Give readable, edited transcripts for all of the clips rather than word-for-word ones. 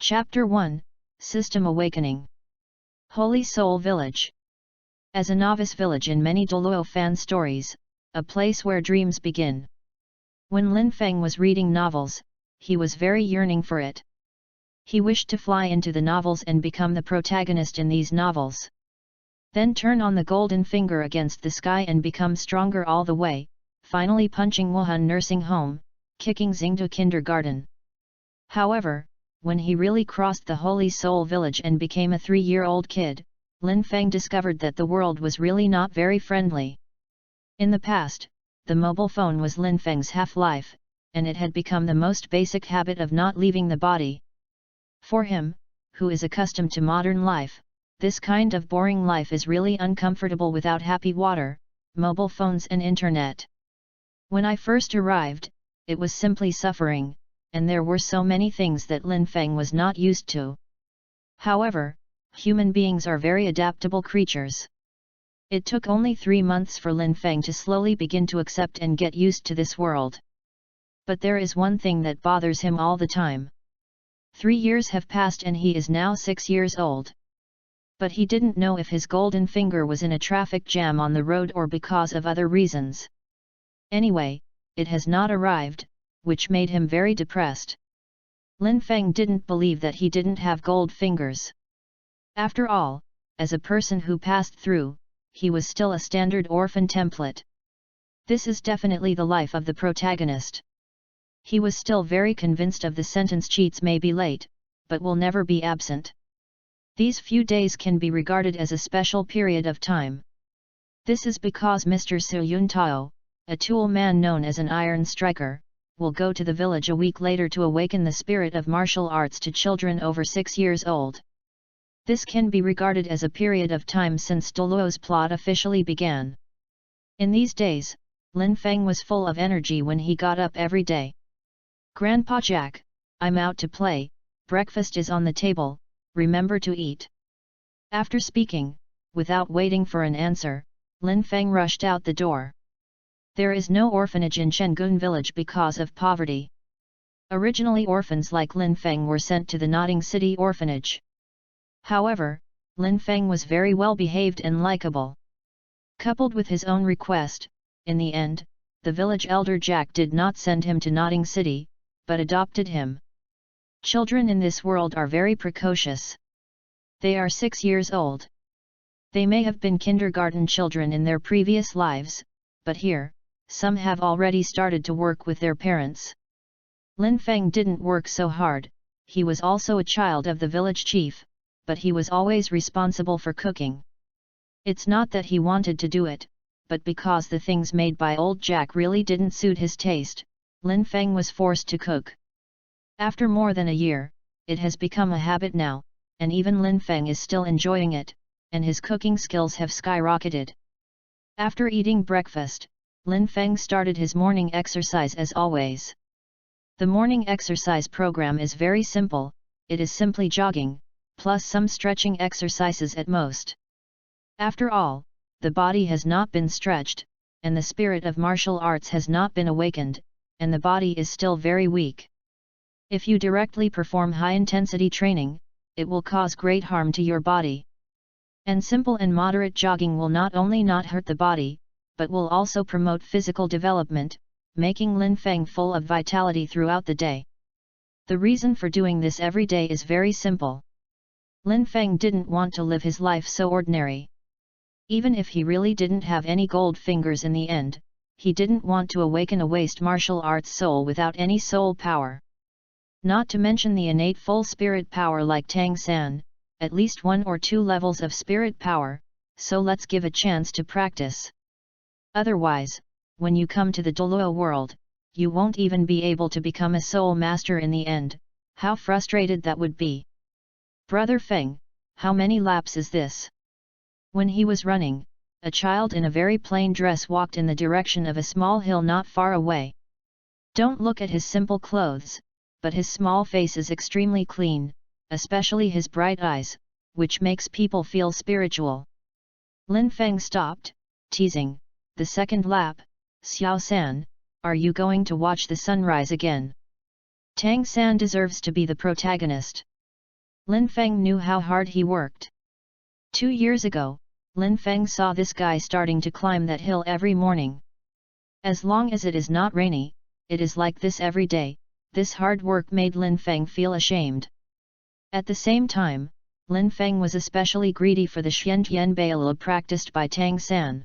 Chapter 1, System Awakening. Holy Soul Village. As a novice village in many Douluos fan stories, a place where dreams begin. When Lin Feng was reading novels, he was very yearning for it. He wished to fly into the novels and become the protagonist in these novels. Then turn on the golden finger against the sky and become stronger all the way, finally punching Wuhan nursing home, kicking Xingdu kindergarten. However, when he really crossed the Holy Soul Village and became a 3-year-old kid, Lin Feng discovered that the world was really not very friendly. In the past, the mobile phone was Lin Feng's half-life, and it had become the most basic habit of not leaving the body. For him, who is accustomed to modern life, this kind of boring life is really uncomfortable without happy water, mobile phones and internet. When I first arrived, it was simply suffering, and there were so many things that Lin Feng was not used to. However, human beings are very adaptable creatures. It took only 3 months for Lin Feng to slowly begin to accept and get used to this world. But there is one thing that bothers him all the time. 3 years have passed and he is now 6 years old. But he didn't know if his golden finger was in a traffic jam on the road or because of other reasons. Anyway, it has not arrived, which made him very depressed. Lin Feng didn't believe that he didn't have gold fingers. After all, as a person who passed through, he was still a standard orphan template. This is definitely the life of the protagonist. He was still very convinced of the sentence: cheats may be late, but will never be absent. These few days can be regarded as a special period of time. This is because Mr. Su Yun Tao, a tool man known as an iron striker, will go to the village a week later to awaken the spirit of martial arts to children over 6 years old. This can be regarded as a period of time since Douluos' plot officially began. In these days, Lin Feng was full of energy when he got up every day. "Grandpa Jack, I'm out to play, breakfast is on the table, remember to eat." After speaking, without waiting for an answer, Lin Feng rushed out the door. There is no orphanage in Chenggun village because of poverty. Originally orphans like Lin Feng were sent to the Notting City orphanage. However, Lin Feng was very well behaved and likable. Coupled with his own request, in the end, the village elder Jack did not send him to Notting City, but adopted him. Children in this world are very precocious. They are 6 years old. They may have been kindergarten children in their previous lives, but here, some have already started to work with their parents. Lin Feng didn't work so hard, he was also a child of the village chief, but he was always responsible for cooking. It's not that he wanted to do it, but because the things made by old Jack really didn't suit his taste, Lin Feng was forced to cook. After more than a year, it has become a habit now, and even Lin Feng is still enjoying it, and his cooking skills have skyrocketed. After eating breakfast, Lin Feng started his morning exercise as always. The morning exercise program is very simple, it is simply jogging, plus some stretching exercises at most. After all, the body has not been stretched, and the spirit of martial arts has not been awakened, and the body is still very weak. If you directly perform high-intensity training, it will cause great harm to your body. And simple and moderate jogging will not only not hurt the body, but will also promote physical development, making Lin Feng full of vitality throughout the day. The reason for doing this every day is very simple. Lin Feng didn't want to live his life so ordinary. Even if he really didn't have any gold fingers in the end, he didn't want to awaken a waste martial arts soul without any soul power. Not to mention the innate full spirit power like Tang San, at least 1 or 2 levels of spirit power, so let's give a chance to practice. Otherwise, when you come to the Douluos world, you won't even be able to become a soul master in the end. How frustrated that would be. "Brother Feng, how many laps is this?" When he was running, a child in a very plain dress walked in the direction of a small hill not far away. Don't look at his simple clothes, but his small face is extremely clean, especially his bright eyes, which makes people feel spiritual. Lin Feng stopped, teasing, "The second lap, Xiao San, are you going to watch the sunrise again?" Tang San deserves to be the protagonist. Lin Feng knew how hard he worked. 2 years ago, Lin Feng saw this guy starting to climb that hill every morning. As long as it is not rainy, it is like this every day. This hard work made Lin Feng feel ashamed. At the same time, Lin Feng was especially greedy for the Xiantian Bailab practiced by Tang San.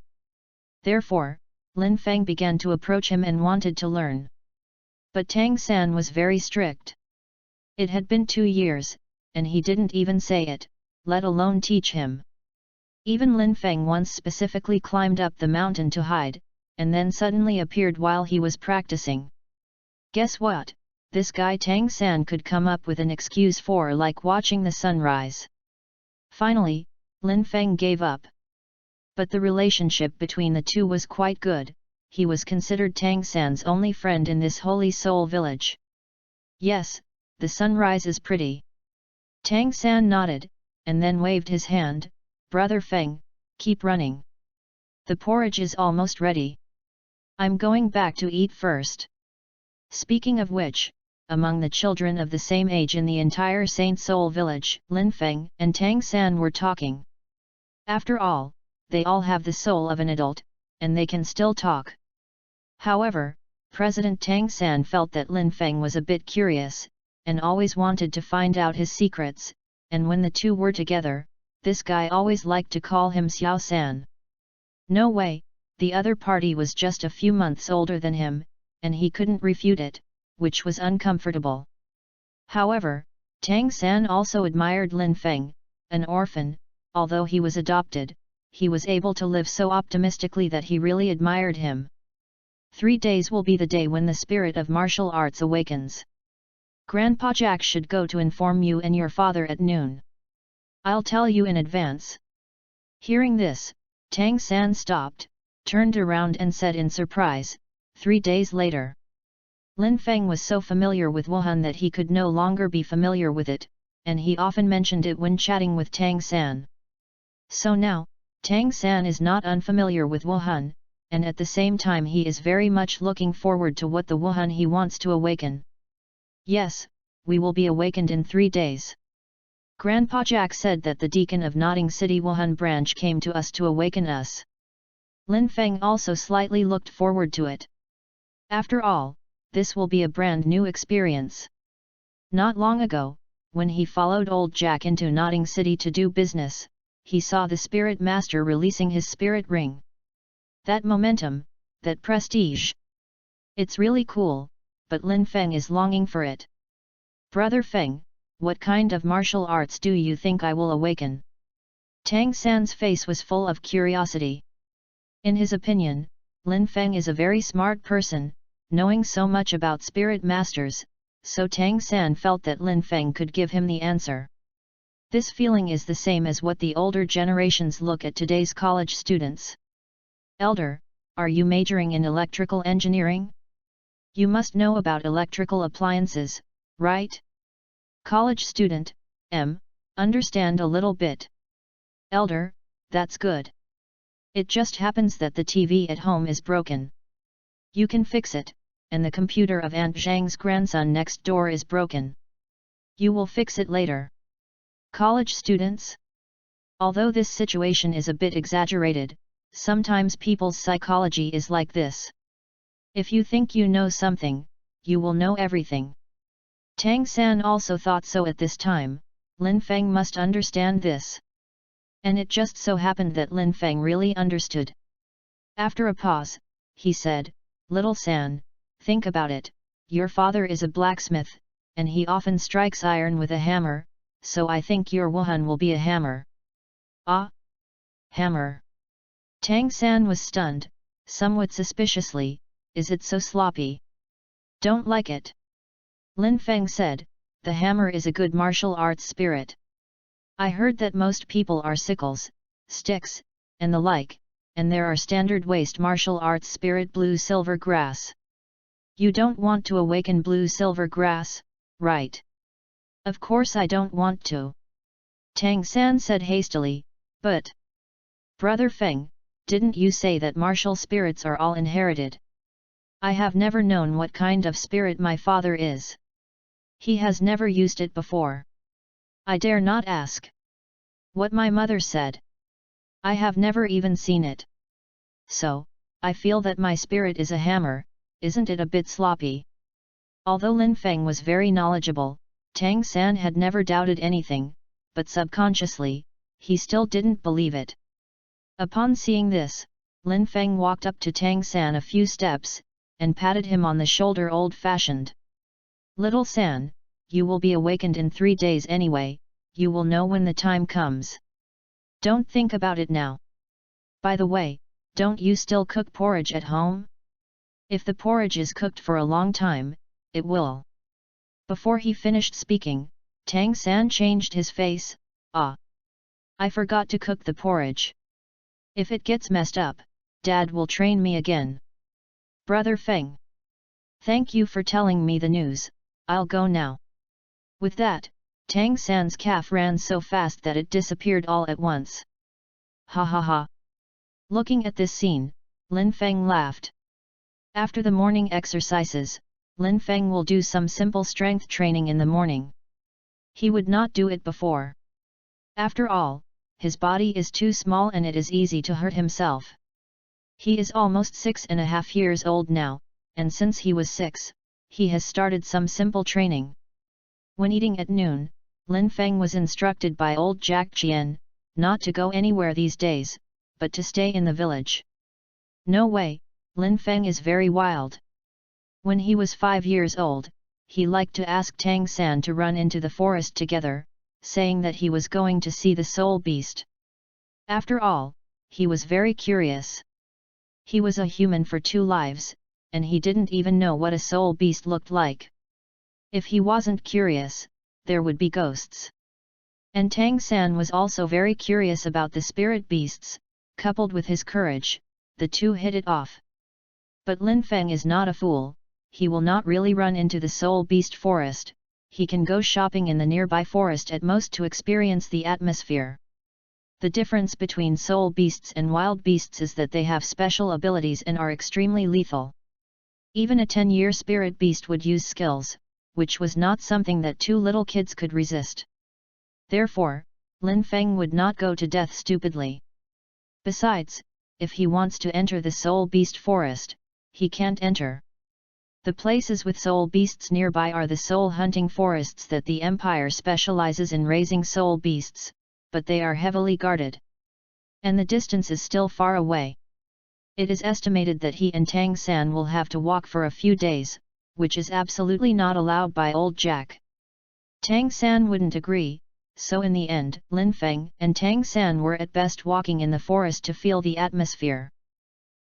Therefore, Lin Feng began to approach him and wanted to learn. But Tang San was very strict. It had been 2 years, and he didn't even say it, let alone teach him. Even Lin Feng once specifically climbed up the mountain to hide, and then suddenly appeared while he was practicing. Guess what? This guy Tang San could come up with an excuse for like watching the sunrise. Finally, Lin Feng gave up. But the relationship between the two was quite good. He was considered Tang San's only friend in this holy soul village. Yes, the sunrise is pretty. Tang San nodded, and then waved his hand. Brother Feng, keep running. The porridge is almost ready. I'm going back to eat first. Speaking of which, among the children of the same age in the entire Saint Soul village, Lin Feng and Tang San were talking. After all, they all have the soul of an adult, and they can still talk. However, President Tang San felt that Lin Feng was a bit curious, and always wanted to find out his secrets, and when the two were together, this guy always liked to call him Xiao San. No way, the other party was just a few months older than him, and he couldn't refute it, which was uncomfortable. However, Tang San also admired Lin Feng, an orphan. Although he was adopted, he was able to live so optimistically that he really admired him. 3 days will be the day when the spirit of martial arts awakens. Grandpa Jack should go to inform you and your father at noon. I'll tell you in advance. Hearing this, Tang San stopped, turned around and said in surprise, 3 days later. Lin Feng was so familiar with Wuhan that he could no longer be familiar with it, and he often mentioned it when chatting with Tang San. So now, Tang San is not unfamiliar with Wuhan, and at the same time he is very much looking forward to what the Wuhan he wants to awaken. Yes, we will be awakened in 3 days. Grandpa Jack said that the deacon of Nodding City Wuhan branch came to us to awaken us. Lin Feng also slightly looked forward to it. After all, this will be a brand new experience. Not long ago, when he followed old Jack into Nodding City to do business, he saw the spirit master releasing his spirit ring. That momentum, that prestige. It's really cool, but Lin Feng is longing for it. Brother Feng, what kind of martial arts do you think I will awaken? Tang San's face was full of curiosity. In his opinion, Lin Feng is a very smart person, knowing so much about spirit masters, so Tang San felt that Lin Feng could give him the answer. This feeling is the same as what the older generations look at today's college students. Elder, are you majoring in electrical engineering? You must know about electrical appliances, right? College student, understand a little bit. Elder, that's good. It just happens that the TV at home is broken. You can fix it, and the computer of Aunt Zhang's grandson next door is broken. You will fix it later. College students? Although this situation is a bit exaggerated, sometimes people's psychology is like this. If you think you know something, you will know everything. Tang San also thought so at this time. Lin Feng must understand this. And it just so happened that Lin Feng really understood. After a pause, he said, Little San, think about it, your father is a blacksmith, and he often strikes iron with a hammer, so I think your Wuhan will be a hammer. Ah? Hammer. Tang San was stunned, somewhat suspiciously, is it so sloppy? Don't like it. Lin Feng said, the hammer is a good martial arts spirit. I heard that most people are sickles, sticks, and the like, and there are standard waste martial arts spirit blue silver grass. You don't want to awaken blue silver grass, right? Of course I don't want to. Tang San said hastily, but... Brother Feng, didn't you say that martial spirits are all inherited? I have never known what kind of spirit my father is. He has never used it before. I dare not ask. What my mother said. I have never even seen it. So, I feel that my spirit is a hammer, isn't it a bit sloppy? Although Lin Feng was very knowledgeable, Tang San had never doubted anything, but subconsciously, he still didn't believe it. Upon seeing this, Lin Feng walked up to Tang San a few steps, and patted him on the shoulder old-fashioned. Little San, you will be awakened in 3 days anyway, you will know when the time comes. Don't think about it now. By the way, don't you still cook porridge at home? If the porridge is cooked for a long time, it will. Before he finished speaking, Tang San changed his face. Ah! I forgot to cook the porridge. If it gets messed up, Dad will train me again. Brother Feng. Thank you for telling me the news, I'll go now. With that, Tang San's calf ran so fast that it disappeared all at once. Ha ha ha. Looking at this scene, Lin Feng laughed. After the morning exercises, Lin Feng will do some simple strength training in the morning. He would not do it before. After all, his body is too small and it is easy to hurt himself. He is almost 6.5 years old now, and since he was 6, he has started some simple training. When eating at noon, Lin Feng was instructed by old Jack Qian, not to go anywhere these days, but to stay in the village. No way, Lin Feng is very wild. When he was 5 years old, he liked to ask Tang San to run into the forest together, saying that he was going to see the soul beast. After all, he was very curious. He was a human for 2 lives, and he didn't even know what a soul beast looked like. If he wasn't curious, there would be ghosts. And Tang San was also very curious about the spirit beasts, coupled with his courage, the two hit it off. But Lin Feng is not a fool, he will not really run into the soul beast forest, he can go shopping in the nearby forest at most to experience the atmosphere. The difference between soul beasts and wild beasts is that they have special abilities and are extremely lethal. Even a 10-year spirit beast would use skills, which was not something that 2 little kids could resist. Therefore, Lin Feng would not go to death stupidly. Besides, if he wants to enter the soul beast forest, he can't enter. The places with soul beasts nearby are the soul hunting forests that the Empire specializes in raising soul beasts, but they are heavily guarded. And the distance is still far away. It is estimated that he and Tang San will have to walk for a few days, which is absolutely not allowed by old Jack. Tang San wouldn't agree, so in the end, Lin Feng and Tang San were at best walking in the forest to feel the atmosphere.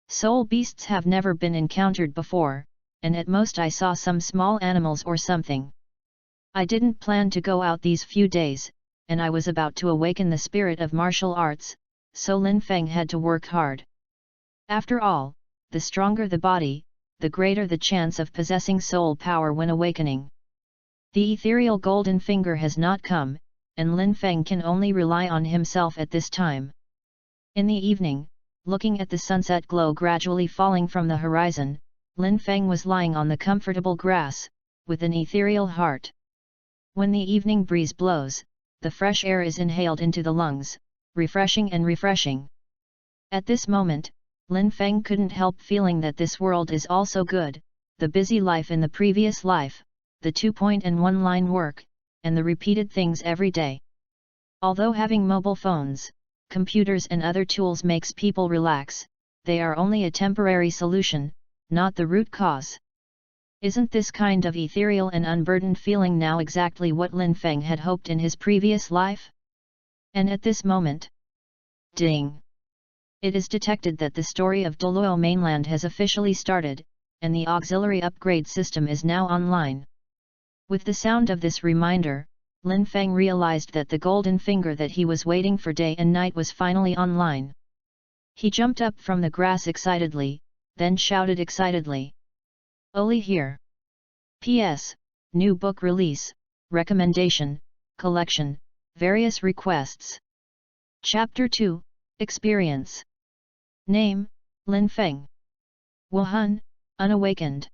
Soul beasts have never been encountered before, and at most I saw some small animals or something. I didn't plan to go out these few days, and I was about to awaken the spirit of martial arts, so Lin Feng had to work hard. After all, the stronger the body, the greater the chance of possessing soul power when awakening. The ethereal golden finger has not come, and Lin Feng can only rely on himself at this time. In the evening, looking at the sunset glow gradually falling from the horizon, Lin Feng was lying on the comfortable grass, with an ethereal heart. When the evening breeze blows, the fresh air is inhaled into the lungs, refreshing and refreshing. At this moment, Lin Feng couldn't help feeling that this world is also good, the busy life in the previous life, the 2-point and 1-line work, and the repeated things every day. Although having mobile phones, computers and other tools makes people relax, they are only a temporary solution, not the root cause. Isn't this kind of ethereal and unburdened feeling now exactly what Lin Feng had hoped in his previous life? And at this moment, ding! It is detected that the story of Douluos mainland has officially started, and the auxiliary upgrade system is now online. With the sound of this reminder, Lin Feng realized that the golden finger that he was waiting for day and night was finally online. He jumped up from the grass excitedly, then shouted excitedly. Oli here! P.S. New book release, recommendation, collection, various requests. Chapter 2, Experience. Name, Lin Feng. Wuhan, unawakened.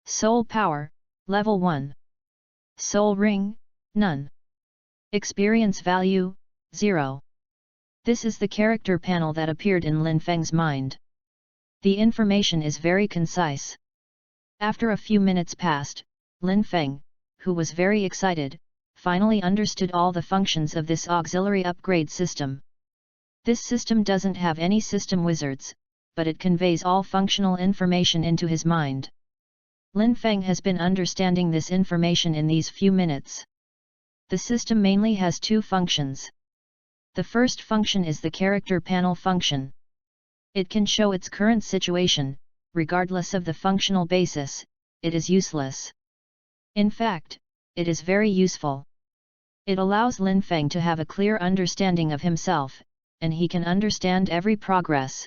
Soul power, level 1. Soul ring, none. Experience value, 0. This is the character panel that appeared in Lin Feng's mind. The information is very concise. After a few minutes passed, Lin Feng, who was very excited, finally understood all the functions of this auxiliary upgrade system. This system doesn't have any system wizards, but it conveys all functional information into his mind. Lin Feng has been understanding this information in these few minutes. The system mainly has two functions. The first function is the character panel function. It can show its current situation, regardless of the functional basis. It is useless. In fact, it is very useful. It allows Lin Feng to have a clear understanding of himself, and he can understand every progress.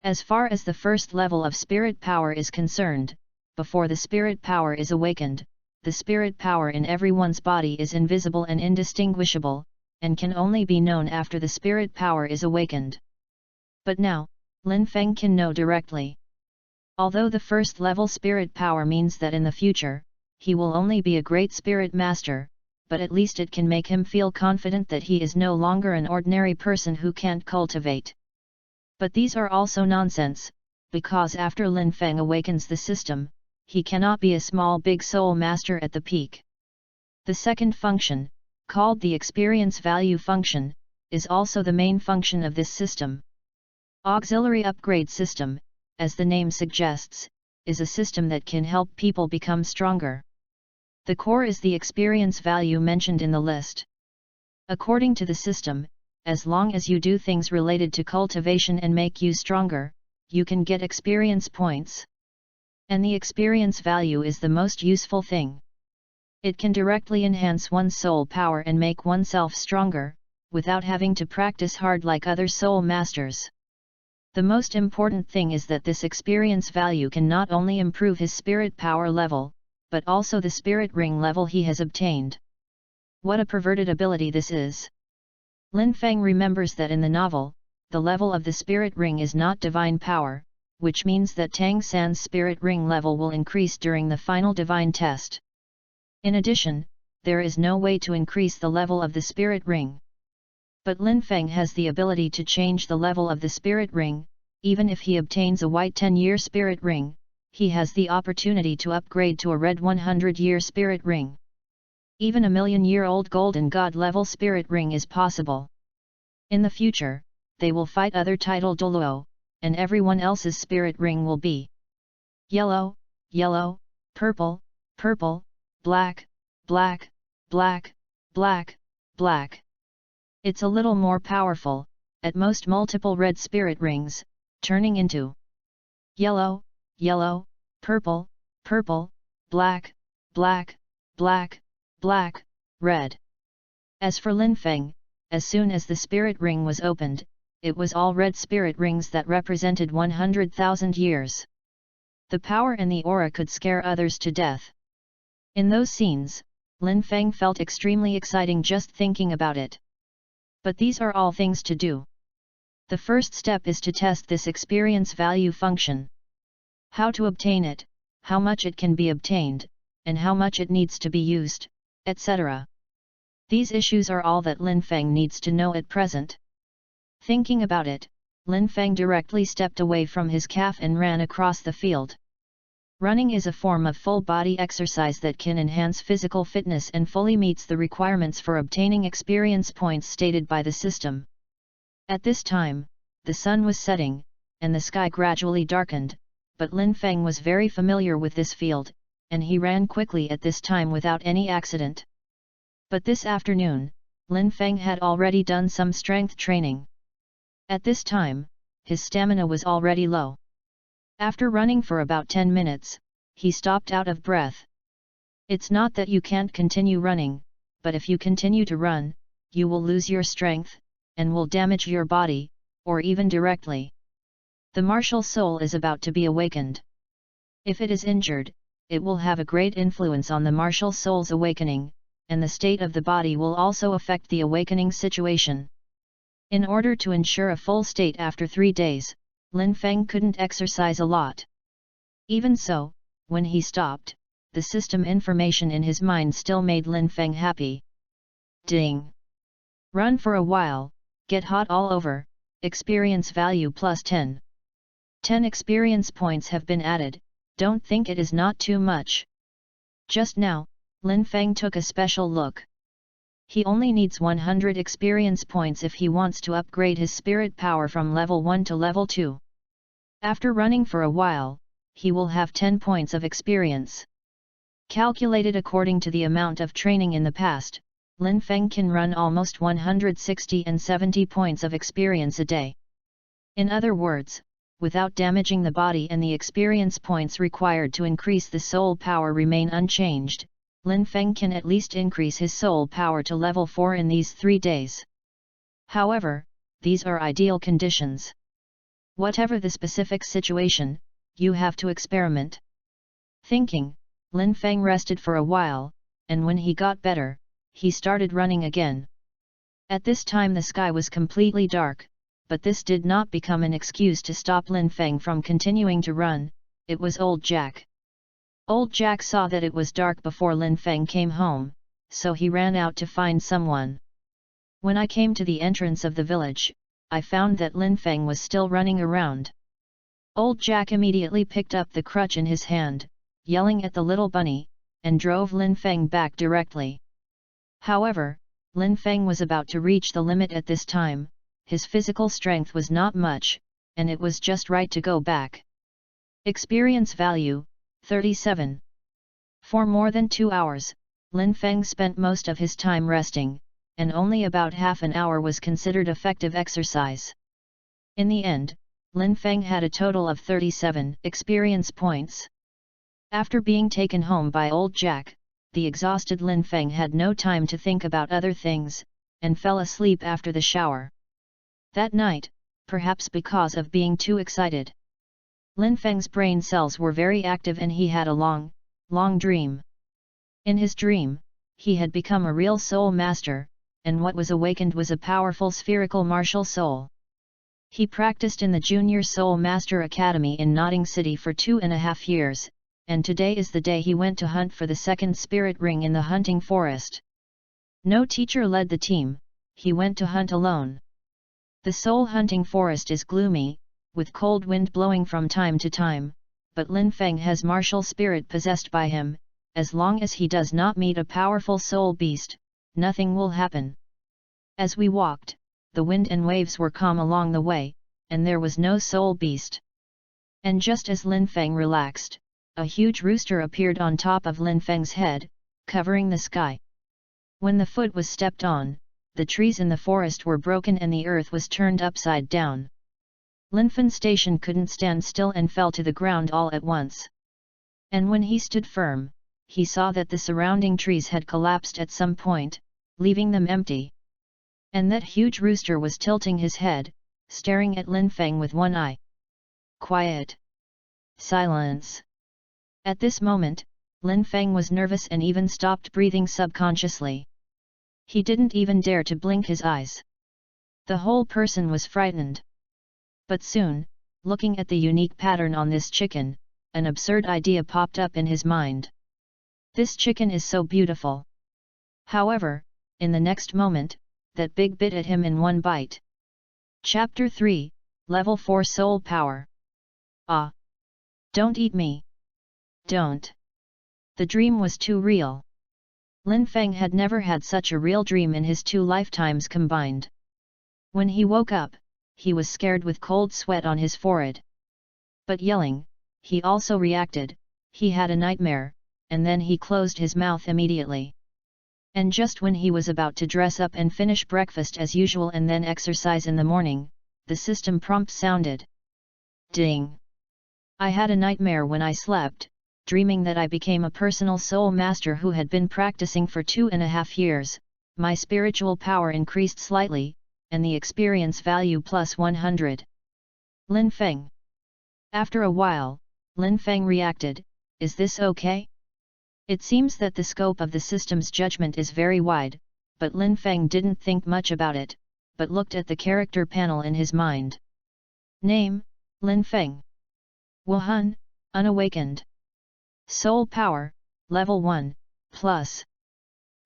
As far as the first level of spirit power is concerned, before the spirit power is awakened, the spirit power in everyone's body is invisible and indistinguishable, and can only be known after the spirit power is awakened. But now, Lin Feng can know directly. Although the first level spirit power means that in the future, he will only be a great spirit master, but at least it can make him feel confident that he is no longer an ordinary person who can't cultivate. But these are also nonsense, because after Lin Feng awakens the system, he cannot be a small big soul master at the peak. The second function, called the experience value function, is also the main function of this system. Auxiliary upgrade system, as the name suggests, is a system that can help people become stronger. The core is the experience value mentioned in the list. According to the system, as long as you do things related to cultivation and make you stronger, you can get experience points. And the experience value is the most useful thing. It can directly enhance one's soul power and make oneself stronger, without having to practice hard like other soul masters. The most important thing is that this experience value can not only improve his spirit power level, but also the spirit ring level he has obtained. What a perverted ability this is! Lin Feng remembers that in the novel, the level of the spirit ring is not divine power, which means that Tang San's spirit ring level will increase during the final divine test. In addition, there is no way to increase the level of the spirit ring. But Lin Feng has the ability to change the level of the spirit ring. Even if he obtains a white 10-year spirit ring, he has the opportunity to upgrade to a red 100-year spirit ring. Even a 1,000,000-year-old golden god level spirit ring is possible. In the future, they will fight other title Douluos, and everyone else's spirit ring will be yellow, yellow, purple, purple, black, black, black, black, black. It's a little more powerful, at most multiple red spirit rings, turning into yellow, yellow, purple, purple, black, black, black, black, red. As for Lin Feng, as soon as the spirit ring was opened, it was all red spirit rings that represented 100,000 years. The power and the aura could scare others to death. In those scenes, Lin Feng felt extremely exciting just thinking about it. But these are all things to do. The first step is to test this experience value function. How to obtain it, how much it can be obtained, and how much it needs to be used, etc. These issues are all that Lin Feng needs to know at present. Thinking about it, Lin Feng directly stepped away from his calf and ran across the field. Running is a form of full-body exercise that can enhance physical fitness and fully meets the requirements for obtaining experience points stated by the system. At this time, the sun was setting, and the sky gradually darkened, but Lin Feng was very familiar with this field, and he ran quickly at this time without any accident. But this afternoon, Lin Feng had already done some strength training. At this time, his stamina was already low. After running for about 10 minutes, he stopped out of breath. It's not that you can't continue running, but if you continue to run, you will lose your strength, and will damage your body, or even directly. The martial soul is about to be awakened. If it is injured, it will have a great influence on the martial soul's awakening, and the state of the body will also affect the awakening situation. In order to ensure a full state after 3 days, Lin Feng couldn't exercise a lot. Even so, when he stopped, the system information in his mind still made Lin Feng happy. Ding! Run for a while, get hot all over, experience value plus 10. 10 experience points have been added, don't think it is not too much. Just now, Lin Feng took a special look. He only needs 100 experience points if he wants to upgrade his spirit power from level 1 to level 2. After running for a while, he will have 10 points of experience. Calculated according to the amount of training in the past, Lin Feng can run almost 160 and 70 points of experience a day. In other words, without damaging the body and the experience points required to increase the soul power remain unchanged, Lin Feng can at least increase his soul power to level 4 in these 3 days. However, these are ideal conditions. Whatever the specific situation, you have to experiment. Thinking, Lin Feng rested for a while, and when he got better, he started running again. At this time the sky was completely dark, but this did not become an excuse to stop Lin Feng from continuing to run. It was Old Jack. Old Jack saw that it was dark before Lin Feng came home, so he ran out to find someone. When I came to the entrance of the village, I found that Lin Feng was still running around. Old Jack immediately picked up the crutch in his hand, yelling at the little bunny, and drove Lin Feng back directly. However, Lin Feng was about to reach the limit at this time, his physical strength was not much, and it was just right to go back. Experience value, 37. For more than 2 hours, Lin Feng spent most of his time resting, and only about half an hour was considered effective exercise. In the end, Lin Feng had a total of 37 experience points. After being taken home by Old Jack, the exhausted Lin Feng had no time to think about other things, and fell asleep after the shower. That night, perhaps because of being too excited, Lin Feng's brain cells were very active and he had a long, long dream. In his dream, he had become a real soul master, and what was awakened was a powerful spherical martial soul. He practiced in the Junior Soul Master Academy in Notting City for 2.5 years, and today is the day he went to hunt for the second spirit ring in the hunting forest. No teacher led the team, he went to hunt alone. The soul hunting forest is gloomy, with cold wind blowing from time to time, but Lin Feng has martial spirit possessed by him. As long as he does not meet a powerful soul beast, nothing will happen. As we walked, the wind and waves were calm along the way, and there was no soul beast. And just as Lin Feng relaxed, a huge rooster appeared on top of Lin Feng's head, covering the sky. When the foot was stepped on, the trees in the forest were broken and the earth was turned upside down. Lin Feng's station couldn't stand still and fell to the ground all at once. And when he stood firm, he saw that the surrounding trees had collapsed at some point, leaving them empty. And that huge rooster was tilting his head, staring at Lin Feng with one eye. Quiet. Silence. At this moment, Lin Feng was nervous and even stopped breathing subconsciously. He didn't even dare to blink his eyes. The whole person was frightened. But soon, looking at the unique pattern on this chicken, an absurd idea popped up in his mind. This chicken is so beautiful. However, in the next moment, that big bit at him in one bite. Chapter 3, Level 4 Soul Power. Ah! Don't eat me! Don't! The dream was too real. Lin Feng had never had such a real dream in his 2 lifetimes combined. When he woke up, he was scared with cold sweat on his forehead. But yelling, he also reacted, he had a nightmare, and then he closed his mouth immediately. And just when he was about to dress up and finish breakfast as usual and then exercise in the morning, the system prompt sounded. Ding! I had a nightmare when I slept, dreaming that I became a personal soul master who had been practicing for 2.5 years, my spiritual power increased slightly, and the experience value plus 100. Lin Feng. After a while, Lin Feng reacted, is this okay? It seems that the scope of the system's judgment is very wide, but Lin Feng didn't think much about it, but looked at the character panel in his mind. Name, Lin Feng. Wuhan, unawakened. Soul power, level 1, plus.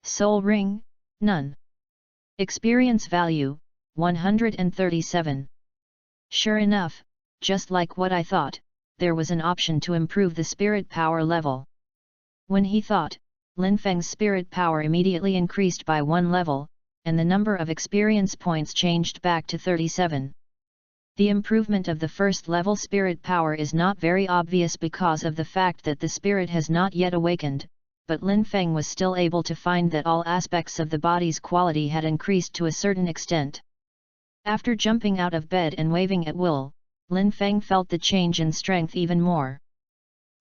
Soul ring, none. Experience value, 137. Sure enough, just like what I thought, there was an option to improve the spirit power level. When he thought, Lin Feng's spirit power immediately increased by 1 level, and the number of experience points changed back to 37. The improvement of the first level spirit power is not very obvious because of the fact that the spirit has not yet awakened, but Lin Feng was still able to find that all aspects of the body's quality had increased to a certain extent. After jumping out of bed and waving at will, Lin Feng felt the change in strength even more.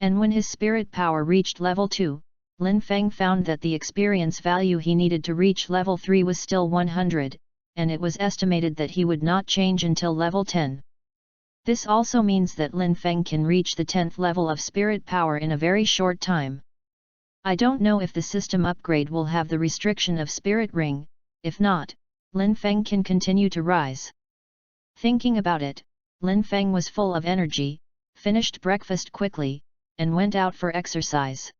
And when his spirit power reached level 2, Lin Feng found that the experience value he needed to reach level 3 was still 100, and it was estimated that he would not change until level 10. This also means that Lin Feng can reach the 10th level of spirit power in a very short time. I don't know if the system upgrade will have the restriction of spirit ring. If not, Lin Feng can continue to rise. Thinking about it, Lin Feng was full of energy, finished breakfast quickly, and went out for exercise.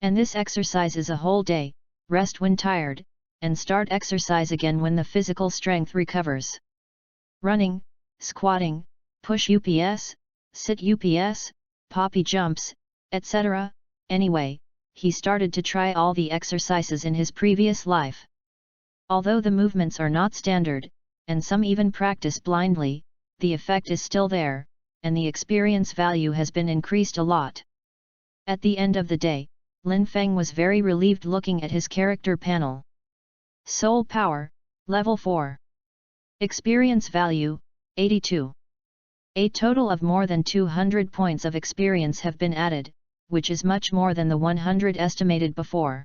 And this exercise is a whole day, rest when tired, and start exercise again when the physical strength recovers. Running, squatting, push UPS, sit UPS, poppy jumps, etc. Anyway, he started to try all the exercises in his previous life. Although the movements are not standard, and some even practice blindly, the effect is still there, and the experience value has been increased a lot. At the end of the day, Lin Feng was very relieved looking at his character panel. Soul Power, Level 4. Experience Value, 82. A total of more than 200 points of experience have been added, which is much more than the 100 estimated before.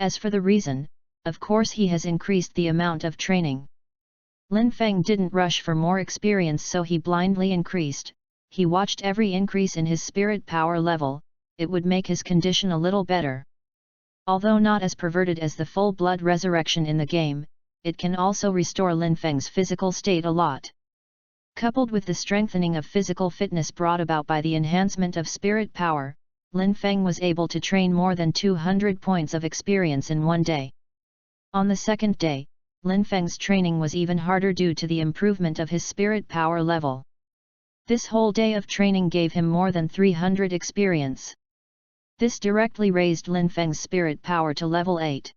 As for the reason, of course he has increased the amount of training. Lin Feng didn't rush for more experience, so he blindly increased. He watched every increase in his spirit power level. It would make his condition a little better. Although not as perverted as the full blood resurrection in the game, it can also restore Lin Feng's physical state a lot. Coupled with the strengthening of physical fitness brought about by the enhancement of spirit power, Lin Feng was able to train more than 200 points of experience in one day. On the second day, Lin Feng's training was even harder due to the improvement of his spirit power level. This whole day of training gave him more than 300 experience. This directly raised Lin Feng's spirit power to level 8.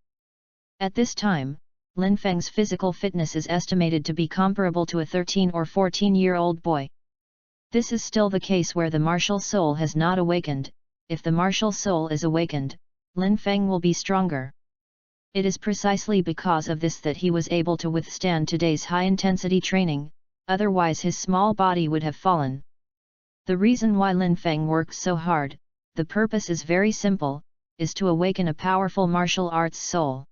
At this time, Lin Feng's physical fitness is estimated to be comparable to a 13 or 14-year-old boy. This is still the case where the martial soul has not awakened. If the martial soul is awakened, Lin Feng will be stronger. It is precisely because of this that he was able to withstand today's high-intensity training, otherwise his small body would have fallen. The reason why Lin Feng works so hard, the purpose is very simple, is to awaken a powerful martial arts soul.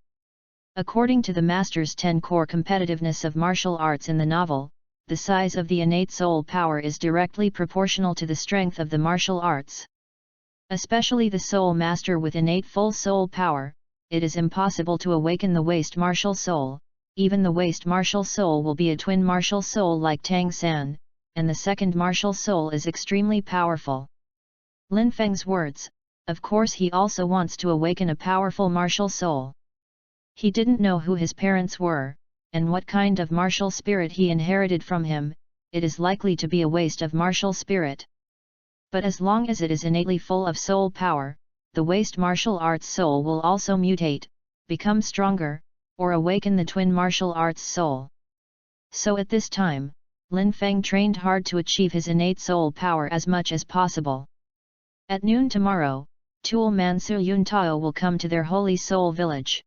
According to the Master's 10 core competitiveness of martial arts in the novel, the size of the innate soul power is directly proportional to the strength of the martial arts. Especially the soul master with innate full soul power, it is impossible to awaken the waste martial soul. Even the waste martial soul will be a twin martial soul like Tang San, and the second martial soul is extremely powerful. Lin Feng's words, of course he also wants to awaken a powerful martial soul. He didn't know who his parents were, and what kind of martial spirit he inherited from him. It is likely to be a waste of martial spirit. But as long as it is innately full of soul power, the waste martial arts soul will also mutate, become stronger, or awaken the twin martial arts soul. So at this time, Lin Feng trained hard to achieve his innate soul power as much as possible. At noon tomorrow, Tuol Mansur Yun Tao will come to their Holy Soul village.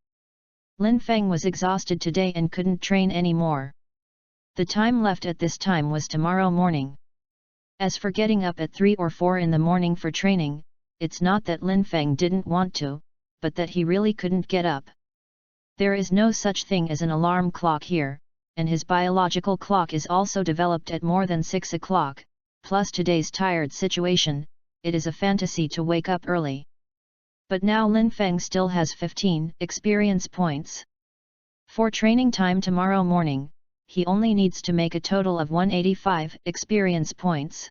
Lin Feng was exhausted today and couldn't train anymore. The time left at this time was tomorrow morning. As for getting up at 3 or 4 in the morning for training, it's not that Lin Feng didn't want to, but that he really couldn't get up. There is no such thing as an alarm clock here, and his biological clock is also developed at more than 6 o'clock, plus today's tired situation, it is a fantasy to wake up early. But now Lin Feng still has 15 experience points. For training time tomorrow morning, he only needs to make a total of 185 experience points.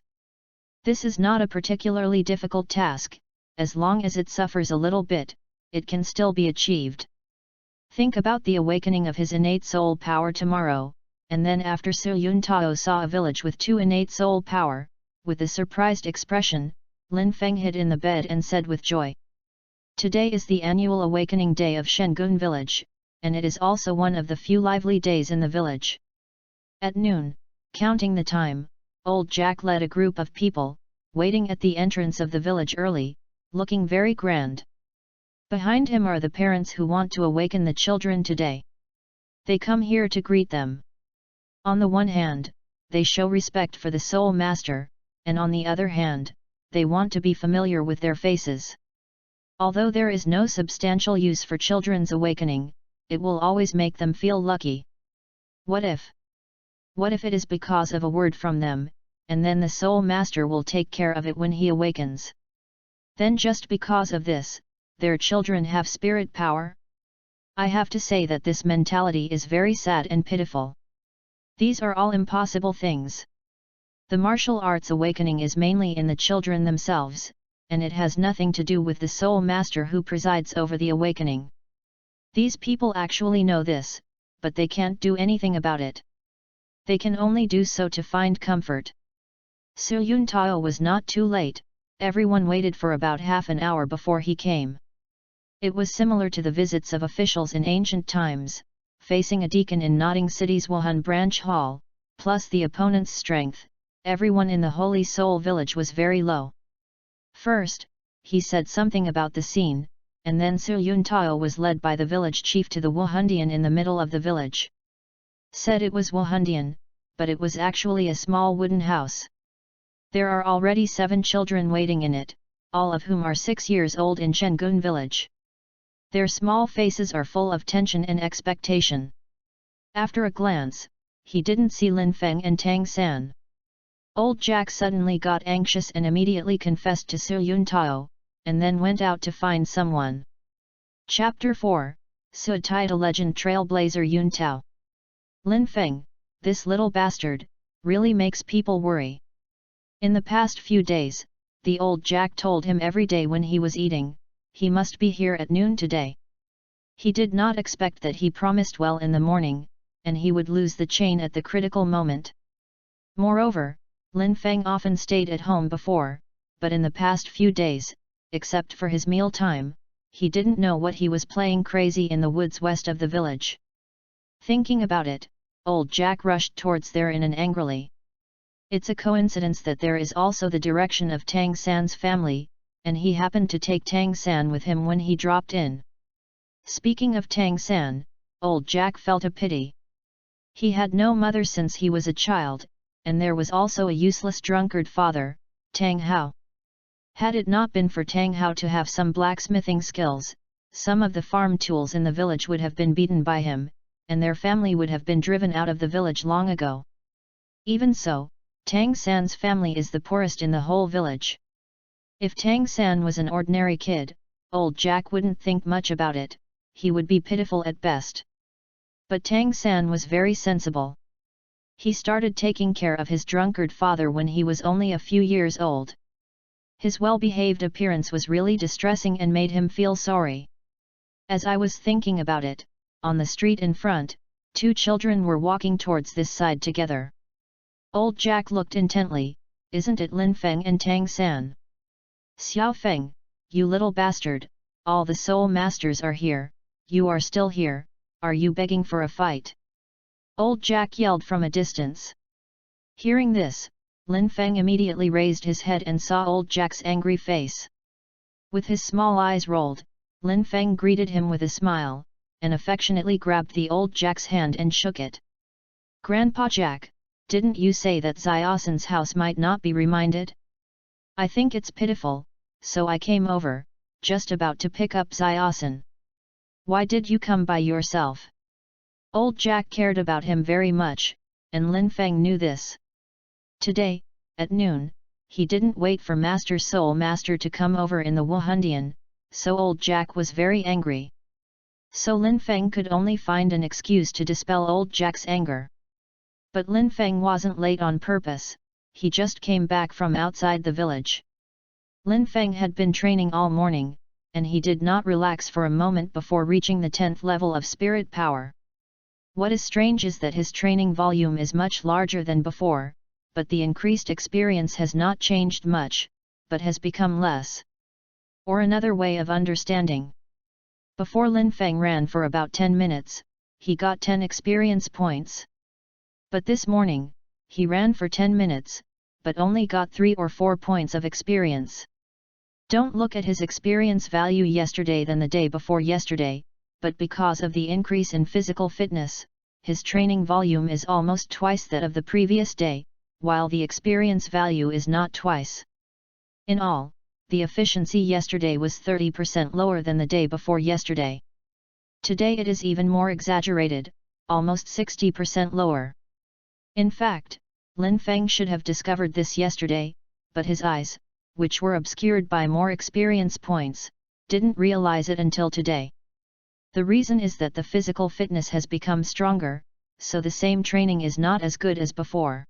This is not a particularly difficult task, as long as it suffers a little bit, it can still be achieved. Think about the awakening of his innate soul power tomorrow, and then after Su Yuntao saw a village with 2 innate soul power, with a surprised expression, Lin Feng hid in the bed and said with joy. Today is the annual awakening day of Shengun village, and it is also one of the few lively days in the village. At noon, counting the time, old Jack led a group of people, waiting at the entrance of the village early, looking very grand. Behind him are the parents who want to awaken the children today. They come here to greet them. On the one hand, they show respect for the soul master, and on the other hand, they want to be familiar with their faces. Although there is no substantial use for children's awakening, it will always make them feel lucky. What if? What if it is because of a word from them, and then the soul master will take care of it when he awakens? Then just because of this, their children have spirit power? I have to say that this mentality is very sad and pitiful. These are all impossible things. The martial arts awakening is mainly in the children themselves, and it has nothing to do with the soul master who presides over the awakening. These people actually know this, but they can't do anything about it. They can only do so to find comfort. Su Yuntao was not too late, everyone waited for about half an hour before he came. It was similar to the visits of officials in ancient times, facing a deacon in Nodding City's Wuhan branch hall, plus the opponent's strength, everyone in the Holy Soul village was very low. First, he said something about the scene, and then Su Yuntao was led by the village chief to the Wuhandian in the middle of the village. Said it was Wuhandian, but it was actually a small wooden house. There are already 7 children waiting in it, all of whom are 6 years old in Shengun village. Their small faces are full of tension and expectation. After a glance, he didn't see Lin Feng and Tang San. Old Jack suddenly got anxious and immediately confessed to Su Yuntao, and then went out to find someone. Chapter 4, Su Tai the Legend Trailblazer Yuntao. Lin Feng, this little bastard, really makes people worry. In the past few days, the old Jack told him every day when he was eating, he must be here at noon today. He did not expect that he promised well in the morning, and he would lose the chain at the critical moment. Moreover, Lin Feng often stayed at home before, but in the past few days, except for his meal time, he didn't know what he was playing crazy in the woods west of the village. Thinking about it, old Jack rushed towards there in an angrily. It's a coincidence that there is also the direction of Tang San's family, and he happened to take Tang San with him when he dropped in. Speaking of Tang San, old Jack felt a pity. He had no mother since he was a child, and there was also a useless drunkard father, Tang Hao. Had it not been for Tang Hao to have some blacksmithing skills, some of the farm tools in the village would have been beaten by him, and their family would have been driven out of the village long ago. Even so, Tang San's family is the poorest in the whole village. If Tang San was an ordinary kid, old Jack wouldn't think much about it, he would be pitiful at best. But Tang San was very sensible. He started taking care of his drunkard father when he was only a few years old. His well-behaved appearance was really distressing and made him feel sorry. As I was thinking about it, on the street in front, 2 children were walking towards this side together. Old Jack looked intently, isn't it Lin Feng and Tang San? Xiao Feng, you little bastard, all the soul masters are here, you are still here, are you begging for a fight? Old Jack yelled from a distance. Hearing this, Lin Feng immediately raised his head and saw old Jack's angry face. With his small eyes rolled, Lin Feng greeted him with a smile, and affectionately grabbed the old Jack's hand and shook it. Grandpa Jack, didn't you say that Xiaosan's house might not be reminded? I think it's pitiful, so I came over, just about to pick up Xiaosan. Why did you come by yourself? Old Jack cared about him very much, and Lin Feng knew this. Today, at noon, he didn't wait for Master Soul Master to come over in the Wuhandian, so old Jack was very angry. So Lin Feng could only find an excuse to dispel old Jack's anger. But Lin Feng wasn't late on purpose, he just came back from outside the village. Lin Feng had been training all morning, and he did not relax for a moment before reaching the 10th level of spirit power. What is strange is that his training volume is much larger than before, but the increased experience has not changed much, but has become less. Or another way of understanding. Before Lin Feng ran for about 10 minutes, he got 10 experience points. But this morning, he ran for 10 minutes, but only got 3 or 4 points of experience. Don't look at his experience value yesterday than the day before yesterday, but because of the increase in physical fitness, his training volume is almost twice that of the previous day, while the experience value is not twice. In all, the efficiency yesterday was 30% lower than the day before yesterday. Today it is even more exaggerated, almost 60% lower. In fact, Lin Feng should have discovered this yesterday, but his eyes, which were obscured by more experience points, didn't realize it until today. The reason is that the physical fitness has become stronger, so the same training is not as good as before.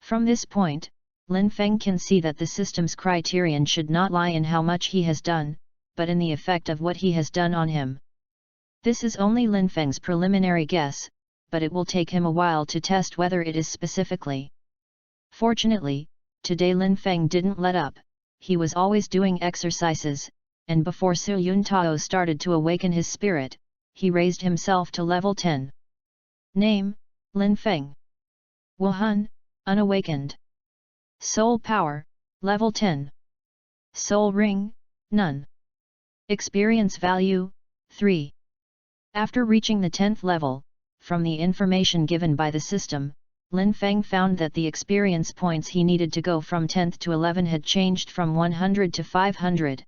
From this point, Lin Feng can see that the system's criterion should not lie in how much he has done, but in the effect of what he has done on him. This is only Lin Feng's preliminary guess, but it will take him a while to test whether it is specifically. Fortunately, today Lin Feng didn't let up, he was always doing exercises, and before Su Yun Tao started to awaken his spirit, he raised himself to level 10. Name, Lin Feng. Wuhan, unawakened. Soul power, level 10. Soul ring, none. Experience value, 3. After reaching the 10th level, from the information given by the system, Lin Feng found that the experience points he needed to go from 10th to 11 had changed from 100 to 500.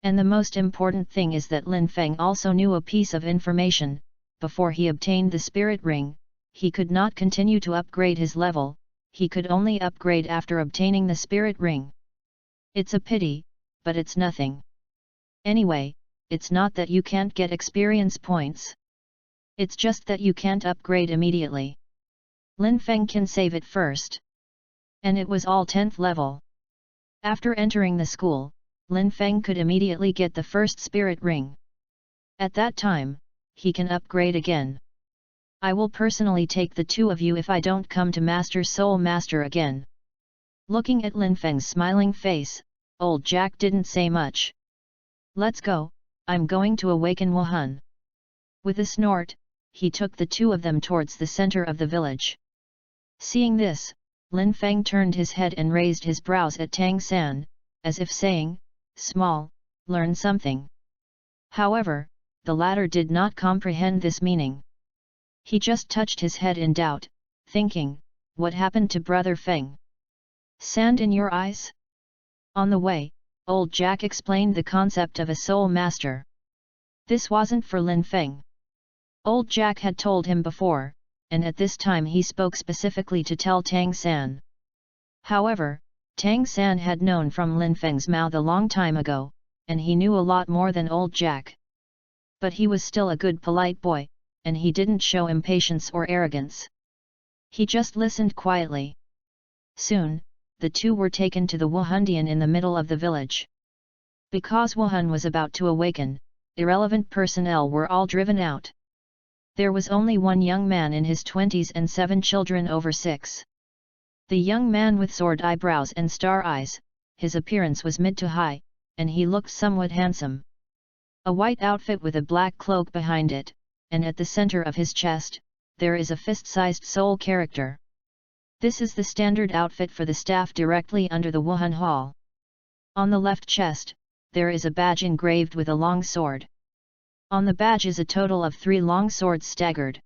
And the most important thing is that Lin Feng also knew a piece of information: before he obtained the spirit ring, he could not continue to upgrade his level, he could only upgrade after obtaining the spirit ring. It's a pity, but it's nothing. Anyway, it's not that you can't get experience points. It's just that you can't upgrade immediately. Lin Feng can save it first. And it was all 10th level. After entering the school, Lin Feng could immediately get the first spirit ring. At that time, he can upgrade again. I will personally take the two of you if I don't come to Master Soul Master again. Looking at Lin Feng's smiling face, old Jack didn't say much. Let's go, I'm going to awaken Wuhan. With a snort, he took the two of them towards the center of the village. Seeing this, Lin Feng turned his head and raised his brows at Tang San, as if saying, "Small, learn something." However, the latter did not comprehend this meaning. He just touched his head in doubt, thinking, what happened to Brother Feng? Sand in your eyes? On the way, old Jack explained the concept of a soul master. This wasn't for Lin Feng. Old Jack had told him before, and at this time he spoke specifically to tell Tang San. However, Tang San had known from Lin Feng's mouth a long time ago, and he knew a lot more than old Jack. But he was still a good polite boy, and he didn't show impatience or arrogance. He just listened quietly. Soon, the two were taken to the Wuhandian in the middle of the village. Because Wuhan was about to awaken, irrelevant personnel were all driven out. There was only one young man in his 20s and 7 children over 6. The young man with sword eyebrows and star eyes, his appearance was mid to high, and he looked somewhat handsome. A white outfit with a black cloak behind it, and at the center of his chest, there is a fist-sized soul character. This is the standard outfit for the staff directly under the Wuhan Hall. On the left chest, there is a badge engraved with a long sword. On the badge is a total of 3 long swords staggered.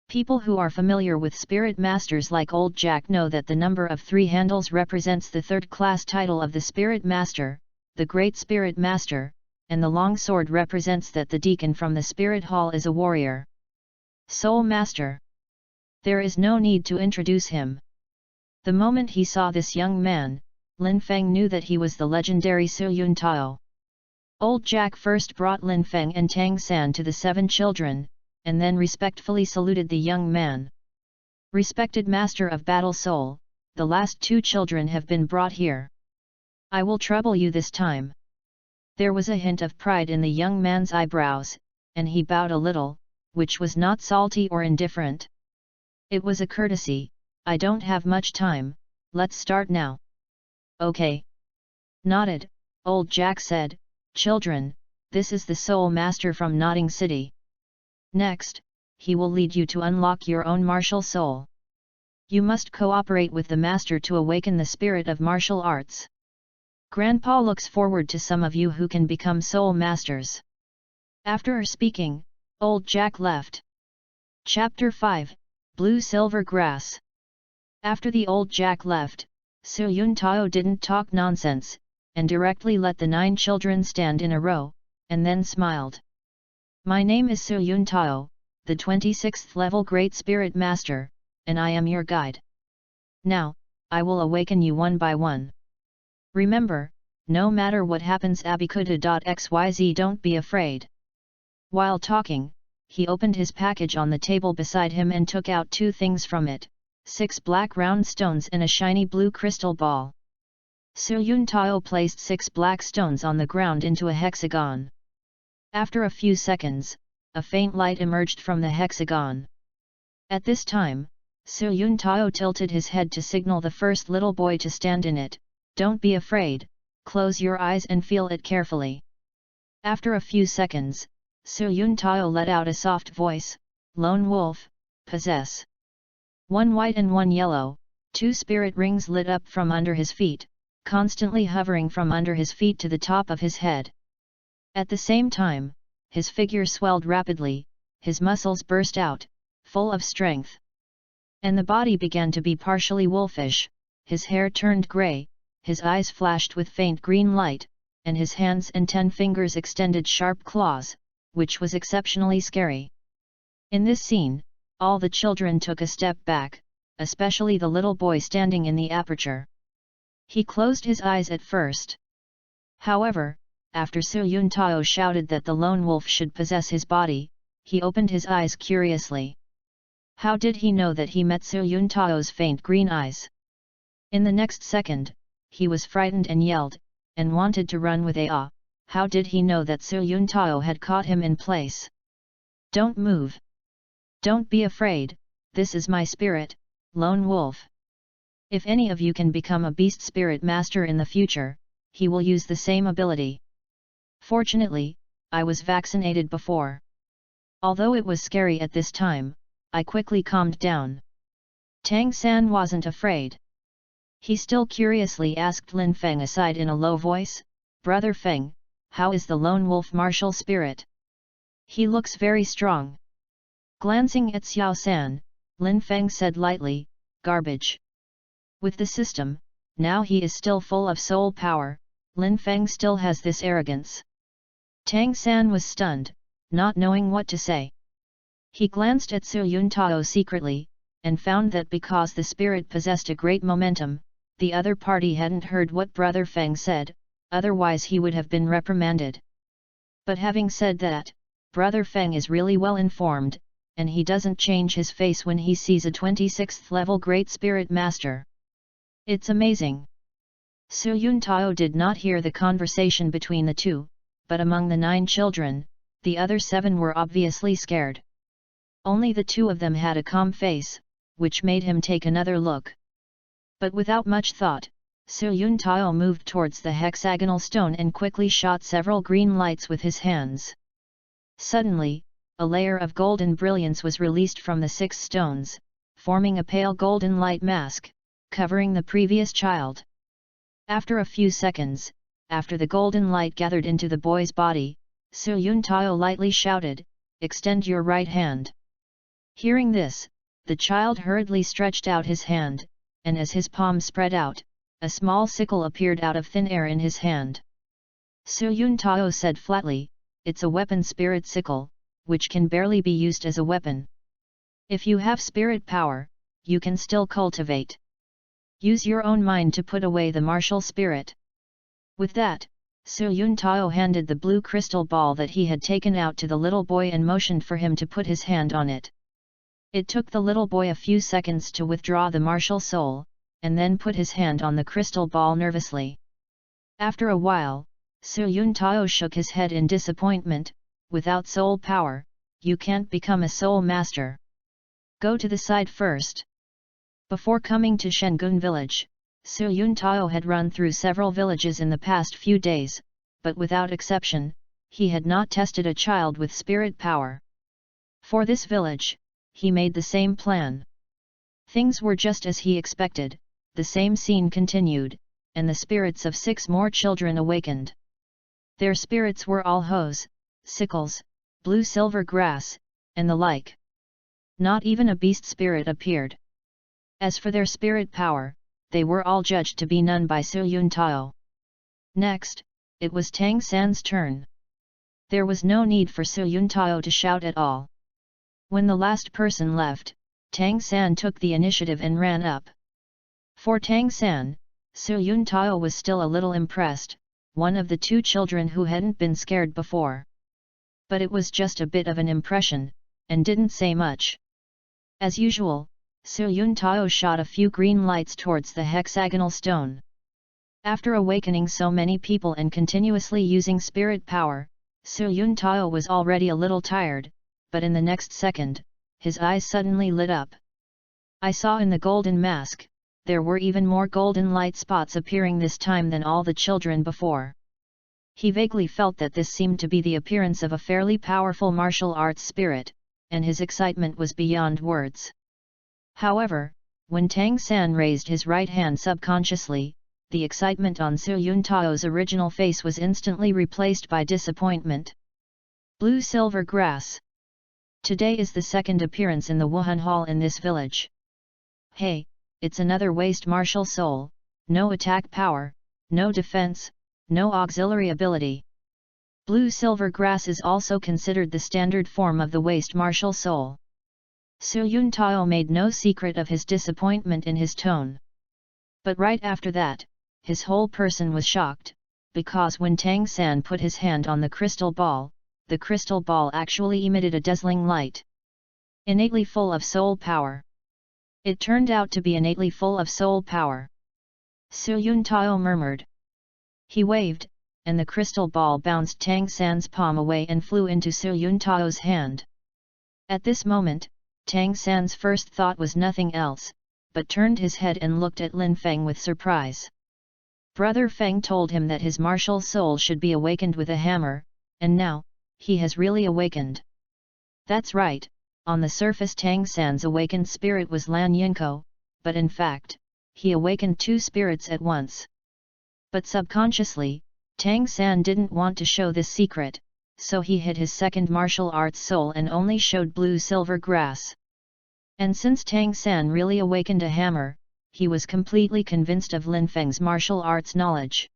People who are familiar with spirit masters like old Jack know that the number of 3 handles represents the 3rd class title of the spirit master, the great spirit master, and the long sword represents that the deacon from the spirit hall is a warrior. Soul master. There is no need to introduce him. The moment he saw this young man, Lin Feng knew that he was the legendary Su Yun Tao. Old Jack first brought Lin Feng and Tang San to the 7 children, and then respectfully saluted the young man. Respected Master of Battle Soul, the last 2 children have been brought here. I will trouble you this time. There was a hint of pride in the young man's eyebrows, and he bowed a little, which was not salty or indifferent. It was a courtesy. I don't have much time, let's start now. Okay. Nodded, old Jack said, children, this is the Soul Master from Nodding City. Next, he will lead you to unlock your own martial soul. You must cooperate with the Master to awaken the spirit of martial arts. Grandpa looks forward to some of you who can become Soul Masters. After speaking, old Jack left. Chapter 5, Blue Silver Grass. After the old Jack left, Su Yun Tao didn't talk nonsense, and directly let the 9 children stand in a row, and then smiled. My name is Su Yun Tao, the 26th level Great Spirit Master, and I am your guide. Now, I will awaken you one by one. Remember, no matter what happens abikuda.xyz, don't be afraid. While talking, he opened his package on the table beside him and took out 2 things from it, 6 black round stones and a shiny blue crystal ball. Su Yun Tao placed 6 black stones on the ground into a hexagon. After a few seconds, a faint light emerged from the hexagon. At this time, Su Yun Tao tilted his head to signal the first little boy to stand in it. Don't be afraid, close your eyes and feel it carefully. After a few seconds, Su Yun Tao let out a soft voice, Lone Wolf, possess. 1 white and 1 yellow, 2 spirit rings lit up from under his feet, constantly hovering from under his feet to the top of his head. At the same time, his figure swelled rapidly, his muscles burst out, full of strength. And the body began to be partially wolfish, his hair turned grey, his eyes flashed with faint green light, and his hands and 10 fingers extended sharp claws, which was exceptionally scary. In this scene, all the children took a step back, especially the little boy standing in the aperture. He closed his eyes at first. However, after Su Yun Tao shouted that the lone wolf should possess his body, he opened his eyes curiously. How did he know that he met Su Yun Tao's faint green eyes? In the next second, he was frightened and yelled, and wanted to run with a How did he know that Su Yun Tao had caught him in place? Don't move. Don't be afraid, this is my spirit, Lone Wolf. If any of you can become a beast spirit master in the future, he will use the same ability. Fortunately, I was vaccinated before. Although it was scary at this time, I quickly calmed down. Tang San wasn't afraid. He still curiously asked Lin Feng aside in a low voice, Brother Feng, how is the Lone Wolf martial spirit? He looks very strong. Glancing at Xiao San, Lin Feng said lightly, garbage. With the system, now he is still full of soul power, Lin Feng still has this arrogance. Tang San was stunned, not knowing what to say. He glanced at Su Yun Tao secretly, and found that because the spirit possessed a great momentum, the other party hadn't heard what Brother Feng said, otherwise he would have been reprimanded. But having said that, Brother Feng is really well informed, and he doesn't change his face when he sees a 26th level Great Spirit Master. It's amazing. Su Yun Tao did not hear the conversation between the two, but among the 9 children, the other 7 were obviously scared. Only the 2 of them had a calm face, which made him take another look. But without much thought, Su Yun Tao moved towards the hexagonal stone and quickly shot several green lights with his hands. Suddenly, a layer of golden brilliance was released from the 6 stones, forming a pale golden light mask, covering the previous child. After a few seconds, after the golden light gathered into the boy's body, Su Yun Tao lightly shouted, "Extend your right hand." Hearing this, the child hurriedly stretched out his hand, and as his palm spread out, a small sickle appeared out of thin air in his hand. Su Yun Tao said flatly, "It's a weapon spirit sickle, which can barely be used as a weapon. If you have spirit power, you can still cultivate. Use your own mind to put away the martial spirit." With that, Su Yun Tao handed the blue crystal ball that he had taken out to the little boy and motioned for him to put his hand on it. It took the little boy a few seconds to withdraw the martial soul, and then put his hand on the crystal ball nervously. After a while, Su Yun Tao shook his head in disappointment. Without soul power, you can't become a soul master. Go to the side first. Before coming to Shengun village, Su Yun Tao had run through several villages in the past few days, but without exception, he had not tested a child with spirit power. For this village, he made the same plan. Things were just as he expected, the same scene continued, and the spirits of 6 more children awakened. Their spirits were all hoes, sickles, blue silver grass, and the like. Not even a beast spirit appeared. As for their spirit power, they were all judged to be none by Su Yun Tao. Next, it was Tang San's turn. There was no need for Su Yun Tao to shout at all. When the last person left, Tang San took the initiative and ran up. For Tang San, Su Yun Tao was still a little impressed, one of the 2 children who hadn't been scared before. But it was just a bit of an impression, and didn't say much. As usual, Su Yun Tao shot a few green lights towards the hexagonal stone. After awakening so many people and continuously using spirit power, Su Yun Tao was already a little tired, but in the next second, his eyes suddenly lit up. I saw in the golden mask, there were even more golden light spots appearing this time than all the children before. He vaguely felt that this seemed to be the appearance of a fairly powerful martial arts spirit, and his excitement was beyond words. However, when Tang San raised his right hand subconsciously, the excitement on Su Yun Tao's original face was instantly replaced by disappointment. Blue silver grass. Today is the second appearance in the Wuhan Hall in this village. Hey, it's another waste martial soul, no attack power, no defense, no auxiliary ability. Blue silver grass is also considered the standard form of the waste martial soul. Su Yun Tao made no secret of his disappointment in his tone. But right after that, his whole person was shocked, because when Tang San put his hand on the crystal ball actually emitted a dazzling light. Innately full of soul power. It turned out to be innately full of soul power. Su Yun Tao murmured. He waved, and the crystal ball bounced Tang San's palm away and flew into Su Yun Tao's hand. At this moment, Tang San's first thought was nothing else, but turned his head and looked at Lin Feng with surprise. Brother Feng told him that his martial soul should be awakened with a hammer, and now, he has really awakened. That's right, on the surface Tang San's awakened spirit was Lan Yinko, but in fact, he awakened 2 spirits at once. But subconsciously, Tang San didn't want to show this secret, so he hid his second martial arts soul and only showed blue silver grass. And since Tang San really awakened a hammer, he was completely convinced of Lin Feng's martial arts knowledge.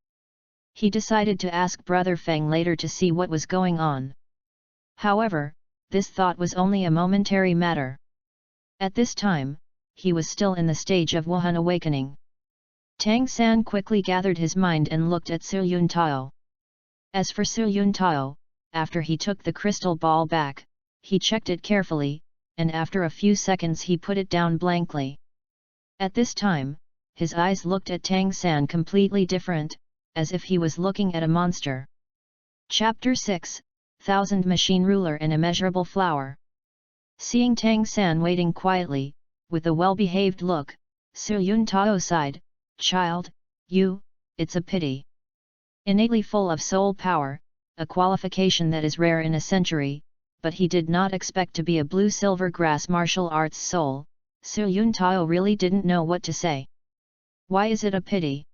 He decided to ask Brother Feng later to see what was going on. However, this thought was only a momentary matter. At this time, he was still in the stage of Wuhan awakening. Tang San quickly gathered his mind and looked at Su Yun Tao. As for Su Yun Tao, after he took the crystal ball back, he checked it carefully, and after a few seconds he put it down blankly. At this time, his eyes looked at Tang San completely different, as if he was looking at a monster. Chapter 6, 1000 Machine Ruler and Immeasurable Flower. Seeing Tang San waiting quietly, with a well-behaved look, Su Yun Tao sighed, "Child, it's a pity. Innately full of soul power, a qualification that is rare in a century, but he did not expect to be a blue-silver grass martial arts soul." Su Yun Tao really didn't know what to say. "Why is it a pity?"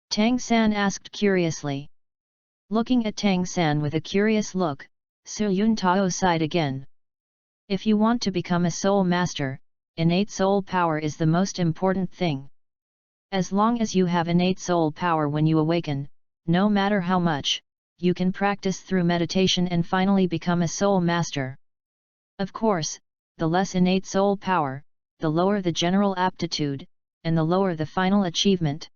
Tang San asked curiously. Looking at Tang San with a curious look, Su Yun Tao sighed again. "If you want to become a soul master, innate soul power is the most important thing. As long as you have innate soul power when you awaken, no matter how much, you can practice through meditation and finally become a soul master. Of course, the less innate soul power, the lower the general aptitude, and the lower the final achievement.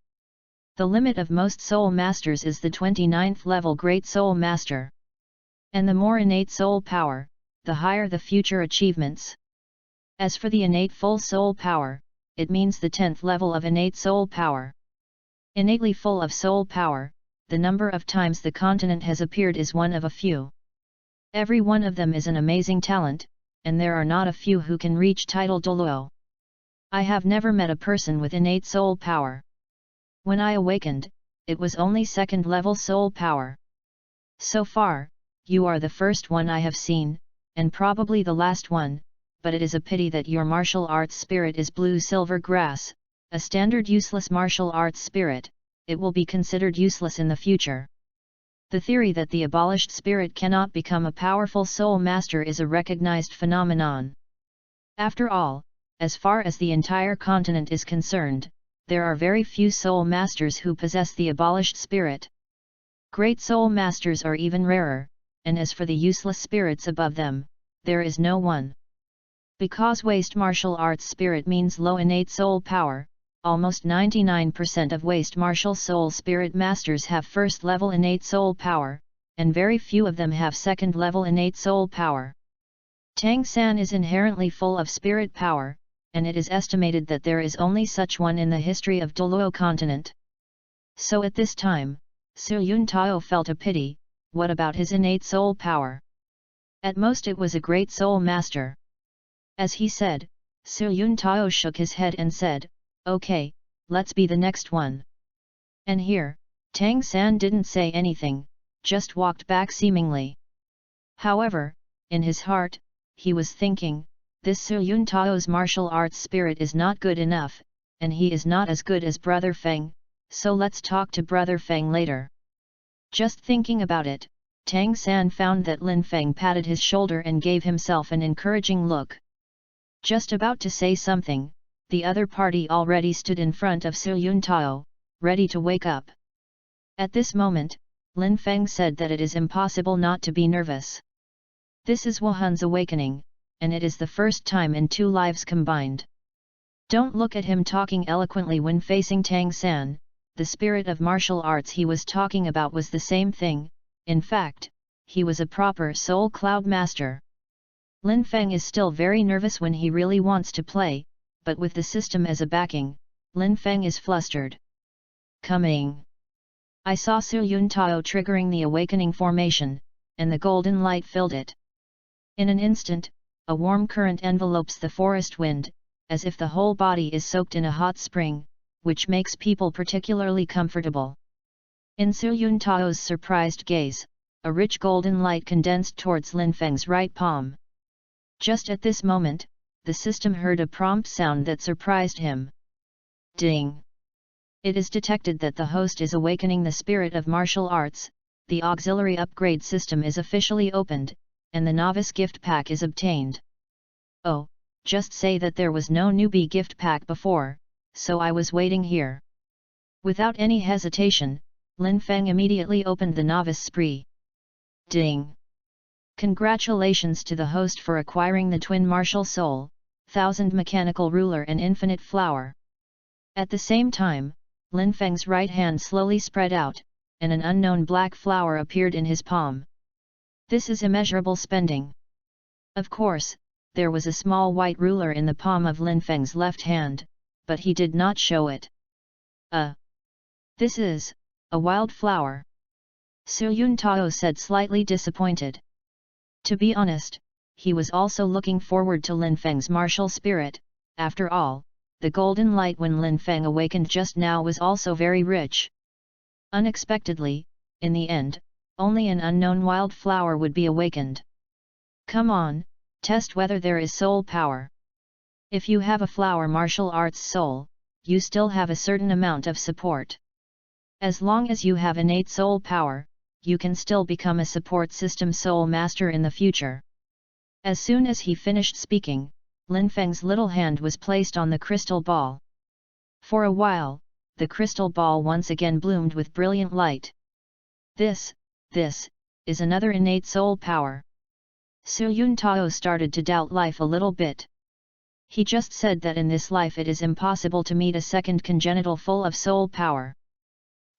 The limit of most soul masters is the 29th level Great Soul Master. And the more innate soul power, the higher the future achievements. As for the innate full soul power, it means the 10th level of innate soul power. Innately full of soul power, the number of times the continent has appeared is one of a few. Every one of them is an amazing talent, and there are not a few who can reach title Douluos. I have never met a person with innate soul power. When I awakened, it was only second-level soul power. So far, you are the first one I have seen, and probably the last one, but it is a pity that your martial arts spirit is blue-silver grass, a standard useless martial arts spirit. It will be considered useless in the future. The theory that the abolished spirit cannot become a powerful soul master is a recognized phenomenon. After all, as far as the entire continent is concerned, there are very few soul masters who possess the abolished spirit. Great soul masters are even rarer, and as for the useless spirits above them, there is no one. Because waste martial arts spirit means low innate soul power, almost 99% of waste martial soul spirit masters have first-level innate soul power, and very few of them have second-level innate soul power. Tang San is inherently full of spirit power, and it is estimated that there is only such one in the history of Douluos continent. So at this time, Su Yun Tao felt a pity. What about his innate soul power? At most it was a great soul master. As he said, Su Yun Tao shook his head and said, "Okay, let's be the next one." And here, Tang San didn't say anything, just walked back seemingly. However, in his heart, he was thinking, this Su Yun Tao's martial arts spirit is not good enough, and he is not as good as Brother Feng, so let's talk to Brother Feng later. Just thinking about it, Tang San found that Lin Feng patted his shoulder and gave himself an encouraging look. Just about to say something, the other party already stood in front of Su Yun Tao, ready to wake up. At this moment, Lin Feng said that it is impossible not to be nervous. This is Wuhan's awakening, and it is the first time in two lives combined. Don't look at him talking eloquently when facing Tang San, the spirit of martial arts he was talking about was the same thing, in fact, he was a proper soul cloud master. Lin Feng is still very nervous when he really wants to play, but with the system as a backing, Lin Feng is flustered. Coming! I saw Su Yun Tao triggering the awakening formation, and the golden light filled it. In an instant, a warm current envelopes the forest wind, as if the whole body is soaked in a hot spring, which makes people particularly comfortable. In Su Yun Tao's surprised gaze, a rich golden light condensed towards Lin Feng's right palm. Just at this moment, the system heard a prompt sound that surprised him. Ding! It is detected that the host is awakening the spirit of martial arts, the auxiliary upgrade system is officially opened, and the novice gift pack is obtained. Oh, just say that there was no newbie gift pack before, so I was waiting here. Without any hesitation, Lin Feng immediately opened the novice spree. Ding! Congratulations to the host for acquiring the twin martial soul, 1000 mechanical ruler and infinite flower. At the same time, Lin Feng's right hand slowly spread out, and an unknown black flower appeared in his palm. This is immeasurable spending. Of course, there was a small white ruler in the palm of Lin Feng's left hand, but he did not show it. This is a wild flower. Su Yun Tao said, slightly disappointed. To be honest, he was also looking forward to Lin Feng's martial spirit. After all, the golden light when Lin Feng awakened just now was also very rich. Unexpectedly, in the end, only an unknown wild flower would be awakened. Come on, test whether there is soul power. If you have a flower martial arts soul, you still have a certain amount of support. As long as you have innate soul power, you can still become a support system soul master in the future. As soon as he finished speaking, Lin Feng's little hand was placed on the crystal ball. For a while, the crystal ball once again bloomed with brilliant light. This is another innate soul power. Su Yun Tao started to doubt life a little bit. He just said that in this life it is impossible to meet a second congenital full of soul power.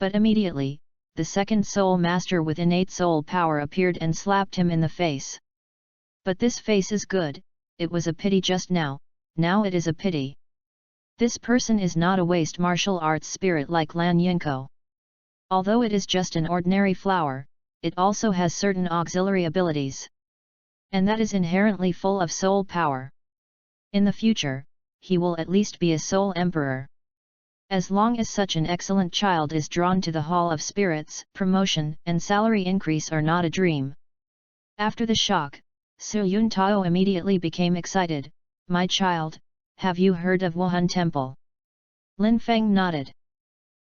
But immediately, the second soul master with innate soul power appeared and slapped him in the face. But this face is good, it was a pity just now it is a pity. This person is not a waste martial arts spirit like Lan Yinko. Although it is just an ordinary flower, it also has certain auxiliary abilities. And that is inherently full of soul power. In the future, he will at least be a soul emperor. As long as such an excellent child is drawn to the Hall of Spirits, promotion and salary increase are not a dream. After the shock, Su Yun Tao immediately became excited. My child, have you heard of Wuhan Temple? Lin Feng nodded.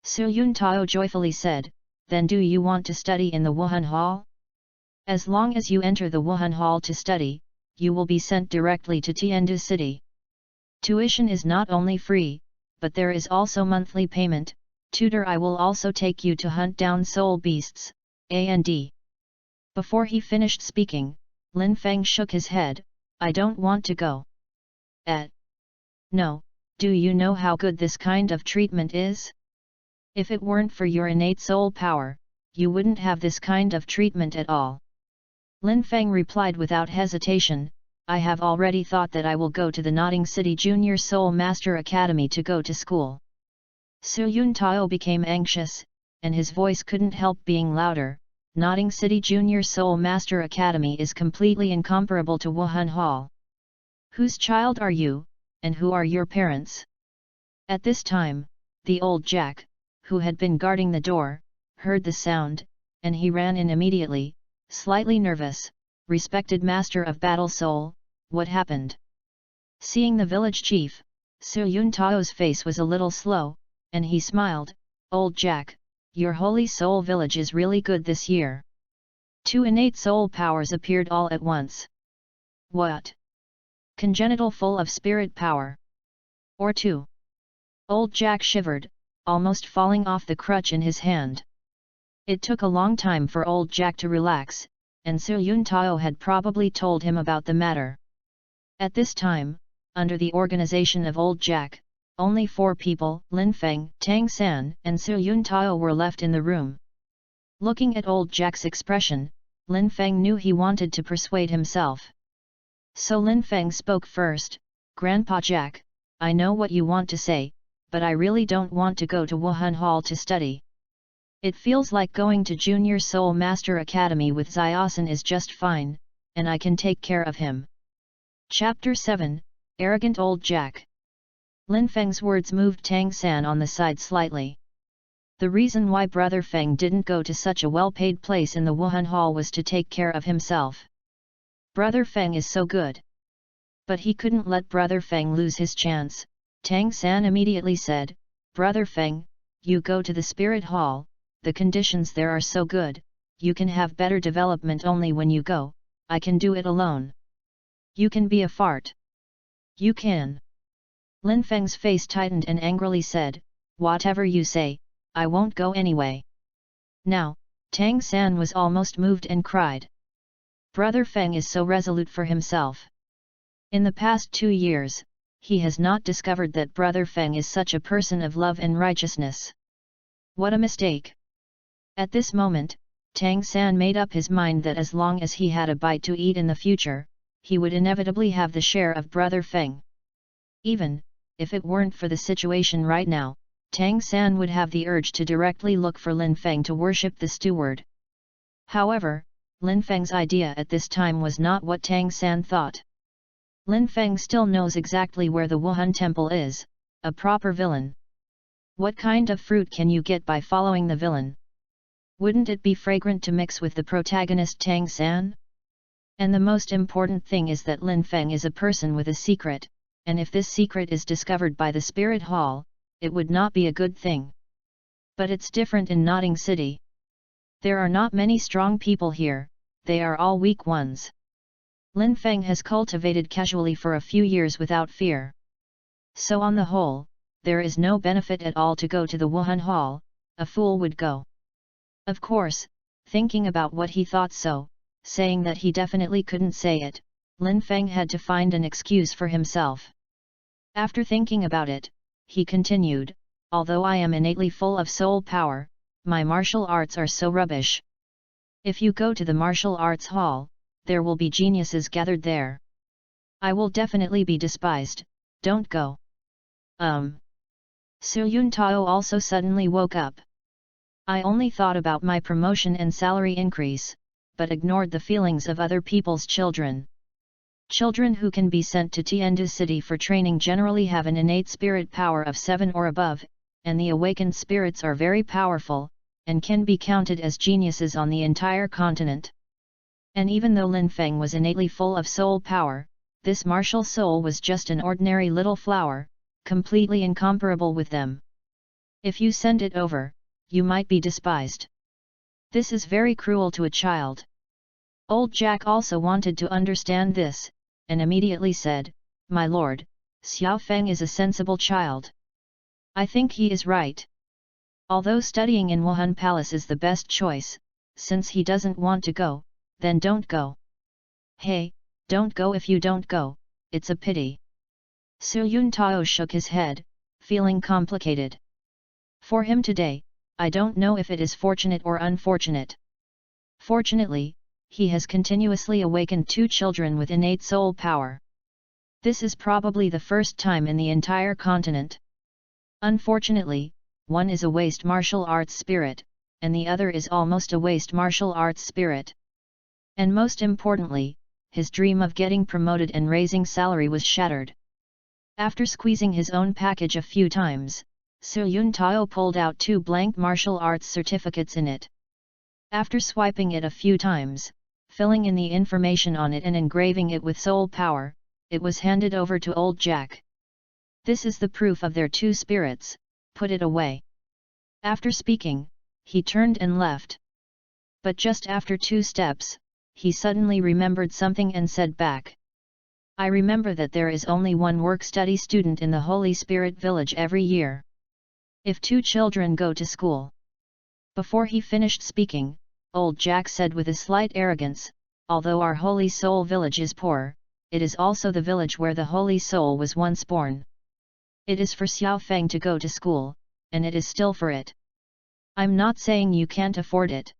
Su Yun Tao joyfully said, then do you want to study in the Wuhan Hall? As long as you enter the Wuhan Hall to study, you will be sent directly to Tiandu City. Tuition is not only free, but there is also monthly payment. Tutor, I will also take you to hunt down soul beasts, and. Before he finished speaking, Lin Feng shook his head, I don't want to go. No, do you know how good this kind of treatment is? If it weren't for your innate soul power, you wouldn't have this kind of treatment at all. Lin Feng replied without hesitation, I have already thought that I will go to the Notting City Junior Soul Master Academy to go to school. Su Yun Tao became anxious, and his voice couldn't help being louder. Notting City Junior Soul Master Academy is completely incomparable to Wuhan Hall. Whose child are you, and who are your parents? At this time, the old Jack, who had been guarding the door, heard the sound, and he ran in immediately, slightly nervous. Respected Master of Battle Soul, what happened? Seeing the village chief, Su Yun Tao's face was a little slow, and he smiled, Old Jack, your Holy Soul Village is really good this year. 2 innate soul powers appeared all at once. What? Congenital full of spirit power. Or 2? Old Jack shivered, almost falling off the crutch in his hand. It took a long time for Old Jack to relax, and Su Yun Tao had probably told him about the matter. At this time, under the organization of Old Jack, only 4 people, Lin Feng, Tang San, and Su Yun Tao were left in the room. Looking at Old Jack's expression, Lin Feng knew he wanted to persuade himself. So Lin Feng spoke first, Grandpa Jack, I know what you want to say, but I really don't want to go to Wuhan Hall to study. It feels like going to Junior Soul Master Academy with Ziosin is just fine, and I can take care of him. Chapter 7, Arrogant Old Jack. Lin Feng's words moved Tang San on the side slightly. The reason why Brother Feng didn't go to such a well-paid place in the Wuhan Hall was to take care of himself. Brother Feng is so good. But he couldn't let Brother Feng lose his chance. Tang San immediately said, Brother Feng, you go to the Spirit Hall, the conditions there are so good, you can have better development only when you go, I can do it alone. You can be a fart. You can. Lin Feng's face tightened and angrily said, whatever you say, I won't go anyway. Now, Tang San was almost moved and cried. Brother Feng is so resolute for himself. In the past 2 years, he has not discovered that Brother Feng is such a person of love and righteousness. What a mistake! At this moment, Tang San made up his mind that as long as he had a bite to eat in the future, he would inevitably have the share of Brother Feng. Even if it weren't for the situation right now, Tang San would have the urge to directly look for Lin Feng to worship the steward. However, Lin Feng's idea at this time was not what Tang San thought. Lin Feng still knows exactly where the Wuhan Temple is, a proper villain. What kind of fruit can you get by following the villain? Wouldn't it be fragrant to mix with the protagonist Tang San? And the most important thing is that Lin Feng is a person with a secret, and if this secret is discovered by the Spirit Hall, it would not be a good thing. But it's different in Notting City. There are not many strong people here, they are all weak ones. Lin Feng has cultivated casually for a few years without fear. So on the whole, there is no benefit at all to go to the Wuhan Hall, a fool would go. Of course, thinking about what he thought saying that he definitely couldn't say it, Lin Feng had to find an excuse for himself. After thinking about it, he continued, although I am innately full of soul power, my martial arts are so rubbish. If you go to the martial arts hall, there will be geniuses gathered there. I will definitely be despised, don't go. Su Yun Tao also suddenly woke up. I only thought about my promotion and salary increase, but ignored the feelings of other people's children. Children who can be sent to Tiandu City for training generally have an innate spirit power of 7 or above, and the awakened spirits are very powerful, and can be counted as geniuses on the entire continent. And even though Lin Feng was innately full of soul power, this martial soul was just an ordinary little flower, completely incomparable with them. If you send it over, you might be despised. This is very cruel to a child. Old Jack also wanted to understand this, and immediately said, "My lord, Xiao Feng is a sensible child. I think he is right. Although studying in Wuhan Palace is the best choice, since he doesn't want to go, then don't go. Hey, don't go if you don't go, it's a pity." Su Yun Tao shook his head, feeling complicated. For him today, I don't know if it is fortunate or unfortunate. Fortunately, he has continuously awakened 2 children with innate soul power. This is probably the first time in the entire continent. Unfortunately, one is a waste martial arts spirit, and the other is almost a waste martial arts spirit. And most importantly, his dream of getting promoted and raising salary was shattered. After squeezing his own package a few times, Su Yun Tao pulled out 2 blank martial arts certificates in it. After swiping it a few times, filling in the information on it and engraving it with soul power, it was handed over to old Jack. "This is the proof of their 2 spirits, put it away." After speaking, he turned and left. But just after 2 steps, he suddenly remembered something and said back. "I remember that there is only one work-study student in the Holy Spirit Village every year. If 2 children go to school." Before he finished speaking, old Jack said with a slight arrogance, "Although our Holy Soul Village is poor, it is also the village where the Holy Soul was once born. It is for Xiao Feng to go to school, and it is still for it. I'm not saying you can't afford it."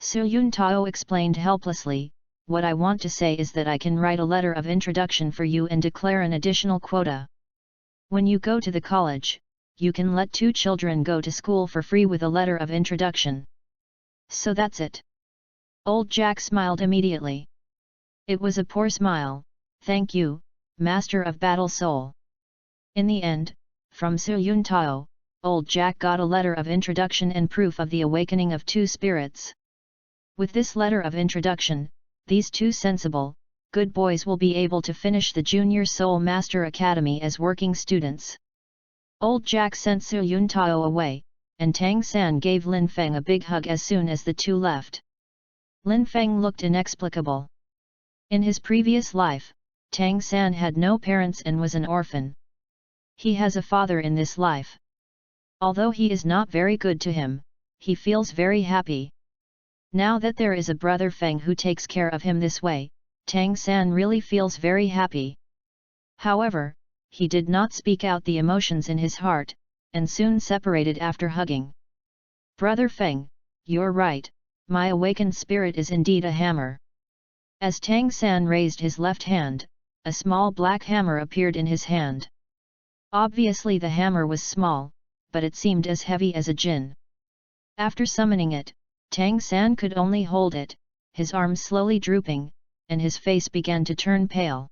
Su Yun Tao explained helplessly, "What I want to say is that I can write a letter of introduction for you and declare an additional quota. When you go to the college, you can let 2 children go to school for free with a letter of introduction. So that's it." Old Jack smiled immediately. It was a poor smile. "Thank you, Master of Battle Soul." In the end, from Su Yun Tao, old Jack got a letter of introduction and proof of the awakening of 2 spirits. With this letter of introduction, these 2 sensible, good boys will be able to finish the Junior Soul Master Academy as working students. Old Jack sent Su Yun Tao away, and Tang San gave Lin Feng a big hug as soon as the 2 left. Lin Feng looked inexplicable. In his previous life, Tang San had no parents and was an orphan. He has a father in this life. Although he is not very good to him, he feels very happy. Now that there is a brother Feng who takes care of him this way, Tang San really feels very happy. However, he did not speak out the emotions in his heart, and soon separated after hugging. "Brother Feng, you're right, my awakened spirit is indeed a hammer." As Tang San raised his left hand, a small black hammer appeared in his hand. Obviously the hammer was small, but it seemed as heavy as a jinn. After summoning it, Tang San could only hold it, his arms slowly drooping, and his face began to turn pale.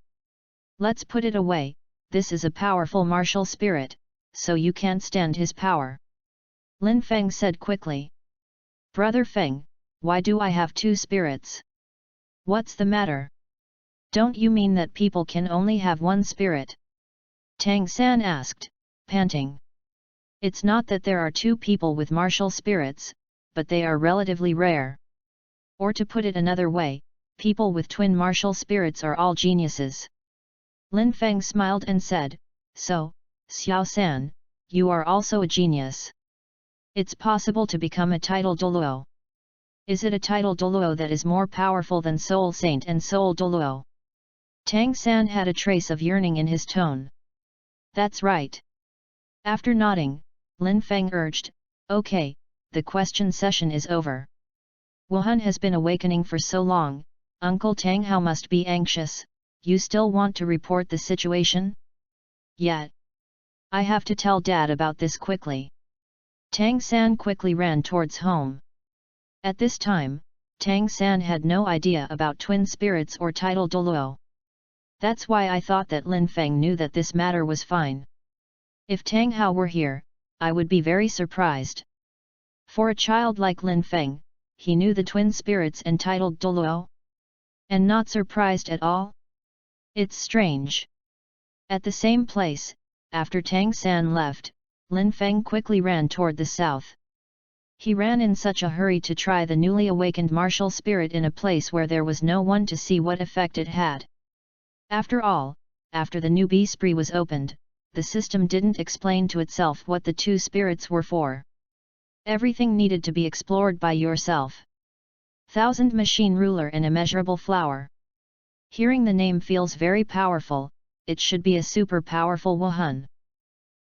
"Let's put it away, this is a powerful martial spirit, so you can't stand his power." Lin Feng said quickly. "Brother Feng, why do I have 2 spirits? What's the matter? Don't you mean that people can only have 1 spirit?" Tang San asked, panting. "It's not that there are 2 people with martial spirits, but they are relatively rare. Or to put it another way, people with twin martial spirits are all geniuses." Lin Feng smiled and said, "So, Xiao San, you are also a genius. It's possible to become a title Douluo. Is it a title Douluo that is more powerful than Soul Saint and Soul Douluo?" Tang San had a trace of yearning in his tone. "That's right." After nodding, Lin Feng urged, "Okay, the question session is over. Wuhan has been awakening for so long, Uncle Tang Hao must be anxious. You still want to report the situation?" "Yet. I have to tell Dad about this quickly." Tang San quickly ran towards home. At this time, Tang San had no idea about twin spirits or title Douluo. That's why I thought that Lin Feng knew that this matter was fine. If Tang Hao were here, I would be very surprised. For a child like Lin Feng, he knew the twin spirits entitled Douluo? And not surprised at all? It's strange. At the same place, after Tang San left, Lin Feng quickly ran toward the south. He ran in such a hurry to try the newly awakened martial spirit in a place where there was no one to see what effect it had. After all, after the new bee spree was opened, the system didn't explain to itself what the two spirits were for. Everything needed to be explored by yourself. Thousand Machine Ruler and Immeasurable Flower. Hearing the name feels very powerful, it should be a super powerful Wuhan.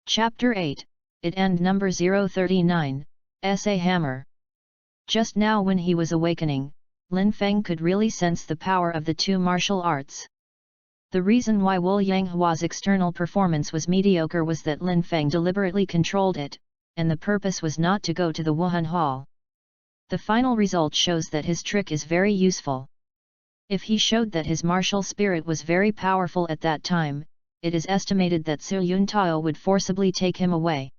Chapter 8, It and number 039, Essay Hammer. Just now when he was awakening, Lin Feng could really sense the power of the two martial arts. The reason why Wu Yanghua's external performance was mediocre was that Lin Feng deliberately controlled it, and the purpose was not to go to the Wuhan Hall. The final result shows that his trick is very useful. If he showed that his martial spirit was very powerful at that time, it is estimated that Su Yuntao would forcibly take him away.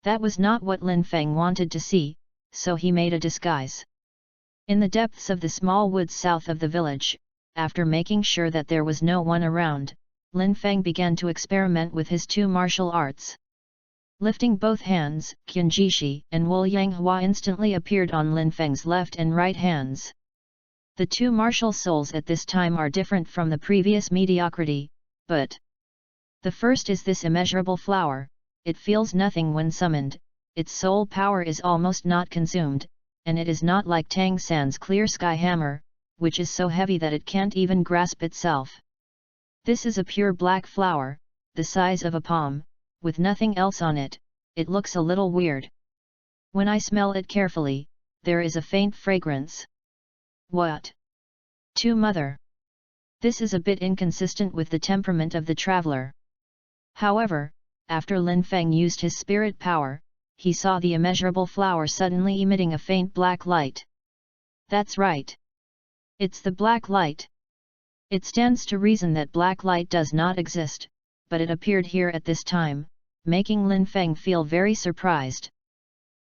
That was not what Lin Feng wanted to see, so he made a disguise. In the depths of the small woods south of the village, after making sure that there was no one around, Lin Feng began to experiment with his two martial arts. Lifting both hands, Qinjishi and Wu Yanghua instantly appeared on Lin Feng's left and right hands. The two martial souls at this time are different from the previous mediocrity, but the first is this immeasurable flower. It feels nothing when summoned, its soul power is almost not consumed, and it is not like Tang San's clear sky hammer, which is so heavy that it can't even grasp itself. This is a pure black flower, the size of a palm, with nothing else on it. It looks a little weird. When I smell it carefully, there is a faint fragrance. What? To mother. This is a bit inconsistent with the temperament of the traveler. However, after Lin Feng used his spirit power, he saw the immeasurable flower suddenly emitting a faint black light. That's right. It's the black light. It stands to reason that black light does not exist, but it appeared here at this time, making Lin Feng feel very surprised.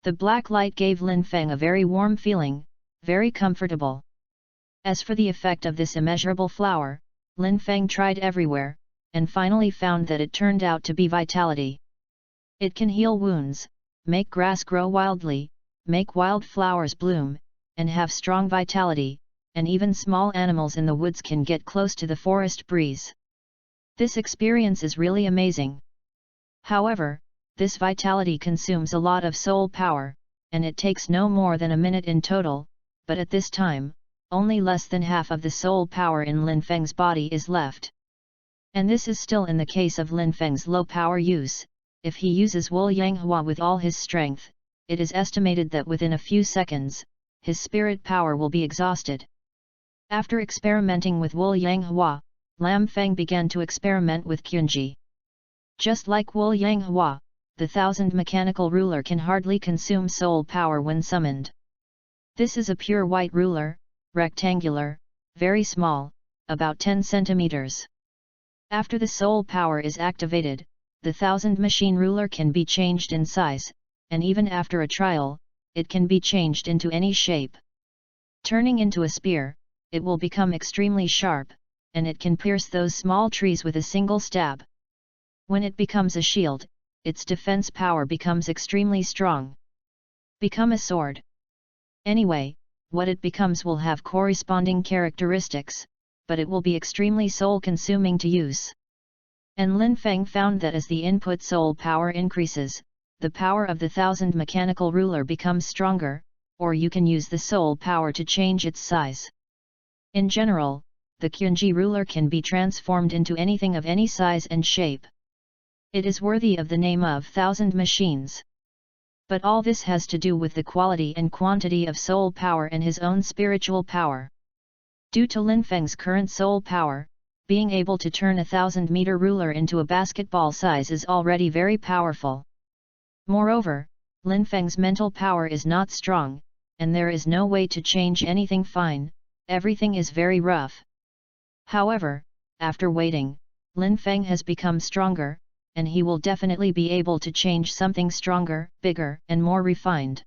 The black light gave Lin Feng a very warm feeling, very comfortable. As for the effect of this immeasurable flower, Lin Feng tried everywhere, and finally found that it turned out to be vitality. It can heal wounds, make grass grow wildly, make wild flowers bloom, and have strong vitality, and even small animals in the woods can get close to the forest breeze. This experience is really amazing. However, this vitality consumes a lot of soul power, and it takes no more than a minute in total, but at this time, only less than half of the soul power in Lin Feng's body is left. And this is still in the case of Lin Feng's low power use. If he uses Wu Yanghua with all his strength, it is estimated that within a few seconds, his spirit power will be exhausted. After experimenting with Wu Yanghua, Lam Feng began to experiment with Qinji. Just like Wu Yanghua, the thousand mechanical ruler can hardly consume soul power when summoned. This is a pure white ruler, rectangular, very small, about 10 centimeters. After the soul power is activated, the thousand machine ruler can be changed in size, and even after a trial, it can be changed into any shape. Turning into a spear, it will become extremely sharp, and it can pierce those small trees with a single stab. When it becomes a shield, its defense power becomes extremely strong. Become a sword. Anyway, what it becomes will have corresponding characteristics, but it will be extremely soul-consuming to use. And Lin Feng found that as the input soul power increases, the power of the thousand mechanical ruler becomes stronger, or you can use the soul power to change its size. In general, the Qinji ruler can be transformed into anything of any size and shape. It is worthy of the name of thousand machines. But all this has to do with the quality and quantity of soul power and his own spiritual power. Due to Lin Feng's current soul power, being able to turn a 1,000-meter ruler into a basketball size is already very powerful. Moreover, Lin Feng's mental power is not strong, and there is no way to change anything fine, everything is very rough. However, after waiting, Lin Feng has become stronger, and he will definitely be able to change something stronger, bigger, and more refined.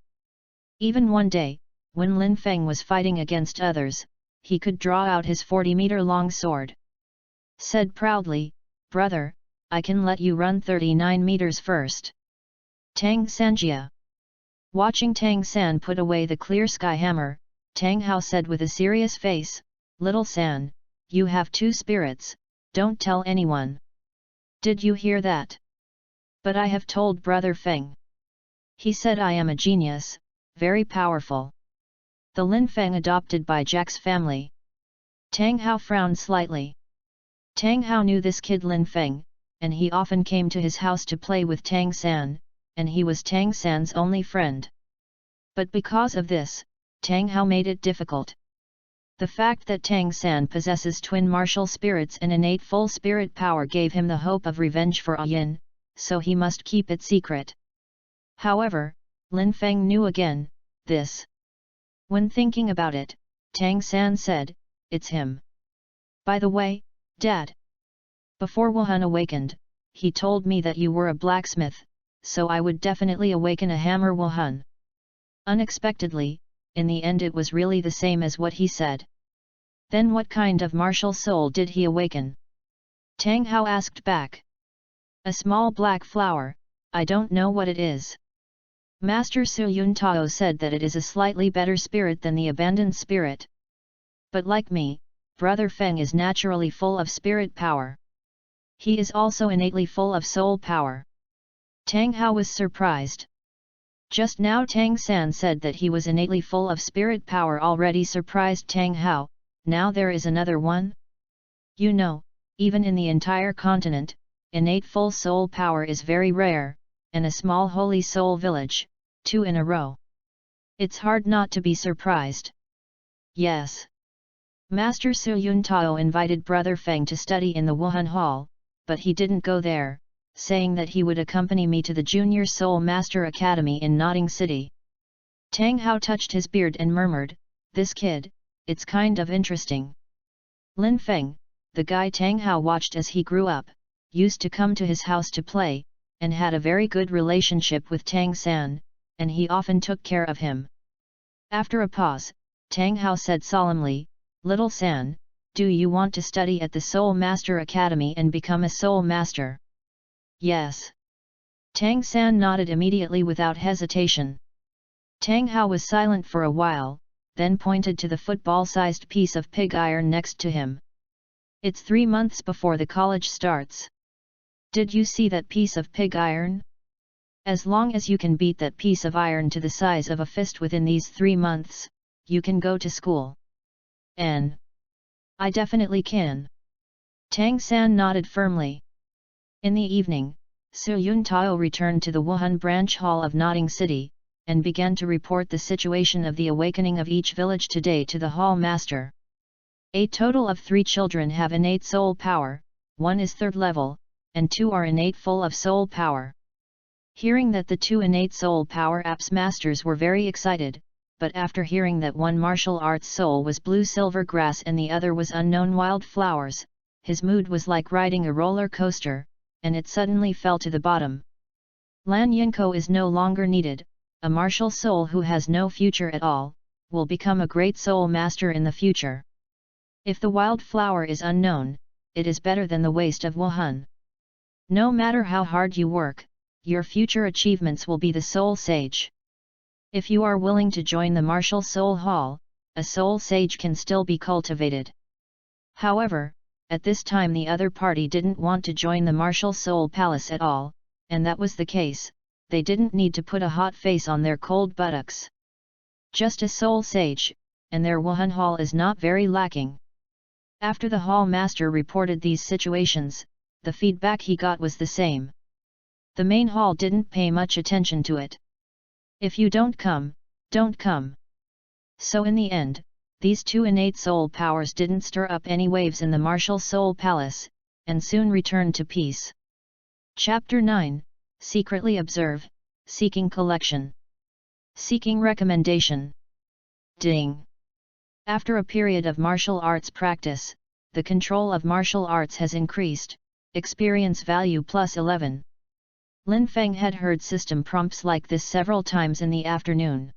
Even one day, when Lin Feng was fighting against others, he could draw out his 40-meter-long sword. Said proudly, "Brother, I can let you run 39 meters first." Tang Sanjia. Watching Tang San put away the clear sky hammer, Tang Hao said with a serious face, "Little San, you have two spirits, don't tell anyone. Did you hear that?" "But I have told Brother Feng. He said I am a genius, very powerful." The Lin Feng adopted by Jack's family. Tang Hao frowned slightly. Tang Hao knew this kid Lin Feng, and he often came to his house to play with Tang San, and he was Tang San's only friend. But because of this, Tang Hao made it difficult. The fact that Tang San possesses twin martial spirits and innate full spirit power gave him the hope of revenge for Yin, so he must keep it secret. However, Lin Feng knew again, this. When thinking about it, Tang San said, "It's him. By the way, Dad. Before Wuhan awakened, he told me that you were a blacksmith, so I would definitely awaken a hammer Wuhan." Unexpectedly, in the end it was really the same as what he said. Then what kind of martial soul did he awaken? Tang Hao asked back. "A small black flower, I don't know what it is." Master Su Yun Tao said that it is a slightly better spirit than the abandoned spirit. But like me, Brother Feng is naturally full of spirit power. He is also innately full of soul power. Tang Hao was surprised. Just now Tang San said that he was innately full of spirit power already surprised Tang Hao, now there is another one? You know, even in the entire continent, innate full soul power is very rare, and a small holy soul village, 2 in a row. It's hard not to be surprised. Yes. Master Su Yun Tao invited Brother Feng to study in the Wuhan Hall, but he didn't go there, saying that he would accompany me to the Junior Soul Master Academy in Notting City. Tang Hao touched his beard and murmured, "This kid, it's kind of interesting." Lin Feng, the guy Tang Hao watched as he grew up, used to come to his house to play, and had a very good relationship with Tang San, and he often took care of him. After a pause, Tang Hao said solemnly, "Little San, do you want to study at the Soul Master Academy and become a Soul Master?" "Yes." Tang San nodded immediately without hesitation. Tang Hao was silent for a while, then pointed to the football-sized piece of pig iron next to him. "It's 3 months before the college starts. Did you see that piece of pig iron? As long as you can beat that piece of iron to the size of a fist within these 3 months, you can go to school." "I definitely can." Tang San nodded firmly. In the evening, Su Yun Tao returned to the Wuhan branch hall of Notting City, and began to report the situation of the awakening of each village today to the hall master. A total of 3 children have innate soul power, 1 is 3rd level, and 2 are innate full of soul power. Hearing that the 2 innate soul power apps masters were very excited, but after hearing that one martial arts soul was blue silver grass and the other was unknown wild flowers, his mood was like riding a roller coaster, and it suddenly fell to the bottom. Lan Yinko is no longer needed, a martial soul who has no future at all, will become a great soul master in the future. If the wild flower is unknown, it is better than the waste of Wuhan. No matter how hard you work, your future achievements will be the soul sage. If you are willing to join the martial soul hall, a soul sage can still be cultivated. However, at this time the other party didn't want to join the martial soul palace at all, and that was the case, they didn't need to put a hot face on their cold buttocks. Just a soul sage, and their Wuhan hall is not very lacking. After the hall master reported these situations, the feedback he got was the same. The main hall didn't pay much attention to it. If you don't come, don't come. So in the end, these 2 innate soul powers didn't stir up any waves in the martial soul palace, and soon returned to peace. Chapter 9, Secretly Observe, seeking collection. Seeking recommendation. Ding. After a period of martial arts practice, the control of martial arts has increased, experience value +11. Lin Feng had heard system prompts like this several times in the afternoon.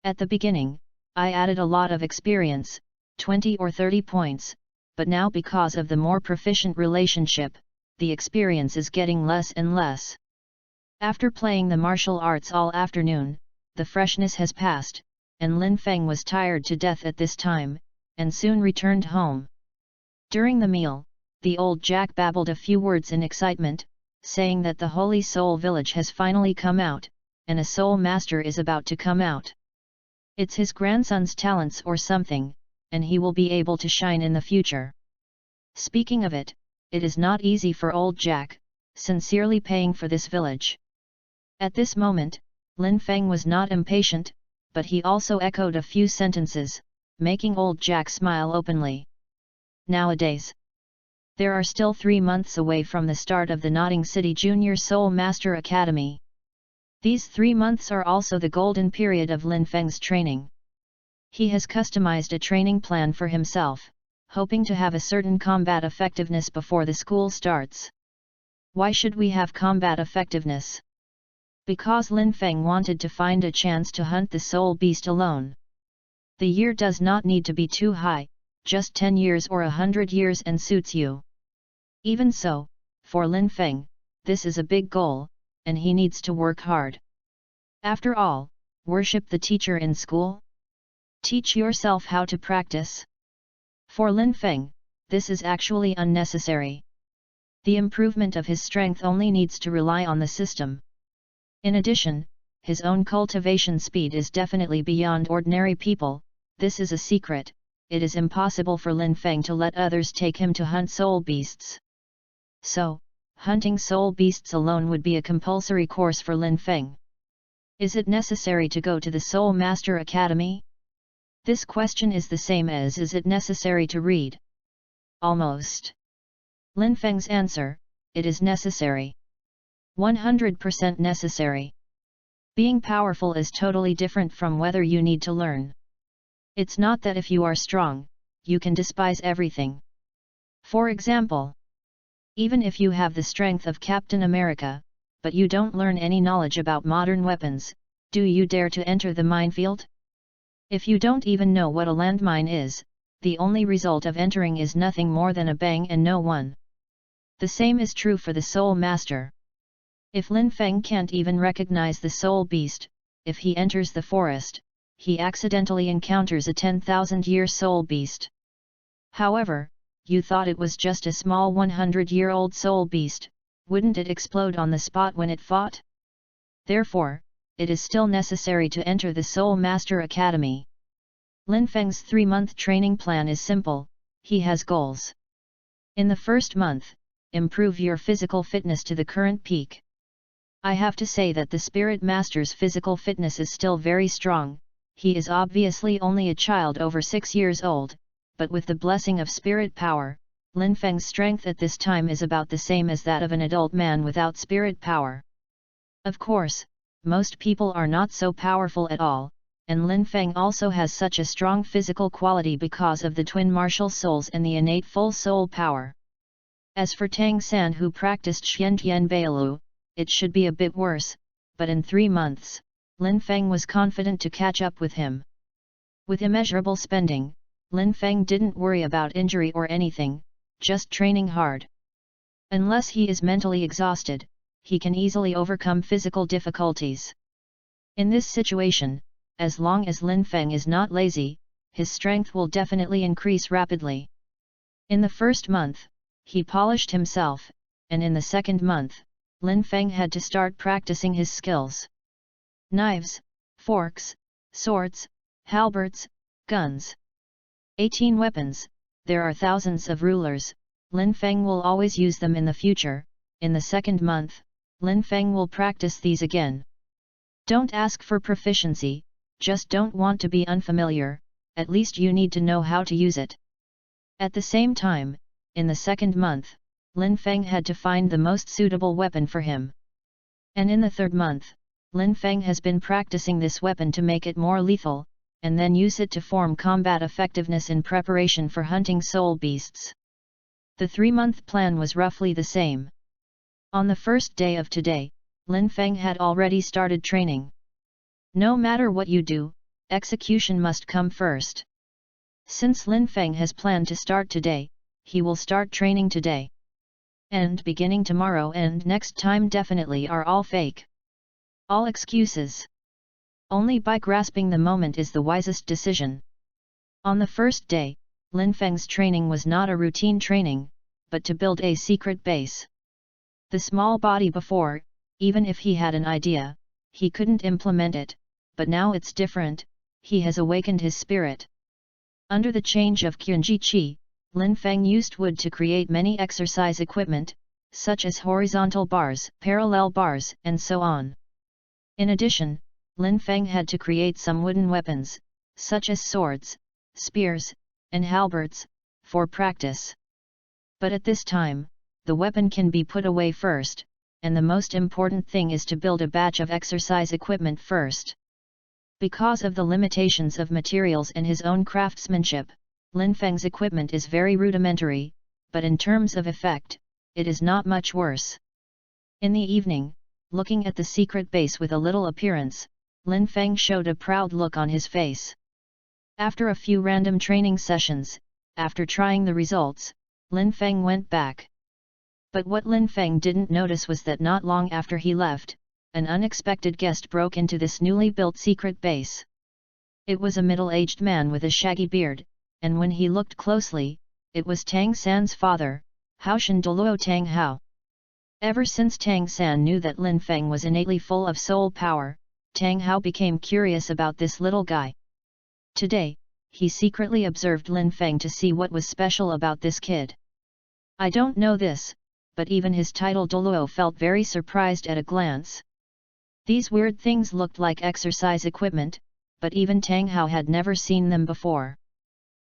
At the beginning, I added a lot of experience, 20 or 30 points, but now because of the more proficient relationship, the experience is getting less and less. After playing the martial arts all afternoon, the freshness has passed, and Lin Feng was tired to death at this time, and soon returned home. During the meal, the old Jack babbled a few words in excitement, saying that the Holy Soul Village has finally come out, and a Soul Master is about to come out. It's his grandson's talents or something, and he will be able to shine in the future. Speaking of it, it is not easy for old Jack, sincerely paying for this village. At this moment, Lin Feng was not impatient, but he also echoed a few sentences, making old Jack smile openly. Nowadays, there are still 3 months away from the start of the Notting City Junior Soul Master Academy. These 3 months are also the golden period of Lin Feng's training. He has customized a training plan for himself, hoping to have a certain combat effectiveness before the school starts. Why should we have combat effectiveness? Because Lin Feng wanted to find a chance to hunt the soul beast alone. The year does not need to be too high, just 10 years or 100 years and suits you. Even so, for Lin Feng, this is a big goal, and he needs to work hard. After all, worship the teacher in school? Teach yourself how to practice. For Lin Feng, this is actually unnecessary. The improvement of his strength only needs to rely on the system. In addition, his own cultivation speed is definitely beyond ordinary people. This is a secret. It is impossible for Lin Feng to let others take him to hunt soul beasts. So, hunting soul beasts alone would be a compulsory course for Lin Feng. Is it necessary to go to the Soul Master Academy? This question is the same as is it necessary to read? Almost. Lin Feng's answer, it is necessary. 100% necessary. Being powerful is totally different from whether you need to learn. It's not that if you are strong, you can despise everything. For example, even if you have the strength of Captain America, but you don't learn any knowledge about modern weapons, do you dare to enter the minefield? If you don't even know what a landmine is, the only result of entering is nothing more than a bang and no one. The same is true for the Soul Master. If Lin Feng can't even recognize the soul beast, if he enters the forest, he accidentally encounters a 10,000-year soul beast. However, you thought it was just a small 100-year-old soul beast, wouldn't it explode on the spot when it fought? Therefore, it is still necessary to enter the Soul Master Academy. Lin Feng's 3-month training plan is simple. He has goals. In the first month, improve your physical fitness to the current peak. I have to say that the Spirit Master's physical fitness is still very strong. He is obviously only a child over 6 years old, but with the blessing of spirit power, Lin Feng's strength at this time is about the same as that of an adult man without spirit power. Of course, most people are not so powerful at all, and Lin Feng also has such a strong physical quality because of the twin martial souls and the innate full soul power. As for Tang San who practiced Xiantian Bailu, it should be a bit worse, but in 3 months, Lin Feng was confident to catch up with him. With immeasurable spending, Lin Feng didn't worry about injury or anything, just training hard. Unless he is mentally exhausted, he can easily overcome physical difficulties. In this situation, as long as Lin Feng is not lazy, his strength will definitely increase rapidly. In the first month, he polished himself, and in the second month, Lin Feng had to start practicing his skills. Knives, forks, swords, halberds, guns. 18 weapons, there are thousands of rulers. Lin Feng will always use them in the future. In the second month, Lin Feng will practice these again. Don't ask for proficiency, just don't want to be unfamiliar, at least you need to know how to use it. At the same time, in the second month, Lin Feng had to find the most suitable weapon for him. And in the third month, Lin Feng has been practicing this weapon to make it more lethal, and then use it to form combat effectiveness in preparation for hunting soul beasts. The 3-month plan was roughly the same. On the first day of today, Lin Feng had already started training. No matter what you do, execution must come first. Since Lin Feng has planned to start today, he will start training today. And beginning tomorrow and next time definitely are all fake. All excuses. Only by grasping the moment is the wisest decision. On the first day, Lin Feng's training was not a routine training, but to build a secret base. The small body before, even if he had an idea, he couldn't implement it, but now it's different, he has awakened his spirit. Under the change of Qunji Qi, Lin Feng used wood to create many exercise equipment, such as horizontal bars, parallel bars, and so on. In addition, Lin Feng had to create some wooden weapons, such as swords, spears, and halberds, for practice. But at this time, the weapon can be put away first, and the most important thing is to build a batch of exercise equipment first. Because of the limitations of materials and his own craftsmanship, Lin Feng's equipment is very rudimentary, but in terms of effect, it is not much worse. In the evening, looking at the secret base with a little appearance, Lin Feng showed a proud look on his face. After a few random training sessions, after trying the results, Lin Feng went back. But what Lin Feng didn't notice was that not long after he left, an unexpected guest broke into this newly built secret base. It was a middle-aged man with a shaggy beard, and when he looked closely, it was Tang San's father, Haoshan Douluo Tang Hao. Ever since Tang San knew that Lin Feng was innately full of soul power, Tang Hao became curious about this little guy. Today, he secretly observed Lin Feng to see what was special about this kid. I don't know this, but even his title Douluo felt very surprised at a glance. These weird things looked like exercise equipment, but even Tang Hao had never seen them before.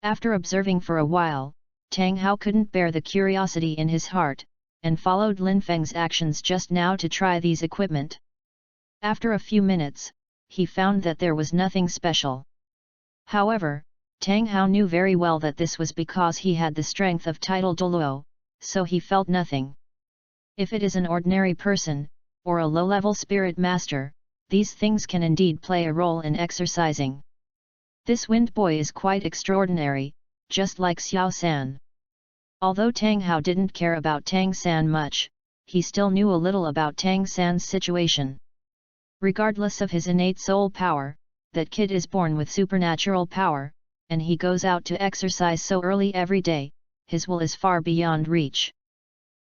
After observing for a while, Tang Hao couldn't bear the curiosity in his heart, and followed Lin Feng's actions just now to try these equipment. After a few minutes, he found that there was nothing special. However, Tang Hao knew very well that this was because he had the strength of title Douluo, so he felt nothing. If it is an ordinary person, or a low-level spirit master, these things can indeed play a role in exercising. This wind boy is quite extraordinary, just like Xiao San. Although Tang Hao didn't care about Tang San much, he still knew a little about Tang San's situation. Regardless of his innate soul power, that kid is born with supernatural power, and he goes out to exercise so early every day, his will is far beyond reach.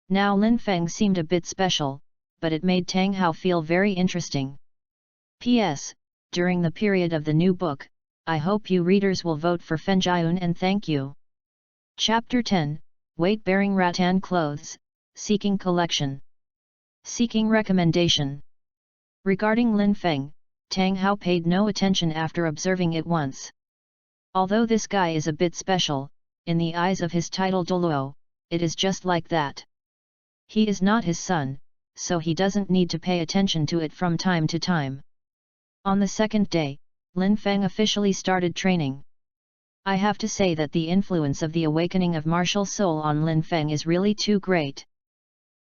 Now Lin Feng seemed a bit special, but it made Tang Hao feel very interesting. P.S. During the period of the new book, I hope you readers will vote for Fenjian and thank you. Chapter 10, Weight-Bearing Rattan Clothes, Seeking Collection. Seeking Recommendation. Regarding Lin Feng, Tang Hao paid no attention after observing it once. Although this guy is a bit special, in the eyes of his title Douluo, it is just like that. He is not his son, so he doesn't need to pay attention to it from time to time. On the second day, Lin Feng officially started training. I have to say that the influence of the awakening of martial soul on Lin Feng is really too great.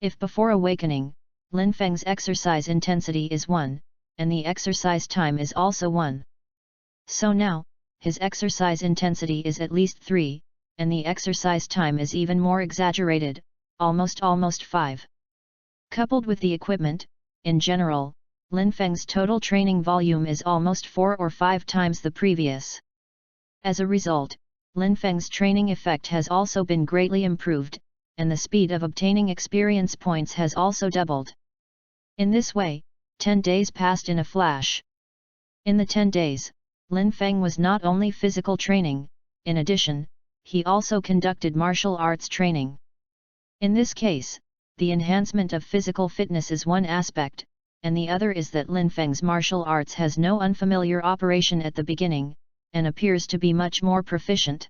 If before awakening, Lin Feng's exercise intensity is 1, and the exercise time is also 1. So now, his exercise intensity is at least 3, and the exercise time is even more exaggerated, almost 5. Coupled with the equipment, in general, Lin Feng's total training volume is almost 4 or 5 times the previous. As a result, Lin Feng's training effect has also been greatly improved, and the speed of obtaining experience points has also doubled. In this way, 10 days passed in a flash. In the 10 days, Lin Feng was not only physical training, in addition, he also conducted martial arts training. In this case, the enhancement of physical fitness is one aspect, and the other is that Lin Feng's martial arts has no unfamiliar operation at the beginning, and appears to be much more proficient.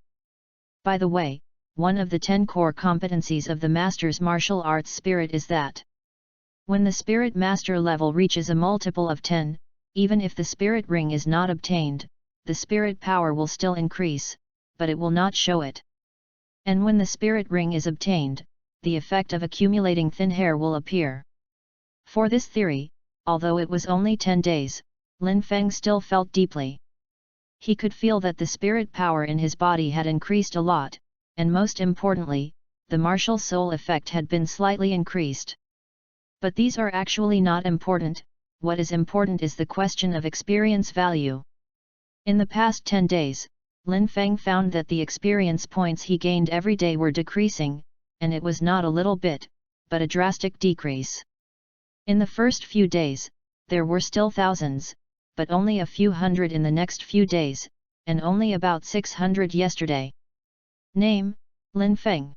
By the way, one of the 10 core competencies of the master's martial arts spirit is that When the spirit master level reaches a multiple of 10, even if the spirit ring is not obtained, the spirit power will still increase, but it will not show it. And when the spirit ring is obtained, the effect of accumulating thin hair will appear. For this theory, although it was only 10 days, Lin Feng still felt deeply. He could feel that the spirit power in his body had increased a lot, and most importantly, the martial soul effect had been slightly increased. But these are actually not important. What is important is the question of experience value. In the past 10 days, Lin Feng found that the experience points he gained every day were decreasing, and it was not a little bit, but a drastic decrease. In the first few days, there were still thousands, but only a few hundred in the next few days, and only about 600 yesterday. Name, Lin Feng.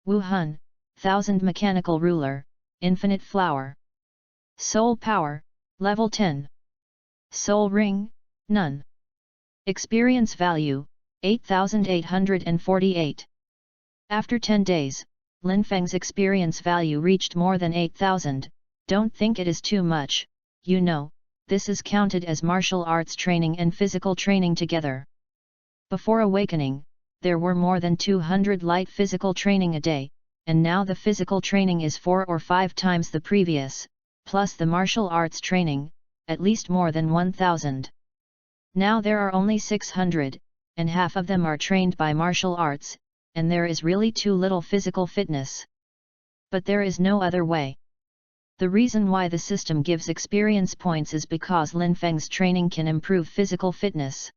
Wuhan, 1000 mechanical ruler, infinite flower. Soul power, level 10. Soul ring, none. Experience value, 8848. After 10 days, Lin Feng's experience value reached more than 8000. Don't think it is too much, you know, this is counted as martial arts training and physical training together. Before awakening, there were more than 200 light physical training a day, and now the physical training is 4 or 5 times the previous, plus the martial arts training, at least more than 1000. Now there are only 600, and half of them are trained by martial arts, and there is really too little physical fitness. But there is no other way. The reason why the system gives experience points is because Lin Feng's training can improve physical fitness.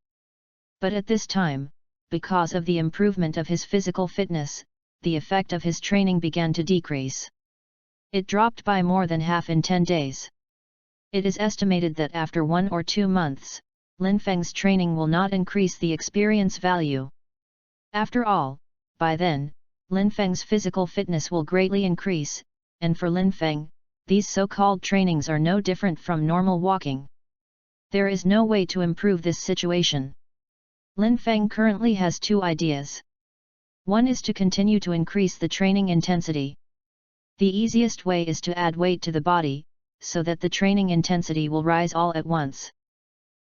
But at this time, because of the improvement of his physical fitness, the effect of his training began to decrease. It dropped by more than half in 10 days. It is estimated that after 1 or 2 months, Lin Feng's training will not increase the experience value. After all, by then, Lin Feng's physical fitness will greatly increase, and for Lin Feng, these so-called trainings are no different from normal walking. There is no way to improve this situation. Lin Feng currently has 2 ideas. One is to continue to increase the training intensity. The easiest way is to add weight to the body, so that the training intensity will rise all at once.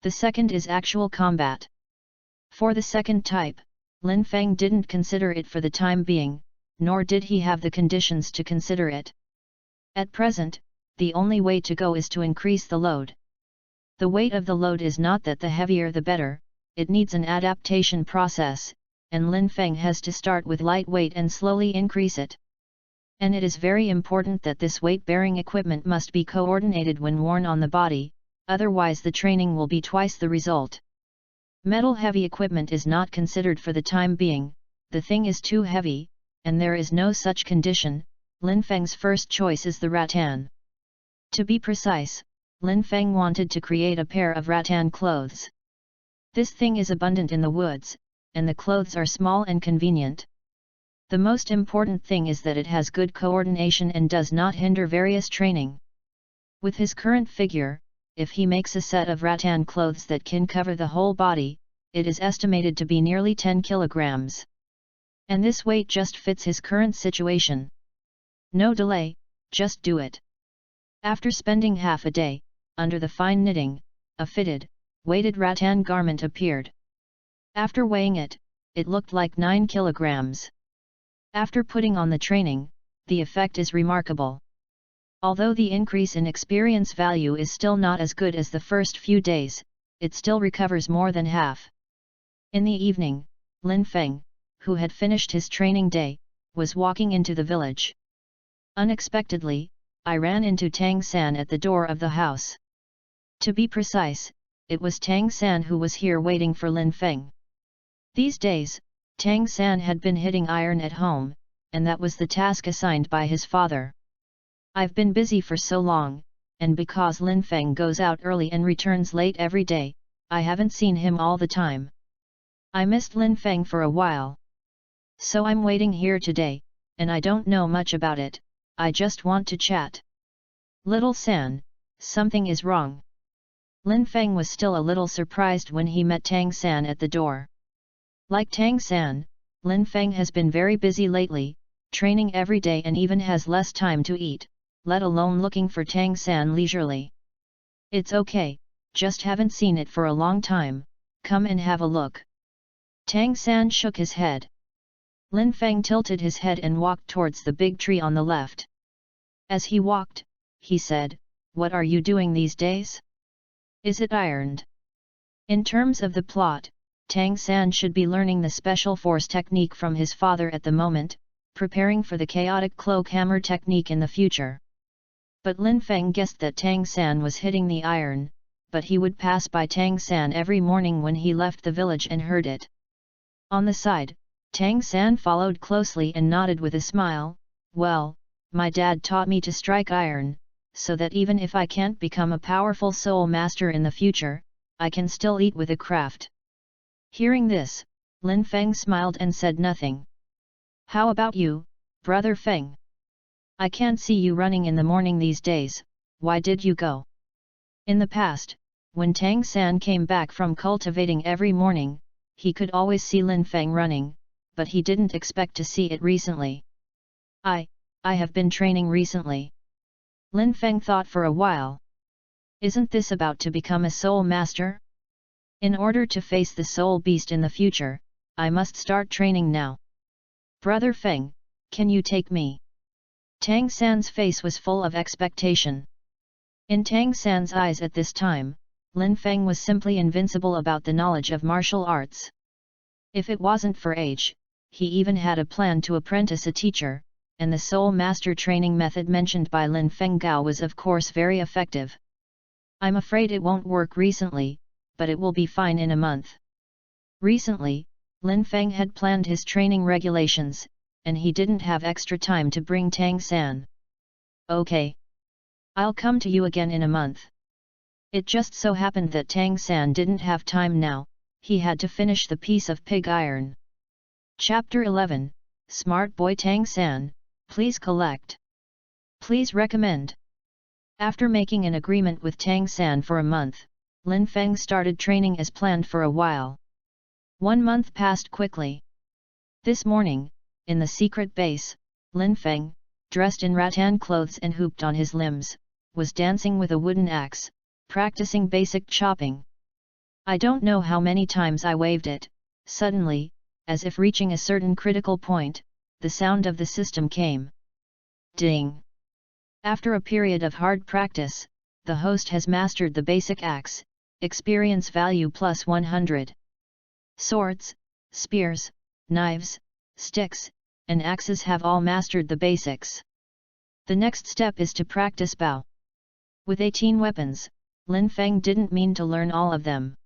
The second is actual combat. For the second type, Lin Feng didn't consider it for the time being, nor did he have the conditions to consider it. At present, the only way to go is to increase the load. The weight of the load is not that the heavier the better, it needs an adaptation process, and Lin Feng has to start with light weight and slowly increase it. And it is very important that this weight-bearing equipment must be coordinated when worn on the body, otherwise the training will be twice the result. Metal-heavy equipment is not considered for the time being, the thing is too heavy, and there is no such condition. Lin Feng's first choice is the rattan. To be precise, Lin Feng wanted to create a pair of rattan clothes. This thing is abundant in the woods, and the clothes are small and convenient. The most important thing is that it has good coordination and does not hinder various training. With his current figure, if he makes a set of rattan clothes that can cover the whole body, it is estimated to be nearly 10 kilograms. And this weight just fits his current situation. No delay, just do it. After spending half a day, under the fine knitting, a fitted, weighted rattan garment appeared. After weighing it, it looked like 9 kilograms. After putting on the training, the effect is remarkable. Although the increase in experience value is still not as good as the first few days, it still recovers more than half. In the evening, Lin Feng, who had finished his training day, was walking into the village. Unexpectedly, I ran into Tang San at the door of the house. To be precise, it was Tang San who was here waiting for Lin Feng. These days, Tang San had been hitting iron at home, and that was the task assigned by his father. I've been busy for so long, and because Lin Feng goes out early and returns late every day, I haven't seen him all the time. I missed Lin Feng for a while. So I'm waiting here today, and I don't know much about it, I just want to chat. Little San, something is wrong. Lin Feng was still a little surprised when he met Tang San at the door. Like Tang San, Lin Feng has been very busy lately, training every day and even has less time to eat. let alone looking for Tang San leisurely. It's okay, just haven't seen it for a long time, come and have a look. Tang San shook his head. Lin Feng tilted his head and walked towards the big tree on the left. As he walked, he said, "What are you doing these days? Is it ironed?" In terms of the plot, Tang San should be learning the special force technique from his father at the moment, preparing for the chaotic cloak hammer technique in the future. But Lin Feng guessed that Tang San was hitting the iron, but he would pass by Tang San every morning when he left the village and heard it. On the side, Tang San followed closely and nodded with a smile, "Well, my dad taught me to strike iron, so that even if I can't become a powerful soul master in the future, I can still eat with a craft." Hearing this, Lin Feng smiled and said nothing. "How about you, brother Feng? I can't see you running in the morning these days, why did you go?" In the past, when Tang San came back from cultivating every morning, he could always see Lin Feng running, but he didn't expect to see it recently. I have been training recently." Lin Feng thought for a while. "Isn't this about to become a soul master? In order to face the soul beast in the future, I must start training now. Brother Feng, can you take me?" Tang San's face was full of expectation. In Tang San's eyes at this time, Lin Feng was simply invincible about the knowledge of martial arts. If it wasn't for age, he even had a plan to apprentice a teacher, and the soul master training method mentioned by Lin Feng Gao was of course very effective. "I'm afraid it won't work recently, but it will be fine in a month." Recently, Lin Feng had planned his training regulations, and he didn't have extra time to bring Tang San. "Okay. I'll come to you again in a month." It just so happened that Tang San didn't have time now, he had to finish the piece of pig iron. Chapter 11, Smart Boy Tang San, please collect. Please recommend. After making an agreement with Tang San for a month, Lin Feng started training as planned for a while. 1 month passed quickly. This morning, in the secret base, Lin Feng, dressed in rattan clothes and hooped on his limbs, was dancing with a wooden axe, practicing basic chopping. I don't know how many times I waved it. Suddenly, as if reaching a certain critical point, the sound of the system came. Ding! After a period of hard practice, the host has mastered the basic axe, experience value plus 100. Swords, spears, knives, sticks, and axes have all mastered the basics. The next step is to practice bow. With 18 weapons, Lin Feng didn't mean to learn all of them.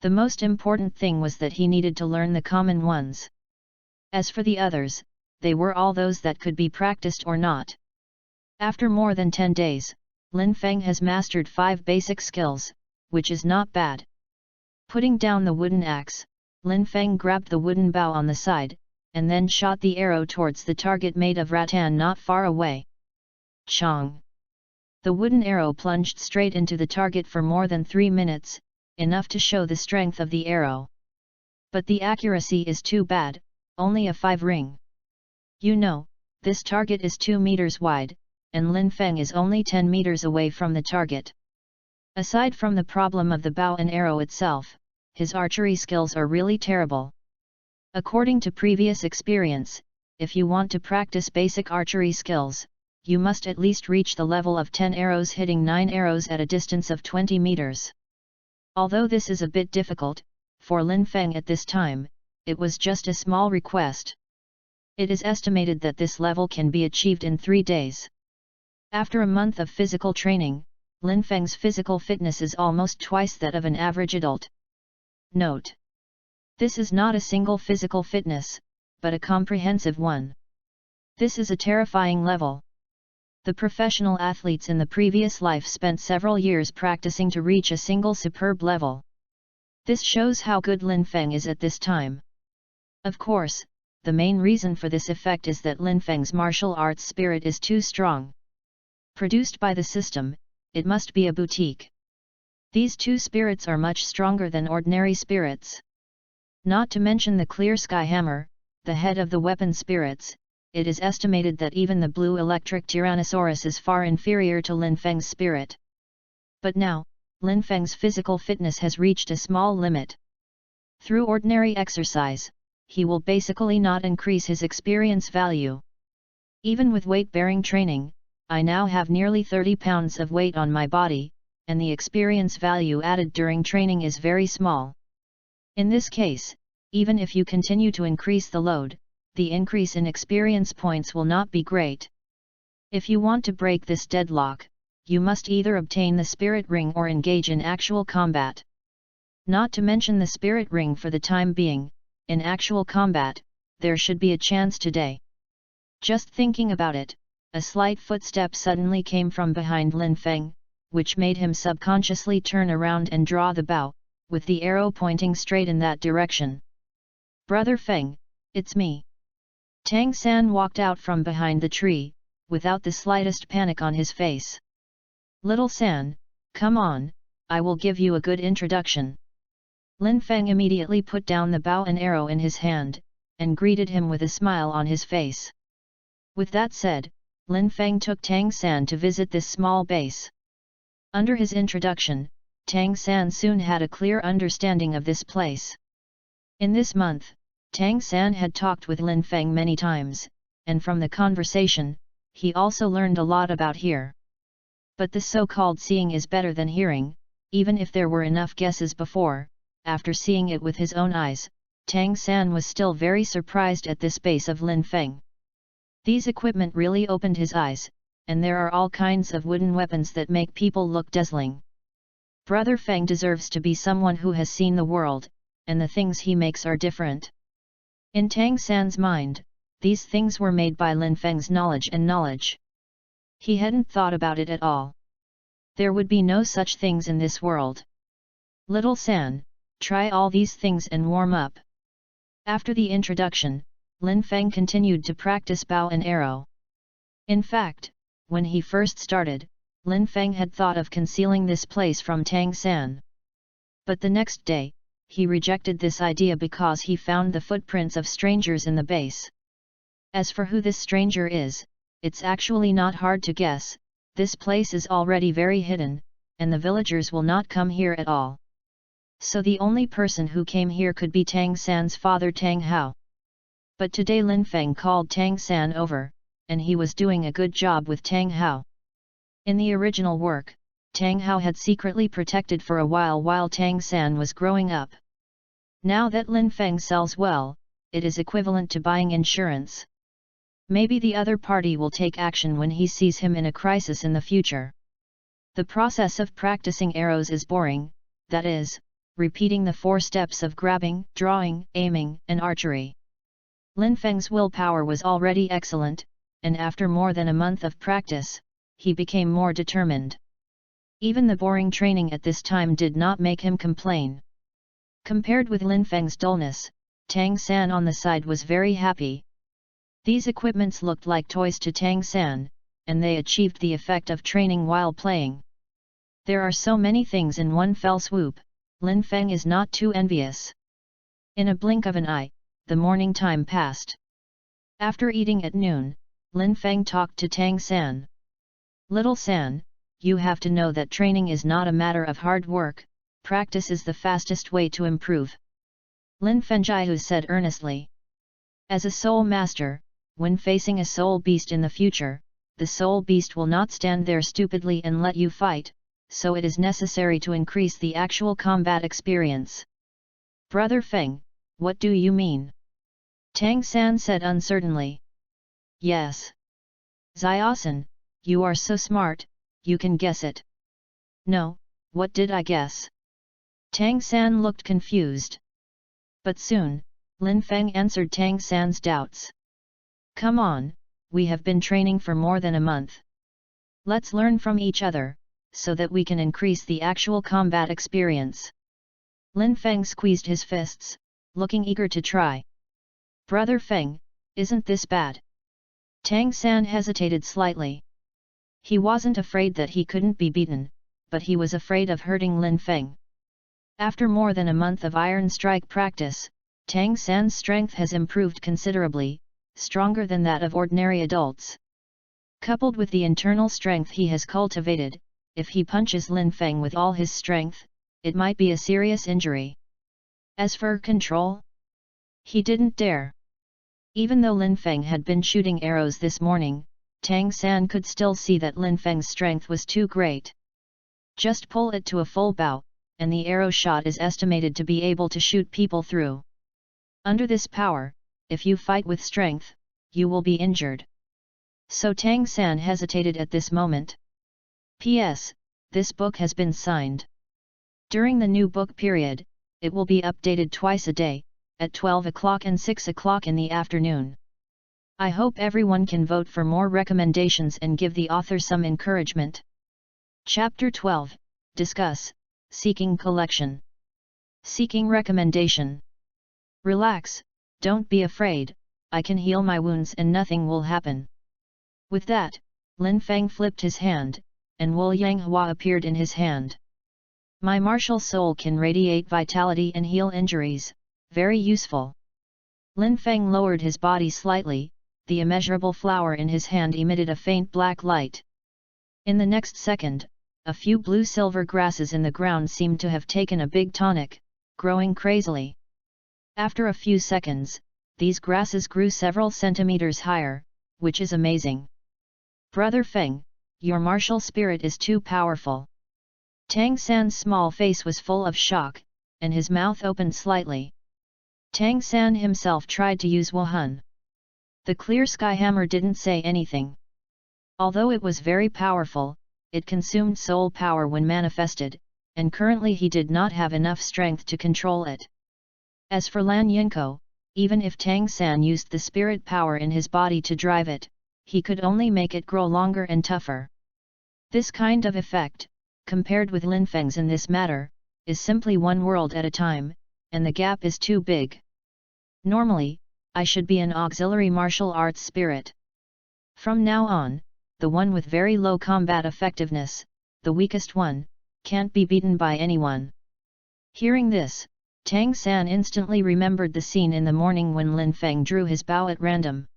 The most important thing was that he needed to learn the common ones. As for the others, they were all those that could be practiced or not. After more than 10 days, Lin Feng has mastered 5 basic skills, which is not bad. Putting down the wooden axe, Lin Feng grabbed the wooden bow on the side, and then shot the arrow towards the target made of rattan not far away. Chong! The wooden arrow plunged straight into the target for more than 3 minutes, enough to show the strength of the arrow. But the accuracy is too bad, only a 5 ring. You know, this target is 2 meters wide, and Lin Feng is only 10 meters away from the target. Aside from the problem of the bow and arrow itself, his archery skills are really terrible. According to previous experience, if you want to practice basic archery skills, you must at least reach the level of 10 arrows hitting 9 arrows at a distance of 20 meters. Although this is a bit difficult, for Lin Feng at this time, it was just a small request. It is estimated that this level can be achieved in 3 days. After a month of physical training, Lin Feng's physical fitness is almost twice that of an average adult. Note: this is not a single physical fitness, but a comprehensive one. This is a terrifying level. The professional athletes in the previous life spent several years practicing to reach a single superb level. This shows how good Lin Feng is at this time. Of course, the main reason for this effect is that Lin Feng's martial arts spirit is too strong. Produced by the system, it must be a boutique. These 2 spirits are much stronger than ordinary spirits. Not to mention the clear sky hammer, the head of the weapon spirits, it is estimated that even the blue electric Tyrannosaurus is far inferior to Lin Feng's spirit. But now, Lin Feng's physical fitness has reached a small limit. Through ordinary exercise, he will basically not increase his experience value. Even with weight-bearing training, I now have nearly 30 pounds of weight on my body, and the experience value added during training is very small. In this case, even if you continue to increase the load, the increase in experience points will not be great. If you want to break this deadlock, you must either obtain the spirit ring or engage in actual combat. Not to mention the spirit ring for the time being, in actual combat, there should be a chance today. Just thinking about it, a slight footstep suddenly came from behind Lin Feng, which made him subconsciously turn around and draw the bow, with the arrow pointing straight in that direction. "Brother Feng, it's me." Tang San walked out from behind the tree, without the slightest panic on his face. "Little San, come on, I will give you a good introduction." Lin Feng immediately put down the bow and arrow in his hand, and greeted him with a smile on his face. With that said, Lin Feng took Tang San to visit this small base. Under his introduction, Tang San soon had a clear understanding of this place. In this month, Tang San had talked with Lin Feng many times, and from the conversation, he also learned a lot about here. But the so-called seeing is better than hearing, even if there were enough guesses before. After seeing it with his own eyes, Tang San was still very surprised at this base of Lin Feng. These equipment really opened his eyes, and there are all kinds of wooden weapons that make people look dazzling. Brother Feng deserves to be someone who has seen the world, and the things he makes are different. In Tang San's mind, these things were made by Lin Feng's knowledge. He hadn't thought about it at all. There would be no such things in this world. "Little San, try all these things and warm up." After the introduction, Lin Feng continued to practice bow and arrow. In fact, when he first started, Lin Feng had thought of concealing this place from Tang San. But the next day, he rejected this idea because he found the footprints of strangers in the base. As for who this stranger is, it's actually not hard to guess. This place is already very hidden, and the villagers will not come here at all. So the only person who came here could be Tang San's father Tang Hao. But today Lin Feng called Tang San over, and he was doing a good job with Tang Hao. In the original work, Tang Hao had secretly protected for a while Tang San was growing up. Now that Lin Feng sells well, it is equivalent to buying insurance. Maybe the other party will take action when he sees him in a crisis in the future. The process of practicing arrows is boring, that is, repeating the 4 steps of grabbing, drawing, aiming, and archery. Lin Feng's willpower was already excellent, and after more than a month of practice, he became more determined. Even the boring training at this time did not make him complain. Compared with Lin Feng's dullness, Tang San on the side was very happy. These equipments looked like toys to Tang San, and they achieved the effect of training while playing. There are so many things in one fell swoop, Lin Feng is not too envious. In a blink of an eye, the morning time passed. After eating at noon, Lin Feng talked to Tang San. "Little San, you have to know that training is not a matter of hard work, practice is the fastest way to improve." Lin Fengjiu said earnestly. As a soul master, when facing a soul beast in the future, the soul beast will not stand there stupidly and let you fight, so it is necessary to increase the actual combat experience. "Brother Feng, what do you mean?" Tang San said uncertainly. "Yes. Xiaosan, you are so smart, you can guess it." "No, what did I guess?" Tang San looked confused. But soon, Lin Feng answered Tang San's doubts. "Come on, we have been training for more than a month. Let's learn from each other, so that we can increase the actual combat experience." Lin Feng squeezed his fists, looking eager to try. "Brother Feng, isn't this bad?" Tang San hesitated slightly. He wasn't afraid that he couldn't be beaten, but he was afraid of hurting Lin Feng. After more than a month of iron strike practice, Tang San's strength has improved considerably, stronger than that of ordinary adults. Coupled with the internal strength he has cultivated, if he punches Lin Feng with all his strength, it might be a serious injury. As for control, he didn't dare. Even though Lin Feng had been shooting arrows this morning, Tang San could still see that Lin Feng's strength was too great. Just pull it to a full bow, and the arrow shot is estimated to be able to shoot people through. Under this power, if you fight with strength, you will be injured. So Tang San hesitated at this moment. P.S. This book has been signed. During the new book period, it will be updated twice a day, at 12 o'clock and 6 o'clock in the afternoon. I hope everyone can vote for more recommendations and give the author some encouragement. Chapter 12, Discuss, Seeking Collection. Seeking Recommendation. Relax, don't be afraid, I can heal my wounds and nothing will happen. With that, Lin Feng flipped his hand, and Wu Yanghua appeared in his hand. My martial soul can radiate vitality and heal injuries, very useful. Lin Feng lowered his body slightly, the immeasurable flower in his hand emitted a faint black light. In the next second, a few blue-silver grasses in the ground seemed to have taken a big tonic, growing crazily. After a few seconds, these grasses grew several centimeters higher, which is amazing. Brother Feng, your martial spirit is too powerful. Tang San's small face was full of shock, and his mouth opened slightly. Tang San himself tried to use Wuhan. The clear sky hammer didn't say anything. Although it was very powerful, it consumed soul power when manifested, and currently he did not have enough strength to control it. As for Lan Yinko, even if Tang San used the spirit power in his body to drive it, he could only make it grow longer and tougher. This kind of effect, compared with Lin Feng's in this matter, is simply one world at a time, and the gap is too big. Normally, I should be an auxiliary martial arts spirit. From now on, the one with very low combat effectiveness, the weakest one, can't be beaten by anyone. Hearing this, Tang San instantly remembered the scene in the morning when Lin Feng drew his bow at random.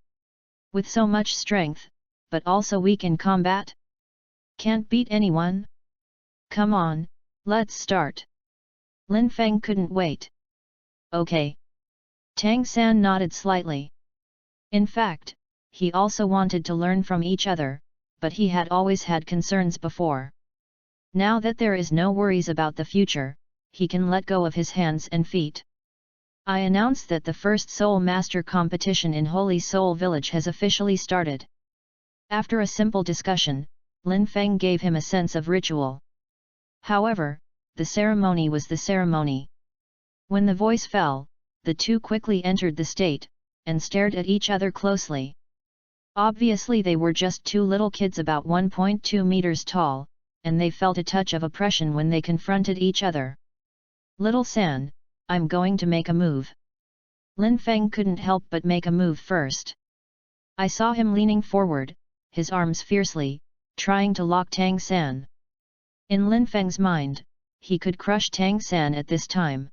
With so much strength, but also weak in combat? Can't beat anyone? Come on, let's start. Lin Feng couldn't wait. Okay. Tang San nodded slightly. In fact, he also wanted to learn from each other, but he had always had concerns before. Now that there is no worries about the future, he can let go of his hands and feet. I announce that the first Soul Master competition in Holy Soul Village has officially started. After a simple discussion, Lin Feng gave him a sense of ritual. However, the ceremony was the ceremony. When the voice fell, the two quickly entered the state, and stared at each other closely. Obviously they were just two little kids about 1.2 meters tall, and they felt a touch of oppression when they confronted each other. Little San, I'm going to make a move. Lin Feng couldn't help but make a move first. I saw him leaning forward, his arms fiercely, trying to lock Tang San. In Lin Feng's mind, he could crush Tang San at this time.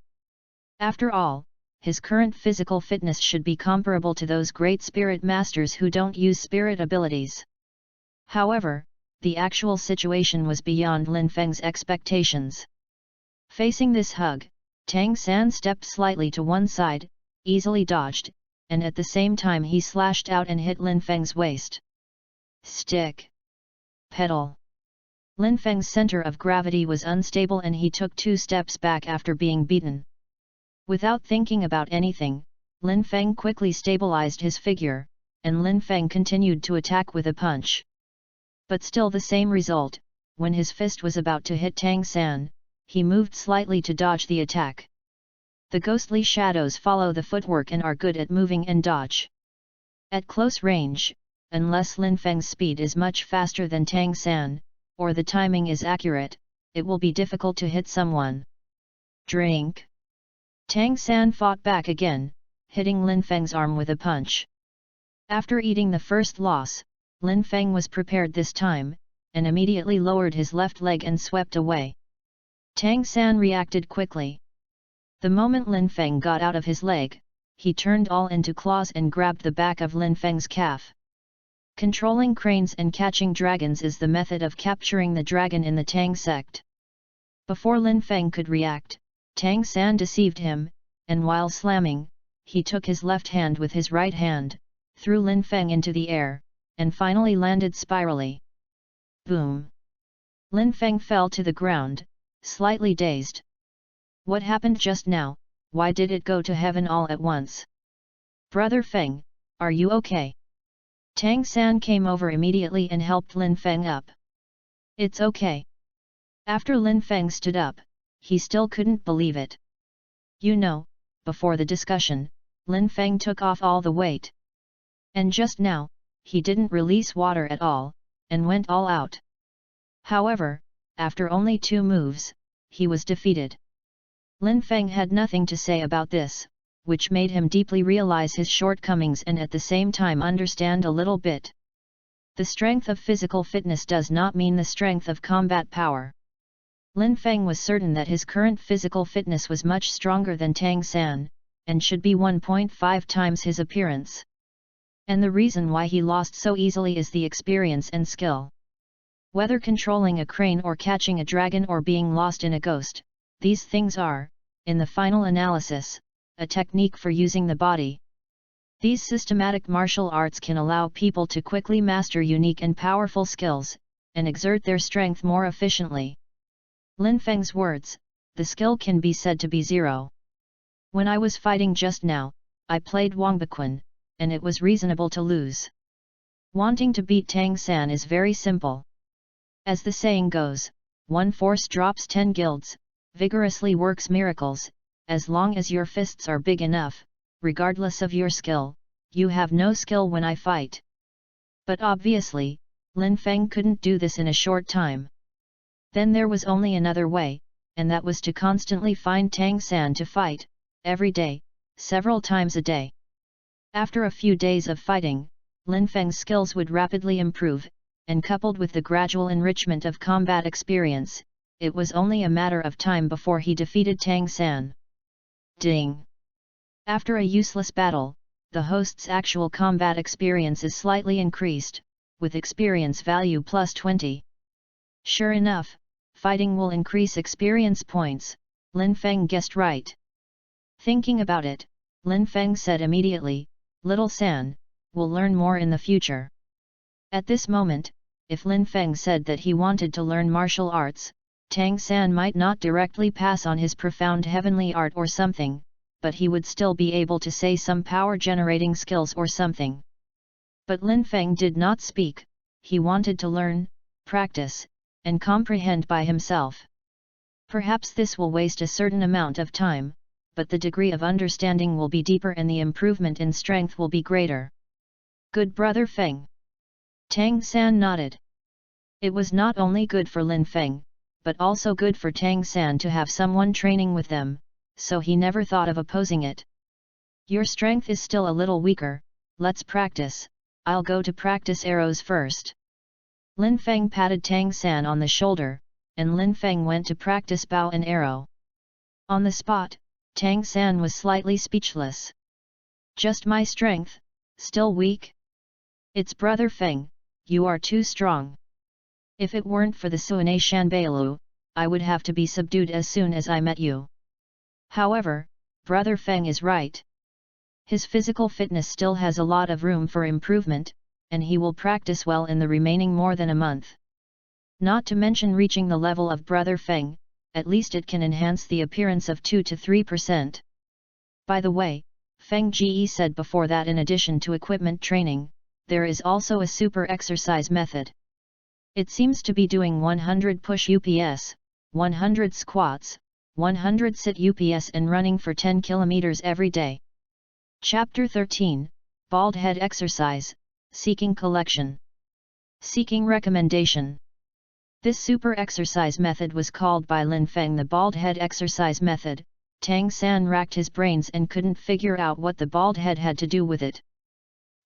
After all, his current physical fitness should be comparable to those great spirit masters who don't use spirit abilities. However, the actual situation was beyond Lin Feng's expectations. Facing this hug, Tang San stepped slightly to one side, easily dodged, and at the same time he slashed out and hit Lin Feng's waist. Stick. Pedal. Lin Feng's center of gravity was unstable and he took 2 steps back after being beaten. Without thinking about anything, Lin Feng quickly stabilized his figure, and Lin Feng continued to attack with a punch. But still the same result, when his fist was about to hit Tang San, he moved slightly to dodge the attack. The ghostly shadows follow the footwork and are good at moving and dodge. At close range, unless Lin Feng's speed is much faster than Tang San, or the timing is accurate, it will be difficult to hit someone. Drink. Tang San fought back again, hitting Lin Feng's arm with a punch. After eating the first loss, Lin Feng was prepared this time, and immediately lowered his left leg and swept away. Tang San reacted quickly. The moment Lin Feng got out of his leg, he turned all into claws and grabbed the back of Lin Feng's calf. Controlling cranes and catching dragons is the method of capturing the dragon in the Tang sect. Before Lin Feng could react, Tang San deceived him, and while slamming, he took his left hand with his right hand, threw Lin Feng into the air, and finally landed spirally. Boom! Lin Feng fell to the ground, slightly dazed. What happened just now? Why did it go to heaven all at once? Brother Feng, are you okay? Tang San came over immediately and helped Lin Feng up. It's okay. After Lin Feng stood up, he still couldn't believe it. You know, before the discussion, Lin Feng took off all the weight. And just now, he didn't release water at all, and went all out. However, after only 2 moves, he was defeated. Lin Feng had nothing to say about this, which made him deeply realize his shortcomings and at the same time understand a little bit. The strength of physical fitness does not mean the strength of combat power. Lin Feng was certain that his current physical fitness was much stronger than Tang San, and should be 1.5 times his appearance. And the reason why he lost so easily is the experience and skill. Whether controlling a crane or catching a dragon or being lost in a ghost, these things are, in the final analysis, a technique for using the body. These systematic martial arts can allow people to quickly master unique and powerful skills, and exert their strength more efficiently. Lin Feng's words, the skill can be said to be 0. When I was fighting just now, I played Wangbaquan, and it was reasonable to lose. Wanting to beat Tang San is very simple. As the saying goes, one force drops 10 guilds, vigorously works miracles. As long as your fists are big enough, regardless of your skill, you have no skill when I fight. But obviously, Lin Feng couldn't do this in a short time. Then there was only another way, and that was to constantly find Tang San to fight, every day, several times a day. After a few days of fighting, Lin Feng's skills would rapidly improve, and coupled with the gradual enrichment of combat experience, it was only a matter of time before he defeated Tang San. Ding! After a useless battle, the host's actual combat experience is slightly increased, with experience value plus 20. Sure enough, fighting will increase experience points, Lin Feng guessed right. Thinking about it, Lin Feng said immediately, Little San, we'll learn more in the future. At this moment, if Lin Feng said that he wanted to learn martial arts, Tang San might not directly pass on his profound heavenly art or something, but he would still be able to say some power-generating skills or something. But Lin Feng did not speak, he wanted to learn, practice, and comprehend by himself. Perhaps this will waste a certain amount of time, but the degree of understanding will be deeper and the improvement in strength will be greater. Good brother Feng. Tang San nodded. It was not only good for Lin Feng, but also good for Tang San to have someone training with them, so he never thought of opposing it. Your strength is still a little weaker, let's practice, I'll go to practice arrows first. Lin Feng patted Tang San on the shoulder, and Lin Feng went to practice bow and arrow. On the spot, Tang San was slightly speechless. Just my strength, still weak? It's brother Feng, you are too strong. If it weren't for the Suanei Shanbailu, I would have to be subdued as soon as I met you. However, brother Feng is right. His physical fitness still has a lot of room for improvement, and he will practice well in the remaining more than a month. Not to mention reaching the level of brother Feng, at least it can enhance the appearance of 2 to 3%. By the way, Feng Ge said before that in addition to equipment training, there is also a super exercise method. It seems to be doing 100 push UPS, 100 squats, 100 sit UPS and running for 10 kilometers every day. Chapter 13, Bald Head Exercise, Seeking Collection. Seeking Recommendation. This super exercise method was called by Lin Feng the Bald Head Exercise Method. Tang San racked his brains and couldn't figure out what the bald head had to do with it.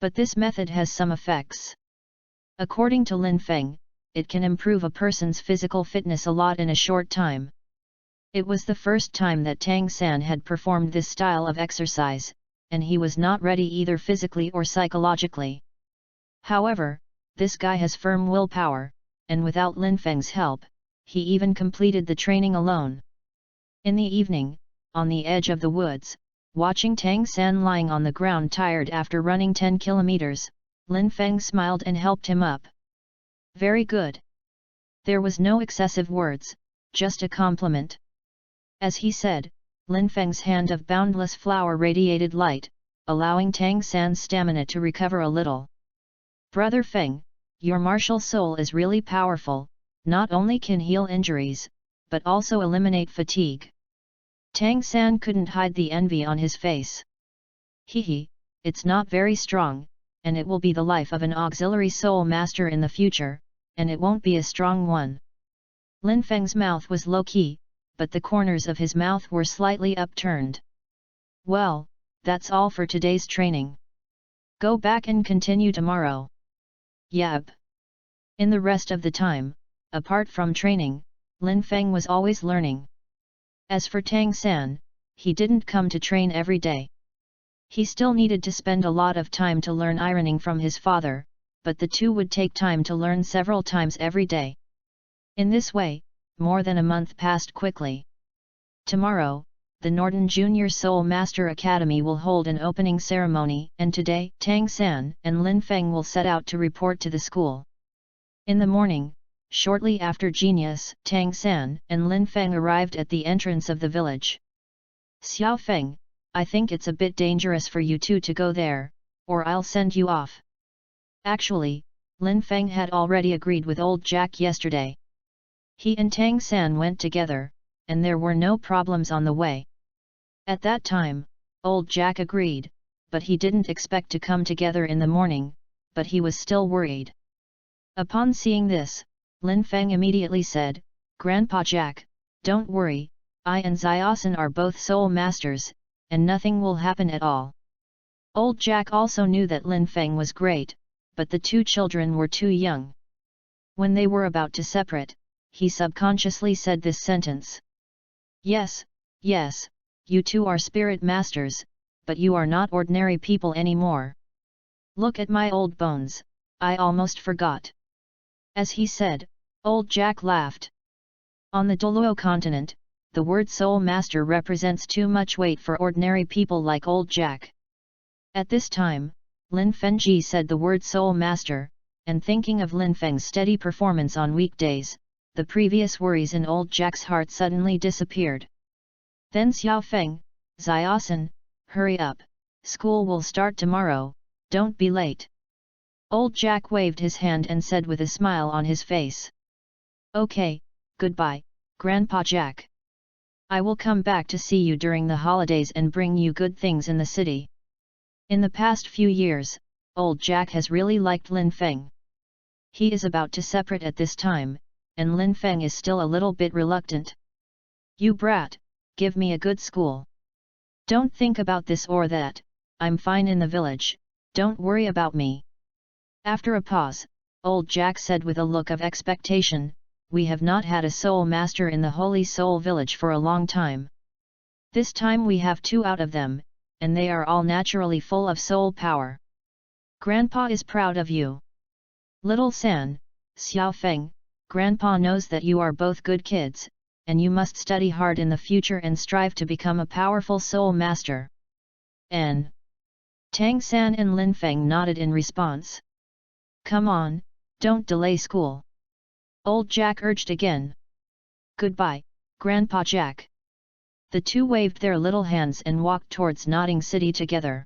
But this method has some effects. According to Lin Feng, it can improve a person's physical fitness a lot in a short time. It was the first time that Tang San had performed this style of exercise, and he was not ready either physically or psychologically. However, this guy has firm willpower, and without Lin Feng's help, he even completed the training alone. In the evening, on the edge of the woods, watching Tang San lying on the ground tired after running 10 kilometers, Lin Feng smiled and helped him up. Very good. There was no excessive words, just a compliment. As he said, Lin Feng's hand of boundless flower radiated light, allowing Tang San's stamina to recover a little. Brother Feng, your martial soul is really powerful, not only can heal injuries, but also eliminate fatigue. Tang San couldn't hide the envy on his face. Hehe, it's not very strong, and it will be the life of an auxiliary soul master in the future, and it won't be a strong one. Lin Feng's mouth was low-key, but the corners of his mouth were slightly upturned. Well, that's all for today's training. Go back and continue tomorrow. Yep. In the rest of the time, apart from training, Lin Feng was always learning. As for Tang San, he didn't come to train every day. He still needed to spend a lot of time to learn ironing from his father, but the two would take time to learn several times every day. In this way, more than a month passed quickly. Tomorrow, the Norton Junior Soul Master Academy will hold an opening ceremony, and today, Tang San and Lin Feng will set out to report to the school. In the morning, shortly after genius, Tang San and Lin Feng arrived at the entrance of the village. Xiao Feng, I think it's a bit dangerous for you two to go there, or I'll send you off. Actually, Lin Feng had already agreed with old Jack yesterday. He and Tang San went together, and there were no problems on the way. At that time, old Jack agreed, but he didn't expect to come together in the morning, but he was still worried. Upon seeing this, Lin Feng immediately said, Grandpa Jack, don't worry, I and Xiaosan are both soul masters, and nothing will happen at all. Old Jack also knew that Lin Feng was great, but the two children were too young. When they were about to separate, he subconsciously said this sentence. Yes, yes, you two are spirit masters, but you are not ordinary people anymore. Look at my old bones, I almost forgot. As he said, old Jack laughed. On the Douluo continent, the word soul master represents too much weight for ordinary people like old Jack. At this time, Lin Fengji said the word soul master, and thinking of Lin Feng's steady performance on weekdays, the previous worries in old Jack's heart suddenly disappeared. Then Xiao Feng, Xiaosan, hurry up, school will start tomorrow, don't be late. Old Jack waved his hand and said with a smile on his face. Okay, goodbye, Grandpa Jack. I will come back to see you during the holidays and bring you good things in the city. In the past few years, old Jack has really liked Lin Feng. He is about to separate at this time, and Lin Feng is still a little bit reluctant. You brat, give me a good school. Don't think about this or that, I'm fine in the village, don't worry about me. After a pause, old Jack said with a look of expectation, we have not had a soul master in the Holy Soul village for a long time. This time we have two out of them, and they are all naturally full of soul power. Grandpa is proud of you. Little San, Xiao Feng, Grandpa knows that you are both good kids, and you must study hard in the future and strive to become a powerful soul master. N. Tang San and Lin Feng nodded in response. Come on, don't delay school. Old Jack urged again. Goodbye, Grandpa Jack. The two waved their little hands and walked towards Nodding City together.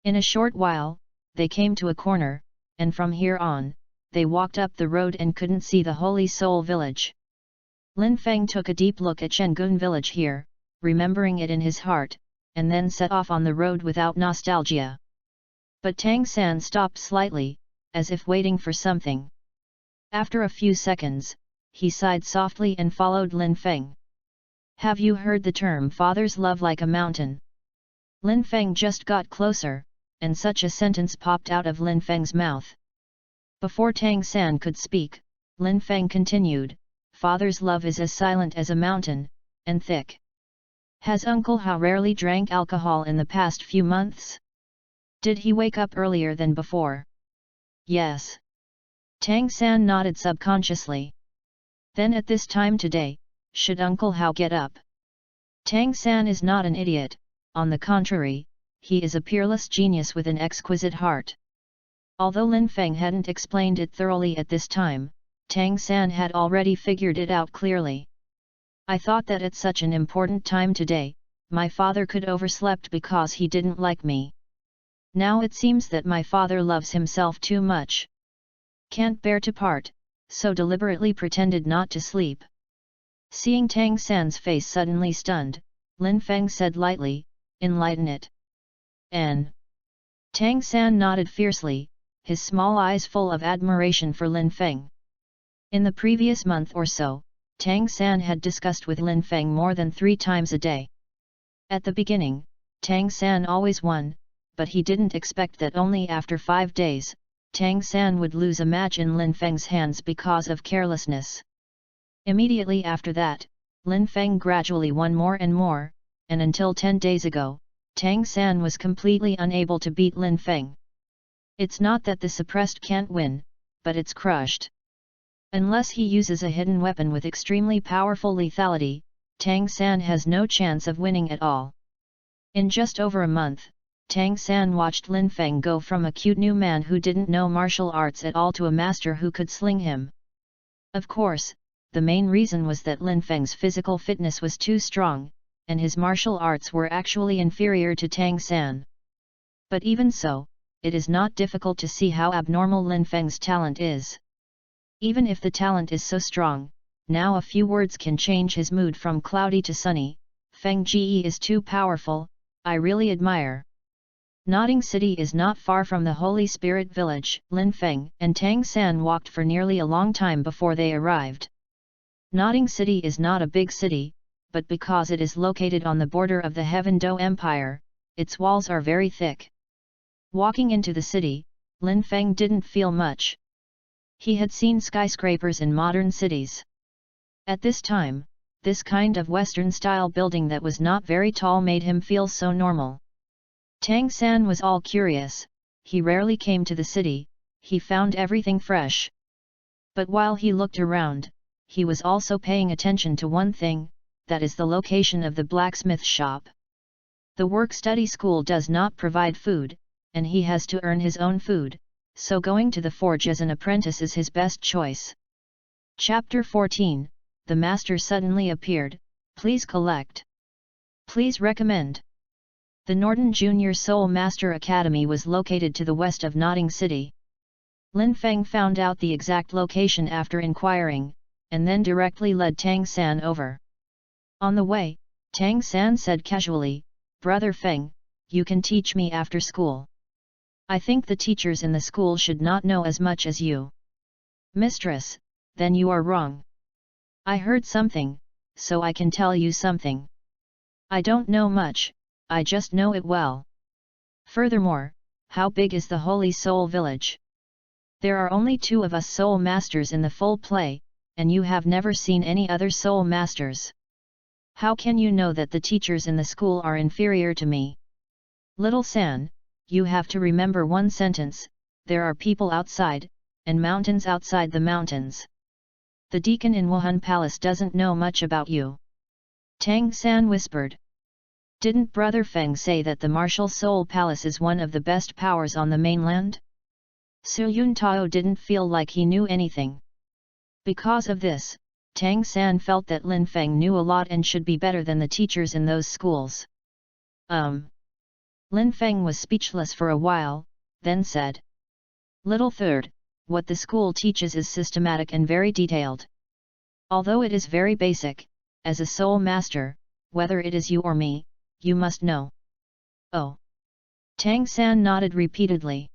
In a short while, they came to a corner, and from here on, they walked up the road and couldn't see the Holy Soul village. Lin Feng took a deep look at Chenggun village here, remembering it in his heart, and then set off on the road without nostalgia. But Tang San stopped slightly, as if waiting for something. After a few seconds, he sighed softly and followed Lin Feng. Have you heard the term father's love like a mountain? Lin Feng just got closer, and such a sentence popped out of Lin Feng's mouth. Before Tang San could speak, Lin Feng continued, father's love is as silent as a mountain, and thick. Has Uncle Hao rarely drank alcohol in the past few months? Did he wake up earlier than before? Yes. Tang San nodded subconsciously. Then at this time today, should Uncle Hao get up? Tang San is not an idiot, on the contrary, he is a peerless genius with an exquisite heart. Although Lin Feng hadn't explained it thoroughly at this time, Tang San had already figured it out clearly. I thought that at such an important time today, my father could overslept because he didn't like me. Now it seems that my father loves himself too much. Can't bear to part, so deliberately pretended not to sleep. Seeing Tang San's face suddenly stunned, Lin Feng said lightly, enlighten it. N. Tang San nodded fiercely, his small eyes full of admiration for Lin Feng. In the previous month or so, Tang San had discussed with Lin Feng more than 3 times a day. At the beginning, Tang San always won, but he didn't expect that only after 5 days, Tang San would lose a match in Lin Feng's hands because of carelessness. Immediately after that, Lin Feng gradually won more, and until 10 days ago, Tang San was completely unable to beat Lin Feng. It's not that the suppressed can't win, but it's crushed. Unless he uses a hidden weapon with extremely powerful lethality, Tang San has no chance of winning at all. In just over a month, Tang San watched Lin Feng go from a cute new man who didn't know martial arts at all to a master who could sling him. Of course, the main reason was that Lin Feng's physical fitness was too strong, and his martial arts were actually inferior to Tang San. But even so, it is not difficult to see how abnormal Lin Feng's talent is. Even if the talent is so strong, now a few words can change his mood from cloudy to sunny. Feng Ji is too powerful, I really admire. Nodding City is not far from the Holy Spirit Village. Lin Feng and Tang San walked for nearly a long time before they arrived. Nodding City is not a big city, but because it is located on the border of the Heaven Do Empire, its walls are very thick. Walking into the city, Lin Feng didn't feel much. He had seen skyscrapers in modern cities. At this time, this kind of Western-style building that was not very tall made him feel so normal. Tang San was all curious, he rarely came to the city, he found everything fresh. But while he looked around, he was also paying attention to one thing, that is the location of the blacksmith shop. The work-study school does not provide food, and he has to earn his own food, so going to the forge as an apprentice is his best choice. Chapter 14, The Master suddenly appeared, please collect. Please recommend. The Norton Junior Soul Master Academy was located to the west of Nodding City. Lin Feng found out the exact location after inquiring, and then directly led Tang San over. On the way, Tang San said casually, Brother Feng, you can teach me after school. I think the teachers in the school should not know as much as you. Mistress, then you are wrong. I heard something, so I can tell you something. I don't know much, I just know it well. Furthermore, how big is the Holy Soul Village? There are only 2 of us Soul Masters in the full play, and you have never seen any other Soul Masters. How can you know that the teachers in the school are inferior to me? Little San, you have to remember one sentence, there are people outside, and mountains outside the mountains. The deacon in Wuhan Palace doesn't know much about you. Tang San whispered. Didn't Brother Feng say that the Martial Soul Palace is one of the best powers on the mainland? Su Yun Tao didn't feel like he knew anything. Because of this, Tang San felt that Lin Feng knew a lot and should be better than the teachers in those schools. Lin Feng was speechless for a while, then said. Little Third, what the school teaches is systematic and very detailed. Although it is very basic, as a soul master, whether it is you or me, you must know. Oh. Tang San nodded repeatedly.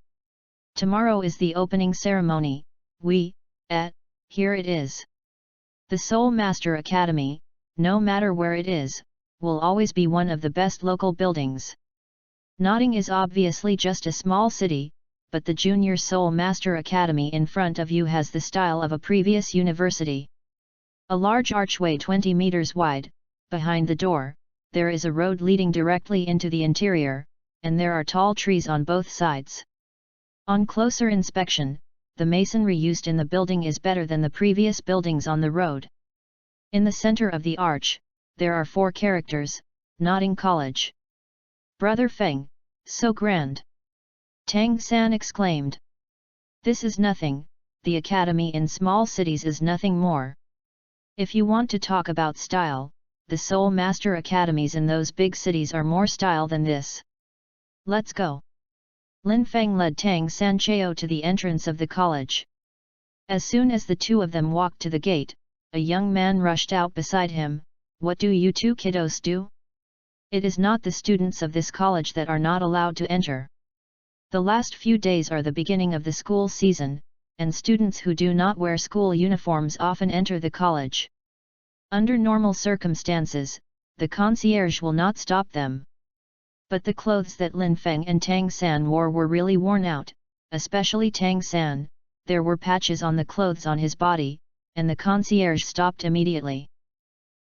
Tomorrow is the opening ceremony, here it is. The Soul Master Academy, no matter where it is, will always be one of the best local buildings. Nodding is obviously just a small city, but the Junior Soul Master Academy in front of you has the style of a previous university. A large archway 20 meters wide, behind the door, there is a road leading directly into the interior, and there are tall trees on both sides. On closer inspection, the masonry used in the building is better than the previous buildings on the road. In the center of the arch, there are 4 characters, nodding college. Brother Feng, so grand! Tang San exclaimed. This is nothing, the academy in small cities is nothing more. If you want to talk about style, the Soul Master academies in those big cities are more style than this. Let's go. Lin Feng led Tang Sancheo to the entrance of the college. As soon as the two of them walked to the gate, a young man rushed out beside him. What do you two kiddos do? It is not the students of this college that are not allowed to enter. The last few days are the beginning of the school season, and students who do not wear school uniforms often enter the college. Under normal circumstances, the concierge will not stop them. But the clothes that Lin Feng and Tang San wore were really worn out, especially Tang San. There were patches on the clothes on his body, and the concierge stopped immediately.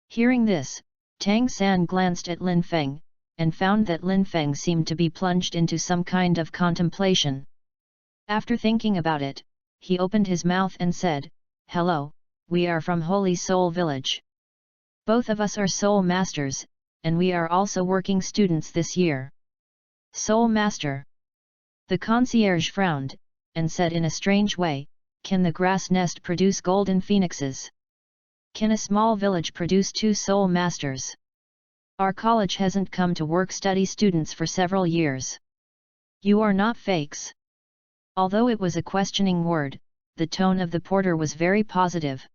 Hearing this, Tang San glanced at Lin Feng, and found that Lin Feng seemed to be plunged into some kind of contemplation. After thinking about it, he opened his mouth and said, "Hello, we are from Holy Soul Village. Both of us are Soul Masters, and we are also working students this year." Soul Master. The concierge frowned, and said in a strange way, "Can the grass nest produce golden phoenixes? Can a small village produce 2 Soul Masters? Our college hasn't come to work study students for several years. You are not fakes." Although it was a questioning word, the tone of the porter was very positive.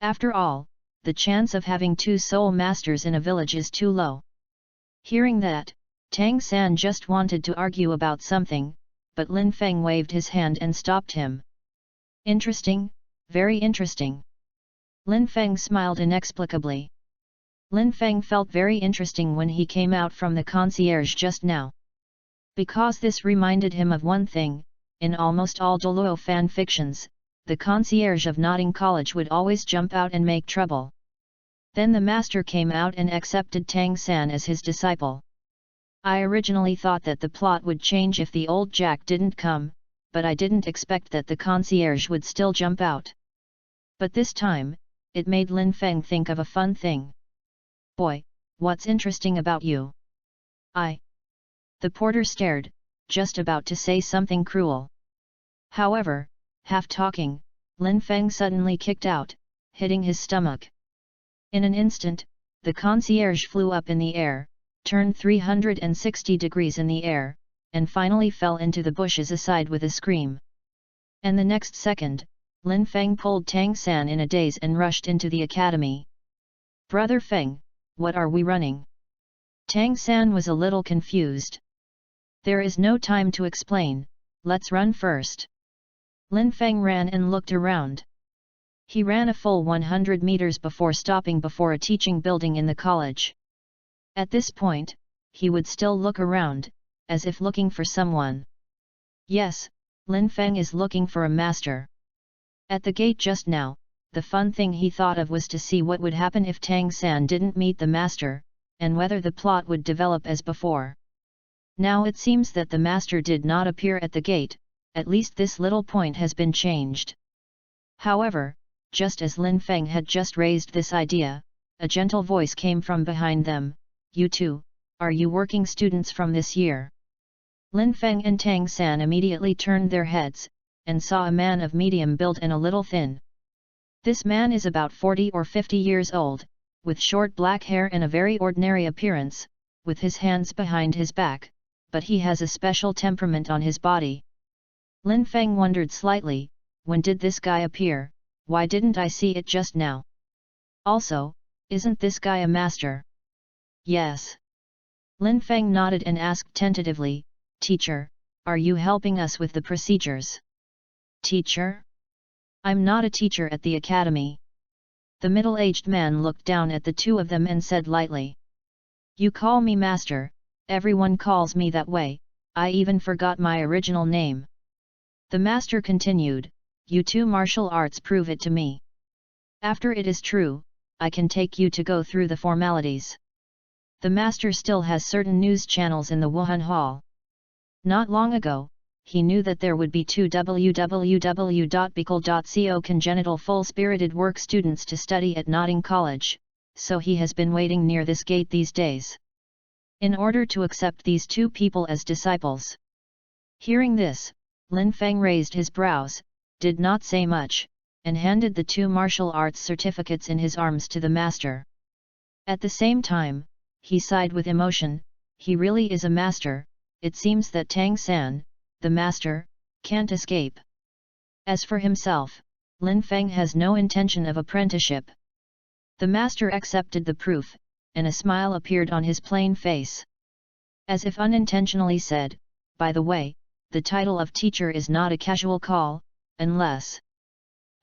After all, the chance of having 2 Soul Masters in a village is too low. Hearing that, Tang San just wanted to argue about something, but Lin Feng waved his hand and stopped him. "Interesting, very interesting." Lin Feng smiled inexplicably. Lin Feng felt very interesting when he came out from the concierge just now. Because this reminded him of one thing: in almost all Douluo fanfictions, the concierge of Nodding College would always jump out and make trouble. Then the master came out and accepted Tang San as his disciple. I originally thought that the plot would change if the old Jack didn't come, but I didn't expect that the concierge would still jump out. But this time, it made Lin Feng think of a fun thing. "Boy, what's interesting about you?" The porter stared, just about to say something cruel. However, half talking, Lin Feng suddenly kicked out, hitting his stomach. In an instant, the concierge flew up in the air, turned 360 degrees in the air, and finally fell into the bushes aside with a scream. And the next second, Lin Feng pulled Tang San in a daze and rushed into the academy. "Brother Feng, what are we running?" Tang San was a little confused. "There is no time to explain, let's run first." Lin Feng ran and looked around. He ran a full 100 meters before stopping before a teaching building in the college. At this point, he would still look around, as if looking for someone. Yes, Lin Feng is looking for a master. At the gate just now, the fun thing he thought of was to see what would happen if Tang San didn't meet the master, and whether the plot would develop as before. Now it seems that the master did not appear at the gate, at least this little point has been changed. However, just as Lin Feng had just raised this idea, a gentle voice came from behind them. "You two, are you working students from this year?" Lin Feng and Tang San immediately turned their heads, and saw a man of medium build and a little thin. This man is about 40 or 50 years old, with short black hair and a very ordinary appearance, with his hands behind his back, but he has a special temperament on his body. Lin Feng wondered slightly, when did this guy appear? Why didn't I see it just now? Also, isn't this guy a master? Yes. Lin Feng nodded and asked tentatively, "Teacher, are you helping us with the procedures?" "Teacher? I'm not a teacher at the academy." The middle-aged man looked down at the two of them and said lightly, "You call me master, everyone calls me that way, I even forgot my original name." The master continued, "You two martial arts prove it to me. After it is true, I can take you to go through the formalities." The master still has certain news channels in the Wuhan Hall. Not long ago, he knew that there would be 2 www.bicol.co congenital full-spirited work students to study at Notting College, so he has been waiting near this gate these days, in order to accept these 2 people as disciples. Hearing this, Lin Feng raised his brows, did not say much, and handed the 2 martial arts certificates in his arms to the master. At the same time, he sighed with emotion. He really is a master. It seems that Tang San, the master, can't escape. As for himself, Lin Feng has no intention of apprenticeship. The master accepted the proof, and a smile appeared on his plain face. As if unintentionally said, by the way, the title of teacher is not a casual call, unless...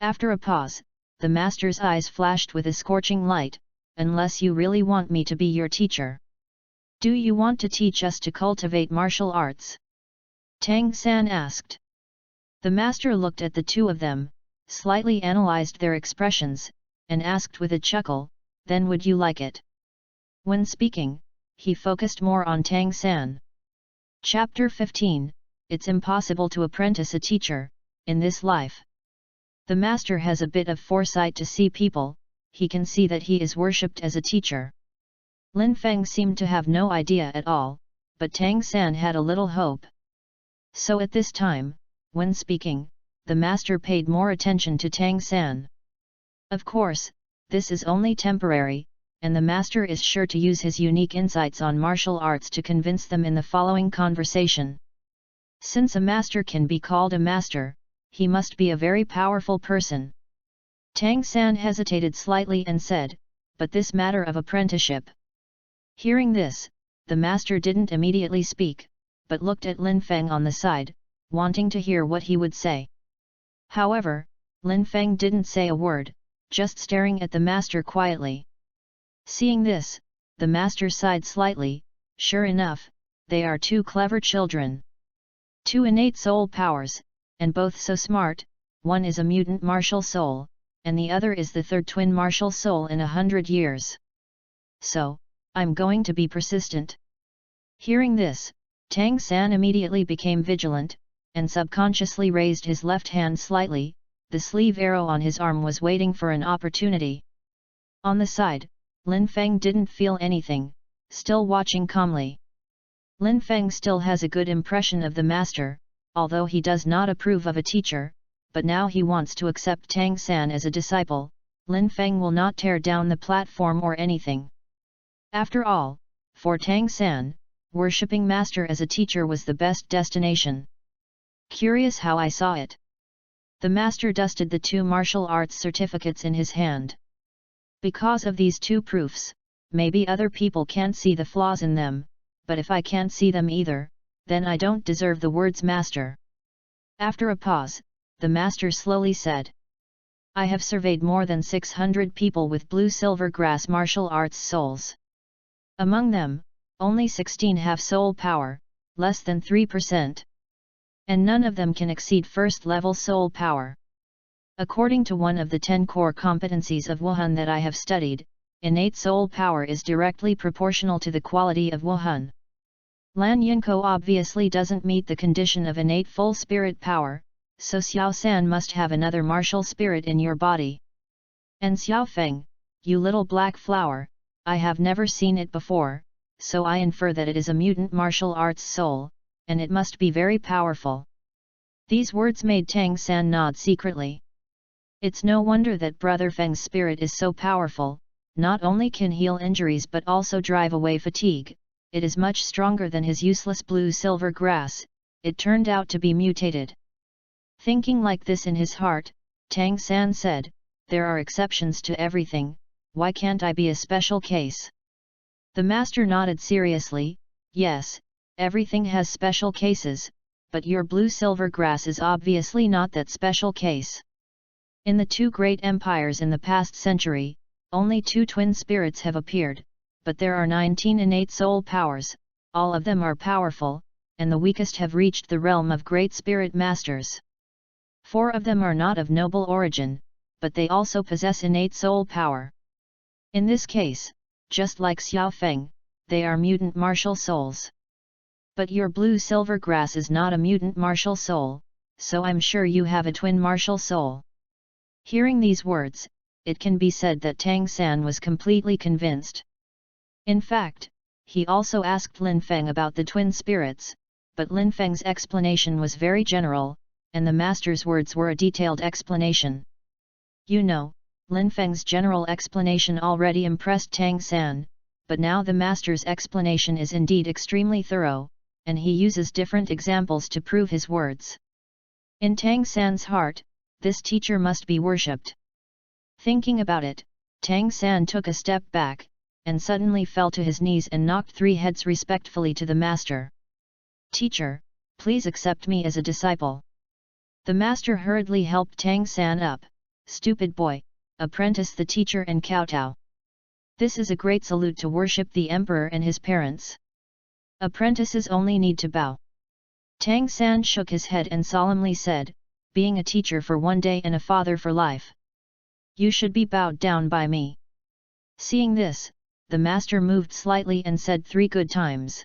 After a pause, the master's eyes flashed with a scorching light, unless you really want me to be your teacher. Do you want to teach us to cultivate martial arts? Tang San asked. The master looked at the 2 of them, slightly analyzed their expressions, and asked with a chuckle, then would you like it? When speaking, he focused more on Tang San. Chapter 15, It's impossible to apprentice a teacher, in this life. The master has a bit of foresight to see people, he can see that he is worshipped as a teacher. Lin Feng seemed to have no idea at all, but Tang San had a little hope. So at this time, when speaking, the master paid more attention to Tang San. Of course, this is only temporary, and the master is sure to use his unique insights on martial arts to convince them in the following conversation. Since a master can be called a master, he must be a very powerful person. Tang San hesitated slightly and said, but this matter of apprenticeship. Hearing this, the master didn't immediately speak, but looked at Lin Feng on the side, wanting to hear what he would say. However, Lin Feng didn't say a word, just staring at the master quietly. Seeing this, the master sighed slightly. Sure enough, they are 2 clever children. 2 innate soul powers, and both so smart. One is a mutant martial soul, and the other is the 3rd twin martial soul in 100 years. So, I'm going to be persistent. Hearing this, Tang San immediately became vigilant, and subconsciously raised his left hand slightly. The sleeve arrow on his arm was waiting for an opportunity. On the side, Lin Feng didn't feel anything, still watching calmly. Lin Feng still has a good impression of the master, although he does not approve of a teacher, but now he wants to accept Tang San as a disciple. Lin Feng will not tear down the platform or anything. After all, for Tang San, worshipping master as a teacher was the best destination. Curious how I saw it. The master dusted the 2 martial arts certificates in his hand. Because of these 2 proofs, maybe other people can't see the flaws in them, but if I can't see them either, then I don't deserve the words master. After a pause, the master slowly said, I have surveyed more than 600 people with blue-silver grass martial arts souls. Among them, only 16 have soul power, less than 3%. And none of them can exceed first-level soul power. According to one of the 10 core competencies of Wuhan that I have studied, innate soul power is directly proportional to the quality of Wuhan. Lan Yinko obviously doesn't meet the condition of innate full spirit power, so Xiao San must have another martial spirit in your body. And Xiao Feng, you little black flower, I have never seen it before, so I infer that it is a mutant martial arts soul, and it must be very powerful. These words made Tang San nod secretly. It's no wonder that Brother Feng's spirit is so powerful, not only can heal injuries but also drive away fatigue. It is much stronger than his useless blue-silver grass. It turned out to be mutated. Thinking like this in his heart, Tang San said, there are exceptions to everything, why can't I be a special case? The master nodded seriously, yes, everything has special cases, but your blue-silver grass is obviously not that special case. In the 2 great empires in the past century, only 2 twin spirits have appeared, but there are 19 innate soul powers, all of them are powerful, and the weakest have reached the realm of great spirit masters. 4 of them are not of noble origin, but they also possess innate soul power. In this case, just like Xiao Feng, they are mutant martial souls. But your blue silver grass is not a mutant martial soul, so I'm sure you have a twin martial soul. Hearing these words, it can be said that Tang San was completely convinced. In fact, he also asked Lin Feng about the twin spirits, but Lin Feng's explanation was very general, and the master's words were a detailed explanation. You know, Lin Feng's general explanation already impressed Tang San, but now the master's explanation is indeed extremely thorough, and he uses different examples to prove his words. In Tang San's heart, this teacher must be worshipped. Thinking about it, Tang San took a step back, and suddenly fell to his knees and knocked 3 heads respectfully to the master. Teacher, please accept me as a disciple. The master hurriedly helped Tang San up. Stupid boy, apprentice the teacher and kowtow. This is a great salute to worship the emperor and his parents. Apprentices only need to bow. Tang San shook his head and solemnly said, being a teacher for 1 day and a father for life, you should be bowed down by me. Seeing this, the master moved slightly and said 3 good times.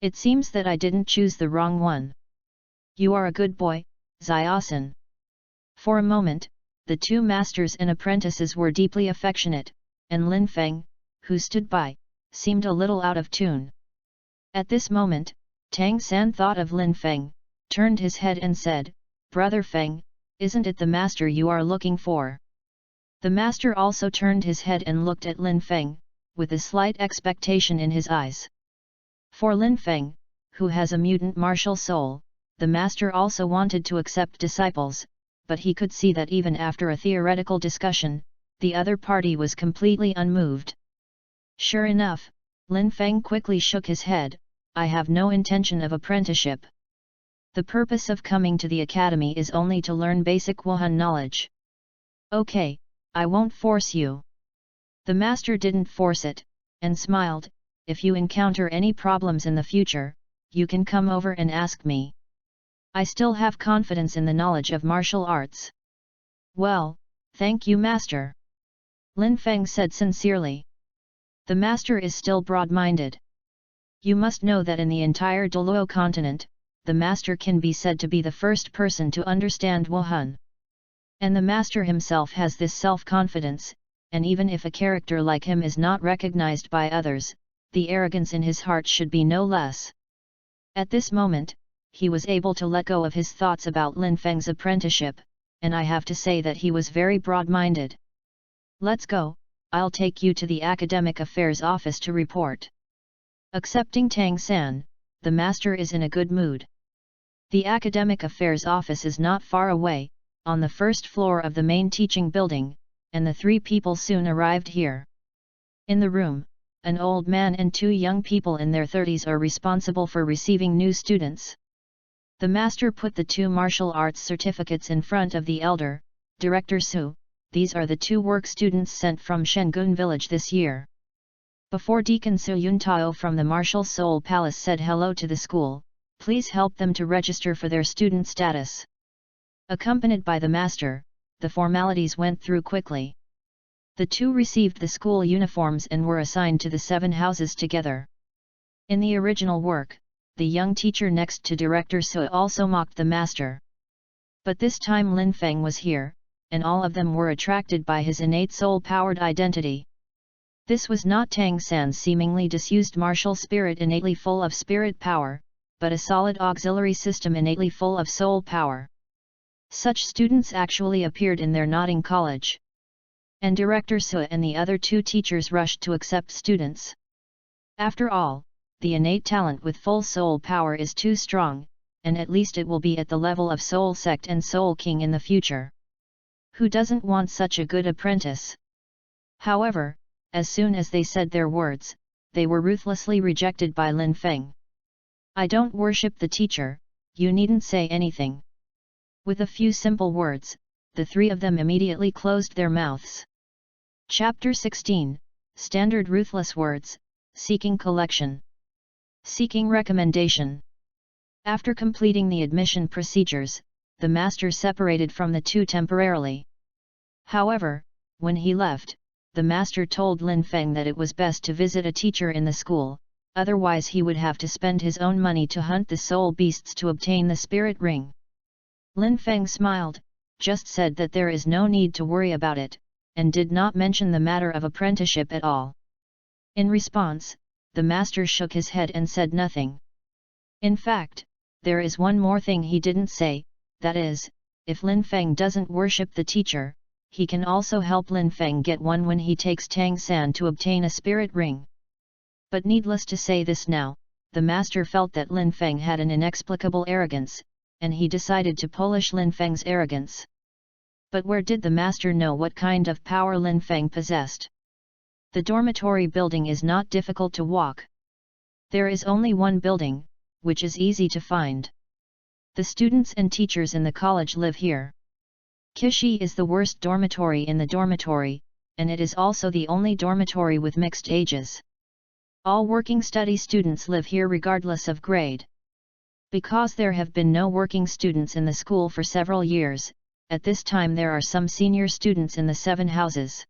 It seems that I didn't choose the wrong one. You are a good boy, Ziosan. For a moment, the 2 masters and apprentices were deeply affectionate, and Lin Feng, who stood by, seemed a little out of tune. At this moment, Tang San thought of Lin Feng, turned his head and said, Brother Feng, isn't it the master you are looking for? The master also turned his head and looked at Lin Feng, with a slight expectation in his eyes. For Lin Feng, who has a mutant martial soul, the master also wanted to accept disciples, but he could see that even after a theoretical discussion, the other party was completely unmoved. Sure enough, Lin Feng quickly shook his head, I have no intention of apprenticeship. The purpose of coming to the academy is only to learn basic Wuhan knowledge. Okay, I won't force you. The master didn't force it, and smiled, if you encounter any problems in the future, you can come over and ask me. I still have confidence in the knowledge of martial arts. Well, thank you master. Lin Feng said sincerely. The master is still broad-minded. You must know that in the entire Douluo continent, the master can be said to be the first person to understand Wuhan. And the master himself has this self-confidence, and even if a character like him is not recognized by others, the arrogance in his heart should be no less. At this moment, he was able to let go of his thoughts about Lin Feng's apprenticeship, and I have to say that he was very broad-minded. Let's go, I'll take you to the Academic Affairs office to report. Accepting Tang San, the master is in a good mood. The Academic Affairs office is not far away, on the first floor of the main teaching building, and the 3 people soon arrived here. In the room, an old man and 2 young people in their 30s are responsible for receiving new students. The master put the 2 martial arts certificates in front of the elder, Director Su. These are the 2 work students sent from Shengun village this year. Before Deacon Su Yuntao from the Martial Soul Palace said hello to the school, please help them to register for their student status. Accompanied by the master, the formalities went through quickly. The 2 received the school uniforms and were assigned to the 7 houses together. In the original work, the young teacher next to Director Su also mocked the master. But this time Lin Feng was here, and all of them were attracted by his innate soul-powered identity. This was not Tang San's seemingly disused martial spirit innately full of spirit power, but a solid auxiliary system innately full of soul power. Such students actually appeared in their nodding college. And Director Su and the other 2 teachers rushed to accept students. After all, the innate talent with full soul power is too strong, and at least it will be at the level of Soul Sect and Soul King in the future. Who doesn't want such a good apprentice? However, as soon as they said their words, they were ruthlessly rejected by Lin Feng. I don't worship the teacher, you needn't say anything. With a few simple words, the 3 of them immediately closed their mouths. Chapter 16, Standard Ruthless Words, Seeking Collection. Seeking Recommendation. After completing the admission procedures, the master separated from the 2 temporarily. However, when he left, the master told Lin Feng that it was best to visit a teacher in the school, otherwise he would have to spend his own money to hunt the soul beasts to obtain the spirit ring. Lin Feng smiled, just said that there is no need to worry about it, and did not mention the matter of apprenticeship at all. In response, the master shook his head and said nothing. In fact, there is one more thing he didn't say, that is, if Lin Feng doesn't worship the teacher, he can also help Lin Feng get one when he takes Tang San to obtain a spirit ring. But needless to say this now, the master felt that Lin Feng had an inexplicable arrogance, and he decided to polish Lin Feng's arrogance. But where did the master know what kind of power Lin Feng possessed? The dormitory building is not difficult to walk. There is only one building, which is easy to find. The students and teachers in the college live here. Kishi is the worst dormitory in the dormitory, and it is also the only dormitory with mixed ages. All working study students live here regardless of grade. Because there have been no working students in the school for several years, at this time there are some senior students in the 7 houses.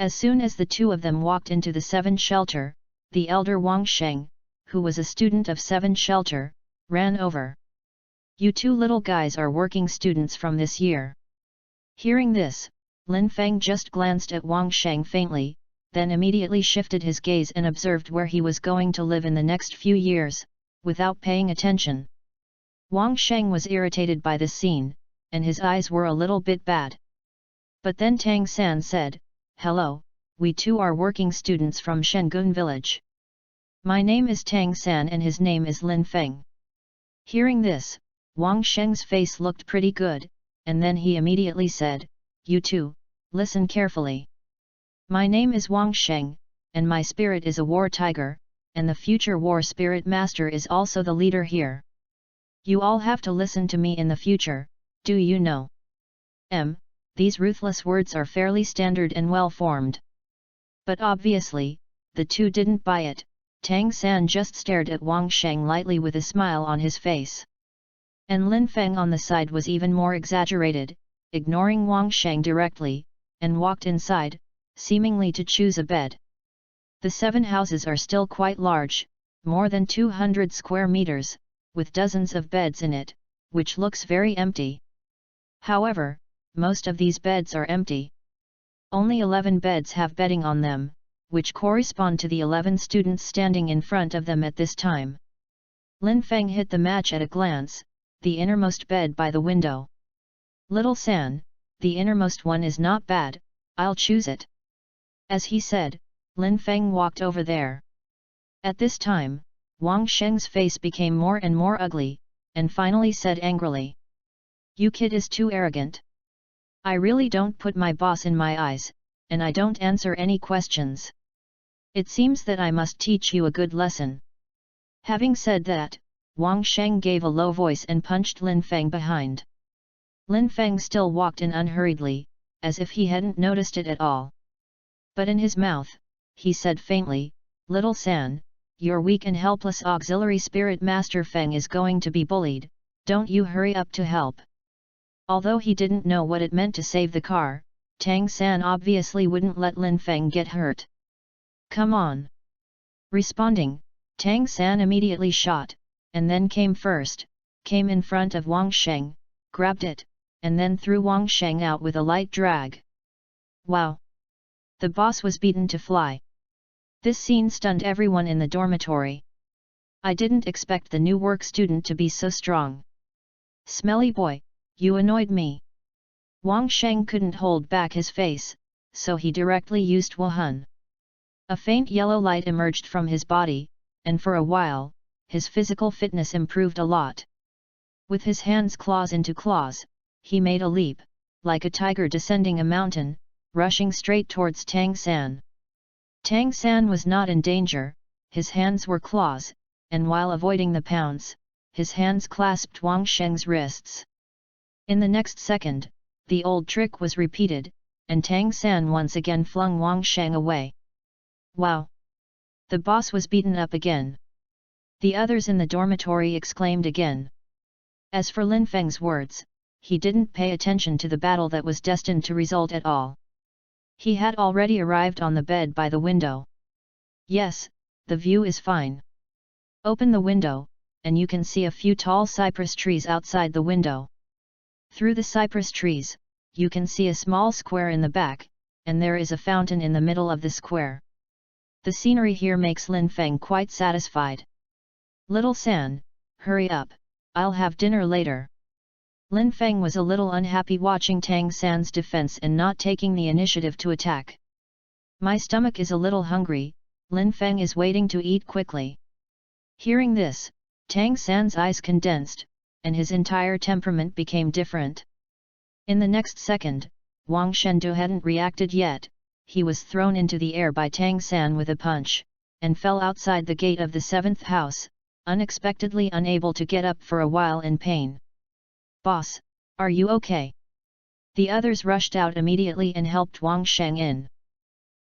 As soon as the two of them walked into the 7 shelter, the elder Wang Sheng, who was a student of 7 shelter, ran over. "You two little guys are working students from this year." Hearing this, Lin Feng just glanced at Wang Sheng faintly, then immediately shifted his gaze and observed where he was going to live in the next few years, without paying attention. Wang Sheng was irritated by this scene, and his eyes were a little bit bad. But then Tang San said, "Hello, we two are working students from Shengun village. My name is Tang San and his name is Lin Feng." Hearing this, Wang Sheng's face looked pretty good, and then he immediately said, "You two, listen carefully. My name is Wang Sheng, and my spirit is a war tiger, and the future war spirit master is also the leader here. You all have to listen to me in the future, do you know?" These ruthless words are fairly standard and well-formed. But obviously, the two didn't buy it. Tang San just stared at Wang Sheng lightly with a smile on his face. And Lin Feng on the side was even more exaggerated, ignoring Wang Sheng directly, and walked inside, seemingly to choose a bed. The 7 houses are still quite large, more than 200 square meters, with dozens of beds in it, which looks very empty. However, most of these beds are empty. Only 11 beds have bedding on them, which correspond to the 11 students standing in front of them at this time. Lin Feng hit the match at a glance, the innermost bed by the window. "Little San, the innermost one is not bad, I'll choose it." As he said, Lin Feng walked over there. At this time, Wang Sheng's face became more and more ugly, and finally said angrily, "You kid is too arrogant. I really don't put my boss in my eyes, and I don't answer any questions. It seems that I must teach you a good lesson." Having said that, Wang Sheng gave a low voice and punched Lin Feng behind. Lin Feng still walked in unhurriedly, as if he hadn't noticed it at all. But in his mouth, he said faintly, "Little San, your weak and helpless auxiliary spirit master Feng is going to be bullied, don't you hurry up to help." Although he didn't know what it meant to save the car, Tang San obviously wouldn't let Lin Feng get hurt. "Come on." Responding, Tang San immediately shot, and then came in front of Wang Sheng, grabbed it, and then threw Wang Sheng out with a light drag. Wow! The boss was beaten to fly. This scene stunned everyone in the dormitory. I didn't expect the new work student to be so strong. "Smelly boy, you annoyed me." Wang Sheng couldn't hold back his face, so he directly used Wuhan. A faint yellow light emerged from his body, and for a while, his physical fitness improved a lot. With his hands claws into claws, he made a leap, like a tiger descending a mountain, rushing straight towards Tang San. Tang San was not in danger, his hands were claws, and while avoiding the pounce, his hands clasped Wang Sheng's wrists. In the next second, the old trick was repeated, and Tang San once again flung Wang Sheng away. Wow! The boss was beaten up again. The others in the dormitory exclaimed again. As for Lin Feng's words, he didn't pay attention to the battle that was destined to result at all. He had already arrived on the bed by the window. Yes, the view is fine. Open the window, and you can see a few tall cypress trees outside the window. Through the cypress trees, you can see a small square in the back, and there is a fountain in the middle of the square. The scenery here makes Lin Feng quite satisfied. Little San, hurry up, I'll have dinner later. Lin Feng was a little unhappy watching Tang San's defense and not taking the initiative to attack. My stomach is a little hungry, Lin Feng is waiting to eat quickly. Hearing this, Tang San's eyes condensed, and his entire temperament became different. In the next second, Wang Shengdu hadn't reacted yet, he was thrown into the air by Tang San with a punch, and fell outside the gate of the 7th house, unexpectedly unable to get up for a while in pain. Boss, are you okay? The others rushed out immediately and helped Wang Sheng in.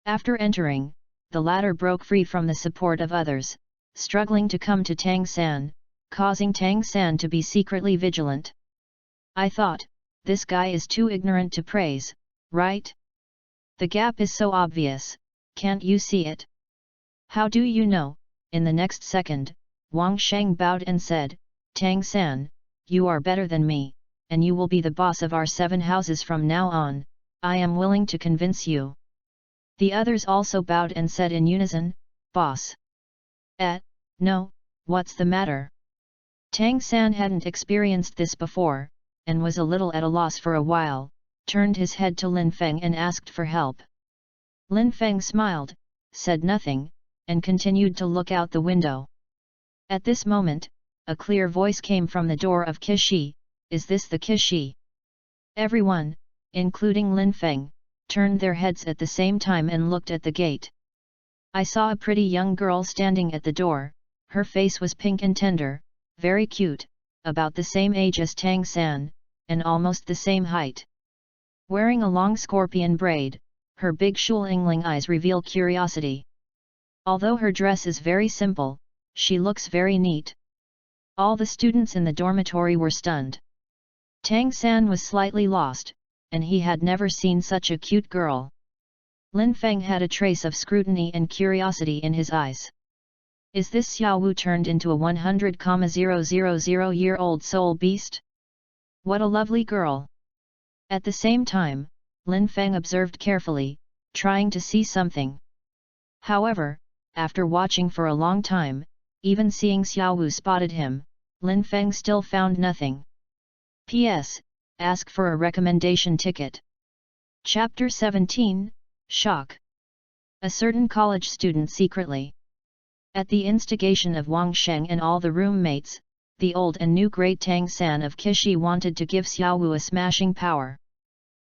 After entering, the latter broke free from the support of others, struggling to come to Tang San, causing Tang San to be secretly vigilant. I thought, this guy is too ignorant to praise, right? The gap is so obvious, can't you see it? How do you know? In the next second, Wang Sheng bowed and said, Tang San, you are better than me, and you will be the boss of our 7 houses from now on, I am willing to convince you. The others also bowed and said in unison, Boss. No, what's the matter? Tang San hadn't experienced this before, and was a little at a loss for a while, turned his head to Lin Feng and asked for help. Lin Feng smiled, said nothing, and continued to look out the window. At this moment, a clear voice came from the door of Kishi, is this the Kishi? Everyone, including Lin Feng, turned their heads at the same time and looked at the gate. I saw a pretty young girl standing at the door, her face was pink and tender, very cute, about the same age as Tang San, and almost the same height. Wearing a long scorpion braid, her big Shuling eyes reveal curiosity. Although her dress is very simple, she looks very neat. All the students in the dormitory were stunned. Tang San was slightly lost, and he had never seen such a cute girl. Lin Feng had a trace of scrutiny and curiosity in his eyes. Is this Xiao Wu turned into a 100,000-year-old soul beast? What a lovely girl! At the same time, Lin Feng observed carefully, trying to see something. However, after watching for a long time, even seeing Xiao Wu spotted him, Lin Feng still found nothing. P.S. Ask for a recommendation ticket. Chapter 17, Shock. A certain college student secretly. At the instigation of Wang Sheng and all the roommates, the old and new great Tang San of Kishi wanted to give Xiao Wu a smashing power.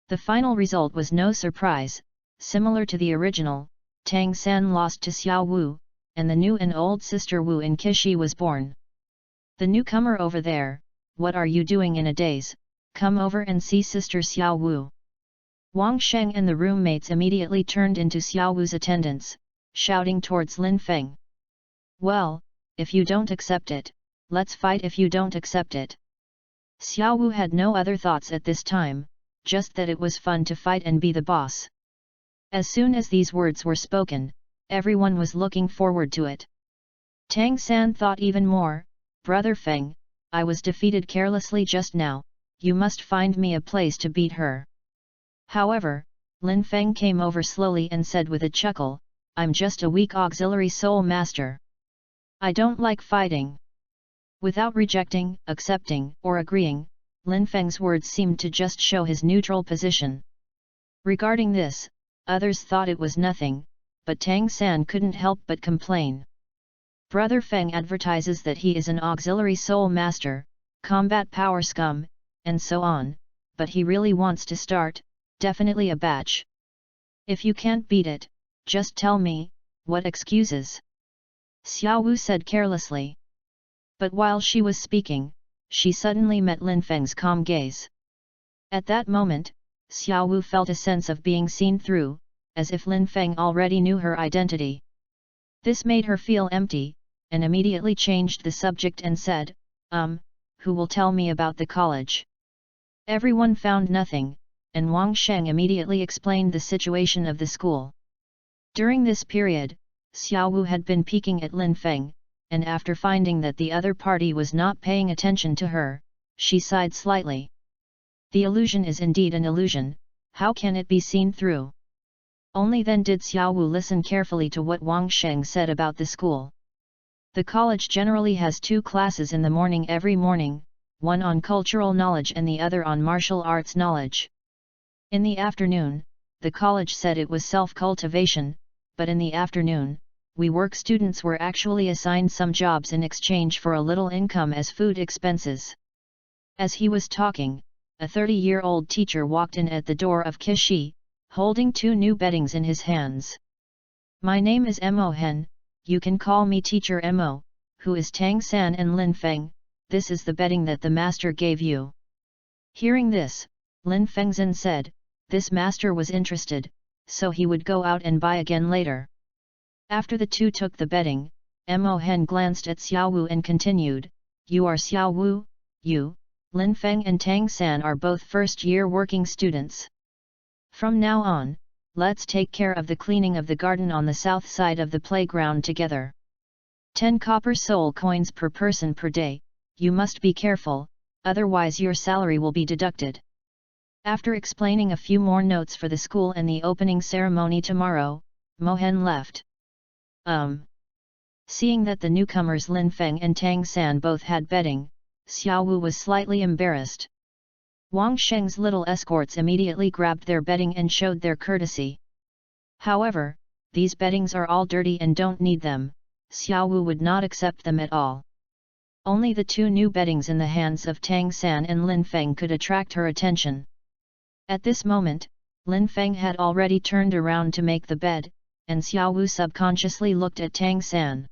The final result was no surprise, similar to the original, Tang San lost to Xiao Wu, and the new and old sister Wu in Kishi was born. The newcomer over there, what are you doing in a daze? Come over and see sister Xiao Wu. Wang Sheng and the roommates immediately turned into Xiao Wu's attendants, shouting towards Lin Feng. Well, if you don't accept it, let's fight if you don't accept it. Xiao Wu had no other thoughts at this time, just that it was fun to fight and be the boss. As soon as these words were spoken, everyone was looking forward to it. Tang San thought even more, Brother Feng, I was defeated carelessly just now, you must find me a place to beat her. However, Lin Feng came over slowly and said with a chuckle, I'm just a weak auxiliary soul master. I don't like fighting. Without rejecting, accepting, or agreeing, Lin Feng's words seemed to just show his neutral position. Regarding this, others thought it was nothing, but Tang San couldn't help but complain. Brother Feng advertises that he is an auxiliary soul master, combat power scum, and so on, but he really wants to start, definitely a batch. If you can't beat it, just tell me, what excuses? Xiao Wu said carelessly. But while she was speaking, she suddenly met Lin Feng's calm gaze. At that moment, Xiao Wu felt a sense of being seen through, as if Lin Feng already knew her identity. This made her feel empty, and immediately changed the subject and said, who will tell me about the college? Everyone found nothing, and Wang Sheng immediately explained the situation of the school. During this period, Xiao Wu had been peeking at Lin Feng, and after finding that the other party was not paying attention to her, she sighed slightly. The illusion is indeed an illusion, how can it be seen through? Only then did Xiao Wu listen carefully to what Wang Sheng said about the school. The college generally has 2 classes in the morning every morning, one on cultural knowledge and the other on martial arts knowledge. In the afternoon, the college said it was self-cultivation, but in the afternoon, we work students were actually assigned some jobs in exchange for a little income as food expenses. As he was talking, a 30-year-old teacher walked in at the door of Kishi, holding 2 new beddings in his hands. My name is Mo Hen, you can call me Teacher Mo, who is Tang San and Lin Feng, this is the bedding that the master gave you. Hearing this, Lin Fengzhen said, this master was interested, so he would go out and buy again later. After the 2 took the bedding, Mo Hen glanced at Xiao Wu and continued, you are Xiao Wu, you, Lin Feng and Tang San are both first-year working students. From now on, let's take care of the cleaning of the garden on the south side of the playground together. 10 copper soul coins per person per day, you must be careful, otherwise your salary will be deducted. After explaining a few more notes for the school and the opening ceremony tomorrow, Mo Hen left. Seeing that the newcomers Lin Feng and Tang San both had bedding, Xiao Wu was slightly embarrassed. Wang Sheng's little escorts immediately grabbed their bedding and showed their courtesy. However, these beddings are all dirty and don't need them, Xiao Wu would not accept them at all. Only the 2 new beddings in the hands of Tang San and Lin Feng could attract her attention. At this moment, Lin Feng had already turned around to make the bed, and Xiao Wu subconsciously looked at Tang San.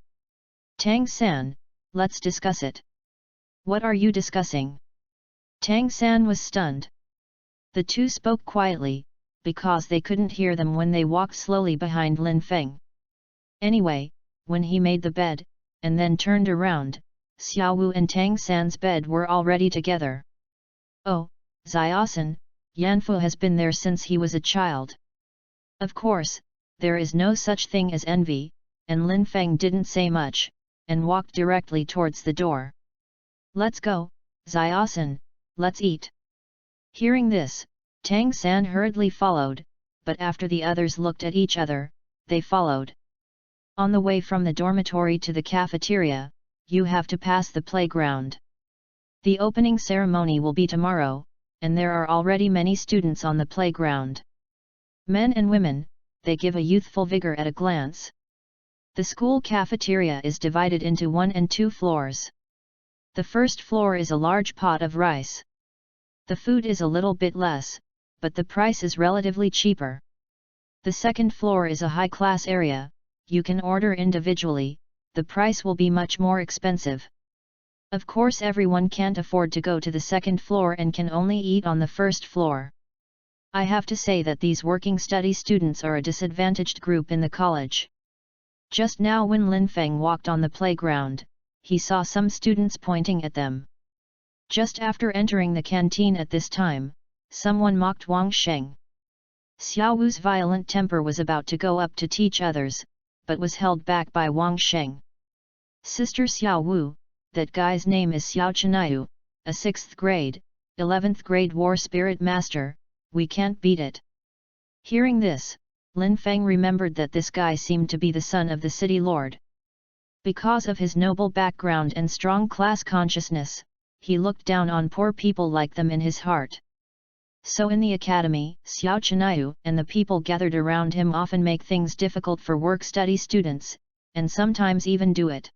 Tang San, let's discuss it. What are you discussing? Tang San was stunned. The 2 spoke quietly, because they couldn't hear them when they walked slowly behind Lin Feng. Anyway, when he made the bed, and then turned around, Xiao Wu and Tang San's bed were already together. Oh, Xiaosan, Yanfu has been there since he was a child. Of course, there is no such thing as envy, and Lin Feng didn't say much, and walked directly towards the door. Let's go, Xiaosan, let's eat. Hearing this, Tang San hurriedly followed, but after the others looked at each other, they followed. On the way from the dormitory to the cafeteria, you have to pass the playground. The opening ceremony will be tomorrow, and there are already many students on the playground. Men and women, they give a youthful vigor at a glance. The school cafeteria is divided into 1 and 2 floors. The first floor is a large pot of rice. The food is a little bit less, but the price is relatively cheaper. The second floor is a high-class area, you can order individually, the price will be much more expensive. Of course everyone can't afford to go to the second floor and can only eat on the first floor. I have to say that these working study students are a disadvantaged group in the college. Just now when Lin Feng walked on the playground, he saw some students pointing at them. Just after entering the canteen at this time, someone mocked Wang Sheng. Xiao Wu's violent temper was about to go up to teach others, but was held back by Wang Sheng. Sister Xiao Wu, that guy's name is Xiao Chenyu, a 6th grade, 11th grade war spirit master, we can't beat it. Hearing this, Lin Feng remembered that this guy seemed to be the son of the city lord. Because of his noble background and strong class consciousness, he looked down on poor people like them in his heart. So in the academy, Xiao Chenyu and the people gathered around him often make things difficult for work-study students, and sometimes even do it.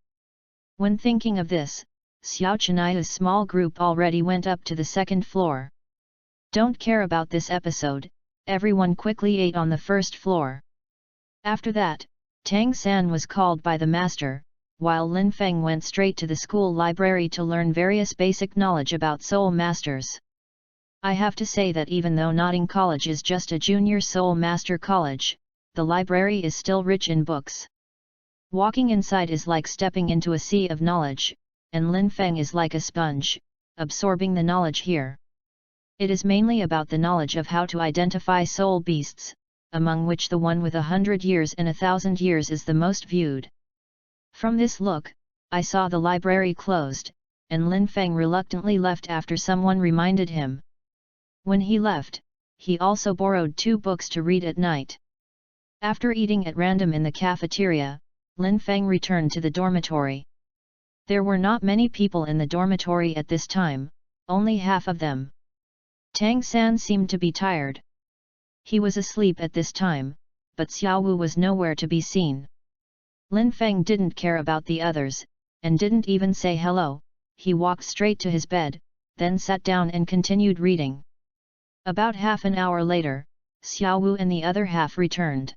When thinking of this, Xiao Chenyu's small group already went up to the second floor. Don't care about this episode, everyone quickly ate on the first floor. After that, Tang San was called by the master, while Lin Feng went straight to the school library to learn various basic knowledge about soul masters. I have to say that even though Notting College is just a junior soul master college, the library is still rich in books. Walking inside is like stepping into a sea of knowledge, and Lin Feng is like a sponge, absorbing the knowledge here. It is mainly about the knowledge of how to identify soul beasts, among which the one with 100 years and 1,000 years is the most viewed. From this look, I saw the library closed, and Lin Feng reluctantly left after someone reminded him. When he left, he also borrowed 2 books to read at night. After eating at random in the cafeteria, Lin Feng returned to the dormitory. There were not many people in the dormitory at this time, only half of them. Tang San seemed to be tired. He was asleep at this time, but Xiao Wu was nowhere to be seen. Lin Feng didn't care about the others, and didn't even say hello. He walked straight to his bed, then sat down and continued reading. About half an hour later, Xiao Wu and the other half returned.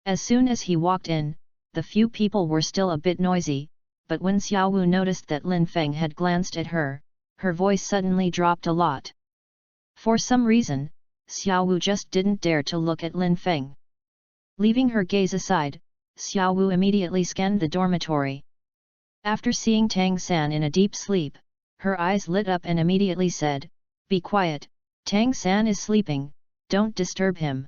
As soon as he walked in, the few people were still a bit noisy, but when Xiao Wu noticed that Lin Feng had glanced at her, her voice suddenly dropped a lot. For some reason, Xiao Wu just didn't dare to look at Lin Feng. Leaving her gaze aside, Xiao Wu immediately scanned the dormitory. After seeing Tang San in a deep sleep, her eyes lit up and immediately said, "Be quiet, Tang San is sleeping, don't disturb him."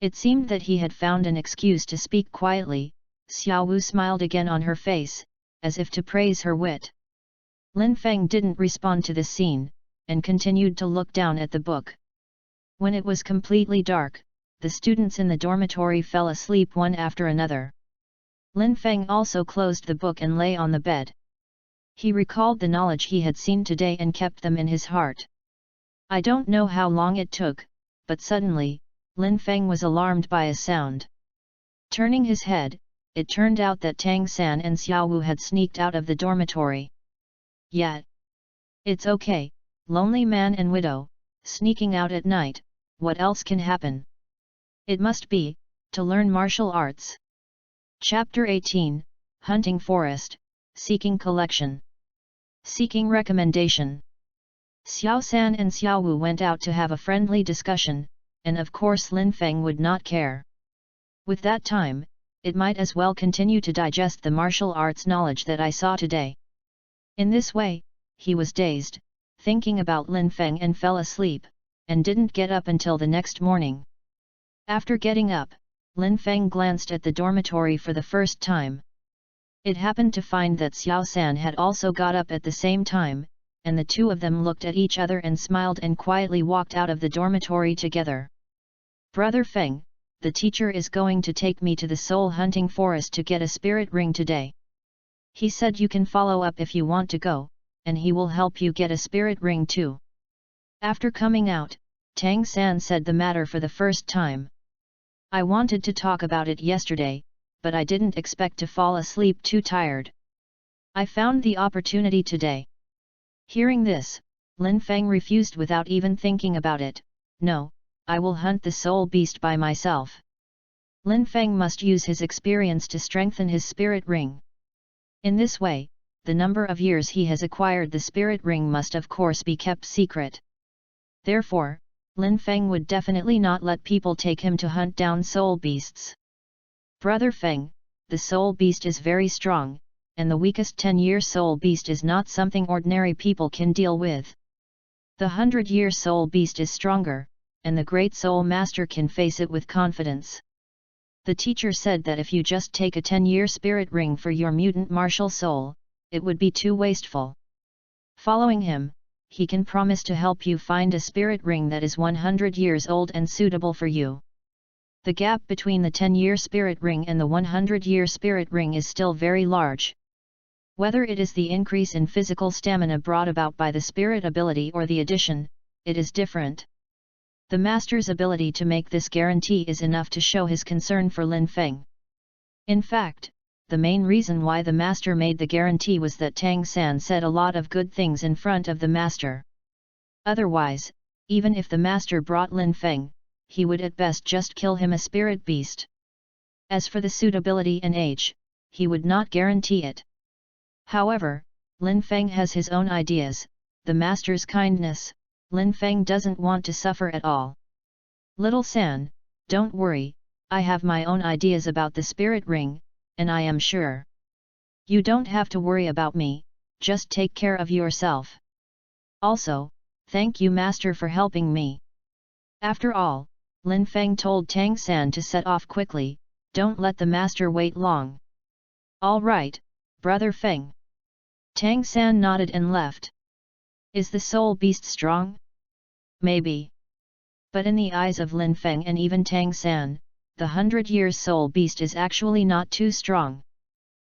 It seemed that he had found an excuse to speak quietly. Xiao Wu smiled again on her face, as if to praise her wit. Lin Feng didn't respond to this scene, and continued to look down at the book. When it was completely dark, the students in the dormitory fell asleep one after another. Lin Feng also closed the book and lay on the bed. He recalled the knowledge he had seen today and kept them in his heart. I don't know how long it took, but suddenly, Lin Feng was alarmed by a sound. Turning his head, it turned out that Tang San and Xiao Wu had sneaked out of the dormitory. Yet, it's okay, lonely man and widow, sneaking out at night, what else can happen? It must be, to learn martial arts. Chapter 18, Hunting Forest, Seeking Collection. Seeking Recommendation. Xiao San and Xiao Wu went out to have a friendly discussion, and of course Lin Feng would not care. With that time, it might as well continue to digest the martial arts knowledge that I saw today. In this way, he was dazed, thinking about Lin Feng and fell asleep, and didn't get up until the next morning. After getting up, Lin Feng glanced at the dormitory for the first time. It happened to find that Xiao San had also got up at the same time, and the two of them looked at each other and smiled and quietly walked out of the dormitory together. "Brother Feng, the teacher is going to take me to the soul hunting forest to get a spirit ring today. He said you can follow up if you want to go, and he will help you get a spirit ring too." After coming out, Tang San said the matter for the first time. "I wanted to talk about it yesterday, but I didn't expect to fall asleep too tired. I found the opportunity today." Hearing this, Lin Feng refused without even thinking about it. "No, I will hunt the soul beast by myself." Lin Feng must use his experience to strengthen his spirit ring. In this way, the number of years he has acquired the spirit ring must of course be kept secret. Therefore, Lin Feng would definitely not let people take him to hunt down soul beasts. "Brother Feng, the soul beast is very strong, and the weakest 10-year soul beast is not something ordinary people can deal with. The 100-year soul beast is stronger, and the great soul master can face it with confidence. The teacher said that if you just take a 10-year spirit ring for your mutant martial soul, it would be too wasteful. Following him, he can promise to help you find a spirit ring that is 100 years old and suitable for you. The gap between the 10-year spirit ring and the 100-year spirit ring is still very large. Whether it is the increase in physical stamina brought about by the spirit ability or the addition, it is different. The master's ability to make this guarantee is enough to show his concern for Lin Feng. In fact, the main reason why the master made the guarantee was that Tang San said a lot of good things in front of the master. Otherwise, even if the master brought Lin Feng, he would at best just kill him a spirit beast. As for the suitability and age, he would not guarantee it. However, Lin Feng has his own ideas, the master's kindness, Lin Feng doesn't want to suffer at all. "Little San, don't worry, I have my own ideas about the spirit ring, and I am sure. You don't have to worry about me, just take care of yourself. Also, Thank you master for helping me. After all, Lin Feng told Tang San to set off quickly, don't let the master wait long. All right, brother Feng. Tang San nodded and left. Is the soul beast strong? Maybe. But in the eyes of Lin Feng and even Tang San, the 100-year soul beast is actually not too strong.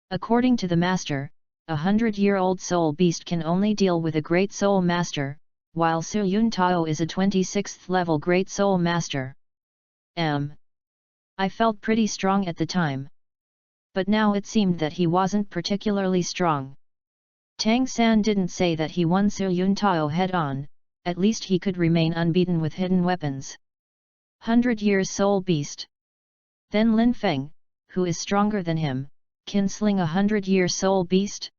According to the master, a 100-year-old soul beast can only deal with a great soul master, while Su Yun Tao is a 26th level great soul master. I felt pretty strong at the time. But now it seemed that he wasn't particularly strong. Tang San didn't say that he won Su Yun Tao head-on, at least he could remain unbeaten with hidden weapons. 100 years soul beast. Then Lin Feng, who is stronger than him, can sling a 100-year soul beast?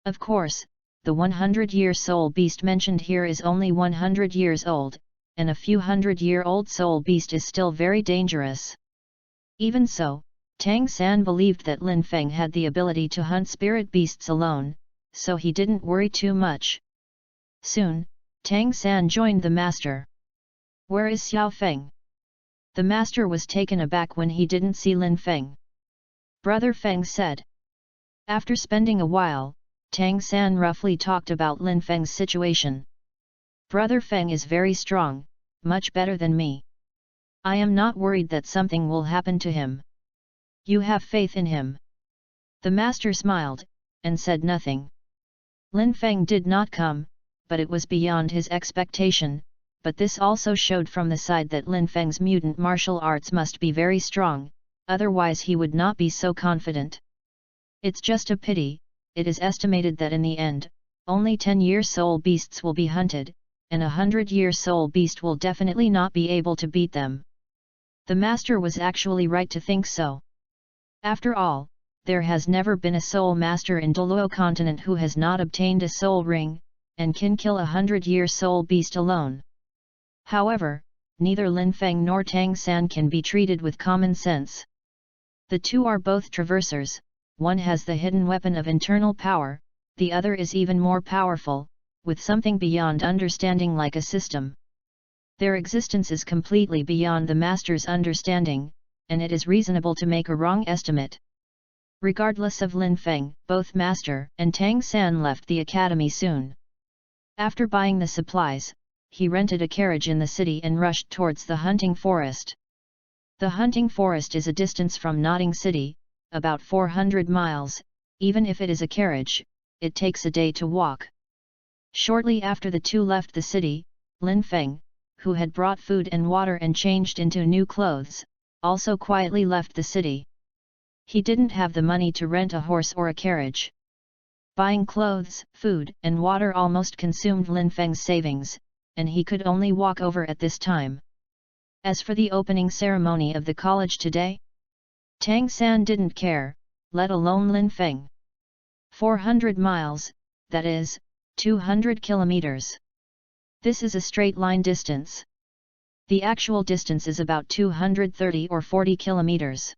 Of course, the 100-year soul beast mentioned here is only 100 years old, and a few 100-year-old soul beast is still very dangerous. Even so, Tang San believed that Lin Feng had the ability to hunt spirit beasts alone, so he didn't worry too much. Soon, Tang San joined the master. Where is Xiao Feng? The master was taken aback when he didn't see Lin Feng. Brother Feng said. After spending a while, Tang San roughly talked about Lin Feng's situation. Brother Feng is very strong, much better than me. I am not worried that something will happen to him. You have faith in him. The master smiled, and said nothing. Lin Feng did not come, but it was beyond his expectation, but this also showed from the side that Lin Feng's mutant martial arts must be very strong, otherwise he would not be so confident. It's just a pity, it is estimated that in the end, only 10-year soul beasts will be hunted, and a 100-year soul beast will definitely not be able to beat them. The master was actually right to think so. After all, there has never been a soul master in Douluo continent who has not obtained a soul ring, and can kill a 100-year soul beast alone. However, neither Lin Feng nor Tang San can be treated with common sense. The two are both traversers, one has the hidden weapon of internal power, the other is even more powerful, with something beyond understanding like a system. Their existence is completely beyond the master's understanding, and it is reasonable to make a wrong estimate. Regardless of Lin Feng, both master and Tang San left the academy soon. After buying the supplies, he rented a carriage in the city and rushed towards the hunting forest. The hunting forest is a distance from Notting City, about 400 miles, even if it is a carriage, it takes a day to walk. Shortly after the two left the city, Lin Feng, who had brought food and water and changed into new clothes, also quietly left the city. He didn't have the money to rent a horse or a carriage. Buying clothes, food and water almost consumed Lin Feng's savings, and he could only walk over at this time. As for the opening ceremony of the college today, Tang San didn't care, let alone Lin Feng. 400 miles, that is, 200 kilometers. This is a straight line distance. The actual distance is about 230 or 40 kilometers.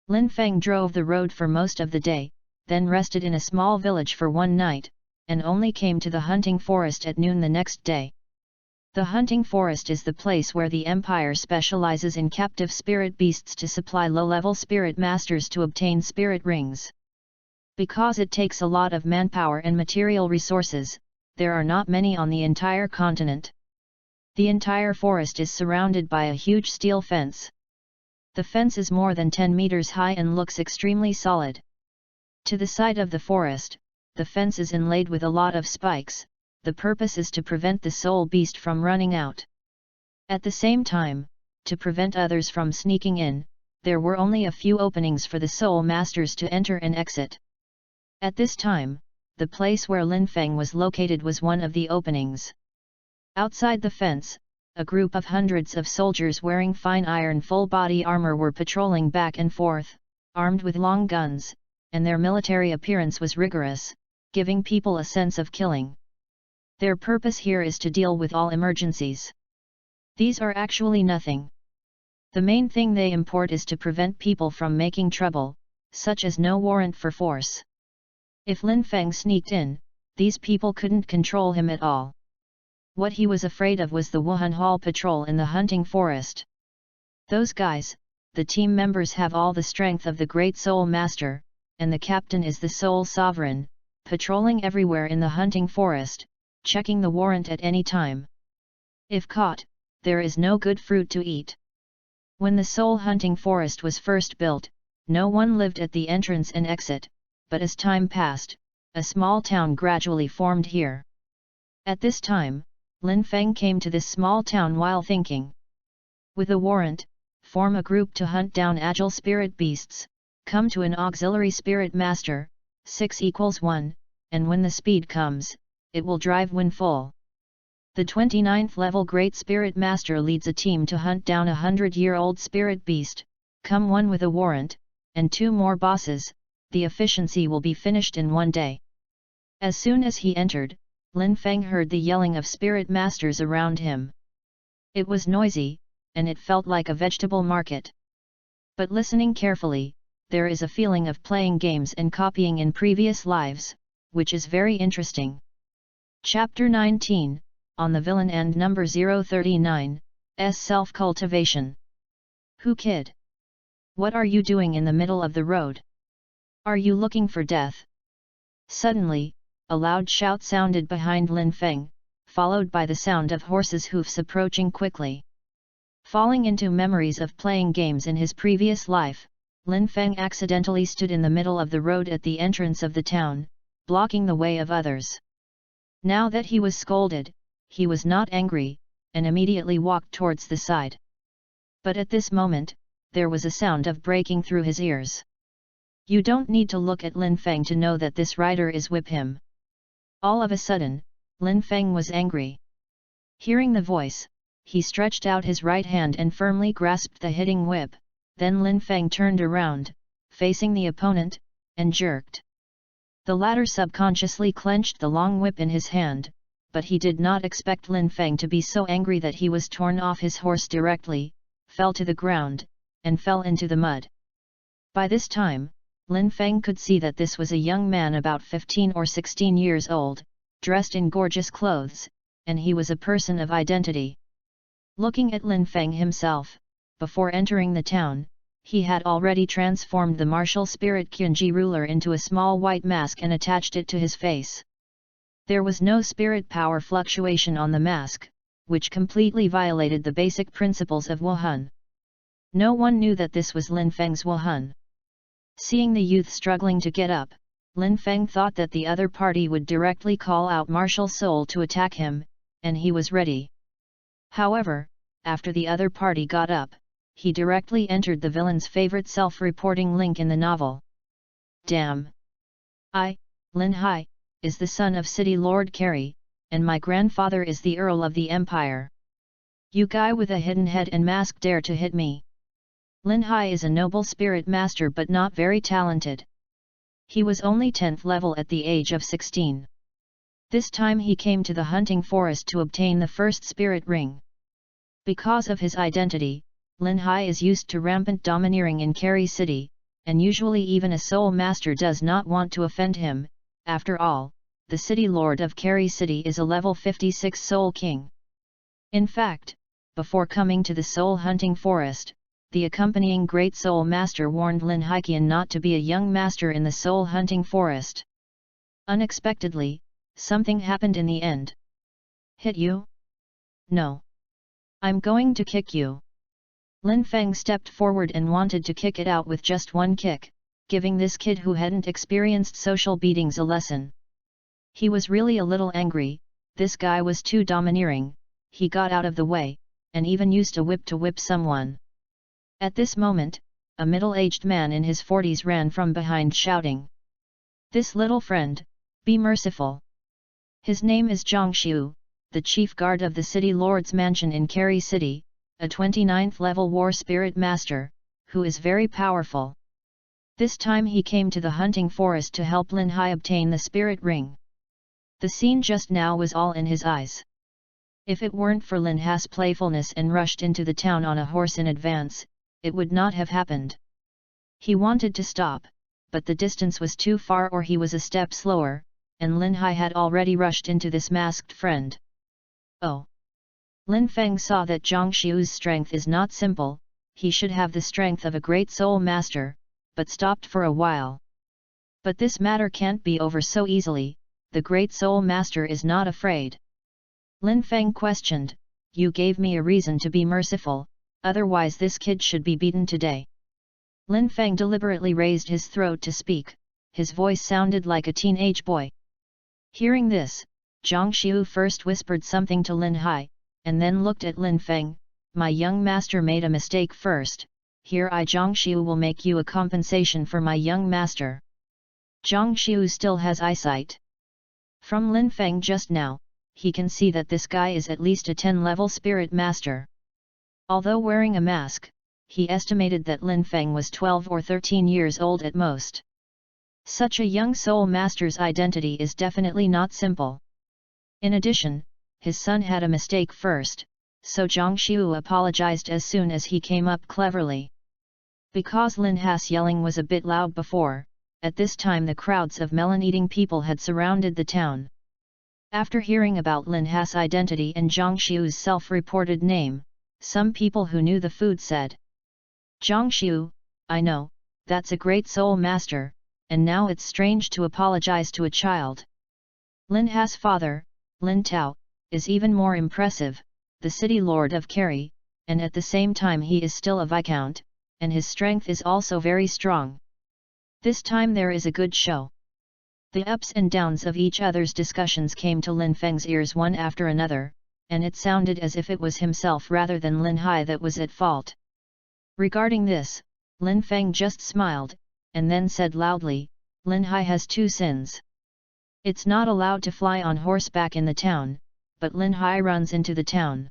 Lin Feng drove the road for most of the day, then rested in a small village for one night, and only came to the hunting forest at noon the next day. The hunting forest is the place where the Empire specializes in captive spirit beasts to supply low-level spirit masters to obtain spirit rings. Because it takes a lot of manpower and material resources, there are not many on the entire continent. The entire forest is surrounded by a huge steel fence. The fence is more than 10 meters high and looks extremely solid. To the side of the forest, the fence is inlaid with a lot of spikes. The purpose is to prevent the soul beast from running out. At the same time, to prevent others from sneaking in, there were only a few openings for the soul masters to enter and exit. At this time, the place where Lin Feng was located was one of the openings. Outside the fence, a group of hundreds of soldiers wearing fine iron full-body armor were patrolling back and forth, armed with long guns, and their military appearance was rigorous, giving people a sense of killing. Their purpose here is to deal with all emergencies. These are actually nothing. The main thing they import is to prevent people from making trouble, such as no warrant for force. If Lin Feng sneaked in, these people couldn't control him at all. What he was afraid of was the Wuhan Hall patrol in the hunting forest. Those guys, the team members have all the strength of the Great Soul Master, and the captain is the Soul Sovereign, patrolling everywhere in the hunting forest, checking the warrant at any time. If caught, there is no good fruit to eat. When the Soul Hunting Forest was first built, no one lived at the entrance and exit, but as time passed, a small town gradually formed here. At this time, Lin Feng came to this small town while thinking. With a warrant, form a group to hunt down agile spirit beasts, come to an auxiliary spirit master, 6=1, and when the speed comes, it will drive when full. The 29th level Great Spirit Master leads a team to hunt down 100-year-old spirit beast, come one with a warrant, and 2 more bosses, the efficiency will be finished in 1 day. As soon as he entered, Lin Feng heard the yelling of spirit masters around him. It was noisy, and it felt like a vegetable market. But listening carefully, there is a feeling of playing games and copying in previous lives, which is very interesting. Chapter 19, on the villain and number 039, S self-cultivation. Who kid? What are you doing in the middle of the road? Are you looking for death? Suddenly, a loud shout sounded behind Lin Feng, followed by the sound of horses' hoofs approaching quickly. Falling into memories of playing games in his previous life, Lin Feng accidentally stood in the middle of the road at the entrance of the town, blocking the way of others. Now that he was scolded, he was not angry, and immediately walked towards the side. But at this moment, there was a sound of breaking through his ears. You don't need to look at Lin Feng to know that this rider is whip him. All of a sudden, Lin Feng was angry. Hearing the voice, he stretched out his right hand and firmly grasped the hitting whip, then Lin Feng turned around, facing the opponent, and jerked. The latter subconsciously clenched the long whip in his hand, but he did not expect Lin Feng to be so angry that he was torn off his horse directly, fell to the ground, and fell into the mud. By this time, Lin Feng could see that this was a young man about 15 or 16 years old, dressed in gorgeous clothes, and he was a person of identity. Looking at Lin Feng himself, before entering the town, he had already transformed the martial spirit Qinji ruler into a small white mask and attached it to his face. There was no spirit power fluctuation on the mask, which completely violated the basic principles of Wuhan. No one knew that this was Lin Feng's Wuhan. Seeing the youth struggling to get up, Lin Feng thought that the other party would directly call out martial soul to attack him, and he was ready. However, after the other party got up, he directly entered the villain's favorite self-reporting link in the novel. Damn! I, Lin Hai, is the son of City Lord Carey, and my grandfather is the Earl of the Empire. You guy with a hidden head and mask dare to hit me. Lin Hai is a noble spirit master but not very talented. He was only 10th level at the age of 16. This time he came to the hunting forest to obtain the first spirit ring. Because of his identity, Lin Hai is used to rampant domineering in Carey City, and usually even a soul master does not want to offend him. After all, the city lord of Carey City is a level 56 soul king. In fact, before coming to the soul hunting forest, the accompanying Great Soul Master warned Lin Haiqian not to be a young master in the soul hunting forest. Unexpectedly, something happened in the end. Hit you? No. I'm going to kick you. Lin Feng stepped forward and wanted to kick it out with just one kick, giving this kid who hadn't experienced social beatings a lesson. He was really a little angry, this guy was too domineering. He got out of the way, and even used a whip to whip someone. At this moment, a middle-aged man in his 40s ran from behind shouting. This little friend, be merciful. His name is Zhang Xiu, the chief guard of the city lord's mansion in Carey City, a 29th level war spirit master, who is very powerful. This time he came to the hunting forest to help Lin Hai obtain the spirit ring. The scene just now was all in his eyes. If it weren't for Lin Hai's playfulness and rushed into the town on a horse in advance, it would not have happened. He wanted to stop, but the distance was too far or he was a step slower, and Lin Hai had already rushed into this masked friend. Oh! Lin Feng saw that Zhang Xiu's strength is not simple, he should have the strength of a great soul master, but stopped for a while. But this matter can't be over so easily, the great soul master is not afraid. Lin Feng questioned, you gave me a reason to be merciful, otherwise this kid should be beaten today. Lin Feng deliberately raised his throat to speak, his voice sounded like a teenage boy. Hearing this, Zhang Xiu first whispered something to Lin Hai, and then looked at Lin Feng, my young master made a mistake first, here I Zhang Xiu will make you a compensation for my young master. Zhang Xiu still has eyesight. From Lin Feng just now, he can see that this guy is at least a 10-level spirit master. Although wearing a mask, he estimated that Lin Feng was 12 or 13 years old at most. Such a young soul master's identity is definitely not simple. In addition, his son had a mistake first, so Zhang Xiu apologized as soon as he came up cleverly. Because Lin Ha's yelling was a bit loud before, at this time the crowds of melon-eating people had surrounded the town. After hearing about Lin Ha's identity and Zhang Xiu's self-reported name, some people who knew the food said, Zhang Xiu, I know, that's a great soul master, and now it's strange to apologize to a child. Lin Ha's father, Lin Tao, is even more impressive, the city lord of Kerry, and at the same time he is still a viscount, and his strength is also very strong. This time there is a good show. The ups and downs of each other's discussions came to Lin Feng's ears one after another, and it sounded as if it was himself rather than Lin Hai that was at fault. Regarding this, Lin Feng just smiled, and then said loudly, Lin Hai has two sins. It's not allowed to fly on horseback in the town, but Lin Hai runs into the town.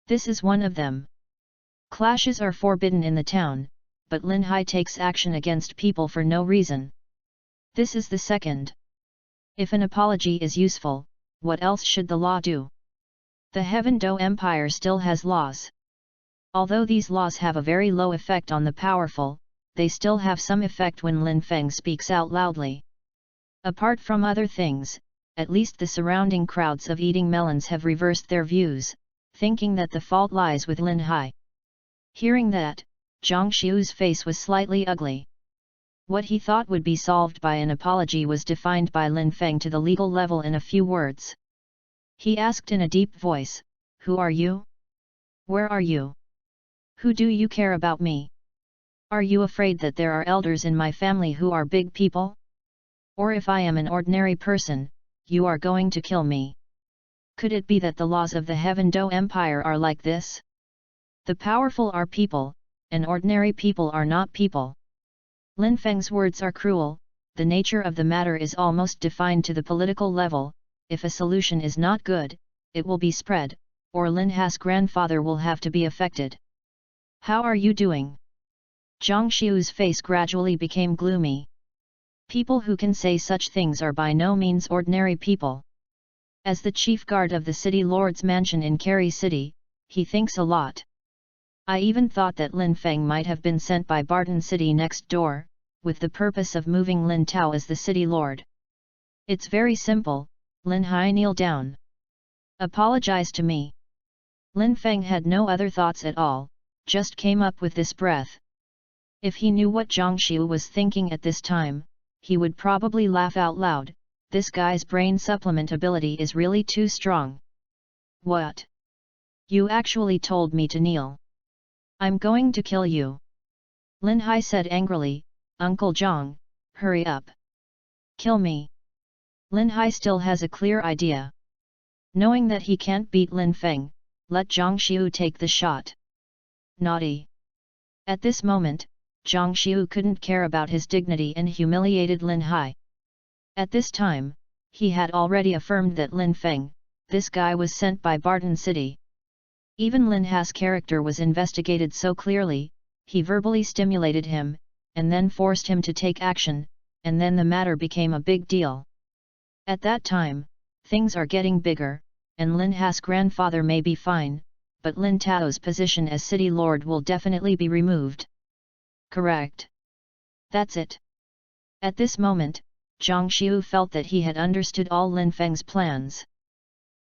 This is one of them. Clashes are forbidden in the town, but Lin Hai takes action against people for no reason. This is the second. If an apology is useful, what else should the law do? The Heaven Do Empire still has laws. Although these laws have a very low effect on the powerful, they still have some effect when Lin Feng speaks out loudly. Apart from other things, at least the surrounding crowds of eating melons have reversed their views, thinking that the fault lies with Lin Hai. Hearing that, Zhang Xiu's face was slightly ugly. What he thought would be solved by an apology was defined by Lin Feng to the legal level in a few words. He asked in a deep voice, Who are you? Where are you? Who do you care about me? Are you afraid that there are elders in my family who are big people? Or if I am an ordinary person, you are going to kill me? Could it be that the laws of the Heaven Do Empire are like this? The powerful are people, and ordinary people are not people. Lin Feng's words are cruel, the nature of the matter is almost defined to the political level, if a solution is not good, it will be spread, or Lin Ha's grandfather will have to be affected. How are you doing? Zhang Xiu's face gradually became gloomy. People who can say such things are by no means ordinary people. As the chief guard of the city lord's mansion in Kerry City, he thinks a lot. I even thought that Lin Feng might have been sent by Barton City next door, with the purpose of moving Lin Tao as the city lord. It's very simple, Lin Hai, kneel down. Apologize to me. Lin Feng had no other thoughts at all, just came up with this breath. If he knew what Zhang Xiu was thinking at this time, he would probably laugh out loud, this guy's brain supplement ability is really too strong. What? You actually told me to kneel. I'm going to kill you. Lin Hai said angrily, Uncle Zhang, hurry up. Kill me. Lin Hai still has a clear idea. Knowing that he can't beat Lin Feng, let Zhang Xiu take the shot. Naughty. At this moment, Zhang Xiu couldn't care about his dignity and humiliated Lin Hai. At this time, he had already affirmed that Lin Feng, this guy was sent by Barton City. Even Lin Ha's character was investigated so clearly, he verbally stimulated him, and then forced him to take action, and then the matter became a big deal. At that time, things are getting bigger, and Lin Ha's grandfather may be fine, but Lin Tao's position as city lord will definitely be removed. Correct. That's it. At this moment, Zhang Xiu felt that he had understood all Lin Feng's plans.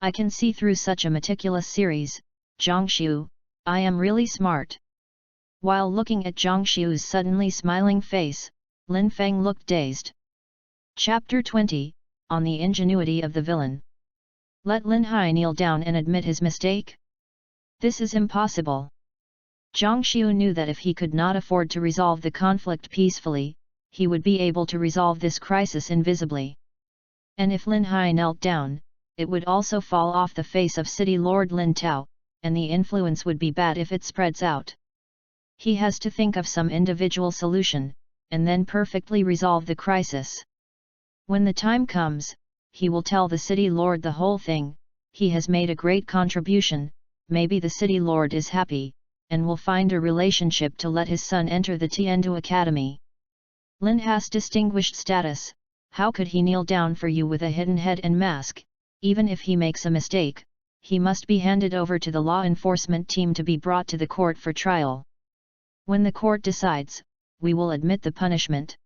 I can see through such a meticulous series, Jiangxiu, I am really smart. While looking at Jiangxiu's suddenly smiling face, Lin Feng looked dazed. Chapter 20, On the Ingenuity of the Villain. Let Lin Hai kneel down and admit his mistake? This is impossible. Jiangxiu knew that if he could not afford to resolve the conflict peacefully, he would be able to resolve this crisis invisibly. And if Lin Hai knelt down, it would also fall off the face of City Lord Lin Tao, and the influence would be bad if it spreads out. He has to think of some individual solution, and then perfectly resolve the crisis. When the time comes, he will tell the City Lord the whole thing. He has made a great contribution, maybe the City Lord is happy, and will find a relationship to let his son enter the Tiandu Academy. Lin has distinguished status, how could he kneel down for you with a hidden head and mask? Even if he makes a mistake, he must be handed over to the law enforcement team to be brought to the court for trial. When the court decides, we will admit the punishment.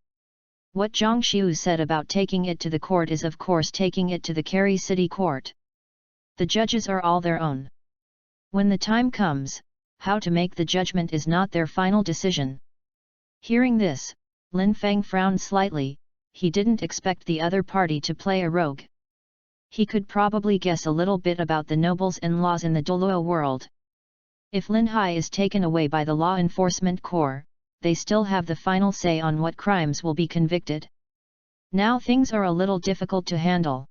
What Jiangxiu said about taking it to the court is of course taking it to the Carey City Court. The judges are all their own. When the time comes, how to make the judgment is not their final decision. Hearing this, Lin Feng frowned slightly. He didn't expect the other party to play a rogue. He could probably guess a little bit about the nobles and laws in the Douluo world. If Lin Hai is taken away by the law enforcement corps, they still have the final say on what crimes will be convicted. Now things are a little difficult to handle.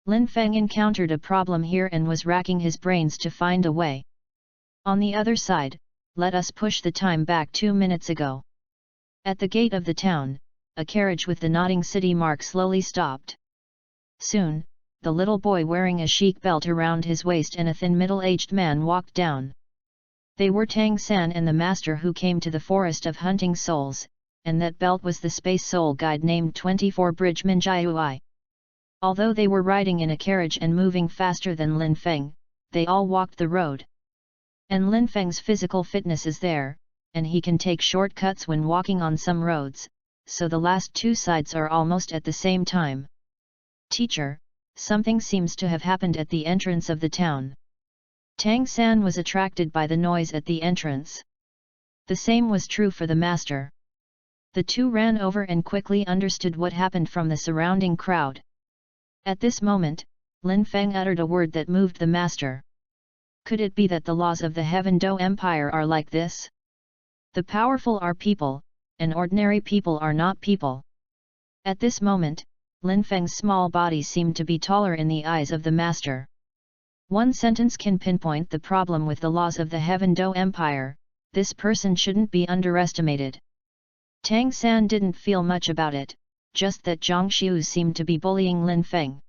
Lin Feng encountered a problem here and was racking his brains to find a way. On the other side, let us push the time back 2 minutes ago. At the gate of the town, a carriage with the nodding city mark slowly stopped. Soon, the little boy wearing a chic belt around his waist and a thin middle-aged man walked down. They were Tang San and the master who came to the forest of hunting souls, and that belt was the space soul guide named 24 Bridge Minjiui. Although they were riding in a carriage and moving faster than Lin Feng, they all walked the road. And Lin Feng's physical fitness is there, and he can take shortcuts when walking on some roads, so the last two sides are almost at the same time. Teacher, something seems to have happened at the entrance of the town. Tang San was attracted by the noise at the entrance. The same was true for the master. The two ran over and quickly understood what happened from the surrounding crowd. At this moment, Lin Feng uttered a word that moved the master. Could it be that the laws of the Heaven Do Empire are like this? The powerful are people, and ordinary people are not people. At this moment, Lin Feng's small body seemed to be taller in the eyes of the master. One sentence can pinpoint the problem with the laws of the Heaven Do Empire. This person shouldn't be underestimated. Tang San didn't feel much about it, just that Jiangxiu seemed to be bullying Lin Feng.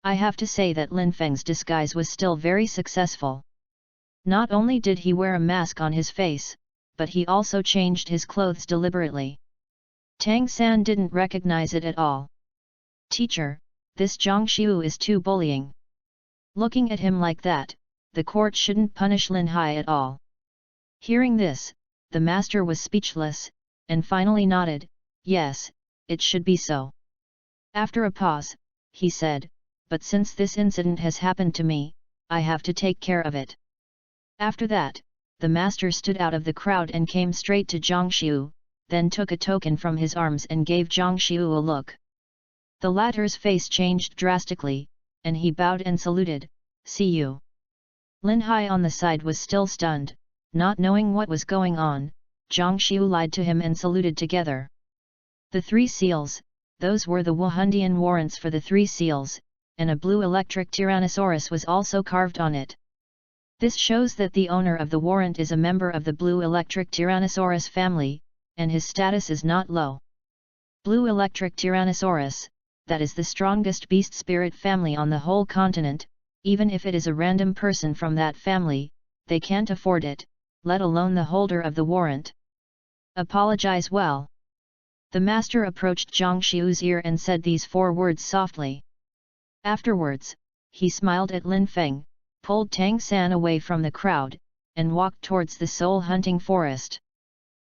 I have to say that Lin Feng's disguise was still very successful. Not only did he wear a mask on his face, but he also changed his clothes deliberately. Tang San didn't recognize it at all. Teacher, this Jiangxiu is too bullying. Looking at him like that, the court shouldn't punish Lin Hai at all. Hearing this, the master was speechless, and finally nodded, yes, it should be so. After a pause, he said, but since this incident has happened to me, I have to take care of it. After that, the master stood out of the crowd and came straight to Jiangxiu, then took a token from his arms and gave Jiangxiu a look. The latter's face changed drastically, and he bowed and saluted, see you. Lin Hai on the side was still stunned, not knowing what was going on. Jiangxiu lied to him and saluted together. The 3 seals, those were the Wuhundian warrants for the 3 seals, and a blue electric Tyrannosaurus was also carved on it. This shows that the owner of the warrant is a member of the blue electric Tyrannosaurus family, and his status is not low. Blue electric Tyrannosaurus, that is the strongest beast spirit family on the whole continent. Even if it is a random person from that family, they can't afford it, let alone the holder of the warrant. Apologize well. The master approached Jiangxiu's ear and said these 4 words softly. Afterwards, he smiled at Lin Feng, pulled Tang San away from the crowd, and walked towards the soul hunting forest.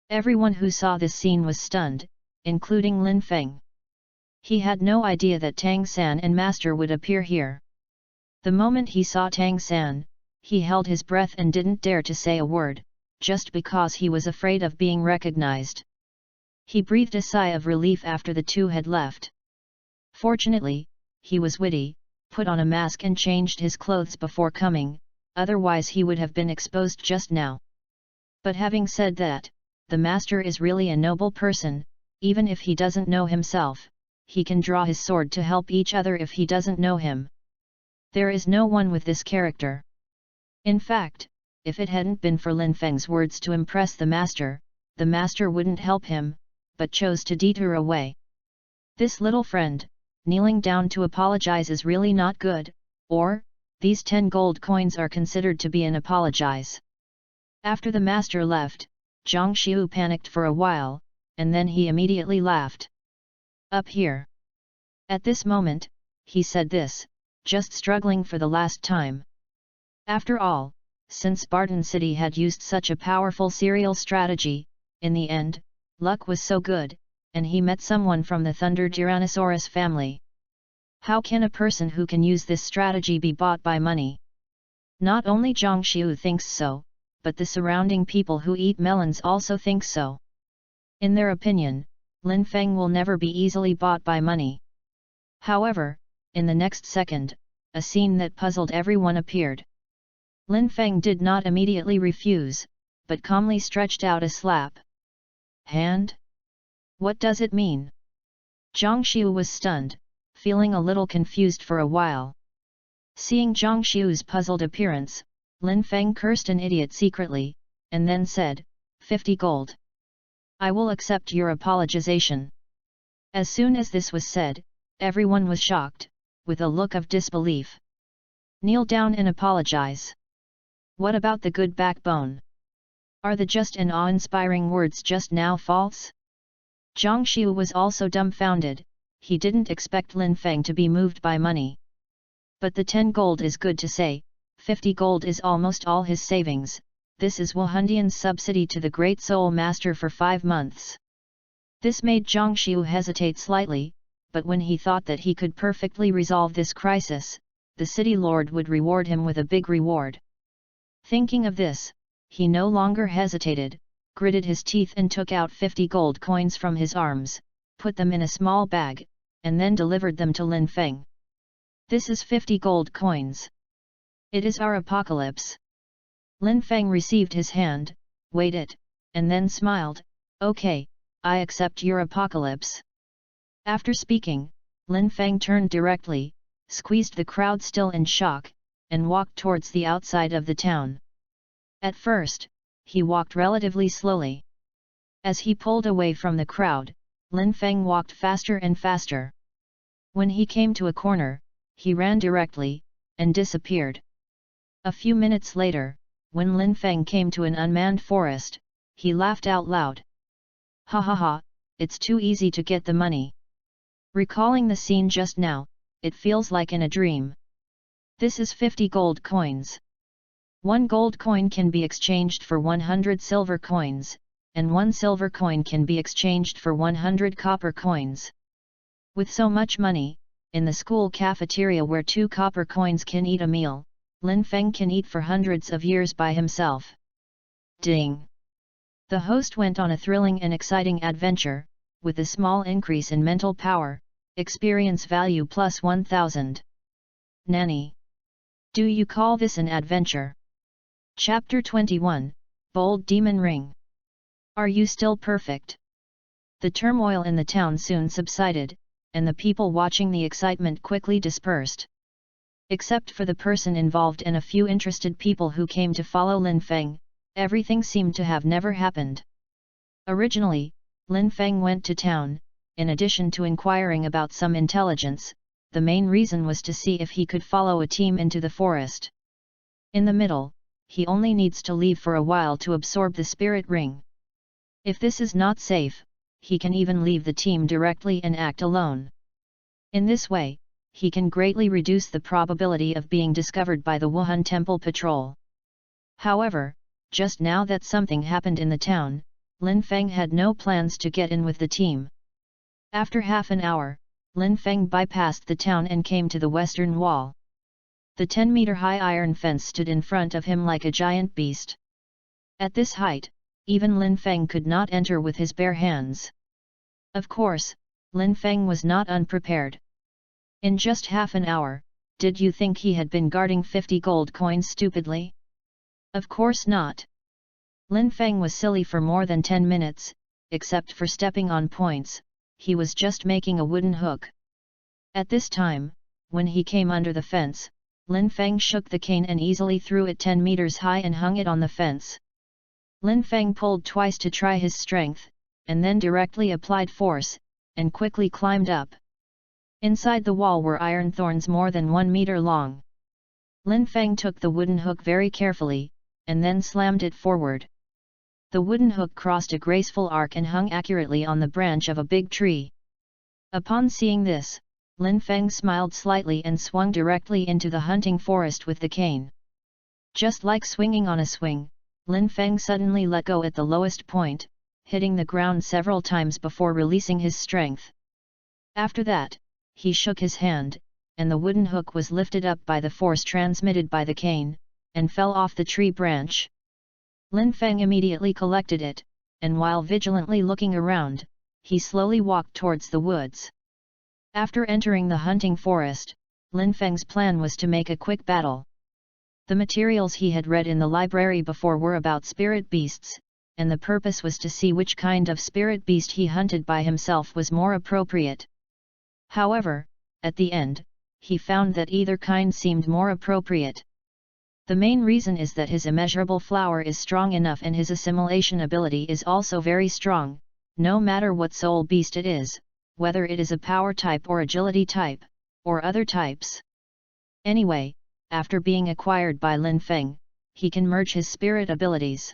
Everyone who saw this scene was stunned, including Lin Feng. He had no idea that Tang San and master would appear here. The moment he saw Tang San, he held his breath and didn't dare to say a word, just because he was afraid of being recognized. He breathed a sigh of relief after the two had left. Fortunately, he was witty, put on a mask and changed his clothes before coming, otherwise he would have been exposed just now. But having said that, the master is really a noble person, even if he doesn't know himself, he can draw his sword to help each other if he doesn't know him. There is no one with this character. In fact, if it hadn't been for Lin Feng's words to impress the master wouldn't help him, but chose to detour away. This little friend, kneeling down to apologize is really not good, or, these 10 gold coins are considered to be an apologize. After the master left, Zhang Xiu panicked for a while, and then he immediately laughed. Up here. At this moment, he said this, just struggling for the last time. After all, since Spartan City had used such a powerful serial strategy, in the end, luck was so good, and he met someone from the Thunder Tyrannosaurus family. How can a person who can use this strategy be bought by money? Not only Zhang Xiu thinks so, but the surrounding people who eat melons also think so. In their opinion, Lin Feng will never be easily bought by money. However, in the next second, a scene that puzzled everyone appeared. Lin Feng did not immediately refuse, but calmly stretched out a slap hand. What does it mean? Zhang Xiu was stunned, feeling a little confused for a while. Seeing Zhang Xiu's puzzled appearance, Lin Feng cursed an idiot secretly, and then said, 50 gold. I will accept your apologization. As soon as this was said, everyone was shocked, with a look of disbelief. Kneel down and apologize. What about the good backbone? Are the just and awe-inspiring words just now false? Zhang Xiu was also dumbfounded, he didn't expect Lin Feng to be moved by money. But the 10 gold is good to say, 50 gold is almost all his savings, this is Wuhandian's subsidy to the Great Soul Master for 5 months. This made Zhang Xiu hesitate slightly, but when he thought that he could perfectly resolve this crisis, the city lord would reward him with a big reward. Thinking of this, he no longer hesitated, gritted his teeth and took out 50 gold coins from his arms, put them in a small bag, and then delivered them to Lin Feng. This is 50 gold coins. It is our apocalypse. Lin Feng received his hand, weighed it, and then smiled, okay, I accept your apocalypse. After speaking, Lin Feng turned directly, squeezed the crowd still in shock, and walked towards the outside of the town. At first, he walked relatively slowly. As he pulled away from the crowd, Lin Feng walked faster and faster. When he came to a corner, he ran directly, and disappeared. A few minutes later, when Lin Feng came to an unmanned forest, he laughed out loud. Ha ha ha, it's too easy to get the money. Recalling the scene just now, it feels like in a dream. This is 50 gold coins. 1 gold coin can be exchanged for 100 silver coins, and 1 silver coin can be exchanged for 100 copper coins. With so much money, in the school cafeteria where 2 copper coins can eat a meal, Lin Feng can eat for hundreds of years by himself. Ding! The host went on a thrilling and exciting adventure, with a small increase in mental power, experience value plus 1000. Nanny! Do you call this an adventure? Chapter 21, Bold Demon Ring. Are you still perfect? The turmoil in the town soon subsided, and the people watching the excitement quickly dispersed. Except for the person involved and a few interested people who came to follow Lin Feng, everything seemed to have never happened. Originally, Lin Feng went to town, in addition to inquiring about some intelligence, the main reason was to see if he could follow a team into the forest. In the middle, he only needs to leave for a while to absorb the spirit ring. If this is not safe, he can even leave the team directly and act alone. In this way, he can greatly reduce the probability of being discovered by the Wuhan Temple Patrol. However, just now that something happened in the town, Lin Feng had no plans to get in with the team. After half an hour, Lin Feng bypassed the town and came to the western wall. The 10-meter-high iron fence stood in front of him like a giant beast. At this height, even Lin Feng could not enter with his bare hands. Of course, Lin Feng was not unprepared. In just half an hour, did you think he had been guarding 50 gold coins stupidly? Of course not. Lin Feng was silly for more than 10 minutes, except for stepping on points, he was just making a wooden hook. At this time, when he came under the fence, Lin Feng shook the cane and easily threw it 10 meters high and hung it on the fence. Lin Feng pulled twice to try his strength, and then directly applied force, and quickly climbed up. Inside the wall were iron thorns more than 1 meter long. Lin Feng took the wooden hook very carefully, and then slammed it forward. The wooden hook crossed a graceful arc and hung accurately on the branch of a big tree. Upon seeing this, Lin Feng smiled slightly and swung directly into the hunting forest with the cane. Just like swinging on a swing, Lin Feng suddenly let go at the lowest point, hitting the ground several times before releasing his strength. After that, he shook his hand, and the wooden hook was lifted up by the force transmitted by the cane, and fell off the tree branch. Lin Feng immediately collected it, and while vigilantly looking around, he slowly walked towards the woods. After entering the hunting forest, Lin Feng's plan was to make a quick battle. The materials he had read in the library before were about spirit beasts, and the purpose was to see which kind of spirit beast he hunted by himself was more appropriate. However, at the end, he found that either kind seemed more appropriate. The main reason is that his immeasurable flower is strong enough and his assimilation ability is also very strong, no matter what soul beast it is, whether it is a power type or agility type, or other types. Anyway, after being acquired by Lin Feng, he can merge his spirit abilities.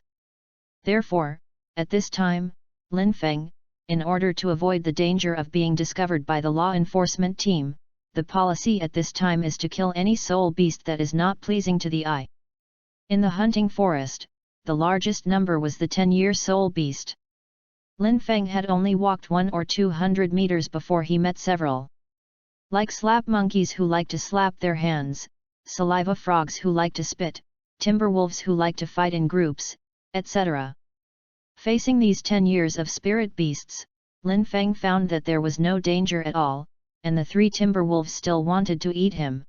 Therefore, at this time, Lin Feng, in order to avoid the danger of being discovered by the law enforcement team, the policy at this time is to kill any soul beast that is not pleasing to the eye. In the hunting forest, the largest number was the 10-year soul beast. Lin Feng had only walked 100 or 200 meters before he met several. Like slap monkeys who like to slap their hands, saliva frogs who like to spit, timber wolves who like to fight in groups, etc. Facing these 10 years of spirit beasts, Lin Feng found that there was no danger at all, and the 3 timber wolves still wanted to eat him.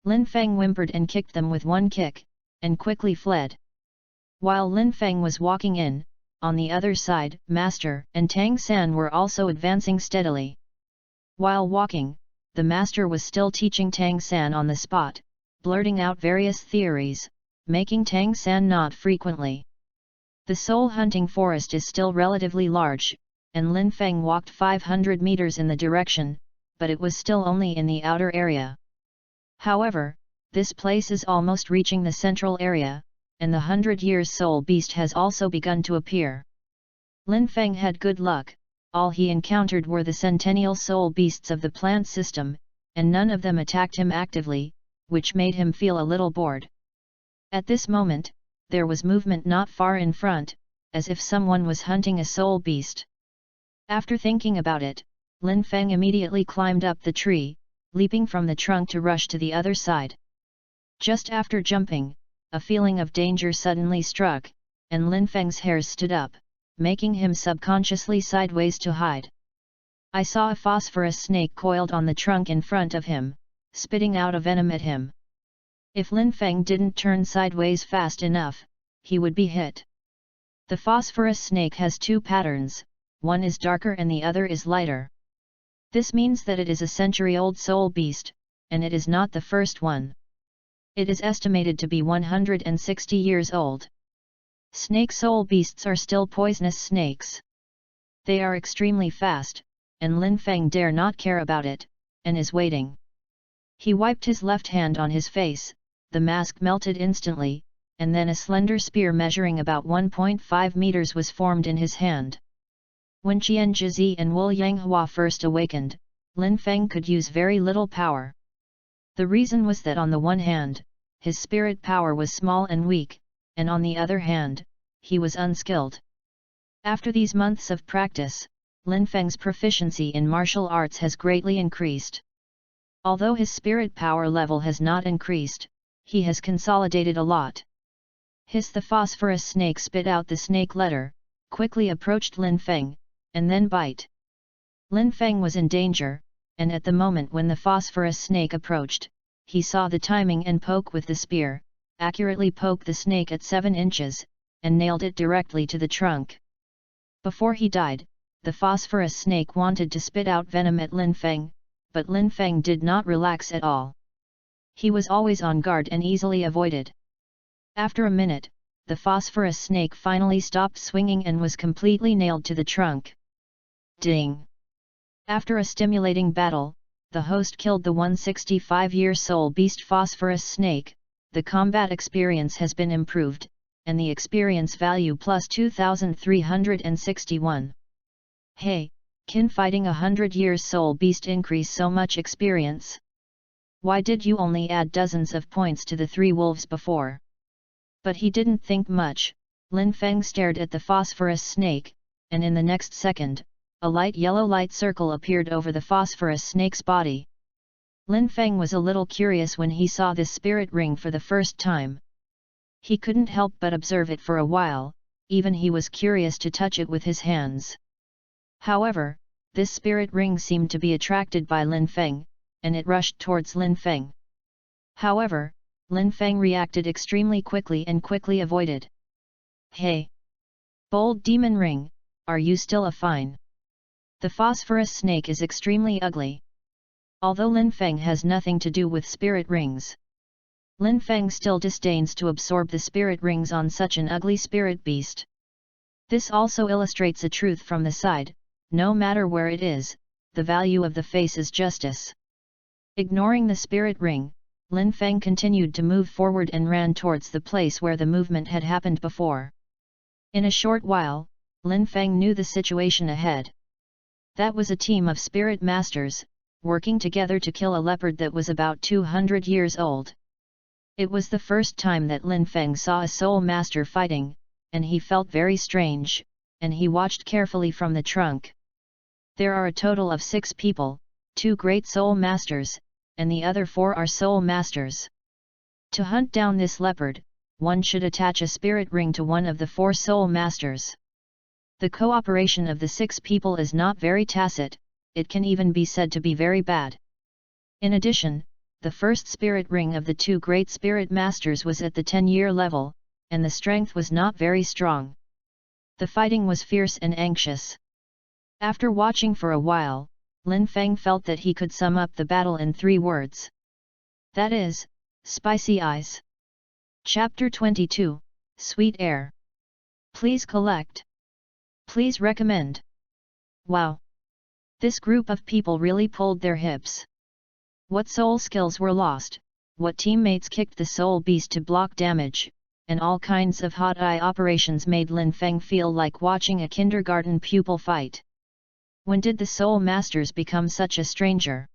Lin Feng whimpered and kicked them with one kick, and quickly fled. While Lin Feng was walking in, on the other side, Master and Tang San were also advancing steadily. While walking, the Master was still teaching Tang San on the spot, blurting out various theories, making Tang San nod frequently. The soul hunting forest is still relatively large, and Lin Feng walked 500 meters in the direction, but it was still only in the outer area. However, this place is almost reaching the central area, and the 100 years soul beast has also begun to appear. Lin Feng had good luck, all he encountered were the centennial soul beasts of the plant system, and none of them attacked him actively, which made him feel a little bored. At this moment, there was movement not far in front, as if someone was hunting a soul beast. After thinking about it, Lin Feng immediately climbed up the tree, leaping from the trunk to rush to the other side. Just after jumping, a feeling of danger suddenly struck, and Lin Feng's hairs stood up, making him subconsciously sideways to hide. I saw a phosphorus snake coiled on the trunk in front of him, spitting out a venom at him. If Lin Feng didn't turn sideways fast enough, he would be hit. The phosphorus snake has 2 patterns, one is darker and the other is lighter. This means that it is a century-old soul beast, and it is not the first one. It is estimated to be 160 years old. Snake soul beasts are still poisonous snakes. They are extremely fast, and Lin Feng dare not care about it, and is waiting. He wiped his left hand on his face, the mask melted instantly, and then a slender spear measuring about 1.5 meters was formed in his hand. When Qian Jizi and Wu Yanghua first awakened, Lin Feng could use very little power. The reason was that on the one hand, his spirit power was small and weak, and on the other hand, he was unskilled. After these months of practice, Lin Feng's proficiency in martial arts has greatly increased. Although his spirit power level has not increased, he has consolidated a lot. Hiss! The phosphorus snake spit out the snake letter, quickly approached Lin Feng, and then bite. Lin Feng was in danger, and at the moment when the phosphorus snake approached, he saw the timing and poke with the spear, accurately poke the snake at 7 inches, and nailed it directly to the trunk. Before he died, the phosphorus snake wanted to spit out venom at Lin Feng, but Lin Feng did not relax at all. He was always on guard and easily avoided. After a minute, the phosphorus snake finally stopped swinging and was completely nailed to the trunk. Ding! After a stimulating battle, the host killed the 165-year soul beast phosphorus snake. The combat experience has been improved, and the experience value plus 2361. Hey, can fighting 100 years soul beast increase so much experience? Why did you only add dozens of points to the 3 wolves before? But he didn't think much. Lin Feng stared at the phosphorus snake, and in the next second, a light yellow light circle appeared over the phosphorus snake's body. Lin Feng was a little curious when he saw this spirit ring for the first time. He couldn't help but observe it for a while, even he was curious to touch it with his hands. However, this spirit ring seemed to be attracted by Lin Feng, and it rushed towards Lin Feng. However, Lin Feng reacted extremely quickly and quickly avoided. Hey! Bold demon ring, are you still a fine? The phosphorus snake is extremely ugly. Although Lin Feng has nothing to do with spirit rings, Lin Feng still disdains to absorb the spirit rings on such an ugly spirit beast. This also illustrates a truth from the side: no matter where it is, the value of the face is justice. Ignoring the spirit ring, Lin Feng continued to move forward and ran towards the place where the movement had happened before. In a short while, Lin Feng knew the situation ahead. That was a team of spirit masters, working together to kill a leopard that was about 200 years old. It was the first time that Lin Feng saw a soul master fighting, and he felt very strange, and he watched carefully from the trunk. There are a total of 6 people, 2 great soul masters, and the other 4 are soul masters. To hunt down this leopard, one should attach a spirit ring to one of the 4 soul masters. The cooperation of the 6 people is not very tacit, it can even be said to be very bad. In addition, the first spirit ring of the 2 great spirit masters was at the 10-year level, and the strength was not very strong. The fighting was fierce and anxious. After watching for a while, Lin Feng felt that he could sum up the battle in 3 words. That is, spicy eyes. Chapter 22, Sweet Air. Please collect. Please recommend. Wow! This group of people really pulled their hips. What soul skills were lost, what teammates kicked the soul beast to block damage, and all kinds of hot eye operations made Lin Feng feel like watching a kindergarten pupil fight. When did the soul masters become such a stranger?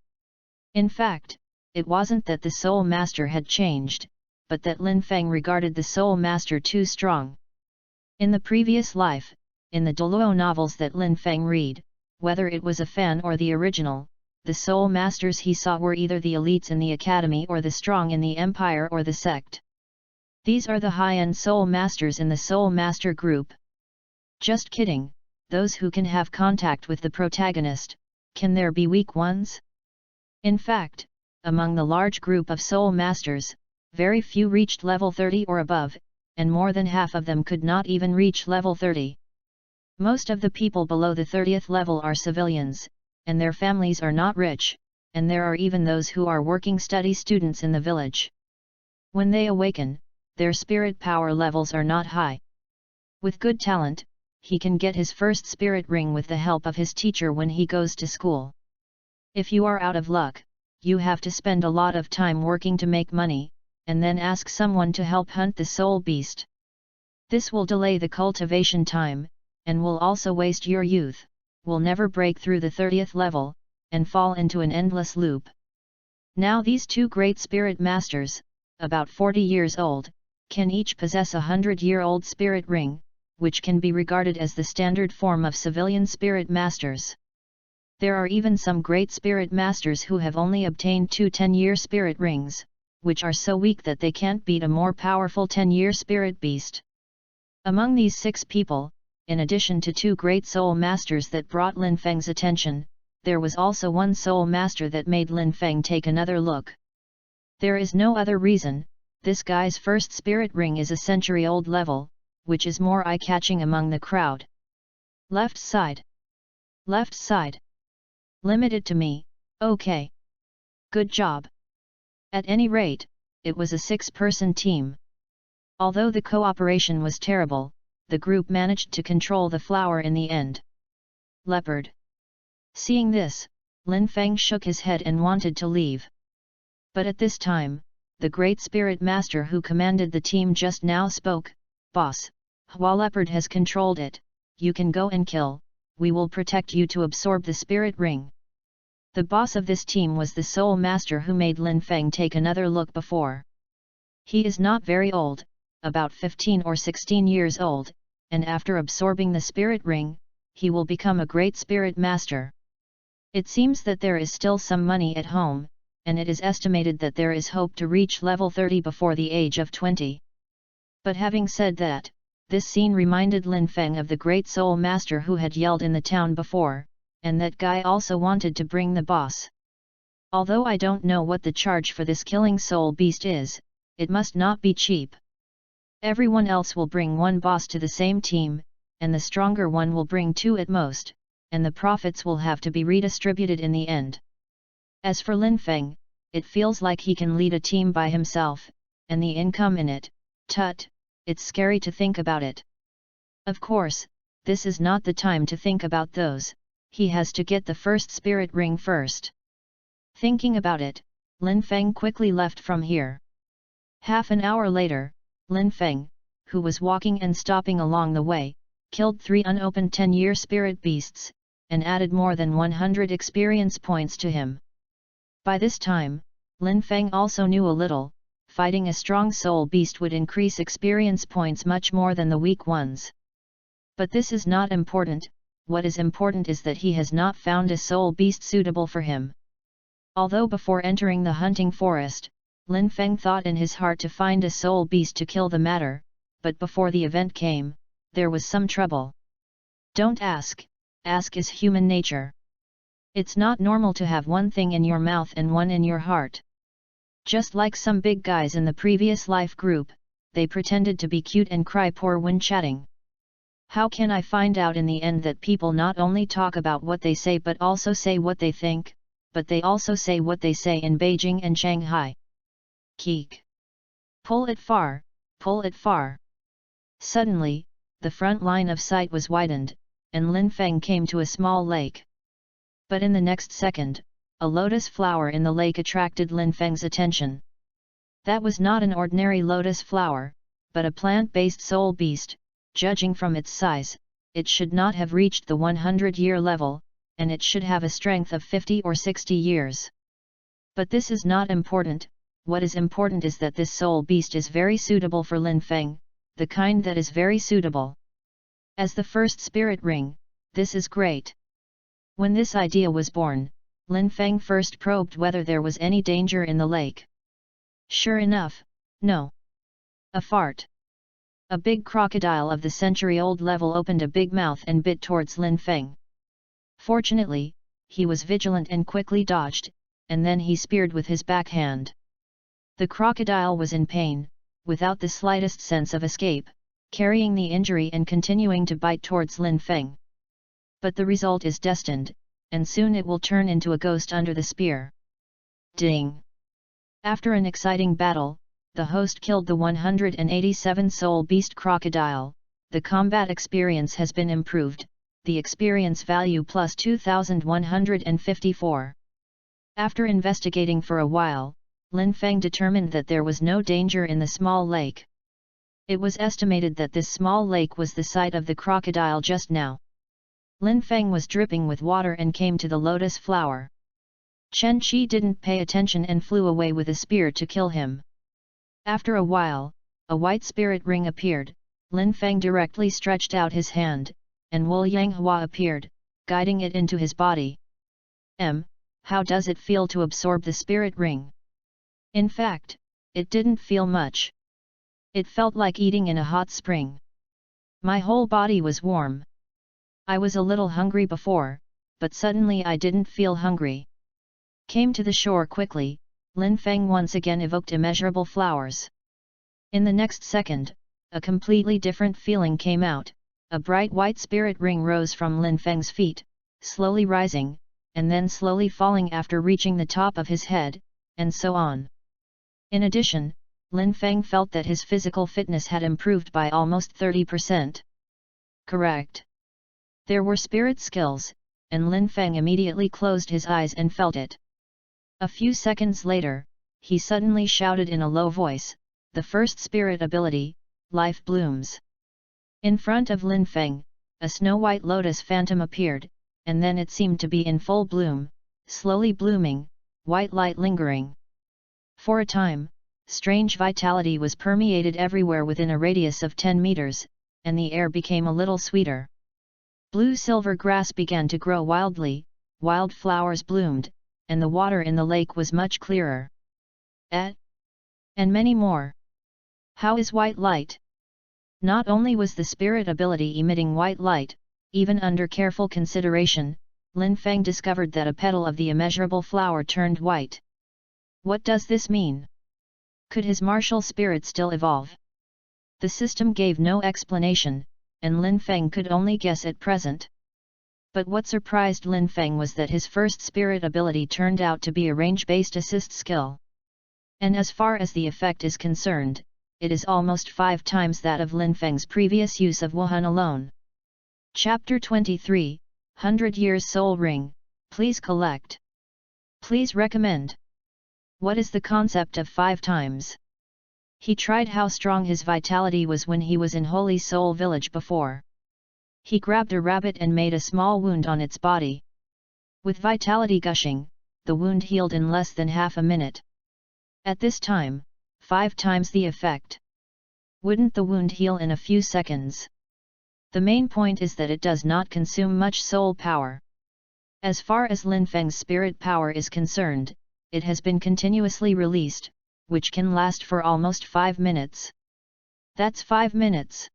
In fact, it wasn't that the soul master had changed, but that Lin Feng regarded the soul master too strong. In the previous life, in the Douluos novels that Lin Feng read, whether it was a fan or the original, the soul masters he saw were either the elites in the academy or the strong in the empire or the sect. These are the high-end soul masters in the soul master group. Just kidding, those who can have contact with the protagonist, can there be weak ones? In fact, among the large group of soul masters, very few reached level 30 or above, and more than half of them could not even reach level 30. Most of the people below the 30th level are civilians, and their families are not rich, and there are even those who are working study students in the village. When they awaken, their spirit power levels are not high. With good talent, he can get his first spirit ring with the help of his teacher when he goes to school. If you are out of luck, you have to spend a lot of time working to make money, and then ask someone to help hunt the soul beast. This will delay the cultivation time, and will also waste your youth, will never break through the 30th level, and fall into an endless loop. Now these 2 great spirit masters, about 40 years old, can each possess a 100-year-old spirit ring, which can be regarded as the standard form of civilian spirit masters. There are even some great spirit masters who have only obtained 2 10-year spirit rings, which are so weak that they can't beat a more powerful 10-year spirit beast. Among these 6 people, in addition to 2 great soul masters that brought Lin Feng's attention, there was also one soul master that made Lin Feng take another look. There is no other reason. This guy's first spirit ring is a century-old level, which is more eye-catching among the crowd. Left side. Left side. Limited to me, okay. Good job. At any rate, it was a 6-person team. Although the cooperation was terrible, the group managed to control the flower in the end. Leopard. Seeing this, Lin Feng shook his head and wanted to leave. But at this time, the great spirit master who commanded the team just now spoke. Boss, Hua Leopard has controlled it, you can go and kill, we will protect you to absorb the spirit ring. The boss of this team was the soul master who made Lin Feng take another look before. He is not very old, about 15 or 16 years old, and after absorbing the spirit ring, he will become a great spirit master. It seems that there is still some money at home, and it is estimated that there is hope to reach level 30 before the age of 20. But having said that, this scene reminded Lin Feng of the great soul master who had yelled in the town before, and that guy also wanted to bring the boss. Although I don't know what the charge for this killing soul beast is, it must not be cheap. Everyone else will bring 1 boss to the same team, and the stronger one will bring 2 at most, and the profits will have to be redistributed in the end. As for Lin Feng, it feels like he can lead a team by himself, and the income in it, tut, it's scary to think about it. Of course, this is not the time to think about those, he has to get the first spirit ring first. Thinking about it, Lin Feng quickly left from here. Half an hour later, Lin Feng, who was walking and stopping along the way, killed 3 unopened 10-year spirit beasts, and added more than 100 experience points to him. By this time, Lin Feng also knew a little, fighting a strong soul beast would increase experience points much more than the weak ones. But this is not important, what is important is that he has not found a soul beast suitable for him. Although before entering the hunting forest, Lin Feng thought in his heart to find a soul beast to kill the matter, but before the event came, there was some trouble. Don't ask is human nature. It's not normal to have one thing in your mouth and one in your heart. Just like some big guys in the previous life group, they pretended to be cute and cry poor when chatting. How can I find out in the end that people not only talk about what they say but also say what they think, but they also say what they say in Beijing and Shanghai? Keek. Pull it far, pull it far. Suddenly, the front line of sight was widened, and Lin Feng came to a small lake. But in the next second, a lotus flower in the lake attracted Lin Feng's attention. That was not an ordinary lotus flower, but a plant-based soul beast. Judging from its size, it should not have reached the 100-year level, and it should have a strength of 50 or 60 years. But this is not important, what is important is that this soul beast is very suitable for Lin Feng, the kind that is very suitable. As the first spirit ring, this is great. When this idea was born, Lin Feng first probed whether there was any danger in the lake. Sure enough, no. A fart. A big crocodile of the century-old level opened a big mouth and bit towards Lin Feng. Fortunately, he was vigilant and quickly dodged, and then he speared with his backhand. The crocodile was in pain, without the slightest sense of escape, carrying the injury and continuing to bite towards Lin Feng. But the result is destined, and soon it will turn into a ghost under the spear. Ding! After an exciting battle, the host killed the 187 soul beast crocodile. The combat experience has been improved, the experience value plus 2154. After investigating for a while, Lin Feng determined that there was no danger in the small lake. It was estimated that this small lake was the site of the crocodile just now. Lin Feng was dripping with water and came to the lotus flower. Chen Qi didn't pay attention and flew away with a spear to kill him. After a while, a white spirit ring appeared. Lin Feng directly stretched out his hand, and Wu Yanghua appeared, guiding it into his body. How does it feel to absorb the spirit ring? In fact, it didn't feel much. It felt like eating in a hot spring. My whole body was warm. I was a little hungry before, but suddenly I didn't feel hungry. Came to the shore quickly, Lin Feng once again evoked immeasurable flowers. In the next second, a completely different feeling came out. A bright white spirit ring rose from Lin Feng's feet, slowly rising, and then slowly falling after reaching the top of his head, and so on. In addition, Lin Feng felt that his physical fitness had improved by almost 30%. Correct. There were spirit skills, and Lin Feng immediately closed his eyes and felt it. A few seconds later, he suddenly shouted in a low voice, "The first spirit ability, Life Blooms." In front of Lin Feng, a snow-white lotus phantom appeared, and then it seemed to be in full bloom, slowly blooming, white light lingering. For a time, strange vitality was permeated everywhere within a radius of 10 meters, and the air became a little sweeter. Blue-silver grass began to grow wildly, wild flowers bloomed, and the water in the lake was much clearer. And many more. How is white light? Not only was the spirit ability emitting white light, even under careful consideration, Lin Feng discovered that a petal of the immeasurable flower turned white. What does this mean? Could his martial spirit still evolve? The system gave no explanation, and Lin Feng could only guess at present. But what surprised Lin Feng was that his first spirit ability turned out to be a range-based assist skill. And as far as the effect is concerned, it is almost 5 times that of Lin Feng's previous use of Wuhan alone. Chapter 23, 100 Years Soul Ring, please collect. Please recommend. What is the concept of 5 times? He tried how strong his vitality was when he was in Holy Soul Village before. He grabbed a rabbit and made a small wound on its body. With vitality gushing, the wound healed in less than half a minute. At this time, 5 times the effect. Wouldn't the wound heal in a few seconds? The main point is that it does not consume much soul power. As far as Lin Feng's spirit power is concerned, it has been continuously released, which can last for almost 5 minutes. That's 5 minutes.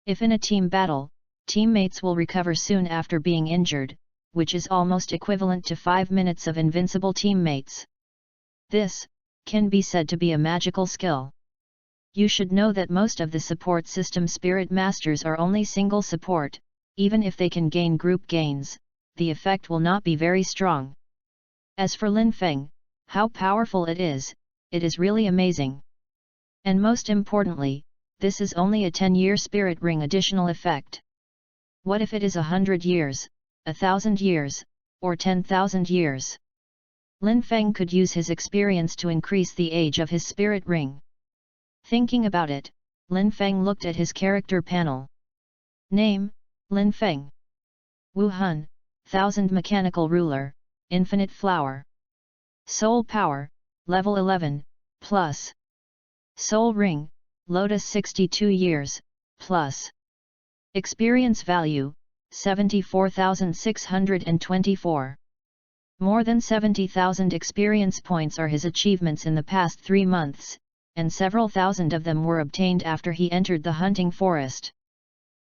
If in a team battle, teammates will recover soon after being injured, which is almost equivalent to 5 minutes of invincible teammates. This can be said to be a magical skill. You should know that most of the support system spirit masters are only single support. Even if they can gain group gains, the effect will not be very strong. As for Lin Feng, how powerful it is really amazing. And most importantly, this is only a 10-year spirit ring additional effect. What if it is 100 years, 1,000 years, or 10,000 years? Lin Feng could use his experience to increase the age of his spirit ring. Thinking about it, Lin Feng looked at his character panel. Name, Lin Feng. Wuhan, 1000 Mechanical Ruler, Infinite Flower. Soul Power, Level 11, plus. Soul Ring, Lotus 62 years, plus. Experience Value, 74,624. More than 70,000 experience points are his achievements in the past 3 months, and several thousand of them were obtained after he entered the hunting forest.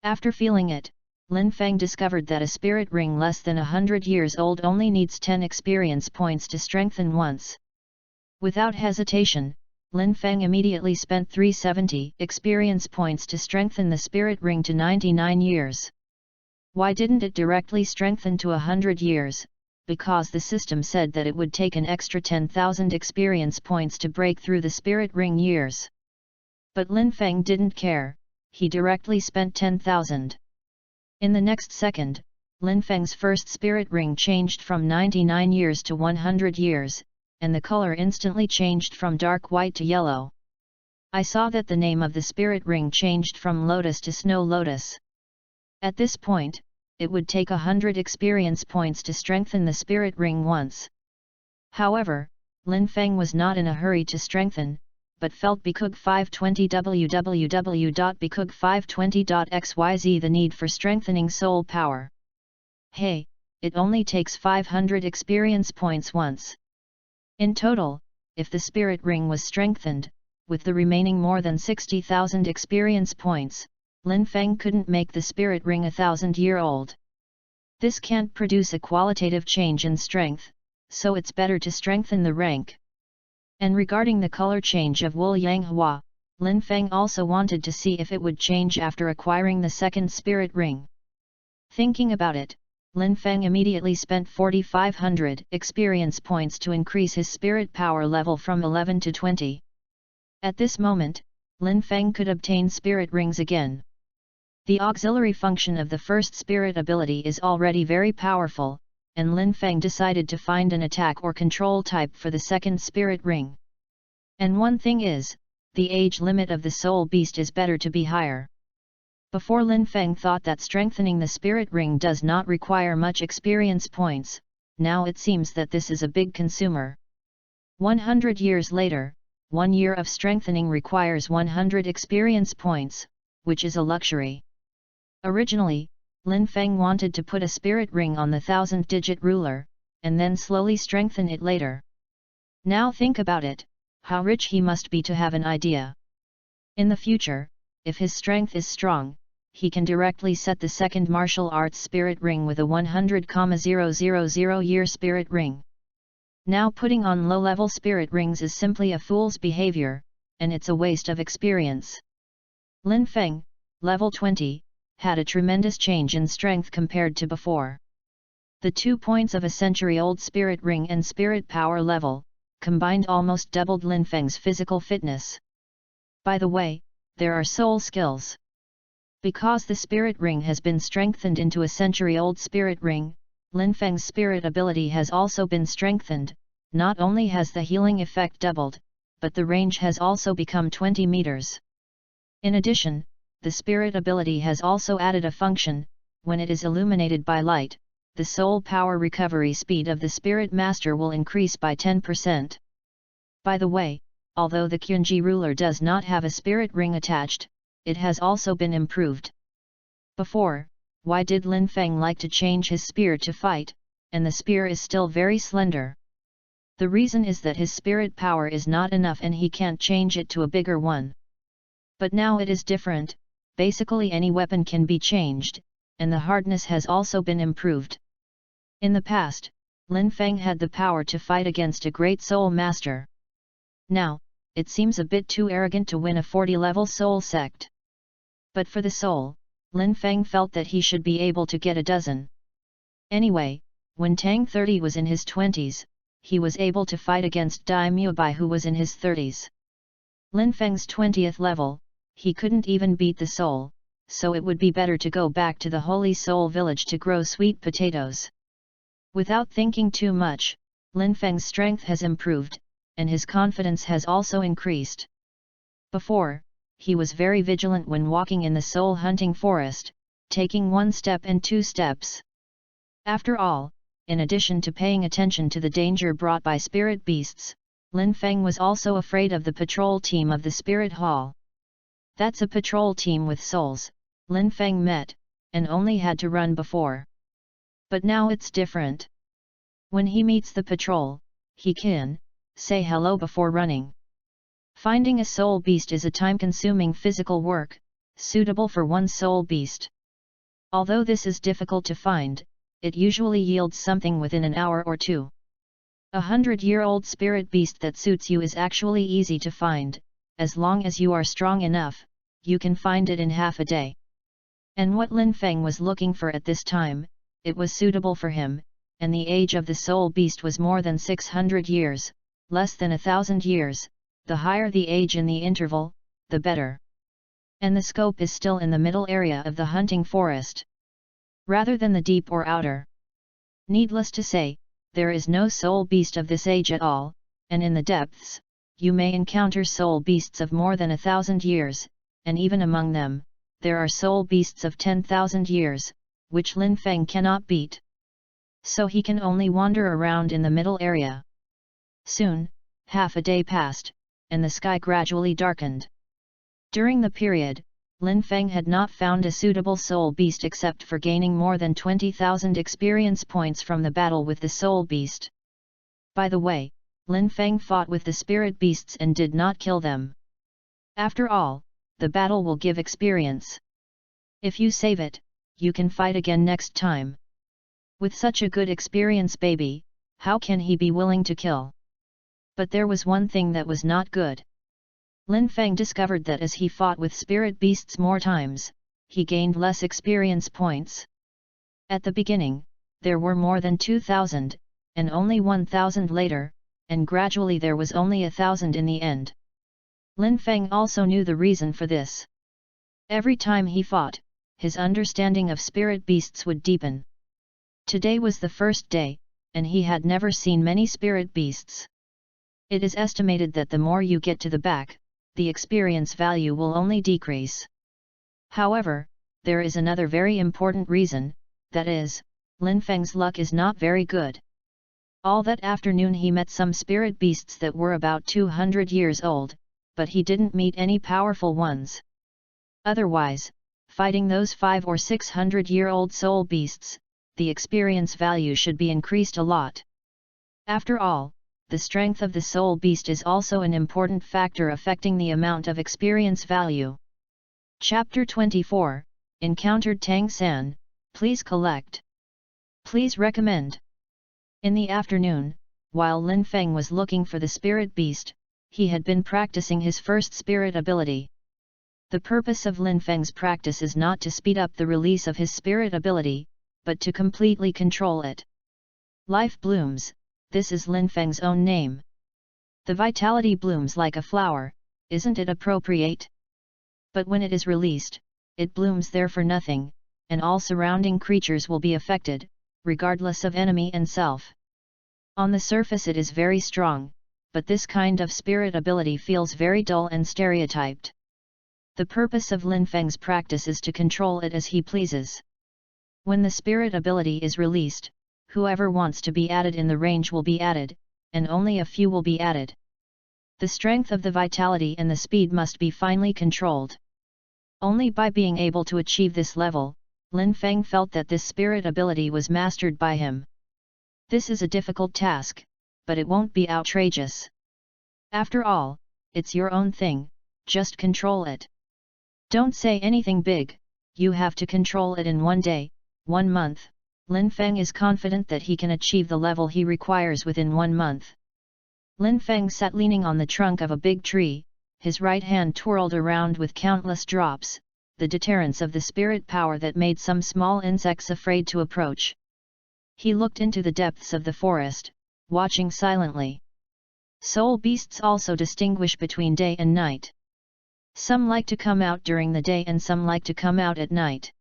After feeling it, Lin Feng discovered that a spirit ring less than 100 years old only needs 10 experience points to strengthen once. Without hesitation, Lin Feng immediately spent 370 experience points to strengthen the spirit ring to 99 years. Why didn't it directly strengthen to 100 years? Because the system said that it would take an extra 10,000 experience points to break through the spirit ring years. But Lin Feng didn't care, he directly spent 10,000. In the next second, Lin Feng's first spirit ring changed from 99 years to 100 years, and the color instantly changed from dark white to yellow. I saw that the name of the spirit ring changed from Lotus to Snow Lotus. At this point, it would take 100 experience points to strengthen the spirit ring once. However, Lin Feng was not in a hurry to strengthen, but felt Bikug 520 www.bikug520.xyz the need for strengthening soul power. Hey, it only takes 500 experience points once. In total, if the spirit ring was strengthened, with the remaining more than 60,000 experience points, Lin Feng couldn't make the spirit ring 1,000-year-old. This can't produce a qualitative change in strength, so it's better to strengthen the rank. And regarding the color change of Wu Yanghua, Lin Feng also wanted to see if it would change after acquiring the second spirit ring. Thinking about it, Lin Feng immediately spent 4,500 experience points to increase his spirit power level from 11 to 20. At this moment, Lin Feng could obtain spirit rings again. The auxiliary function of the first spirit ability is already very powerful, and Lin Feng decided to find an attack or control type for the second spirit ring. And one thing is, the age limit of the soul beast is better to be higher. Before Lin Feng thought that strengthening the spirit ring does not require much experience points, now it seems that this is a big consumer. 100 years later, 1 year of strengthening requires 100 experience points, which is a luxury. Originally, Lin Feng wanted to put a spirit ring on the 1,000-digit ruler, and then slowly strengthen it later. Now think about it, how rich he must be to have an idea. In the future, if his strength is strong, he can directly set the second martial arts spirit ring with a 100,000 year spirit ring. Now putting on low-level spirit rings is simply a fool's behavior, and it's a waste of experience. Lin Feng, level 20, had a tremendous change in strength compared to before. The 2 points of a century-old spirit ring and spirit power level, combined almost doubled Lin Feng's physical fitness. By the way, there are soul skills. Because the spirit ring has been strengthened into a century-old spirit ring, Lin Feng's spirit ability has also been strengthened. Not only has the healing effect doubled, but the range has also become 20 meters. In addition, the spirit ability has also added a function: when it is illuminated by light, the soul power recovery speed of the spirit master will increase by 10%. By the way, although the Qunji ruler does not have a spirit ring attached, it has also been improved. Before, why did Lin Feng like to change his spear to fight, and the spear is still very slender? The reason is that his spirit power is not enough and he can't change it to a bigger one. But now it is different, basically any weapon can be changed, and the hardness has also been improved. In the past, Lin Feng had the power to fight against a great soul master. Now, it seems a bit too arrogant to win a 40-level soul sect. But for the soul, Lin Feng felt that he should be able to get a dozen. Anyway, when Tang 30 was in his 20s, he was able to fight against Dai Mubai who was in his 30s. Lin Feng's 20th level, he couldn't even beat the soul, so it would be better to go back to the Holy Soul village to grow sweet potatoes. Without thinking too much, Lin Feng's strength has improved, and his confidence has also increased. Before, he was very vigilant when walking in the soul hunting forest, taking 1 step and 2 steps. After all, in addition to paying attention to the danger brought by spirit beasts, Lin Feng was also afraid of the patrol team of the spirit hall. That's a patrol team with souls, Lin Feng met, and only had to run before. But now it's different. When he meets the patrol, he can say hello before running. Finding a soul beast is a time-consuming physical work, suitable for one soul beast. Although this is difficult to find, it usually yields something within an hour or two. A 100-year-old spirit beast that suits you is actually easy to find. As long as you are strong enough, you can find it in half a day. And what Lin Feng was looking for at this time, it was suitable for him, and the age of the soul beast was more than 600 years, less than 1,000 years. The higher the age in the interval, the better. And the scope is still in the middle area of the hunting forest, rather than the deep or outer. Needless to say, there is no soul beast of this age at all, and in the depths, you may encounter soul beasts of more than 1,000 years, and even among them, there are soul beasts of 10,000 years, which Lin Feng cannot beat. So he can only wander around in the middle area. Soon, half a day passed, and the sky gradually darkened. During the period, Lin Feng had not found a suitable soul beast except for gaining more than 20,000 experience points from the battle with the soul beast. By the way, Lin Feng fought with the spirit beasts and did not kill them. After all, the battle will give experience. If you save it, you can fight again next time. With such a good experience baby, how can he be willing to kill? But there was one thing that was not good. Lin Feng discovered that as he fought with spirit beasts more times, he gained less experience points. At the beginning, there were more than 2,000, and only 1,000 later, and gradually there was only 1,000 in the end. Lin Feng also knew the reason for this. Every time he fought, his understanding of spirit beasts would deepen. Today was the first day, and he had never seen many spirit beasts. It is estimated that the more you get to the back, the experience value will only decrease. However, there is another very important reason, that is, Lin Feng's luck is not very good. All that afternoon he met some spirit beasts that were about 200 years old, but he didn't meet any powerful ones. Otherwise, fighting those 500 or 600-year-old soul beasts, the experience value should be increased a lot. After all, the strength of the soul beast is also an important factor affecting the amount of experience value. Chapter 24, Encountered Tang San, please collect. Please recommend. In the afternoon, while Lin Feng was looking for the spirit beast, he had been practicing his first spirit ability. The purpose of Lin Feng's practice is not to speed up the release of his spirit ability, but to completely control it. Life blooms, this is Lin Feng's own name. The vitality blooms like a flower, isn't it appropriate? But when it is released, it blooms there for nothing, and all surrounding creatures will be affected, regardless of enemy and self. On the surface it is very strong, but this kind of spirit ability feels very dull and stereotyped. The purpose of Lin Feng's practice is to control it as he pleases. When the spirit ability is released, whoever wants to be added in the range will be added, and only a few will be added. The strength of the vitality and the speed must be finely controlled. Only by being able to achieve this level, Lin Feng felt that this spirit ability was mastered by him. This is a difficult task, but it won't be outrageous. After all, it's your own thing, just control it. Don't say anything big, you have to control it in 1 day, 1 month. Lin Feng is confident that he can achieve the level he requires within 1 month. Lin Feng sat leaning on the trunk of a big tree, his right hand twirled around with countless drops, the deterrence of the spirit power that made some small insects afraid to approach. He looked into the depths of the forest, watching silently. Soul beasts also distinguish between day and night. Some like to come out during the day and some like to come out at night.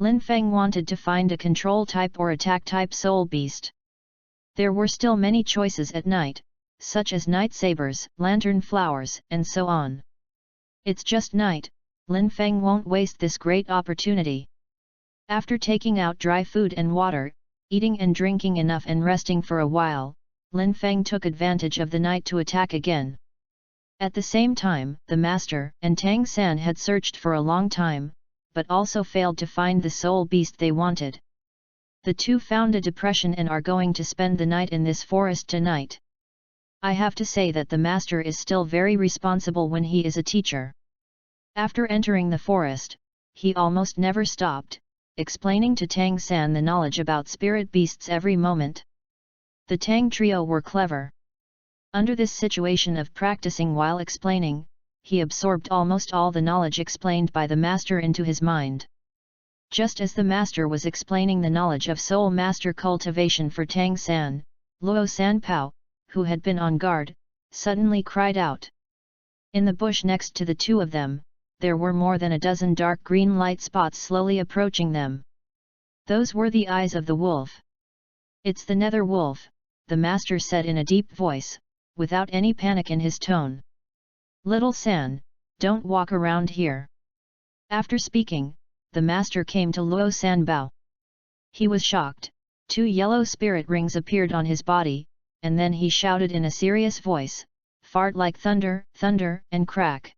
Lin Feng wanted to find a control type or attack type soul beast. There were still many choices at night, such as night sabers, lantern flowers, and so on. It's just night, Lin Feng won't waste this great opportunity. After taking out dry food and water, eating and drinking enough and resting for a while, Lin Feng took advantage of the night to attack again. At the same time, the master and Tang San had searched for a long time, but also failed to find the soul beast they wanted. The two found a depression and are going to spend the night in this forest tonight. I have to say that the master is still very responsible when he is a teacher. After entering the forest, he almost never stopped, explaining to Tang San the knowledge about spirit beasts every moment. The Tang trio were clever. Under this situation of practicing while explaining, he absorbed almost all the knowledge explained by the master into his mind. Just as the master was explaining the knowledge of soul master cultivation for Tang San, Luo Sanpao, who had been on guard, suddenly cried out. In the bush next to the two of them, there were more than a dozen dark green light spots slowly approaching them. Those were the eyes of the wolf. It's the nether wolf, the master said in a deep voice, without any panic in his tone. Little San, don't walk around here. After speaking, the master came to Luo Sanbao. He was shocked, 2 yellow spirit rings appeared on his body, and then he shouted in a serious voice, fart like thunder, thunder, and crack.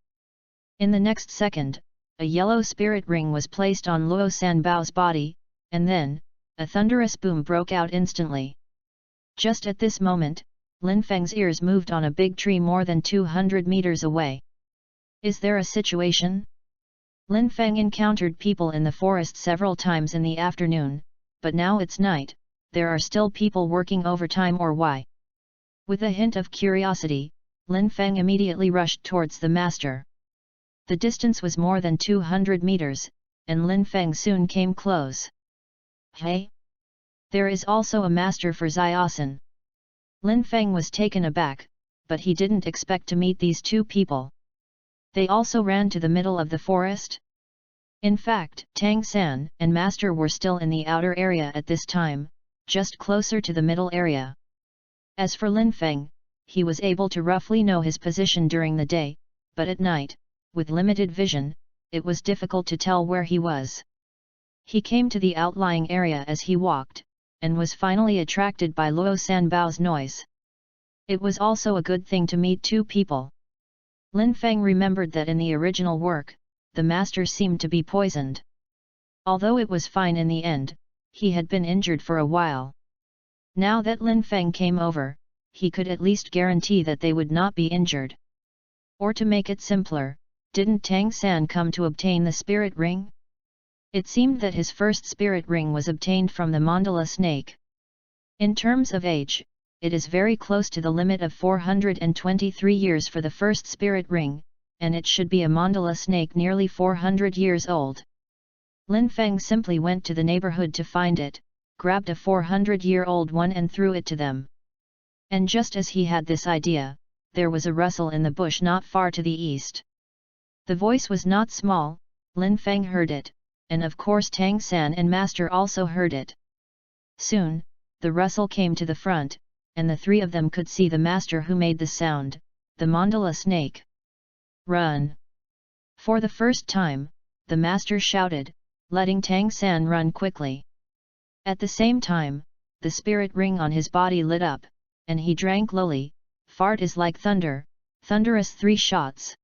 In the next second, a yellow spirit ring was placed on Luo Sanbao's body, and then, a thunderous boom broke out instantly. Just at this moment, Lin Feng's ears moved on a big tree more than 200 meters away. Is there a situation? Lin Feng encountered people in the forest several times in the afternoon, but now it's night, there are still people working overtime or why? With a hint of curiosity, Lin Feng immediately rushed towards the master. The distance was more than 200 meters, and Lin Feng soon came close. Hey? There is also a master for Ziosan. Lin Feng was taken aback, but he didn't expect to meet these two people. They also ran to the middle of the forest? In fact, Tang San and master were still in the outer area at this time, just closer to the middle area. As for Lin Feng, he was able to roughly know his position during the day, but at night, with limited vision, it was difficult to tell where he was. He came to the outlying area as he walked, and was finally attracted by Luo Sanbao's noise. It was also a good thing to meet two people. Lin Feng remembered that in the original work, the master seemed to be poisoned. Although it was fine in the end, he had been injured for a while. Now that Lin Feng came over, he could at least guarantee that they would not be injured. Or to make it simpler, didn't Tang San come to obtain the spirit ring? It seemed that his first spirit ring was obtained from the mandala snake. In terms of age, it is very close to the limit of 423 years for the first spirit ring, and it should be a mandala snake nearly 400 years old. Lin Feng simply went to the neighborhood to find it, grabbed a 400-year-old one and threw it to them. And just as he had this idea, there was a rustle in the bush not far to the east. The voice was not small, Lin Feng heard it, and of course Tang San and master also heard it. Soon, the rustle came to the front, and the three of them could see the master who made the sound, the mandala snake. Run! For the first time, the master shouted, letting Tang San run quickly. At the same time, the spirit ring on his body lit up, and he drank lowly, fart is like thunder, thunderous 3 shots.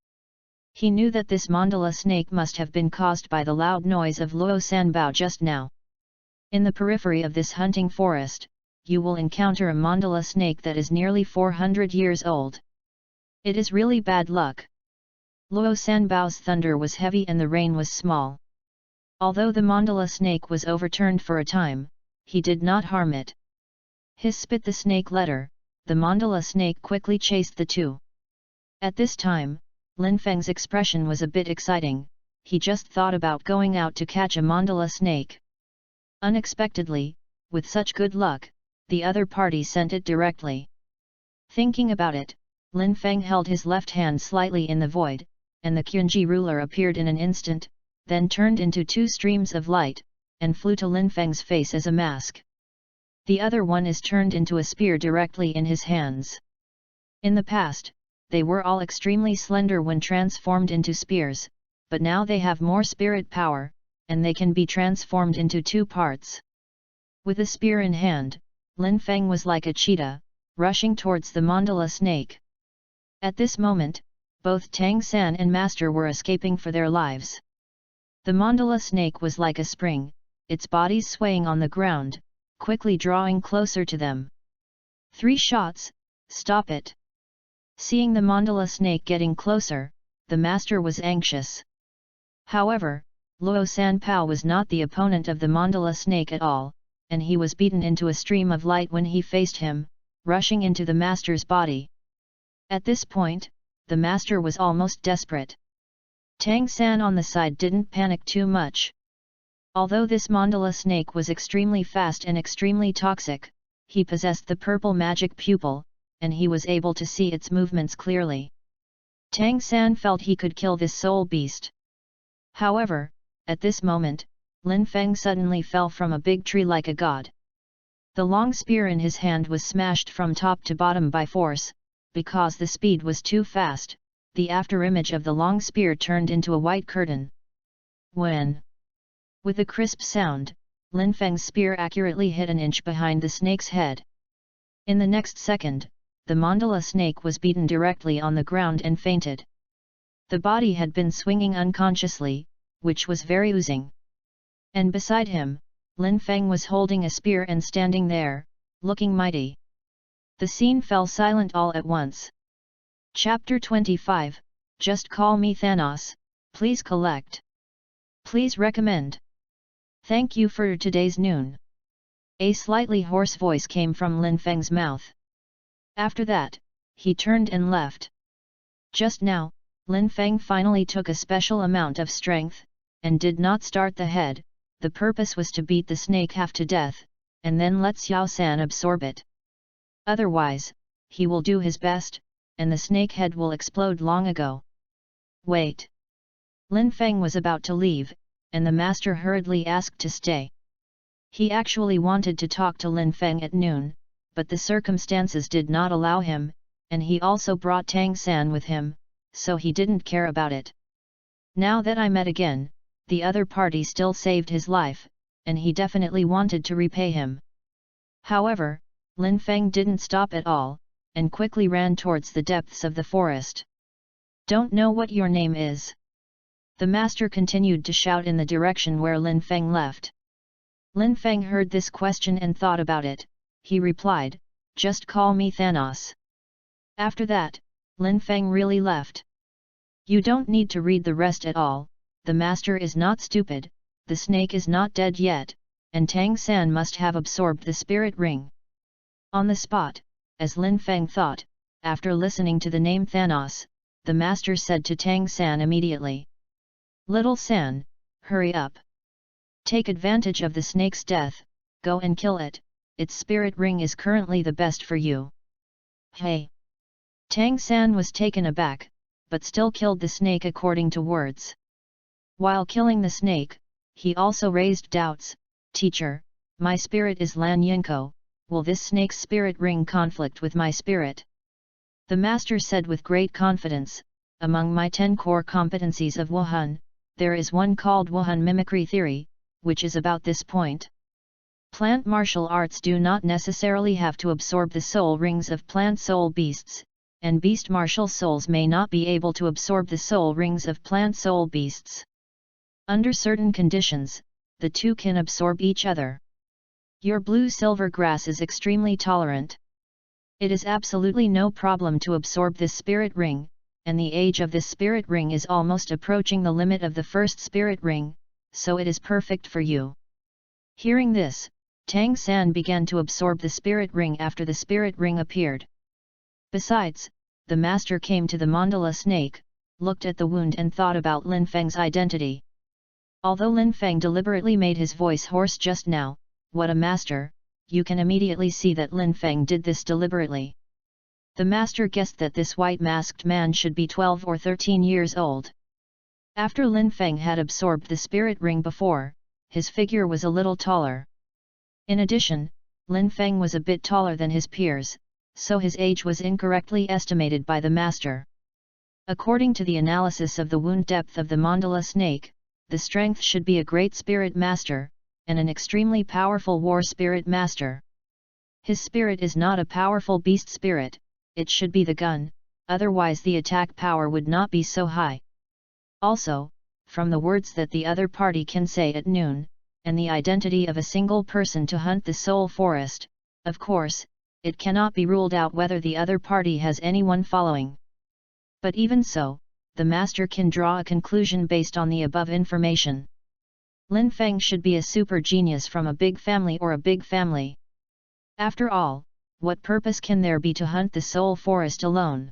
He knew that this mandala snake must have been caused by the loud noise of Luo Sanbao just now. In the periphery of this hunting forest, you will encounter a mandala snake that is nearly 400 years old. It is really bad luck. Luo Sanbao's thunder was heavy and the rain was small. Although the mandala snake was overturned for a time, he did not harm it. His spit the snake letter, the mandala snake quickly chased the two. At this time, Lin Feng's expression was a bit exciting, he just thought about going out to catch a mandala snake. Unexpectedly, with such good luck, the other party sent it directly. Thinking about it, Lin Feng held his left hand slightly in the void, and the Qunji ruler appeared in an instant, then turned into 2 streams of light, and flew to Lin Feng's face as a mask. The other one is turned into a spear directly in his hands. In the past, they were all extremely slender when transformed into spears, but now they have more spirit power, and they can be transformed into 2 parts. With a spear in hand, Lin Feng was like a cheetah, rushing towards the mandala snake. At this moment, both Tang San and master were escaping for their lives. The mandala snake was like a spring, its body swaying on the ground, quickly drawing closer to them. 3 shots, stop it! Seeing the mandala snake getting closer, the master was anxious. However, Luo Sanbao was not the opponent of the mandala snake at all, and he was beaten into a stream of light when he faced him, rushing into the master's body. At this point, the master was almost desperate. Tang San on the side didn't panic too much. Although this mandala snake was extremely fast and extremely toxic, he possessed the purple magic pupil, and he was able to see its movements clearly. Tang San felt he could kill this soul beast. However, at this moment, Lin Feng suddenly fell from a big tree like a god. The long spear in his hand was smashed from top to bottom by force, because the speed was too fast, the afterimage of the long spear turned into a white curtain. When? With a crisp sound, Lin Feng's spear accurately hit an inch behind the snake's head. In the next second, the mandala snake was beaten directly on the ground and fainted. The body had been swinging unconsciously, which was very oozing. And beside him, Lin Feng was holding a spear and standing there, looking mighty. The scene fell silent all at once. Chapter 25, Just Call Me Thanos, Please Collect. Please recommend. Thank you for today's noon. A slightly hoarse voice came from Lin Feng's mouth. After that, he turned and left. Just now, Lin Feng finally took a special amount of strength, and did not start the head. The purpose was to beat the snake half to death, and then let Xiao San absorb it. Otherwise, he will do his best, and the snake head will explode long ago. Wait. Lin Feng was about to leave, and the master hurriedly asked to stay. He actually wanted to talk to Lin Feng at noon, but the circumstances did not allow him, and he also brought Tang San with him, so he didn't care about it. Now that I met again, the other party still saved his life, and he definitely wanted to repay him. However, Lin Feng didn't stop at all, and quickly ran towards the depths of the forest. Don't know what your name is? The master continued to shout in the direction where Lin Feng left. Lin Feng heard this question and thought about it. He replied, Just call me Thanos. After that, Lin Feng really left. You don't need to read the rest at all. The master is not stupid, the snake is not dead yet, and Tang San must have absorbed the spirit ring. On the spot, as Lin Feng thought, after listening to the name Thanos, the master said to Tang San immediately. Little San, hurry up. Take advantage of the snake's death, go and kill it, its spirit ring is currently the best for you. Hey! Tang San was taken aback, but still killed the snake according to words. While killing the snake, he also raised doubts. Teacher, my spirit is Lan Yinko, will this snake's spirit ring conflict with my spirit? The master said with great confidence, among my 10 core competencies of Wuhan, there is one called Wuhan mimicry theory, which is about this point. Plant martial arts do not necessarily have to absorb the soul rings of plant soul beasts, and beast martial souls may not be able to absorb the soul rings of plant soul beasts. Under certain conditions, the two can absorb each other. Your blue-silver grass is extremely tolerant. It is absolutely no problem to absorb this spirit ring, and the age of this spirit ring is almost approaching the limit of the first spirit ring, so it is perfect for you. Hearing this, Tang San began to absorb the spirit ring after the spirit ring appeared. Besides, the master came to the mandala snake, looked at the wound and thought about Lin Feng's identity. Although Lin Feng deliberately made his voice hoarse just now, what a master, you can immediately see that Lin Feng did this deliberately. The master guessed that this white-masked man should be 12 or 13 years old. After Lin Feng had absorbed the spirit ring before, his figure was a little taller. In addition, Lin Feng was a bit taller than his peers, so his age was incorrectly estimated by the master. According to the analysis of the wound depth of the mandala snake, the strength should be a great spirit master, and an extremely powerful war spirit master. His spirit is not a powerful beast spirit, it should be the gun, otherwise the attack power would not be so high. Also, from the words that the other party can say at noon, and the identity of a single person to hunt the soul forest, of course, it cannot be ruled out whether the other party has anyone following. But even so, the master can draw a conclusion based on the above information. Lin Feng should be a super genius from a big family or a big family. After all, what purpose can there be to hunt the soul forest alone?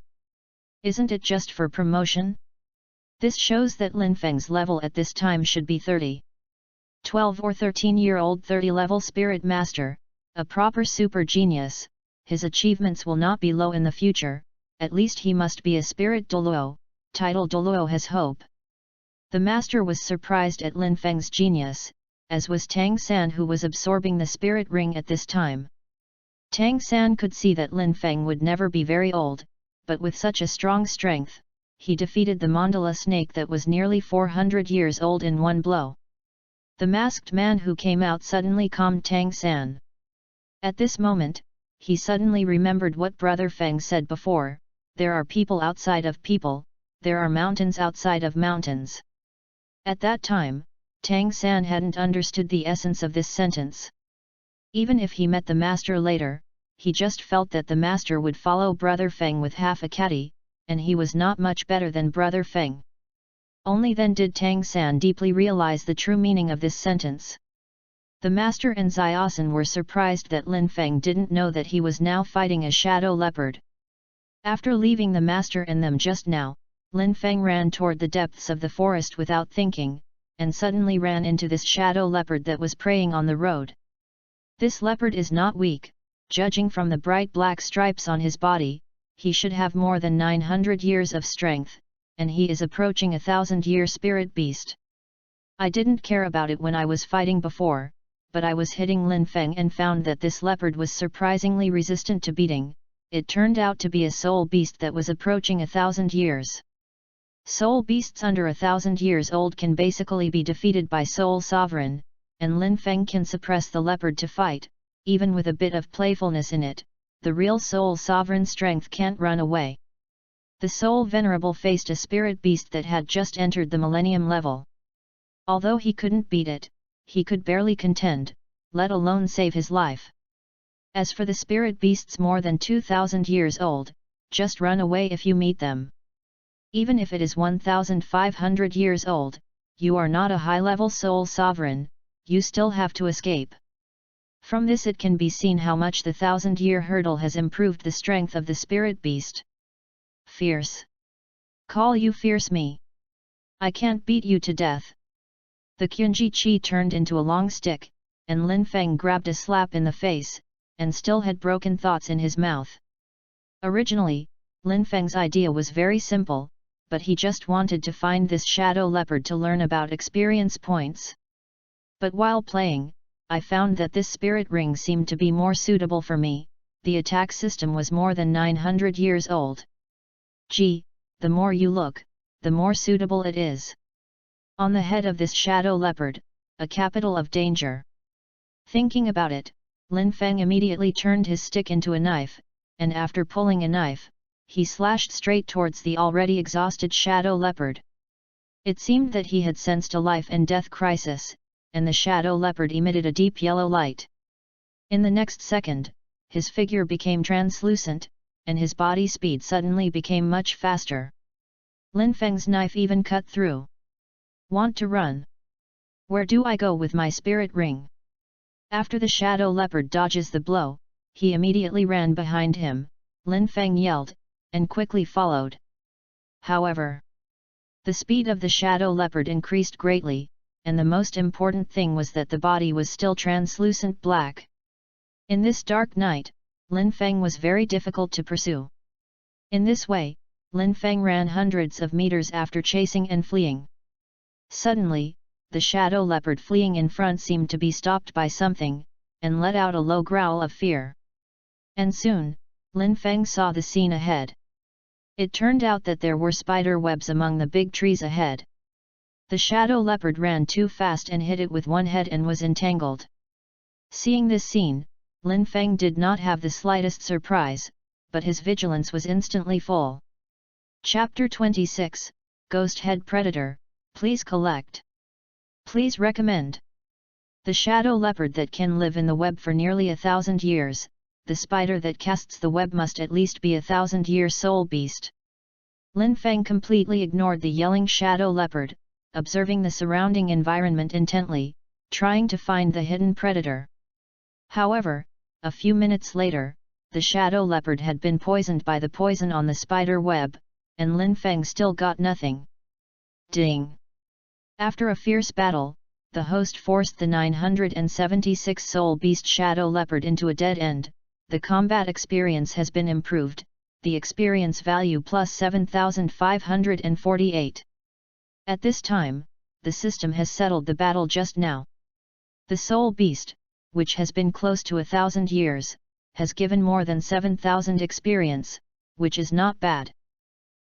Isn't it just for promotion? This shows that Lin Feng's level at this time should be 30. 12 or 13-year-old 30-level spirit master, a proper super genius. His achievements will not be low in the future, at least he must be a spirit Douluo, title Douluo has hope. The master was surprised at Lin Feng's genius, as was Tang San who was absorbing the spirit ring at this time. Tang San could see that Lin Feng would never be very old, but with such a strong strength, he defeated the mandala snake that was nearly 400 years old in one blow. The masked man who came out suddenly calmed Tang San. At this moment, he suddenly remembered what Brother Feng said before, there are people outside of people, there are mountains outside of mountains. At that time, Tang San hadn't understood the essence of this sentence. Even if he met the master later, he just felt that the master would follow Brother Feng with half a catty, and he was not much better than Brother Feng. Only then did Tang San deeply realize the true meaning of this sentence. The master and Xiaosan were surprised that Lin Feng didn't know that he was now fighting a shadow leopard. After leaving the master and them just now, Lin Feng ran toward the depths of the forest without thinking, and suddenly ran into this shadow leopard that was preying on the road. This leopard is not weak, judging from the bright black stripes on his body, he should have more than 900 years of strength, and he is approaching a 1,000-year spirit beast. I didn't care about it when I was fighting before, but I was hitting Lin Feng and found that this leopard was surprisingly resistant to beating. It turned out to be a soul beast that was approaching 1,000 years. Soul beasts under 1,000 years old can basically be defeated by Soul Sovereign, and Lin Feng can suppress the leopard to fight, even with a bit of playfulness in it. The real Soul Sovereign strength can't run away. The Soul Venerable faced a spirit beast that had just entered the Millennium level. Although he couldn't beat it, he could barely contend, let alone save his life. As for the spirit beasts more than 2,000 years old, just run away if you meet them. Even if it is 1,500 years old, you are not a high-level soul sovereign, you still have to escape. From this it can be seen how much the 1,000-year hurdle has improved the strength of the spirit beast. Fierce. Call you fierce me. I can't beat you to death. The Qunji Qi turned into a long stick, and Lin Feng grabbed a slap in the face, and still had broken thoughts in his mouth. Originally, Lin Feng's idea was very simple, but he just wanted to find this shadow leopard to learn about experience points. But while playing, I found that this spirit ring seemed to be more suitable for me. The attack system was more than 900 years old. Gee, the more you look, the more suitable it is. On the head of this shadow leopard, a capital of danger. Thinking about it, Lin Feng immediately turned his stick into a knife, and after pulling a knife, he slashed straight towards the already exhausted shadow leopard. It seemed that he had sensed a life and death crisis, and the shadow leopard emitted a deep yellow light. In the next second, his figure became translucent, and his body speed suddenly became much faster. Lin Feng's knife even cut through. Want to run? Where do I go with my spirit ring? After the shadow leopard dodges the blow, he immediately ran behind him, Lin Feng yelled, and quickly followed. However, the speed of the shadow leopard increased greatly, and the most important thing was that the body was still translucent black. In this dark night, Lin Feng was very difficult to pursue. In this way, Lin Feng ran hundreds of meters after chasing and fleeing. Suddenly, the shadow leopard fleeing in front seemed to be stopped by something, and let out a low growl of fear. And soon, Lin Feng saw the scene ahead. It turned out that there were spider webs among the big trees ahead. The shadow leopard ran too fast and hit it with one head and was entangled. Seeing this scene, Lin Feng did not have the slightest surprise, but his vigilance was instantly full. Chapter 26, Ghost Head Predator, please collect. Please recommend. The shadow leopard that can live in the web for nearly 1,000 years, the spider that casts the web must at least be 1,000-year soul beast. Lin Feng completely ignored the yelling shadow leopard, observing the surrounding environment intently, trying to find the hidden predator. However, a few minutes later, the shadow leopard had been poisoned by the poison on the spider web, and Lin Feng still got nothing. Ding! After a fierce battle, the host forced the 976 soul beast shadow leopard into a dead end. The combat experience has been improved, the experience value plus 7,548. At this time, the system has settled the battle just now. The soul beast, which has been close to 1,000 years, has given more than 7,000 experience, which is not bad.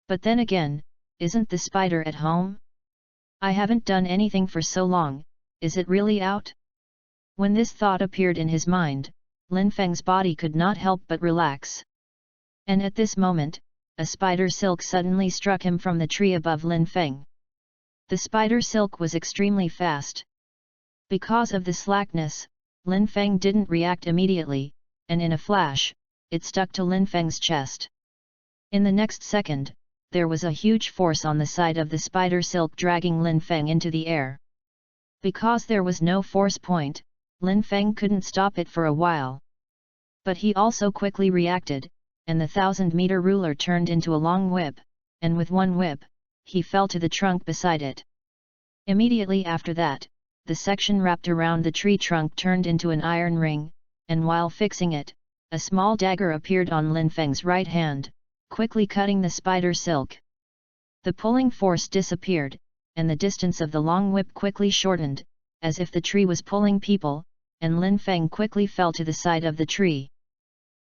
But then again, isn't the spider at home? I haven't done anything for so long, is it really out? When this thought appeared in his mind, Lin Feng's body could not help but relax. And at this moment, a spider silk suddenly struck him from the tree above Lin Feng. The spider silk was extremely fast. Because of the slackness, Lin Feng didn't react immediately, and in a flash, it stuck to Lin Feng's chest. In the next second, there was a huge force on the side of the spider silk dragging Lin Feng into the air. Because there was no force point, Lin Feng couldn't stop it for a while. But he also quickly reacted, and the 1,000-meter ruler turned into a long whip, and with one whip, he fell to the trunk beside it. Immediately after that, the section wrapped around the tree trunk turned into an iron ring, and while fixing it, a small dagger appeared on Lin Feng's right hand, quickly cutting the spider silk. The pulling force disappeared, and the distance of the long whip quickly shortened, as if the tree was pulling people, and Lin Feng quickly fell to the side of the tree.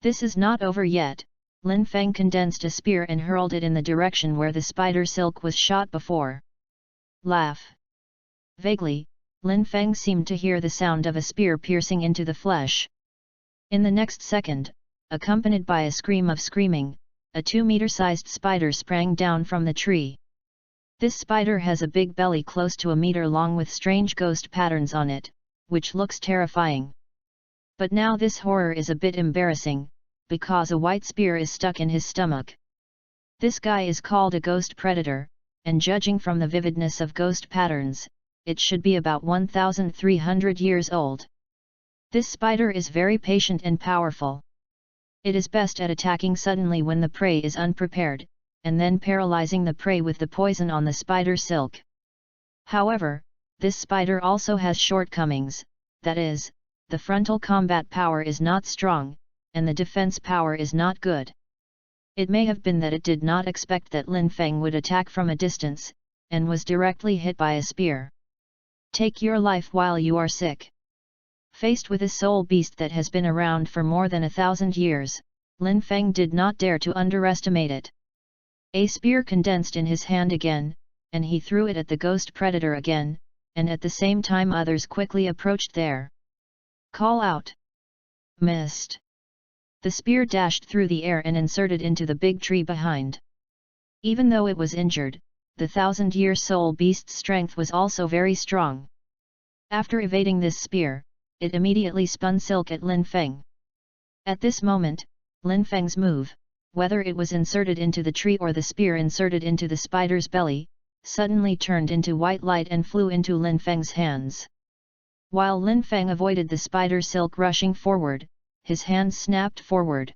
This is not over yet. Lin Feng condensed a spear and hurled it in the direction where the spider silk was shot before. Laugh. Vaguely, Lin Feng seemed to hear the sound of a spear piercing into the flesh. In the next second, accompanied by a scream of screaming, a 2-meter-sized spider sprang down from the tree. This spider has a big belly close to a meter long with strange ghost patterns on it, which looks terrifying. But now this horror is a bit embarrassing, because a white spear is stuck in his stomach. This guy is called a ghost predator, and judging from the vividness of ghost patterns, it should be about 1,300 years old. This spider is very patient and powerful. It is best at attacking suddenly when the prey is unprepared, and then paralyzing the prey with the poison on the spider silk. However, this spider also has shortcomings, that is, the frontal combat power is not strong, and the defense power is not good. It may have been that it did not expect that Lin Feng would attack from a distance, and was directly hit by a spear. Take your life while you are sick. Faced with a soul beast that has been around for more than 1,000 years, Lin Feng did not dare to underestimate it. A spear condensed in his hand again, and he threw it at the ghost predator again, and at the same time others quickly approached there. Call out. Missed. The spear dashed through the air and inserted into the big tree behind. Even though it was injured, the 1,000-year soul beast's strength was also very strong. After evading this spear, it immediately spun silk at Lin Feng. At this moment, Lin Feng's move, whether it was inserted into the tree or the spear inserted into the spider's belly, suddenly turned into white light and flew into Lin Feng's hands. While Lin Feng avoided the spider silk rushing forward, his hands snapped forward.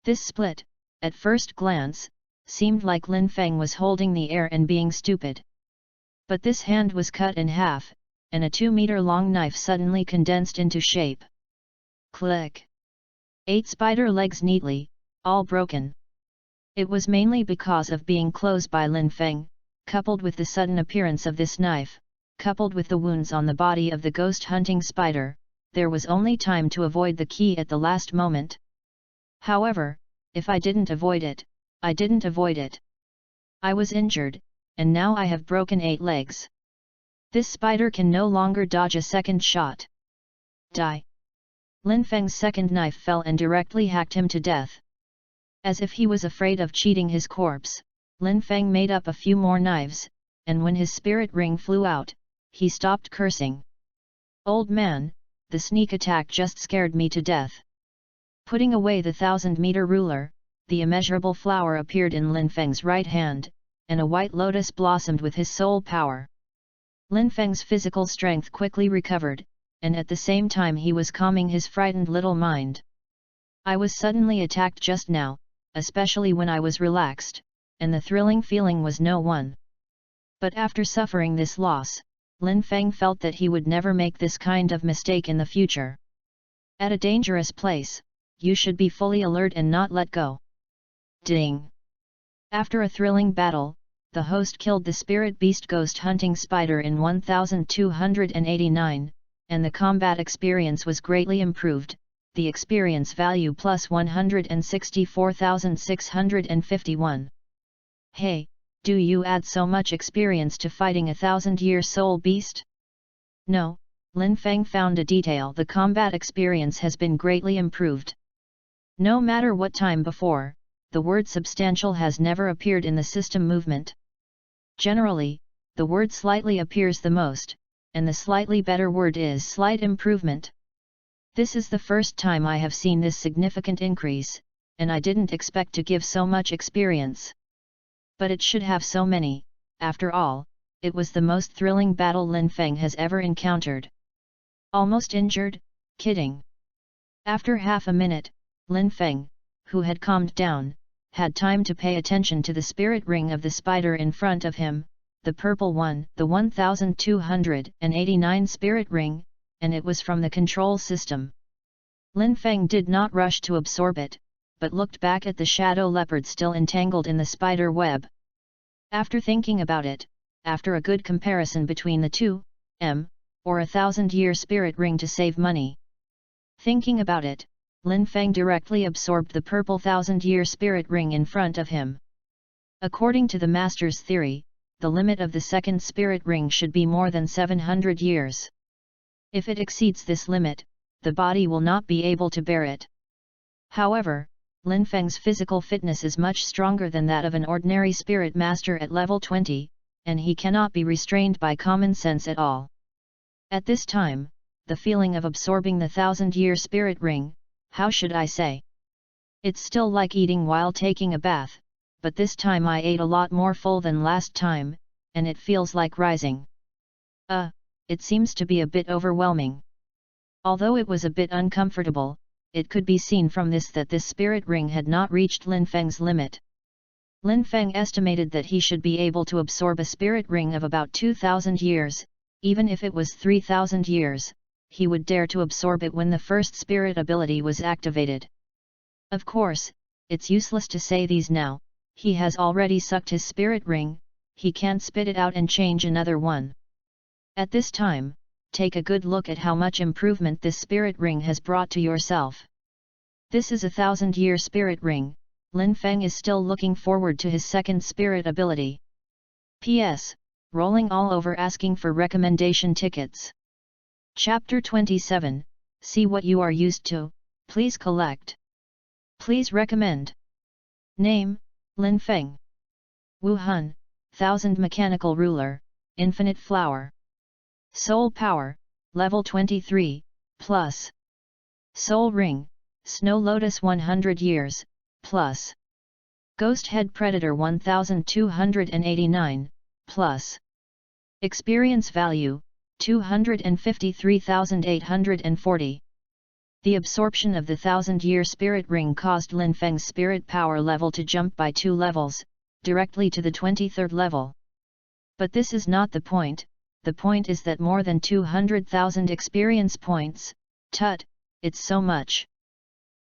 This split, at first glance, seemed like Lin Feng was holding the air and being stupid. But this hand was cut in half, and a 2-meter-long knife suddenly condensed into shape. Click! 8 spider legs neatly, all broken. It was mainly because of being closed by Lin Feng, coupled with the sudden appearance of this knife, coupled with the wounds on the body of the ghost-hunting spider, there was only time to avoid the key at the last moment. However, if I didn't avoid it, I didn't avoid it. I was injured, and now I have broken 8 legs. This spider can no longer dodge a second shot. Die! Lin Feng's second knife fell and directly hacked him to death. As if he was afraid of cheating his corpse, Lin Feng made up a few more knives, and when his spirit ring flew out, he stopped cursing. Old man, the sneak attack just scared me to death. Putting away the 1,000-meter ruler, the immeasurable flower appeared in Lin Feng's right hand, and a white lotus blossomed with his soul power. Lin Feng's physical strength quickly recovered, and at the same time he was calming his frightened little mind. I was suddenly attacked just now, especially when I was relaxed, and the thrilling feeling was no one. But after suffering this loss, Lin Feng felt that he would never make this kind of mistake in the future. At a dangerous place, you should be fully alert and not let go. Ding! After a thrilling battle, the host killed the spirit beast ghost hunting spider in 1289, and the combat experience was greatly improved, the experience value plus 164,651. Hey, do you add so much experience to fighting a 1,000-year soul beast? No, Lin Feng found a detail: the combat experience has been greatly improved. No matter what time before, the word substantial has never appeared in the system movement. Generally, the word slightly appears the most, and the slightly better word is slight improvement. This is the first time I have seen this significant increase, and I didn't expect to give so much experience. But it should have so many. After all, it was the most thrilling battle Lin Feng has ever encountered. Almost injured? Kidding. After half a minute, Lin Feng, who had calmed down, had time to pay attention to the spirit ring of the spider in front of him, the purple one, the 1289 spirit ring, and it was from the control system. Lin Feng did not rush to absorb it, but looked back at the shadow leopard still entangled in the spider web. After thinking about it, after a good comparison between the two, or 1,000-year spirit ring to save money. Thinking about it, Lin Feng directly absorbed the purple 1,000-year spirit ring in front of him. According to the master's theory, the limit of the second spirit ring should be more than 700 years. If it exceeds this limit, the body will not be able to bear it. However, Lin Feng's physical fitness is much stronger than that of an ordinary spirit master at level 20, and he cannot be restrained by common sense at all. At this time, the feeling of absorbing the 1,000-year spirit ring, how should I say? It's still like eating while taking a bath, but this time I ate a lot more full than last time, and it feels like rising. It seems to be a bit overwhelming. Although it was a bit uncomfortable, it could be seen from this that this spirit ring had not reached Lin Feng's limit. Lin Feng estimated that he should be able to absorb a spirit ring of about 2,000 years, even if it was 3,000 years, he would dare to absorb it when the first spirit ability was activated. Of course, it's useless to say these now, he has already sucked his spirit ring, he can't spit it out and change another one. At this time, take a good look at how much improvement this spirit ring has brought to yourself. This is a 1,000-year spirit ring. Lin Feng is still looking forward to his second spirit ability. P.S. Rolling all over asking for recommendation tickets. Chapter 27, see what you are used to, please collect. Please recommend. Name, Lin Feng. Wuhan, 1000 mechanical ruler, infinite flower. Soul power, level 23, plus. Soul ring, snow lotus 100 years, plus. Ghost head predator 1289, plus. Experience value, 253,840. The absorption of the 1,000-year spirit ring caused Lin Feng's spirit power level to jump by 2 levels, directly to the 23rd level. But this is not the point is that more than 200,000 experience points, tut, it's so much.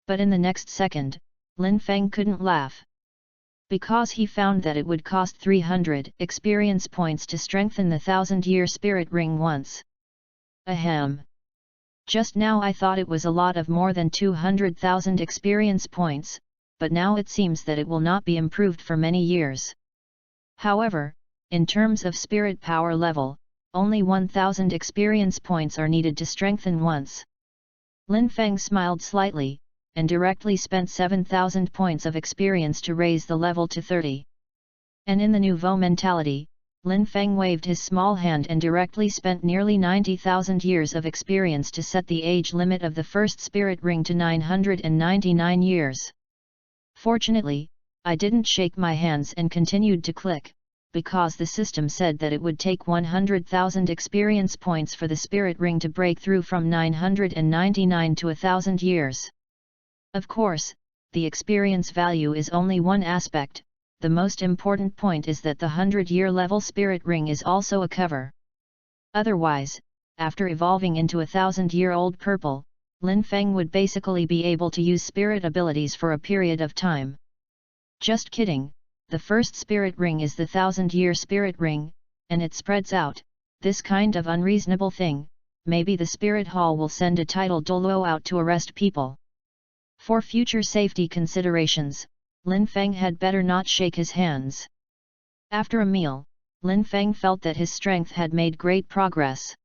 But in the next second, Lin Feng couldn't laugh. Because he found that it would cost 300 experience points to strengthen the 1,000-year spirit ring once. Ahem. Just now I thought it was a lot of more than 200,000 experience points, but now it seems that it will not be improved for many years. However, in terms of spirit power level, only 1,000 experience points are needed to strengthen once. Lin Feng smiled slightly, and directly spent 7,000 points of experience to raise the level to 30. And in the nouveau mentality, Lin Feng waved his small hand and directly spent nearly 90,000 years of experience to set the age limit of the first spirit ring to 999 years. Fortunately, I didn't shake my hands and continued to click, because the system said that it would take 100,000 experience points for the spirit ring to break through from 999 to 1,000 years. Of course, the experience value is only one aspect, the most important point is that the 100-year level spirit ring is also a cover. Otherwise, after evolving into a 1,000-year-old purple, Lin Feng would basically be able to use spirit abilities for a period of time. Just kidding, the first spirit ring is the 1,000-year spirit ring, and it spreads out, this kind of unreasonable thing, maybe the spirit hall will send a titled Douluos out to arrest people. For future safety considerations, Lin Feng had better not shake his hands. After a meal, Lin Feng felt that his strength had made great progress.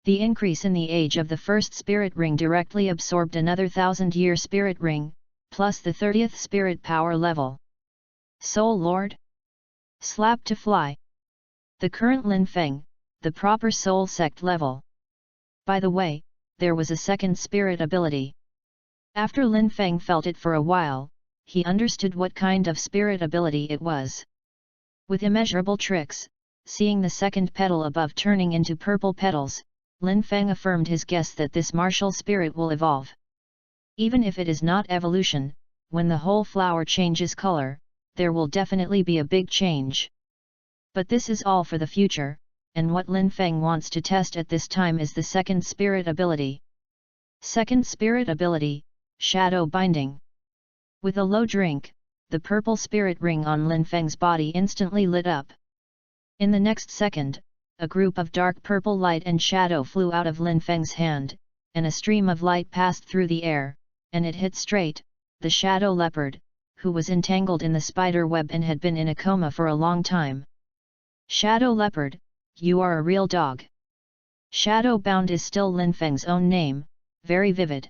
The increase in the age of the first spirit ring directly absorbed another 1,000-year spirit ring, plus the 30th spirit power level. Soul Lord? Slap to fly. The current Lin Feng, the proper soul sect level. By the way, there was a second spirit ability. After Lin Feng felt it for a while, he understood what kind of spirit ability it was. With immeasurable tricks, seeing the second petal above turning into purple petals, Lin Feng affirmed his guess that this martial spirit will evolve. Even if it is not evolution, when the whole flower changes color, there will definitely be a big change. But this is all for the future, and what Lin Feng wants to test at this time is the second spirit ability. Second spirit ability, Shadow Binding. With a low drink, the purple spirit ring on Lin Feng's body instantly lit up. In the next second, a group of dark purple light and shadow flew out of Lin Feng's hand, and a stream of light passed through the air, and it hit straight the shadow leopard, who was entangled in the spider web and had been in a coma for a long time. Shadow Leopard, you are a real dog. Shadow Bound is still Lin Feng's own name, very vivid.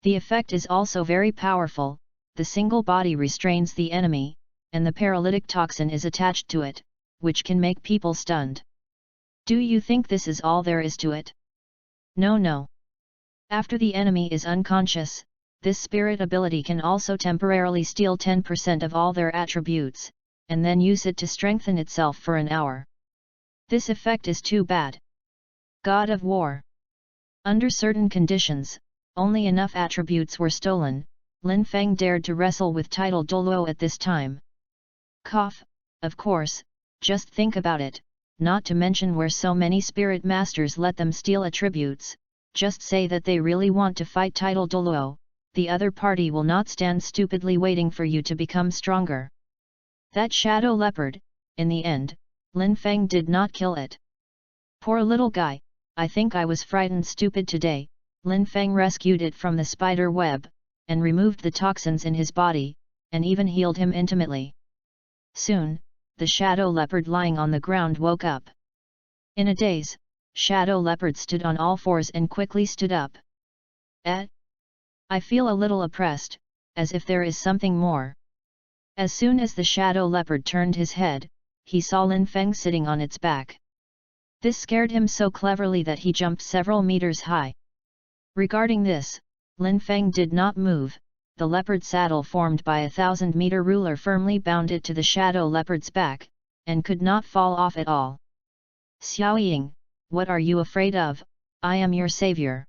The effect is also very powerful. The single body restrains the enemy, and the paralytic toxin is attached to it, which can make people stunned. Do you think this is all there is to it? No. After the enemy is unconscious, this spirit ability can also temporarily steal 10% of all their attributes, and then use it to strengthen itself for an hour. This effect is too bad. God of War. Under certain conditions, only enough attributes were stolen. Lin Feng dared to wrestle with title Douluos at this time. Cough, of course, just think about it, not to mention where so many spirit masters let them steal attributes. Just say that they really want to fight title Douluos, the other party will not stand stupidly waiting for you to become stronger. That shadow leopard, in the end, Lin Feng did not kill it. Poor little guy, I think I was frightened stupid today. Lin Feng rescued it from the spider web, and removed the toxins in his body, and even healed him intimately. Soon, the shadow leopard lying on the ground woke up. In a daze, Shadow Leopard stood on all fours and quickly stood up. I feel a little oppressed, as if there is something more. As soon as the Shadow Leopard turned his head, he saw Lin Feng sitting on its back. This scared him so cleverly that he jumped several meters high. Regarding this, Lin Feng did not move. The leopard saddle formed by a 1,000-meter ruler firmly bound it to the Shadow Leopard's back, and could not fall off at all. Xiaoying, what are you afraid of? I am your savior.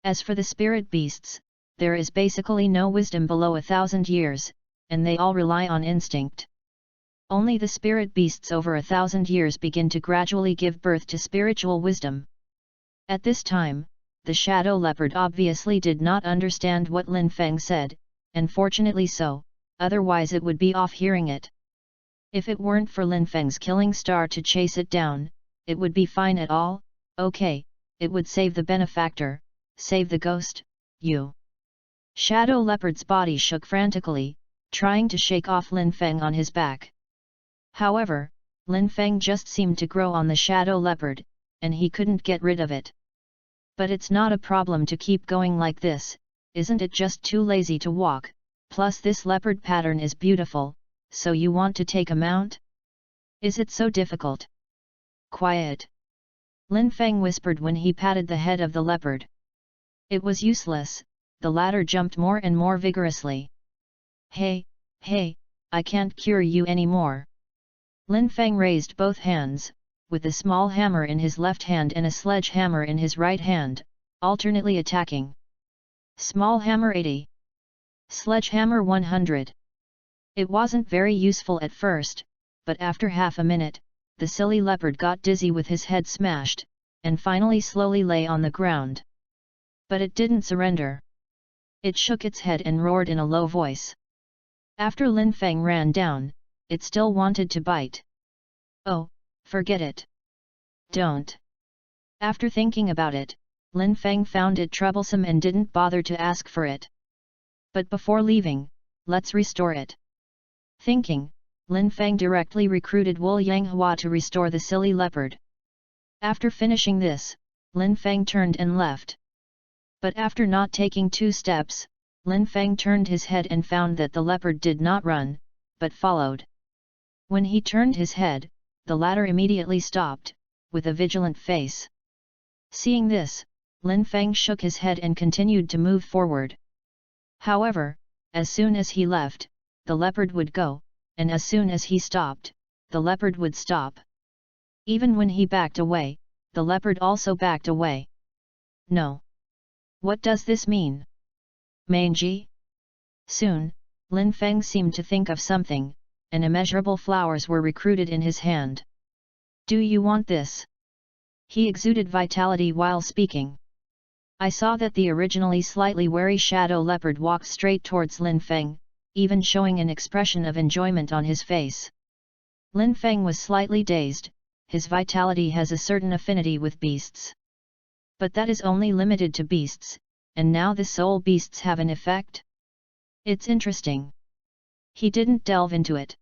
As for the spirit beasts, there is basically no wisdom below 1,000 years, and they all rely on instinct. Only the spirit beasts over 1,000 years begin to gradually give birth to spiritual wisdom. At this time, the Shadow Leopard obviously did not understand what Lin Feng said, and fortunately so, otherwise it would be off hearing it. If it weren't for Lin Feng's killing star to chase it down, it would be fine at all. Okay, it would save the benefactor, save the ghost, you. Shadow Leopard's body shook frantically, trying to shake off Lin Feng on his back. However, Lin Feng just seemed to grow on the Shadow Leopard, and he couldn't get rid of it. But it's not a problem to keep going like this, isn't it just too lazy to walk? Plus this leopard pattern is beautiful, so you want to take a mount? Is it so difficult? Quiet! Lin Feng whispered when he patted the head of the leopard. It was useless, the latter jumped more and more vigorously. Hey, I can't cure you anymore. Lin Feng raised both hands, with a small hammer in his left hand and a sledgehammer in his right hand, alternately attacking. Small hammer 80. Sledgehammer 100. It wasn't very useful at first, but after half a minute, the silly leopard got dizzy with his head smashed, and finally slowly lay on the ground. But it didn't surrender. It shook its head and roared in a low voice. After Lin Feng ran down, it still wanted to bite. Oh, forget it. Don't. After thinking about it, Lin Feng found it troublesome and didn't bother to ask for it. But before leaving, let's restore it. Thinking, Lin Feng directly recruited Wu Yanghua to restore the silly leopard. After finishing this, Lin Feng turned and left. But after not taking 2 steps, Lin Feng turned his head and found that the leopard did not run, but followed. When he turned his head, the latter immediately stopped, with a vigilant face. Seeing this, Lin Feng shook his head and continued to move forward. However, as soon as he left, the leopard would go, and as soon as he stopped, the leopard would stop. Even when he backed away, the leopard also backed away. No. What does this mean? Mangy? Soon, Lin Feng seemed to think of something, and immeasurable flowers were recruited in his hand. Do you want this? He exuded vitality while speaking. I saw that the originally slightly wary shadow leopard walked straight towards Lin Feng, even showing an expression of enjoyment on his face. Lin Feng was slightly dazed. His vitality has a certain affinity with beasts. But that is only limited to beasts, and now the soul beasts have an effect? It's interesting. He didn't delve into it.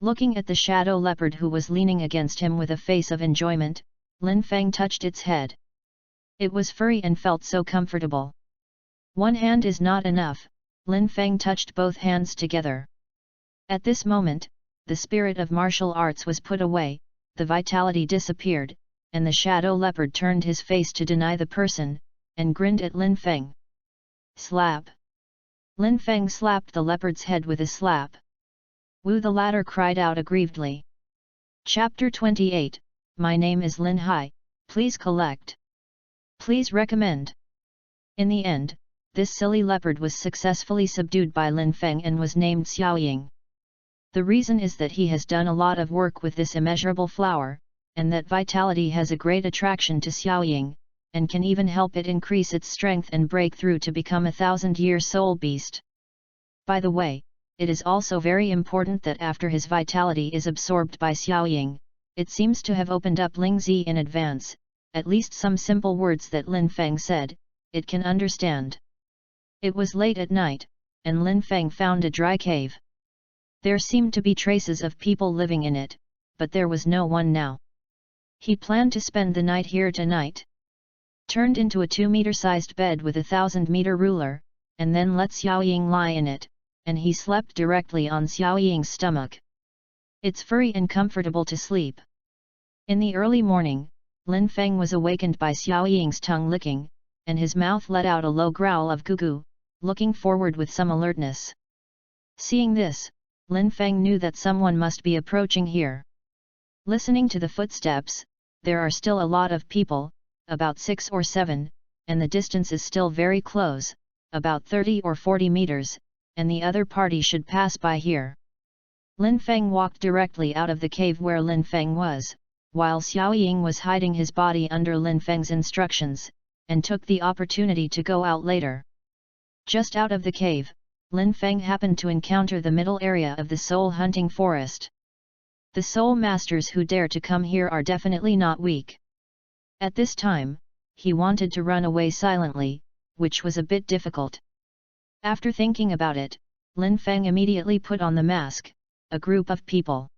Looking at the shadow leopard who was leaning against him with a face of enjoyment, Lin Feng touched its head. It was furry and felt so comfortable. One hand is not enough, Lin Feng touched both hands together. At this moment, the spirit of martial arts was put away, the vitality disappeared, and the shadow leopard turned his face to deny the person, and grinned at Lin Feng. Slap! Lin Feng slapped the leopard's head with a slap. Wu, the latter cried out aggrievedly. Chapter 28, My name is Lin Hai, please collect. Please recommend. In the end, this silly leopard was successfully subdued by Lin Feng and was named Xiaoying. The reason is that he has done a lot of work with this immeasurable flower, and that vitality has a great attraction to Xiaoying, and can even help it increase its strength and break through to become a 1000-year soul beast. By the way, it is also very important that after his vitality is absorbed by Xiaoying, it seems to have opened up Lingzi in advance, at least some simple words that Lin Feng said, it can understand. It was late at night, and Lin Feng found a dry cave. There seemed to be traces of people living in it, but there was no one now. He planned to spend the night here tonight. Turned into a 2-meter-sized bed with a 1000-meter ruler, and then let Xiaoying lie in it, and he slept directly on Xiaoying's stomach. It's furry and comfortable to sleep. In the early morning, Lin Feng was awakened by Xiaoying's tongue licking, and his mouth let out a low growl of goo-goo, looking forward with some alertness. Seeing this, Lin Feng knew that someone must be approaching here. Listening to the footsteps, there are still a lot of people, about 6 or 7, and the distance is still very close, about 30 or 40 meters, and the other party should pass by here. Lin Feng walked directly out of the cave where Lin Feng was, while Xiaoying was hiding his body under Lin Feng's instructions, and took the opportunity to go out later. Just out of the cave, Lin Feng happened to encounter the middle area of the soul hunting forest. The soul masters who dare to come here are definitely not weak. At this time, he wanted to run away silently, which was a bit difficult. After thinking about it, Lin Feng immediately put on the mask, a group of people.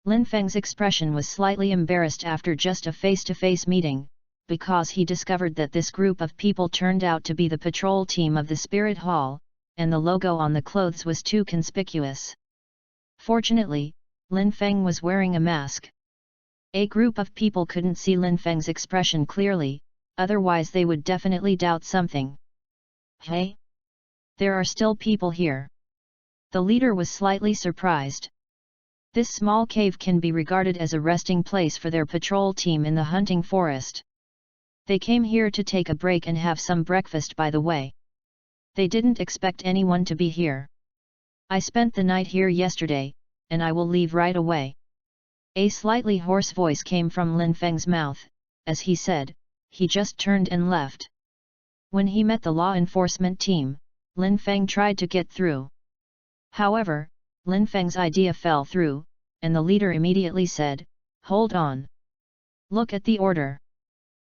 Lin Feng's expression was slightly embarrassed after just a face-to-face meeting, because he discovered that this group of people turned out to be the patrol team of the Spirit Hall, and the logo on the clothes was too conspicuous. Fortunately, Lin Feng was wearing a mask. A group of people couldn't see Lin Feng's expression clearly, otherwise they would definitely doubt something. Hey? There are still people here. The leader was slightly surprised. This small cave can be regarded as a resting place for their patrol team in the hunting forest. They came here to take a break and have some breakfast by the way. They didn't expect anyone to be here. I spent the night here yesterday, and I will leave right away. A slightly hoarse voice came from Lin Feng's mouth. As he said, he just turned and left. When he met the law enforcement team, Lin Feng tried to get through. However, Lin Feng's idea fell through, and the leader immediately said, "Hold on. Look at the order."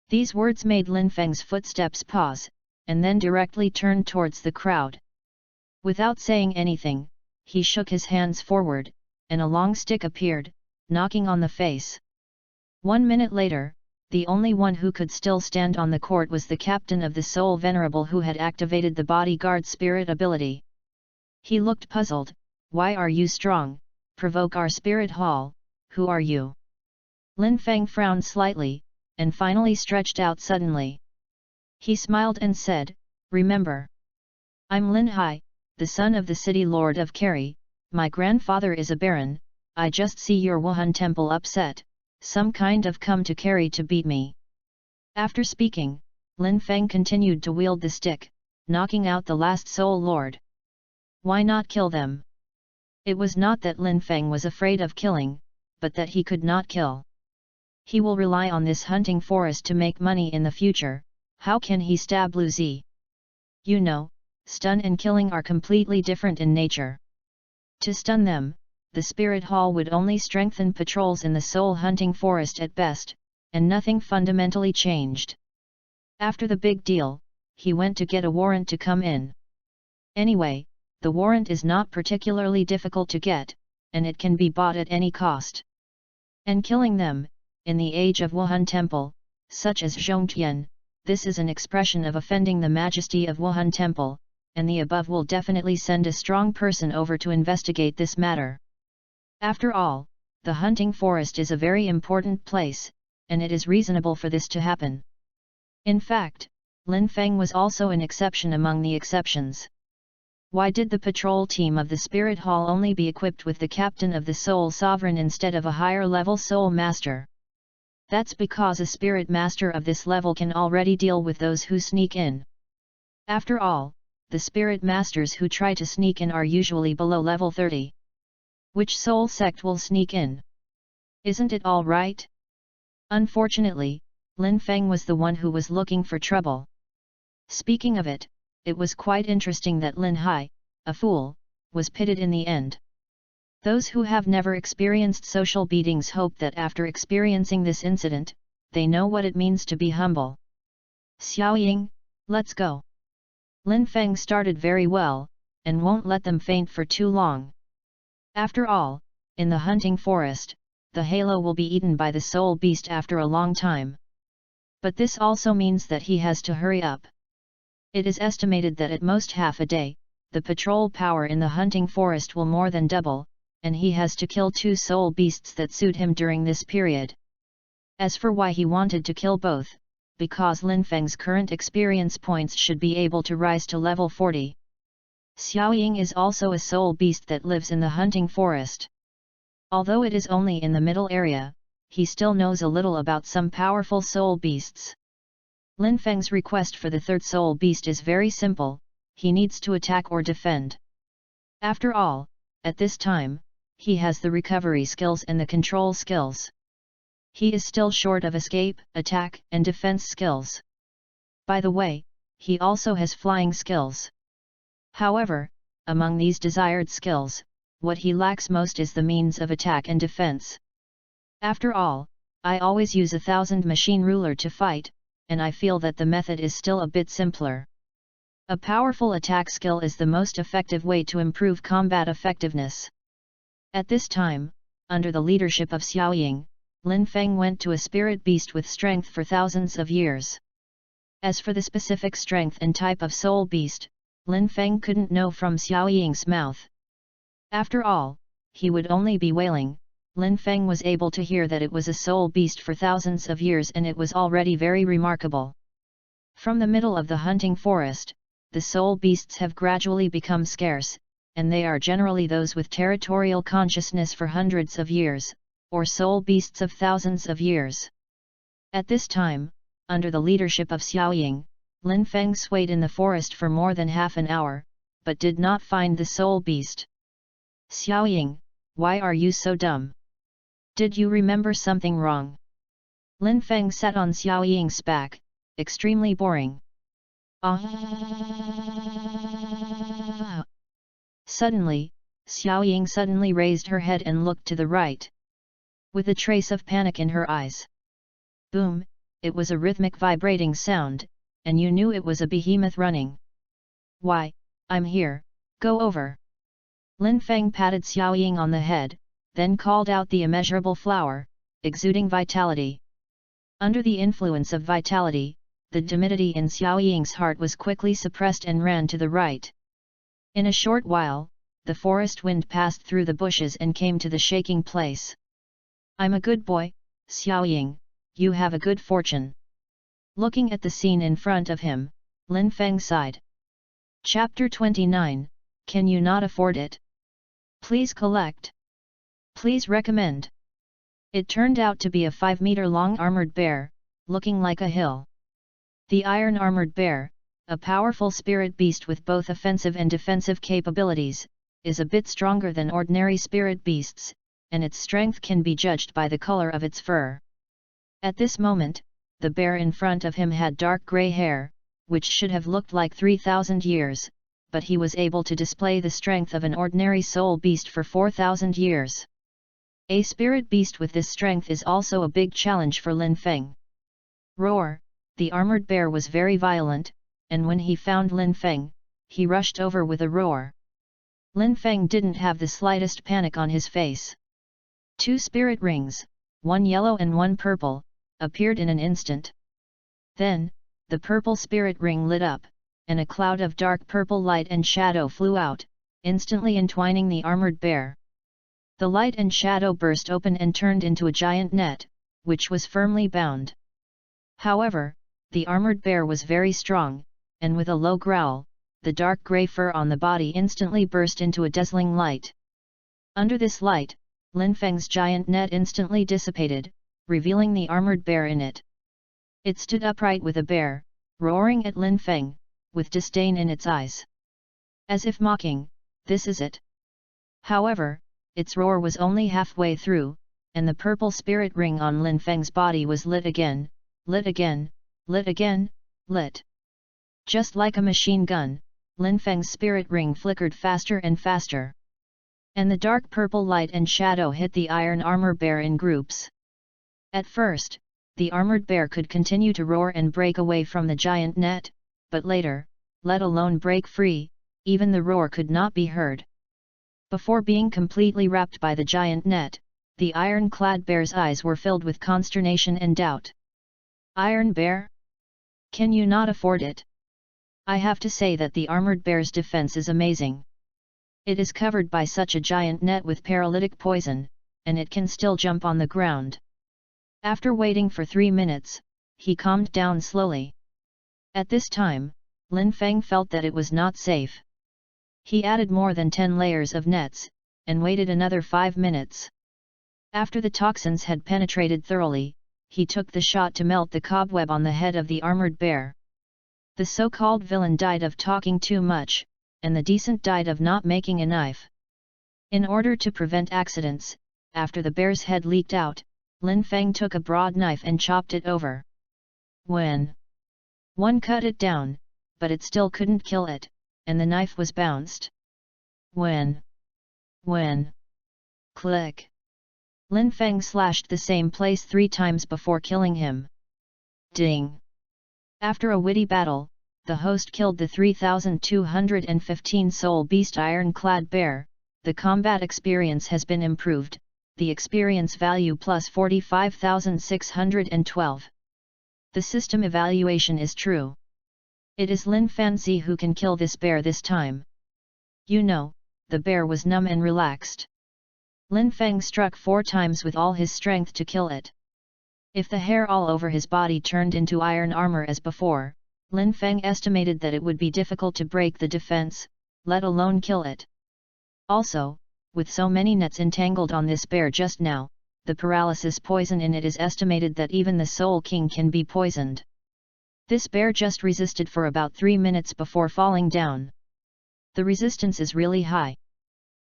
These words made Lin Feng's footsteps pause, and then directly turned towards the crowd. Without saying anything, he shook his hands forward, and a long stick appeared, knocking on the face. 1 minute later, the only one who could still stand on the court was the captain of the Soul Venerable who had activated the bodyguard spirit ability. He looked puzzled. "Why are you strong? Provoke our spirit hall, who are you?" Lin Feng frowned slightly, and finally stretched out suddenly. He smiled and said, "Remember. I'm Lin Hai, the son of the city lord of Kerry. My grandfather is a baron. I just see your Wuhan temple upset, some kind of come to Kerry to beat me." After speaking, Lin Feng continued to wield the stick, knocking out the last soul lord. Why not kill them? It was not that Lin Feng was afraid of killing, but that he could not kill. He will rely on this hunting forest to make money in the future. How can he stab Lu Zi? You know, stun and killing are completely different in nature. To stun them, the spirit hall would only strengthen patrols in the soul hunting forest at best, and nothing fundamentally changed. After the big deal, he went to get a warrant to come in. Anyway, the warrant is not particularly difficult to get, and it can be bought at any cost. And killing them, in the age of Wuhan Temple, such as Zhongtian, this is an expression of offending the majesty of Wuhan Temple, and the above will definitely send a strong person over to investigate this matter. After all, the hunting forest is a very important place, and it is reasonable for this to happen. In fact, Lin Feng was also an exception among the exceptions. Why did the patrol team of the Spirit Hall only be equipped with the captain of the Soul Sovereign instead of a higher-level Soul Master? That's because a Spirit Master of this level can already deal with those who sneak in. After all, the Spirit Masters who try to sneak in are usually below level 30. Which Soul sect will sneak in? Isn't it all right? Unfortunately, Lin Feng was the one who was looking for trouble. Speaking of it, it was quite interesting that Lin Hai, a fool, was pitted in the end. Those who have never experienced social beatings hope that after experiencing this incident, they know what it means to be humble. Xiaoying, let's go. Lin Feng started very well, and won't let them faint for too long. After all, in the hunting forest, the halo will be eaten by the soul beast after a long time. But this also means that he has to hurry up. It is estimated that at most half a day, the patrol power in the hunting forest will more than double, and he has to kill 2 soul beasts that suit him during this period. As for why he wanted to kill both, because Lin Feng's current experience points should be able to rise to level 40. Xiaoying is also a soul beast that lives in the hunting forest. Although it is only in the middle area, he still knows a little about some powerful soul beasts. Lin Feng's request for the 3rd soul beast is very simple, he needs to attack or defend. After all, at this time, he has the recovery skills and the control skills. He is still short of escape, attack, and defense skills. By the way, he also has flying skills. However, among these desired skills, what he lacks most is the means of attack and defense. After all, I always use 1000 machine ruler to fight, and I feel that the method is still a bit simpler. A powerful attack skill is the most effective way to improve combat effectiveness. At this time, under the leadership of Xiaoying, Lin Feng went to a spirit beast with strength for thousands of years. As for the specific strength and type of soul beast, Lin Feng couldn't know from Xiaoying's mouth. After all, he would only be wailing. Lin Feng was able to hear that it was a soul beast for thousands of years, and it was already very remarkable. From the middle of the hunting forest, the soul beasts have gradually become scarce, and they are generally those with territorial consciousness for hundreds of years, or soul beasts of thousands of years. At this time, under the leadership of Xiaoying, Lin Feng swayed in the forest for more than half an hour, but did not find the soul beast. Xiaoying, why are you so dumb? Did you remember something wrong? Lin Feng sat on Xiaoying's back, extremely boring. Ah! Suddenly, Xiaoying suddenly raised her head and looked to the right. With a trace of panic in her eyes. Boom, it was a rhythmic vibrating sound, and you knew it was a behemoth running. Why, I'm here, go over. Lin Feng patted Xiaoying on the head, then called out the immeasurable flower, exuding vitality. Under the influence of vitality, the timidity in Xiaoying's heart was quickly suppressed and ran to the right. In a short while, the forest wind passed through the bushes and came to the shaking place. I'm a good boy, Xiaoying, you have a good fortune." Looking at the scene in front of him, Lin Feng sighed. Chapter 29, Can you not afford it? Please collect. Please recommend. It turned out to be a 5-meter-long armored bear, looking like a hill. The iron armored bear, a powerful spirit beast with both offensive and defensive capabilities, is a bit stronger than ordinary spirit beasts, and its strength can be judged by the color of its fur. At this moment, the bear in front of him had dark grey hair, which should have looked like 3,000 years, but he was able to display the strength of an ordinary soul beast for 4,000 years. A spirit beast with this strength is also a big challenge for Lin Feng. Roar! The armored bear was very violent, and when he found Lin Feng, he rushed over with a roar. Lin Feng didn't have the slightest panic on his face. 2 spirit rings, one yellow and one purple, appeared in an instant. Then, the purple spirit ring lit up, and a cloud of dark purple light and shadow flew out, instantly entwining the armored bear. The light and shadow burst open and turned into a giant net, which was firmly bound. However, the armored bear was very strong, and with a low growl, the dark grey fur on the body instantly burst into a dazzling light. Under this light, Lin Feng's giant net instantly dissipated, revealing the armored bear in it. It stood upright with a bear, roaring at Lin Feng, with disdain in its eyes. As if mocking, "This is it." However, its roar was only halfway through, and the purple spirit ring on Lin Feng's body was lit again, lit again, lit again, lit. Just like a machine gun, Lin Feng's spirit ring flickered faster and faster. And the dark purple light and shadow hit the iron armor bear in groups. At first, the armored bear could continue to roar and break away from the giant net, but later, let alone break free, even the roar could not be heard. Before being completely wrapped by the giant net, the iron-clad bear's eyes were filled with consternation and doubt. "Iron bear? Can you not afford it? I have to say that the armored bear's defense is amazing. It is covered by such a giant net with paralytic poison, and it can still jump on the ground." After waiting for 3 minutes, he calmed down slowly. At this time, Lin Feng felt that it was not safe. He added more than 10 layers of nets, and waited another 5 minutes. After the toxins had penetrated thoroughly, he took the shot to melt the cobweb on the head of the armored bear. The so-called villain died of talking too much, and the decent died of not making a knife. In order to prevent accidents, after the bear's head leaked out, Lin Feng took a broad knife and chopped it over. When one cut it down, but it still couldn't kill it, and the knife was bounced. When click. Lin Feng slashed the same place 3 times before killing him. Ding! After a witty battle, the host killed the 3,215 soul beast iron-clad bear. The combat experience has been improved, the experience value plus 45,612. The system evaluation is true. It is Lin Fanzi who can kill this bear this time. You know, the bear was numb and relaxed. Lin Feng struck 4 times with all his strength to kill it. If the hair all over his body turned into iron armor as before, Lin Feng estimated that it would be difficult to break the defense, let alone kill it. Also, with so many nets entangled on this bear just now, the paralysis poison in it is estimated that even the Soul King can be poisoned. This bear just resisted for about 3 minutes before falling down. The resistance is really high.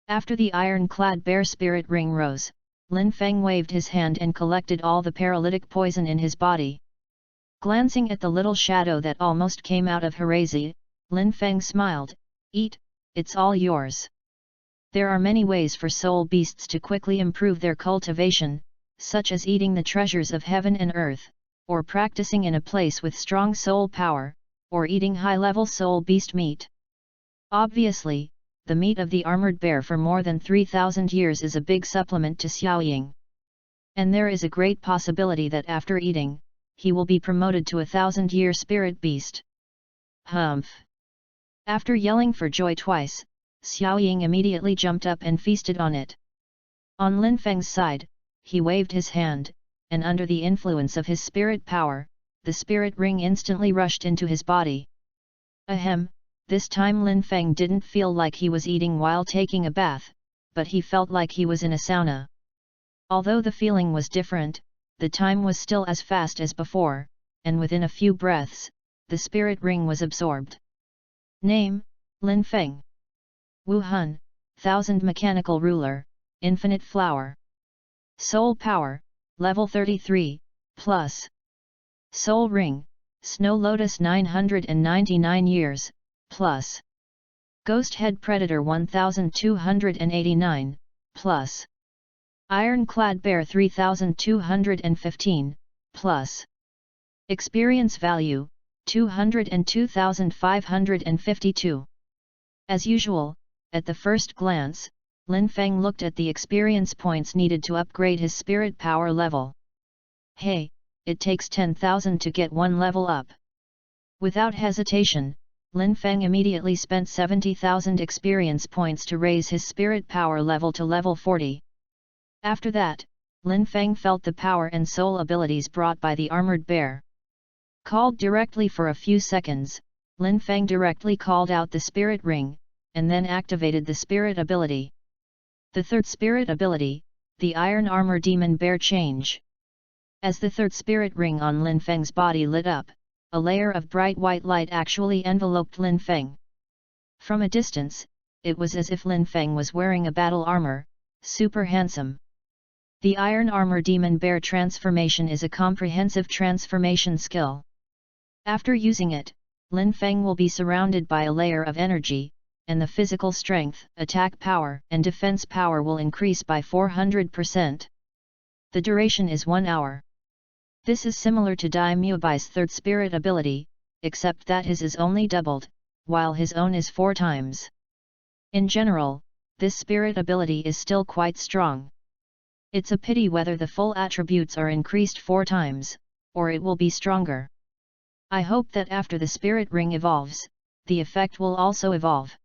After the iron-clad bear spirit ring rose, Lin Feng waved his hand and collected all the paralytic poison in his body. Glancing at the little shadow that almost came out of Herazi, Lin Feng smiled, "Eat, it's all yours." There are many ways for soul beasts to quickly improve their cultivation, such as eating the treasures of heaven and earth, or practicing in a place with strong soul power, or eating high-level soul beast meat. Obviously, the meat of the armored bear for more than 3,000 years is a big supplement to Xiaoying. And there is a great possibility that after eating, he will be promoted to a 1,000-year spirit beast. Humph! After yelling for joy twice, Xiaoying immediately jumped up and feasted on it. On Lin Feng's side, he waved his hand, and under the influence of his spirit power, the spirit ring instantly rushed into his body. Ahem, this time Lin Feng didn't feel like he was eating while taking a bath, but he felt like he was in a sauna. Although the feeling was different, the time was still as fast as before, and within a few breaths, the spirit ring was absorbed. Name, Lin Feng. Wu Hun, Thousand Mechanical Ruler, Infinite Flower. Soul Power, Level 33, Plus. Soul Ring, Snow Lotus 999 years, Plus. Ghost Head Predator 1289, Plus. Ironclad Bear 3215, Plus. Experience Value, 202,552. As usual, at the first glance, Lin Feng looked at the experience points needed to upgrade his spirit power level. Hey, it takes 10,000 to get one level up. Without hesitation, Lin Feng immediately spent 70,000 experience points to raise his spirit power level to level 40. After that, Lin Feng felt the power and soul abilities brought by the armored bear. Called directly for a few seconds, Lin Feng directly called out the spirit ring, and then activated the spirit ability. The third spirit ability, the Iron Armor Demon Bear Change. As the third spirit ring on Lin Feng's body lit up, a layer of bright white light actually enveloped Lin Feng. From a distance, it was as if Lin Feng was wearing a battle armor, super handsome. The Iron Armor Demon Bear transformation is a comprehensive transformation skill. After using it, Lin Feng will be surrounded by a layer of energy, and the physical strength, attack power and defense power will increase by 400%. The duration is 1 hour. This is similar to Dai Muebai's third spirit ability, except that his is only doubled, while his own is 4 times. In general, this spirit ability is still quite strong. It's a pity whether the full attributes are increased 4 times, or it will be stronger. I hope that after the spirit ring evolves, the effect will also evolve.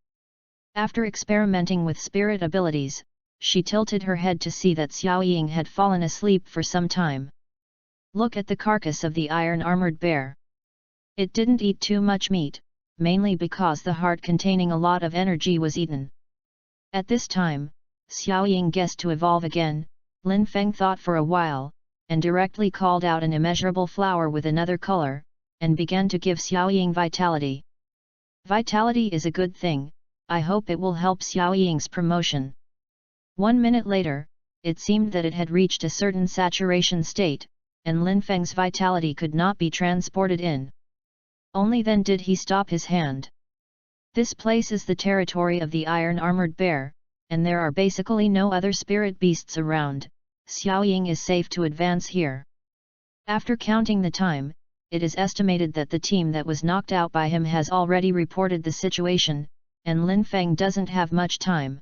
After experimenting with spirit abilities, she tilted her head to see that Xiao Ying had fallen asleep for some time. Look at the carcass of the iron-armored bear. It didn't eat too much meat, mainly because the heart containing a lot of energy was eaten. At this time, Xiao Ying guessed to evolve again. Lin Feng thought for a while, and directly called out an immeasurable flower with another color, and began to give Xiao Ying vitality. Vitality is a good thing, I hope it will help Xiao Ying's promotion. 1 minute later, it seemed that it had reached a certain saturation state, and Lin Feng's vitality could not be transported in. Only then did he stop his hand. This place is the territory of the iron-armored bear, and there are basically no other spirit beasts around. Xiao Ying is safe to advance here. After counting the time, it is estimated that the team that was knocked out by him has already reported the situation, and Lin Feng doesn't have much time.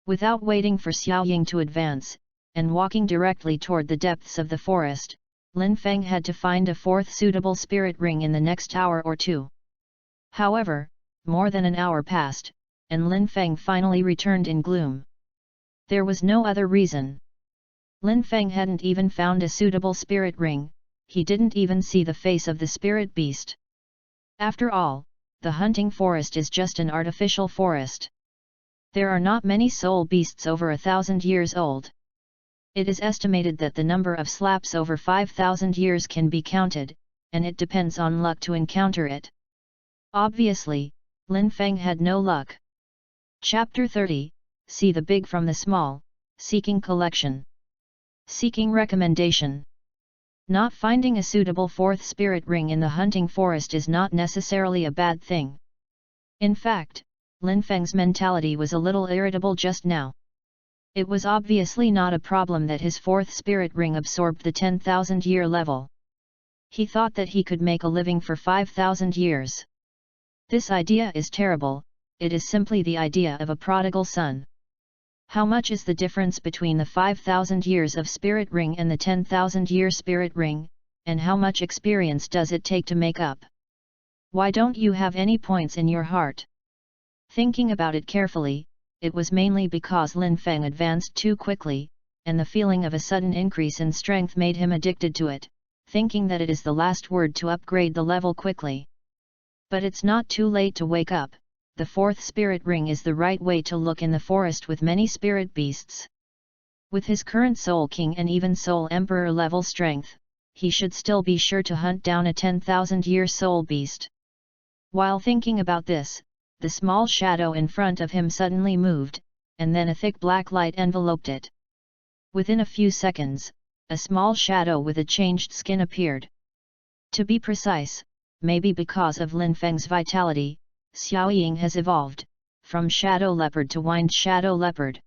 Without waiting for Xiao Ying to advance, and walking directly toward the depths of the forest, Lin Feng had to find a 4th suitable spirit ring in the next hour or 2. However, more than an hour passed, and Lin Feng finally returned in gloom. There was no other reason. Lin Feng hadn't even found a suitable spirit ring, he didn't even see the face of the spirit beast. After all, the hunting forest is just an artificial forest. There are not many soul beasts over 1,000 years old. It is estimated that the number of slaps over 5,000 years can be counted, and it depends on luck to encounter it. Obviously, Lin Feng had no luck. Chapter 30, See the Big from the Small, Seeking Collection. Seeking Recommendation. Not finding a suitable 4th spirit ring in the hunting forest is not necessarily a bad thing. In fact, Lin Feng's mentality was a little irritable just now. It was obviously not a problem that his 4th spirit ring absorbed the 10,000-year level. He thought that he could make a living for 5,000 years. This idea is terrible, it is simply the idea of a prodigal son. How much is the difference between the 5,000 years of spirit ring and the 10,000-year spirit ring, and how much experience does it take to make up? Why don't you have any points in your heart? Thinking about it carefully, it was mainly because Lin Feng advanced too quickly, and the feeling of a sudden increase in strength made him addicted to it, thinking that it is the last word to upgrade the level quickly. But it's not too late to wake up. The fourth spirit ring is the right way to look in the forest with many spirit beasts. With his current Soul King and even Soul Emperor level strength, he should still be sure to hunt down a 10,000-year soul beast. While thinking about this, the small shadow in front of him suddenly moved, and then a thick black light enveloped it. Within a few seconds, a small shadow with a changed skin appeared. To be precise, maybe because of Lin Feng's vitality, Xiao Ying has evolved, from Shadow Leopard to Winged Shadow Leopard.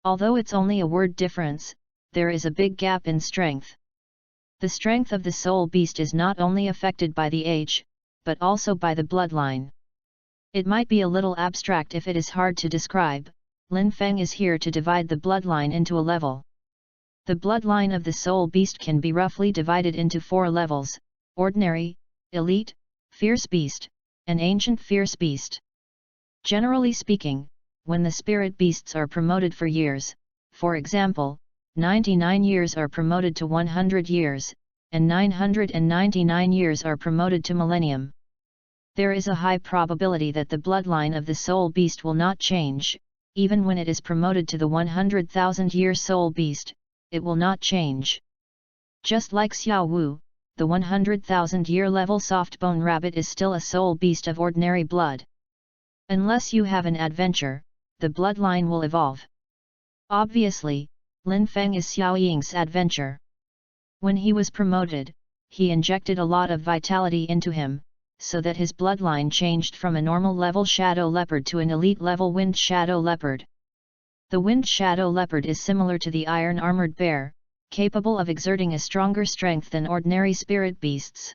Although it's only a word difference, there is a big gap in strength. The strength of the soul beast is not only affected by the age, but also by the bloodline. It might be a little abstract if it is hard to describe. Lin Feng is here to divide the bloodline into a level. The bloodline of the soul beast can be roughly divided into 4 levels: ordinary, elite, fierce beast, and ancient fierce beast. Generally speaking, when the spirit beasts are promoted for years, for example, 99 years are promoted to 100 years, and 999 years are promoted to millennium. There is a high probability that the bloodline of the soul beast will not change. Even when it is promoted to the 100,000-year soul beast, it will not change. Just like Xiao Wu, the 100,000-year level soft-bone rabbit is still a soul beast of ordinary blood. Unless you have an adventure, the bloodline will evolve. Obviously, Lin Feng is Xiao Ying's adventure. When he was promoted, he injected a lot of vitality into him, so that his bloodline changed from a normal level Shadow Leopard to an elite level Winged Shadow Leopard. The Winged Shadow Leopard is similar to the Iron Armored Bear, capable of exerting a stronger strength than ordinary spirit beasts.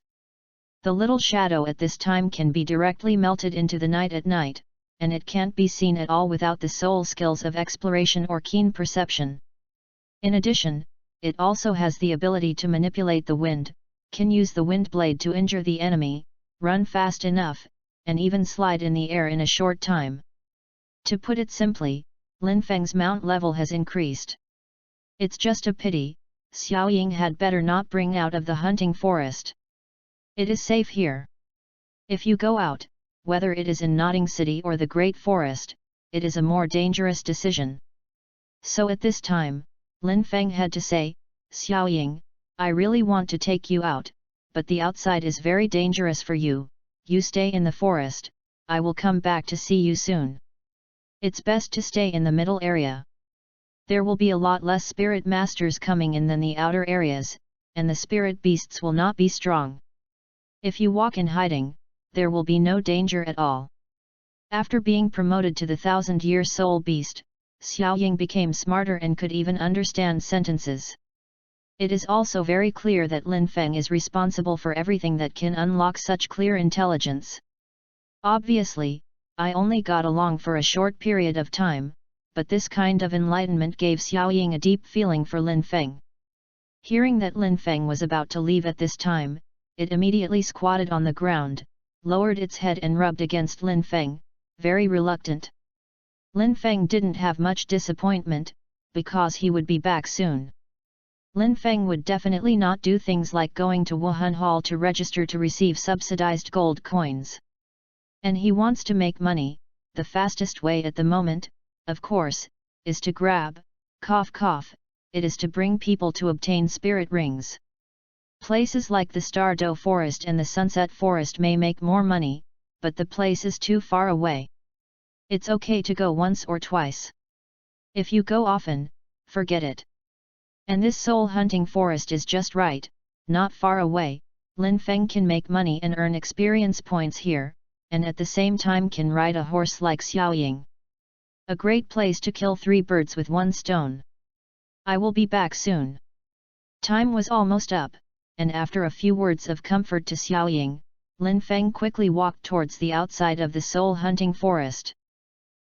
The little shadow at this time can be directly melted into the night at night, and it can't be seen at all without the soul skills of exploration or keen perception. In addition, it also has the ability to manipulate the wind, can use the wind blade to injure the enemy, run fast enough, and even slide in the air in a short time. To put it simply, Lin Feng's mount level has increased. It's just a pity, Xiao Ying had better not bring out of the hunting forest. It is safe here. If you go out, whether it is in Nodding City or the Great Forest, it is a more dangerous decision. So at this time, Lin Feng had to say, Xiao Ying, I really want to take you out, but the outside is very dangerous for you. You stay in the forest, I will come back to see you soon. It's best to stay in the middle area. There will be a lot less spirit masters coming in than the outer areas, and the spirit beasts will not be strong. If you walk in hiding, there will be no danger at all. After being promoted to the 1,000-year soul beast, Xiao Ying became smarter and could even understand sentences. It is also very clear that Lin Feng is responsible for everything that can unlock such clear intelligence. Obviously, I only got along for a short period of time, but this kind of enlightenment gave Xiao Ying a deep feeling for Lin Feng. Hearing that Lin Feng was about to leave at this time, it immediately squatted on the ground, lowered its head and rubbed against Lin Feng, very reluctant. Lin Feng didn't have much disappointment, because he would be back soon. Lin Feng would definitely not do things like going to Wuhan Hall to register to receive subsidized gold coins. And he wants to make money. The fastest way at the moment, of course, is to grab, cough cough, it is to bring people to obtain spirit rings. Places like the Stardow Forest and the Sunset Forest may make more money, but the place is too far away. It's okay to go once or twice. If you go often, forget it. And this soul hunting forest is just right, not far away. Lin Feng can make money and earn experience points here, and at the same time can ride a horse like Xiao Ying. A great place to kill 3 birds with 1 stone. I will be back soon. Time was almost up, and after a few words of comfort to Xiao Ying, Lin Feng quickly walked towards the outside of the soul hunting forest.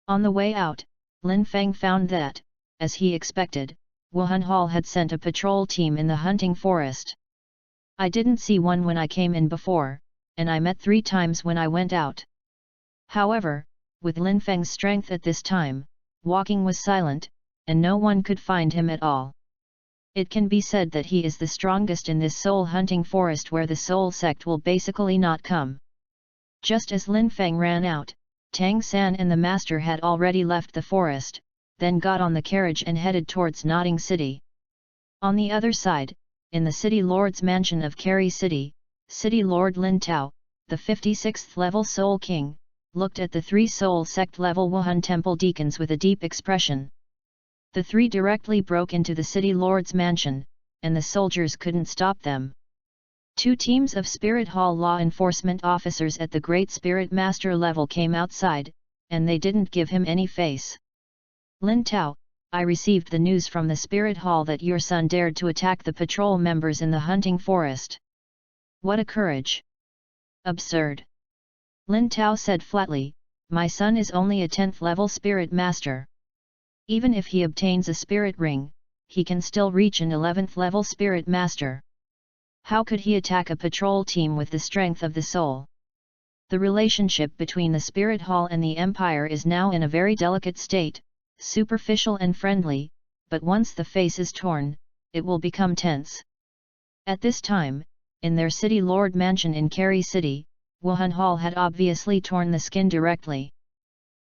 On the way out, Lin Feng found that, as he expected, Wuhan Hall had sent a patrol team in the hunting forest. I didn't see one when I came in before, and I met 3 times when I went out. However, with Lin Feng's strength at this time, walking was silent, and no one could find him at all. It can be said that he is the strongest in this soul-hunting forest where the soul sect will basically not come. Just as Lin Feng ran out, Tang San and the master had already left the forest, then got on the carriage and headed towards Notting City. On the other side, in the city lord's mansion of Carey City, City Lord Lin Tao, the 56th level Soul King, looked at the 3 soul sect level Wuhan temple deacons with a deep expression. The 3 directly broke into the city lord's mansion, and the soldiers couldn't stop them. 2 teams of Spirit Hall law enforcement officers at the Great Spirit Master level came outside, and they didn't give him any face. Lin Tao, I received the news from the Spirit Hall that your son dared to attack the patrol members in the hunting forest. What a courage! Absurd! Lin Tao said flatly, my son is only a 10th level Spirit Master. Even if he obtains a Spirit Ring, he can still reach an 11th level Spirit Master. How could he attack a patrol team with the strength of the soul? The relationship between the Spirit Hall and the Empire is now in a very delicate state, superficial and friendly, but once the face is torn, it will become tense. At this time, in their city lord mansion in Carey City, Wuhan Hall had obviously torn the skin directly.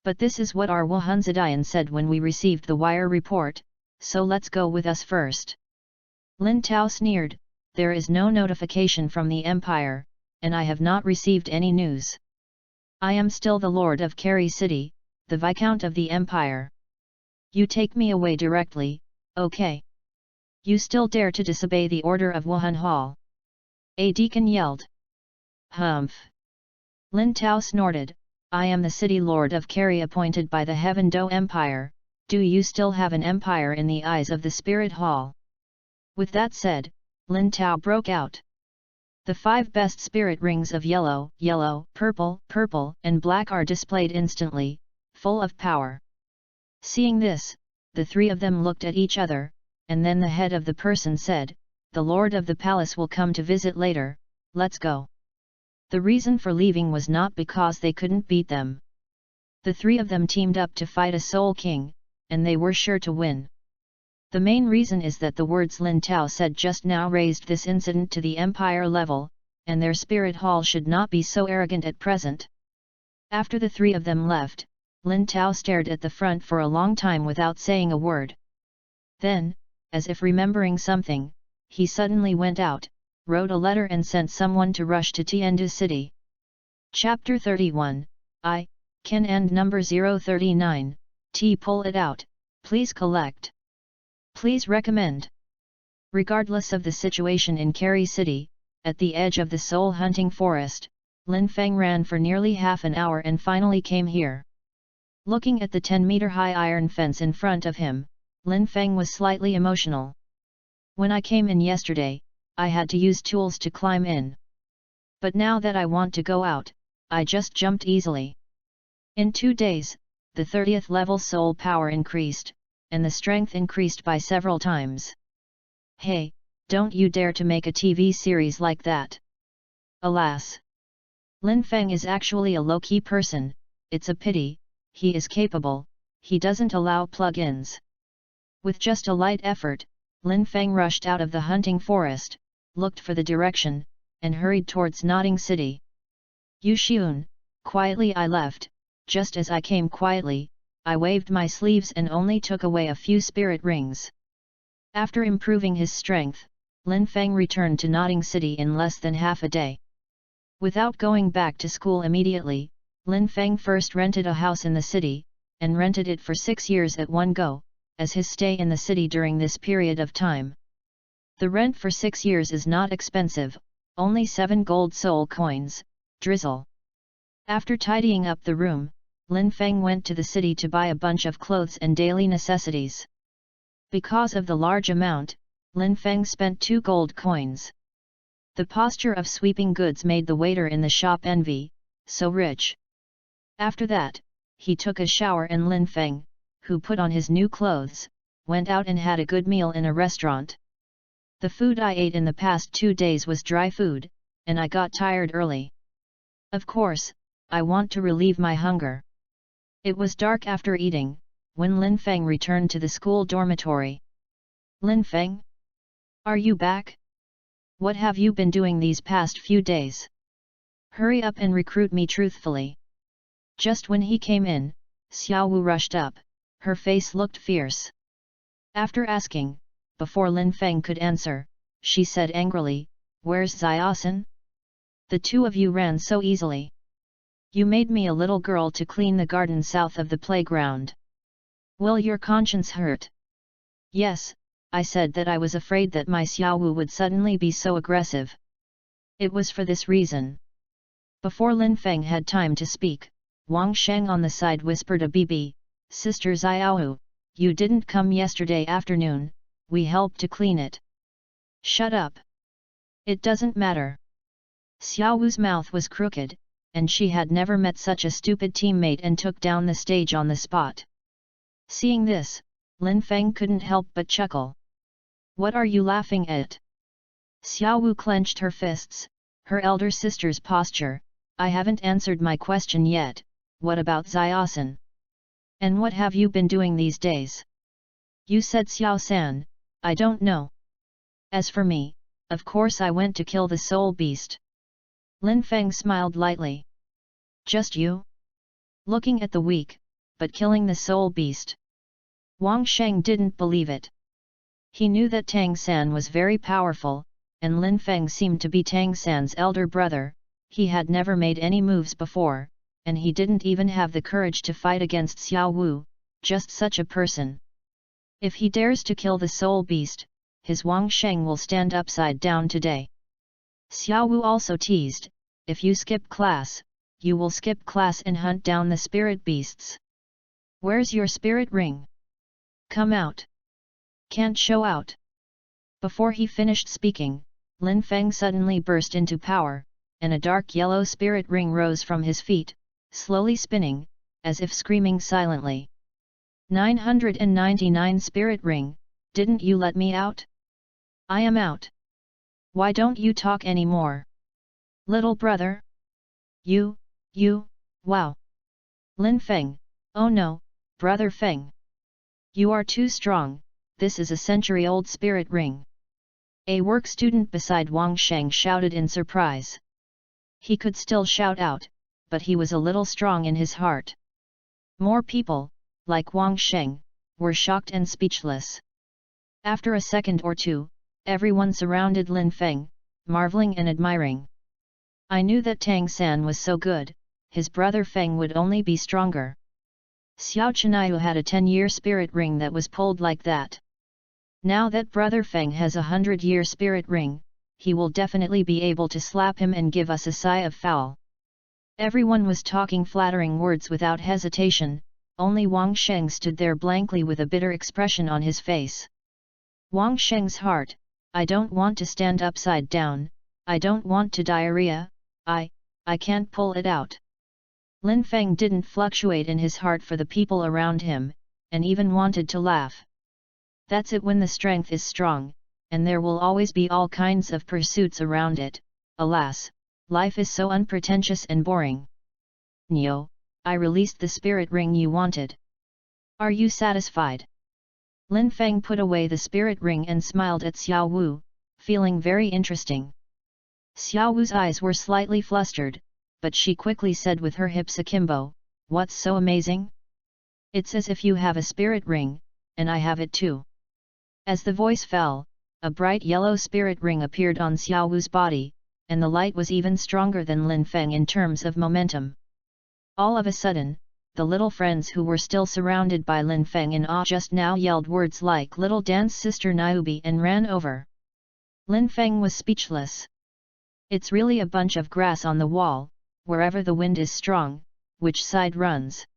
But this is what our Wuhan Zedian said when we received the wire report, so let's go with us first. Lin Tao sneered, there is no notification from the Empire, and I have not received any news. I am still the Lord of Carey City, the Viscount of the Empire. You take me away directly, okay? You still dare to disobey the order of Wuhan Hall? A deacon yelled. Humph! Lin Tao snorted, I am the city lord of Carey appointed by the Heaven Do Empire, do you still have an empire in the eyes of the Spirit Hall? With that said, Lin Tao broke out. The 5 best spirit rings of yellow, yellow, purple, purple, and black are displayed instantly, full of power. Seeing this, the 3 of them looked at each other, and then the head of the person said, the lord of the palace will come to visit later, let's go. The reason for leaving was not because they couldn't beat them. The 3 of them teamed up to fight a Soul King, and they were sure to win. The main reason is that the words Lin Tao said just now raised this incident to the Empire level, and their Spirit Hall should not be so arrogant at present. After the 3 of them left, Lin Tao stared at the front for a long time without saying a word. Then, as if remembering something, he suddenly went out, wrote a letter and sent someone to rush to Tiandu City. Chapter 31, I, Ken and number 039, T pull it out, please collect. Please recommend. Regardless of the situation in Carey City, at the edge of the soul hunting forest, Lin Feng ran for nearly half an hour and finally came here. Looking at the 10-meter-high iron fence in front of him, Lin Feng was slightly emotional. When I came in yesterday, I had to use tools to climb in. But now that I want to go out, I just jumped easily. In 2 days, the 30th level soul power increased, and the strength increased by several times. Hey, don't you dare to make a TV series like that. Alas! Lin Feng is actually a low-key person, it's a pity, he is capable, he doesn't allow plug-ins. With just a light effort, Lin Feng rushed out of the hunting forest, looked for the direction, and hurried towards Notting City. Yu Xiun, quietly I left, just as I came quietly, I waved my sleeves and only took away a few spirit rings. After improving his strength, Lin Feng returned to Notting City in less than half a day. Without going back to school immediately, Lin Feng first rented a house in the city, and rented it for 6 years at one go, as his stay in the city during this period of time. The rent for 6 years is not expensive, only 7 gold soul coins, drizzle. After tidying up the room, Lin Feng went to the city to buy a bunch of clothes and daily necessities. Because of the large amount, Lin Feng spent 2 gold coins. The posture of sweeping goods made the waiter in the shop envy, so rich. After that, he took a shower and Lin Feng, who put on his new clothes, went out and had a good meal in a restaurant. The food I ate in the past 2 days was dry food, and I got tired early. Of course, I want to relieve my hunger. It was dark after eating, when Lin Feng returned to the school dormitory. "Lin Feng? Are you back? What have you been doing these past few days? Hurry up and recruit me truthfully." Just when he came in, Xiao Wu rushed up, her face looked fierce. After asking, before Lin Feng could answer, she said angrily, "Where's Xiaosan? The two of you ran so easily. You made me a little girl to clean the garden south of the playground. Will your conscience hurt?" "Yes, I said that I was afraid that my Xiao Wu would suddenly be so aggressive. It was for this reason." Before Lin Feng had time to speak, Wang Sheng on the side whispered a BB, "Sister Xiaowu, you didn't come yesterday afternoon, we helped to clean it." "Shut up. It doesn't matter." Xiaowu's mouth was crooked, and she had never met such a stupid teammate and took down the stage on the spot. Seeing this, Lin Feng couldn't help but chuckle. "What are you laughing at?" Xiaowu clenched her fists, her elder sister's posture. "I haven't answered my question yet, what about Xiaosan? And what have you been doing these days?" "You said Xiao-san, I don't know. As for me, of course I went to kill the soul beast." Lin Feng smiled lightly. "Just you? Looking at the weak, but killing the soul beast?" Wang Sheng didn't believe it. He knew that Tang San was very powerful, and Lin Feng seemed to be Tang San's elder brother. He had never made any moves before, and he didn't even have the courage to fight against Xiao Wu, just such a person. If he dares to kill the soul beast, his Wang Sheng will stand upside down today. Xiao Wu also teased, "If you skip class, you will skip class and hunt down the spirit beasts. Where's your spirit ring? Come out. Can't show out." Before he finished speaking, Lin Feng suddenly burst into power, and a dark yellow spirit ring rose from his feet, slowly spinning, as if screaming silently. 999 spirit ring, didn't you let me out? I am out. Why don't you talk anymore? Little brother? You, wow. Lin Feng, oh no, brother Feng. You are too strong, this is a century-old spirit ring. A work student beside Wang Sheng shouted in surprise. He could still shout out, but he was a little strong in his heart. More people, like Wang Sheng, were shocked and speechless. After a second or two, everyone surrounded Lin Feng, marveling and admiring. I knew that Tang San was so good, his brother Feng would only be stronger. Xiao Chenyu had a 10-year spirit ring that was pulled like that. Now that brother Feng has a 100-year spirit ring, he will definitely be able to slap him and give us a sigh of foul. Everyone was talking flattering words without hesitation, only Wang Sheng stood there blankly with a bitter expression on his face. Wang Sheng's heart, I don't want to stand upside down, I don't want to diarrhea, I can't pull it out. Lin Feng didn't fluctuate in his heart for the people around him, and even wanted to laugh. That's it when the strength is strong, and there will always be all kinds of pursuits around it. Alas, life is so unpretentious and boring. Nyo, I released the spirit ring you wanted. Are you satisfied? Lin Feng put away the spirit ring and smiled at Xiao Wu, feeling very interesting. Xiao Wu's eyes were slightly flustered, but she quickly said with her hips akimbo, "What's so amazing? It's as if you have a spirit ring, and I have it too." As the voice fell, a bright yellow spirit ring appeared on Xiao Wu's body, and the light was even stronger than Lin Feng in terms of momentum. All of a sudden, the little friends who were still surrounded by Lin Feng in awe just now yelled words like "Little Dance Sister Niobe" and ran over. Lin Feng was speechless. It's really a bunch of grass on the wall, wherever the wind is strong, which side runs.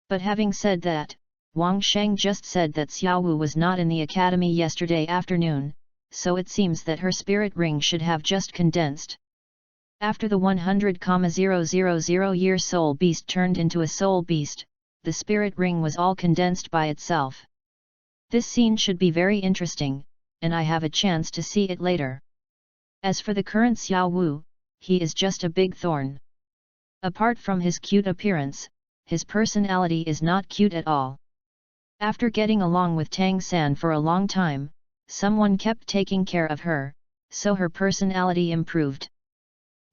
But having said that, Wang Sheng just said that Xiao Wu was not in the academy yesterday afternoon, so it seems that her spirit ring should have just condensed. After the 100,000-year soul beast turned into a soul beast, the spirit ring was all condensed by itself. This scene should be very interesting, and I have a chance to see it later. As for the current Xiao Wu, he is just a big thorn. Apart from his cute appearance, his personality is not cute at all. After getting along with Tang San for a long time, someone kept taking care of her, so her personality improved.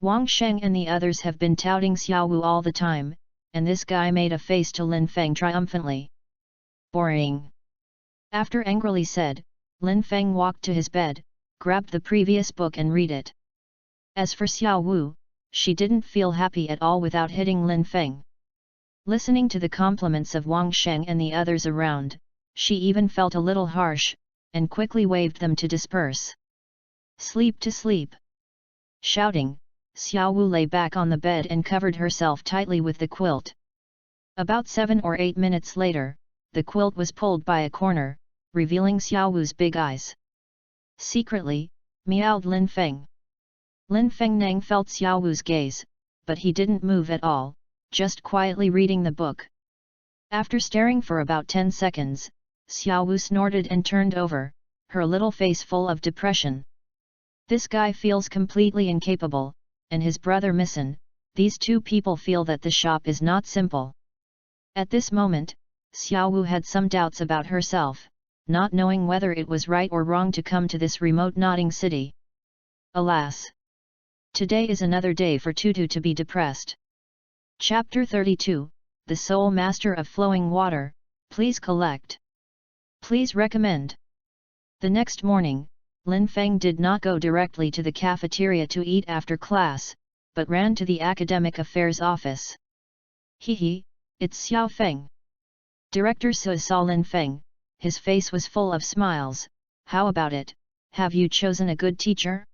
Wang Sheng and the others have been touting Xiao Wu all the time, and this guy made a face to Lin Feng triumphantly. Boring. After angrily said, Lin Feng walked to his bed, grabbed the previous book and read it. As for Xiao Wu, she didn't feel happy at all without hitting Lin Feng. Listening to the compliments of Wang Sheng and the others around, she even felt a little harsh, and quickly waved them to disperse. Sleep to sleep. Shouting, Xiao Wu lay back on the bed and covered herself tightly with the quilt. About 7 or 8 minutes later, the quilt was pulled by a corner, revealing Xiao Wu's big eyes. Secretly, meowed Lin Feng. Lin Feng Nang felt Xiao Wu's gaze, but he didn't move at all, just quietly reading the book. After staring for about 10 seconds, Xiao Wu snorted and turned over, her little face full of depression. This guy feels completely incapable, and his brother Missen, these two people feel that the shop is not simple. At this moment, Xiao Wu had some doubts about herself, not knowing whether it was right or wrong to come to this remote nodding city. Alas! Today is another day for Tutu to be depressed. Chapter 32, The Soul Master of Flowing Water, please collect. Please recommend. The next morning, Lin Feng did not go directly to the cafeteria to eat after class, but ran to the academic affairs office. Hee, it's Xiao Feng. Director Su saw Lin Feng, his face was full of smiles. How about it, have you chosen a good teacher?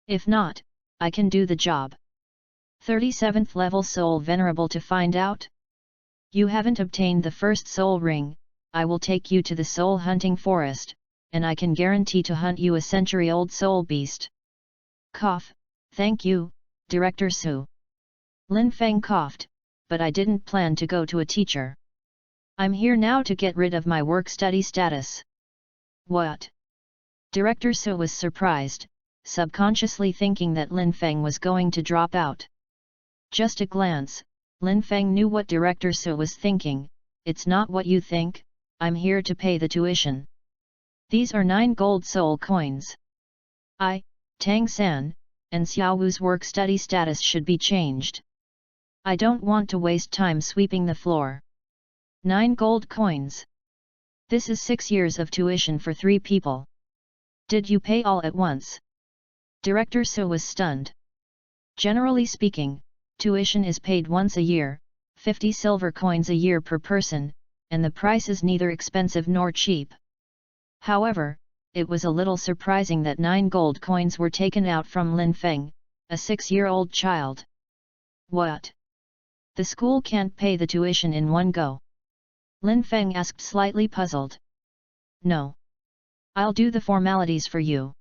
If not, I can do the job. 37th level soul venerable to find out? You haven't obtained the first soul ring, I will take you to the soul hunting forest, and I can guarantee to hunt you a century-old soul beast. Cough, thank you, Director Su. Lin Feng coughed, but I didn't plan to go to a teacher. I'm here now to get rid of my work-study status. What? Director Su was surprised, subconsciously thinking that Lin Feng was going to drop out. Just a glance, Lin Feng knew what Director Su was thinking. It's not what you think, I'm here to pay the tuition. These are 9 gold soul coins. I, Tang San, and Xiao Wu's work-study status should be changed. I don't want to waste time sweeping the floor. 9 gold coins. This is 6 years of tuition for 3 people. Did you pay all at once? Director Su was stunned. Generally speaking, tuition is paid once a year, 50 silver coins a year per person, and the price is neither expensive nor cheap. However, it was a little surprising that 9 gold coins were taken out from Lin Feng, a 6-year-old child. What? The school can't pay the tuition in one go? Lin Feng asked, slightly puzzled. No. I'll do the formalities for you.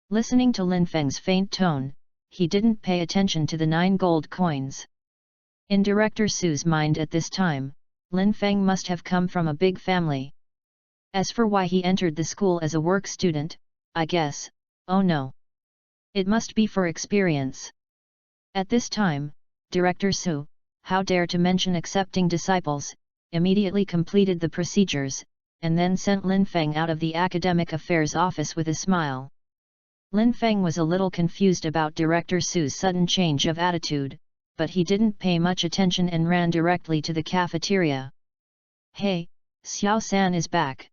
Listening to Lin Feng's faint tone, he didn't pay attention to the 9 gold coins. In Director Su's mind at this time, Lin Feng must have come from a big family. As for why he entered the school as a work student, I guess, oh no. It must be for experience. At this time, Director Su, how dare to mention accepting disciples, immediately completed the procedures, and then sent Lin Feng out of the academic affairs office with a smile. Lin Feng was a little confused about Director Su's sudden change of attitude, but he didn't pay much attention and ran directly to the cafeteria. Hey, Xiao San is back.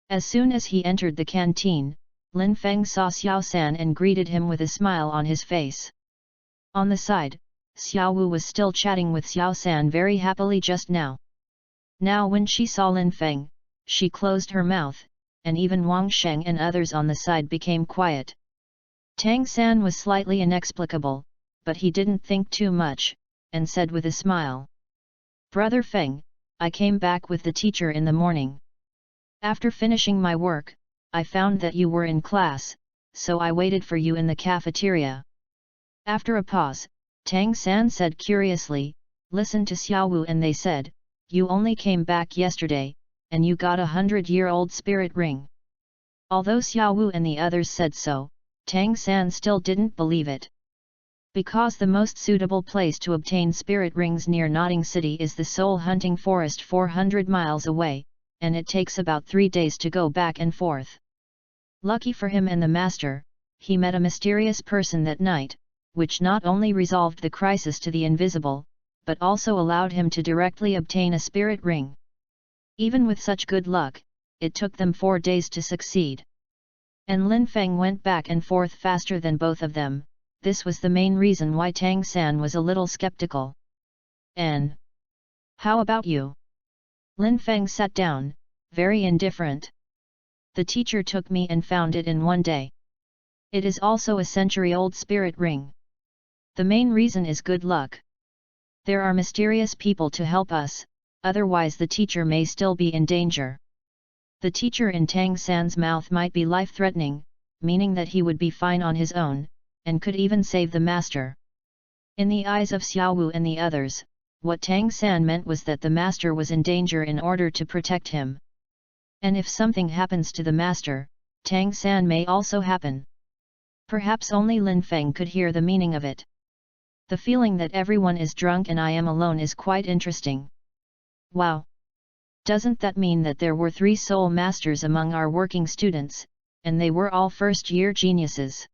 As soon as he entered the canteen, Lin Feng saw Xiao San and greeted him with a smile on his face. On the side, Xiao Wu was still chatting with Xiao San very happily just now. Now when she saw Lin Feng, she closed her mouth, and even Wang Sheng and others on the side became quiet. Tang San was slightly inexplicable, but he didn't think too much, and said with a smile. Brother Feng, I came back with the teacher in the morning. After finishing my work, I found that you were in class, so I waited for you in the cafeteria. After a pause, Tang San said curiously, listen to Xiao Wu, and they said, you only came back yesterday, and you got a 100-year-old spirit ring. Although Xiao Wu and the others said so, Tang San still didn't believe it. Because the most suitable place to obtain spirit rings near Nodding City is the soul hunting forest 400 miles away, and it takes about 3 days to go back and forth. Lucky for him and the master, he met a mysterious person that night, which not only resolved the crisis to the invisible, but also allowed him to directly obtain a spirit ring. Even with such good luck, it took them 4 days to succeed. And Lin Feng went back and forth faster than both of them. This was the main reason why Tang San was a little skeptical. "And how about you?" Lin Feng sat down, very indifferent. "The teacher took me and found it in 1 day. It is also a century-old spirit ring. The main reason is good luck. There are mysterious people to help us, otherwise the teacher may still be in danger." The teacher in Tang San's mouth might be life-threatening, meaning that he would be fine on his own, and could even save the master. In the eyes of Xiao Wu and the others, what Tang San meant was that the master was in danger in order to protect him. And if something happens to the master, Tang San may also happen. Perhaps only Lin Feng could hear the meaning of it. "The feeling that everyone is drunk and I am alone is quite interesting. Wow! Doesn't that mean that there were 3 soul masters among our working students, and they were all first-year geniuses?"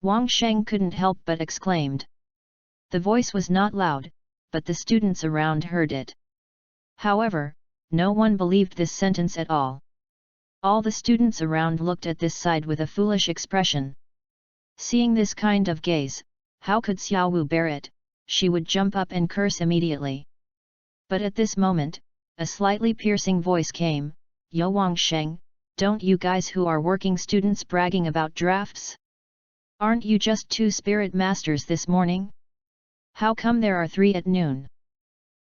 Wang Sheng couldn't help but exclaimed. The voice was not loud, but the students around heard it. However, no one believed this sentence at all. All the students around looked at this side with a foolish expression. Seeing this kind of gaze, how could Xiao Wu bear it? She would jump up and curse immediately. But at this moment, a slightly piercing voice came, "Yo Wang Sheng, don't you guys who are working students bragging about drafts? Aren't you just 2 spirit masters this morning? How come there are 3 at noon?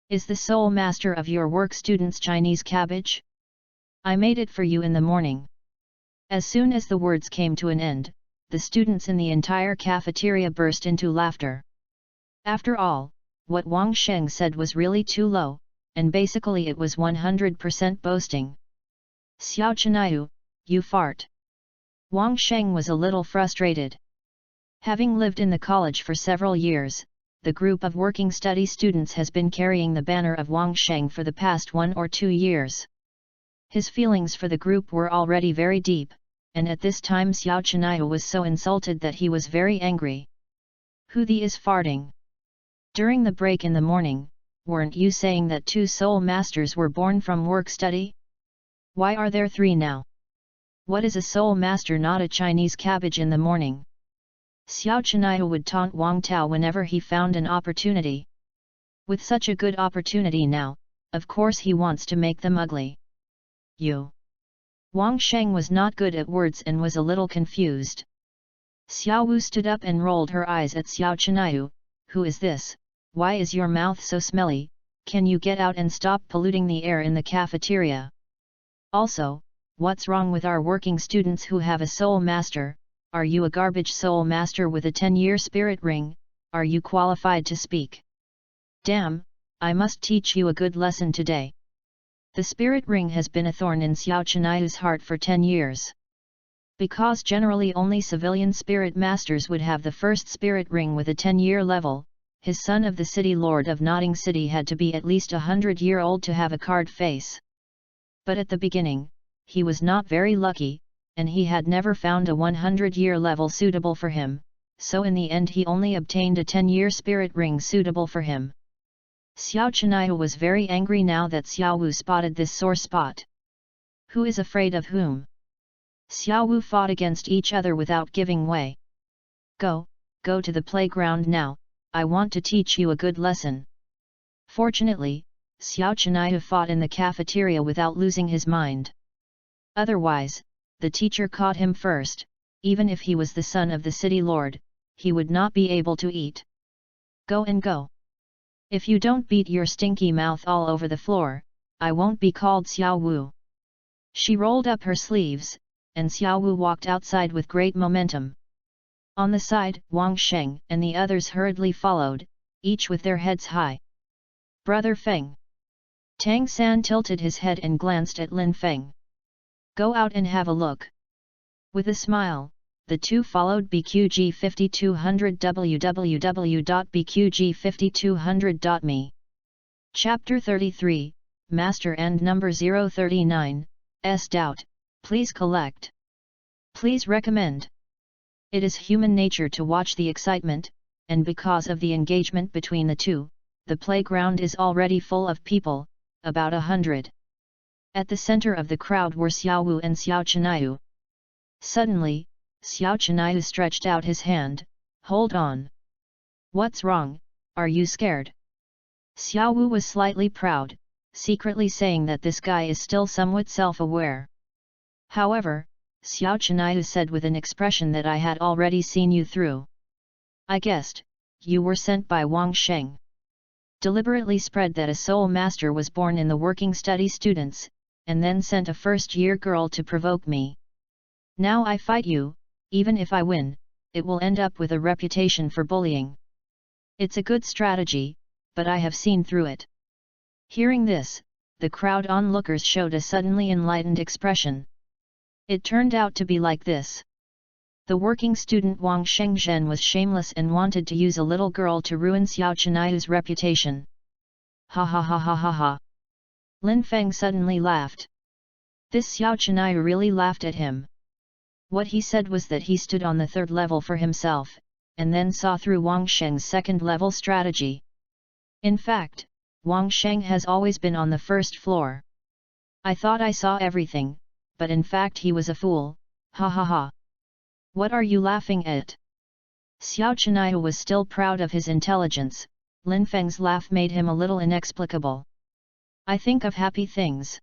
Is the soul master of your work students Chinese cabbage? I made it for you in the morning." As soon as the words came to an end, the students in the entire cafeteria burst into laughter. After all, what Wang Sheng said was really too low, and basically it was 100% boasting. "Xiao Chinayu, you fart." Wang Sheng was a little frustrated. Having lived in the college for several years, the group of working study students has been carrying the banner of Wang Sheng for the past 1 or 2 years. His feelings for the group were already very deep, and at this time Xiao Chinayu was so insulted that he was very angry. "Who the is farting? During the break in the morning, weren't you saying that 2 soul masters were born from work study? Why are there 3 now? What is a soul master not a Chinese cabbage in the morning?" Xiao Chinayu would taunt Wang Tao whenever he found an opportunity. With such a good opportunity now, of course he wants to make them ugly. "You." Wang Sheng was not good at words and was a little confused. Xiao Wu stood up and rolled her eyes at Xiao Chinayu. "Who is this? Why is your mouth so smelly? Can you get out and stop polluting the air in the cafeteria? Also, what's wrong with our working students who have a soul master? Are you a garbage soul master with a 10-year spirit ring? Are you qualified to speak? Damn, I must teach you a good lesson today." The spirit ring has been a thorn in Xiao Chinayu's heart for 10 years. Because generally only civilian spirit masters would have the first spirit ring with a 10-year level, his son of the city lord of Notting City had to be at least 100-year-old to have a card face. But at the beginning, he was not very lucky, and he had never found a 100-year level suitable for him, so in the end he only obtained a 10-year spirit ring suitable for him. Xiao Chinayu was very angry now that Xiao Wu spotted this sore spot. Who is afraid of whom? Xiao Wu fought against each other without giving way. Go to the playground now, I want to teach you a good lesson." Fortunately, Xiao Chinayu fought in the cafeteria without losing his mind. Otherwise, the teacher caught him first. Even if he was the son of the city lord, he would not be able to eat. "Go and go. If you don't beat your stinky mouth all over the floor, I won't be called Xiao Wu." She rolled up her sleeves, and Xiao Wu walked outside with great momentum. On the side, Wang Sheng and the others hurriedly followed, each with their heads high. "Brother Feng." Tang San tilted his head and glanced at Lin Feng. "Go out and have a look." With a smile, the two followed BQG 5200 www.bqg5200.me. Chapter 33, Master and number 039, doubt, please collect. Please recommend. It is human nature to watch the excitement, and because of the engagement between the two, the playground is already full of people, about 100. At the center of the crowd were Xiao Wu and Xiao Chinayu. Suddenly, Xiao Chinayu stretched out his hand. Hold on. What's wrong, are you scared? Xiao Wu was slightly proud, secretly saying that this guy is still somewhat self-aware. However, Xiao Chinayu said with an expression that I had already seen you through. I guessed, you were sent by Wang Sheng. Deliberately spread that a soul master was born in the working study students, and then sent a first-year girl to provoke me. Now I fight you, even if I win, it will end up with a reputation for bullying. It's a good strategy, but I have seen through it. Hearing this, the crowd onlookers showed a suddenly enlightened expression. It turned out to be like this. The working student Wang Shengzhen was shameless and wanted to use a little girl to ruin Xiao Chenayu's reputation. Ha ha ha ha ha ha. Lin Feng suddenly laughed. This Xiao Chenayu really laughed at him. What he said was that he stood on the third level for himself, and then saw through Wang Sheng's second level strategy. In fact, Wang Sheng has always been on the first floor. I thought I saw everything, but in fact he was a fool, ha ha ha. What are you laughing at? Xiao Chenayu was still proud of his intelligence. Lin Feng's laugh made him a little inexplicable. I think of happy things.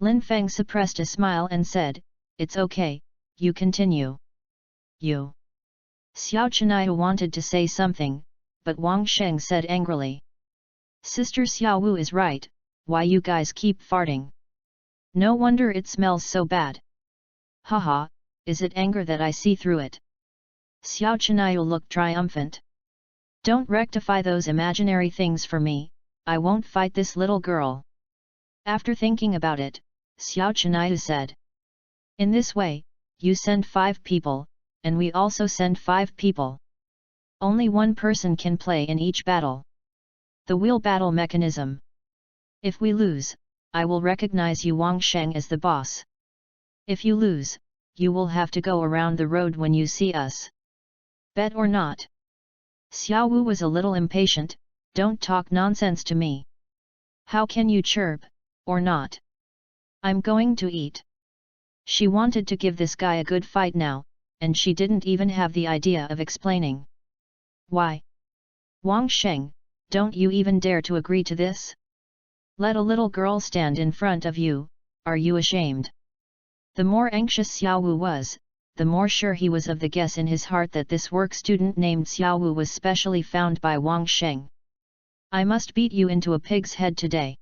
Lin Feng suppressed a smile and said, it's okay, you continue. You. Xiao Chenayu wanted to say something, but Wang Sheng said angrily. Sister Xiao Wu is right, why you guys keep farting? No wonder it smells so bad. Haha, is it anger that I see through it? Xiao Chenayu looked triumphant. Don't rectify those imaginary things for me, I won't fight this little girl. After thinking about it, Xiao Chenayu said. In this way, you send 5 people, and we also send 5 people. Only one person can play in each battle. The wheel battle mechanism. If we lose, I will recognize you Wang Sheng as the boss. If you lose, you will have to go around the road when you see us. Bet or not? Xiao Wu was a little impatient, don't talk nonsense to me. How can you chirp, or not? I'm going to eat. She wanted to give this guy a good fight now, and she didn't even have the idea of explaining. Why? Wang Sheng, don't you even dare to agree to this? Let a little girl stand in front of you, are you ashamed? The more anxious Xiao Wu was, the more sure he was of the guess in his heart that this work student named Xiao Wu was specially found by Wang Sheng. I must beat you into a pig's head today.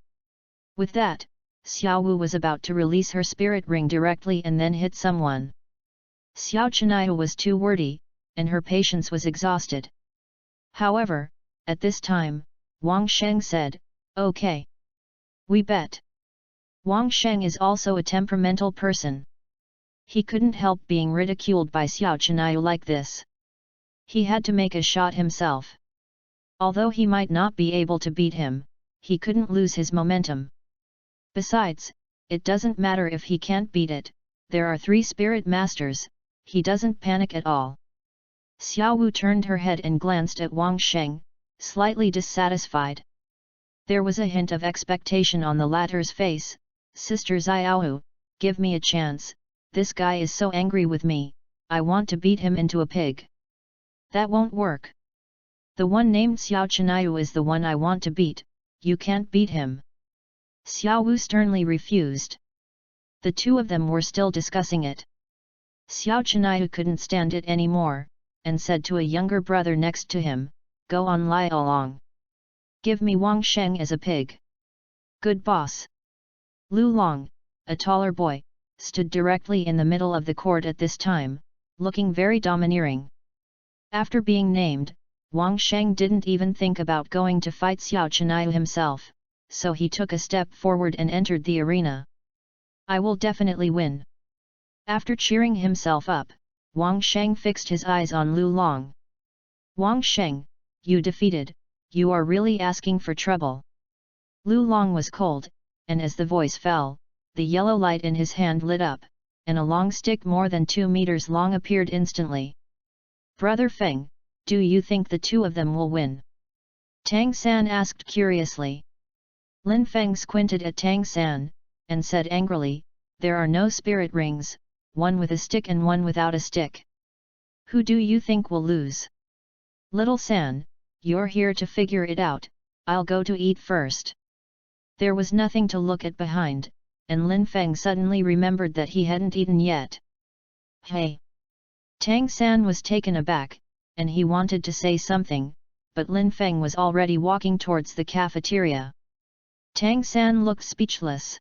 With that, Xiao Wu was about to release her spirit ring directly and then hit someone. Xiao Chenayu was too wordy, and her patience was exhausted. However, at this time, Wang Sheng said, okay. We bet. Wang Sheng is also a temperamental person. He couldn't help being ridiculed by Xiao Chenayu like this. He had to make a shot himself. Although he might not be able to beat him, he couldn't lose his momentum. Besides, it doesn't matter if he can't beat it, there are 3 spirit masters, he doesn't panic at all. Xiao Wu turned her head and glanced at Wang Sheng, slightly dissatisfied. There was a hint of expectation on the latter's face. Sister Xiao, give me a chance, this guy is so angry with me, I want to beat him into a pig. That won't work. The one named Xiao Chenayu is the one I want to beat, you can't beat him. Xiao Wu sternly refused. The two of them were still discussing it. Xiao Chenayu couldn't stand it anymore, and said to a younger brother next to him, go on lie along. Give me Wang Sheng as a pig. Good boss. Lu Long, a taller boy, stood directly in the middle of the court at this time, looking very domineering. After being named, Wang Sheng didn't even think about going to fight Xiao Chenayu himself, so he took a step forward and entered the arena. I will definitely win. After cheering himself up, Wang Sheng fixed his eyes on Lu Long. Wang Sheng, you defeated, you are really asking for trouble. Lu Long was cold, and as the voice fell, the yellow light in his hand lit up, and a long stick more than 2 meters long appeared instantly. "Brother Feng, do you think the two of them will win?" Tang San asked curiously. Lin Feng squinted at Tang San, and said angrily, "There are no spirit rings, one with a stick and one without a stick. Who do you think will lose?" "Little San, you're here to figure it out, I'll go to eat first." There was nothing to look at behind, and Lin Feng suddenly remembered that he hadn't eaten yet. "Hey!" Tang San was taken aback, and he wanted to say something, but Lin Feng was already walking towards the cafeteria. Tang San looked speechless.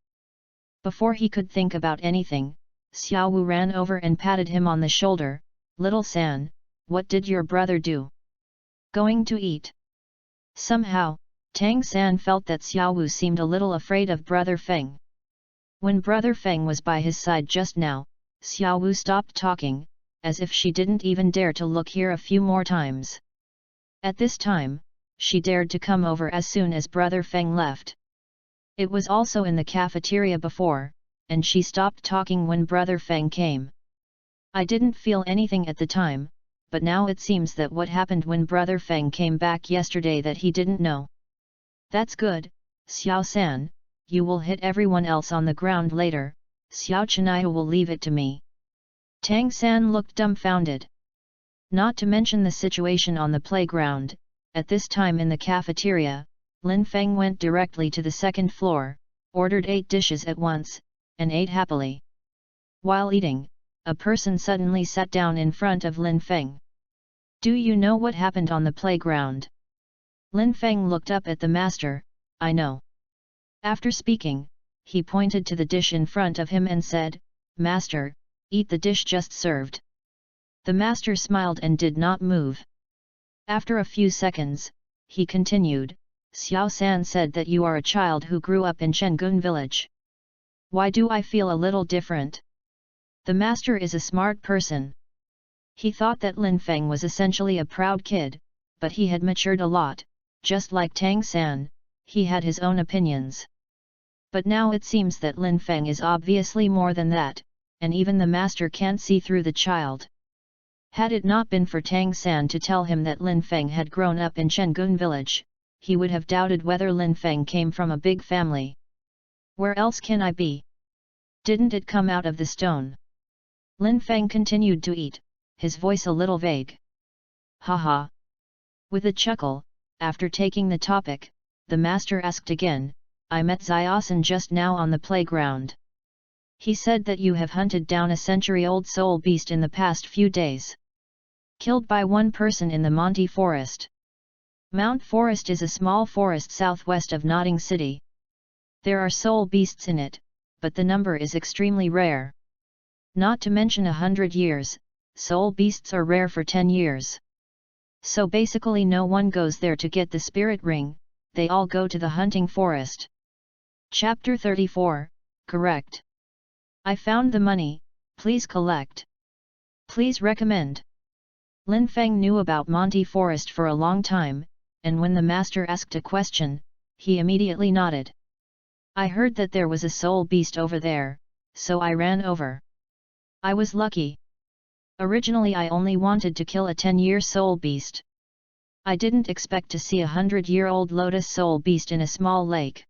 Before he could think about anything, Xiao Wu ran over and patted him on the shoulder. "Little San, what did your brother do?" "Going to eat." Somehow, Tang San felt that Xiao Wu seemed a little afraid of Brother Feng. When Brother Feng was by his side just now, Xiao Wu stopped talking, as if she didn't even dare to look here a few more times. At this time, she dared to come over as soon as Brother Feng left. It was also in the cafeteria before, and she stopped talking when Brother Feng came. "I didn't feel anything at the time, but now it seems that what happened when Brother Feng came back yesterday that he didn't know." "That's good, Xiao San, you will hit everyone else on the ground later, Xiao Cheniao will leave it to me." Tang San looked dumbfounded. Not to mention the situation on the playground, at this time in the cafeteria, Lin Feng went directly to the second floor, ordered 8 dishes at once, and ate happily. While eating, a person suddenly sat down in front of Lin Feng. "Do you know what happened on the playground?" Lin Feng looked up at the master. "I know." After speaking, he pointed to the dish in front of him and said, "Master, eat the dish just served." The master smiled and did not move. After a few seconds, he continued, "Xiao San said that you are a child who grew up in Chenggun village. Why do I feel a little different?" The master is a smart person. He thought that Lin Feng was essentially a proud kid, but he had matured a lot, just like Tang San, he had his own opinions. But now it seems that Lin Feng is obviously more than that, and even the master can't see through the child. Had it not been for Tang San to tell him that Lin Feng had grown up in Chenggun village, he would have doubted whether Lin Feng came from a big family. "Where else can I be? Didn't it come out of the stone?" Lin Feng continued to eat, his voice a little vague. "Haha." With a chuckle, after taking the topic, the master asked again, "I met Xiaosan just now on the playground. He said that you have hunted down a century-old soul beast in the past few days. Killed by one person in the Monty Forest. Mount Forest is a small forest southwest of Notting City. There are soul beasts in it, but the number is extremely rare. Not to mention 100 years, soul beasts are rare for 10 years. So basically no one goes there to get the spirit ring, they all go to the hunting forest." Chapter 34, Correct. "I found the money, please collect. Please recommend." Lin Feng knew about Monty Forest for a long time, and when the master asked a question, he immediately nodded. "I heard that there was a soul beast over there, so I ran over. I was lucky. Originally I only wanted to kill a 10-year soul beast. I didn't expect to see a 100-year-old lotus soul beast in a small lake.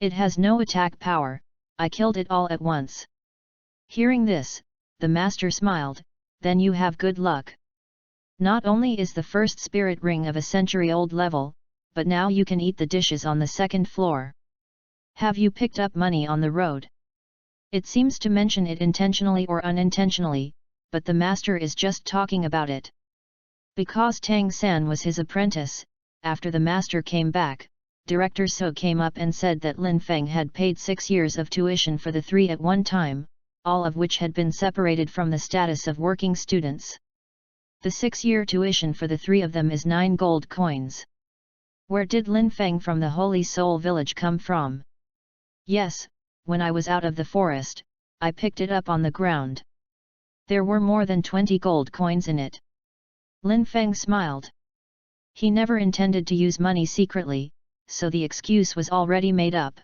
It has no attack power, I killed it all at once." Hearing this, the master smiled, "Then you have good luck. Not only is the first spirit ring of a century-old level, but now you can eat the dishes on the second floor. Have you picked up money on the road?" It seems to mention it intentionally or unintentionally, but the master is just talking about it. Because Tang San was his apprentice, after the master came back, Director So came up and said that Lin Feng had paid 6 years of tuition for the 3 at one time, all of which had been separated from the status of working students. The 6-year tuition for the 3 of them is 9 gold coins. Where did Lin Feng from the Holy Soul village come from? Yes, when I was out of the forest, I picked it up on the ground. There were more than 20 gold coins in it. Lin Feng smiled. He never intended to use money secretly, so the excuse was already made up.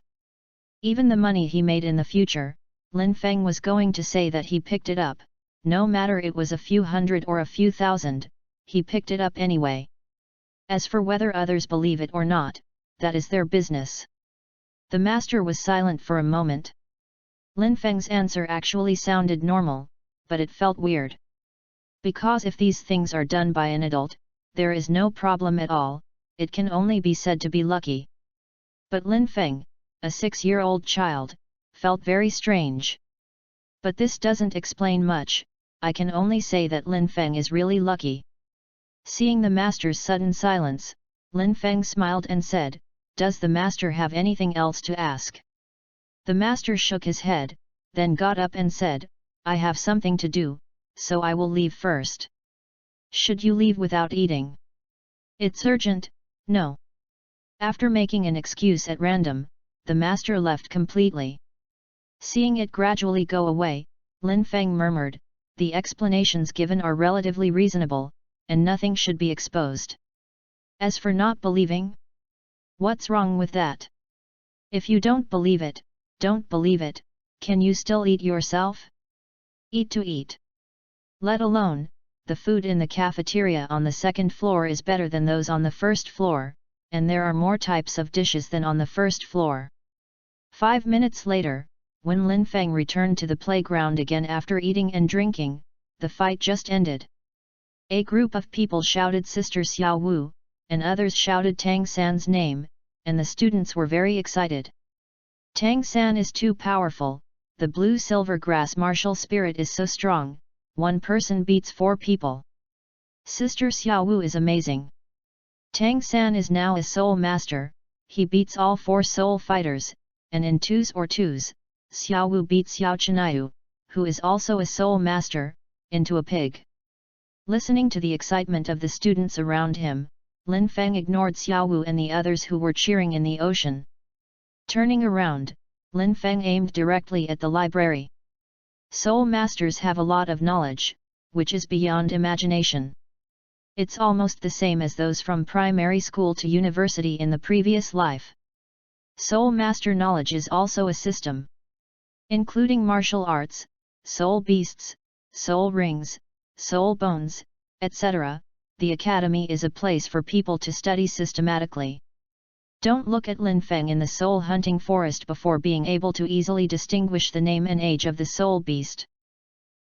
Even the money he made in the future, Lin Feng was going to say that he picked it up, no matter it was a few hundred or a few thousand, he picked it up anyway. As for whether others believe it or not, that is their business. The master was silent for a moment. Lin Feng's answer actually sounded normal, but it felt weird. Because if these things are done by an adult, there is no problem at all, it can only be said to be lucky. But Lin Feng, a 6-year-old child, felt very strange. But this doesn't explain much, I can only say that Lin Feng is really lucky. Seeing the master's sudden silence, Lin Feng smiled and said, "Does the master have anything else to ask?" The master shook his head, then got up and said, "I have something to do, so I will leave first." "Should you leave without eating?" "It's urgent." "No." After making an excuse at random, the master left completely. Seeing it gradually go away, Lin Feng murmured, "The explanations given are relatively reasonable, and nothing should be exposed. As for not believing? What's wrong with that? If you don't believe it, don't believe it, can you still eat yourself? Eat to eat. Let alone, the food in the cafeteria on the second floor is better than those on the first floor, and there are more types of dishes than on the first floor." 5 minutes later, when Lin Feng returned to the playground again after eating and drinking, the fight just ended. A group of people shouted Sister Xiao Wu, and others shouted Tang San's name, and the students were very excited. "Tang San is too powerful, the blue-silver grass martial spirit is so strong, one person beats 4 people. Sister Xiao Wu is amazing. Tang San is now a soul master, he beats all 4 soul fighters, and in 2s or 2s, Xiao Wu beats Xiao Chenyu, who is also a soul master, into a pig." Listening to the excitement of the students around him, Lin Feng ignored Xiao Wu and the others who were cheering in the ocean. Turning around, Lin Feng aimed directly at the library. Soul masters have a lot of knowledge, which is beyond imagination. It's almost the same as those from primary school to university in the previous life. Soul master knowledge is also a system, including martial arts, soul beasts, soul rings, soul bones, etc. The academy is a place for people to study systematically. Don't look at Lin Feng in the soul hunting forest before being able to easily distinguish the name and age of the soul beast.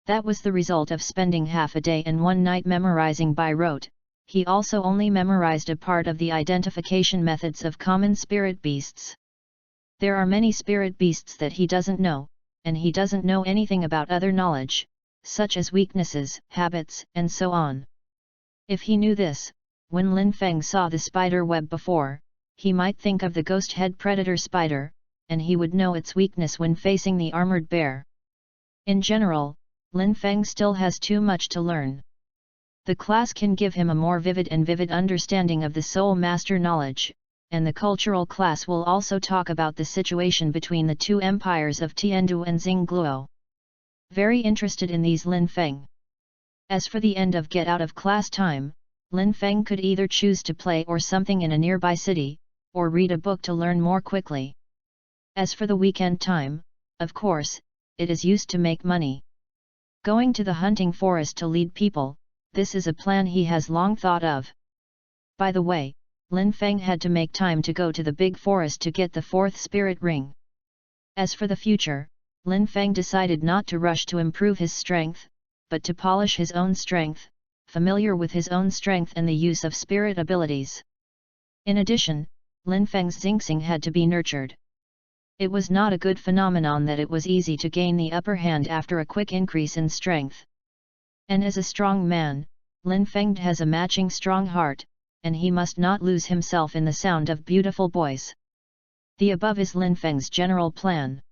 That was the result of spending half a day and one night memorizing by rote. He also only memorized a part of the identification methods of common spirit beasts. There are many spirit beasts that he doesn't know, and he doesn't know anything about other knowledge, such as weaknesses, habits, and so on. If he knew this, when Lin Feng saw the spider web before, he might think of the ghost head predator spider, and he would know its weakness when facing the armored bear. In general, Lin Feng still has too much to learn. The class can give him a more vivid understanding of the soul master knowledge, and the cultural class will also talk about the situation between the 2 empires of Tiandu and Xingluo. Very interested in these Lin Feng. As for the end of get out of class time, Lin Feng could either choose to play or something in a nearby city, or read a book to learn more quickly. As for the weekend time, of course, it is used to make money. Going to the hunting forest to lead people, this is a plan he has long thought of. By the way, Lin Feng had to make time to go to the big forest to get the 4th spirit ring. As for the future, Lin Feng decided not to rush to improve his strength, but to polish his own strength, familiar with his own strength and the use of spirit abilities. In addition, Lin Feng's Xingxing had to be nurtured. It was not a good phenomenon that it was easy to gain the upper hand after a quick increase in strength. And as a strong man, Lin Feng has a matching strong heart, and he must not lose himself in the sound of beautiful voice. The above is Lin Feng's general plan.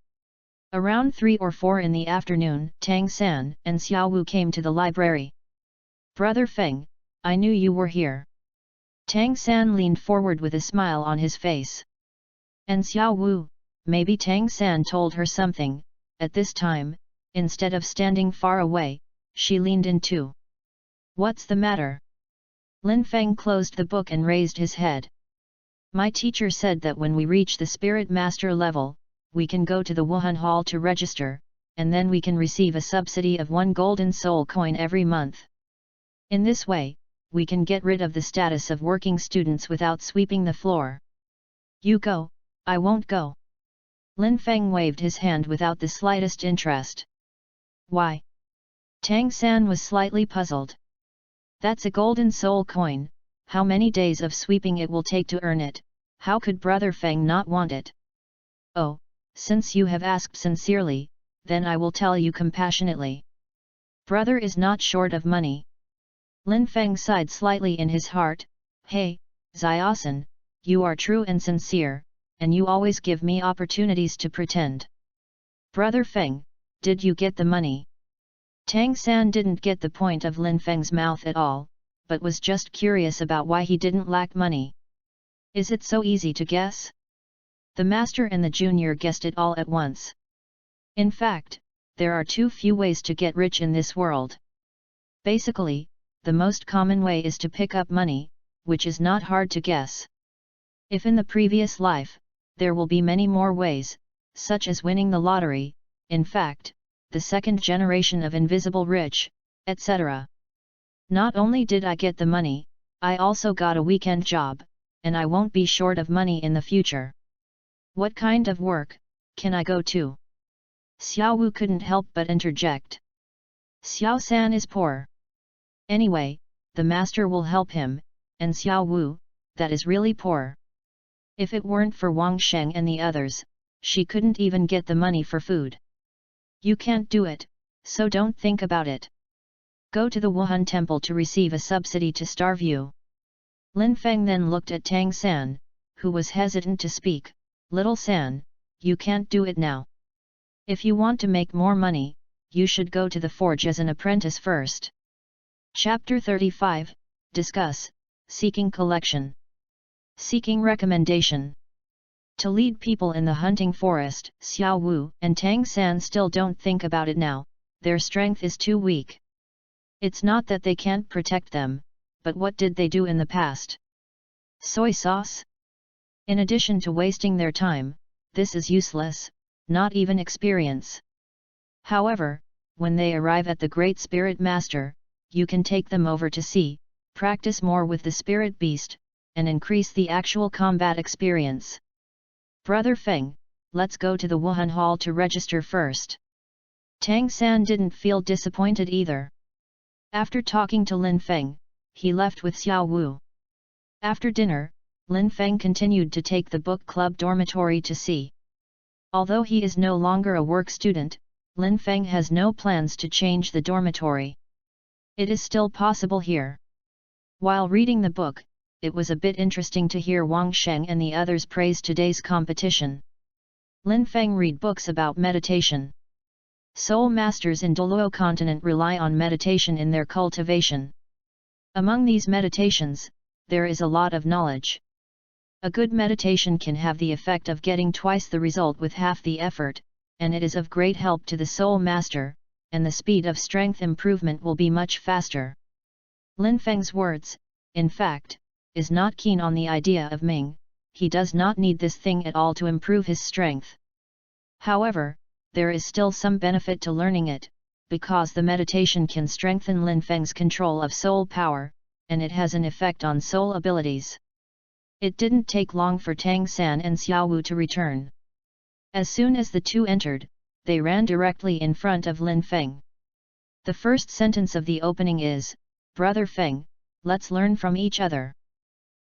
Around 3 or 4 in the afternoon, Tang San and Xiao Wu came to the library. "Brother Feng, I knew you were here." Tang San leaned forward with a smile on his face. And Xiao Wu, maybe Tang San told her something. At this time, instead of standing far away, she leaned in too. "What's the matter?" Lin Feng closed the book and raised his head. "My teacher said that when we reach the spirit master level, we can go to the Wuhan Hall to register, and then we can receive a subsidy of 1 golden soul coin every month. In this way, we can get rid of the status of working students without sweeping the floor. You go, I won't go. Lin Feng waved his hand without the slightest interest. Why? Tang San was slightly puzzled. That's a golden soul coin, how many days of sweeping it will take to earn it, how could Brother Feng not want it? Oh, since you have asked sincerely, then I will tell you compassionately. Brother is not short of money. Lin Feng sighed slightly in his heart. Hey, Xiaosan, you are true and sincere, and you always give me opportunities to pretend. Brother Feng, did you get the money? Tang San didn't get the point of Lin Feng's mouth at all, but was just curious about why he didn't lack money. Is it so easy to guess? The master and the junior guessed it all at once. In fact, there are too few ways to get rich in this world. Basically, the most common way is to pick up money, which is not hard to guess. If in the previous life, there will be many more ways, such as winning the lottery, in fact, the second generation of invisible rich, etc. Not only did I get the money, I also got a weekend job, and I won't be short of money in the future. What kind of work can I go to? Xiao Wu couldn't help but interject. Xiao San is poor. Anyway, the master will help him, and Xiao Wu, that is really poor. If it weren't for Wang Sheng and the others, she couldn't even get the money for food. You can't do it, so don't think about it. Go to the Wuhan temple to receive a subsidy to starve you. Lin Feng then looked at Tang San, who was hesitant to speak. Little San, you can't do it now. If you want to make more money, you should go to the forge as an apprentice first. Chapter 35, Discuss, Seeking Collection. Seeking Recommendation. To lead people in the hunting forest, Xiao Wu and Tang San still don't think about it now, their strength is too weak. It's not that they can't protect them, but what did they do in the past? Soy sauce? In addition to wasting their time, this is useless, not even experience. However, when they arrive at the Great Spirit Master, you can take them over to see, practice more with the Spirit Beast, and increase the actual combat experience. Brother Feng, let's go to the Wuhan Hall to register first. Tang San didn't feel disappointed either. After talking to Lin Feng, he left with Xiao Wu. After dinner, Lin Feng continued to take the book club dormitory to see. Although he is no longer a work student, Lin Feng has no plans to change the dormitory. It is still possible here. While reading the book, it was a bit interesting to hear Wang Sheng and the others praise today's competition. Lin Feng read books about meditation. Soul masters in Douluo continent rely on meditation in their cultivation. Among these meditations, there is a lot of knowledge. A good meditation can have the effect of getting twice the result with half the effort, and it is of great help to the soul master, and the speed of strength improvement will be much faster. Lin Feng's words, in fact, is not keen on the idea of Ming, he does not need this thing at all to improve his strength. However, there is still some benefit to learning it, because the meditation can strengthen Lin Feng's control of soul power, and it has an effect on soul abilities. It didn't take long for Tang San and Xiao Wu to return. As soon as the two entered, they ran directly in front of Lin Feng. The first sentence of the opening is, Brother Feng, let's learn from each other.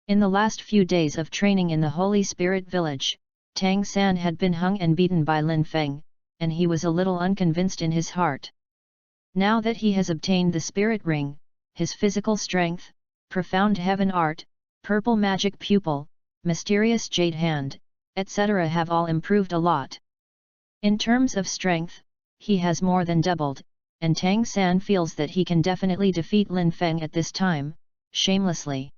In the last few days of training in the Holy Spirit Village, Tang San had been hung and beaten by Lin Feng, and he was a little unconvinced in his heart. Now that he has obtained the Spirit Ring, his physical strength, profound heaven art, purple magic pupil, mysterious jade hand, etc. have all improved a lot. In terms of strength, he has more than doubled, and Tang San feels that he can definitely defeat Lin Feng at this time, shamelessly.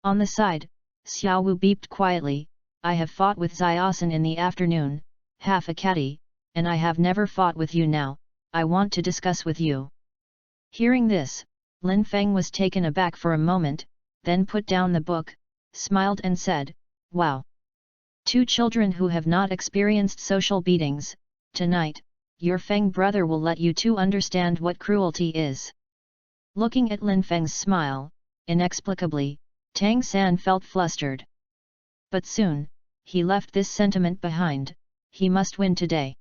On the side, Xiao Wu beeped quietly, I have fought with Xiaosan in the afternoon, half a catty, and I have never fought with you now, I want to discuss with you. Hearing this, Lin Feng was taken aback for a moment, then put down the book, smiled and said, Wow! Two children who have not experienced social beatings, tonight, your Feng brother will let you two understand what cruelty is. Looking at Lin Feng's smile, inexplicably, Tang San felt flustered. But soon, he left this sentiment behind. He must win today.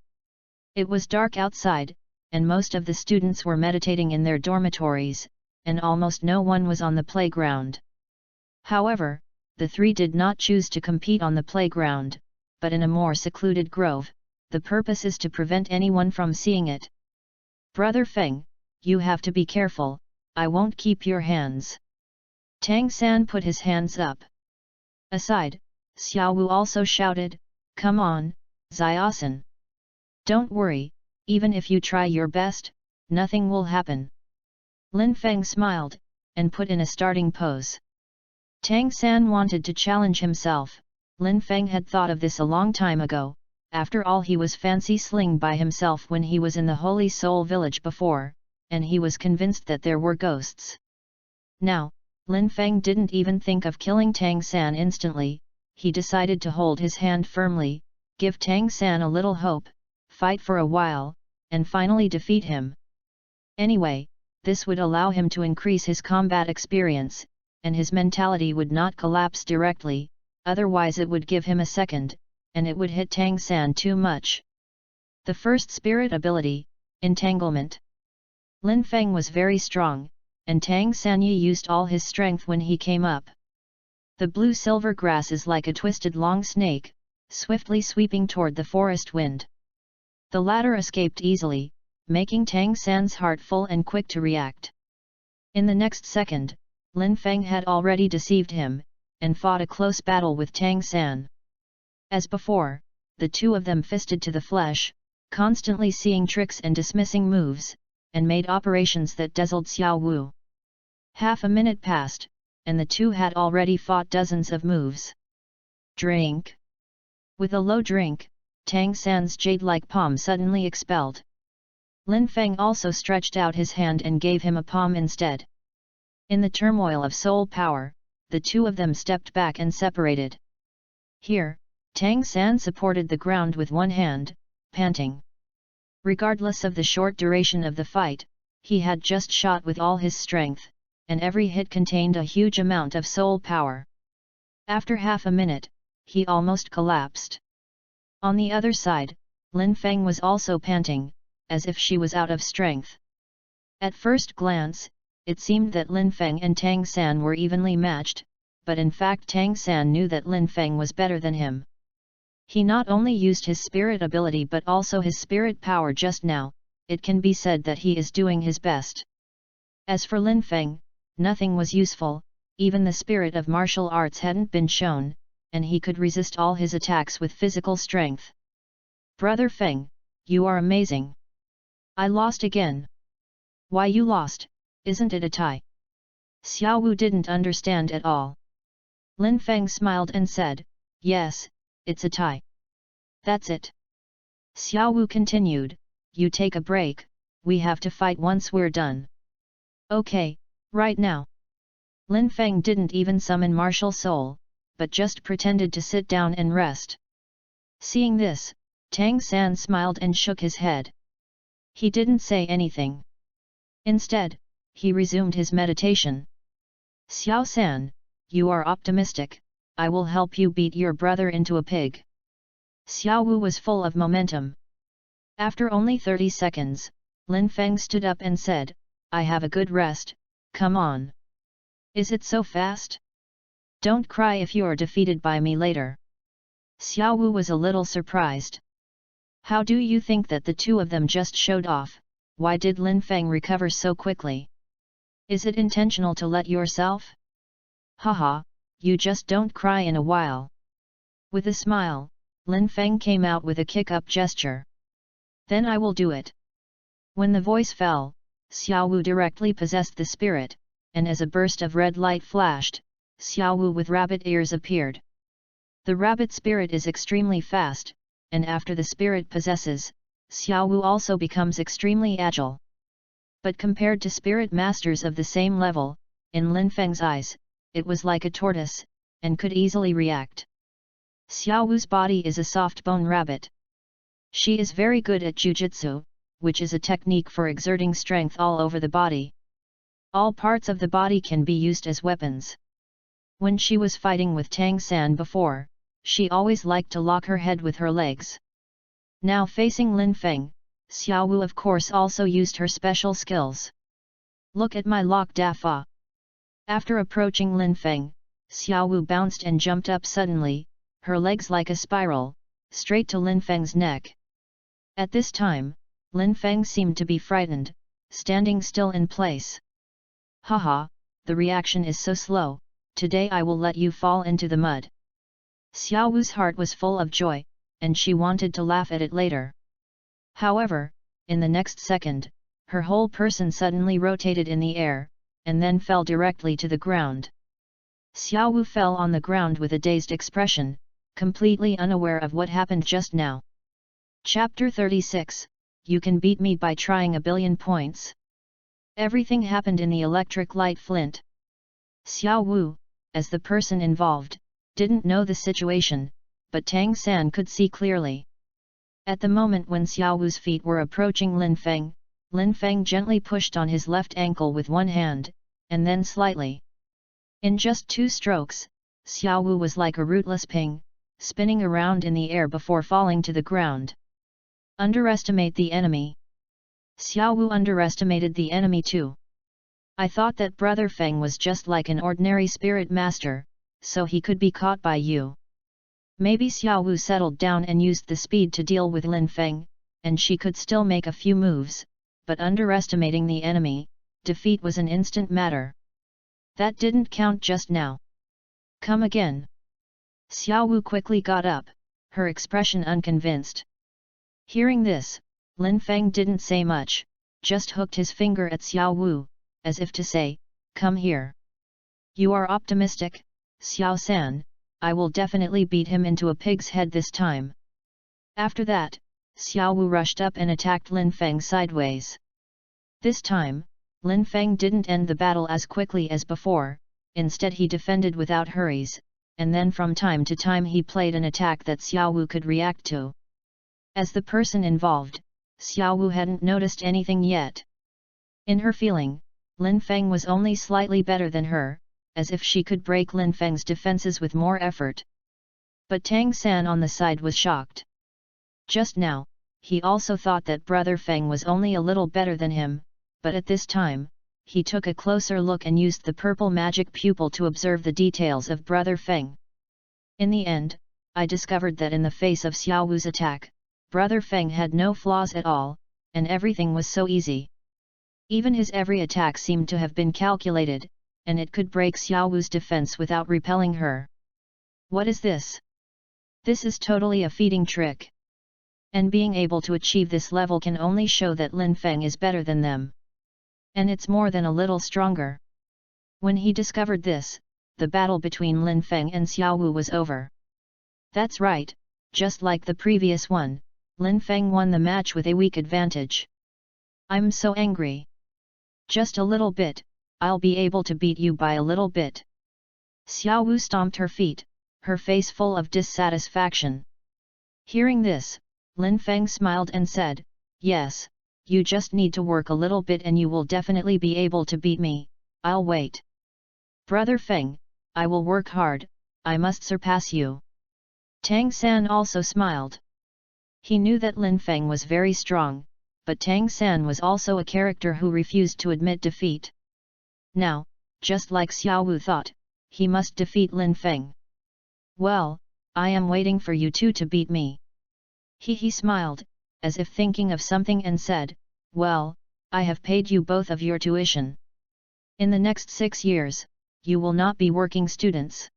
It was dark outside, and most of the students were meditating in their dormitories, and almost no one was on the playground. However, the three did not choose to compete on the playground, but in a more secluded grove. The purpose is to prevent anyone from seeing it. Brother Feng, you have to be careful, I won't keep your hands. Tang San put his hands up. Aside, Xiao Wu also shouted, come on, Xiaosan. Don't worry, even if you try your best, nothing will happen. Lin Feng smiled, and put in a starting pose. Tang San wanted to challenge himself. Lin Feng had thought of this a long time ago. After all, he was fancy sling by himself when he was in the Holy Soul village before, and he was convinced that there were ghosts. Now, Lin Feng didn't even think of killing Tang San instantly. He decided to hold his hand firmly, give Tang San a little hope, fight for a while, and finally defeat him. Anyway, this would allow him to increase his combat experience, and his mentality would not collapse directly, otherwise it would give him a second, and it would hit Tang San too much. The first spirit ability, Entanglement. Lin Feng was very strong, and Tang Sanyi used all his strength when he came up. The blue-silver grass is like a twisted long snake, swiftly sweeping toward the forest wind. The latter escaped easily, making Tang San's heart full and quick to react. In the next second, Lin Feng had already deceived him, and fought a close battle with Tang San. As before, the two of them fisted to the flesh, constantly seeing tricks and dismissing moves, and made operations that dazzled Xiao Wu. Half a minute passed, and the two had already fought dozens of moves. Drink! With a low drink, Tang San's jade-like palm suddenly expelled. Lin Feng also stretched out his hand and gave him a palm instead. In the turmoil of soul power, the two of them stepped back and separated. Here, Tang San supported the ground with one hand, panting. Regardless of the short duration of the fight, he had just shot with all his strength, and every hit contained a huge amount of soul power. After half a minute, he almost collapsed. On the other side, Lin Feng was also panting, as if she was out of strength. At first glance, it seemed that Lin Feng and Tang San were evenly matched, but in fact Tang San knew that Lin Feng was better than him. He not only used his spirit ability but also his spirit power just now. It can be said that he is doing his best. As for Lin Feng, nothing was useful, even the spirit of martial arts hadn't been shown, and he could resist all his attacks with physical strength. Brother Feng, you are amazing. I lost again. Why you lost, isn't it a tie? Xiao Wu didn't understand at all. Lin Feng smiled and said, yes, it's a tie. That's it. Xiao Wu continued, you take a break, we have to fight once we're done. Okay, right now. Lin Feng didn't even summon martial soul, but just pretended to sit down and rest. Seeing this, Tang San smiled and shook his head. He didn't say anything. Instead, he resumed his meditation. Xiao San, you are optimistic, I will help you beat your brother into a pig. Xiao Wu was full of momentum. After only 30 seconds, Lin Feng stood up and said, I have a good rest, come on. Is it so fast? Don't cry if you're defeated by me later. Xiao Wu was a little surprised. How do you think that the two of them just showed off? Why did Lin Feng recover so quickly? Is it intentional to let yourself? Haha, you just don't cry in a while. With a smile, Lin Feng came out with a kick-up gesture. Then I will do it. When the voice fell, Xiao Wu directly possessed the spirit, and as a burst of red light flashed, Xiao Wu with rabbit ears appeared. The rabbit spirit is extremely fast, and after the spirit possesses, Xiao Wu also becomes extremely agile. But compared to spirit masters of the same level, in Lin Feng's eyes, it was like a tortoise, and could easily react. Xiao Wu's body is a soft bone rabbit. She is very good at jujitsu, which is a technique for exerting strength all over the body. All parts of the body can be used as weapons. When she was fighting with Tang San before, she always liked to lock her head with her legs. Now facing Lin Feng, Xiao Wu of course also used her special skills. Look at my lock da fa. After approaching Lin Feng, Xiao Wu bounced and jumped up suddenly, her legs like a spiral, straight to Lin Feng's neck. At this time, Lin Feng seemed to be frightened, standing still in place. Haha, the reaction is so slow, today I will let you fall into the mud. Xiao Wu's heart was full of joy, and she wanted to laugh at it later. However, in the next second, her whole person suddenly rotated in the air, and then fell directly to the ground. Xiao Wu fell on the ground with a dazed expression, completely unaware of what happened just now. Chapter 36, You Can Beat Me by Trying a Billion Points. Everything happened in the electric light flint. Xiao Wu, as the person involved, didn't know the situation, but Tang San could see clearly. At the moment when Xiao Wu's feet were approaching Lin Feng gently pushed on his left ankle with one hand, and then slightly. In just 2 strokes, Xiao Wu was like a rootless ping, spinning around in the air before falling to the ground. Underestimate the enemy. Xiao Wu underestimated the enemy too. I thought that Brother Feng was just like an ordinary spirit master, so he could be caught by you. Maybe Xiao Wu settled down and used the speed to deal with Lin Feng, and she could still make a few moves, but underestimating the enemy, defeat was an instant matter. That didn't count just now. Come again. Xiao Wu quickly got up, her expression unconvinced. Hearing this, Lin Feng didn't say much, just hooked his finger at Xiao Wu, as if to say, come here. You are optimistic, Xiao San, I will definitely beat him into a pig's head this time. After that, Xiao Wu rushed up and attacked Lin Feng sideways. This time, Lin Feng didn't end the battle as quickly as before, instead he defended without hurries, and then from time to time he played an attack that Xiao Wu could react to. As the person involved, Xiao Wu hadn't noticed anything yet. In her feeling, Lin Feng was only slightly better than her, as if she could break Lin Feng's defenses with more effort. But Tang San on the side was shocked. Just now, he also thought that Brother Feng was only a little better than him, but at this time, he took a closer look and used the purple magic pupil to observe the details of Brother Feng. In the end, I discovered that in the face of Xiao Wu's attack, Brother Feng had no flaws at all, and everything was so easy. Even his every attack seemed to have been calculated, and it could break Xiao Wu's defense without repelling her. What is this? This is totally a feeding trick. And being able to achieve this level can only show that Lin Feng is better than them. And it's more than a little stronger. When he discovered this, the battle between Lin Feng and Xiao Wu was over. That's right, just like the previous one, Lin Feng won the match with a weak advantage. I'm so angry. Just a little bit, I'll be able to beat you by a little bit. Xiao Wu stomped her feet, her face full of dissatisfaction. Hearing this, Lin Feng smiled and said, yes, you just need to work a little bit and you will definitely be able to beat me, I'll wait. Brother Feng, I will work hard, I must surpass you. Tang San also smiled. He knew that Lin Feng was very strong, but Tang San was also a character who refused to admit defeat. Now, just like Xiao Wu thought, he must defeat Lin Feng. Well, I am waiting for you two to beat me. He smiled, as if thinking of something and said, well, I have paid you both of your tuition. In the next 6 years, you will not be working students.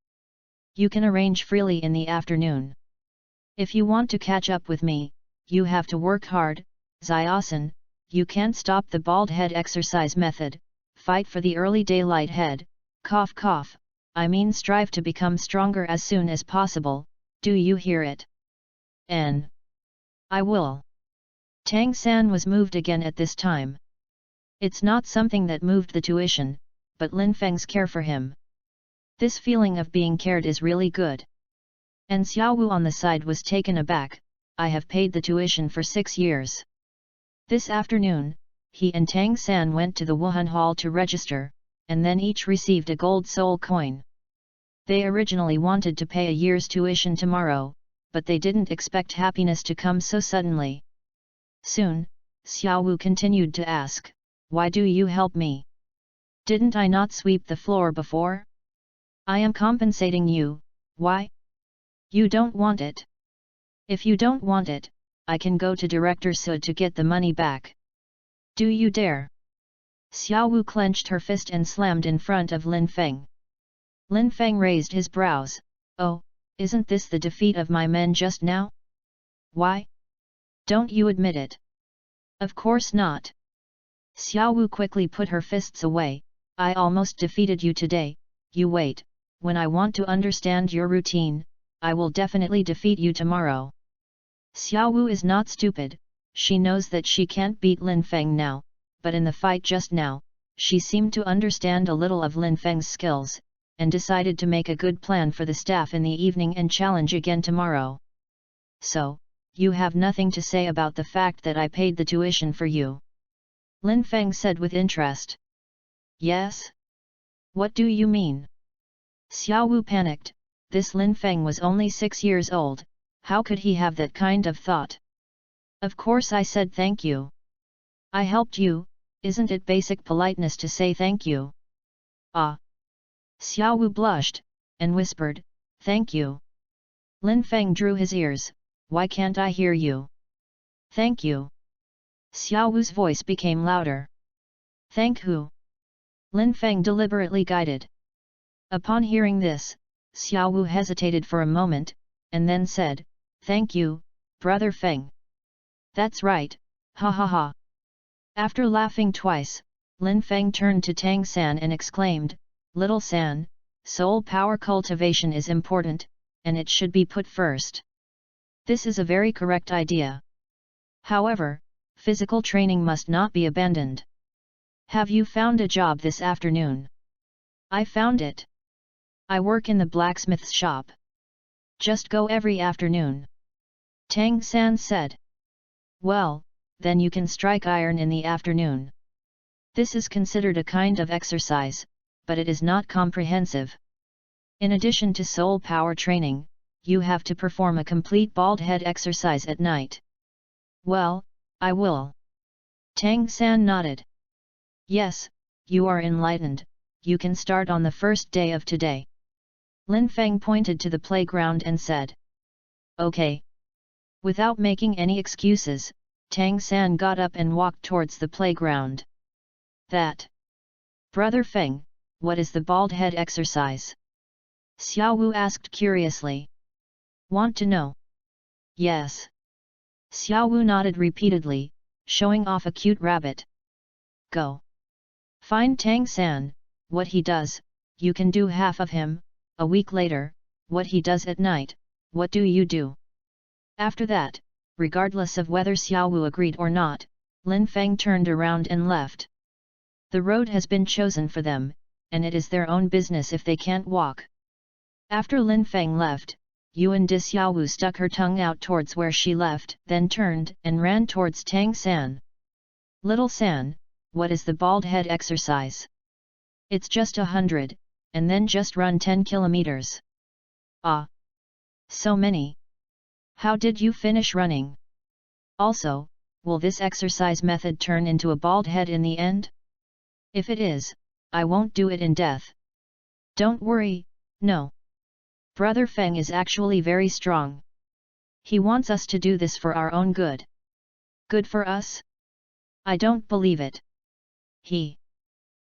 You can arrange freely in the afternoon. If you want to catch up with me, you have to work hard, Ziosan, you can't stop the bald head exercise method, fight for the early daylight head, cough cough, I mean strive to become stronger as soon as possible, do you hear it? I will. Tang San was moved again at this time. It's not something that moved the tuition, but Lin Feng's care for him. This feeling of being cared is really good. And Xiaowu on the side was taken aback. I have paid the tuition for 6 years. This afternoon, he and Tang San went to the Wuhan Hall to register, and then each received a gold soul coin. They originally wanted to pay a year's tuition tomorrow, but they didn't expect happiness to come so suddenly. Soon, Xiaowu continued to ask, "Why do you help me? Didn't I not sweep the floor before? I am compensating you, why? You don't want it. If you don't want it, I can go to Director Su to get the money back. Do you dare?" Xiaowu clenched her fist and slammed in front of Lin Feng. Lin Feng raised his brows. "Oh, isn't this the defeat of my men just now? Why? Don't you admit it?" "Of course not." Xiaowu quickly put her fists away. "I almost defeated you today, you wait, when I want to understand your routine, I will definitely defeat you tomorrow." Xiaowu is not stupid, she knows that she can't beat Lin Feng now, but in the fight just now, she seemed to understand a little of Lin Feng's skills, and decided to make a good plan for the staff in the evening and challenge again tomorrow. "So, you have nothing to say about the fact that I paid the tuition for you?" Lin Feng said with interest. "Yes? What do you mean?" Xiaowu panicked. This Lin Feng was only 6 years old, how could he have that kind of thought? "Of course I said thank you. I helped you, isn't it basic politeness to say thank you?" "Ah!" Xiaowu blushed, and whispered, "Thank you." Lin Feng drew his ears. "Why can't I hear you?" "Thank you." Xiaowu's voice became louder. "Thank who?" Lin Feng deliberately guided. Upon hearing this, Xiaowu hesitated for a moment, and then said, "Thank you, Brother Feng." "That's right, ha ha ha." After laughing twice, Lin Feng turned to Tang San and exclaimed, "Little San, soul power cultivation is important, and it should be put first. This is a very correct idea. However, physical training must not be abandoned. Have you found a job this afternoon?" "I found it. I work in the blacksmith's shop. Just go every afternoon," Tang San said. "Well, then you can strike iron in the afternoon. This is considered a kind of exercise, but it is not comprehensive. In addition to soul power training, you have to perform a complete bald head exercise at night." "Well, I will." Tang San nodded. "Yes, you are enlightened, you can start on the first day of today." Lin Feng pointed to the playground and said, "Okay." Without making any excuses, Tang San got up and walked towards the playground. "That. Brother Feng, what is the bald head exercise?" Xiaowu asked curiously. "Want to know?" "Yes." Xiaowu nodded repeatedly, showing off a cute rabbit. "Go. Find Tang San, what he does, you can do half of him, a week later, what he does at night, what do you do?" After that, regardless of whether Xiaowu agreed or not, Lin Feng turned around and left. The road has been chosen for them, and it is their own business if they can't walk. After Lin Feng left, Yuan de Xiaowu stuck her tongue out towards where she left, then turned and ran towards Tang San. "Little San, what is the bald head exercise?" "It's just 100, and then just run 10 kilometers. "Ah! So many. How did you finish running? Also, will this exercise method turn into a bald head in the end? If it is, I won't do it in death." "Don't worry, no. Brother Feng is actually very strong. He wants us to do this for our own good." "Good for us? I don't believe it."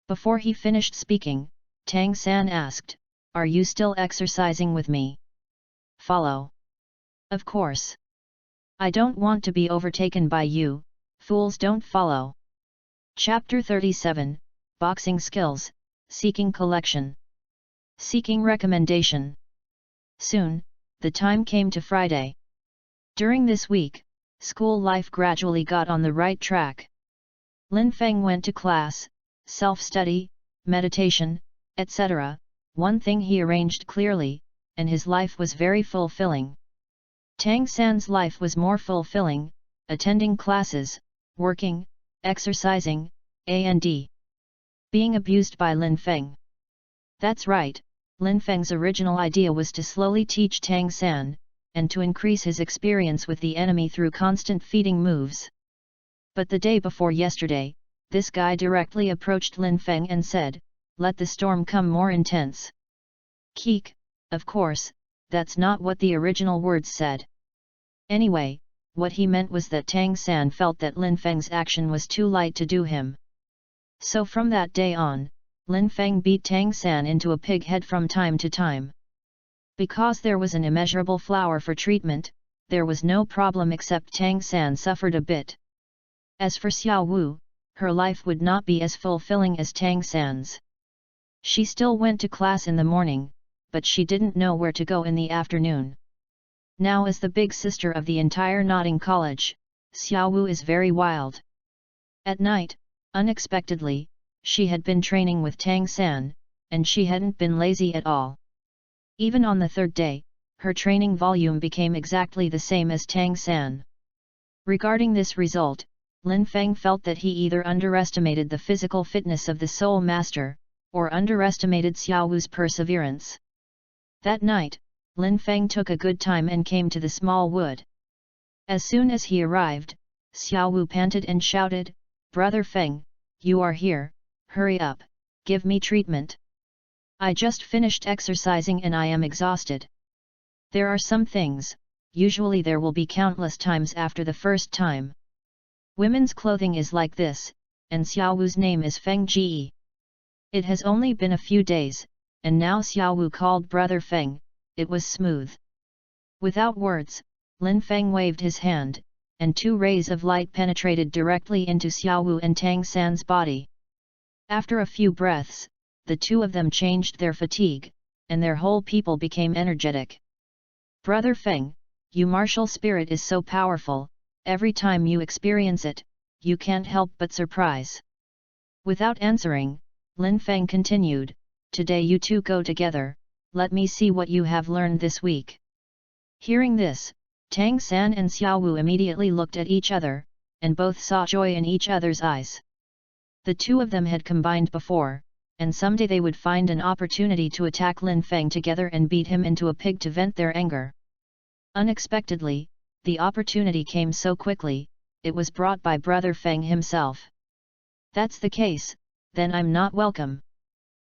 Before he finished speaking, Tang San asked, "Are you still exercising with me?" "Follow." "Of course. I don't want to be overtaken by you, fools don't follow." Chapter 37, Boxing Skills, Seeking Collection. Seeking Recommendation. Soon, the time came to Friday. During this week, school life gradually got on the right track. Lin Feng went to class, self-study, meditation, etc., one thing he arranged clearly, and his life was very fulfilling. Tang San's life was more fulfilling, attending classes, working, exercising, and being abused by Lin Feng. That's right, Lin Feng's original idea was to slowly teach Tang San, and to increase his experience with the enemy through constant feeding moves. But the day before yesterday, this guy directly approached Lin Feng and said, "Let the storm come more intense." Keek, of course, that's not what the original words said. Anyway, what he meant was that Tang San felt that Lin Feng's action was too light to do him. So from that day on, Lin Feng beat Tang San into a pig head from time to time. Because there was an immeasurable flour for treatment, there was no problem except Tang San suffered a bit. As for Xiao Wu, her life would not be as fulfilling as Tang San's. She still went to class in the morning, but she didn't know where to go in the afternoon. Now as the big sister of the entire Nodding College, Xiao Wu is very wild. At night, unexpectedly, she had been training with Tang San, and she hadn't been lazy at all. Even on the third day, her training volume became exactly the same as Tang San. Regarding this result, Lin Feng felt that he either underestimated the physical fitness of the Soul Master, or underestimated Xiao Wu's perseverance. That night, Lin Feng took a good time and came to the small wood. As soon as he arrived, Xiao Wu panted and shouted, "Brother Feng, you are here, hurry up, give me treatment. I just finished exercising and I am exhausted." There are some things, usually there will be countless times after the first time. Women's clothing is like this, and Xiao Wu's name is Feng Ji. It has only been a few days, and now Xiao Wu called Brother Feng, it was smooth. Without words, Lin Feng waved his hand, and two rays of light penetrated directly into Xiao Wu and Tang San's body. After a few breaths, the two of them changed their fatigue, and their whole people became energetic. "Brother Feng, your martial spirit is so powerful, every time you experience it, you can't help but surprise." Without answering, Lin Feng continued, "Today you two go together, let me see what you have learned this week." Hearing this, Tang San and Xiao Wu immediately looked at each other, and both saw joy in each other's eyes. The two of them had combined before, and someday they would find an opportunity to attack Lin Feng together and beat him into a pig to vent their anger. Unexpectedly, the opportunity came so quickly, it was brought by Brother Feng himself. "That's the case, then I'm not welcome."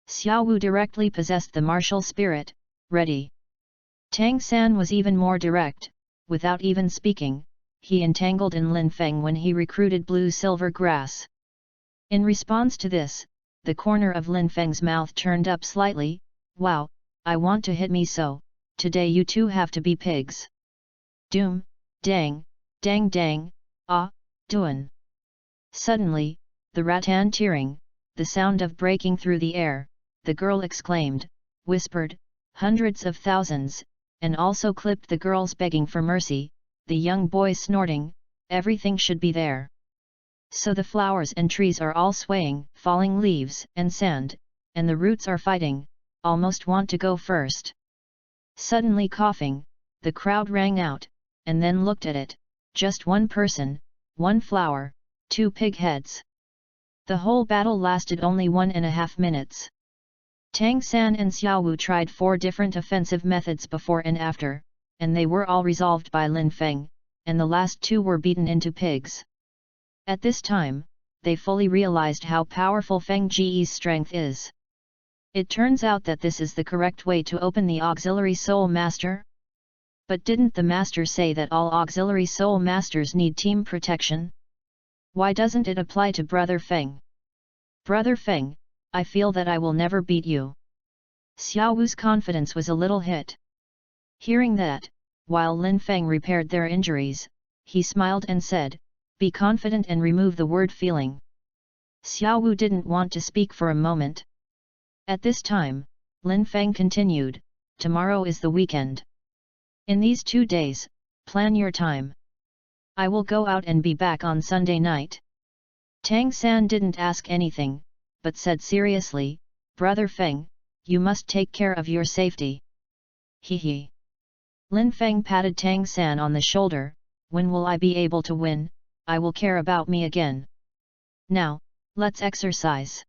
Xiao Wu directly possessed the martial spirit, ready. Tang San was even more direct, without even speaking, he entangled in Lin Feng when he recruited blue-silver grass. In response to this, the corner of Lin Feng's mouth turned up slightly. "Wow, I want to hit me so, today you two have to be pigs." Doom, dang, dang dang, ah, doin'. Suddenly, the rattan tearing, the sound of breaking through the air, the girl exclaimed, whispered, hundreds of thousands, and also clipped the girls begging for mercy, the young boys snorting, everything should be there. So the flowers and trees are all swaying, falling leaves and sand, and the roots are fighting, almost want to go first. Suddenly coughing, the crowd rang out, and then looked at it, just one person, one flower, two pig heads. The whole battle lasted only 1.5 minutes. Tang San and Xiao Wu tried 4 different offensive methods before and after, and they were all resolved by Lin Feng, and the last 2 were beaten into pigs. At this time, they fully realized how powerful Feng Ji's strength is. It turns out that this is the correct way to open the Auxiliary Soul Master? But didn't the Master say that all Auxiliary Soul Masters need team protection? Why doesn't it apply to Brother Feng? Brother Feng, I feel that I will never beat you. Xiao Wu's confidence was a little hit. Hearing that, while Lin Feng repaired their injuries, he smiled and said, "Be confident and remove the word feeling." Xiao Wu didn't want to speak for a moment. At this time, Lin Feng continued, "Tomorrow is the weekend. In these 2 days, plan your time. I will go out and be back on Sunday night." Tang San didn't ask anything, but said seriously, "Brother Feng, you must take care of your safety. He he. Lin Feng patted Tang San on the shoulder. When will I be able to win? I will care about me again. Now, let's exercise.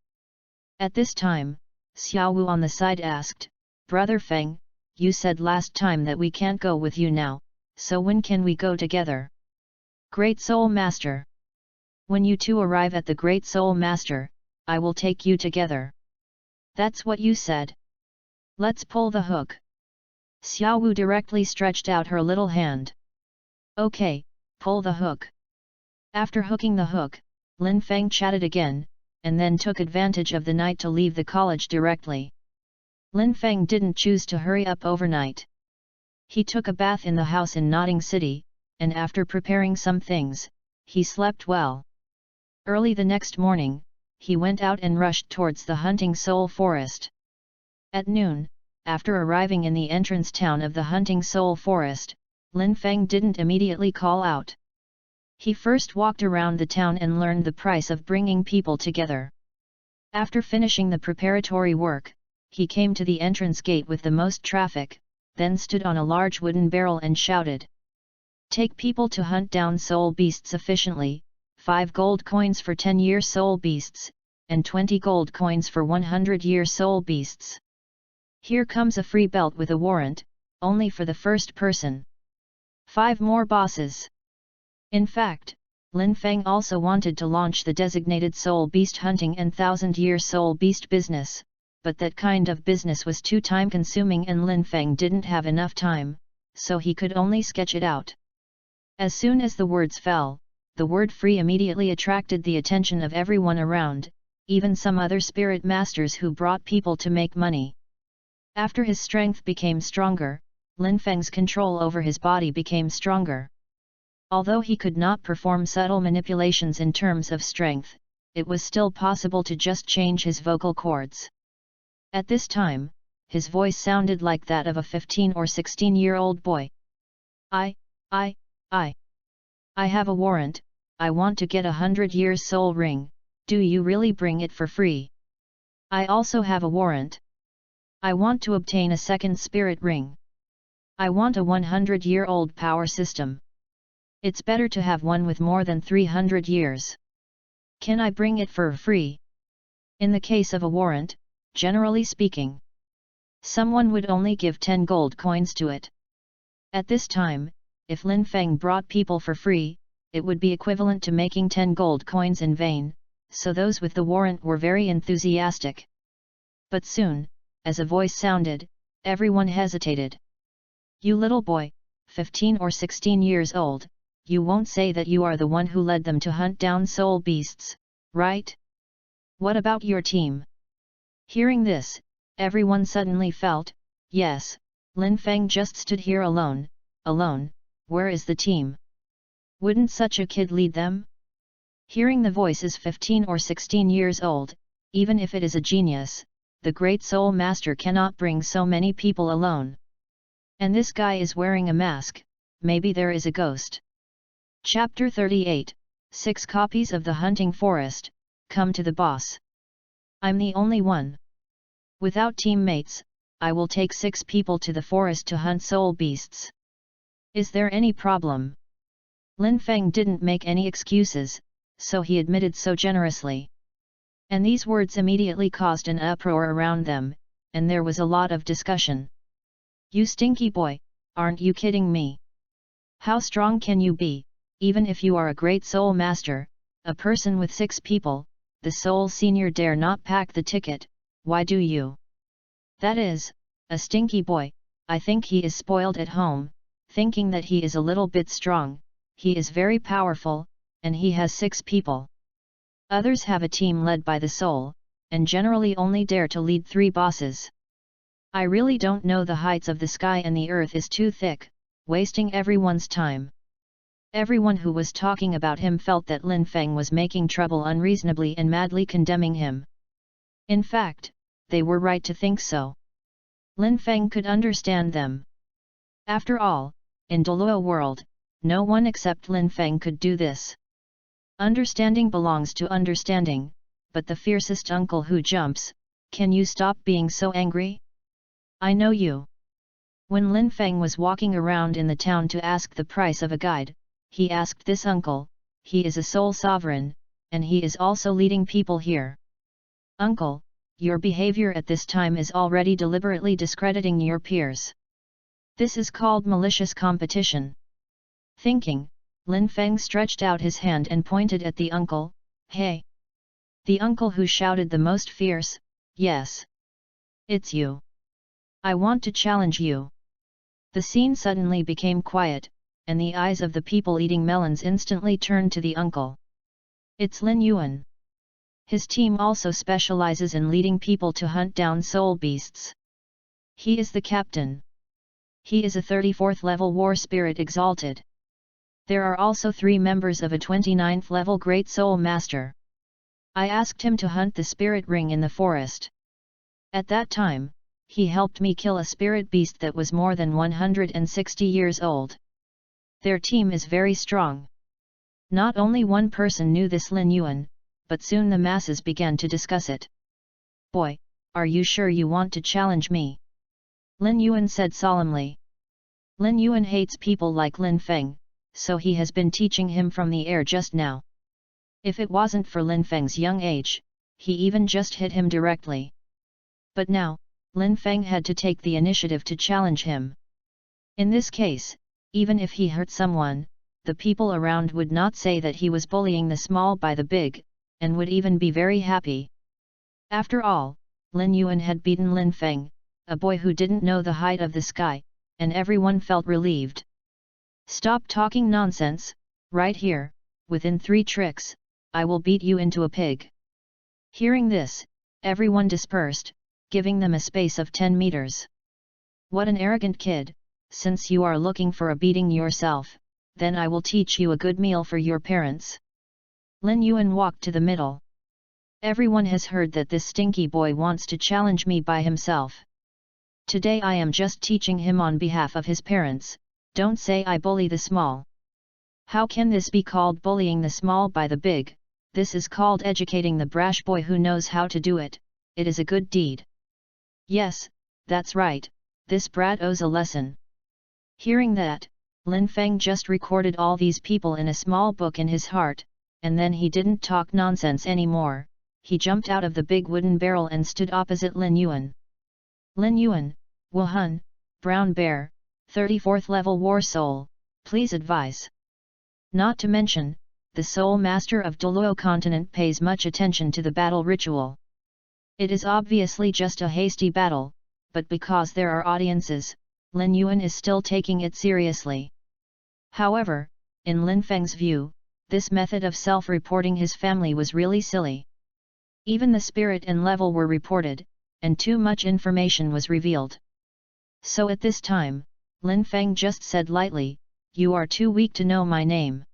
At this time, Xiao Wu on the side asked, Brother Feng, you said last time that we can't go with you now, so when can we go together? Great Soul Master. When you two arrive at the Great Soul Master, I will take you together. That's what you said. Let's pull the hook. Xiao Wu directly stretched out her little hand. Okay, pull the hook. After hooking the hook, Lin Feng chatted again, and then took advantage of the night to leave the college directly. Lin Feng didn't choose to hurry up overnight. He took a bath in the house in Notting City, and after preparing some things, he slept well. Early the next morning, he went out and rushed towards the Hunting Soul Forest. At noon, after arriving in the entrance town of the Hunting Soul Forest, Lin Feng didn't immediately call out. He first walked around the town and learned the price of bringing people together. After finishing the preparatory work, he came to the entrance gate with the most traffic, then stood on a large wooden barrel and shouted. Take people to hunt down soul beasts efficiently, 5 gold coins for 10-year soul beasts, and 20 gold coins for 100-year soul beasts. Here comes a free belt with a warrant, only for the first person. 5 more bosses. In fact, Lin Feng also wanted to launch the designated soul beast hunting and 1000-year soul beast business, but that kind of business was too time-consuming and Lin Feng didn't have enough time, so he could only sketch it out. As soon as the words fell, the word free immediately attracted the attention of everyone around, even some other spirit masters who brought people to make money. After his strength became stronger, Lin Feng's control over his body became stronger. Although he could not perform subtle manipulations in terms of strength, it was still possible to just change his vocal cords. At this time, his voice sounded like that of a 15 or 16-year-old boy. I have a warrant, I want to get 100 years soul ring, do you really bring it for free? I also have a warrant. I want to obtain a second spirit ring. I want a 100-year-old power system. It's better to have one with more than 300 years. Can I bring it for free? In the case of a warrant, generally speaking, someone would only give 10 gold coins to it. At this time, if Lin Feng brought people for free, it would be equivalent to making 10 gold coins in vain, so those with the warrant were very enthusiastic. But soon, as a voice sounded, everyone hesitated. You little boy, 15 or 16 years old, you won't say that you are the one who led them to hunt down soul beasts, right? What about your team? Hearing this, everyone suddenly felt, yes, Lin Feng just stood here alone, where is the team? Wouldn't such a kid lead them? Hearing the voice is 15 or 16 years old, even if it is a genius, the Great Soul Master cannot bring so many people alone. And this guy is wearing a mask, maybe there is a ghost. Chapter 38, 6 copies of the Hunting Forest, come to the boss. I'm the only one. Without teammates, I will take 6 people to the forest to hunt soul beasts. Is there any problem? Lin Feng didn't make any excuses, so he admitted so generously. And these words immediately caused an uproar around them, and there was a lot of discussion. You stinky boy, aren't you kidding me? How strong can you be, even if you are a great soul master, a person with 6 people, the soul senior dare not pack the ticket, why do you? That is, a stinky boy, I think he is spoiled at home, thinking that he is a little bit strong, he is very powerful, and he has 6 people. Others have a team led by the soul, and generally only dare to lead 3 bosses. I really don't know, the heights of the sky and the earth is too thick, wasting everyone's time. Everyone who was talking about him felt that Lin Feng was making trouble unreasonably and madly condemning him. In fact, they were right to think so. Lin Feng could understand them. After all, in Douluo world, no one except Lin Feng could do this. Understanding belongs to understanding, but the fiercest uncle who jumps, can you stop being so angry? I know you. When Lin Feng was walking around in the town to ask the price of a guide, he asked this uncle. He is a sole sovereign, and he is also leading people here. Uncle, your behavior at this time is already deliberately discrediting your peers. This is called malicious competition. Thinking, Lin Feng stretched out his hand and pointed at the uncle. Hey! The uncle who shouted the most fierce, yes. It's you. I want to challenge you. The scene suddenly became quiet, and the eyes of the people eating melons instantly turned to the uncle. It's Lin Yuan. His team also specializes in leading people to hunt down soul beasts. He is the captain. He is a 34th level war spirit exalted. There are also 3 members of a 29th level Great Soul Master. I asked him to hunt the spirit ring in the forest. At that time, he helped me kill a spirit beast that was more than 160 years old. Their team is very strong. Not only one person knew this Lin Yuan, but soon the masses began to discuss it. Boy, are you sure you want to challenge me? Lin Yuan said solemnly. Lin Yuan hates people like Lin Feng, so he has been teaching him from the air just now. If it wasn't for Lin Feng's young age, he even just hit him directly. But now, Lin Feng had to take the initiative to challenge him. In this case, even if he hurt someone, the people around would not say that he was bullying the small by the big, and would even be very happy. After all, Lin Yuan had beaten Lin Feng, a boy who didn't know the height of the sky, and everyone felt relieved. Stop talking nonsense, right here, within 3 tricks, I will beat you into a pig. Hearing this, everyone dispersed, giving them a space of 10 meters. What an arrogant kid, since you are looking for a beating yourself, then I will teach you a good meal for your parents. Lin Yuan walked to the middle. Everyone has heard that this stinky boy wants to challenge me by himself. Today I am just teaching him on behalf of his parents. Don't say I bully the small. How can this be called bullying the small by the big? This is called educating the brash boy who knows how to do it. It is a good deed. Yes, that's right, this brat owes a lesson. Hearing that, Lin Feng just recorded all these people in a small book in his heart, and then he didn't talk nonsense anymore. He jumped out of the big wooden barrel and stood opposite Lin Yuan. Lin Yuan, Wuhan, Brown Bear, 34th level War Soul, please advise. Not to mention, the Soul Master of Douluos continent pays much attention to the battle ritual. It is obviously just a hasty battle, but because there are audiences, Lin Yuan is still taking it seriously. However, in Lin Feng's view, this method of self-reporting his family was really silly. Even the spirit and level were reported, and too much information was revealed. So at this time, Lin Feng just said lightly, "You are too weak to know my name.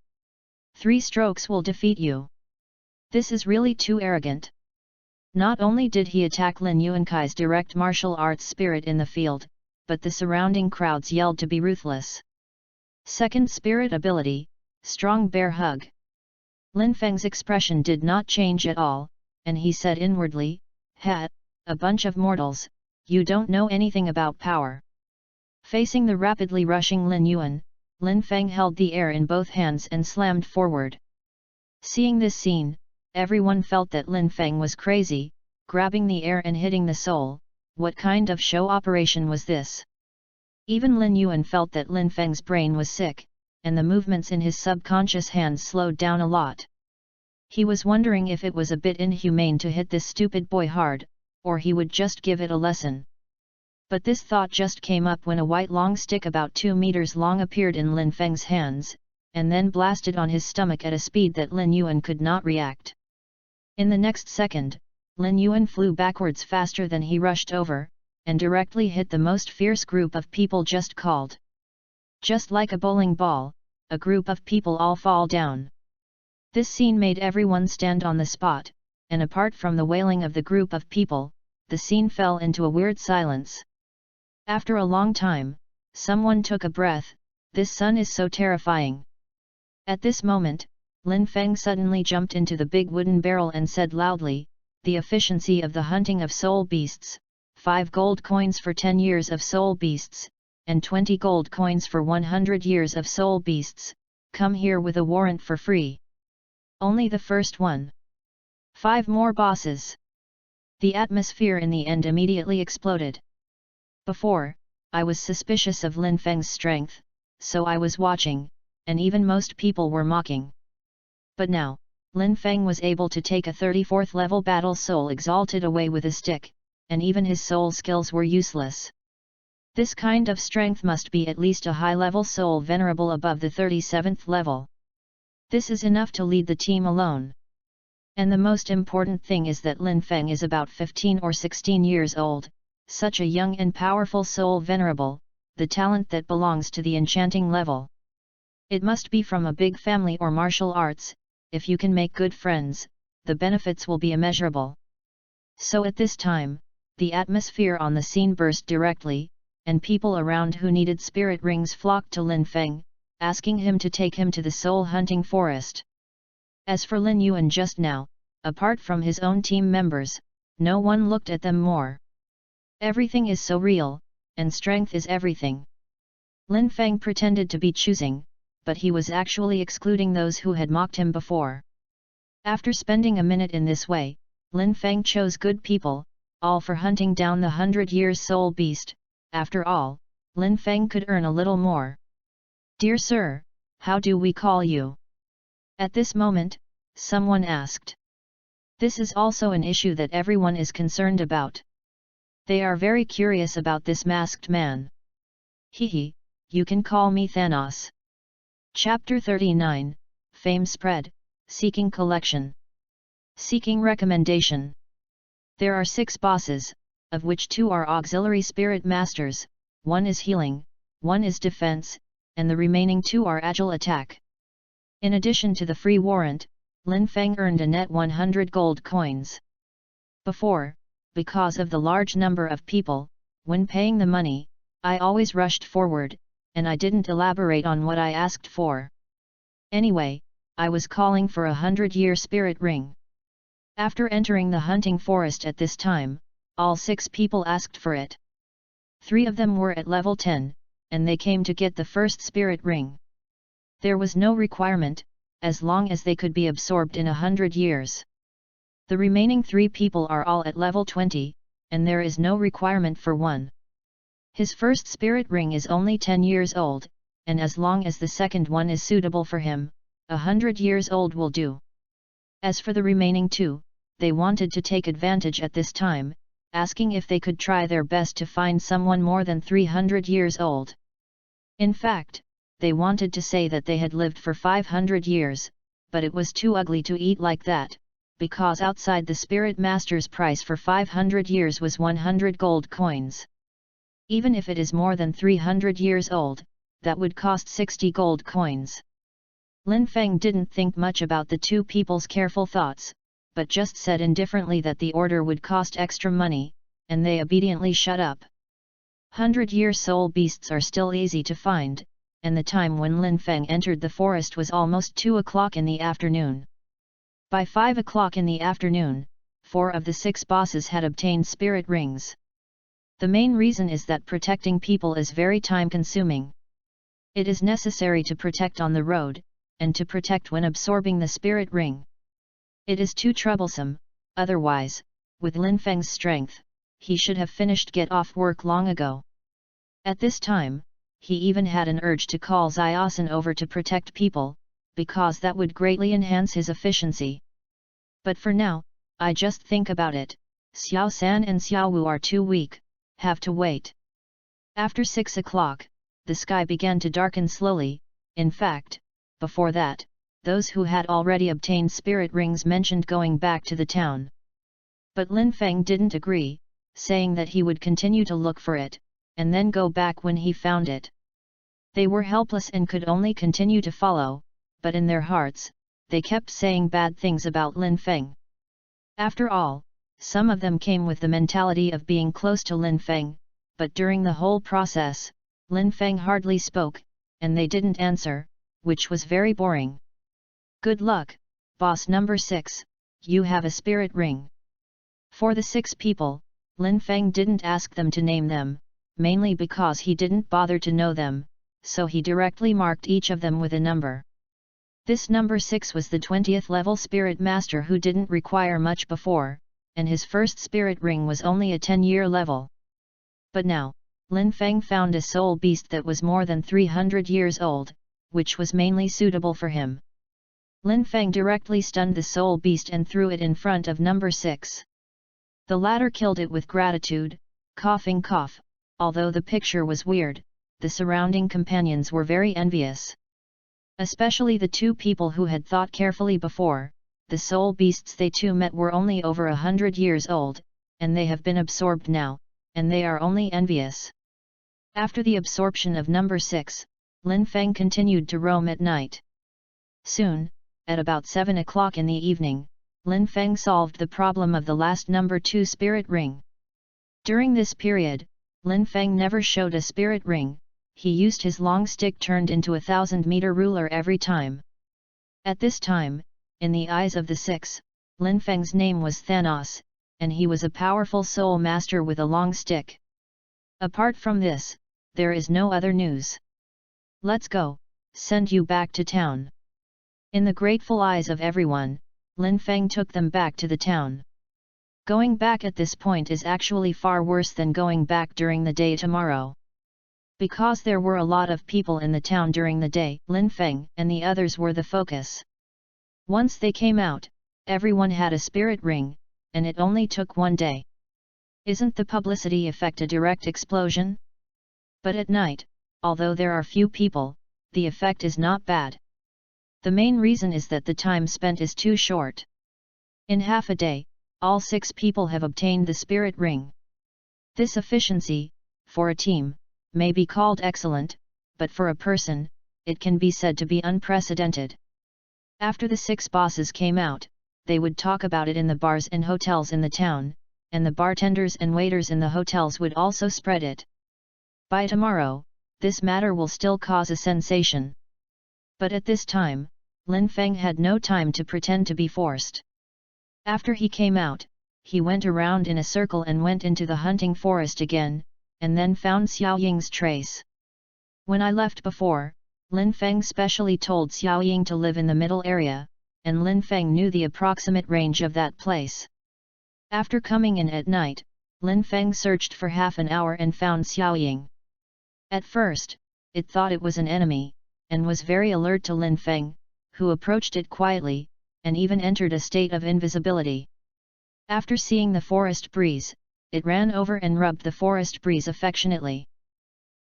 3 strokes will defeat you." This is really too arrogant. Not only did he attack Lin Yuankai's direct martial arts spirit in the field, but the surrounding crowds yelled to be ruthless. Second spirit ability, Strong Bear Hug. Lin Feng's expression did not change at all, and he said inwardly, "Ha, a bunch of mortals, you don't know anything about power." Facing the rapidly rushing Lin Yuan, Lin Feng held the air in both hands and slammed forward. Seeing this scene, everyone felt that Lin Feng was crazy, grabbing the air and hitting the soul. What kind of show operation was this? Even Lin Yuan felt that Lin Feng's brain was sick, and the movements in his subconscious hands slowed down a lot. He was wondering if it was a bit inhumane to hit this stupid boy hard, or he would just give it a lesson. But this thought just came up when a white long stick about 2 meters long appeared in Lin Feng's hands, and then blasted on his stomach at a speed that Lin Yuan could not react. In the next second, Lin Yuan flew backwards faster than he rushed over, and directly hit the most fierce group of people just called. Just like a bowling ball, a group of people all fall down. This scene made everyone stand on the spot, and apart from the wailing of the group of people, the scene fell into a weird silence. After a long time, someone took a breath. This sun is so terrifying. At this moment, Lin Feng suddenly jumped into the big wooden barrel and said loudly, "The efficiency of the hunting of soul beasts, 5 gold coins for 10 years of soul beasts, and 20 gold coins for 100 years of soul beasts, come here with a warrant for free. Only the first one. 5 more bosses. The atmosphere in the end immediately exploded. Before, I was suspicious of Lin Feng's strength, so I was watching, and even most people were mocking. But now, Lin Feng was able to take a 34th level battle soul exalted away with a stick, and even his soul skills were useless. This kind of strength must be at least a high-level soul venerable above the 37th level. This is enough to lead the team alone. And the most important thing is that Lin Feng is about 15 or 16 years old, such a young and powerful soul venerable, the talent that belongs to the enchanting level. It must be from a big family or martial arts. If you can make good friends, the benefits will be immeasurable. So at this time, the atmosphere on the scene burst directly, and people around who needed spirit rings flocked to Lin Feng, asking him to take him to the soul hunting forest. As for Lin Yuan just now, apart from his own team members, no one looked at them more. Everything is so real, and strength is everything. Lin Feng pretended to be choosing, but he was actually excluding those who had mocked him before. After spending a minute in this way, Lin Feng chose good people, all for hunting down the 100 years soul beast. After all, Lin Feng could earn a little more. "Dear sir, how do we call you?" At this moment, someone asked. This is also an issue that everyone is concerned about. They are very curious about this masked man. "Hehe, you can call me Thanos." Chapter 39, Fame Spread, Seeking Collection. Seeking Recommendation. There are 6 bosses, of which 2 are auxiliary spirit masters, 1 is healing, 1 is defense, and the remaining 2 are agile attack. In addition to the free warrant, Lin Feng earned a net 100 gold coins. Before, because of the large number of people, when paying the money, I always rushed forward, and I didn't elaborate on what I asked for. Anyway, I was calling for a 100-year spirit ring. After entering the hunting forest at this time, all 6 people asked for it. 3 of them were at level 10, and they came to get the first spirit ring. There was no requirement, as long as they could be absorbed in 100 years. The remaining 3 people are all at level 20, and there is no requirement for one. His first spirit ring is only 10 years old, and as long as the second one is suitable for him, 100 years old will do. As for the remaining 2, they wanted to take advantage at this time, asking if they could try their best to find someone more than 300 years old. In fact, they wanted to say that they had lived for 500 years, but it was too ugly to eat like that, because outside the Spirit Master's price for 500 years was 100 gold coins. Even if it is more than 300 years old, that would cost 60 gold coins. Lin Feng didn't think much about the 2 people's careful thoughts, but just said indifferently that the order would cost extra money, and they obediently shut up. 100-year soul beasts are still easy to find, and the time when Lin Feng entered the forest was almost 2 o'clock in the afternoon. By 5 o'clock in the afternoon, 4 of the 6 bosses had obtained spirit rings. The main reason is that protecting people is very time-consuming. It is necessary to protect on the road, and to protect when absorbing the spirit ring. It is too troublesome, otherwise, with Lin Feng's strength, he should have finished get off work long ago. At this time, he even had an urge to call Xiaosan over to protect people, because that would greatly enhance his efficiency. But for now, I just think about it, Xiao San and Xiao Wu are too weak, have to wait. After 6 o'clock, the sky began to darken slowly. In fact, before that, those who had already obtained spirit rings mentioned going back to the town. But Lin Feng didn't agree, saying that he would continue to look for it, and then go back when he found it. They were helpless and could only continue to follow, but in their hearts, they kept saying bad things about Lin Feng. After all, some of them came with the mentality of being close to Lin Feng, but during the whole process, Lin Feng hardly spoke, and they didn't answer, which was very boring. Good luck, boss number 6, you have a spirit ring. For the 6 people, Lin Feng didn't ask them to name them, mainly because he didn't bother to know them, so he directly marked each of them with a number. This number 6 was the 20th level spirit master who didn't require much before, and his first spirit ring was only a 10-year level. But now, Lin Feng found a soul beast that was more than 300 years old, which was mainly suitable for him. Lin Feng directly stunned the soul beast and threw it in front of number 6. The latter killed it with gratitude, coughing cough. Although the picture was weird, the surrounding companions were very envious. Especially the two people who had thought carefully before. The soul beasts they too met were only over 100 years old, and they have been absorbed now, and they are only envious. After the absorption of number 6, Lin Feng continued to roam at night. Soon, at about 7 o'clock in the evening, Lin Feng solved the problem of the last number 2 spirit ring. During this period, Lin Feng never showed a spirit ring. He used his long stick turned into a 1,000-meter ruler every time. At this time, in the eyes of the 6, Lin Feng's name was Thanos, and he was a powerful soul master with a long stick. Apart from this, there is no other news. Let's go, send you back to town. In the grateful eyes of everyone, Lin Feng took them back to the town. Going back at this point is actually far worse than going back during the day tomorrow. Because there were a lot of people in the town during the day, Lin Feng and the others were the focus. Once they came out, everyone had a spirit ring, and it only took one day. Isn't the publicity effect a direct explosion? But at night, although there are few people, the effect is not bad. The main reason is that the time spent is too short. In half a day, all 6 people have obtained the spirit ring. This efficiency, for a team, may be called excellent, but for a person, it can be said to be unprecedented. After the 6 bosses came out, they would talk about it in the bars and hotels in the town, and the bartenders and waiters in the hotels would also spread it. By tomorrow, this matter will still cause a sensation. But at this time, Lin Feng had no time to pretend to be forced. After he came out, he went around in a circle and went into the hunting forest again, and then found Xiao Ying's trace. When I left before, Lin Feng specially told Xiao Ying to live in the middle area, and Lin Feng knew the approximate range of that place. After coming in at night, Lin Feng searched for half an hour and found Xiao Ying. At first, it thought it was an enemy, and was very alert to Lin Feng, who approached it quietly, and even entered a state of invisibility. After seeing the forest breeze, it ran over and rubbed the forest breeze affectionately.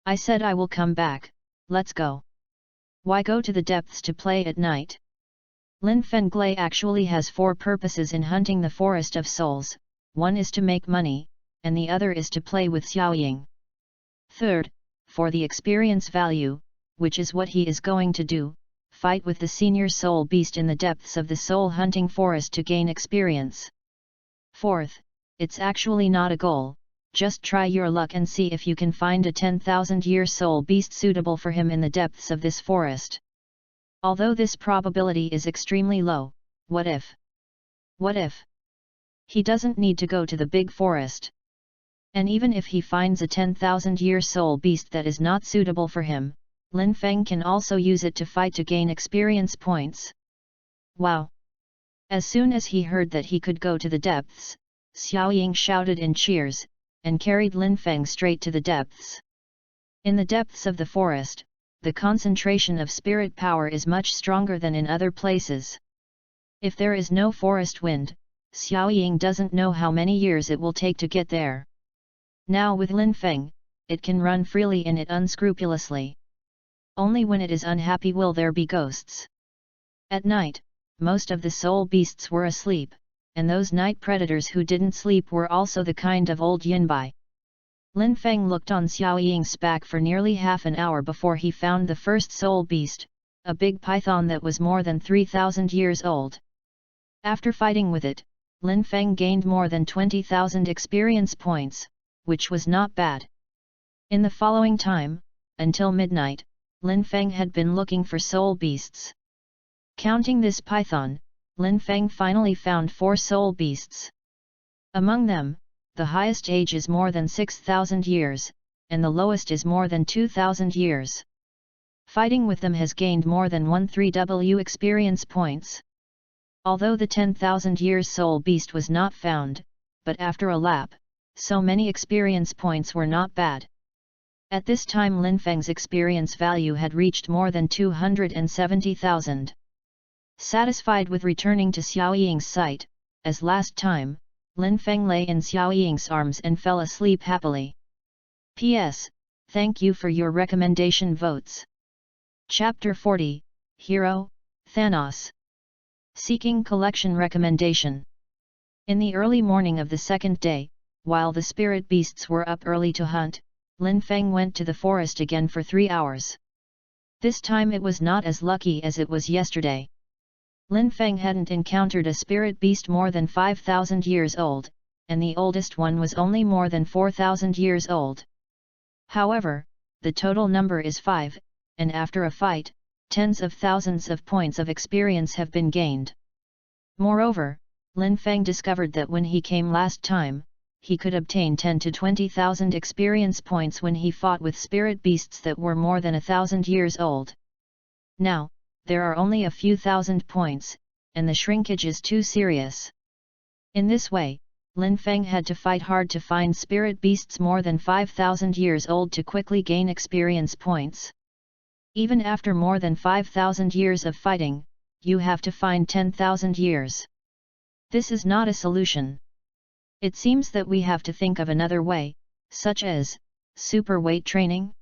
I said I will come back, let's go. Why go to the depths to play at night? Lin Fenglai actually has 4 purposes in hunting the forest of souls. One is to make money, and the other is to play with Xiao Ying. Third, for the experience value, which is what he is going to do, fight with the senior soul beast in the depths of the soul hunting forest to gain experience. Fourth, it's actually not a goal, just try your luck and see if you can find a 10,000-year soul beast suitable for him in the depths of this forest. Although this probability is extremely low, what if? What if? He doesn't need to go to the big forest. And even if he finds a 10,000-year soul beast that is not suitable for him, Lin Feng can also use it to fight to gain experience points. Wow! As soon as he heard that he could go to the depths, Xiao Ying shouted in cheers, and carried Lin Feng straight to the depths. In the depths of the forest, the concentration of spirit power is much stronger than in other places. If there is no forest wind, Xiao Ying doesn't know how many years it will take to get there. Now with Lin Feng, it can run freely in it unscrupulously. Only when it is unhappy will there be ghosts. At night, most of the soul beasts were asleep, and those night predators who didn't sleep were also the kind of old yinbai. Lin Feng looked on Xiao Ying's back for nearly half an hour before he found the first soul beast, a big python that was more than 3,000 years old. After fighting with it, Lin Feng gained more than 20,000 experience points, which was not bad. In the following time, until midnight, Lin Feng had been looking for soul beasts. Counting this python, Lin Feng finally found 4 soul beasts. Among them, the highest age is more than 6,000 years, and the lowest is more than 2,000 years. Fighting with them has gained more than 13W experience points. Although the 10,000 years soul beast was not found, but after a lap, so many experience points were not bad. At this time Lin Feng's experience value had reached more than 270,000. Satisfied with returning to Xiao Ying's site, as last time, Lin Feng lay in Xiao Ying's arms and fell asleep happily. P.S. Thank you for your recommendation votes. Chapter 40, Hero, Thanos. Seeking collection recommendation. In the early morning of the second day, while the spirit beasts were up early to hunt, Lin Feng went to the forest again for 3 hours. This time it was not as lucky as it was yesterday. Lin Feng hadn't encountered a spirit beast more than 5,000 years old, and the oldest one was only more than 4,000 years old. However, the total number is 5, and after a fight, tens of thousands of points of experience have been gained. Moreover, Lin Feng discovered that when he came last time, he could obtain 10 to 20,000 experience points when he fought with spirit beasts that were more than 1,000 years old. Now, there are only a few thousand points, and the shrinkage is too serious. In this way, Lin Feng had to fight hard to find spirit beasts more than 5,000 years old to quickly gain experience points. Even after more than 5,000 years of fighting, you have to find 10,000 years. This is not a solution. It seems that we have to think of another way, such as super weight training.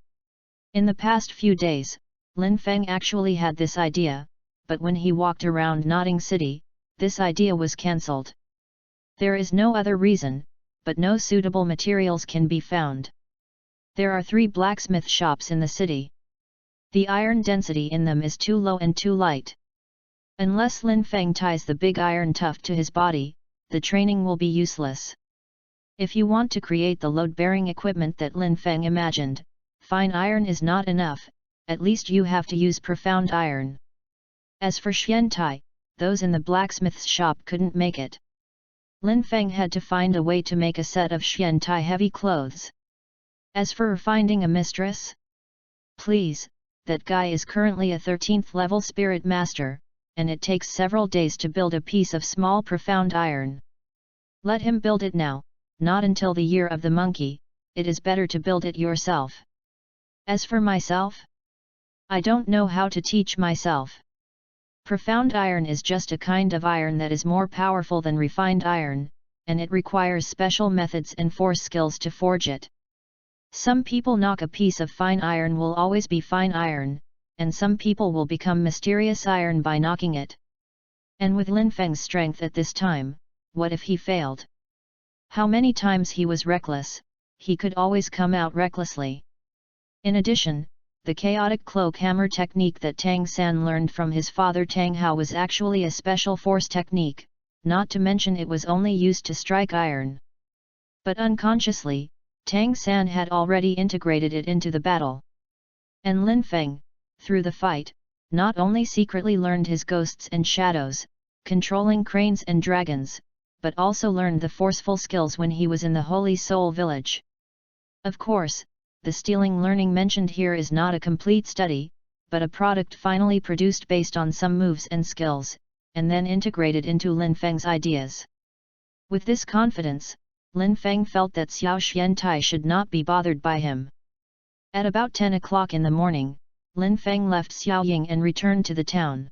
In the past few days, Lin Feng actually had this idea, but when he walked around Nodding City, this idea was cancelled. There is no other reason, but no suitable materials can be found. There are 3 blacksmith shops in the city. The iron density in them is too low and too light. Unless Lin Feng ties the big iron tuft to his body, the training will be useless. If you want to create the load-bearing equipment that Lin Feng imagined, fine iron is not enough, at least you have to use profound iron. As for Xian Tai, those in the blacksmith's shop couldn't make it. Lin Feng had to find a way to make a set of Xian Tai heavy clothes. As for finding a mistress? Please, that guy is currently a 13th level spirit master, and it takes several days to build a piece of small profound iron. Let him build it now, not until the year of the monkey, it is better to build it yourself. As for myself? I don't know how to teach myself. Profound iron is just a kind of iron that is more powerful than refined iron, and it requires special methods and force skills to forge it. Some people knock a piece of fine iron will always be fine iron, and some people will become mysterious iron by knocking it. And with Lin Feng's strength at this time, what if he failed? How many times he was reckless, he could always come out recklessly. In addition, the chaotic cloak hammer technique that Tang San learned from his father Tang Hao was actually a special force technique, not to mention it was only used to strike iron. But unconsciously, Tang San had already integrated it into the battle. And Lin Feng, through the fight, not only secretly learned his ghosts and shadows, controlling cranes and dragons, but also learned the forceful skills when he was in the Holy Soul village. Of course, the stealing learning mentioned here is not a complete study, but a product finally produced based on some moves and skills, and then integrated into Lin Feng's ideas. With this confidence, Lin Feng felt that Xiao Xiantai should not be bothered by him. At about 10 o'clock in the morning, Lin Feng left Xiaoying and returned to the town.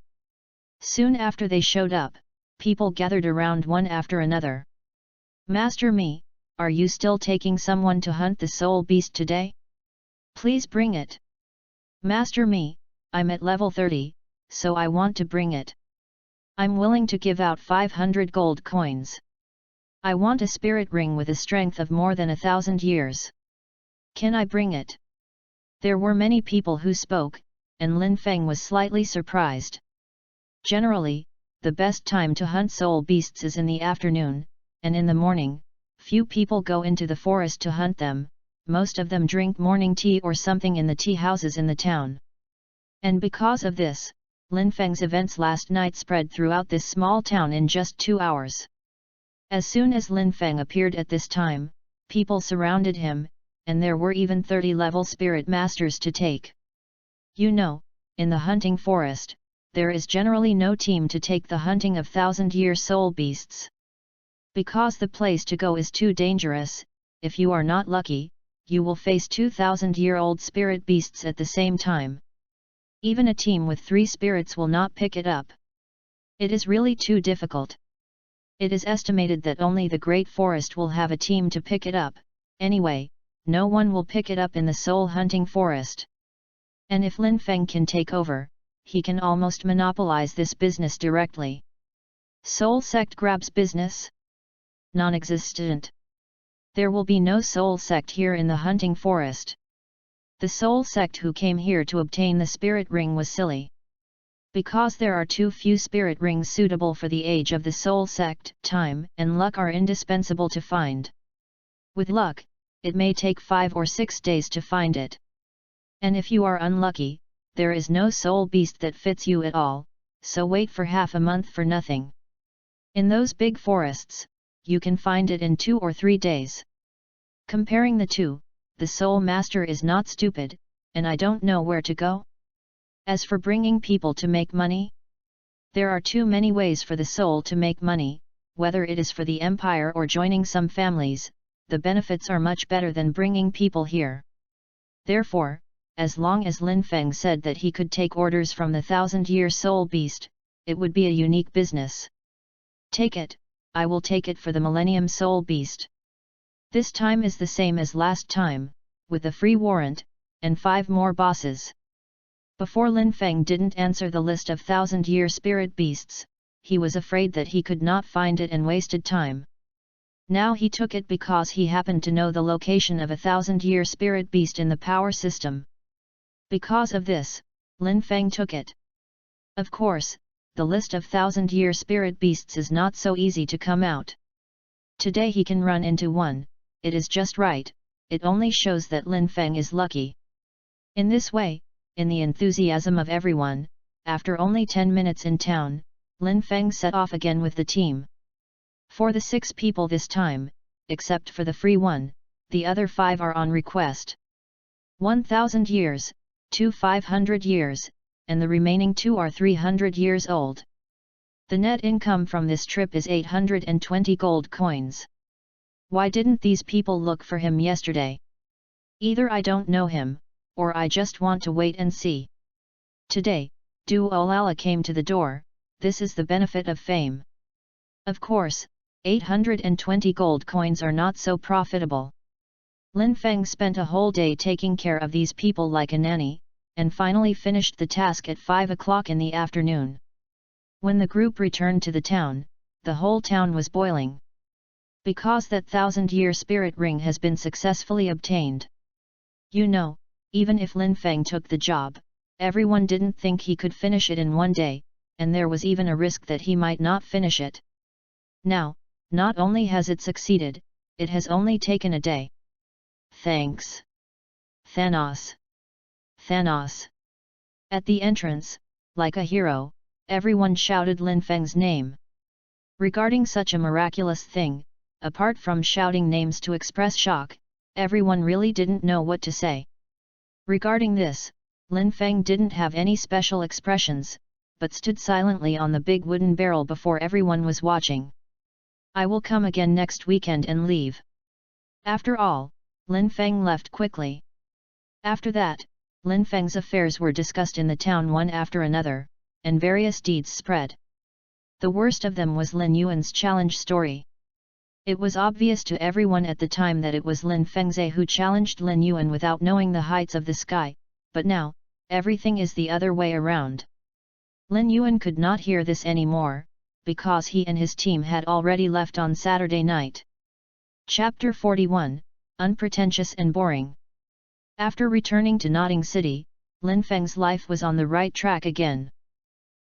Soon after they showed up, people gathered around one after another. Master Mi, are you still taking someone to hunt the soul beast today? Please bring it. Master Mi, I'm at level 30, so I want to bring it. I'm willing to give out 500 gold coins. I want a spirit ring with a strength of more than 1,000 years. Can I bring it? There were many people who spoke, and Lin Feng was slightly surprised. Generally, the best time to hunt soul beasts is in the afternoon, and in the morning, few people go into the forest to hunt them. Most of them drink morning tea or something in the tea houses in the town. And because of this, Lin Feng's events last night spread throughout this small town in just 2 hours. As soon as Lin Feng appeared at this time, people surrounded him, and there were even 30-level spirit masters to take. You know, in the hunting forest, there is generally no team to take the hunting of 1,000-year soul beasts. Because the place to go is too dangerous, if you are not lucky, you will face 2,000-year-old spirit beasts at the same time. Even a team with 3 spirits will not pick it up. It is really too difficult. It is estimated that only the Great Forest will have a team to pick it up. Anyway, no one will pick it up in the soul hunting forest. And if Lin Feng can take over, he can almost monopolize this business directly. Soul sect grabs business? Non-existent. There will be no soul sect here in the hunting forest. The soul sect who came here to obtain the spirit ring was silly. Because there are too few spirit rings suitable for the age of the soul sect, time and luck are indispensable to find. With luck, it may take 5 or 6 days to find it. And if you are unlucky, there is no soul beast that fits you at all, so wait for half a month for nothing. In those big forests, you can find it in 2 or 3 days. Comparing the two, the soul master is not stupid, and I don't know where to go. As for bringing people to make money, there are too many ways for the soul to make money, whether it is for the empire or joining some families, the benefits are much better than bringing people here. Therefore, as long as Lin Feng said that he could take orders from the 1,000-year soul beast, it would be a unique business. Take it, I will take it for the Millennium Soul Beast. This time is the same as last time, with a free warrant, and 5 more bosses. Before Lin Feng didn't answer the list of 1,000-year spirit beasts, he was afraid that he could not find it and wasted time. Now he took it because he happened to know the location of a 1,000-year spirit beast in the power system. Because of this, Lin Feng took it. Of course, the list of 1,000-year spirit beasts is not so easy to come out. Today he can run into one, it is just right, it only shows that Lin Feng is lucky. In this way, in the enthusiasm of everyone, after only 10 minutes in town, Lin Feng set off again with the team. For the 6 people this time, except for the free one, the other 5 are on request. 1,000 years, 2 500 years, and the remaining 2 are 300 years old. The net income from this trip is 820 gold coins. Why didn't these people look for him yesterday? Either I don't know him, or I just want to wait and see. Today, Douluos came to the door, this is the benefit of fame. Of course, 820 gold coins are not so profitable. Lin Feng spent a whole day taking care of these people like a nanny, and finally finished the task at 5 o'clock in the afternoon. When the group returned to the town, the whole town was boiling. Because that 1,000-year spirit ring has been successfully obtained. You know, even if Lin Feng took the job, everyone didn't think he could finish it in one day, and there was even a risk that he might not finish it. Now, not only has it succeeded, it has only taken a day. Thanks. Thanos. Thanos. At the entrance, like a hero, everyone shouted Lin Feng's name. Regarding such a miraculous thing, apart from shouting names to express shock, everyone really didn't know what to say. Regarding this, Lin Feng didn't have any special expressions, but stood silently on the big wooden barrel before everyone was watching. I will come again next weekend and leave. After all, Lin Feng left quickly. After that, Lin Feng's affairs were discussed in the town one after another, and various deeds spread. The worst of them was Lin Yuan's challenge story. It was obvious to everyone at the time that it was Lin Fengze who challenged Lin Yuan without knowing the heights of the sky, but now, everything is the other way around. Lin Yuan could not hear this anymore, because he and his team had already left on Saturday night. Chapter 41, Unpretentious and Boring. After returning to Notting City, Lin Feng's life was on the right track again.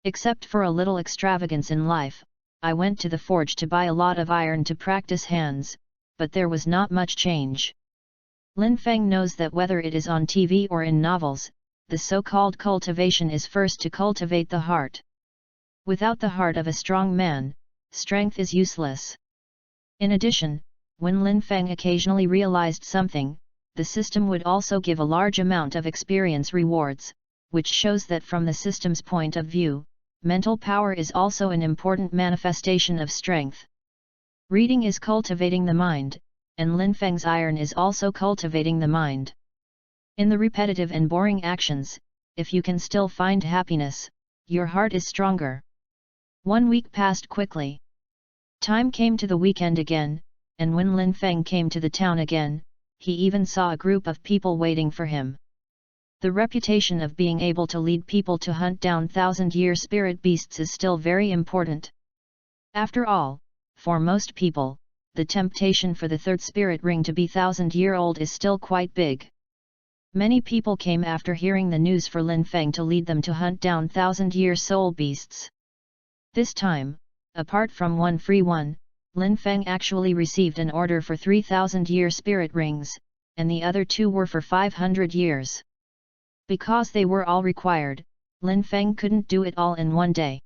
Except for a little extravagance in life, I went to the forge to buy a lot of iron to practice hands, but there was not much change. Lin Feng knows that whether it is on TV or in novels, the so-called cultivation is first to cultivate the heart. Without the heart of a strong man, strength is useless. In addition, when Lin Feng occasionally realized something, the system would also give a large amount of experience rewards, which shows that from the system's point of view, mental power is also an important manifestation of strength. Reading is cultivating the mind, and Lin Feng's iron is also cultivating the mind. In the repetitive and boring actions, if you can still find happiness, your heart is stronger. 1 week passed quickly. Time came to the weekend again, and when Lin Feng came to the town again, he even saw a group of people waiting for him. The reputation of being able to lead people to hunt down thousand-year spirit beasts is still very important. After all, for most people, the temptation for the third spirit ring to be thousand-year-old is still quite big. Many people came after hearing the news for Lin Feng to lead them to hunt down thousand-year soul beasts. This time, apart from one free one, Lin Feng actually received an order for 3,000-year spirit rings, and the other 2 were for 500 years. Because they were all required, Lin Feng couldn't do it all in one day.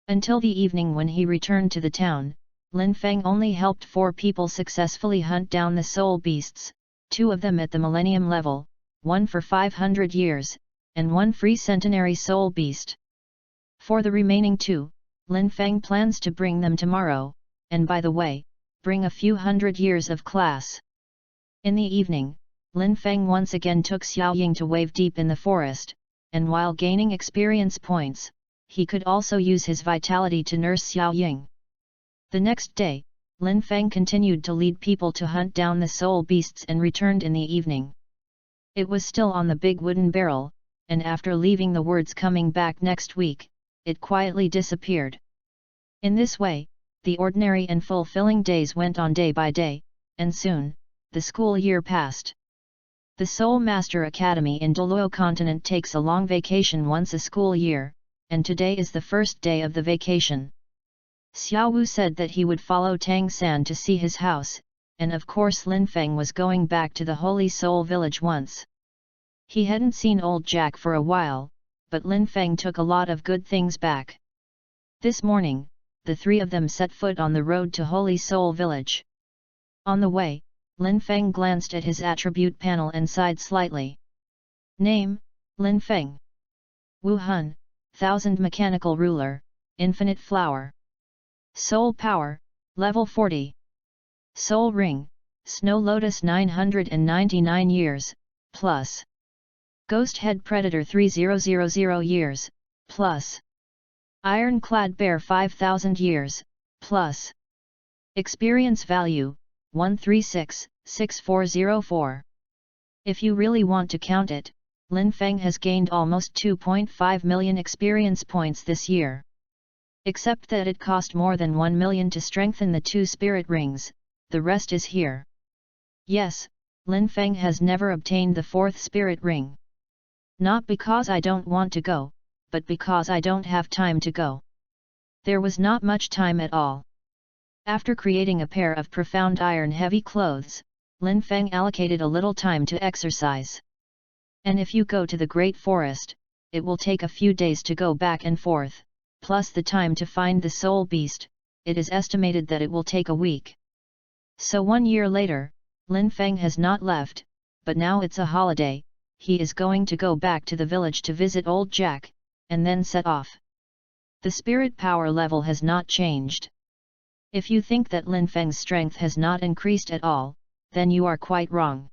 Until the evening when he returned to the town, Lin Feng only helped 4 people successfully hunt down the soul beasts, 2 of them at the millennium level, 1 for 500 years, and 1 free centenary soul beast. For the remaining 2, Lin Feng plans to bring them tomorrow, and by the way, bring a few hundred years of class. In the evening, Lin Feng once again took Xiao Ying to wave deep in the forest, and while gaining experience points, he could also use his vitality to nurse Xiao Ying. The next day, Lin Feng continued to lead people to hunt down the soul beasts and returned in the evening. It was still on the big wooden barrel, and after leaving the words coming back next week, it quietly disappeared. In this way, the ordinary and fulfilling days went on day by day, and soon, the school year passed. The Soul Master Academy in Douluos continent takes a long vacation once a school year, and today is the first day of the vacation. Xiao Wu said that he would follow Tang San to see his house, and of course Lin Feng was going back to the Holy Soul Village once. He hadn't seen old Jack for a while, but Lin Feng took a lot of good things back. This morning, the 3 of them set foot on the road to Holy Soul Village. On the way, Lin Feng glanced at his attribute panel and sighed slightly. Name, Lin Feng. Wu Hun, Thousand Mechanical Ruler, Infinite Flower. Soul Power, Level 40. Soul Ring, Snow Lotus 999 years, plus. Ghost Head Predator 3000 years, plus. Ironclad Bear 5000 years, plus. Experience Value, 136,6404. If you really want to count it, Lin Feng has gained almost 2.5 million experience points this year. Except that it cost more than 1 million to strengthen the 2 spirit rings, the rest is here. Yes, Lin Feng has never obtained the 4th spirit ring. Not because I don't want to go, but because I don't have time to go. There was not much time at all. After creating a pair of profound iron-heavy clothes, Lin Feng allocated a little time to exercise. And if you go to the Great Forest, it will take a few days to go back and forth, plus the time to find the soul beast. It is estimated that it will take a week. So 1 year later, Lin Feng has not left, but now it's a holiday, he is going to go back to the village to visit old Jack, and then set off. The spirit power level has not changed. If you think that Lin Feng's strength has not increased at all, then you are quite wrong.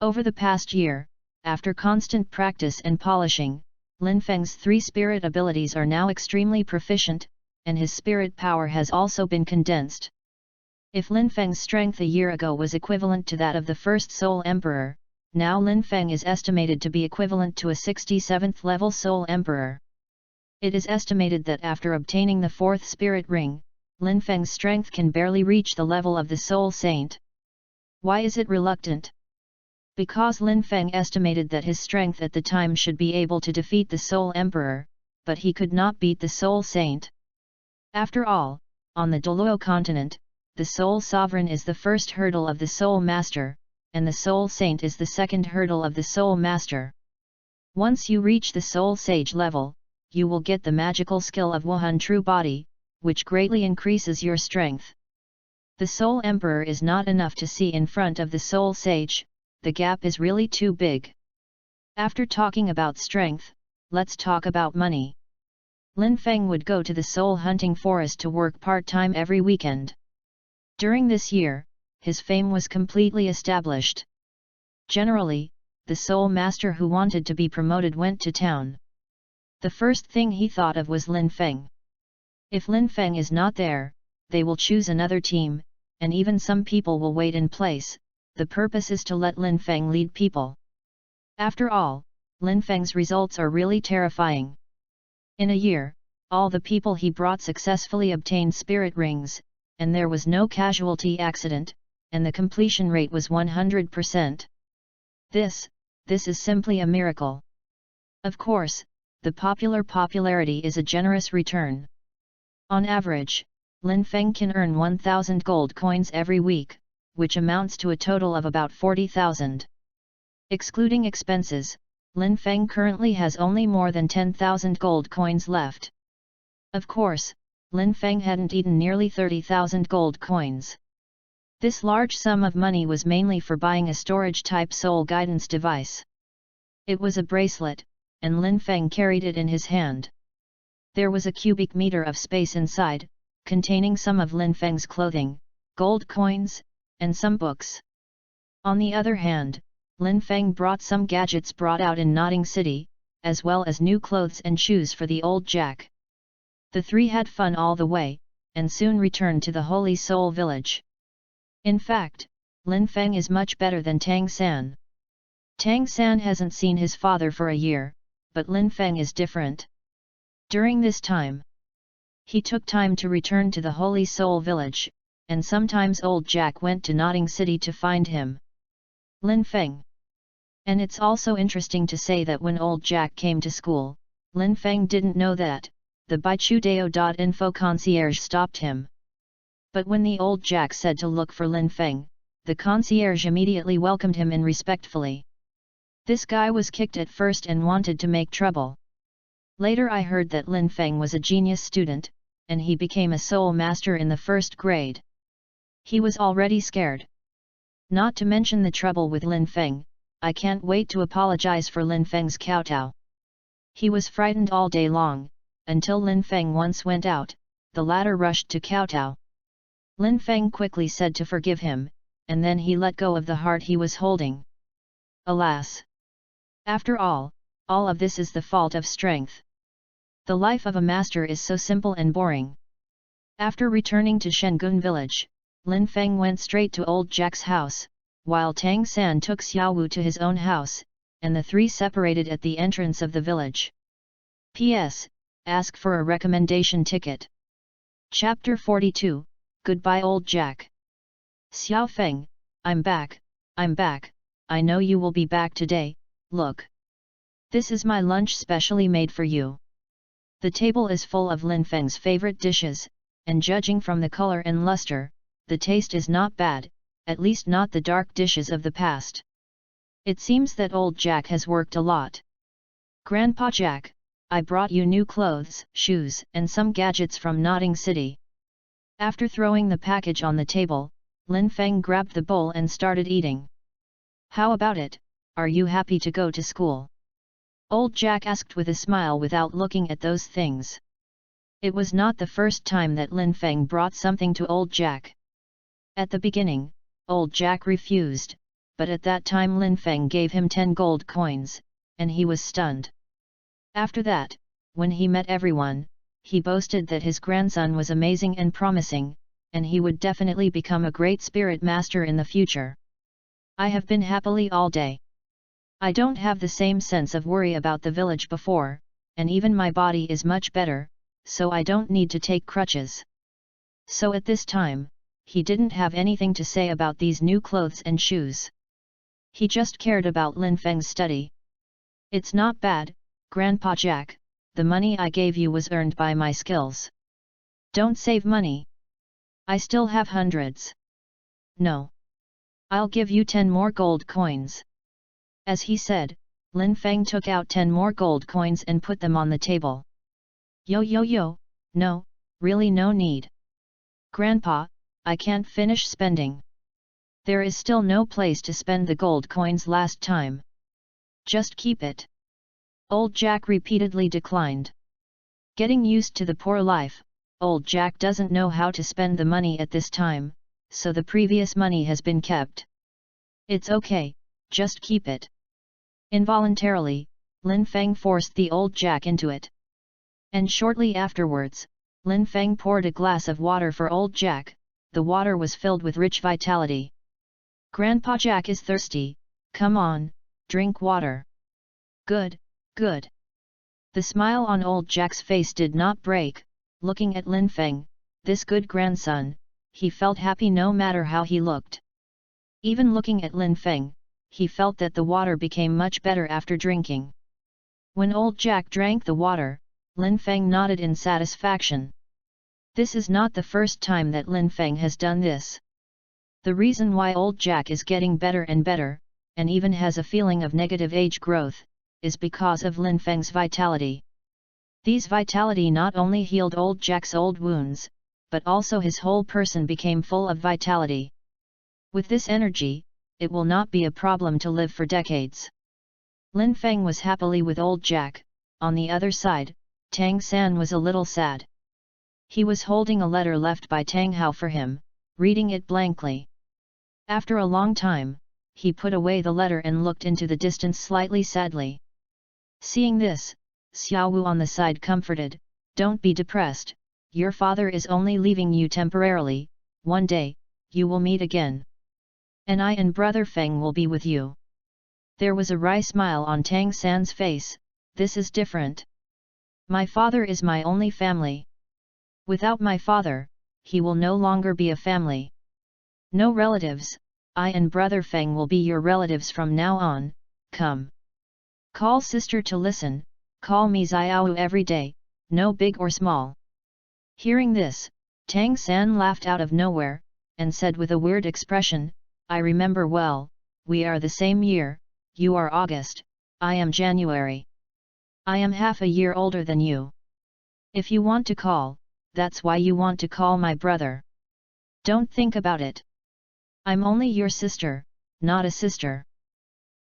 Over the past year, after constant practice and polishing, Lin Feng's 3 spirit abilities are now extremely proficient, and his spirit power has also been condensed. If Lin Feng's strength a year ago was equivalent to that of the first Soul Emperor, now Lin Feng is estimated to be equivalent to a 67th level Soul Emperor. It is estimated that after obtaining the 4th spirit ring, Lin Feng's strength can barely reach the level of the Soul Saint. Why is it reluctant? Because Lin Feng estimated that his strength at the time should be able to defeat the Soul Emperor, but he could not beat the Soul Saint. After all, on the Douluos continent, the Soul Sovereign is the first hurdle of the Soul Master, and the Soul Saint is the second hurdle of the Soul Master. Once you reach the Soul Sage level, you will get the magical skill of Wuhan True Body, which greatly increases your strength. The Soul Emperor is not enough to see in front of the Soul Sage, the gap is really too big. After talking about strength, let's talk about money. Lin Feng would go to the soul hunting forest to work part-time every weekend. During this year, his fame was completely established. Generally, the soul master who wanted to be promoted went to town. The first thing he thought of was Lin Feng. If Lin Feng is not there, they will choose another team, and even some people will wait in place. The purpose is to let Lin Feng lead people. After all, Lin Feng's results are really terrifying. In a year, all the people he brought successfully obtained spirit rings, and there was no casualty accident, and the completion rate was 100%. This is simply a miracle. Of course, the popularity is a generous return. On average, Lin Feng can earn 1,000 gold coins every week, which amounts to a total of about 40,000. Excluding expenses, Lin Feng currently has only more than 10,000 gold coins left. Of course, Lin Feng hadn't eaten nearly 30,000 gold coins. This large sum of money was mainly for buying a storage-type soul guidance device. It was a bracelet, and Lin Feng carried it in his hand. There was a cubic meter of space inside, containing some of Lin Feng's clothing, gold coins, and some books. On the other hand, Lin Feng brought some gadgets brought out in Nodding City, as well as new clothes and shoes for the old Jack. The three had fun all the way, and soon returned to the Holy Soul Village. In fact, Lin Feng is much better than Tang San. Tang San hasn't seen his father for a year, but Lin Feng is different. During this time, he took time to return to the Holy Soul Village, and sometimes old Jack went to Nodding City to find him. Lin Feng. And it's also interesting to say that when old Jack came to school, Lin Feng didn't know that. The Baichudao.info concierge stopped him. But when the old Jack said to look for Lin Feng, the concierge immediately welcomed him in respectfully. This guy was kicked at first and wanted to make trouble. Later I heard that Lin Feng was a genius student, and he became a soul master in the first grade. He was already scared. Not to mention the trouble with Lin Feng, I can't wait to apologize for Lin Feng's kowtow. He was frightened all day long, until Lin Feng once went out, the latter rushed to kowtow. Lin Feng quickly said to forgive him, and then he let go of the heart he was holding. Alas! After all of this is the fault of strength. The life of a master is so simple and boring. After returning to Shengun village, Lin Feng went straight to old Jack's house, while Tang San took Xiao Wu to his own house, and the three separated at the entrance of the village. P.S. Ask for a recommendation ticket. Chapter 42, Goodbye Old Jack. Xiao Feng, I'm back, I know you will be back today, look. This is my lunch specially made for you. The table is full of Lin Feng's favorite dishes, and judging from the color and luster, the taste is not bad, at least not the dark dishes of the past. It seems that old Jack has worked a lot. Grandpa Jack, I brought you new clothes, shoes, and some gadgets from Nodding City. After throwing the package on the table, Lin Feng grabbed the bowl and started eating. How about it, are you happy to go to school? Old Jack asked with a smile without looking at those things. It was not the first time that Lin Feng brought something to old Jack. At the beginning, old Jack refused, but at that time Lin Feng gave him 10 gold coins, and he was stunned. After that, when he met everyone, he boasted that his grandson was amazing and promising, and he would definitely become a great spirit master in the future. I have been happily all day. I don't have the same sense of worry about the village before, and even my body is much better, so I don't need to take crutches. So at this time, he didn't have anything to say about these new clothes and shoes. He just cared about Lin Feng's study. It's not bad, Grandpa Jack, the money I gave you was earned by my skills. Don't save money. I still have hundreds. No. I'll give you 10 more gold coins. As he said, Lin Feng took out 10 more gold coins and put them on the table. Yo, no, really no need. Grandpa, I can't finish spending. There is still no place to spend the gold coins last time. Just keep it. Old Jack repeatedly declined. Getting used to the poor life, Old Jack doesn't know how to spend the money at this time, so the previous money has been kept. It's okay, just keep it. Involuntarily, Lin Feng forced the Old Jack into it. And shortly afterwards, Lin Feng poured a glass of water for Old Jack. The water was filled with rich vitality. Grandpa Jack is thirsty, come on, drink water. Good, good. The smile on Old Jack's face did not break. Looking at Lin Feng, this good grandson, he felt happy no matter how he looked. Even looking at Lin Feng, he felt that the water became much better after drinking. When Old Jack drank the water, Lin Feng nodded in satisfaction. This is not the first time that Lin Feng has done this. The reason why Old Jack is getting better and better, and even has a feeling of negative age growth, is because of Lin Feng's vitality. These vitality not only healed Old Jack's old wounds, but also his whole person became full of vitality. With this energy, it will not be a problem to live for decades. Lin Feng was happily with Old Jack. On the other side, Tang San was a little sad. He was holding a letter left by Tang Hao for him, reading it blankly. After a long time, he put away the letter and looked into the distance slightly sadly. Seeing this, Xiao Wu on the side comforted, "Don't be depressed, your father is only leaving you temporarily, one day, you will meet again. And I and brother Feng will be with you." There was a wry smile on Tang San's face. "This is different. My father is my only family. Without my father, he will no longer be a family. No relatives, I and brother Feng will be your relatives from now on, come. Call sister to listen, call me Xiaowu every day, no big or small." Hearing this, Tang San laughed out of nowhere, and said with a weird expression, "I remember well, we are the same year, you are August, I am January. I am half a year older than you. If you want to call, that's why you want to call my brother. Don't think about it. I'm only your sister, not a sister."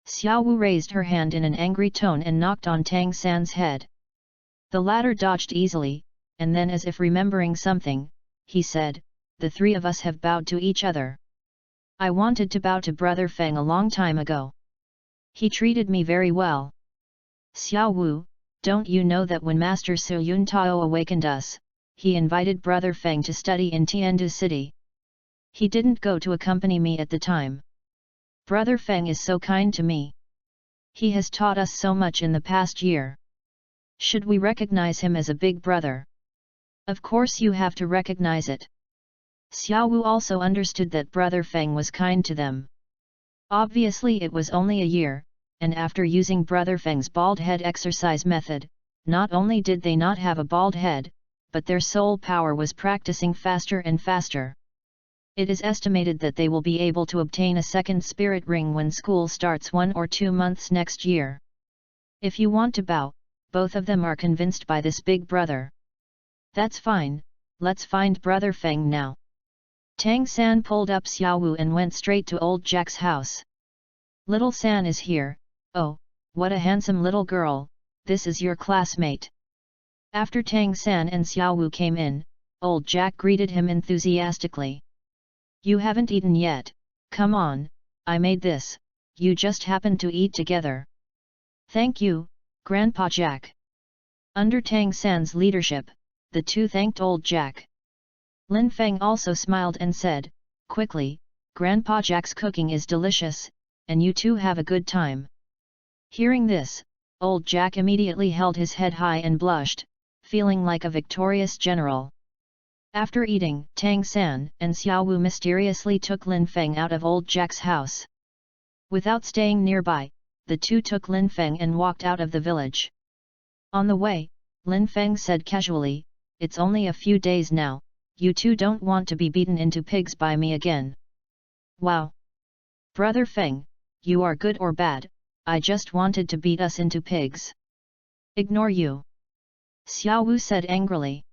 Xiao Wu raised her hand in an angry tone and knocked on Tang San's head. The latter dodged easily, and then as if remembering something, he said, "The three of us have bowed to each other. I wanted to bow to brother Feng a long time ago. He treated me very well. Xiao Wu, don't you know that when Master Su Yun Tao awakened us, he invited brother Feng to study in Tiandu City? He didn't go to accompany me at the time. Brother Feng is so kind to me. He has taught us so much in the past year. Should we recognize him as a big brother? Of course you have to recognize it." Xiao Wu also understood that brother Feng was kind to them. Obviously it was only a year, and after using brother Feng's bald head exercise method, not only did they not have a bald head, but their soul power was practicing faster and faster. It is estimated that they will be able to obtain a second spirit ring when school starts 1 or 2 months next year. If you want to bow, both of them are convinced by this big brother. "That's fine, let's find brother Feng now." Tang San pulled up Xiao Wu and went straight to Old Jack's house. "Little San is here, oh, what a handsome little girl, this is your classmate." After Tang San and Xiao Wu came in, Old Jack greeted him enthusiastically. "You haven't eaten yet, come on, I made this, you just happen to eat together." "Thank you, Grandpa Jack." Under Tang San's leadership, the two thanked Old Jack. Lin Feng also smiled and said, quickly, "Grandpa Jack's cooking is delicious, and you two have a good time." Hearing this, Old Jack immediately held his head high and blushed, feeling like a victorious general. After eating, Tang San and Xiao Wu mysteriously took Lin Feng out of Old Jack's house. Without staying nearby, the two took Lin Feng and walked out of the village. On the way, Lin Feng said casually, "It's only a few days now, you two don't want to be beaten into pigs by me again." "Wow! Brother Feng, you are good or bad, I just wanted to beat us into pigs." "Ignore you!" Xiao Wu said angrily.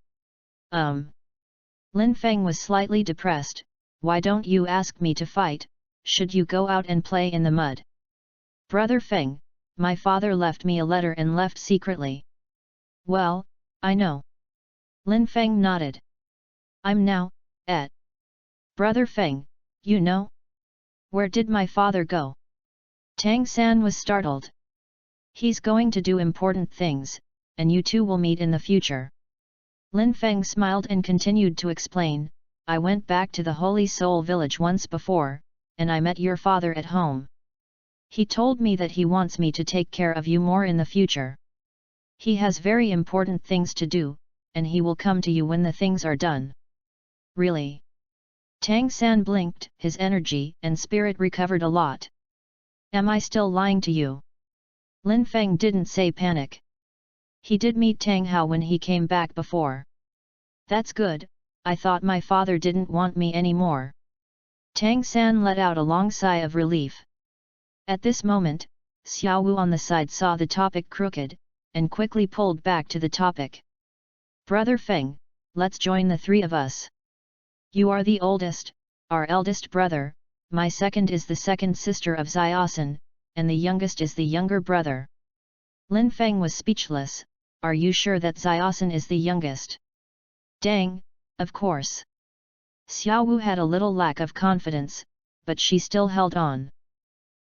Lin Feng was slightly depressed. "Why don't you ask me to fight, should you go out and play in the mud? Brother Feng, my father left me a letter and left secretly. Well, I know. Lin Feng nodded. I'm now, at. Brother Feng, you know? Where did my father go? Tang San was startled. He's going to do important things, and you two will meet in the future. Lin Feng smiled and continued to explain, I went back to the Holy Soul village once before, and I met your father at home. He told me that he wants me to take care of you more in the future. He has very important things to do, and he will come to you when the things are done. Really? Tang San blinked, his energy and spirit recovered a lot. Am I still lying to you? Lin Feng didn't say panic. He did meet Tang Hao when he came back before. That's good, I thought my father didn't want me anymore. Tang San let out a long sigh of relief. At this moment, Xiao Wu on the side saw the topic crooked, and quickly pulled back to the topic. Brother Feng, let's join the three of us. You are the oldest, our eldest brother, my second is the second sister of Xiaosan, and the youngest is the younger brother. Lin Feng was speechless, are you sure that Xiaosan is the youngest? Dang, of course. Xiao Wu had a little lack of confidence, but she still held on.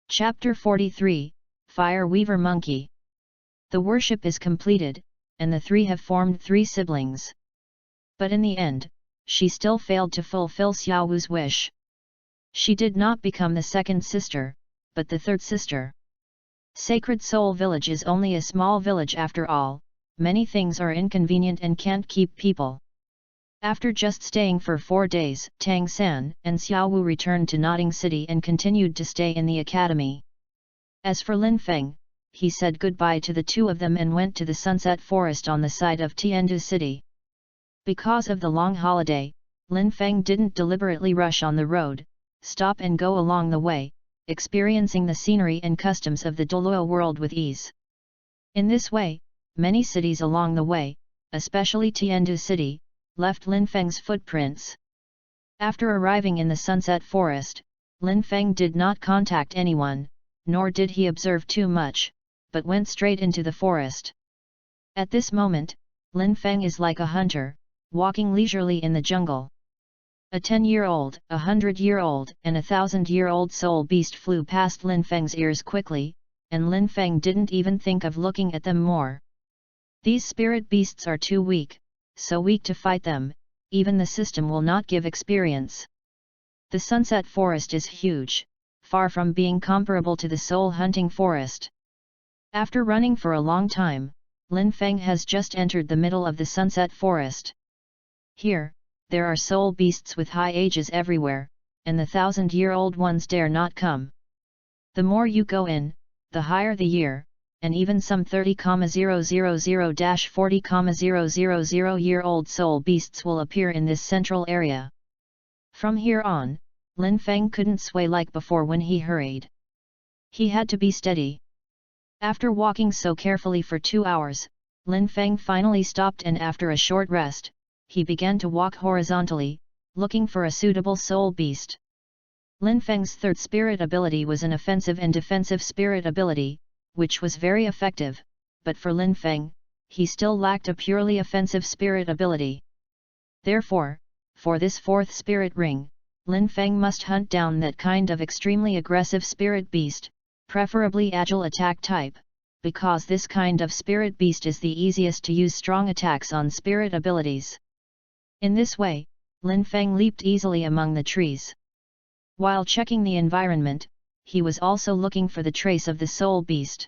Chapter 43, Fire Weaver Monkey. The worship is completed, and the three have formed three siblings. But in the end, she still failed to fulfill Xiao Wu's wish. She did not become the second sister, but the third sister. Sacred Soul Village is only a small village after all, many things are inconvenient and can't keep people. After just staying for 4 days, Tang San and Xiao Wu returned to Notting City and continued to stay in the academy. As for Lin Feng, he said goodbye to the two of them and went to the Sunset Forest on the side of Tiandu City. Because of the long holiday, Lin Feng didn't deliberately rush on the road, stop and go along the way, experiencing the scenery and customs of the Douluo world with ease. In this way, many cities along the way, especially Tiandu City, left Lin Feng's footprints. After arriving in the Sunset Forest, Lin Feng did not contact anyone, nor did he observe too much, but went straight into the forest. At this moment, Lin Feng is like a hunter, walking leisurely in the jungle. A 10-year-old, a 100-year-old, and a 1,000-year-old soul beast flew past Lin Feng's ears quickly, and Lin Feng didn't even think of looking at them more. These spirit beasts are too weak, so weak to fight them, even the system will not give experience. The Sunset Forest is huge, far from being comparable to the soul hunting forest. After running for a long time, Lin Feng has just entered the middle of the Sunset Forest. Here, there are soul beasts with high ages everywhere, and the 1,000-year-old ones dare not come. The more you go in, the higher the year, and even some 30,000-40,000-year-old soul beasts will appear in this central area. From here on, Lin Feng couldn't sway like before when he hurried. He had to be steady. After walking so carefully for 2 hours, Lin Feng finally stopped, and after a short rest, he began to walk horizontally, looking for a suitable soul beast. Lin Feng's third spirit ability was an offensive and defensive spirit ability, which was very effective, but for Lin Feng, he still lacked a purely offensive spirit ability. Therefore, for this fourth spirit ring, Lin Feng must hunt down that kind of extremely aggressive spirit beast, preferably agile attack type, because this kind of spirit beast is the easiest to use strong attacks on spirit abilities. In this way, Lin Feng leaped easily among the trees. While checking the environment, he was also looking for the trace of the soul beast.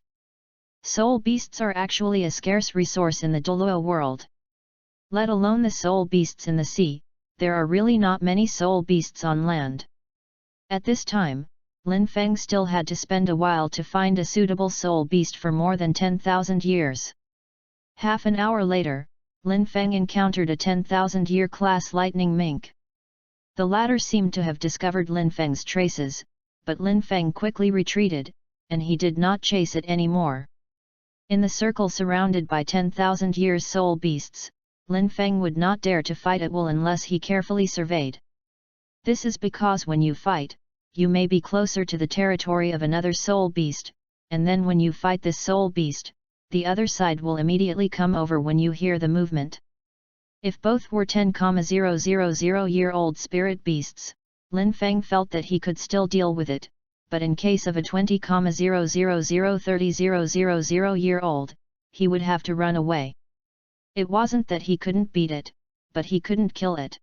Soul beasts are actually a scarce resource in the Douluo world. Let alone the soul beasts in the sea, there are really not many soul beasts on land. At this time, Lin Feng still had to spend a while to find a suitable soul beast for more than 10,000 years. Half an hour later, Lin Feng encountered a 10,000-year class lightning mink. The latter seemed to have discovered Lin Feng's traces, but Lin Feng quickly retreated, and he did not chase it anymore. In the circle surrounded by 10,000 years soul beasts, Lin Feng would not dare to fight it unless he carefully surveyed. This is because when you fight, you may be closer to the territory of another soul beast, and then when you fight this soul beast, the other side will immediately come over when you hear the movement. If both were 10,000-year-old spirit beasts, Lin Feng felt that he could still deal with it, but in case of a 20,000-30,000-year-old, he would have to run away. It wasn't that he couldn't beat it, but he couldn't kill it.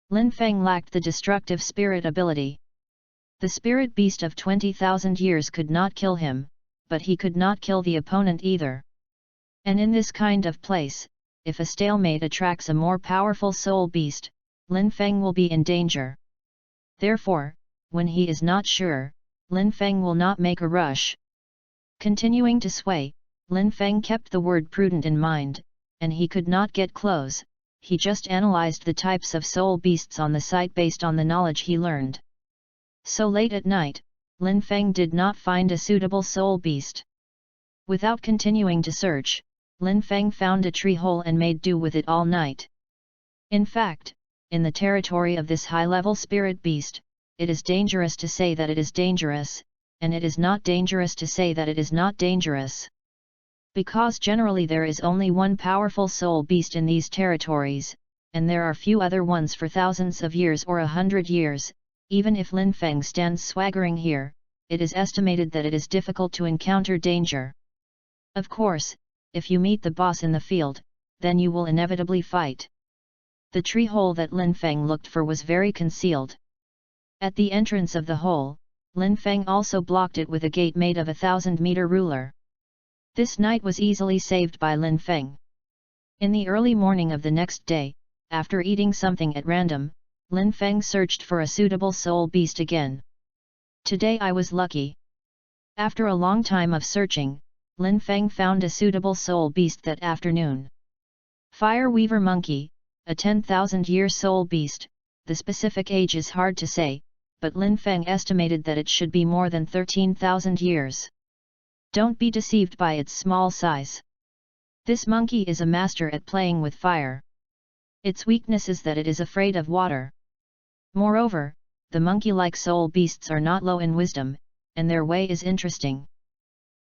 Lin Feng lacked the destructive spirit ability. The spirit beast of 20,000 years could not kill him, but he could not kill the opponent either. And in this kind of place, if a stalemate attracts a more powerful soul beast, Lin Feng will be in danger. Therefore, when he is not sure, Lin Feng will not make a rush. Continuing to sway, Lin Feng kept the word prudent in mind, and he could not get close. He just analyzed the types of soul beasts on the site based on the knowledge he learned. So late at night, Lin Feng did not find a suitable soul beast. Without continuing to search, Lin Feng found a tree hole and made do with it all night. In fact, in the territory of this high-level spirit beast, it is dangerous to say that it is dangerous, and it is not dangerous to say that it is not dangerous. Because generally there is only one powerful soul beast in these territories, and there are few other ones for thousands of years or 100 years, even if Lin Feng stands swaggering here, it is estimated that it is difficult to encounter danger. Of course, if you meet the boss in the field, then you will inevitably fight. The tree hole that Lin Feng looked for was very concealed. At the entrance of the hole, Lin Feng also blocked it with a gate made of a 1,000-meter ruler. This night was easily saved by Lin Feng. In the early morning of the next day, after eating something at random, Lin Feng searched for a suitable soul beast again. Today I was lucky. After a long time of searching, Lin Feng found a suitable soul beast that afternoon. Fire Weaver Monkey, a 10,000-year soul beast. The specific age is hard to say, but Lin Feng estimated that it should be more than 13,000 years. Don't be deceived by its small size. This monkey is a master at playing with fire. Its weakness is that it is afraid of water. Moreover, the monkey-like soul beasts are not low in wisdom, and their way is interesting.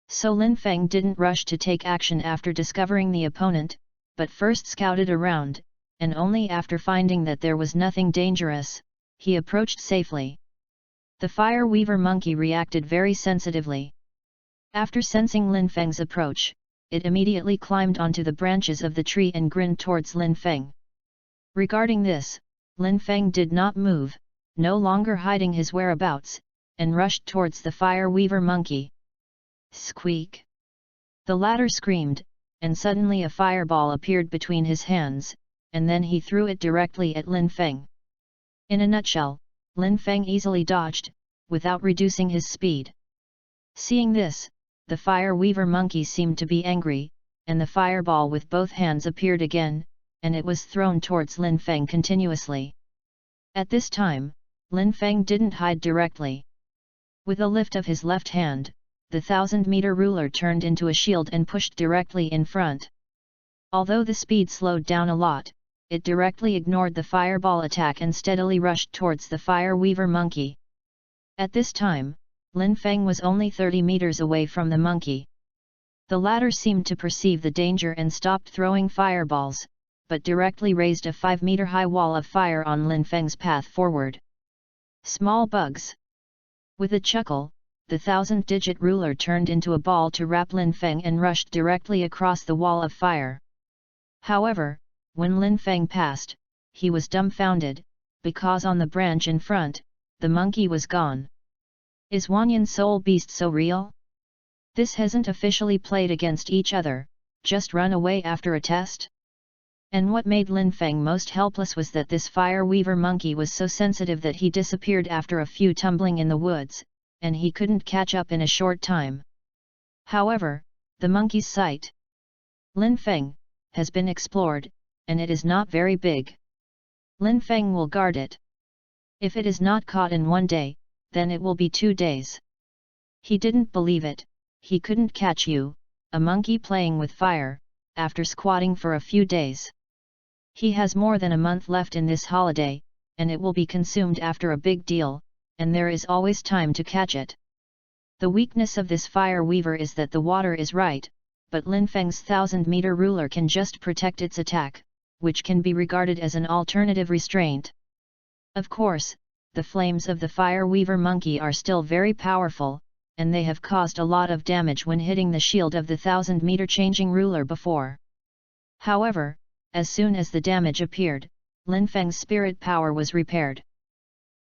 So Lin Feng didn't rush to take action after discovering the opponent, but first scouted around, and only after finding that there was nothing dangerous, he approached safely. The Fire Weaver monkey reacted very sensitively. After sensing Lin Feng's approach, it immediately climbed onto the branches of the tree and grinned towards Lin Feng. Regarding this, Lin Feng did not move, no longer hiding his whereabouts, and rushed towards the Fire Weaver monkey. Squeak! The latter screamed, and suddenly a fireball appeared between his hands, and then he threw it directly at Lin Feng. In a nutshell, Lin Feng easily dodged, without reducing his speed. Seeing this, the Fire Weaver monkey seemed to be angry, and the fireball with both hands appeared again, and it was thrown towards Lin Feng continuously. At this time, Lin Feng didn't hide directly. With a lift of his left hand, the 1,000-meter ruler turned into a shield and pushed directly in front. Although the speed slowed down a lot, it directly ignored the fireball attack and steadily rushed towards the Fire Weaver monkey. At this time, Lin Feng was only 30 meters away from the monkey. The latter seemed to perceive the danger and stopped throwing fireballs, but directly raised a 5-meter-high wall of fire on Lin Feng's path forward. Small bugs! With a chuckle, the 1,000-digit ruler turned into a ball to wrap Lin Feng and rushed directly across the wall of fire. However, when Lin Feng passed, he was dumbfounded, because on the branch in front, the monkey was gone. Is Wanyan Soul Beast so real? This hasn't officially played against each other, just run away after a test? And what made Lin Feng most helpless was that this Fire Weaver monkey was so sensitive that he disappeared after a few tumbling in the woods, and he couldn't catch up in a short time. However, the monkey's site, Lin Feng, has been explored, and it is not very big. Lin Feng will guard it. If it is not caught in one day, then it will be 2 days. He didn't believe it. He couldn't catch you, a monkey playing with fire, after squatting for a few days. He has more than a month left in this holiday, and it will be consumed after a big deal, and there is always time to catch it. The weakness of this fire weaver is that the water is right, but Lin Feng's 1000-meter ruler can just protect its attack, which can be regarded as an alternative restraint. Of course, the flames of the fire weaver monkey are still very powerful, and they have caused a lot of damage when hitting the shield of the 1000-meter changing ruler before. However, as soon as the damage appeared, Lin Feng's spirit power was repaired.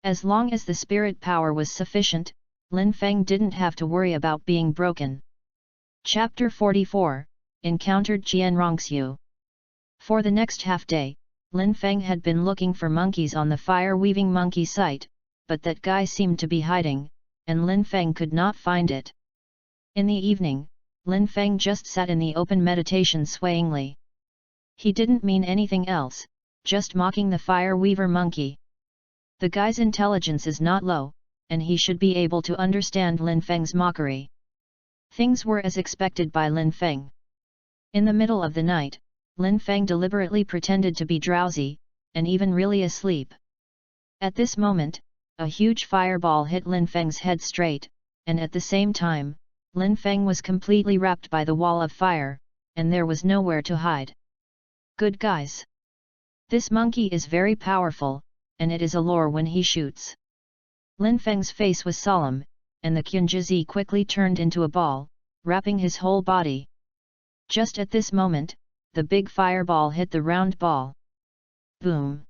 As long as the spirit power was sufficient, Lin Feng didn't have to worry about being broken. Chapter 44, Encountered Jian Rongxiu. For the next half-day, Lin Feng had been looking for monkeys on the fire-weaving monkey site, but that guy seemed to be hiding, and Lin Feng could not find it. In the evening, Lin Feng just sat in the open meditation swayingly. He didn't mean anything else, just mocking the fire-weaver monkey. The guy's intelligence is not low, and he should be able to understand Lin Feng's mockery. Things were as expected by Lin Feng. In the middle of the night, Lin Feng deliberately pretended to be drowsy, and even really asleep. At this moment, a huge fireball hit Lin Feng's head straight, and at the same time, Lin Feng was completely wrapped by the wall of fire, and there was nowhere to hide. Good guys! This monkey is very powerful, and it is a lure when he shoots. Lin Feng's face was solemn, and the Qunjizi quickly turned into a ball, wrapping his whole body. Just at this moment, the big fireball hit the round ball. Boom!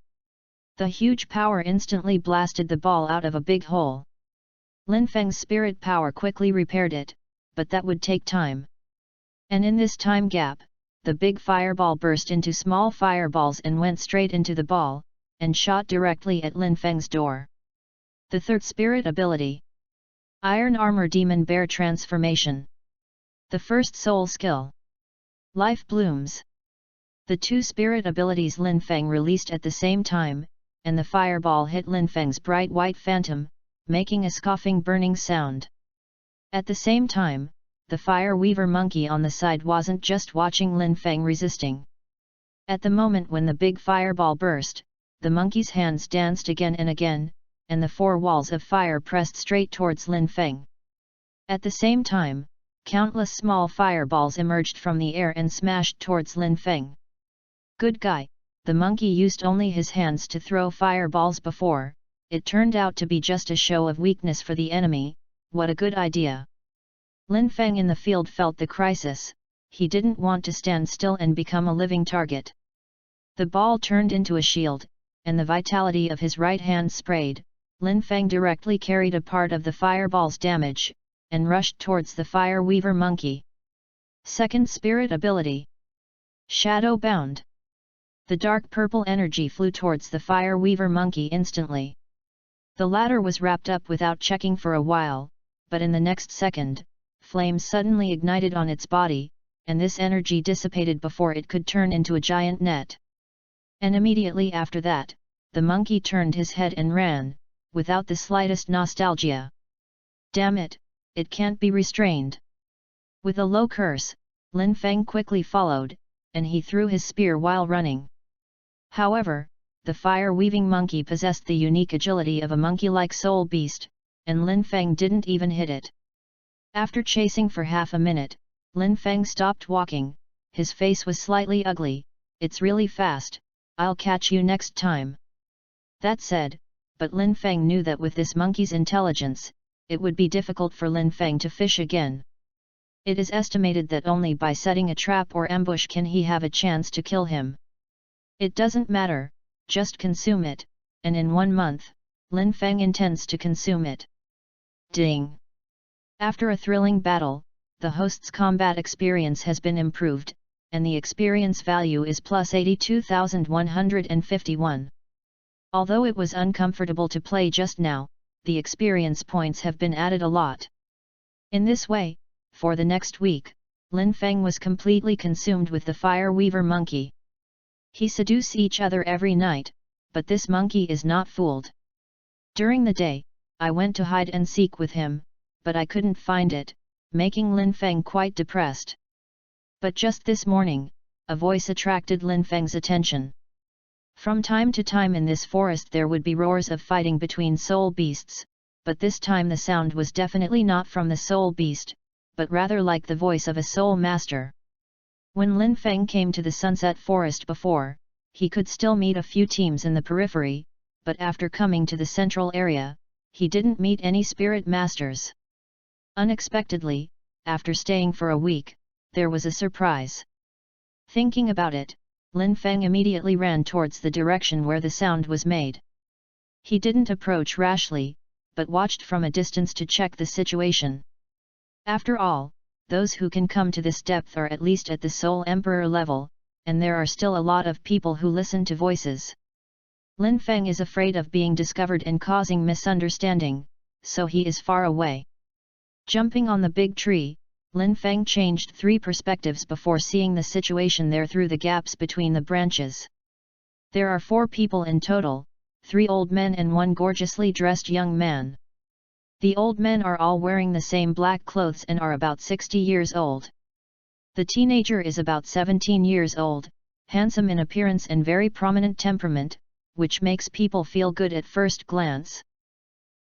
The huge power instantly blasted the ball out of a big hole. Lin Feng's spirit power quickly repaired it, but that would take time. And in this time gap, the big fireball burst into small fireballs and went straight into the ball, and shot directly at Lin Feng's door. The third spirit ability. Iron Armor Demon Bear Transformation. The first soul skill. Life Blooms. The two spirit abilities Lin Feng released at the same time, and the fireball hit Lin Feng's bright white phantom, making a scoffing burning sound. At the same time, the fire weaver monkey on the side wasn't just watching Lin Feng resisting. At the moment when the big fireball burst, the monkey's hands danced again and again, and the four walls of fire pressed straight towards Lin Feng. At the same time, countless small fireballs emerged from the air and smashed towards Lin Feng. Good guy, the monkey used only his hands to throw fireballs before, it turned out to be just a show of weakness for the enemy. What a good idea. Lin Feng in the field felt the crisis, he didn't want to stand still and become a living target. The ball turned into a shield, and the vitality of his right hand sprayed. Lin Feng directly carried a part of the fireball's damage, and rushed towards the fire weaver monkey. Second spirit ability. Shadow Bound. The dark purple energy flew towards the fire weaver monkey instantly. The latter was wrapped up without checking for a while, but in the next second, flames suddenly ignited on its body, and this energy dissipated before it could turn into a giant net. And immediately after that, the monkey turned his head and ran, without the slightest nostalgia. Damn it, it can't be restrained. With a low curse, Lin Feng quickly followed, and he threw his spear while running. However, the fire-weaving monkey possessed the unique agility of a monkey-like soul beast, and Lin Feng didn't even hit it. After chasing for half a minute, Lin Feng stopped walking, his face was slightly ugly. It's really fast, I'll catch you next time. That said, but Lin Feng knew that with this monkey's intelligence, it would be difficult for Lin Feng to fish again. It is estimated that only by setting a trap or ambush can he have a chance to kill him. It doesn't matter, just consume it, and in 1 month, Lin Feng intends to consume it. Ding! After a thrilling battle, the host's combat experience has been improved, and the experience value is plus 82,151. Although it was uncomfortable to play just now, the experience points have been added a lot. In this way, for the next week, Lin Feng was completely consumed with the fire weaver monkey. He seduce each other every night, but this monkey is not fooled. During the day, I went to hide and seek with him, but I couldn't find it, making Lin Feng quite depressed. But just this morning, a voice attracted Lin Feng's attention. From time to time in this forest there would be roars of fighting between soul beasts, but this time the sound was definitely not from the soul beast, but rather like the voice of a soul master. When Lin Feng came to the sunset forest before, he could still meet a few teams in the periphery, but after coming to the central area, he didn't meet any spirit masters. Unexpectedly, after staying for a week, there was a surprise. Thinking about it, Lin Feng immediately ran towards the direction where the sound was made. He didn't approach rashly, but watched from a distance to check the situation. After all, those who can come to this depth are at least at the Soul Emperor level, and there are still a lot of people who listen to voices. Lin Feng is afraid of being discovered and causing misunderstanding, so he is far away. Jumping on the big tree, Lin Feng changed 3 perspectives before seeing the situation there through the gaps between the branches. There are 4 people in total, 3 old men and 1 gorgeously dressed young man. The old men are all wearing the same black clothes and are about 60 years old. The teenager is about 17 years old, handsome in appearance and very prominent temperament, which makes people feel good at first glance.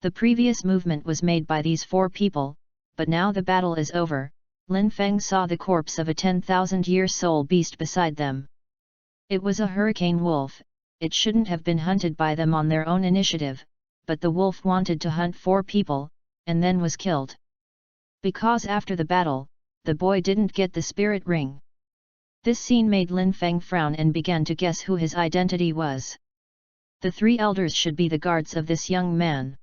The previous movement was made by these 4 people, but now the battle is over. Lin Feng saw the corpse of a 10,000-year soul beast beside them. It was a hurricane wolf. It shouldn't have been hunted by them on their own initiative, but the wolf wanted to hunt 4 people, and then was killed. Because after the battle, the boy didn't get the spirit ring. This scene made Lin Feng frown and began to guess who his identity was. The 3 elders should be the guards of this young man.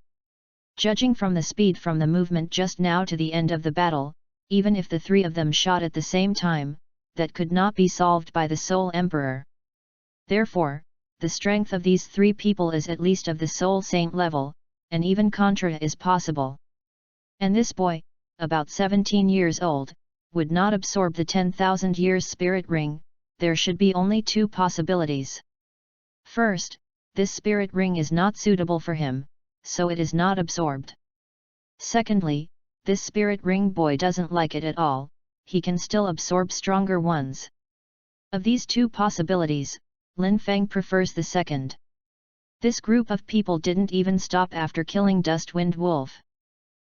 Judging from the speed from the movement just now to the end of the battle, even if the 3 of them shot at the same time, that could not be solved by the Soul Emperor. Therefore, the strength of these 3 people is at least of the Soul Saint level, and even Contra is possible. And this boy, about 17 years old, would not absorb the 10,000 years spirit ring. There should be only 2 possibilities. First, this spirit ring is not suitable for him, so it is not absorbed. Secondly, this spirit ring boy doesn't like it at all, he can still absorb stronger ones. Of these 2 possibilities, Lin Feng prefers the second. This group of people didn't even stop after killing Dustwind Wolf.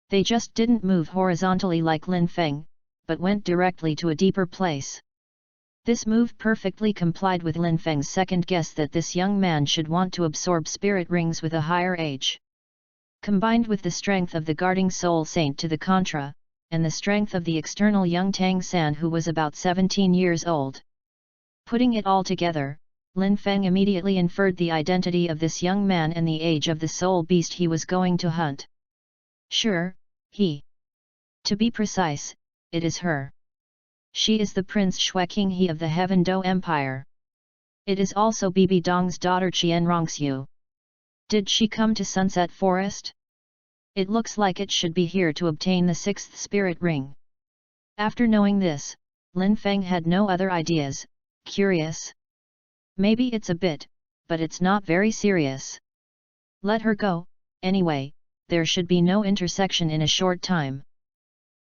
They just didn't move horizontally like Lin Feng, but went directly to a deeper place. This move perfectly complied with Lin Feng's second guess that this young man should want to absorb spirit rings with a higher age. Combined with the strength of the guarding soul saint to the contra, and the strength of the external young Tang San who was about 17 years old. Putting it all together, Lin Feng immediately inferred the identity of this young man and the age of the soul beast he was going to hunt. Sure, to be precise, it is her. She is the Prince Shueking He of the Heaven Do Empire. It is also Bibi Dong's daughter Qian Rongxiu. Did she come to Sunset Forest? It looks like it should be here to obtain the 6th spirit ring. After knowing this, Lin Feng had no other ideas. Curious? Maybe it's a bit, but it's not very serious. Let her go, anyway, there should be no intersection in a short time.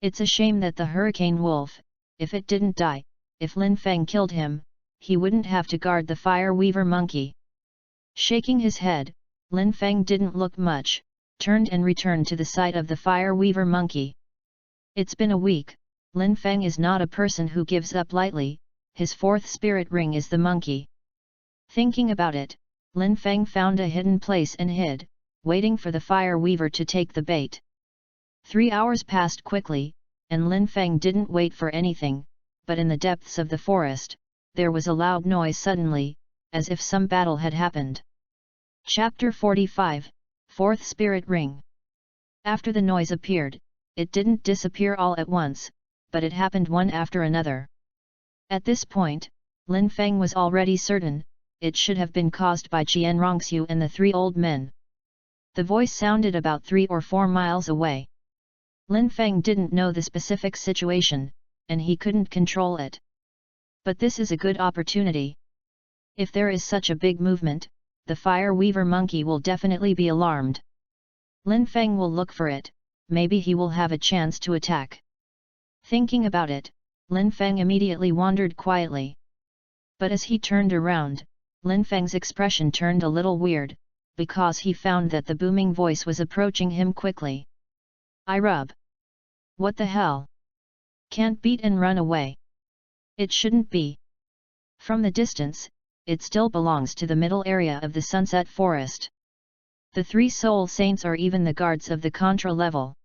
It's a shame that the hurricane wolf, if it didn't die, if Lin Feng killed him, he wouldn't have to guard the fire weaver monkey. Shaking his head, Lin Feng didn't look much, turned and returned to the site of the fire weaver monkey. It's been a week. Lin Feng is not a person who gives up lightly, his 4th spirit ring is the monkey. Thinking about it, Lin Feng found a hidden place and hid, waiting for the fire weaver to take the bait. 3 hours passed quickly, and Lin Feng didn't wait for anything, but in the depths of the forest, there was a loud noise suddenly, as if some battle had happened. Chapter 45, 4th Spirit Ring. After the noise appeared, it didn't disappear all at once, but it happened one after another. At this point, Lin Feng was already certain, it should have been caused by Qian Rongxiu and the 3 old men. The voice sounded about 3 or 4 miles away. Lin Feng didn't know the specific situation, and he couldn't control it. But this is a good opportunity. If there is such a big movement, the fire weaver monkey will definitely be alarmed. Lin Feng will look for it, maybe he will have a chance to attack. Thinking about it, Lin Feng immediately wandered quietly. But as he turned around, Lin Feng's expression turned a little weird, because he found that the booming voice was approaching him quickly. I rub. What the hell? Can't beat and run away. It shouldn't be. From the distance, it still belongs to the middle area of the Sunset Forest. The 3 soul saints are even the guards of the Contra level.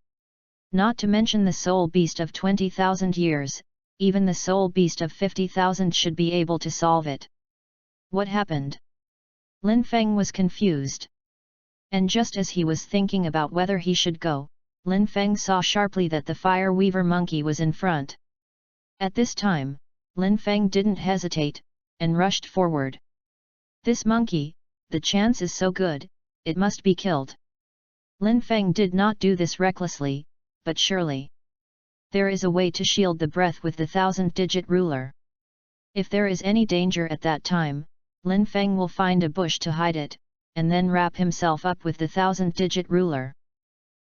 Not to mention the soul beast of 20,000 years, even the soul beast of 50,000 should be able to solve it. What happened? Lin Feng was confused. And just as he was thinking about whether he should go, Lin Feng saw sharply that the fire weaver monkey was in front. At this time, Lin Feng didn't hesitate, and rushed forward. This monkey, the chance is so good, it must be killed. Lin Feng did not do this recklessly, but surely. There is a way to shield the breath with the 1000-digit ruler. If there is any danger at that time, Lin Feng will find a bush to hide it, and then wrap himself up with the 1000-digit ruler.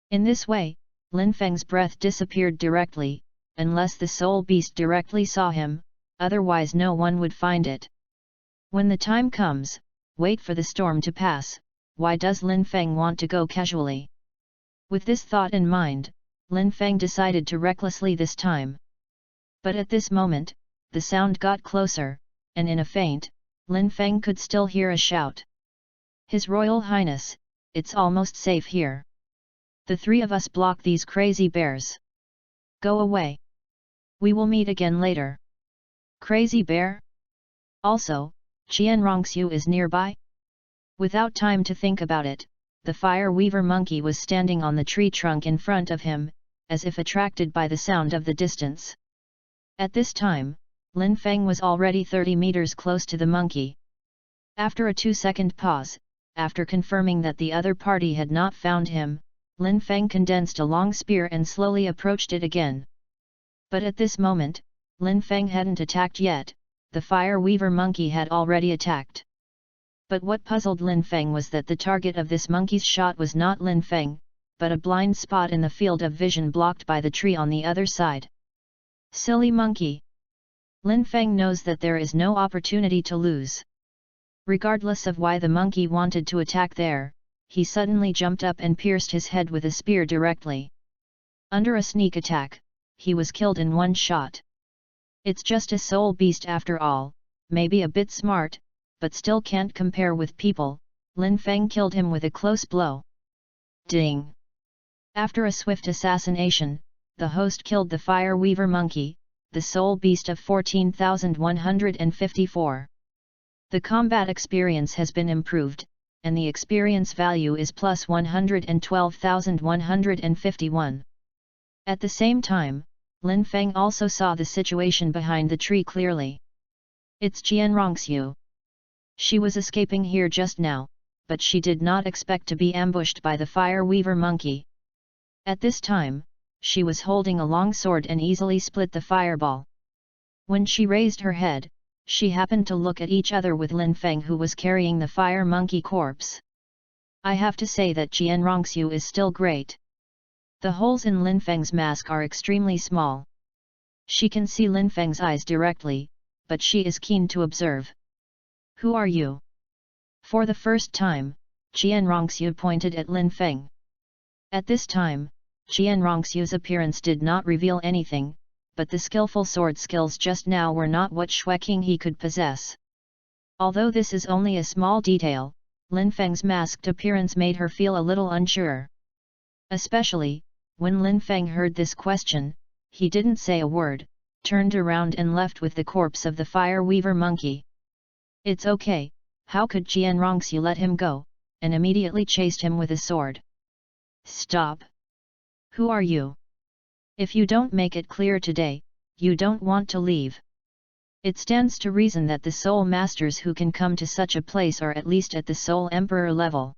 In this way, Lin Feng's breath disappeared directly, unless the soul beast directly saw him, otherwise no one would find it. When the time comes, wait for the storm to pass. Why does Lin Feng want to go casually? With this thought in mind, Lin Feng decided to recklessly this time. But at this moment, the sound got closer, and in a faint, Lin Feng could still hear a shout. His Royal Highness, it's almost safe here. The 3 of us block these crazy bears. Go away. We will meet again later. Crazy bear? Also, Qian Rongxiu is nearby? Without time to think about it, the fire weaver monkey was standing on the tree trunk in front of him, as if attracted by the sound of the distance. At this time, Lin Feng was already 30 meters close to the monkey. After a 2-second pause, after confirming that the other party had not found him, Lin Feng condensed a long spear and slowly approached it again. But at this moment, Lin Feng hadn't attacked yet, the fire weaver monkey had already attacked. But what puzzled Lin Feng was that the target of this monkey's shot was not Lin Feng, but a blind spot in the field of vision blocked by the tree on the other side. Silly monkey! Lin Feng knows that there is no opportunity to lose. Regardless of why the monkey wanted to attack there, he suddenly jumped up and pierced his head with a spear directly. Under a sneak attack, he was killed in one shot. It's just a soul beast after all, maybe a bit smart, but still can't compare with people. Lin Feng killed him with a close blow. Ding! After a swift assassination, the host killed the fire weaver monkey, the soul beast of 14,154. The combat experience has been improved, and the experience value is plus 112,151. At the same time, Lin Feng also saw the situation behind the tree clearly. It's Qian Rongxiu. She was escaping here just now, but she did not expect to be ambushed by the fire weaver monkey. At this time, she was holding a long sword and easily split the fireball. When she raised her head, she happened to look at each other with Lin Feng, who was carrying the fire monkey corpse. I have to say that Qian Rongxiu is still great. The holes in Lin Feng's mask are extremely small. She can see Lin Feng's eyes directly, but she is keen to observe. Who are you? For the first time, Qian Rongxiu pointed at Lin Feng. At this time, Qian Rongxiu's appearance did not reveal anything, but the skillful sword skills just now were not what Xueqing he could possess. Although this is only a small detail, Lin Feng's masked appearance made her feel a little unsure. Especially, when Lin Feng heard this question, he didn't say a word, turned around and left with the corpse of the fire weaver monkey. It's okay, how could Qian Rongxiu let him go, and immediately chased him with a sword. Stop! Who are you? If you don't make it clear today, you don't want to leave. It stands to reason that the soul masters who can come to such a place are at least at the soul emperor level.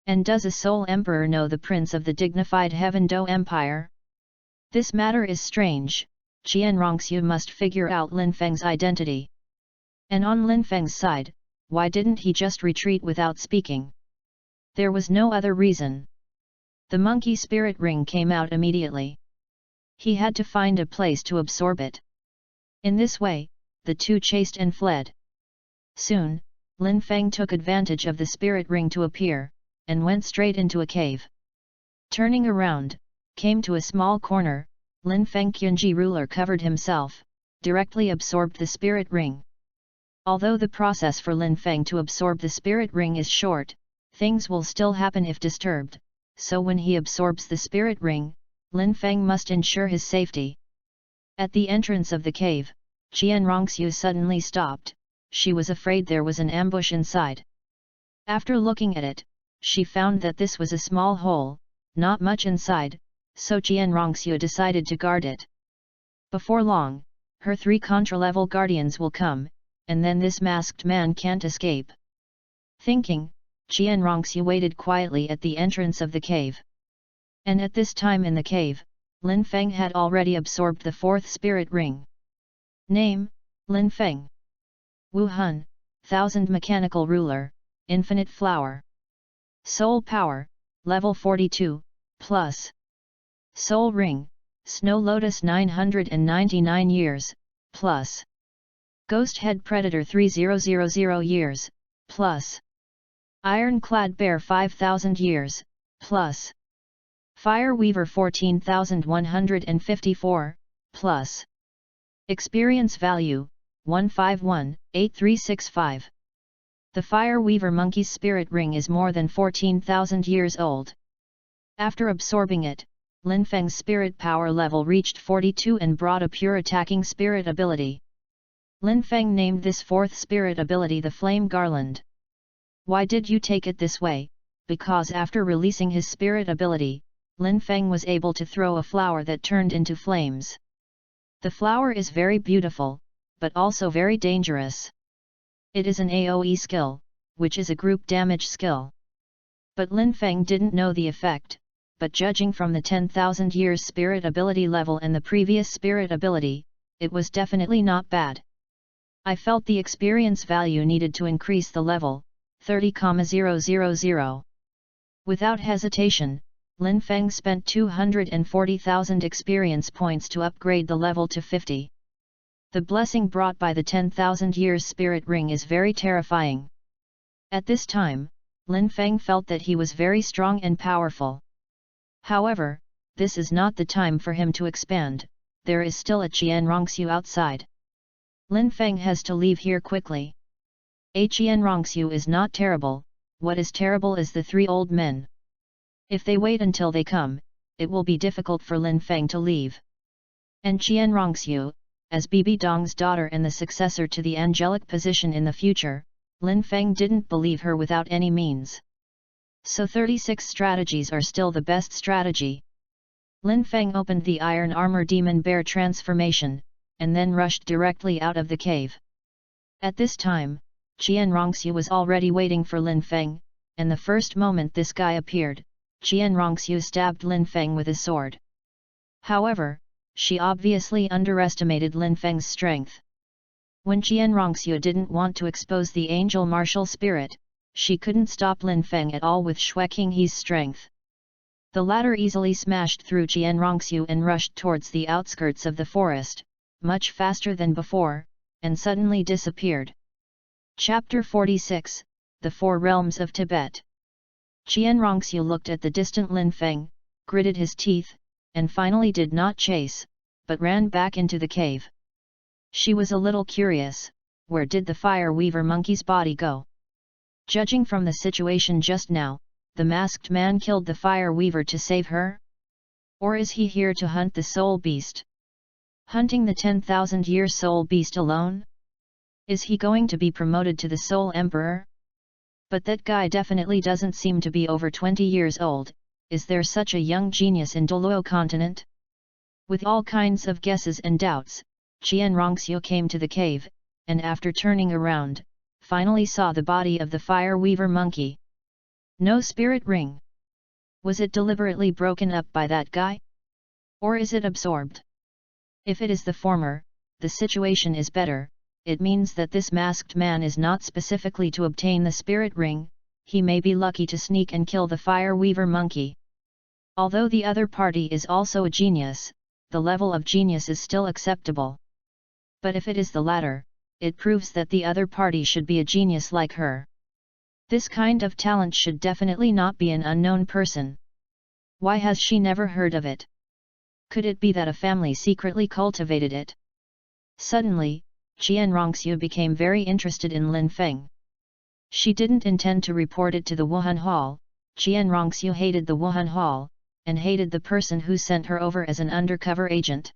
And does a soul emperor know the prince of the dignified Heaven Do Empire? This matter is strange. Qian Rongxiu must figure out Lin Feng's identity. And on Lin Feng's side, why didn't he just retreat without speaking? There was no other reason. The monkey spirit ring came out immediately. He had to find a place to absorb it. In this way, the two chased and fled. Soon, Lin Feng took advantage of the spirit ring to appear, and went straight into a cave. Turning around, came to a small corner, Lin Feng Qunji ruler covered himself, directly absorbed the spirit ring. Although the process for Lin Feng to absorb the spirit ring is short, things will still happen if disturbed, so when he absorbs the spirit ring, Lin Feng must ensure his safety. At the entrance of the cave, Qian Rongxiu suddenly stopped. She was afraid there was an ambush inside. After looking at it, she found that this was a small hole, not much inside, so Qian Rongxiu decided to guard it. Before long, her 3 contra-level guardians will come, and then this masked man can't escape. Thinking, Qian Rongxiu waited quietly at the entrance of the cave. And at this time in the cave, Lin Feng had already absorbed the 4th spirit ring. Name, Lin Feng. Wu Hun, 1000 Mechanical Ruler, Infinite Flower. Soul Power, Level 42, Plus. Soul Ring, Snow Lotus 999 years, Plus. Ghost Head Predator 3000 years, Plus. Ironclad Bear 5000 years, Plus. Fire Weaver 14154, Plus. Experience Value, 151,8365. The Fire Weaver Monkey's Spirit Ring is more than 14,000 years old. After absorbing it, Lin Feng's spirit power level reached 42 and brought a pure attacking spirit ability. Lin Feng named this 4th spirit ability the Flame Garland. Why did you take it this way? Because after releasing his spirit ability, Lin Feng was able to throw a flower that turned into flames. The flower is very beautiful, but also very dangerous. It is an AoE skill, which is a group damage skill. But Lin Feng didn't know the effect, but judging from the 10,000 years spirit ability level and the previous spirit ability, it was definitely not bad. I felt the experience value needed to increase the level, 30,000. Without hesitation, Lin Feng spent 240,000 experience points to upgrade the level to 50. The blessing brought by the 10,000 years spirit ring is very terrifying. At this time, Lin Feng felt that he was very strong and powerful. However, this is not the time for him to expand, there is still a Qian Rongxiu outside. Lin Feng has to leave here quickly. A Qian Rongxiu is not terrible, what is terrible is the 3 old men. If they wait until they come, it will be difficult for Lin Feng to leave. And Qian Rongxiu, as Bibi Dong's daughter and the successor to the angelic position in the future, Lin Feng didn't believe her without any means. So 36 strategies are still the best strategy. Lin Feng opened the Iron Armor Demon Bear transformation, and then rushed directly out of the cave. At this time, Qian Rongxiu was already waiting for Lin Feng, and the first moment this guy appeared, Qian Rongxiu stabbed Lin Feng with his sword. However, she obviously underestimated Lin Feng's strength. When Qian Rongxiu didn't want to expose the angel martial spirit, she couldn't stop Lin Feng at all with Xue Qinghe's strength. The latter easily smashed through Qian Rongxiu and rushed towards the outskirts of the forest, much faster than before, and suddenly disappeared. Chapter 46, The 4 Realms of Tibet. Qian Rongxiu looked at the distant Lin Feng, gritted his teeth, and finally did not chase, but ran back into the cave. She was a little curious, where did the Fire Weaver monkey's body go? Judging from the situation just now, the masked man killed the Fire Weaver to save her? Or is he here to hunt the soul beast? Hunting the 10,000-year soul beast alone? Is he going to be promoted to the Soul Emperor? But that guy definitely doesn't seem to be over 20 years old. Is there such a young genius in Douluo continent? With all kinds of guesses and doubts, Qian Rongxiu came to the cave, and after turning around, finally saw the body of the Fire Weaver monkey. No spirit ring. Was it deliberately broken up by that guy? Or is it absorbed? If it is the former, the situation is better. It means that this masked man is not specifically to obtain the spirit ring, he may be lucky to sneak and kill the Fire Weaver monkey. Although the other party is also a genius, the level of genius is still acceptable. But if it is the latter, it proves that the other party should be a genius like her. This kind of talent should definitely not be an unknown person. Why has she never heard of it? Could it be that a family secretly cultivated it? Suddenly, Qian Rongxiu became very interested in Lin Feng. She didn't intend to report it to the Wuhan Hall. Qian Rongxiu hated the Wuhan Hall, and hated the person who sent her over as an undercover agent.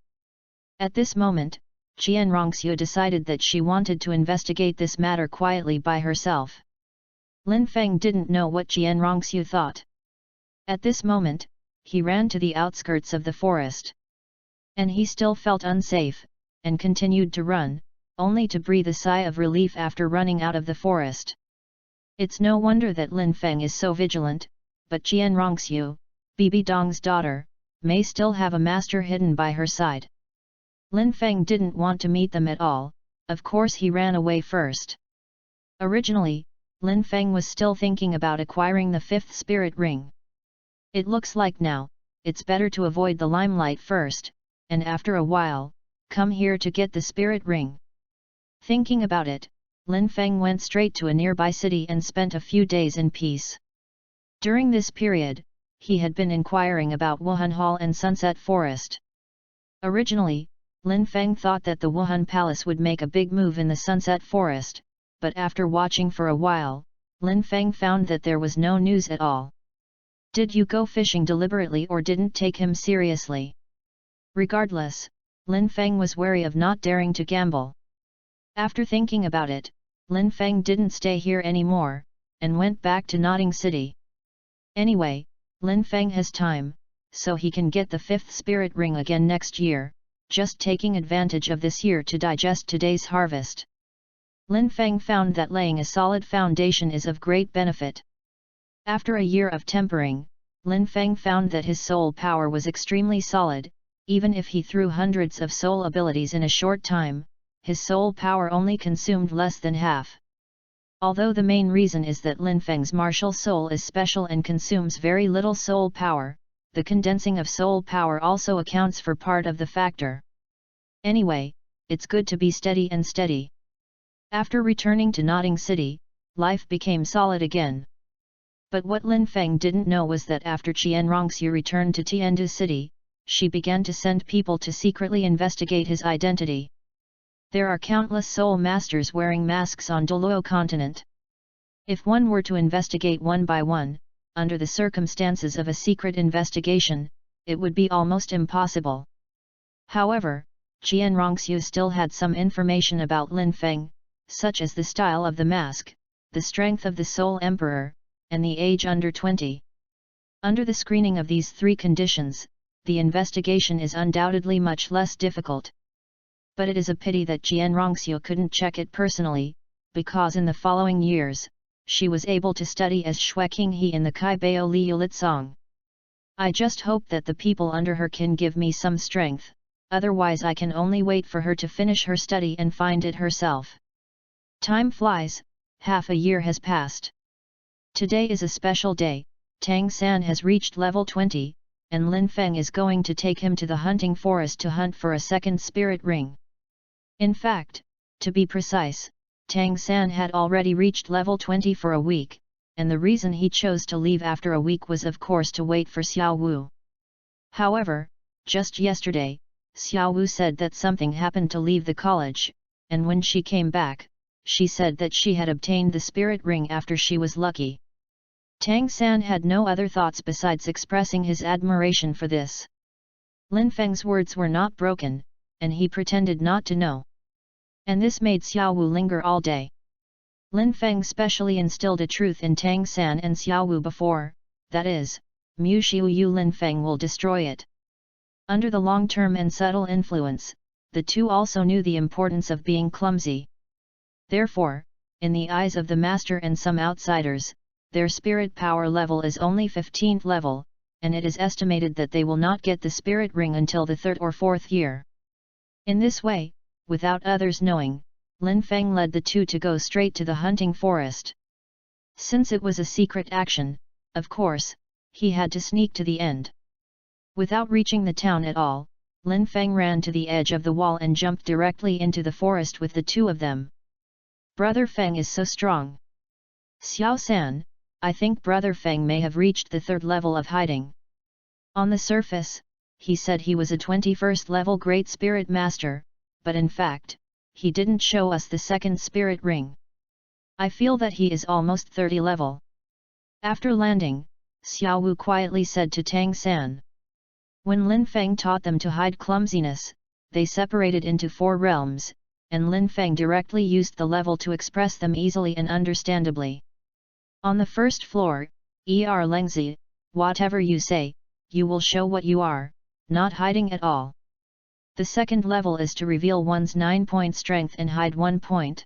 At this moment, Qian Rongxiu decided that she wanted to investigate this matter quietly by herself. Lin Feng didn't know what Qian Rongxiu thought. At this moment, he ran to the outskirts of the forest. And he still felt unsafe, and continued to run, only to breathe a sigh of relief after running out of the forest. It's no wonder that Lin Feng is so vigilant, but Qian Rongxiu, Bibi Dong's daughter, may still have a master hidden by her side. Lin Feng didn't want to meet them at all, of course he ran away first. Originally, Lin Feng was still thinking about acquiring the fifth spirit ring. It looks like now, it's better to avoid the limelight first, and after a while, come here to get the spirit ring. Thinking about it, Lin Feng went straight to a nearby city and spent a few days in peace. During this period, he had been inquiring about Wuhan Hall and Sunset Forest. Originally, Lin Feng thought that the Wuhan Palace would make a big move in the Sunset Forest, but after watching for a while, Lin Feng found that there was no news at all. Did you go fishing deliberately or didn't take him seriously? Regardless, Lin Feng was wary of not daring to gamble. After thinking about it, Lin Feng didn't stay here anymore, and went back to Notting City. Anyway, Lin Feng has time, so he can get the fifth spirit ring again next year, just taking advantage of this year to digest today's harvest. Lin Feng found that laying a solid foundation is of great benefit. After a year of tempering, Lin Feng found that his soul power was extremely solid. Even if he threw hundreds of soul abilities in a short time, his soul power only consumed less than half. Although the main reason is that Lin Feng's martial soul is special and consumes very little soul power, the condensing of soul power also accounts for part of the factor. Anyway, it's good to be steady and steady. After returning to Notting City, life became solid again. But what Lin Feng didn't know was that after Qian Rongxiu returned to Tiandu City, she began to send people to secretly investigate his identity. There are countless soul masters wearing masks on Douluos continent. If one were to investigate one by one, under the circumstances of a secret investigation, it would be almost impossible. However, Qian Rongxiu still had some information about Lin Feng, such as the style of the mask, the strength of the Soul Emperor, and the age under 20. Under the screening of these three conditions, the investigation is undoubtedly much less difficult. But it is a pity that Qian Rongxiu couldn't check it personally, because in the following years, she was able to study as Shui Qinghe in the Kai Bao Liu Litsong. I just hope that the people under her can give me some strength, otherwise I can only wait for her to finish her study and find it herself. Time flies, half a year has passed. Today is a special day. Tang San has reached level 20, and Lin Feng is going to take him to the hunting forest to hunt for a second spirit ring. In fact, to be precise, Tang San had already reached level 20 for a week, and the reason he chose to leave after a week was of course to wait for Xiao Wu. However, just yesterday, Xiao Wu said that something happened to leave the college, and when she came back, she said that she had obtained the spirit ring after she was lucky. Tang San had no other thoughts besides expressing his admiration for this. Lin Feng's words were not broken, and he pretended not to know. And this made Xiao Wu linger all day. Lin Feng specially instilled a truth in Tang San and Xiao Wu before, that is, Mu Xiu Yu Lin Feng will destroy it. Under the long-term and subtle influence, the two also knew the importance of being clumsy. Therefore, in the eyes of the master and some outsiders, their spirit power level is only 15th level, and it is estimated that they will not get the spirit ring until the 3rd or 4th year. In this way, without others knowing, Lin Feng led the two to go straight to the hunting forest. Since it was a secret action, of course, he had to sneak to the end. Without reaching the town at all, Lin Feng ran to the edge of the wall and jumped directly into the forest with the two of them. Brother Feng is so strong. Xiao San, I think Brother Feng may have reached the 3rd level of hiding. On the surface, he said he was a 21st level Great Spirit Master, but in fact, he didn't show us the 2nd spirit ring. I feel that he is almost 30 level. After landing, Xiao Wu quietly said to Tang San. When Lin Feng taught them to hide clumsiness, they separated into 4 realms, and Lin Feng directly used the level to express them easily and understandably. On the 1st floor, Lengzi, whatever you say, you will show what you are, not hiding at all. The 2nd level is to reveal one's 9-point strength and hide 1 point.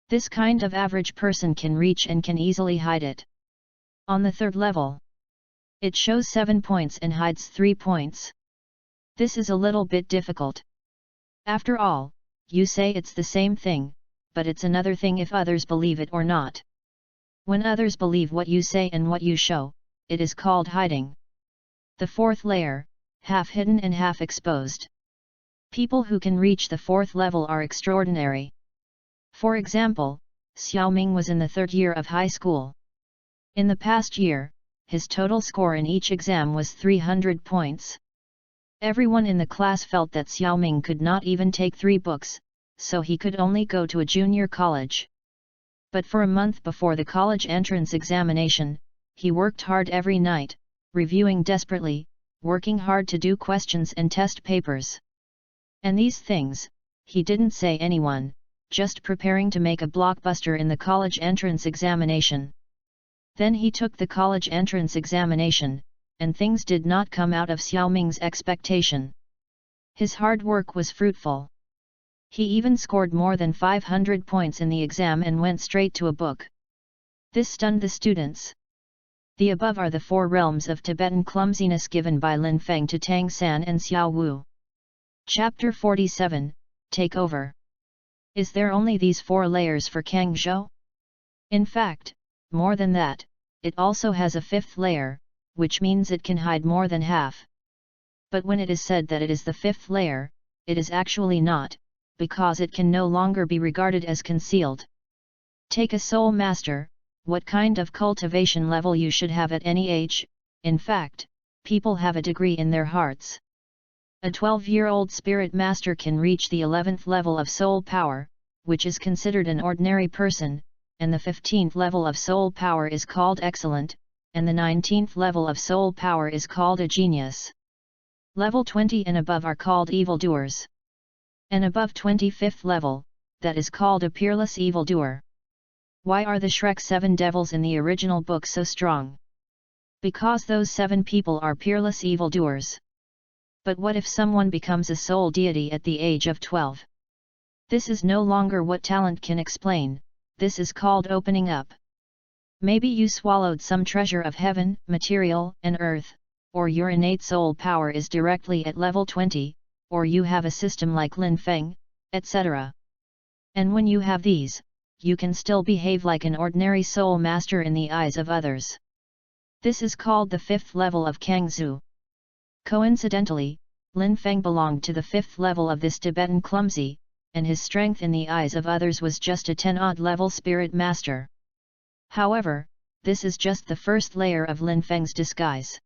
This kind of average person can reach and can easily hide it. On the 3rd level, it shows 7 points and hides 3 points. This is a little bit difficult. After all, you say it's the same thing, but it's another thing if others believe it or not. When others believe what you say and what you show, it is called hiding. The 4th layer, half hidden and half exposed. People who can reach the 4th level are extraordinary. For example, Xiao Ming was in the 3rd year of high school. In the past year, his total score in each exam was 300 points. Everyone in the class felt that Xiao Ming could not even take 3 books, so he could only go to a junior college. But for a month before the college entrance examination, he worked hard every night, reviewing desperately, working hard to do questions and test papers. And these things, he didn't say anyone, just preparing to make a blockbuster in the college entrance examination. Then he took the college entrance examination, and things did not come out of Xiao Ming's expectation. His hard work was fruitful. He even scored more than 500 points in the exam and went straight to a book. This stunned the students. The above are the 4 realms of Tibetan clumsiness given by Lin Feng to Tang San and Xiao Wu. Chapter 47, Take Over. Is there only these 4 layers for Kang Zhou? In fact, more than that, it also has a 5th layer, which means it can hide more than half. But when it is said that it is the 5th layer, it is actually not, because it can no longer be regarded as concealed. Take a soul master, what kind of cultivation level you should have at any age. In fact, people have a degree in their hearts. A 12-year-old spirit master can reach the 11th level of soul power, which is considered an ordinary person, and the 15th level of soul power is called excellent, and the 19th level of soul power is called a genius. Level 20 and above are called evildoers. And above 25th level, that is called a peerless evildoer. Why are the Shrek 7 devils in the original book so strong? Because those 7 people are peerless evildoers. But what if someone becomes a soul deity at the age of 12? This is no longer what talent can explain, this is called opening up. Maybe you swallowed some treasure of heaven, material, and earth, or your innate soul power is directly at level 20, or you have a system like Lin Feng, etc. And when you have these, you can still behave like an ordinary soul master in the eyes of others. This is called the 5th level of Kangzhou. Coincidentally, Lin Feng belonged to the 5th level of this Tibetan clumsy, and his strength in the eyes of others was just a 10-odd level spirit master. However, this is just the first layer of Lin Feng's disguise.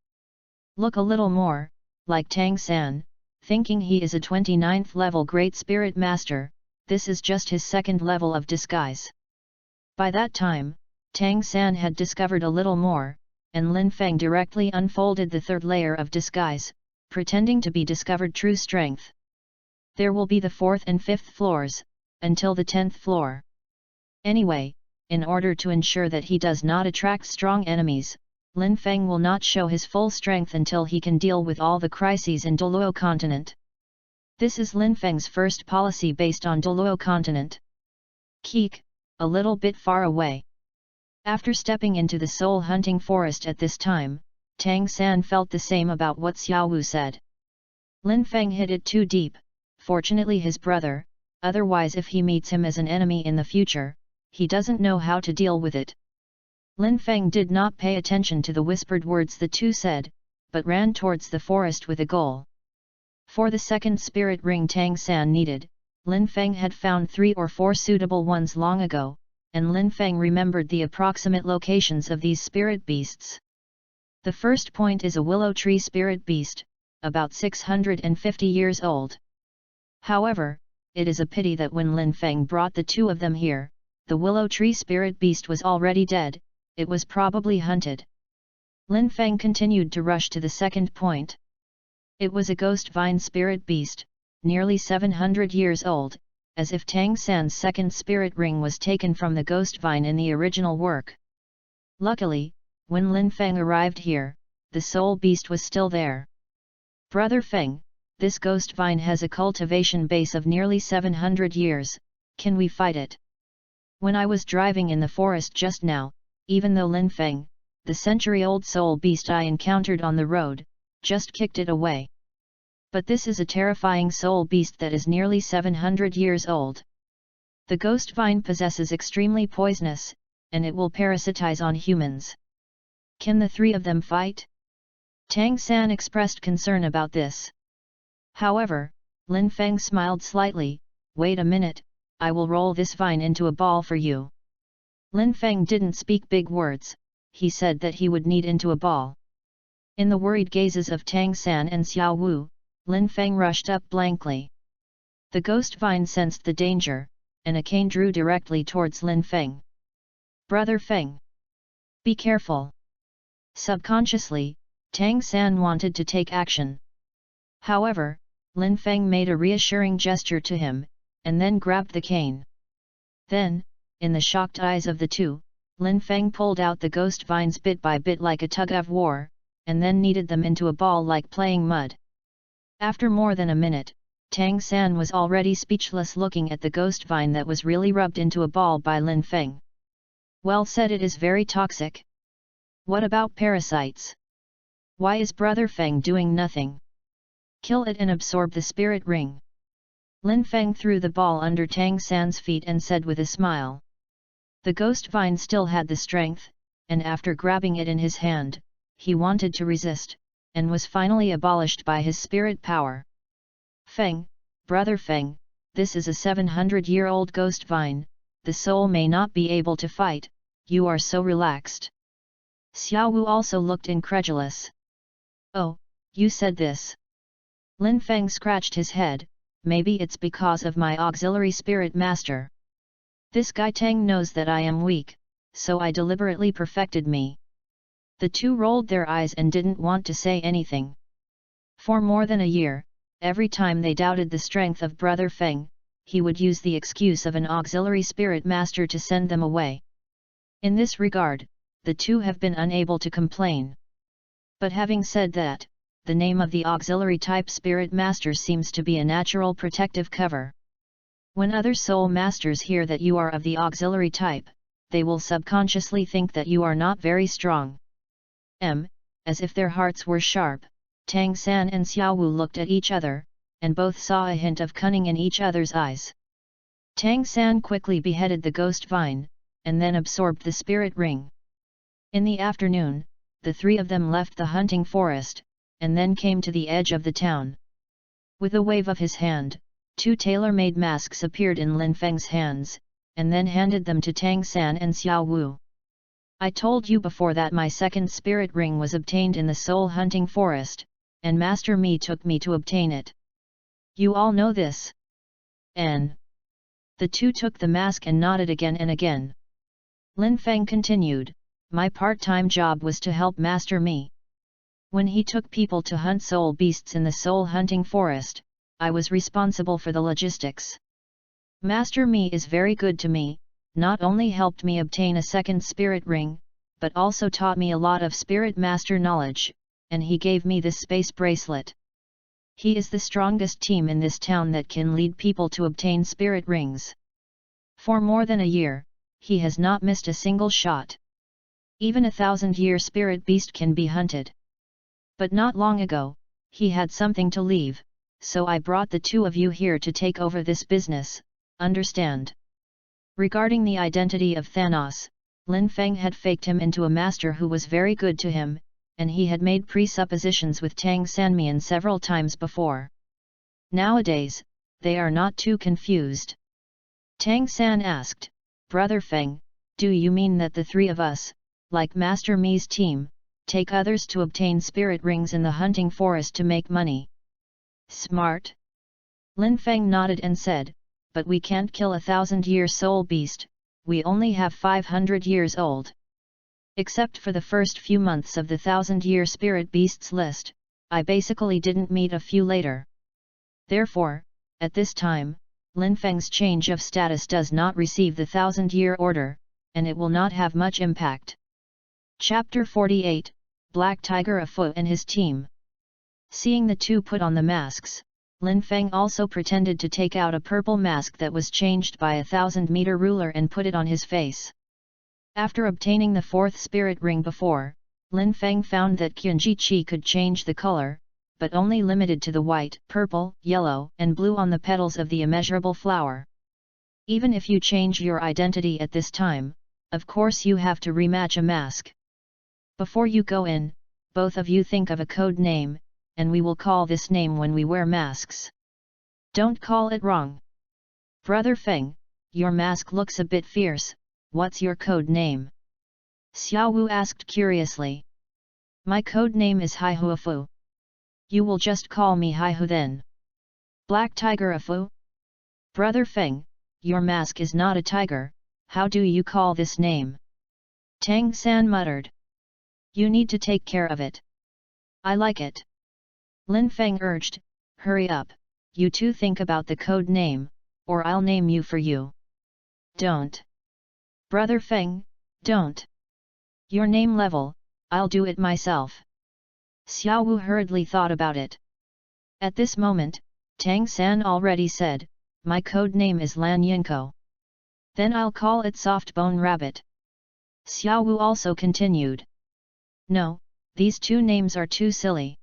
Look a little more, like Tang San, thinking he is a 29th level great spirit master, this is just his 2nd level of disguise. By that time, Tang San had discovered a little more, and Lin Feng directly unfolded the 3rd layer of disguise, pretending to be discovered true strength. There will be the 4th and 5th floors, until the 10th floor. Anyway, in order to ensure that he does not attract strong enemies, Lin Feng will not show his full strength until he can deal with all the crises in Douluo continent. This is Lin Feng's first policy based on Douluo continent. Keek, a little bit far away. After stepping into the soul-hunting forest at this time, Tang San felt the same about what Xiao Wu said. Lin Feng hid it too deep, fortunately his brother, otherwise if he meets him as an enemy in the future, he doesn't know how to deal with it. Lin Feng did not pay attention to the whispered words the two said, but ran towards the forest with a goal. For the 2nd spirit ring Tang San needed, Lin Feng had found 3 or 4 suitable ones long ago, and Lin Feng remembered the approximate locations of these spirit beasts. The first point is a willow tree spirit beast, about 650 years old. However, it is a pity that when Lin Feng brought the 2 of them here, the willow tree spirit beast was already dead. It was probably hunted. Lin Feng continued to rush to the second point. It was a ghost vine spirit beast, nearly 700 years old, as if Tang San's second spirit ring was taken from the ghost vine in the original work. Luckily, when Lin Feng arrived here, the soul beast was still there. Brother Feng, this ghost vine has a cultivation base of nearly 700 years, can we fight it? When I was driving in the forest just now, even though Lin Feng, the century-old soul beast I encountered on the road, just kicked it away. But this is a terrifying soul beast that is nearly 700 years old. The ghost vine possesses extremely poisonous, and it will parasitize on humans. Can the 3 of them fight? Tang San expressed concern about this. However, Lin Feng smiled slightly. Wait a minute, I will roll this vine into a ball for you. Lin Feng didn't speak big words, he said that he would knead into a ball. In the worried gazes of Tang San and Xiao Wu, Lin Feng rushed up blankly. The ghost vine sensed the danger, and a cane drew directly towards Lin Feng. Brother Feng! Be careful! Subconsciously, Tang San wanted to take action. However, Lin Feng made a reassuring gesture to him, and then grabbed the cane. Then, in the shocked eyes of the 2, Lin Feng pulled out the ghost vines bit by bit like a tug-of-war, and then kneaded them into a ball like playing mud. After more than a minute, Tang San was already speechless looking at the ghost vine that was really rubbed into a ball by Lin Feng. Well said, it is very toxic. What about parasites? Why is Brother Feng doing nothing? Kill it and absorb the spirit ring. Lin Feng threw the ball under Tang San's feet and said with a smile. The ghost vine still had the strength, and after grabbing it in his hand, he wanted to resist, and was finally abolished by his spirit power. Feng, Brother Feng, this is a 700-year-old ghost vine, the soul may not be able to fight, you are so relaxed. Xiao Wu also looked incredulous. Oh, you said this. Lin Feng scratched his head, maybe it's because of my auxiliary spirit master. This guy Tang knows that I am weak, so I deliberately perfected me. The 2 rolled their eyes and didn't want to say anything. For more than a year, every time they doubted the strength of Brother Feng, he would use the excuse of an auxiliary spirit master to send them away. In this regard, the 2 have been unable to complain. But having said that, the name of the auxiliary type spirit master seems to be a natural protective cover. When other soul masters hear that you are of the auxiliary type, they will subconsciously think that you are not very strong. As if their hearts were sharp, Tang San and Xiao Wu looked at each other, and both saw a hint of cunning in each other's eyes. Tang San quickly beheaded the ghost vine, and then absorbed the spirit ring. In the afternoon, the 3 of them left the hunting forest, and then came to the edge of the town. With a wave of his hand, 2 tailor-made masks appeared in Lin Feng's hands, and then handed them to Tang San and Xiao Wu. I told you before that my second spirit ring was obtained in the soul hunting forest, and Master Mi took me to obtain it. You all know this. The 2 took the mask and nodded again and again. Lin Feng continued, my part-time job was to help Master Mi. When he took people to hunt soul beasts in the soul hunting forest, I was responsible for the logistics. Master Mi is very good to me, not only helped me obtain a second spirit ring, but also taught me a lot of spirit master knowledge, and he gave me this space bracelet. He is the strongest team in this town that can lead people to obtain spirit rings. For more than a year, he has not missed a single shot. Even a 1000-year spirit beast can be hunted. But not long ago, he had something to leave, so I brought the 2 of you here to take over this business, understand? Regarding the identity of Thanos, Lin Feng had faked him into a master who was very good to him, and he had made presuppositions with Tang Sanmian several times before. Nowadays, they are not too confused. Tang San asked, Brother Feng, do you mean that the three of us, like Master Mi's team, take others to obtain spirit rings in the hunting forest to make money? Smart. Lin Feng nodded and said, but we can't kill 1,000-year soul beast, we only have 500 years old. Except for the first few months of the 1,000-year spirit beasts list, I basically didn't meet a few later. Therefore, at this time, Lin Feng's change of status does not receive the 1,000-year order, and it will not have much impact. Chapter 48, Black Tiger of Fu and his team. Seeing the two put on the masks, Lin Feng also pretended to take out a purple mask that was changed by a 1,000-meter ruler and put it on his face. After obtaining the fourth spirit ring before, Lin Feng found that Qianji Qi could change the color, but only limited to the white, purple, yellow, and blue on the petals of the immeasurable flower. Even if you change your identity at this time, of course you have to rematch a mask. Before you go in, both of you think of a code name, and we will call this name when we wear masks. Don't call it wrong. Brother Feng, your mask looks a bit fierce, what's your code name? Xiao Wu asked curiously. My code name is Hai Hua Fu. You will just call me Hai Hu then. Black Tiger of Fu? Brother Feng, your mask is not a tiger, how do you call this name? Tang San muttered. You need to take care of it. I like it. Lin Feng urged, hurry up, you two think about the code name, or I'll name you for you. Don't. Brother Feng, don't. Your name level, I'll do it myself. Xiao Wu hurriedly thought about it. At this moment, Tang San already said, my code name is Lan Yinko. Then I'll call it Soft Bone Rabbit. Xiao Wu also continued. No, these two names are too silly.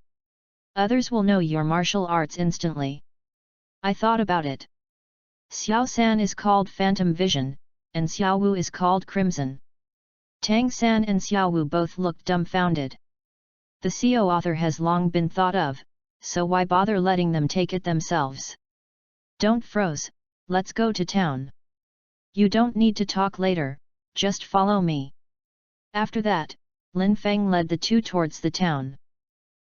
Others will know your martial arts instantly. I thought about it. Xiao San is called Phantom Vision, and Xiao Wu is called Crimson. Tang San and Xiao Wu both looked dumbfounded. The CO author has long been thought of, so why bother letting them take it themselves? Don't froze, let's go to town. You don't need to talk later, just follow me. After that, Lin Feng led the two towards the town.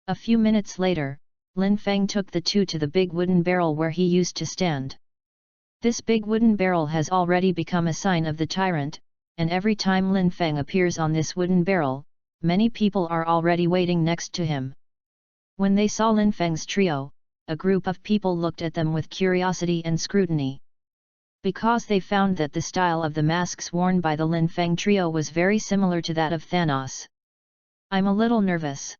A few minutes later, Lin Feng took the two to the big wooden barrel where he used to stand. This big wooden barrel has already become a sign of the tyrant, and every time Lin Feng appears on this wooden barrel, many people are already waiting next to him. When they saw Lin Feng's trio, a group of people looked at them with curiosity and scrutiny. Because they found that the style of the masks worn by the Lin Feng trio was very similar to that of Thanos. I'm a little nervous.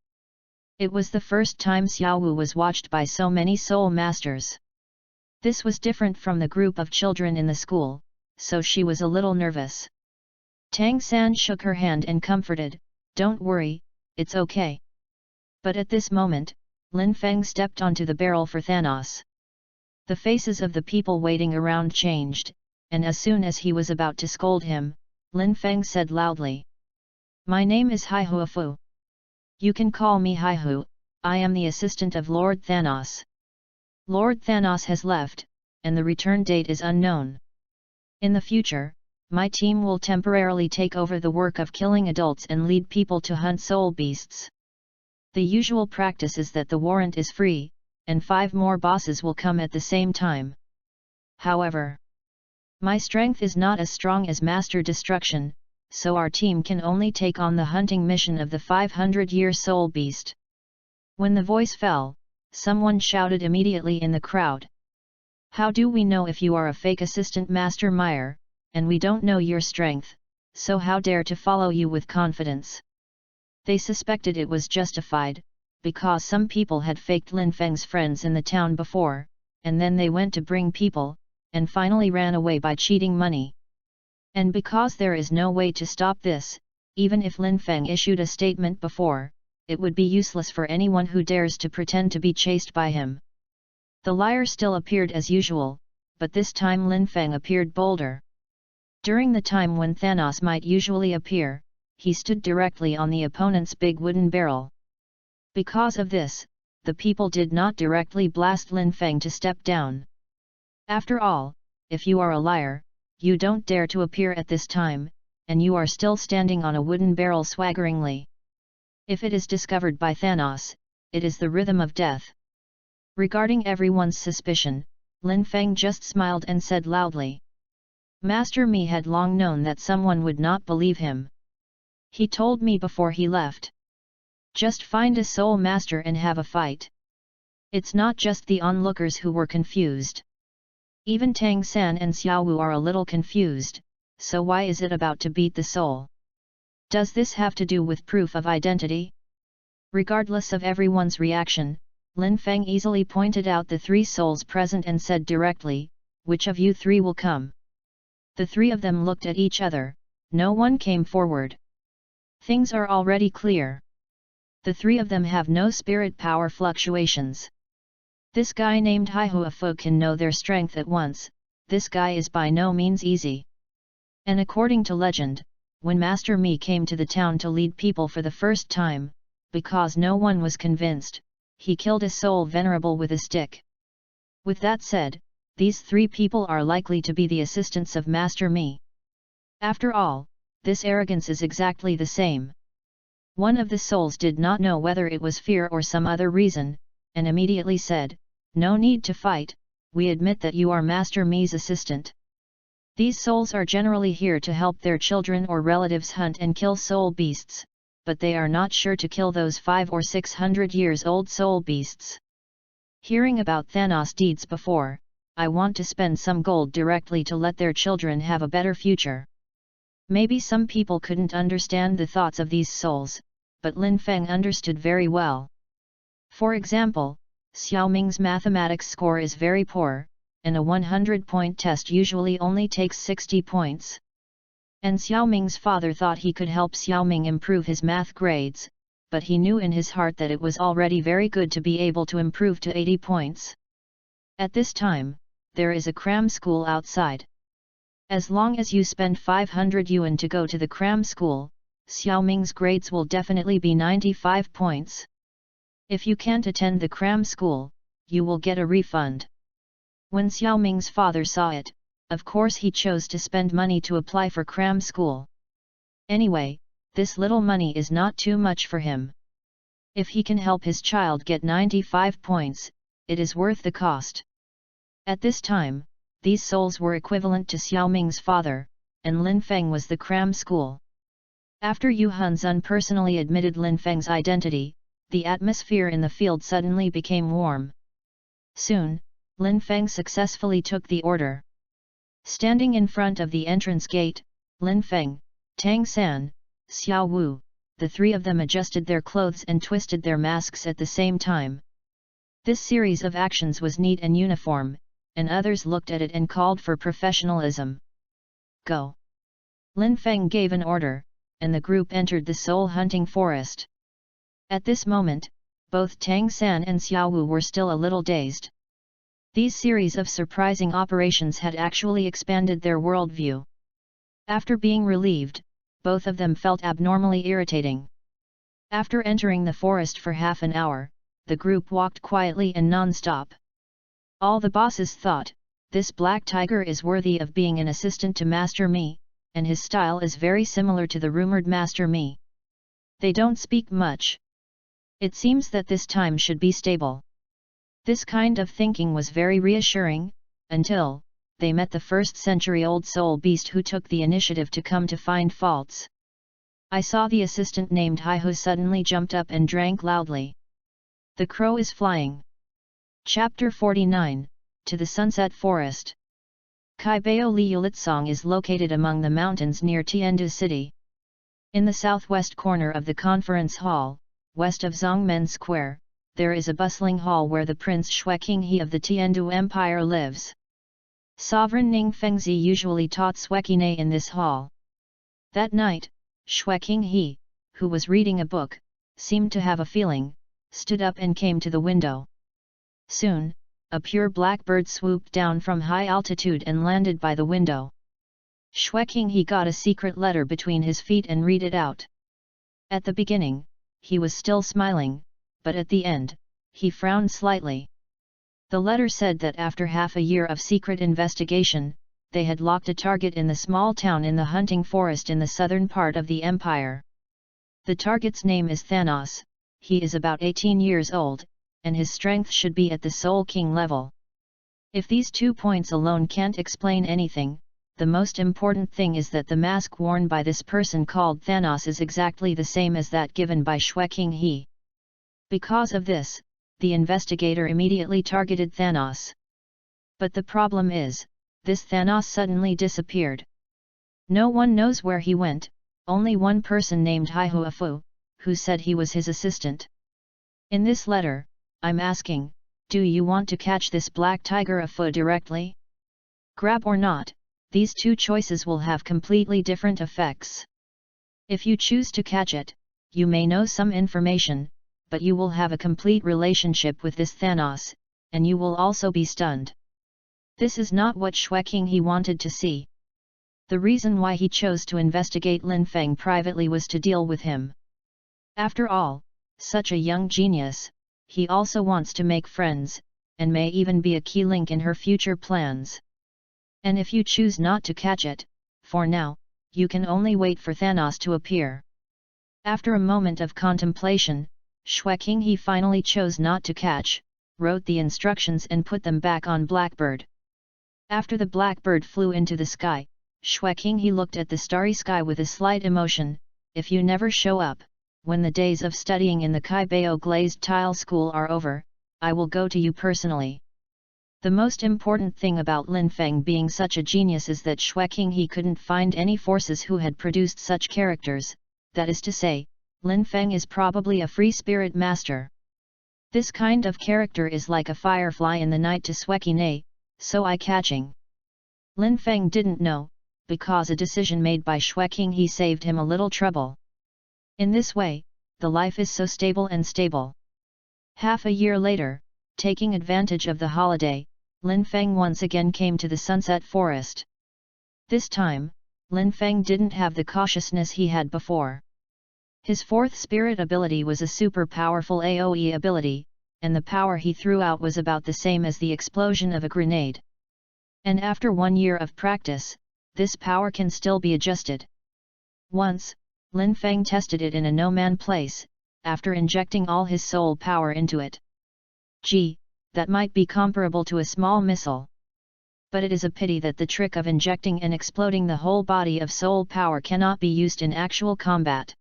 It was the first time Xiao Wu was watched by so many soul masters. This was different from the group of children in the school, so she was a little nervous. Tang San shook her hand and comforted, don't worry, it's okay. But at this moment, Lin Feng stepped onto the barrel for Thanos. The faces of the people waiting around changed, and as soon as he was about to scold him, Lin Feng said loudly. My name is Hai Hua Fu. You can call me Hai Hu, I am the assistant of Lord Thanos. Lord Thanos has left, and the return date is unknown. In the future, my team will temporarily take over the work of killing adults and lead people to hunt soul beasts. The usual practice is that the warrant is free, and 5 more bosses will come at the same time. However, my strength is not as strong as Master Destruction, so our team can only take on the hunting mission of the 500-year soul beast. When the voice fell, someone shouted immediately in the crowd. How do we know if you are a fake assistant Master Meyer, and we don't know your strength, so how dare to follow you with confidence? They suspected it was justified, because some people had faked Lin Feng's friends in the town before, and then they went to bring people, and finally ran away by cheating money. And because there is no way to stop this, even if Lin Feng issued a statement before, it would be useless for anyone who dares to pretend to be chased by him. The liar still appeared as usual, but this time Lin Feng appeared bolder. During the time when Thanos might usually appear, he stood directly on the opponent's big wooden barrel. Because of this, the people did not directly blast Lin Feng to step down. After all, if you are a liar, you don't dare to appear at this time, and you are still standing on a wooden barrel swaggeringly. If it is discovered by Thanos, it is the rhythm of death. Regarding everyone's suspicion, Lin Feng just smiled and said loudly. Master Mi had long known that someone would not believe him. He told me before he left. Just find a soul master and have a fight. It's not just the onlookers who were confused. Even Tang San and Xiao Wu are a little confused, so why is it about to beat the soul? Does this have to do with proof of identity? Regardless of everyone's reaction, Lin Feng easily pointed out the 3 souls present and said directly, which of you 3 will come? The 3 of them looked at each other, no one came forward. Things are already clear. The 3 of them have no spirit power fluctuations. This guy named Haihuafo can know their strength at once, this guy is by no means easy. And according to legend, when Master Mi came to the town to lead people for the first time, because no one was convinced, he killed a soul venerable with a stick. With that said, these 3 people are likely to be the assistants of Master Mi. After all, this arrogance is exactly the same. One of the souls did not know whether it was fear or some other reason, and immediately said, no need to fight, we admit that you are Master Mi's assistant. These souls are generally here to help their children or relatives hunt and kill soul beasts, but they are not sure to kill those 500 or 600 years old soul beasts. Hearing about Thanos' deeds before, I want to spend some gold directly to let their children have a better future. Maybe some people couldn't understand the thoughts of these souls, but Lin Feng understood very well. For example, Xiao Ming's mathematics score is very poor, and a 100-point test usually only takes 60 points. And Xiao Ming's father thought he could help Xiao Ming improve his math grades, but he knew in his heart that it was already very good to be able to improve to 80 points. At this time, there is a cram school outside. As long as you spend 500 yuan to go to the cram school, Xiao Ming's grades will definitely be 95 points. If you can't attend the cram school, you will get a refund. When Xiao Ming's father saw it, of course he chose to spend money to apply for cram school. Anyway, this little money is not too much for him. If he can help his child get 95 points, it is worth the cost. At this time, these souls were equivalent to Xiao Ming's father, and Lin Feng was the cram school. After Yu Hunzun personally admitted Lin Feng's identity, the atmosphere in the field suddenly became warm. Soon, Lin Feng successfully took the order. Standing in front of the entrance gate, Lin Feng, Tang San, Xiao Wu, the 3 of them adjusted their clothes and twisted their masks at the same time. This series of actions was neat and uniform, and others looked at it and called for professionalism. Go! Lin Feng gave an order, and the group entered the soul-hunting forest. At this moment, both Tang San and Xiao Wu were still a little dazed. These series of surprising operations had actually expanded their worldview. After being relieved, both of them felt abnormally irritating. After entering the forest for half an hour, the group walked quietly and non-stop. All the bosses thought, this black tiger is worthy of being an assistant to Master Mi, and his style is very similar to the rumored Master Mi. They don't speak much. It seems that this time should be stable. This kind of thinking was very reassuring, until they met the first-century-old soul beast who took the initiative to come to find faults. I saw the assistant named Haihu suddenly jumped up and drank loudly. The crow is flying. Chapter 49, To the Sunset Forest. Kaibao Li Yulitsong is located among the mountains near Tiandu City. In the southwest corner of the conference hall, west of Zongmen Square, there is a bustling hall where the Prince Shui Qinghe of the Tiandu Empire lives. Sovereign Ning Fengzi usually taught Sueqine in this hall. That night, Shui Qinghe, who was reading a book, seemed to have a feeling, stood up and came to the window. Soon, a pure black bird swooped down from high altitude and landed by the window. Shui Qinghe got a secret letter between his feet and read it out. At the beginning, he was still smiling, but at the end, he frowned slightly. The letter said that after half a year of secret investigation, they had locked a target in the small town in the hunting forest in the southern part of the empire. The target's name is Thanos. He is about 18 years old, and his strength should be at the Soul King level. If these 2 points alone can't explain anything, the most important thing is that the mask worn by this person called Thanos is exactly the same as that given by King He. Because of this, the investigator immediately targeted Thanos. But the problem is, this Thanos suddenly disappeared. No one knows where he went, only one person named Haihuafu, who said he was his assistant. In this letter, I'm asking, do you want to catch this black tiger Afu directly? Grab or not, these two choices will have completely different effects. If you choose to catch it, you may know some information, but you will have a complete relationship with this Thanos, and you will also be stunned. This is not what King He wanted to see. The reason why he chose to investigate Lin Feng privately was to deal with him. After all, such a young genius, he also wants to make friends, and may even be a key link in her future plans. And if you choose not to catch it, for now, you can only wait for Thanos to appear. After a moment of contemplation, King He finally chose not to catch, wrote the instructions and put them back on Blackbird. After the Blackbird flew into the sky, King He looked at the starry sky with a slight emotion. If you never show up, when the days of studying in the Kaibao glazed tile school are over, I will go to you personally. The most important thing about Lin Feng being such a genius is that King He couldn't find any forces who had produced such characters, that is to say, Lin Feng is probably a free spirit master. This kind of character is like a firefly in the night to Swekine, so eye-catching. Lin Feng didn't know, because a decision made by King He saved him a little trouble. In this way, the life is so stable and stable. Half a year later, taking advantage of the holiday, Lin Feng once again came to the Sunset Forest. This time, Lin Feng didn't have the cautiousness he had before. His fourth spirit ability was a super powerful AoE ability, and the power he threw out was about the same as the explosion of a grenade. And after 1 year of practice, this power can still be adjusted. Once, Lin Feng tested it in a no-man place, after injecting all his soul power into it. Gee, that might be comparable to a small missile. But it is a pity that the trick of injecting and exploding the whole body of soul power cannot be used in actual combat.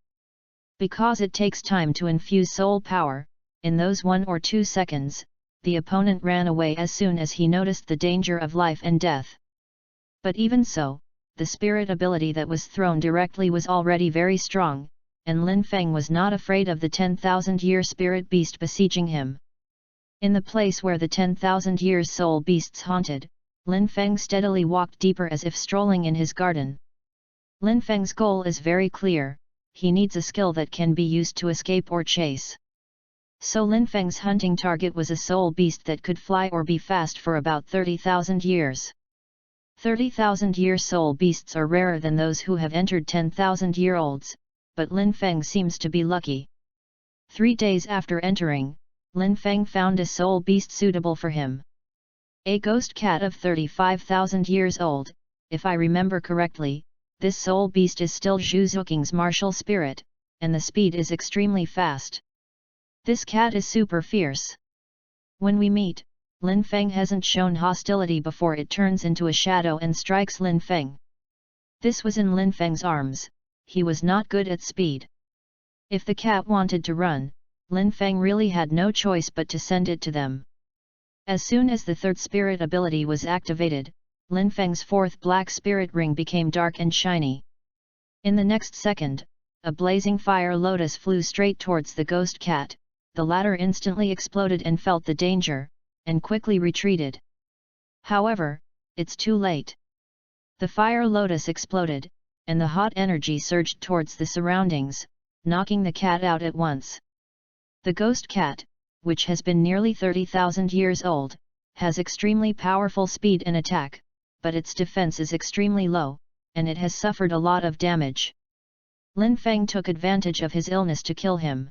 Because it takes time to infuse soul power, in those 1 or 2 seconds, the opponent ran away as soon as he noticed the danger of life and death. But even so, the spirit ability that was thrown directly was already very strong, and Lin Feng was not afraid of the 10,000-year spirit beast besieging him. In the place where the 10,000 years soul beasts haunted, Lin Feng steadily walked deeper as if strolling in his garden. Lin Feng's goal is very clear, he needs a skill that can be used to escape or chase. So Lin Feng's hunting target was a soul beast that could fly or be fast for about 30,000 years. 30,000-year soul beasts are rarer than those who have entered 10,000-year-olds, but Lin Feng seems to be lucky. 3 days after entering, Lin Feng found a soul beast suitable for him. A ghost cat of 35,000 years old, if I remember correctly, this soul beast is still Zhu Zuking's martial spirit, and the speed is extremely fast. This cat is super fierce. When we meet, Lin Feng hasn't shown hostility before it turns into a shadow and strikes Lin Feng. This was in Lin Feng's arms, he was not good at speed. If the cat wanted to run, Lin Feng really had no choice but to send it to them. As soon as the third spirit ability was activated, Lin Feng's fourth black spirit ring became dark and shiny. In the next second, a blazing fire lotus flew straight towards the ghost cat, the latter instantly exploded and felt the danger, and quickly retreated. However, it's too late. The fire lotus exploded, and the hot energy surged towards the surroundings, knocking the cat out at once. The ghost cat, which has been nearly 30,000 years old, has extremely powerful speed and attack, but its defense is extremely low, and it has suffered a lot of damage. Lin Feng took advantage of his illness to kill him.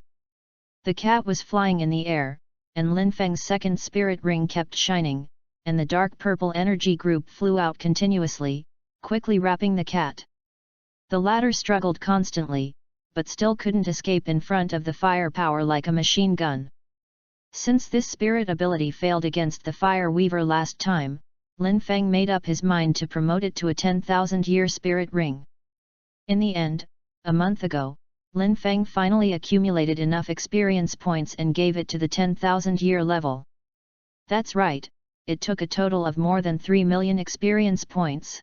The cat was flying in the air, and Lin Feng's second spirit ring kept shining, and the dark purple energy group flew out continuously, quickly wrapping the cat. The latter struggled constantly, but still couldn't escape in front of the firepower like a machine gun. Since this spirit ability failed against the Fire Weaver last time, Lin Feng made up his mind to promote it to a 10,000-year spirit ring. In the end, a month ago, Lin Feng finally accumulated enough experience points and gave it to the 10,000-year level. That's right, it took a total of more than 3 million experience points.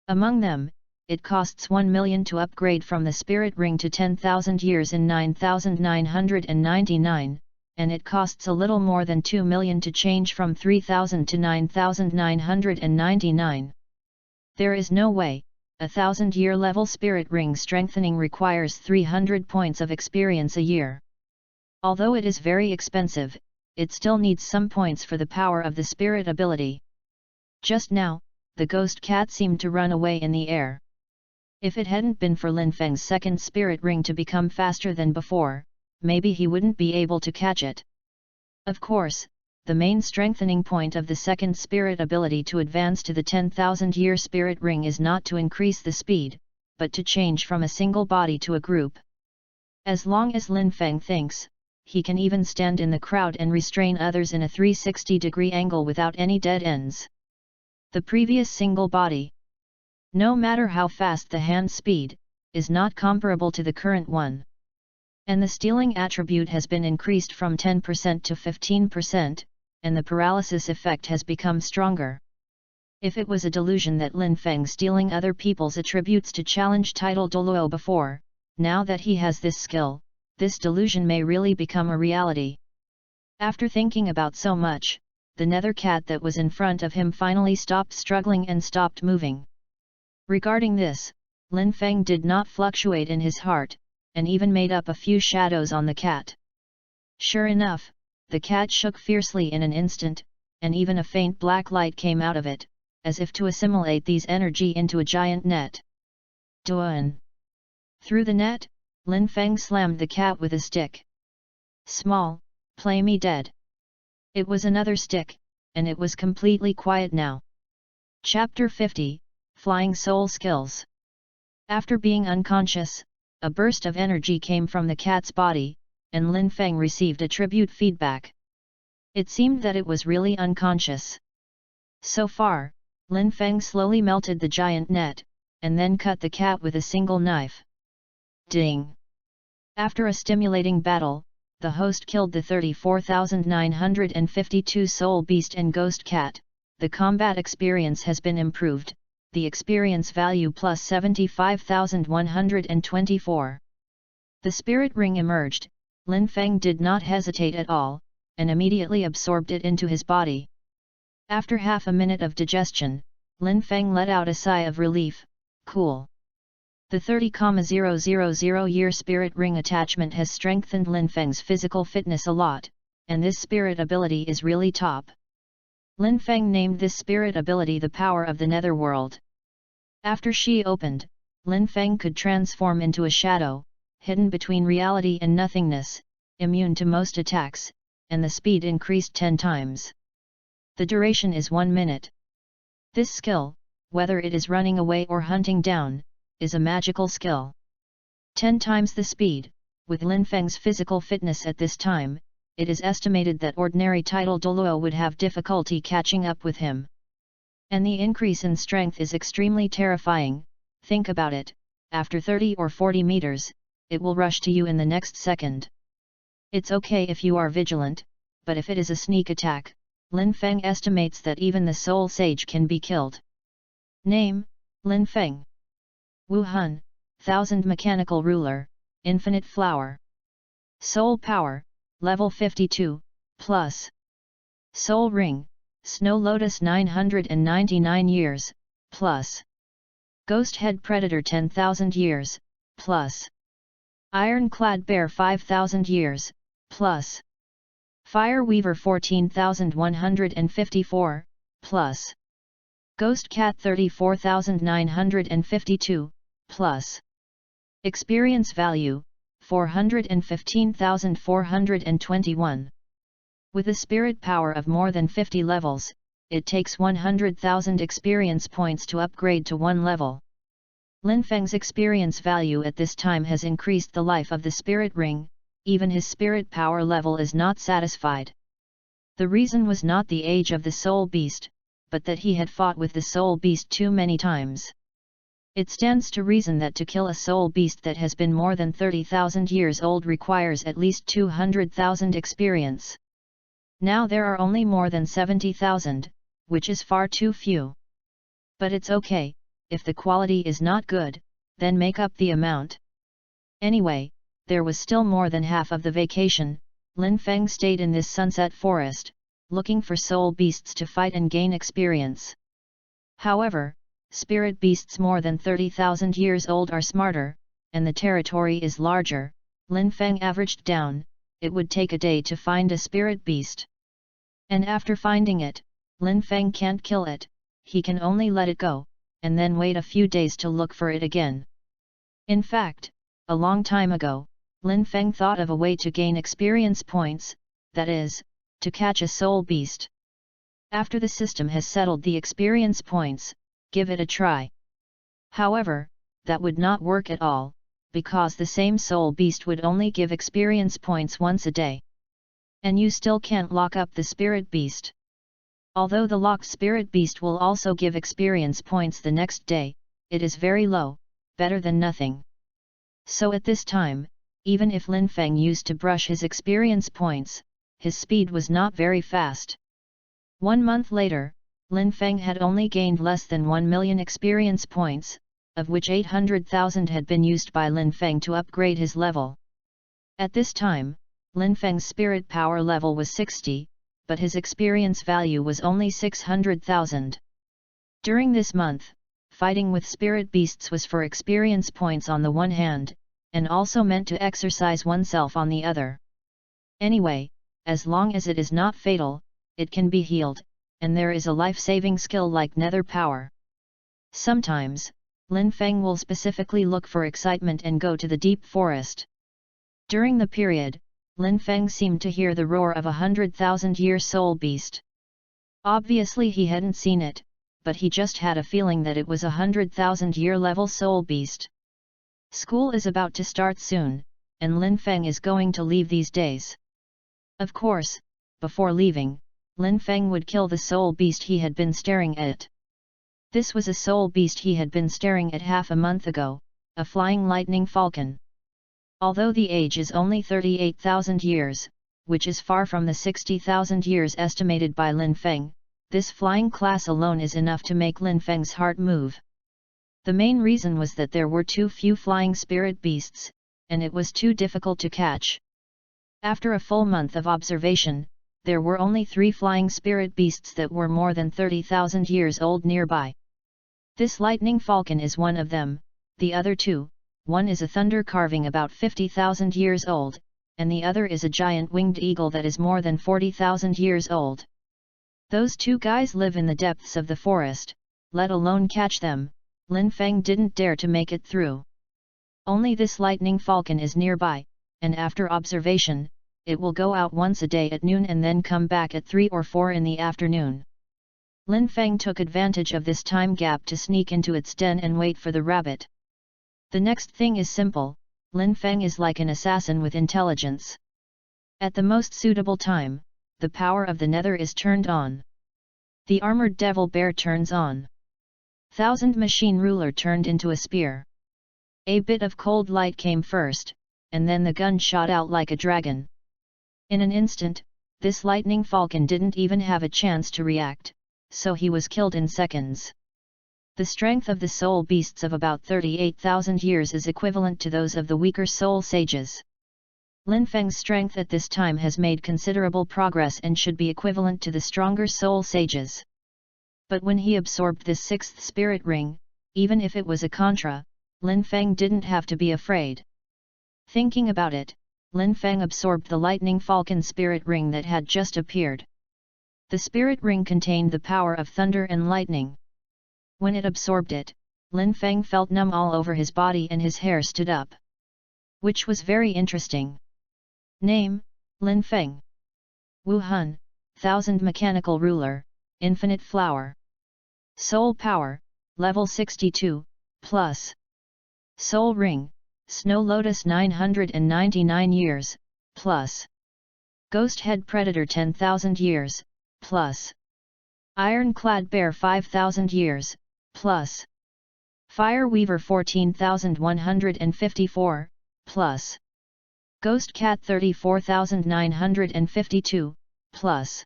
Among them, it costs 1 million to upgrade from the spirit ring to 10,000 years in 9,999, and it costs a little more than 2 million to change from 3,000 to 9,999. There is no way. A 1000-year level spirit ring strengthening requires 300 points of experience a year. Although it is very expensive, it still needs some points for the power of the spirit ability. Just now, the ghost cat seemed to run away in the air. If it hadn't been for Lin Feng's second spirit ring to become faster than before, maybe he wouldn't be able to catch it. Of course, the main strengthening point of the second spirit ability to advance to the 10,000-year spirit ring is not to increase the speed, but to change from a single body to a group. As long as Lin Feng thinks, he can even stand in the crowd and restrain others in a 360-degree angle without any dead ends. The previous single body, no matter how fast the hand speed, is not comparable to the current one. And the stealing attribute has been increased from 10% to 15%, and the paralysis effect has become stronger. If it was a delusion that Lin Feng stealing other people's attributes to challenge title Douluos before, now that he has this skill, this delusion may really become a reality. After thinking about so much, the nether cat that was in front of him finally stopped struggling and stopped moving. Regarding this, Lin Feng did not fluctuate in his heart, and even made up a few shadows on the cat. Sure enough, the cat shook fiercely in an instant, and even a faint black light came out of it, as if to assimilate these energy into a giant net. Duan! Through the net, Lin Feng slammed the cat with a stick. Small, play me dead. It was another stick, and it was completely quiet now. Chapter 50, Flying Soul Skills. After being unconscious, a burst of energy came from the cat's body, and Lin Feng received attribute feedback. It seemed that it was really unconscious. So far, Lin Feng slowly melted the giant net, and then cut the cat with a single knife. Ding! After a stimulating battle, the host killed the 34,952 soul beast and ghost cat. The combat experience has been improved, the experience value plus 75,124. The spirit ring emerged. Lin Feng did not hesitate at all, and immediately absorbed it into his body. After half a minute of digestion, Lin Feng let out a sigh of relief. Cool. The 30,000-year spirit ring attachment has strengthened Lin Feng's physical fitness a lot, and this spirit ability is really top. Lin Feng named this spirit ability the power of the netherworld. After she opened, Lin Feng could transform into a shadow, hidden between reality and nothingness, immune to most attacks, and the speed increased 10 times. The duration is 1 minute. This skill, whether it is running away or hunting down, is a magical skill. 10 times the speed. With Lin Feng's physical fitness at this time, it is estimated that ordinary title Douluos would have difficulty catching up with him. And the increase in strength is extremely terrifying. Think about it, after 30 or 40 meters, it will rush to you in the next second. It's okay if you are vigilant, but if it is a sneak attack, Lin Feng estimates that even the Soul Sage can be killed. Name, Lin Feng. Wu Hun, 1000 Mechanical Ruler, Infinite Flower. Soul Power, Level 52, Plus. Soul Ring, Snow Lotus 999 years, Plus. Ghost Head Predator 10,000 years, Plus. Ironclad Bear 5,000 years, Plus. Fire Weaver 14,154, Plus. Ghost Cat 34,952, Plus. Experience Value, 415,421. With a spirit power of more than 50 levels, it takes 100,000 experience points to upgrade to 1 level. Lin Feng's experience value at this time has increased the life of the spirit ring, even his spirit power level is not satisfied. The reason was not the age of the soul beast, but that he had fought with the soul beast too many times. It stands to reason that to kill a soul beast that has been more than 30,000 years old requires at least 200,000 experience. Now there are only more than 70,000, which is far too few. But it's okay, if the quality is not good, then make up the amount. Anyway, there was still more than half of the vacation. Lin Feng stayed in this sunset forest, looking for soul beasts to fight and gain experience. However, spirit beasts more than 30,000 years old are smarter, and the territory is larger. Lin Feng averaged down, it would take a day to find a spirit beast. And after finding it, Lin Feng can't kill it, he can only let it go, and then wait a few days to look for it again. In fact, a long time ago, Lin Feng thought of a way to gain experience points, that is, to catch a soul beast. After the system has settled the experience points, give it a try. However, that would not work at all, because the same soul beast would only give experience points once a day. And you still can't lock up the spirit beast. Although the locked spirit beast will also give experience points the next day, it is very low, better than nothing. So at this time, even if Lin Feng used to brush his experience points, his speed was not very fast. 1 month later, Lin Feng had only gained less than 1 million experience points, of which 800,000 had been used by Lin Feng to upgrade his level. At this time, Lin Feng's spirit power level was 60, but his experience value was only 600,000. During this month, fighting with spirit beasts was for experience points on the one hand, and also meant to exercise oneself on the other. Anyway, as long as it is not fatal, it can be healed, and there is a life-saving skill like nether power. Sometimes, Lin Feng will specifically look for excitement and go to the deep forest. During the period, Lin Feng seemed to hear the roar of 100,000-year soul beast. Obviously he hadn't seen it, but he just had a feeling that it was 100,000-year level soul beast. School is about to start soon, and Lin Feng is going to leave these days. Of course, before leaving, Lin Feng would kill the soul beast he had been staring at. This was a soul beast he had been staring at half a month ago, a flying lightning falcon. Although the age is only 38,000 years, which is far from the 60,000 years estimated by Lin Feng, this flying class alone is enough to make Lin Feng's heart move. The main reason was that there were too few flying spirit beasts, and it was too difficult to catch. After a full month of observation, there were only 3 flying spirit beasts that were more than 30,000 years old nearby. This lightning falcon is one of them, the other 2, one is a thunder carving about 50,000 years old, and the other is a giant winged eagle that is more than 40,000 years old. Those 2 guys live in the depths of the forest, let alone catch them. Lin Feng didn't dare to make it through. Only this lightning falcon is nearby, and after observation, it will go out once a day at noon and then come back at 3 or 4 in the afternoon. Lin Feng took advantage of this time gap to sneak into its den and wait for the rabbit. The next thing is simple, Lin Feng is like an assassin with intelligence. At the most suitable time, the power of the nether is turned on. The armored devil bear turns on. 1000 machine ruler turned into a spear. A bit of cold light came first, and then the gun shot out like a dragon. In an instant, this lightning falcon didn't even have a chance to react, so he was killed in seconds. The strength of the soul beasts of about 38,000 years is equivalent to those of the weaker soul sages. Lin Feng's strength at this time has made considerable progress and should be equivalent to the stronger soul sages. But when he absorbed this 6th spirit ring, even if it was a contra, Lin Feng didn't have to be afraid. Thinking about it, Lin Feng absorbed the lightning falcon spirit ring that had just appeared. The spirit ring contained the power of thunder and lightning. When it absorbed it, Lin Feng felt numb all over his body and his hair stood up. Which was very interesting. Name, Lin Feng. Wu Hun, Thousand Mechanical Ruler, Infinite Flower. Soul Power, Level 62, Plus. Soul Ring, Snow Lotus 999 years, Plus. Ghost Head Predator 10,000 years, Plus. Ironclad Bear 5,000 years, Plus. Fire Weaver 14,154, Plus. Ghost Cat 34,952, Plus.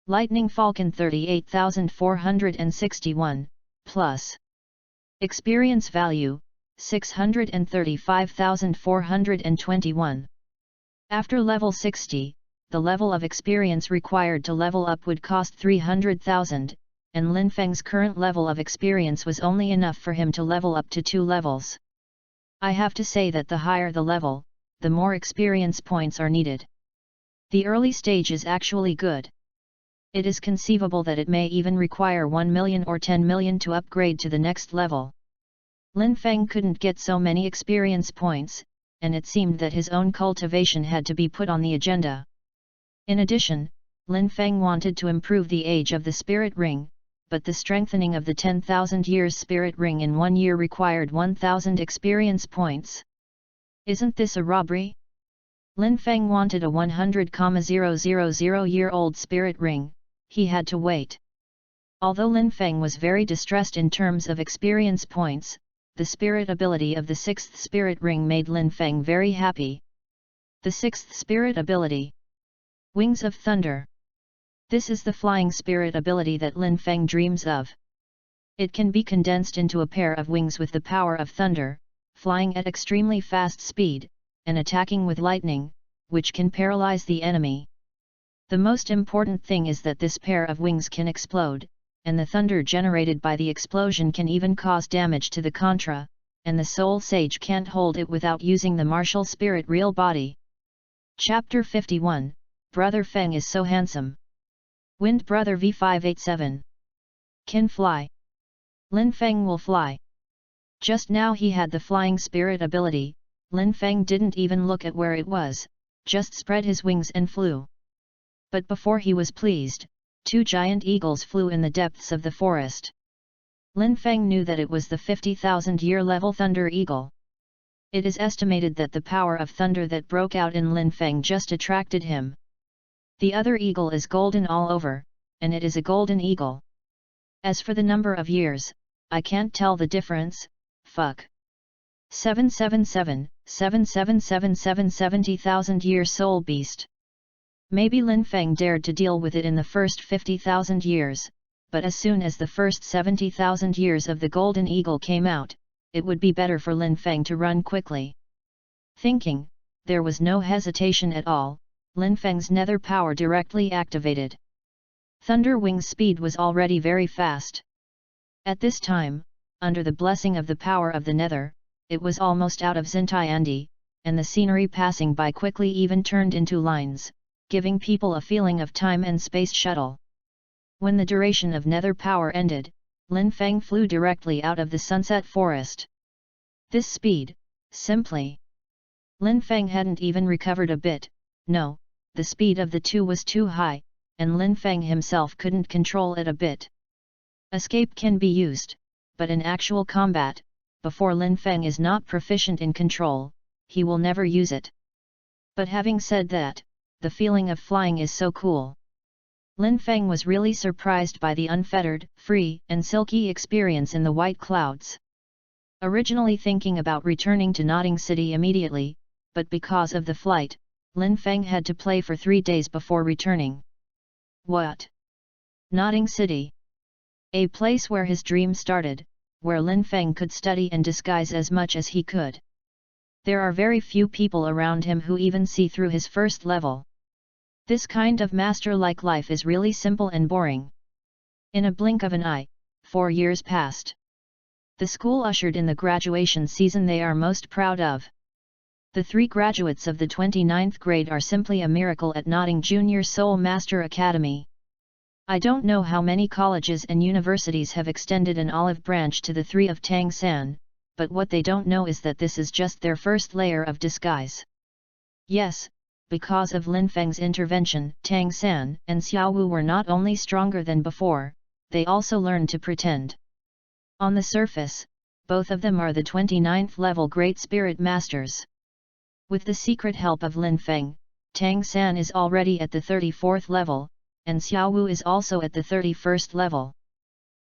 Lightning Falcon 38,461, Plus. Experience Value, 635,421. After level 60, the level of experience required to level up would cost 300,000, and Lin Feng's current level of experience was only enough for him to level up to 2 levels. I have to say that the higher the level, the more experience points are needed. The early stage is actually good. It is conceivable that it may even require 1 million or 10 million to upgrade to the next level. Lin Feng couldn't get so many experience points, and it seemed that his own cultivation had to be put on the agenda. In addition, Lin Feng wanted to improve the age of the spirit ring, but the strengthening of the 10,000 years spirit ring in 1 year required 1,000 experience points. Isn't this a robbery? Lin Feng wanted a 100,000-year-old spirit ring, he had to wait. Although Lin Feng was very distressed in terms of experience points, the spirit ability of the 6th spirit ring made Lin Feng very happy. The 6th spirit ability. Wings of Thunder. This is the flying spirit ability that Lin Feng dreams of. It can be condensed into a pair of wings with the power of thunder, flying at extremely fast speed, and attacking with lightning, which can paralyze the enemy. The most important thing is that this pair of wings can explode, and the thunder generated by the explosion can even cause damage to the Contra, and the Soul Sage can't hold it without using the martial spirit real body. Chapter 51, Brother Feng is so handsome. Wind Brother V587. Can fly. Lin Feng will fly. Just now he had the flying spirit ability, Lin Feng didn't even look at where it was, just spread his wings and flew. But before he was pleased, 2 giant eagles flew in the depths of the forest. Lin Feng knew that it was the 50,000-year level Thunder Eagle. It is estimated that the power of thunder that broke out in Lin Feng just attracted him. The other eagle is golden all over, and it is a golden eagle. As for the number of years, I can't tell the difference, fuck. 777, 7777 70,000-year soul beast. Maybe Lin Feng dared to deal with it in the first 50,000 years, but as soon as the first 70,000 years of the Golden Eagle came out, it would be better for Lin Feng to run quickly. Thinking, there was no hesitation at all, Lin Feng's nether power directly activated. Thunder Wing's speed was already very fast. At this time, under the blessing of the power of the nether, it was almost out of Xintiandi, and the scenery passing by quickly even turned into lines, giving people a feeling of time and space shuttle. When the duration of nether power ended, Lin Feng flew directly out of the sunset forest. This speed, simply. Lin Feng hadn't even recovered a bit, no, the speed of the two was too high, and Lin Feng himself couldn't control it a bit. Escape can be used, but in actual combat, before Lin Feng is not proficient in control, he will never use it. But having said that, the feeling of flying is so cool. Lin Feng was really surprised by the unfettered, free, and silky experience in the white clouds. Originally thinking about returning to Nodding City immediately, but because of the flight, Lin Feng had to play for 3 days before returning. What? Nodding City. A place where his dream started, where Lin Feng could study and disguise as much as he could. There are very few people around him who even see through his first level. This kind of master-like life is really simple and boring. In a blink of an eye, 4 years passed. The school ushered in the graduation season they are most proud of. The 3 graduates of the 29th grade are simply a miracle at Nodding Junior Soul Master Academy. I don't know how many colleges and universities have extended an olive branch to the 3 of Tang San, but what they don't know is that this is just their first layer of disguise. Yes, Because of Lin Feng's intervention, Tang San and Xiao Wu were not only stronger than before, they also learned to pretend. On the surface, both of them are the 29th level Great Spirit Masters. With the secret help of Lin Feng, Tang San is already at the 34th level, and Xiao Wu is also at the 31st level.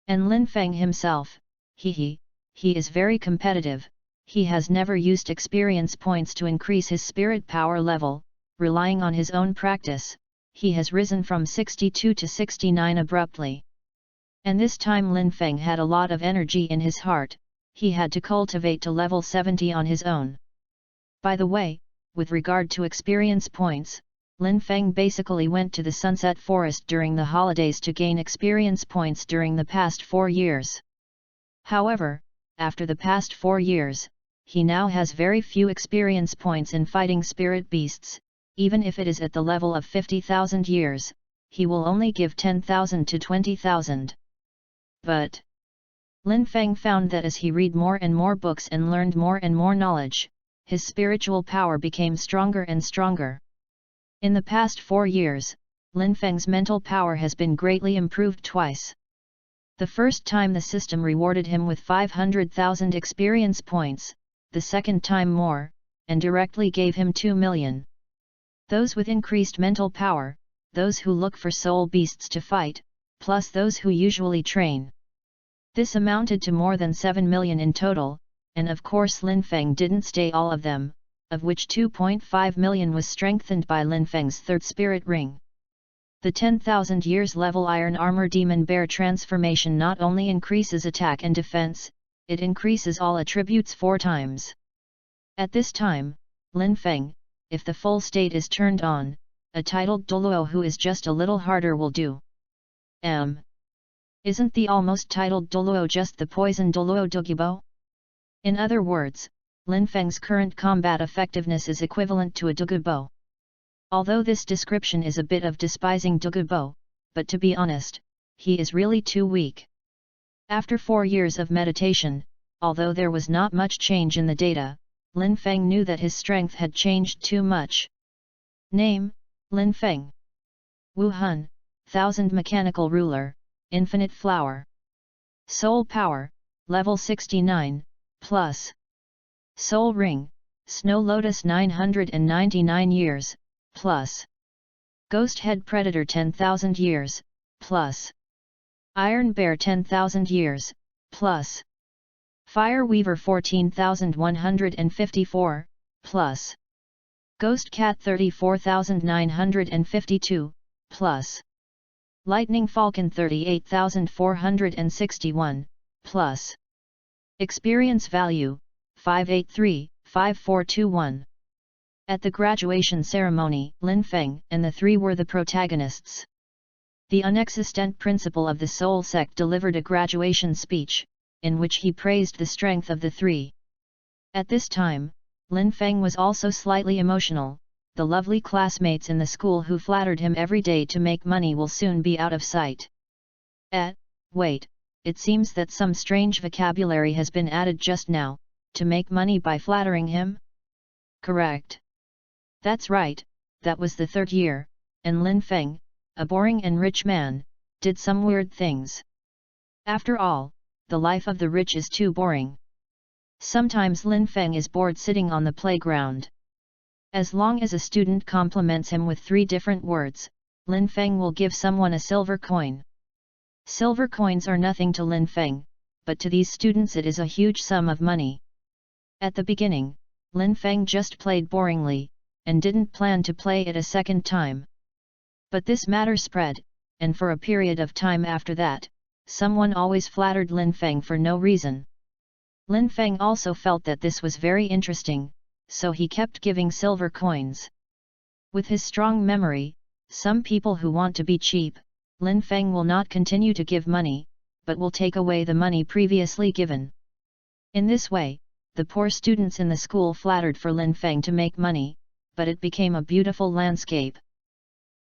And Lin Feng himself, he is very competitive. He has never used experience points to increase his spirit power level. Relying on his own practice, he has risen from 62 to 69 abruptly. And this time Lin Feng had a lot of energy in his heart, he had to cultivate to level 70 on his own. By the way, with regard to experience points, Lin Feng basically went to the Sunset Forest during the holidays to gain experience points during the past 4 years. However, after the past 4 years, he now has very few experience points in fighting spirit beasts. Even if it is at the level of 50,000 years, he will only give 10,000 to 20,000. But Lin Feng found that as he read more and more books and learned more and more knowledge, his spiritual power became stronger and stronger. In the past 4 years, Lin Feng's mental power has been greatly improved twice. The first time the system rewarded him with 500,000 experience points, the second time more, and directly gave him 2 million. Those with increased mental power, those who look for soul beasts to fight, plus those who usually train. This amounted to more than 7 million in total, and of course Lin Feng didn't stay all of them, of which 2.5 million was strengthened by Lin Feng's third spirit ring. The 10,000 years level Iron Armor Demon Bear transformation not only increases attack and defense, it increases all attributes 4 times. At this time, Lin Feng, if the full state is turned on, a titled Douluos who is just a little harder will do. Isn't the almost titled Douluos just the poison Douluos Dogubo? In other words, Lin Feng's current combat effectiveness is equivalent to a Dogubo. Although this description is a bit of despising Dogubo, but to be honest, he is really too weak. After 4 years of meditation, although there was not much change in the data, Lin Feng knew that his strength had changed too much. Name, Lin Feng. Wu Hun, Thousand Mechanical Ruler, Infinite Flower. Soul Power, Level 69, plus. Soul Ring, Snow Lotus 999 years, plus. Ghost Head Predator 10,000 years, plus. Iron Bear 10,000 years, plus. Fire Weaver 14,154, plus. Ghost Cat 34,952, plus. Lightning Falcon 38,461, plus. Experience Value, 583-5421. At the graduation ceremony, Lin Feng and the 3 were the protagonists. The unexistent principal of the Soul Sect delivered a graduation speech, in which he praised the strength of the 3. At this time, Lin Feng was also slightly emotional. The lovely classmates in the school who flattered him every day to make money will soon be out of sight. Wait, it seems that some strange vocabulary has been added just now, to make money by flattering him? Correct. That's right, that was the 3rd year, and Lin Feng, a boring and rich man, did some weird things. After all, the life of the rich is too boring. Sometimes Lin Feng is bored sitting on the playground. As long as a student compliments him with 3 different words, Lin Feng will give someone a silver coin. Silver coins are nothing to Lin Feng, but to these students it is a huge sum of money. At the beginning, Lin Feng just played boringly, and didn't plan to play it a second time. But this matter spread, and for a period of time after that, someone always flattered Lin Feng for no reason. Lin Feng also felt that this was very interesting, so he kept giving silver coins. With his strong memory, some people who want to be cheap, Lin Feng will not continue to give money, but will take away the money previously given. In this way, the poor students in the school flattered for Lin Feng to make money, but it became a beautiful landscape.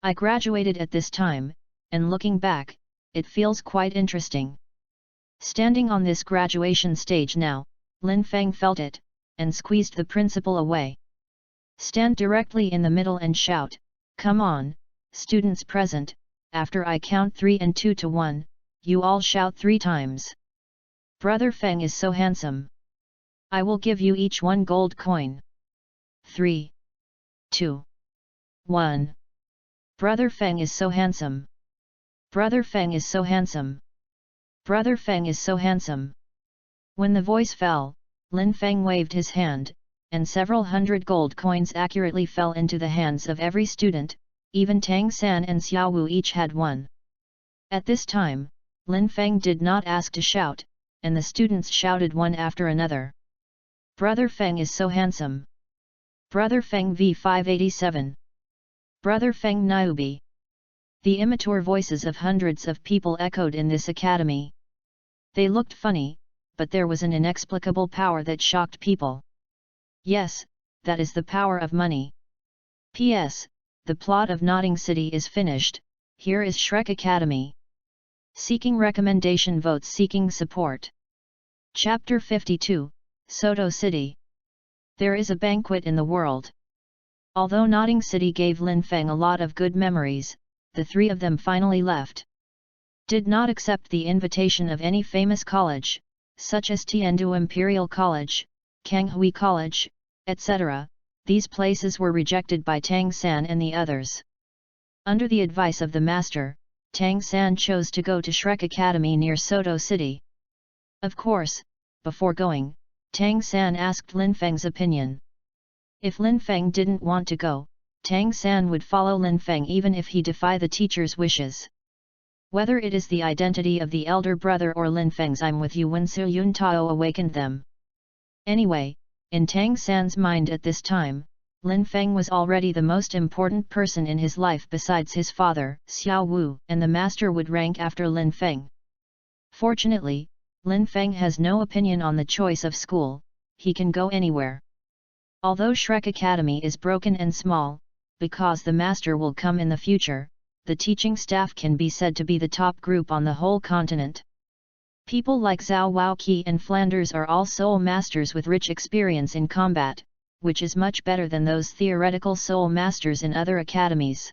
I graduated at this time, and looking back, it feels quite interesting. Standing on this graduation stage now, Lin Feng felt it, and squeezed the principal away. Stand directly in the middle and shout, "Come on, students present, after I count 3 and 2 to 1, you all shout 3 times. Brother Feng is so handsome. I will give you each 1 gold coin. 3, 2, 1. Brother Feng is so handsome. Brother Feng is so handsome. Brother Feng is so handsome." When the voice fell, Lin Feng waved his hand, and several hundred gold coins accurately fell into the hands of every student, even Tang San and Xiao Wu each had 1. At this time, Lin Feng did not ask to shout, and the students shouted one after another. Brother Feng is so handsome. Brother Feng v587. Brother Feng Niubi. The immature voices of hundreds of people echoed in this academy. They looked funny, but there was an inexplicable power that shocked people. Yes, that is the power of money. P.S. The plot of Notting City is finished. Here is Shrek Academy. Seeking recommendation votes, seeking support. Chapter 52, Soto City. There is a banquet in the world. Although Notting City gave Lin Feng a lot of good memories, the 3 of them finally left. Did not accept the invitation of any famous college, such as Tiandu Imperial College, Kanghui College, etc. These places were rejected by Tang San and the others. Under the advice of the master, Tang San chose to go to Shrek Academy near Soto City. Of course, before going, Tang San asked Lin Feng's opinion. If Lin Feng didn't want to go, Tang San would follow Lin Feng even if he defy the teacher's wishes. Whether it is the identity of the elder brother or Lin Feng's "I'm with you" when Su Yun Tao awakened them. Anyway, in Tang San's mind at this time, Lin Feng was already the most important person in his life besides his father, Xiao Wu, and the master would rank after Lin Feng. Fortunately, Lin Feng has no opinion on the choice of school, he can go anywhere. Although Shrek Academy is broken and small, because the master will come in the future, the teaching staff can be said to be the top group on the whole continent. People like Zhao Waoqi and Flanders are all soul masters with rich experience in combat, which is much better than those theoretical soul masters in other academies.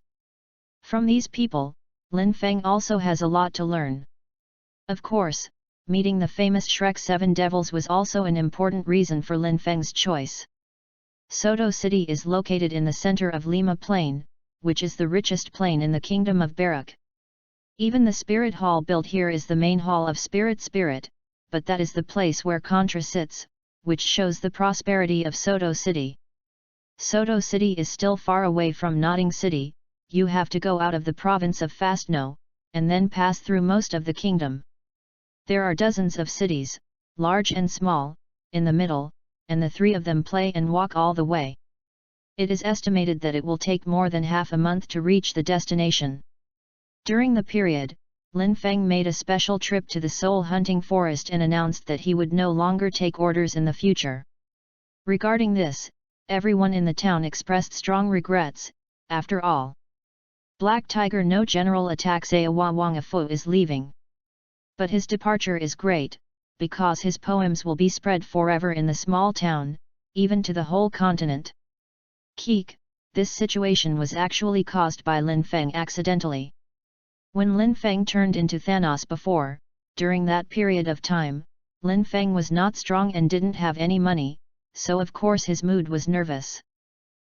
From these people, Lin Feng also has a lot to learn. Of course, meeting the famous Shrek 7 Devils was also an important reason for Lin Feng's choice. Soto City is located in the center of Lima Plain, which is the richest plain in the Kingdom of Barak. Even the Spirit Hall built here is the main hall of Spirit, but that is the place where Contra sits, which shows the prosperity of Soto City. Soto City is still far away from Notting City, you have to go out of the province of Fastno, and then pass through most of the kingdom. There are dozens of cities, large and small, in the middle, and the 3 of them play and walk all the way. It is estimated that it will take more than half a month to reach the destination. During the period, Lin Feng made a special trip to the soul hunting forest and announced that he would no longer take orders in the future. Regarding this, everyone in the town expressed strong regrets. After all, Black Tiger no General Attack Zawa Wangafu is leaving. But his departure is great, because his poems will be spread forever in the small town, even to the whole continent. Keek, this situation was actually caused by Lin Feng accidentally. When Lin Feng turned into Thanos before, during that period of time, Lin Feng was not strong and didn't have any money, so of course his mood was nervous.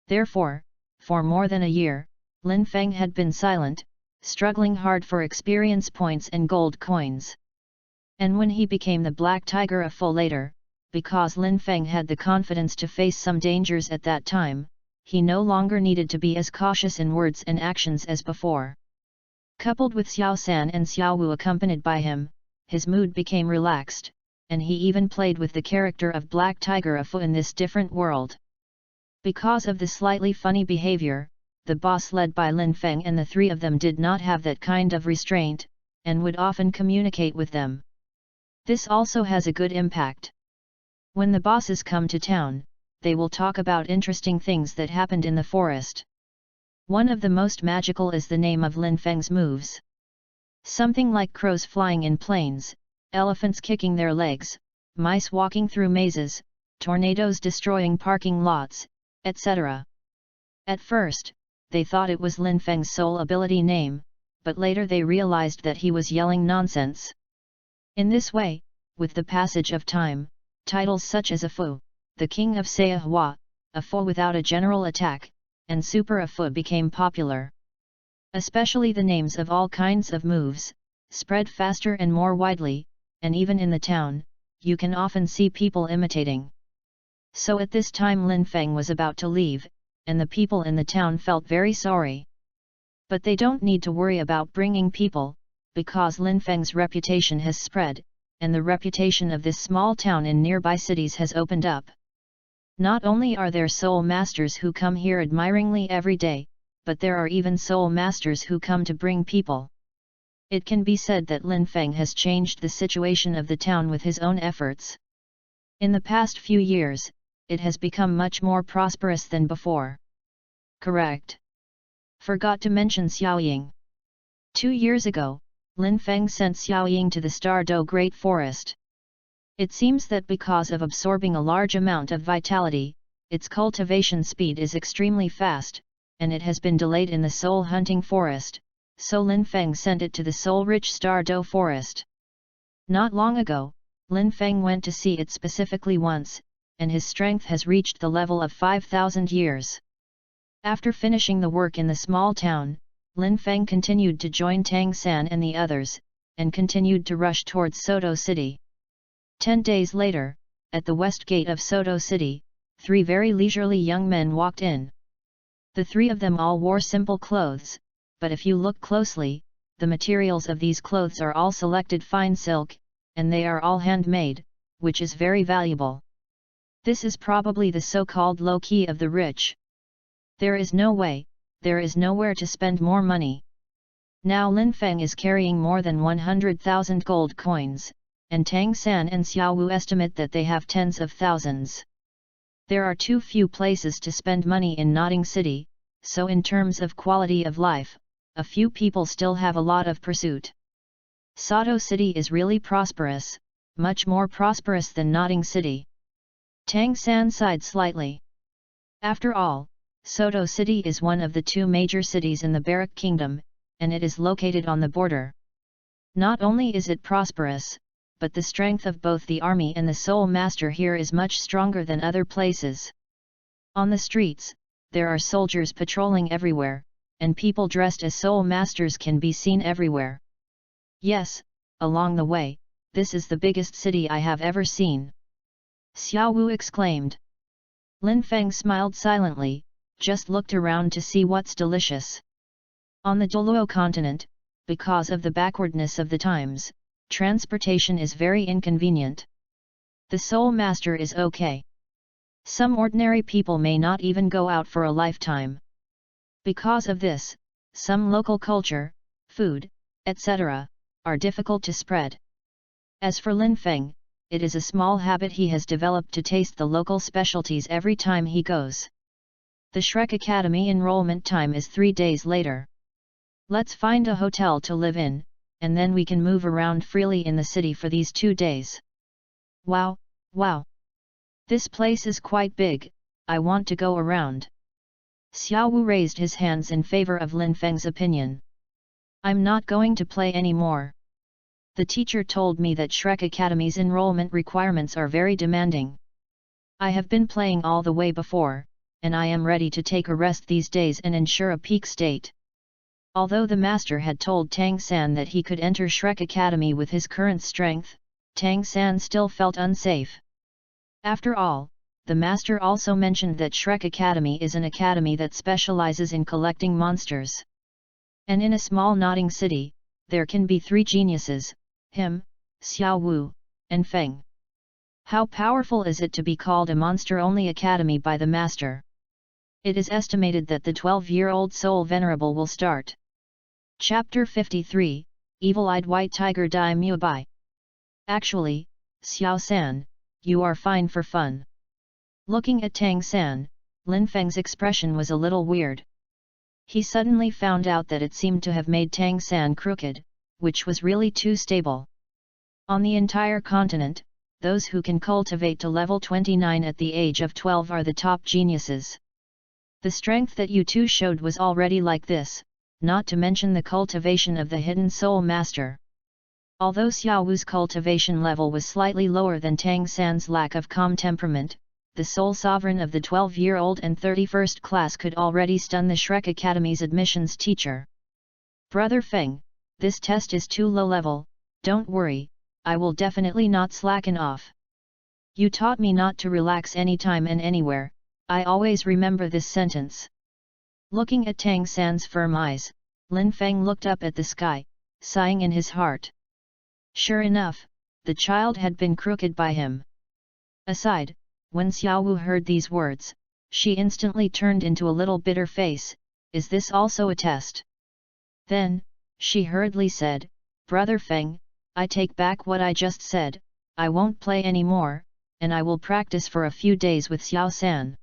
Therefore, for more than a year, Lin Feng had been silent, struggling hard for experience points and gold coins. And when he became the Black Tiger a full later, because Lin Feng had the confidence to face some dangers at that time, he no longer needed to be as cautious in words and actions as before. Coupled with Xiao San and Xiao Wu accompanied by him, his mood became relaxed, and he even played with the character of Black Tiger Afu in this different world. Because of the slightly funny behavior, the boss led by Lin Feng and the 3 of them did not have that kind of restraint, and would often communicate with them. This also has a good impact. When the bosses come to town, they will talk about interesting things that happened in the forest. One of the most magical is the name of Lin Feng's moves. Something like crows flying in planes, elephants kicking their legs, mice walking through mazes, tornadoes destroying parking lots, etc. At first, they thought it was Lin Feng's soul ability name, but later they realized that he was yelling nonsense. In this way, with the passage of time, titles such as a Fu, the king of Saihua, a Fu without a general attack, and Super a Fu became popular. Especially the names of all kinds of moves, spread faster and more widely, and even in the town, you can often see people imitating. So at this time Lin Feng was about to leave, and the people in the town felt very sorry. But they don't need to worry about bringing people, because Lin Feng's reputation has spread, and the reputation of this small town in nearby cities has opened up. Not only are there soul masters who come here admiringly every day, but there are even soul masters who come to bring people. It can be said that Lin Feng has changed the situation of the town with his own efforts. In the past few years, it has become much more prosperous than before. Correct. Forgot to mention Xiaoying. 2 years ago, Lin Feng sent Xiaoying to the Stardo Great Forest. It seems that because of absorbing a large amount of vitality, its cultivation speed is extremely fast, and it has been delayed in the Soul Hunting Forest, so Lin Feng sent it to the soul-rich Stardo Forest. Not long ago, Lin Feng went to see it specifically once, and his strength has reached the level of 5,000 years. After finishing the work in the small town, Lin Feng continued to join Tang San and the others, and continued to rush towards Soto City. 10 days later, at the west gate of Soto City, 3 very leisurely young men walked in. The 3 of them all wore simple clothes, but if you look closely, the materials of these clothes are all selected fine silk, and they are all handmade, which is very valuable. This is probably the so-called low key of the rich. There is nowhere to spend more money. Now Lin Feng is carrying more than 100,000 gold coins, and Tang San and Xiao Wu estimate that they have tens of thousands. There are too few places to spend money in Notting City, so in terms of quality of life, a few people still have a lot of pursuit. Soto City is really prosperous, much more prosperous than Notting City. Tang San sighed slightly. After all, Soto City is one of the 2 major cities in the Barak Kingdom, and it is located on the border. Not only is it prosperous, but the strength of both the army and the soul master here is much stronger than other places. On the streets, there are soldiers patrolling everywhere, and people dressed as soul masters can be seen everywhere. Yes, along the way, this is the biggest city I have ever seen. Xiao Wu exclaimed. Lin Feng smiled silently, just looked around to see what's delicious. On the Douluo continent, because of the backwardness of the times, transportation is very inconvenient. The soul master is okay. Some ordinary people may not even go out for a lifetime. Because of this, some local culture, food, etc., are difficult to spread. As for Lin Feng, it is a small habit he has developed to taste the local specialties every time he goes. The Shrek Academy enrollment time is 3 days later. Let's find a hotel to live in, and then we can move around freely in the city for these 2 days. Wow, wow! This place is quite big, I want to go around. Xiao Wu raised his hands in favor of Lin Feng's opinion. I'm not going to play anymore. The teacher told me that Shrek Academy's enrollment requirements are very demanding. I have been playing all the way before, and I am ready to take a rest these days and ensure a peak state. Although the master had told Tang San that he could enter Shrek Academy with his current strength, Tang San still felt unsafe. After all, the master also mentioned that Shrek Academy is an academy that specializes in collecting monsters. And in a small Notting City, there can be 3 geniuses, him, Xiao Wu, and Feng. How powerful is it to be called a monster-only academy by the master? It is estimated that the 12-year-old soul venerable will start. Chapter 53, Evil-Eyed White Tiger Dai Mu Bai. Actually, Xiao San, you are fine for fun. Looking at Tang San, Lin Feng's expression was a little weird. He suddenly found out that it seemed to have made Tang San crooked, which was really too stable. On the entire continent, those who can cultivate to level 29 at the age of 12 are the top geniuses. The strength that you two showed was already like this, not to mention the cultivation of the hidden soul master. Although Xiao Wu's cultivation level was slightly lower than Tang San's lack of calm temperament, the sole sovereign of the 12-year-old and 31st class could already stun the Shrek Academy's admissions teacher. Brother Feng, this test is too low level, don't worry, I will definitely not slacken off. You taught me not to relax anytime and anywhere, I always remember this sentence. Looking at Tang San's firm eyes, Lin Feng looked up at the sky, sighing in his heart. Sure enough, the child had been crooked by him. Aside, when Xiao Wu heard these words, she instantly turned into a little bitter face. Is this also a test? Then, she hurriedly said, Brother Feng, I take back what I just said, I won't play anymore, and I will practice for a few days with Xiao San.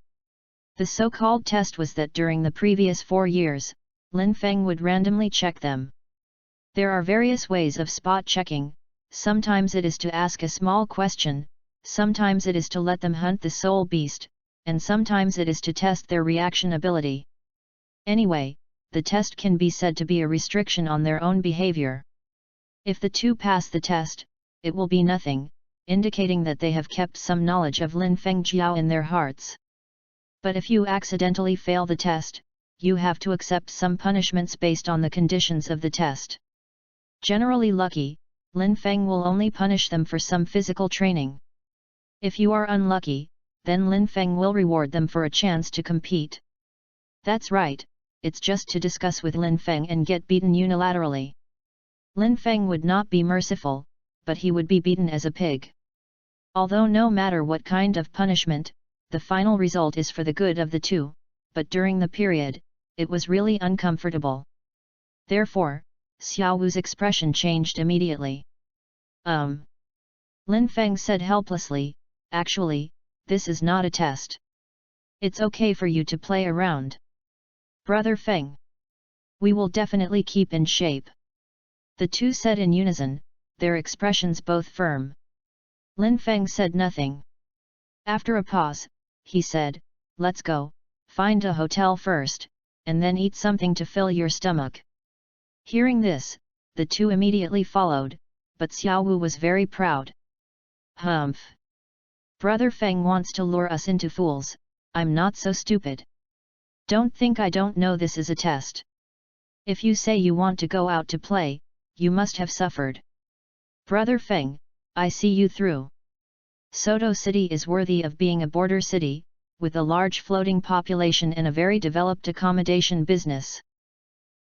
The so-called test was that during the previous 4 years, Lin Feng would randomly check them. There are various ways of spot checking, sometimes it is to ask a small question, sometimes it is to let them hunt the soul beast, and sometimes it is to test their reaction ability. Anyway, the test can be said to be a restriction on their own behavior. If the two pass the test, it will be nothing, indicating that they have kept some knowledge of Lin Feng Jiao in their hearts. But if you accidentally fail the test, you have to accept some punishments based on the conditions of the test. Generally lucky, Lin Feng will only punish them for some physical training. If you are unlucky, then Lin Feng will reward them for a chance to compete. That's right, it's just to discuss with Lin Feng and get beaten unilaterally. Lin Feng would not be merciful, but he would be beaten as a pig. Although no matter what kind of punishment, the final result is for the good of the two, but during the period, it was really uncomfortable. Therefore, Xiao Wu's expression changed immediately. Lin Feng said helplessly, actually, this is not a test. It's okay for you to play around. Brother Feng. We will definitely keep in shape. The two said in unison, their expressions both firm. Lin Feng said nothing. After a pause, he said, let's go, find a hotel first, and then eat something to fill your stomach. Hearing this, the two immediately followed, but Xiao Wu was very proud. Humph! Brother Feng wants to lure us into fools, I'm not so stupid. Don't think I don't know this is a test. If you say you want to go out to play, you must have suffered. Brother Feng, I see you through. Soto City is worthy of being a border city, with a large floating population and a very developed accommodation business.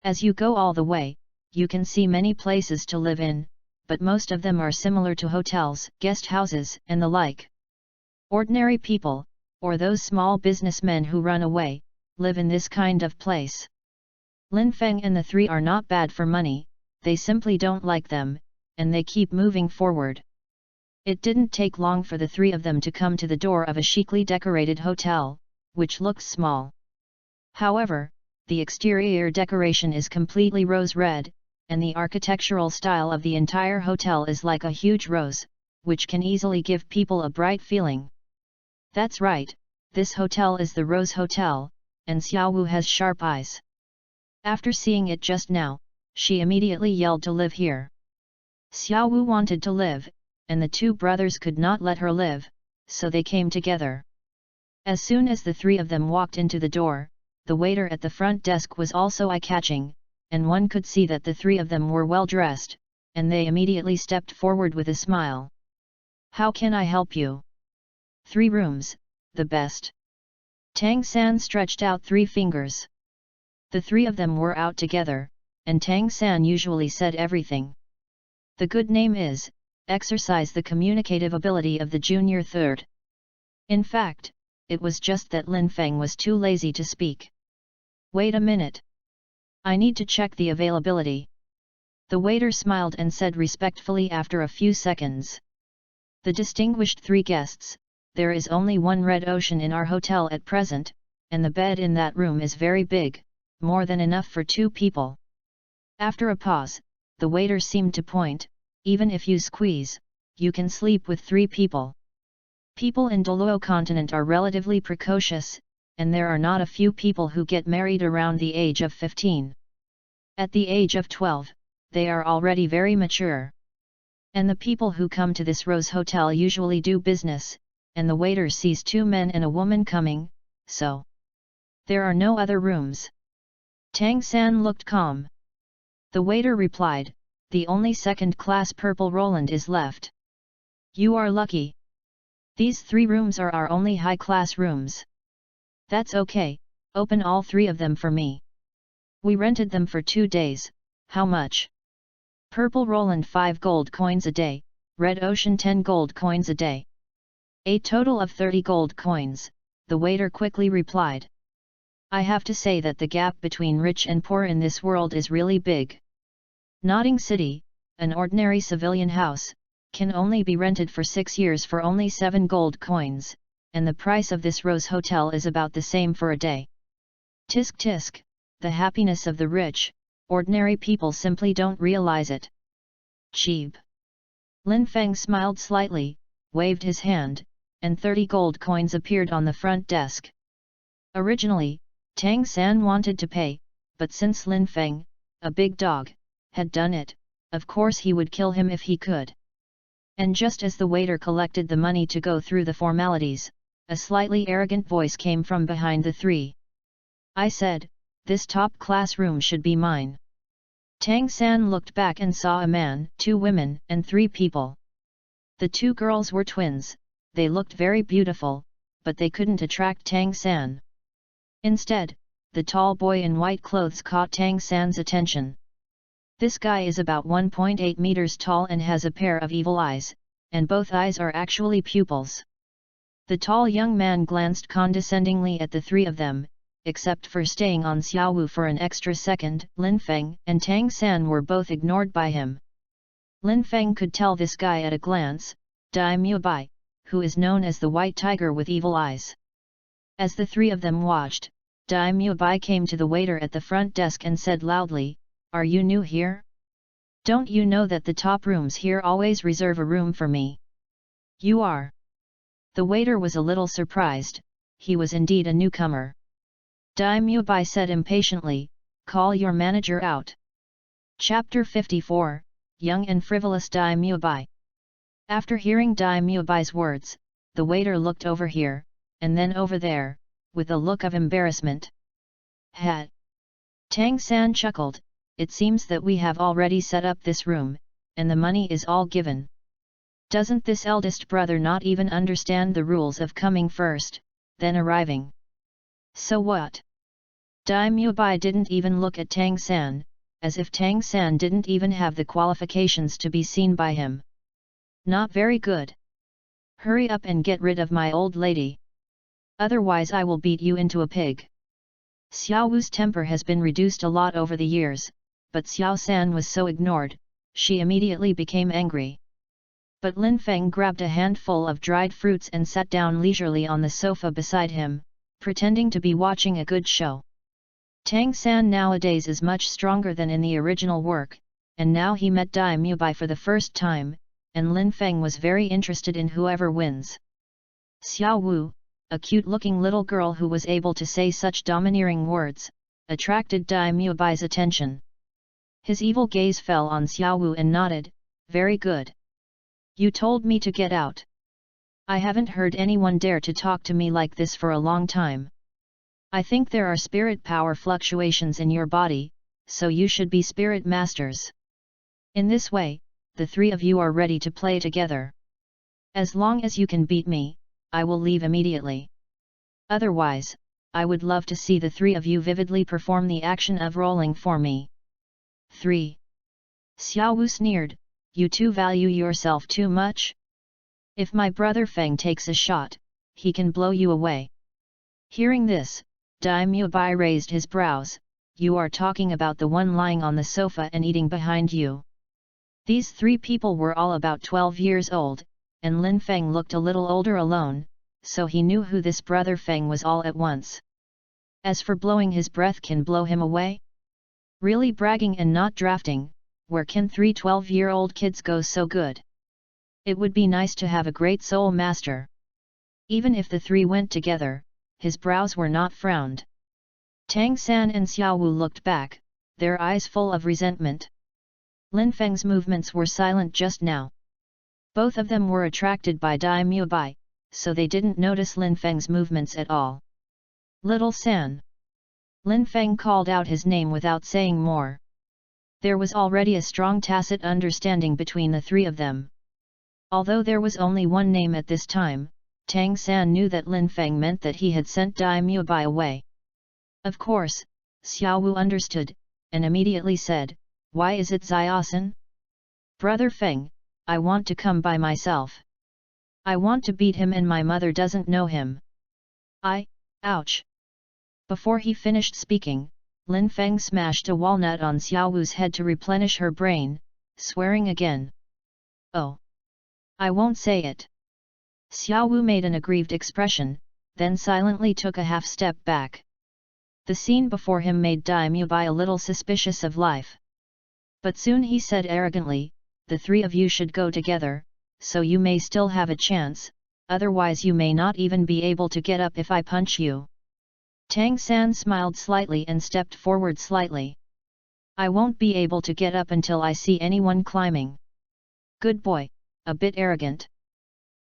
As you go all the way, you can see many places to live in, but most of them are similar to hotels, guest houses, and the like. Ordinary people, or those small businessmen who run away, live in this kind of place. Lin Feng and the three are not bad for money, they simply don't like them, and they keep moving forward. It didn't take long for the three of them to come to the door of a chicly decorated hotel, which looks small. However, the exterior decoration is completely rose red, and the architectural style of the entire hotel is like a huge rose, which can easily give people a bright feeling. That's right, this hotel is the Rose Hotel, and Xiao Wu has sharp eyes. After seeing it just now, she immediately yelled to live here. Xiao Wu wanted to live, and the two brothers could not let her live, so they came together. As soon as the three of them walked into the door, the waiter at the front desk was also eye-catching, and one could see that the three of them were well dressed, and they immediately stepped forward with a smile. How can I help you? 3 rooms, the best. Tang San stretched out 3 fingers. The three of them were out together, and Tang San usually said everything. The good name is, exercise the communicative ability of the junior third. In fact, it was just that Lin Feng was too lazy to speak. Wait a minute. I need to check the availability. The waiter smiled and said respectfully after a few seconds. The distinguished 3 guests, there is only one red ocean in our hotel at present, and the bed in that room is very big, more than enough for 2 people. After a pause, the waiter seemed to point, even if you squeeze, you can sleep with 3 people. People in Douluo continent are relatively precocious, and there are not a few people who get married around the age of 15. At the age of 12, they are already very mature. And the people who come to this Rose Hotel usually do business, and the waiter sees 2 men and a woman coming, so there are no other rooms. Tang San looked calm. The waiter replied, the only second-class purple Roland is left. You are lucky. These 3 rooms are our only high-class rooms. That's okay, open all 3 of them for me. We rented them for 2 days, how much? Purple Roland 5 gold coins a day, Red Ocean 10 gold coins a day. A total of 30 gold coins, the waiter quickly replied. I have to say that the gap between rich and poor in this world is really big. Notting City, an ordinary civilian house, can only be rented for 6 years for only 7 gold coins, and the price of this Rose Hotel is about the same for a day. Tisk tisk, the happiness of the rich, ordinary people simply don't realize it. Cheap. Lin Feng smiled slightly, waved his hand, and 30 gold coins appeared on the front desk. Originally, Tang San wanted to pay, but since Lin Feng, a big dog, had done it, of course he would kill him if he could. And just as the waiter collected the money to go through the formalities, a slightly arrogant voice came from behind the 3. I said, this top-class room should be mine. Tang San looked back and saw a man, 2 women, and 3 people. The 2 girls were twins, they looked very beautiful, but they couldn't attract Tang San. Instead, the tall boy in white clothes caught Tang San's attention. This guy is about 1.8 meters tall and has a pair of evil eyes, and both eyes are actually pupils. The tall young man glanced condescendingly at the 3 of them, except for staying on Xiao Wu for an extra second. Lin Feng and Tang San were both ignored by him. Lin Feng could tell this guy at a glance, Dai Mubai, who is known as the White Tiger with evil eyes. As the 3 of them watched, Dai Mubai came to the waiter at the front desk and said loudly, are you new here? Don't you know that the top rooms here always reserve a room for me? You are. The waiter was a little surprised, he was indeed a newcomer. Dai Mubai said impatiently, call your manager out. Chapter 54, Young and Frivolous Dai Mubai. After hearing Dai Mubai's words, the waiter looked over here, and then over there, with a look of embarrassment. Hat. Tang San chuckled, it seems that we have already set up this room, and the money is all given. Doesn't this eldest brother not even understand the rules of coming first, then arriving? So what? Dai Mubai didn't even look at Tang San, as if Tang San didn't even have the qualifications to be seen by him. Not very good. Hurry up and get rid of my old lady. Otherwise I will beat you into a pig. Xiao Wu's temper has been reduced a lot over the years, but Xiao San was so ignored, she immediately became angry. But Lin Feng grabbed a handful of dried fruits and sat down leisurely on the sofa beside him, pretending to be watching a good show. Tang San nowadays is much stronger than in the original work, and now he met Dai Mubai for the first time, and Lin Feng was very interested in whoever wins. Xiao Wu, a cute-looking little girl who was able to say such domineering words, attracted Dai Mubai's attention. His evil gaze fell on Xiao Wu and nodded, very good. You told me to get out. I haven't heard anyone dare to talk to me like this for a long time. I think there are spirit power fluctuations in your body, so you should be spirit masters. In this way, the 3 of you are ready to play together. As long as you can beat me, I will leave immediately. Otherwise, I would love to see the 3 of you vividly perform the action of rolling for me. 3. Xiao Wu sneered, you 2 value yourself too much? If my brother Feng takes a shot, he can blow you away. Hearing this, Dai Mubai raised his brows, you are talking about the one lying on the sofa and eating behind you. These 3 people were all about 12 years old, and Lin Feng looked a little older alone, so he knew who this brother Feng was all at once. As for blowing his breath can blow him away? Really bragging and not drafting, where can 3 12-year-old kids go so good? It would be nice to have a great soul master. Even if the 3 went together, his brows were not frowned. Tang San and Xiao Wu looked back, their eyes full of resentment. Lin Feng's movements were silent just now. Both of them were attracted by Dai Mubai, so they didn't notice Lin Feng's movements at all. Little San. Lin Feng called out his name without saying more. There was already a strong tacit understanding between the three of them. Although there was only one name at this time, Tang San knew that Lin Feng meant that he had sent Dai Mubai away. Of course, Xiao Wu understood, and immediately said, "Why is it Xiaosan? Brother Feng, I want to come by myself. I want to beat him and my mother doesn't know him." Ouch! Before he finished speaking, Lin Feng smashed a walnut on Xiao Wu's head to replenish her brain, swearing again. "Oh! I won't say it." Xiao Wu made an aggrieved expression, then silently took a half step back. The scene before him made Dai Mubai a little suspicious of life. But soon he said arrogantly, "The three of you should go together, so you may still have a chance, otherwise you may not even be able to get up if I punch you." Tang San smiled slightly and stepped forward slightly. "I won't be able to get up until I see anyone climbing." "Good boy, a bit arrogant."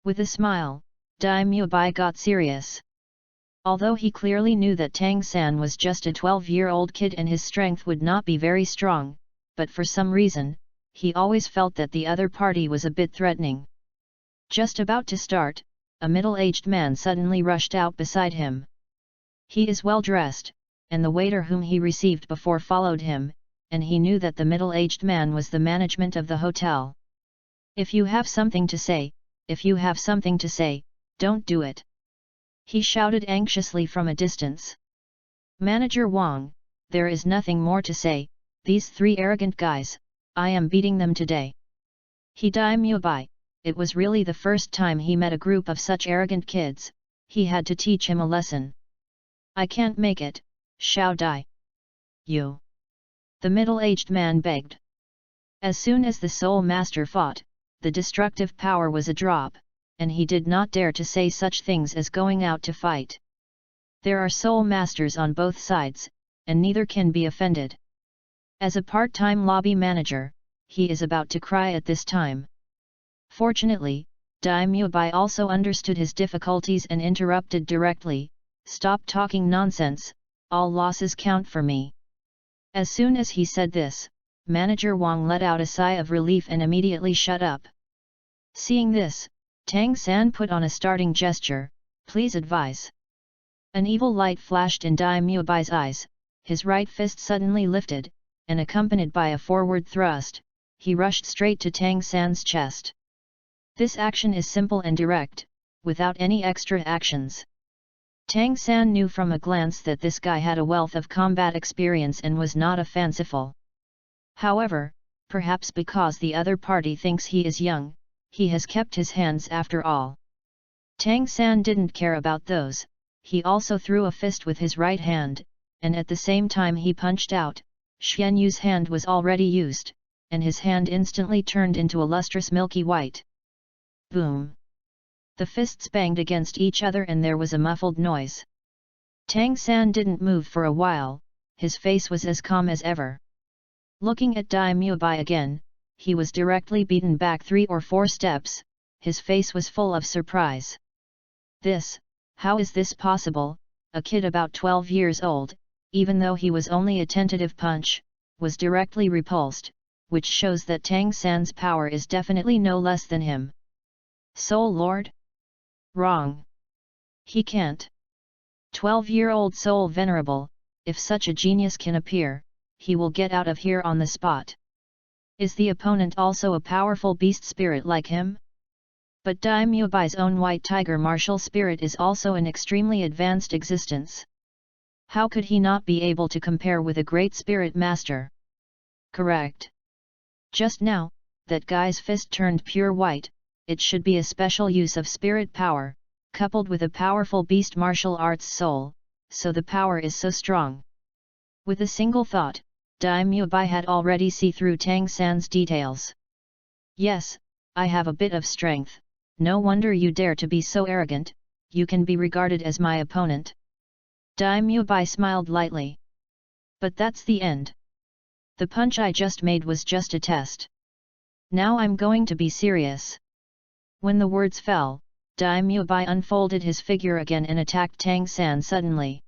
With a smile, Dai Mubai got serious. Although he clearly knew that Tang San was just a 12-year-old kid and his strength would not be very strong, but for some reason, he always felt that the other party was a bit threatening. Just about to start, a middle-aged man suddenly rushed out beside him. He is well dressed, and the waiter whom he received before followed him, and he knew that the middle-aged man was the management of the hotel. "If you have something to say, don't do it," he shouted anxiously from a distance. "Manager Wang, there is nothing more to say, these three arrogant guys, I am beating them today." He Dai Mubai, it was really the first time he met a group of such arrogant kids, he had to teach him a lesson. "I can't make it, Xiao Dai." "You!" the middle-aged man begged. As soon as the Soul Master fought, the destructive power was a drop, and he did not dare to say such things as going out to fight. There are Soul Masters on both sides, and neither can be offended. As a part-time lobby manager, he is about to cry at this time. Fortunately, Dai Mubai also understood his difficulties and interrupted directly, "Stop talking nonsense, all losses count for me." As soon as he said this, Manager Wang let out a sigh of relief and immediately shut up. Seeing this, Tang San put on a starting gesture, "Please advise." An evil light flashed in Dai Muabai's eyes, his right fist suddenly lifted, and accompanied by a forward thrust, he rushed straight to Tang San's chest. This action is simple and direct, without any extra actions. Tang San knew from a glance that this guy had a wealth of combat experience and was not a fanciful. However, perhaps because the other party thinks he is young, he has kept his hands after all. Tang San didn't care about those, he also threw a fist with his right hand, and at the same time he punched out, Xian Yu's hand was already used, and his hand instantly turned into a lustrous milky white. Boom! The fists banged against each other and there was a muffled noise. Tang San didn't move for a while, his face was as calm as ever. Looking at Dai Mubai again, he was directly beaten back 3 or 4 steps, his face was full of surprise. How is this possible? A kid about 12 years old, even though he was only a tentative punch, was directly repulsed, which shows that Tang San's power is definitely no less than him. Soul Lord? Wrong. He can't. 12-year-old Soul Venerable, if such a genius can appear, he will get out of here on the spot. Is the opponent also a powerful beast spirit like him? But Dai Muabai's own white tiger martial spirit is also an extremely advanced existence. How could he not be able to compare with a great spirit master? Correct. Just now, that guy's fist turned pure white, it should be a special use of spirit power, coupled with a powerful beast martial arts soul, so the power is so strong. With a single thought, Dai Muabai had already seen through Tang San's details. Yes, I have a bit of strength, no wonder you dare to be so arrogant, you can be regarded as my opponent. Dai Mubai smiled lightly. But that's the end. The punch I just made was just a test. Now I'm going to be serious. When the words fell, Dai Mubai unfolded his figure again and attacked Tang San suddenly.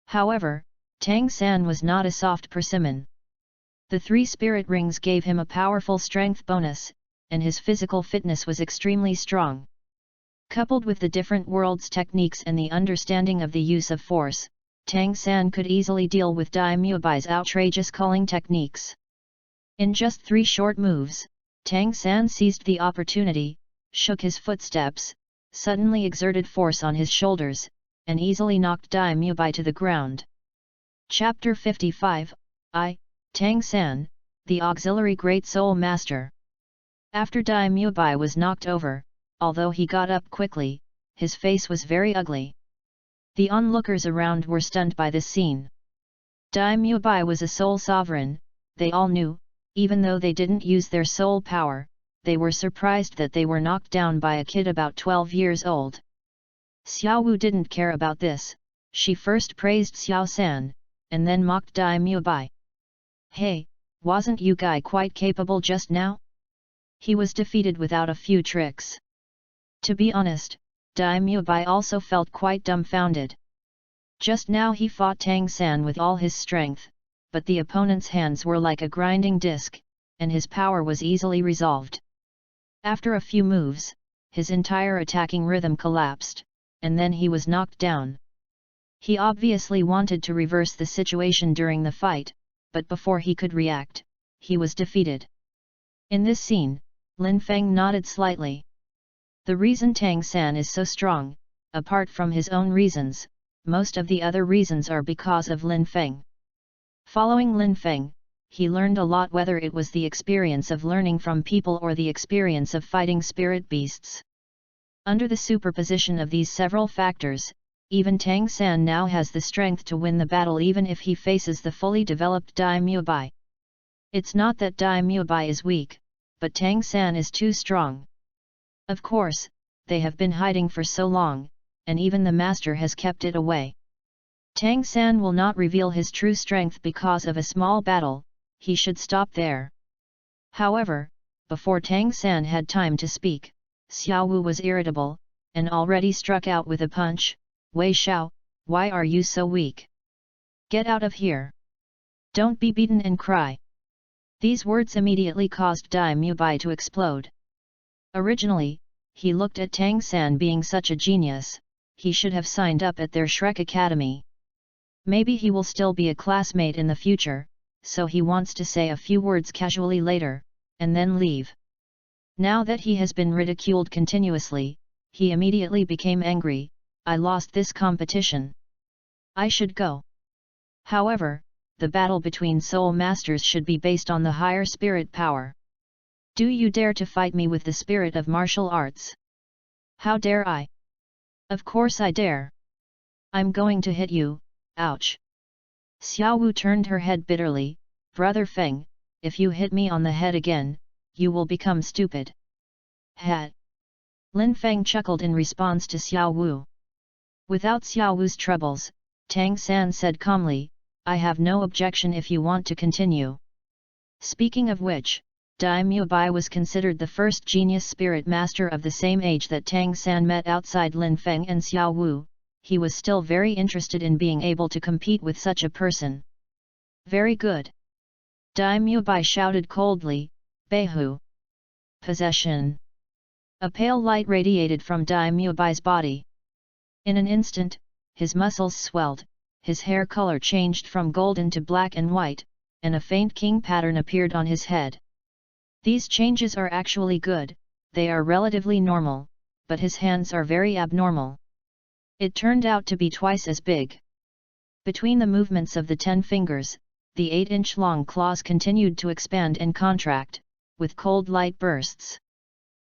However, Tang San was not a soft persimmon. The 3 spirit rings gave him a powerful strength bonus, and his physical fitness was extremely strong. Coupled with the different worlds' techniques and the understanding of the use of force, Tang San could easily deal with Dai Mubai's outrageous calling techniques. In just 3 short moves, Tang San seized the opportunity, shook his footsteps, suddenly exerted force on his shoulders, and easily knocked Dai Mubai to the ground. Chapter 55, Tang San, the Auxiliary Great Soul Master. After Dai Mubai was knocked over, although he got up quickly, his face was very ugly. The onlookers around were stunned by this scene. Dai Mubai was a soul sovereign, they all knew, even though they didn't use their soul power, they were surprised that they were knocked down by a kid about 12 years old. Xiao Wu didn't care about this, she first praised Xiao San, and then mocked Dai Mubai. Hey, wasn't you guy quite capable just now? He was defeated without a few tricks. To be honest, Dai Mubai also felt quite dumbfounded. Just now he fought Tang San with all his strength, but the opponent's hands were like a grinding disc, and his power was easily resolved. After a few moves, his entire attacking rhythm collapsed, and then he was knocked down. He obviously wanted to reverse the situation during the fight, but before he could react, he was defeated. In this scene, Lin Feng nodded slightly. The reason Tang San is so strong, apart from his own reasons, most of the other reasons are because of Lin Feng. Following Lin Feng, he learned a lot, whether it was the experience of learning from people or the experience of fighting spirit beasts. Under the superposition of these several factors, even Tang San now has the strength to win the battle even if he faces the fully developed Dai Mubai. It's not that Dai Mubai is weak, but Tang San is too strong. Of course, they have been hiding for so long, and even the master has kept it away. Tang San will not reveal his true strength because of a small battle, he should stop there. However, before Tang San had time to speak, Xiao Wu was irritable, and already struck out with a punch. Wei Xiao, why are you so weak? Get out of here! Don't be beaten and cry! These words immediately caused Dai Mubai to explode. Originally, he looked at Tang San being such a genius, he should have signed up at their Shrek Academy. Maybe he will still be a classmate in the future, so he wants to say a few words casually later, and then leave. Now that he has been ridiculed continuously, he immediately became angry. I lost this competition. I should go. However, the battle between soul masters should be based on the higher spirit power. Do you dare to fight me with the spirit of martial arts? How dare I? Of course I dare. I'm going to hit you, ouch. Xiao Wu turned her head bitterly. Brother Feng, if you hit me on the head again, you will become stupid. Hat. Lin Feng chuckled in response to Xiao Wu. Without Xiao Wu's troubles, Tang San said calmly, I have no objection if you want to continue. Speaking of which, Dai Mubai was considered the first genius spirit master of the same age that Tang San met outside Lin Feng and Xiao Wu. He was still very interested in being able to compete with such a person. Very good. Dai Mubai shouted coldly, Beihu. Possession. A pale light radiated from Dai Mubai's body. In an instant, his muscles swelled, his hair color changed from golden to black and white, and a faint king pattern appeared on his head. These changes are actually good, they are relatively normal, but his hands are very abnormal. It turned out to be twice as big. Between the movements of the 10 fingers, the 8-inch-long claws continued to expand and contract, with cold light bursts.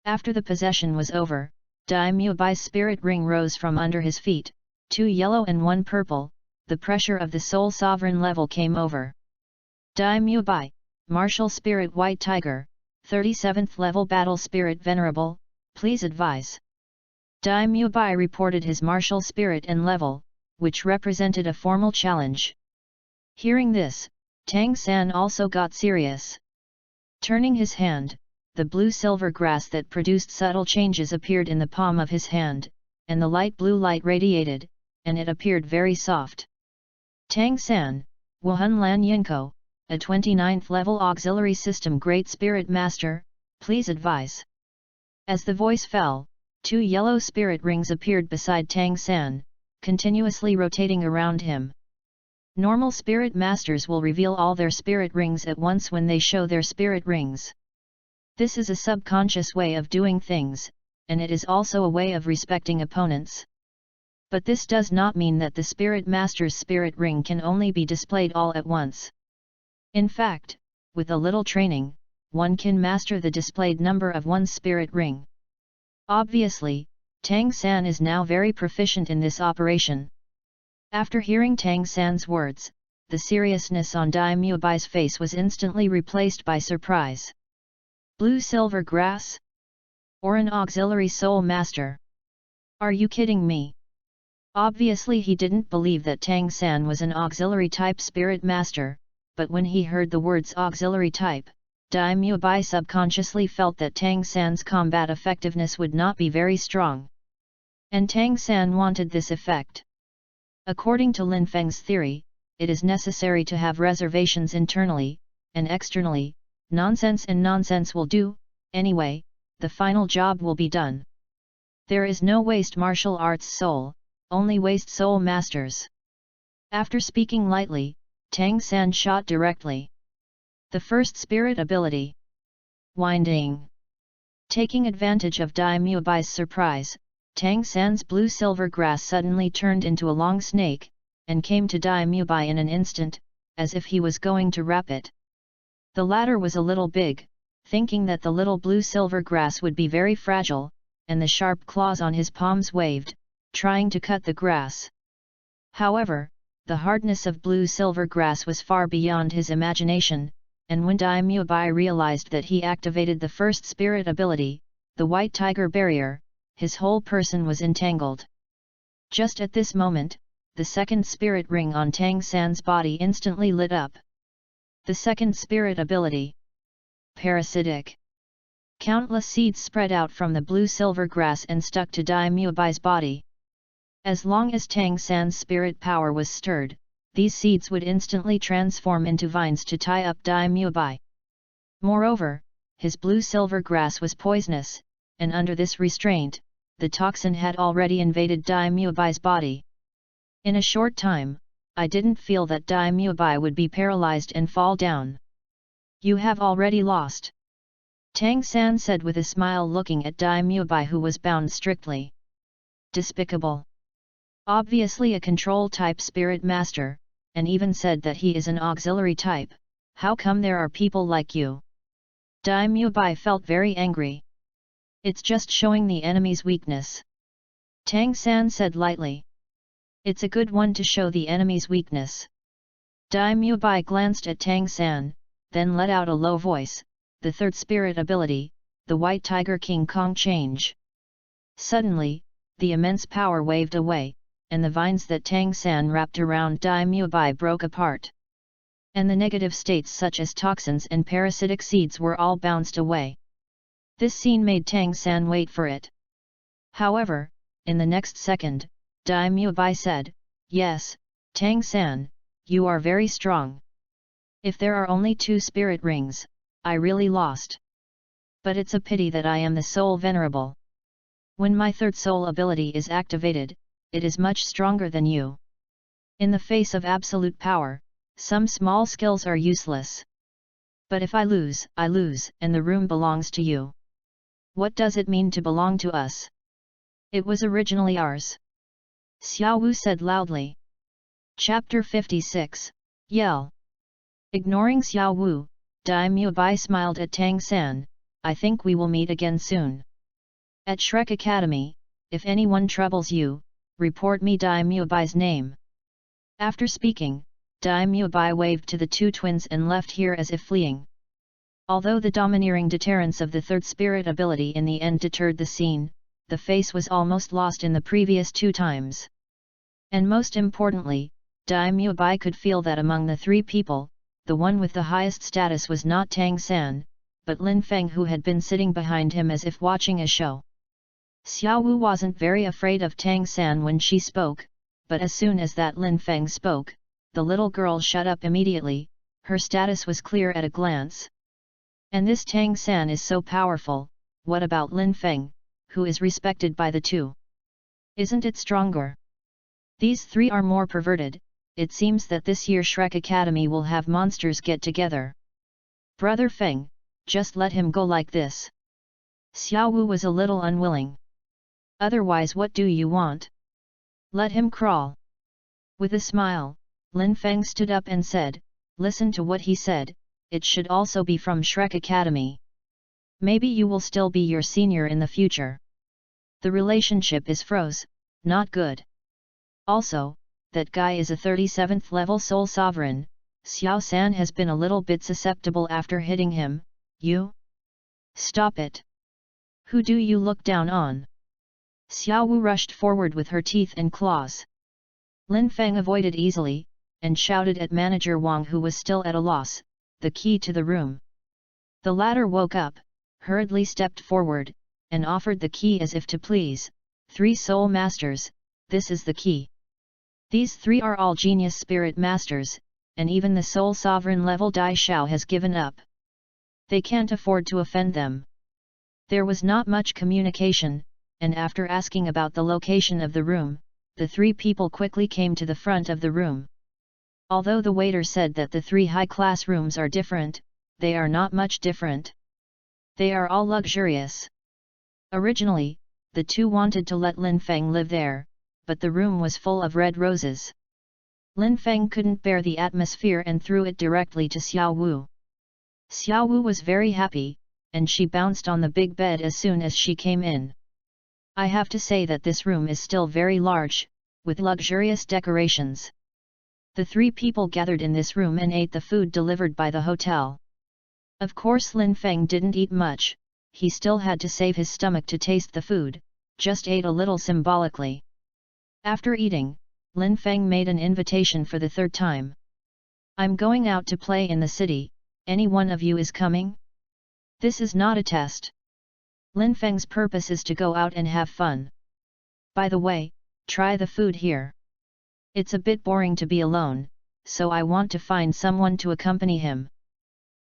After the possession was over, Dai Mubai's spirit ring rose from under his feet, 2 yellow and 1 purple, the pressure of the soul sovereign level came over. Dai Mubai, Martial Spirit White Tiger, 37th level Battle Spirit Venerable, please advise. Dai Mubai reported his martial spirit and level, which represented a formal challenge. Hearing this, Tang San also got serious. Turning his hand, the blue-silver grass that produced subtle changes appeared in the palm of his hand, and the light blue light radiated, and it appeared very soft. Tang San, Wuhan Lan Yinko, a 29th level auxiliary system Great Spirit Master, please advise. As the voice fell, 2 yellow spirit rings appeared beside Tang San, continuously rotating around him. Normal spirit masters will reveal all their spirit rings at once when they show their spirit rings. This is a subconscious way of doing things, and it is also a way of respecting opponents. But this does not mean that the spirit master's spirit ring can only be displayed all at once. In fact, with a little training, one can master the displayed number of one's spirit ring. Obviously, Tang San is now very proficient in this operation. After hearing Tang San's words, the seriousness on Dai Muabai's face was instantly replaced by surprise. Blue-silver grass? Or an auxiliary soul master? Are you kidding me? Obviously he didn't believe that Tang San was an auxiliary type spirit master, but when he heard the words auxiliary type, Dai Muabai subconsciously felt that Tang San's combat effectiveness would not be very strong. And Tang San wanted this effect. According to Lin Feng's theory, it is necessary to have reservations internally, and externally. Nonsense and nonsense will do, anyway, the final job will be done. There is no waste martial arts soul, only waste soul masters. After speaking lightly, Tang San shot directly. The first spirit ability. Winding. Taking advantage of Dai Muabai's surprise, Tang San's blue-silver grass suddenly turned into a long snake, and came to Dai Muabai in an instant, as if he was going to wrap it. The latter was a little big, thinking that the little blue-silver grass would be very fragile, and the sharp claws on his palms waved, trying to cut the grass. However, the hardness of blue-silver grass was far beyond his imagination, and when Dai Muabai realized that he activated the first spirit ability, the White Tiger Barrier, his whole person was entangled. Just at this moment, the second spirit ring on Tang San's body instantly lit up. The second spirit ability. Parasitic. Countless seeds spread out from the blue-silver grass and stuck to Dai Muabai's body. As long as Tang San's spirit power was stirred, these seeds would instantly transform into vines to tie up Dai Muabai. Moreover, his blue-silver grass was poisonous, and under this restraint, the toxin had already invaded Dai Muabai's body. In a short time, I didn't feel that Dai Muabai would be paralyzed and fall down. You have already lost. Tang San said with a smile, looking at Dai Muabai, who was bound strictly. Despicable. Obviously a control type spirit master, and even said that he is an auxiliary type. How come there are people like you? Dai Muabai felt very angry. It's just showing the enemy's weakness. Tang San said lightly. It's a good one to show the enemy's weakness. Dai Muabai glanced at Tang San, then let out a low voice, the third spirit ability, the White Tiger King Kong change. Suddenly, the immense power waved away, and the vines that Tang San wrapped around Dai Muabai broke apart. And the negative states such as toxins and parasitic seeds were all bounced away. This scene made Tang San wait for it. However, in the next second, Dai Muabai said, "Yes, Tang San, you are very strong. If there are only 2 spirit rings, I really lost. But it's a pity that I am the soul venerable. When my third soul ability is activated, it is much stronger than you. In the face of absolute power, some small skills are useless. But if I lose, and the room belongs to you. What does it mean to belong to us? It was originally ours." Xiao Wu said loudly. Chapter 56, Yell. Ignoring Xiao Wu, Dai Muabai smiled at Tang San. "I think we will meet again soon. At Shrek Academy, if anyone troubles you, report me Dai Muabai's name." After speaking, Dai Muabai waved to the 2 twins and left here as if fleeing. Although the domineering deterrence of the third spirit ability in the end deterred the scene, the face was almost lost in the previous 2 times. And most importantly, Daimyo Bai could feel that among the three people, the one with the highest status was not Tang San, but Lin Feng, who had been sitting behind him as if watching a show. Xiao Wu wasn't very afraid of Tang San when she spoke, but as soon as that Lin Feng spoke, the little girl shut up immediately. Her status was clear at a glance. And this Tang San is so powerful, what about Lin Feng, who is respected by the two? Isn't it stronger? These three are more perverted. It seems that this year Shrek Academy will have monsters get together. Brother Feng, just let him go like this. Xiao Wu was a little unwilling. Otherwise, what do you want? Let him crawl. With a smile, Lin Feng stood up and said, listen to what he said, it should also be from Shrek Academy. Maybe you will still be your senior in the future. The relationship is froze, not good. Also, that guy is a 37th level Soul Sovereign. Xiao San has been a little bit susceptible after hitting him. You? Stop it. Who do you look down on? Xiao Wu rushed forward with her teeth and claws. Lin Feng avoided easily, and shouted at Manager Wang, who was still at a loss, the key to the room. The latter woke up, hurriedly stepped forward, and offered the key as if to please. 3 Soul Masters, this is the key. These 3 are all genius spirit masters, and even the Soul Sovereign level Dai Shao has given up. They can't afford to offend them. There was not much communication, and after asking about the location of the room, the 3 people quickly came to the front of the room. Although the waiter said that the 3 high-class rooms are different, they are not much different. They are all luxurious. Originally, the 2 wanted to let Lin Feng live there, but the room was full of red roses. Lin Feng couldn't bear the atmosphere and threw it directly to Xiao Wu. Xiao Wu was very happy, and she bounced on the big bed as soon as she came in. I have to say that this room is still very large, with luxurious decorations. The 3 people gathered in this room and ate the food delivered by the hotel. Of course Lin Feng didn't eat much, he still had to save his stomach to taste the food, just ate a little symbolically. After eating, Lin Feng made an invitation for the 3rd time. I'm going out to play in the city, any one of you is coming? This is not a test. Lin Feng's purpose is to go out and have fun. By the way, try the food here. It's a bit boring to be alone, so I want to find someone to accompany him.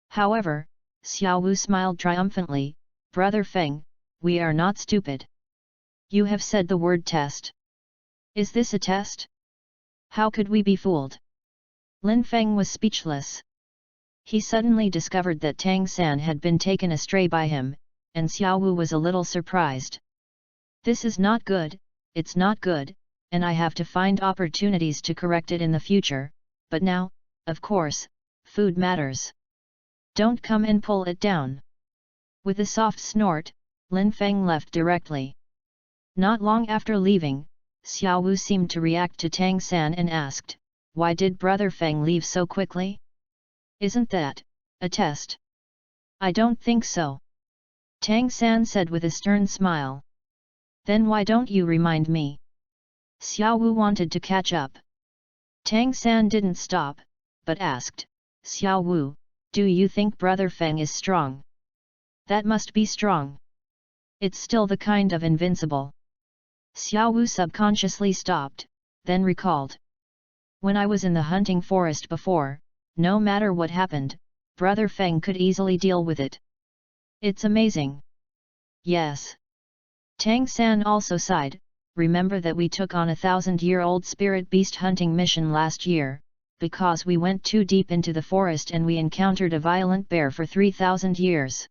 However, Xiao Wu smiled triumphantly, Brother Feng, we are not stupid. You have said the word test. Is this a test? How could we be fooled? Lin Feng was speechless. He suddenly discovered that Tang San had been taken astray by him, and Xiao Wu was a little surprised. This is not good, it's not good, and I have to find opportunities to correct it in the future, but now, of course, food matters. Don't come and pull it down. With a soft snort, Lin Feng left directly. Not long after leaving, Xiao Wu seemed to react to Tang San and asked, why did Brother Feng leave so quickly? Isn't that a test? I don't think so. Tang San said with a stern smile. Then why don't you remind me? Xiao Wu wanted to catch up. Tang San didn't stop, but asked, Xiao Wu, do you think Brother Feng is strong? That must be strong. It's still the kind of invincible. Xiao Wu subconsciously stopped, then recalled. When I was in the hunting forest before, no matter what happened, Brother Feng could easily deal with it. It's amazing. Yes. Tang San also sighed, remember that we took on a 1,000-year-old spirit beast hunting mission last year, because we went too deep into the forest and we encountered a violent bear for 3,000 years.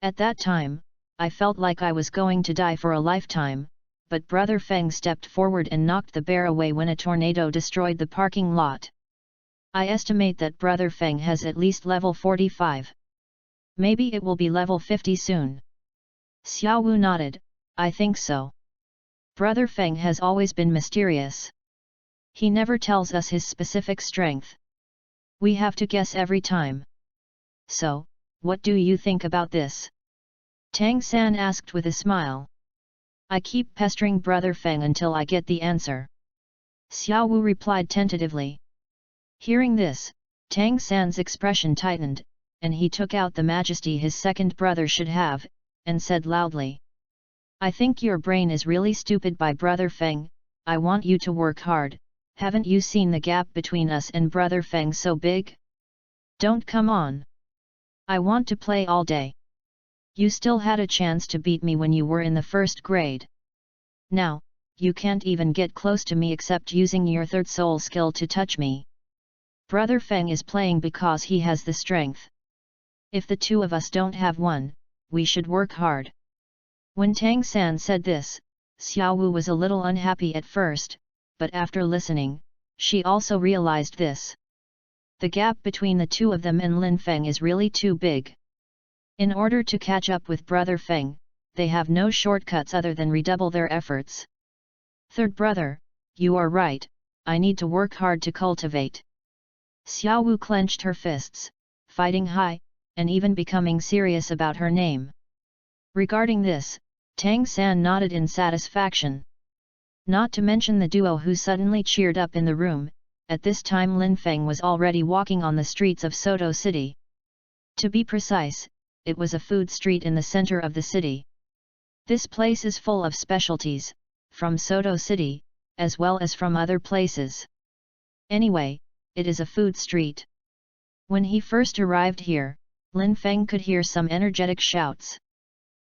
At that time, I felt like I was going to die for a lifetime, but Brother Feng stepped forward and knocked the bear away when a tornado destroyed the parking lot. I estimate that Brother Feng has at least level 45. Maybe it will be level 50 soon. Xiao Wu nodded, I think so. Brother Feng has always been mysterious. He never tells us his specific strength. We have to guess every time. So, what do you think about this? Tang San asked with a smile. I keep pestering Brother Feng until I get the answer. Xiao Wu replied tentatively. Hearing this, Tang San's expression tightened, and he took out the majesty his second brother should have, and said loudly. I think your brain is really stupid by Brother Feng. I want you to work hard. Haven't you seen the gap between us and Brother Feng so big? Don't come on. I want to play all day. You still had a chance to beat me when you were in the first grade. Now, you can't even get close to me except using your third soul skill to touch me. Brother Feng is playing because he has the strength. If the two of us don't have one, we should work hard. When Tang San said this, Xiao Wu was a little unhappy at first, but after listening, she also realized this. The gap between the two of them and Lin Feng is really too big. In order to catch up with Brother Feng, they have no shortcuts other than redouble their efforts. Third brother, you are right, I need to work hard to cultivate. Xiao Wu clenched her fists, fighting high, and even becoming serious about her name. Regarding this, Tang San nodded in satisfaction. Not to mention the duo who suddenly cheered up in the room. At this time Lin Feng was already walking on the streets of Soto City. To be precise, it was a food street in the center of the city. This place is full of specialties, from Soto City, as well as from other places. Anyway, it is a food street. When he first arrived here, Lin Feng could hear some energetic shouts.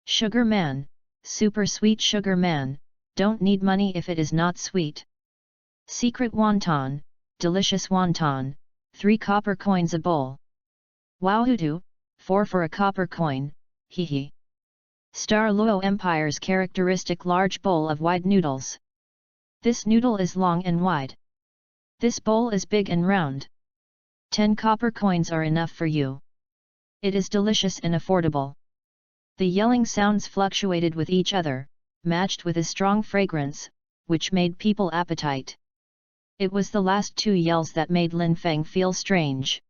Sugar man, super sweet sugar man, don't need money if it is not sweet. Secret wonton, delicious wonton, 3 copper coins a bowl. Wowhoo, 4 for a copper coin, hee hee. Star Luo Empire's characteristic large bowl of wide noodles. This noodle is long and wide. This bowl is big and round. 10 copper coins are enough for you. It is delicious and affordable. The yelling sounds fluctuated with each other, matched with a strong fragrance, which made people appetite. It was the last 2 yells that made Lin Feng feel strange.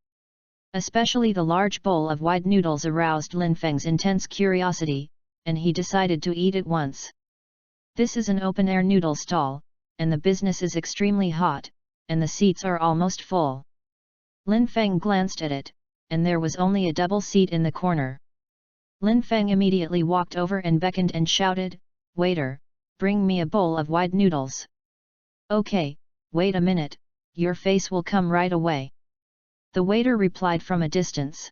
Especially the large bowl of wide noodles aroused Lin Feng's intense curiosity, and he decided to eat it once. This is an open-air noodle stall, and the business is extremely hot, and the seats are almost full. Lin Feng glanced at it, and there was only a double seat in the corner. Lin Feng immediately walked over and beckoned and shouted, "Waiter, bring me a bowl of wide noodles." "Okay, wait a minute, your face will come right away," the waiter replied from a distance.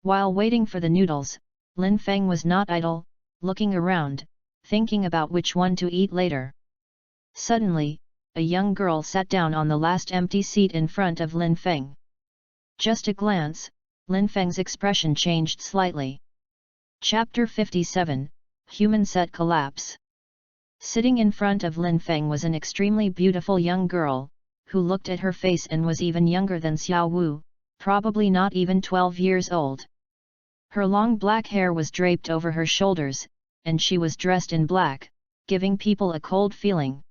While waiting for the noodles, Lin Feng was not idle, looking around, thinking about which one to eat later. Suddenly, a young girl sat down on the last empty seat in front of Lin Feng. Just a glance, Lin Feng's expression changed slightly. Chapter 57, Human Set Collapse. Sitting in front of Lin Feng was an extremely beautiful young girl, who looked at her face and was even younger than Xiao Wu, probably not even 12 years old. Her long black hair was draped over her shoulders, and she was dressed in black, giving people a cold feeling.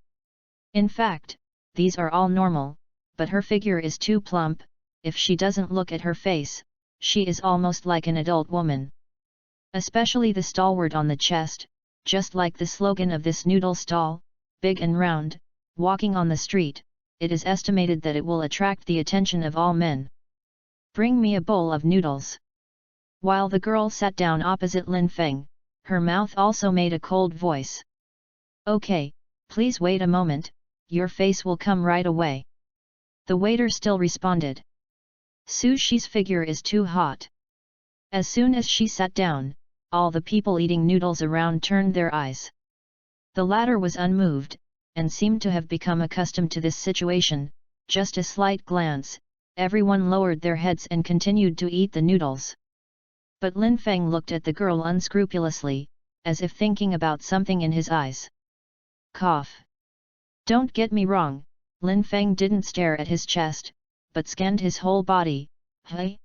In fact, these are all normal, but her figure is too plump. If she doesn't look at her face, she is almost like an adult woman. Especially the stalwart on the chest, just like the slogan of this noodle stall, big and round, walking on the street, it is estimated that it will attract the attention of all men. Bring me a bowl of noodles. While the girl sat down opposite Lin Feng, her mouth also made a cold voice. Okay, please wait a moment, your face will come right away. The waiter still responded. Su Shi's figure is too hot. As soon as she sat down, all the people eating noodles around turned their eyes. The latter was unmoved, and seemed to have become accustomed to this situation. Just a slight glance, everyone lowered their heads and continued to eat the noodles. But Lin Feng looked at the girl unscrupulously, as if thinking about something in his eyes. Cough. Don't get me wrong, Lin Feng didn't stare at his chest, but scanned his whole body. Hey?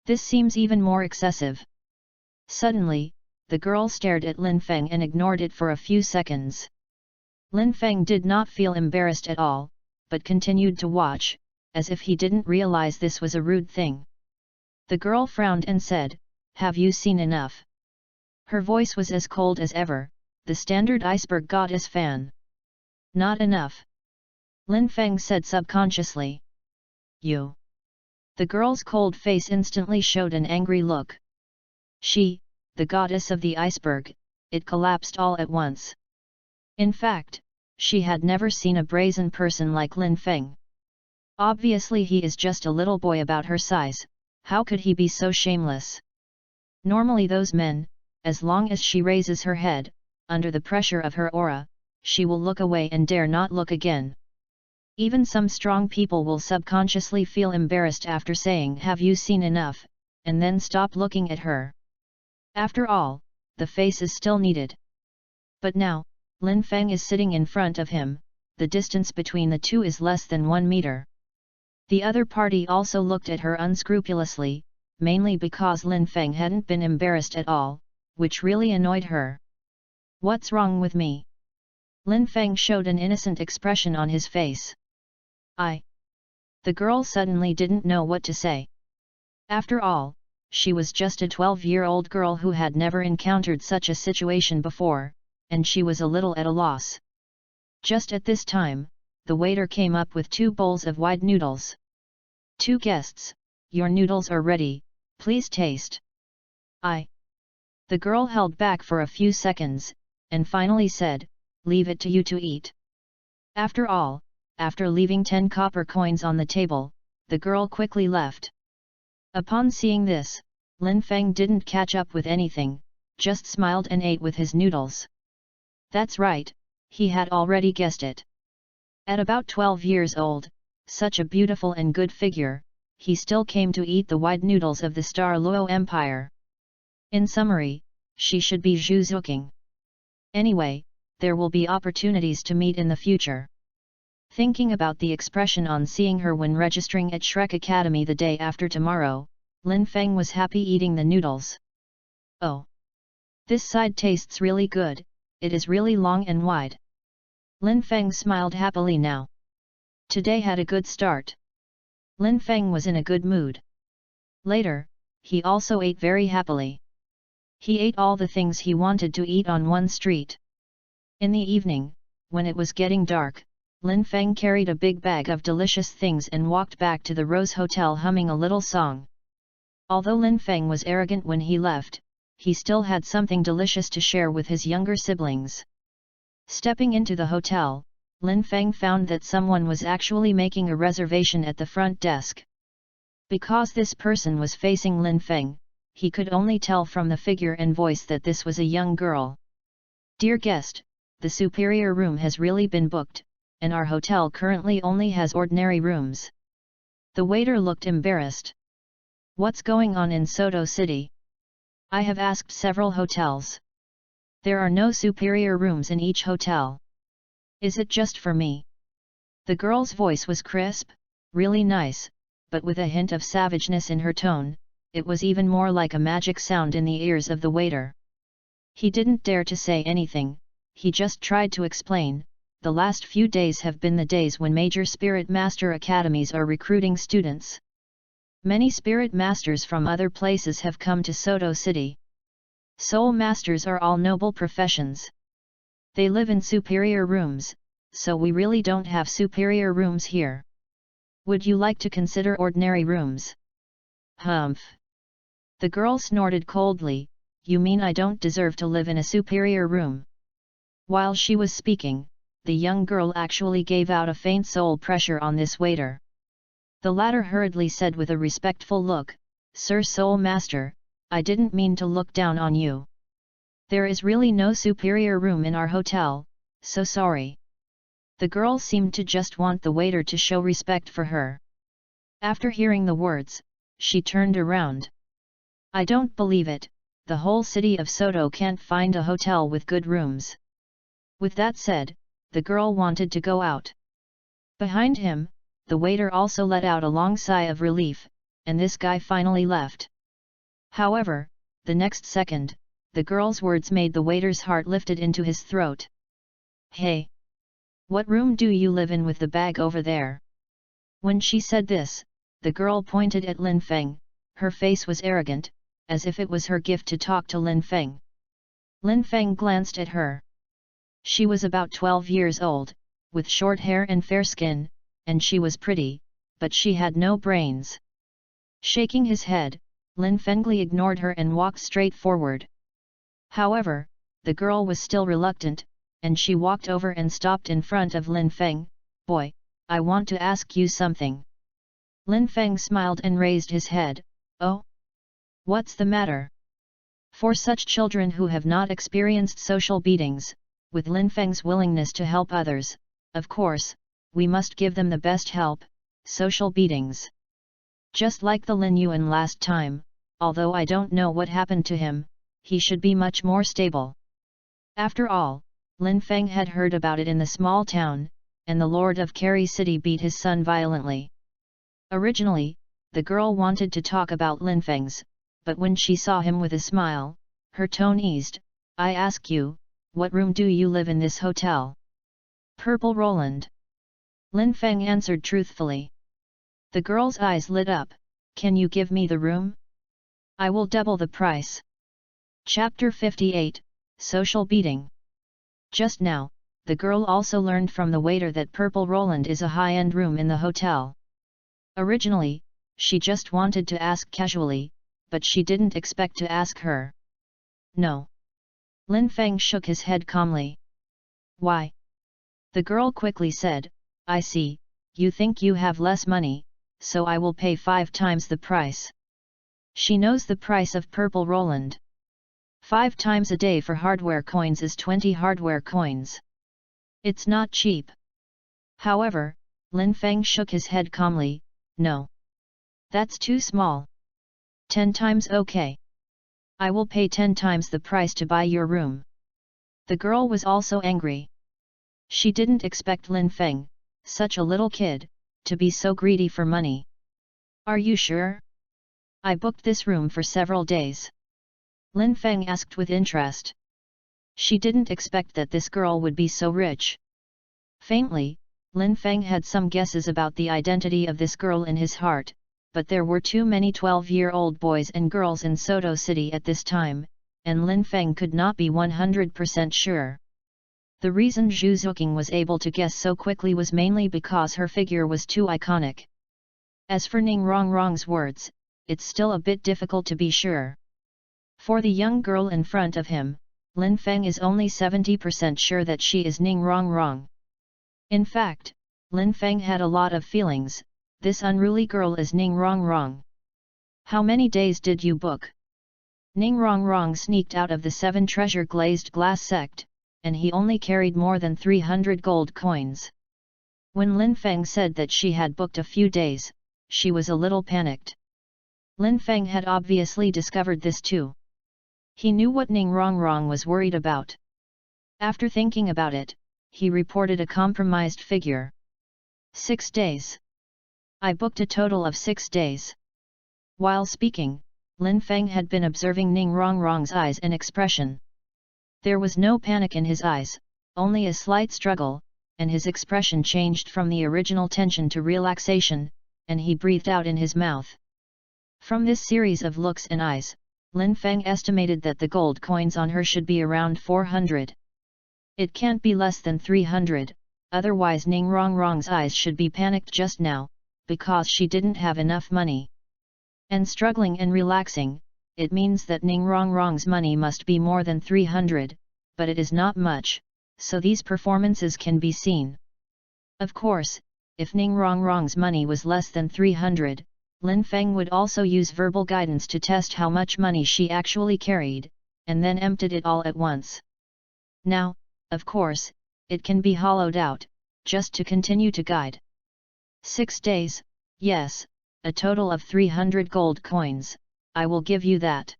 This seems even more excessive. Suddenly, the girl stared at Lin Feng and ignored it for a few seconds. Lin Feng did not feel embarrassed at all, but continued to watch, as if he didn't realize this was a rude thing. The girl frowned and said, "Have you seen enough?" Her voice was as cold as ever, the standard iceberg goddess fan. Not enough. Lin Feng said subconsciously. You. The girl's cold face instantly showed an angry look. She, the goddess of the iceberg, it collapsed all at once. In fact, she had never seen a brazen person like Lin Feng. Obviously he is just a little boy about her size, how could he be so shameless? Normally those men, as long as she raises her head, under the pressure of her aura, she will look away and dare not look again. Even some strong people will subconsciously feel embarrassed after saying "Have you seen enough?" and then stop looking at her. After all, the face is still needed. But now, Lin Feng is sitting in front of him, the distance between the two is less than 1 meter. The other party also looked at her unscrupulously, mainly because Lin Feng hadn't been embarrassed at all, which really annoyed her. What's wrong with me? Lin Feng showed an innocent expression on his face. The girl suddenly didn't know what to say. After all, she was just a 12-year-old girl who had never encountered such a situation before, and she was a little at a loss. Just at this time, the waiter came up with 2 bowls of wide noodles. "2 guests, your noodles are ready, please taste." The girl held back for a few seconds, and finally said, "Leave it to you to eat." After all, after leaving 10 copper coins on the table, the girl quickly left. Upon seeing this, Lin Feng didn't catch up with anything, just smiled and ate with his noodles. That's right, he had already guessed it. At about 12 years old, such a beautiful and good figure, he still came to eat the wide noodles of the Star Luo Empire. In summary, she should be Zhu Zuqing. Anyway, there will be opportunities to meet in the future. Thinking about the expression on seeing her when registering at Shrek Academy the day after tomorrow, Lin Feng was happy eating the noodles. Oh! This side tastes really good, it is really long and wide. Lin Feng smiled happily now. Today had a good start. Lin Feng was in a good mood. Later, he also ate very happily. He ate all the things he wanted to eat on one street. In the evening, when it was getting dark, Lin Feng carried a big bag of delicious things and walked back to the Rose Hotel humming a little song. Although Lin Feng was arrogant when he left, he still had something delicious to share with his younger siblings. Stepping into the hotel, Lin Feng found that someone was actually making a reservation at the front desk. Because this person was facing Lin Feng, he could only tell from the figure and voice that this was a young girl. "Dear guest, the superior room has really been booked, and our hotel currently only has ordinary rooms." The waiter looked embarrassed. "What's going on in Soto City? I have asked several hotels. There are no superior rooms in each hotel. Is it just for me?" The girl's voice was crisp, really nice, but with a hint of savageness in her tone. It was even more like a magic sound in the ears of the waiter. He didn't dare to say anything, he just tried to explain. The last few days have been the days when major spirit master academies are recruiting students. Many spirit masters from other places have come to Soto City. Soul masters are all noble professions. They live in superior rooms, so we really don't have superior rooms here. Would you like to consider ordinary rooms? Humph! The girl snorted coldly, "You mean I don't deserve to live in a superior room?" While she was speaking, the young girl actually gave out a faint soul pressure on this waiter. The latter hurriedly said with a respectful look, "Sir Soul Master, I didn't mean to look down on you. There is really no superior room in our hotel, so sorry." The girl seemed to just want the waiter to show respect for her. After hearing the words, she turned around. "I don't believe it, the whole city of Soto can't find a hotel with good rooms." With that said, the girl wanted to go out. Behind him, the waiter also let out a long sigh of relief, and this guy finally left. However, the next second, the girl's words made the waiter's heart lifted into his throat. "Hey! What room do you live in with the bag over there?" When she said this, the girl pointed at Lin Feng. Her face was arrogant, as if it was her gift to talk to Lin Feng. Lin Feng glanced at her. She was about 12 years old, with short hair and fair skin, and she was pretty, but she had no brains. Shaking his head, Lin Fengli ignored her and walked straight forward. However, the girl was still reluctant, and she walked over and stopped in front of Lin Feng. "Boy, I want to ask you something." Lin Feng smiled and raised his head. "Oh? What's the matter?" For such children who have not experienced social beatings, with Lin Feng's willingness to help others, of course, we must give them the best help. Social beatings. Just like the Lin Yuan last time, although I don't know what happened to him, he should be much more stable. After all, Lin Feng had heard about it in the small town, and the lord of Carey City beat his son violently. Originally, the girl wanted to talk about Lin Feng's, but when she saw him with a smile, her tone eased. "I ask you, what room do you live in this hotel?" "Purple Roland." Lin Feng answered truthfully. The girl's eyes lit up. "Can you give me the room? I will double the price." Chapter 58, Social Beating. Just now, the girl also learned from the waiter that Purple Roland is a high-end room in the hotel. Originally, she just wanted to ask casually, but she didn't expect to ask her. "No." Lin Feng shook his head calmly. "Why?" The girl quickly said, "I see, you think you have less money, so I will pay 5 times the price." She knows the price of Purple Roland. 5 times a day for hardware coins is 20 hardware coins. It's not cheap. However, Lin Feng shook his head calmly. "No. That's too small. 10 times okay. I will pay 10 times the price to buy your room." The girl was also angry. She didn't expect Lin Feng, such a little kid, to be so greedy for money. "Are you sure? I booked this room for several days." Lin Feng asked with interest. She didn't expect that this girl would be so rich. Faintly, Lin Feng had some guesses about the identity of this girl in his heart, but there were too many 12-year-old boys and girls in Soto City at this time, and Lin Feng could not be 100% sure. The reason Zhu Zuqing was able to guess so quickly was mainly because her figure was too iconic. As for Ning Rongrong's words, it's still a bit difficult to be sure. For the young girl in front of him, Lin Feng is only 70% sure that she is Ning Rongrong. In fact, Lin Feng had a lot of feelings. This unruly girl is Ning Rongrong. "How many days did you book?" Ning Rongrong sneaked out of the 7 treasure glazed glass sect, and he only carried more than 300 gold coins. When Lin Feng said that she had booked a few days, she was a little panicked. Lin Feng had obviously discovered this too. He knew what Ning Rongrong was worried about. After thinking about it, he reported a compromised figure. 6 days. "I booked a total of 6 days. While speaking, Lin Feng had been observing Ning Rongrong's eyes and expression. There was no panic in his eyes, only a slight struggle, and his expression changed from the original tension to relaxation, and he breathed out in his mouth. From this series of looks and eyes, Lin Feng estimated that the gold coins on her should be around 400. It can't be less than 300, otherwise Ning Rongrong's eyes should be panicked just now, because she didn't have enough money. And struggling and relaxing, it means that Ning Rongrong's money must be more than 300, but it is not much, so these performances can be seen. Of course, if Ning Rongrong's money was less than 300, Lin Feng would also use verbal guidance to test how much money she actually carried, and then emptied it all at once. Now, of course, it can be hollowed out, just to continue to guide. 6 days, yes, a total of 300 gold coins, I will give you that.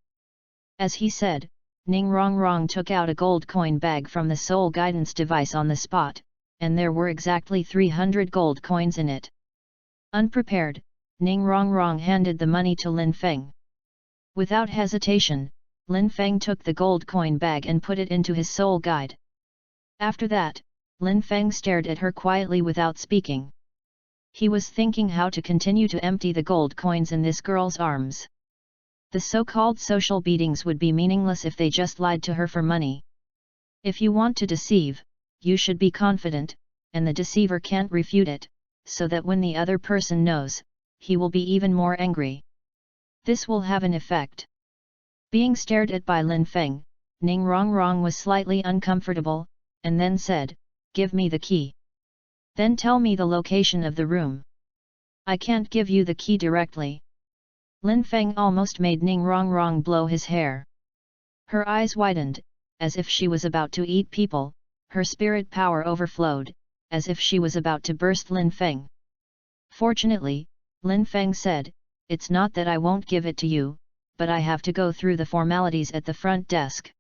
As he said, Ning Rongrong took out a gold coin bag from the soul guidance device on the spot, and there were exactly 300 gold coins in it. Unprepared, Ning Rongrong handed the money to Lin Feng. Without hesitation, Lin Feng took the gold coin bag and put it into his soul guide. After that, Lin Feng stared at her quietly without speaking. He was thinking how to continue to empty the gold coins in this girl's arms. The so-called social beatings would be meaningless if they just lied to her for money. If you want to deceive, you should be confident, and the deceiver can't refute it, so that when the other person knows, he will be even more angry. This will have an effect. Being stared at by Lin Feng, Ning Rongrong was slightly uncomfortable, and then said, "Give me the key. Then tell me the location of the room." "I can't give you the key directly." Lin Feng almost made Ning Rongrong blow his hair. Her eyes widened, as if she was about to eat people, her spirit power overflowed, as if she was about to burst Lin Feng. Fortunately, Lin Feng said, "It's not that I won't give it to you, but I have to go through the formalities at the front desk."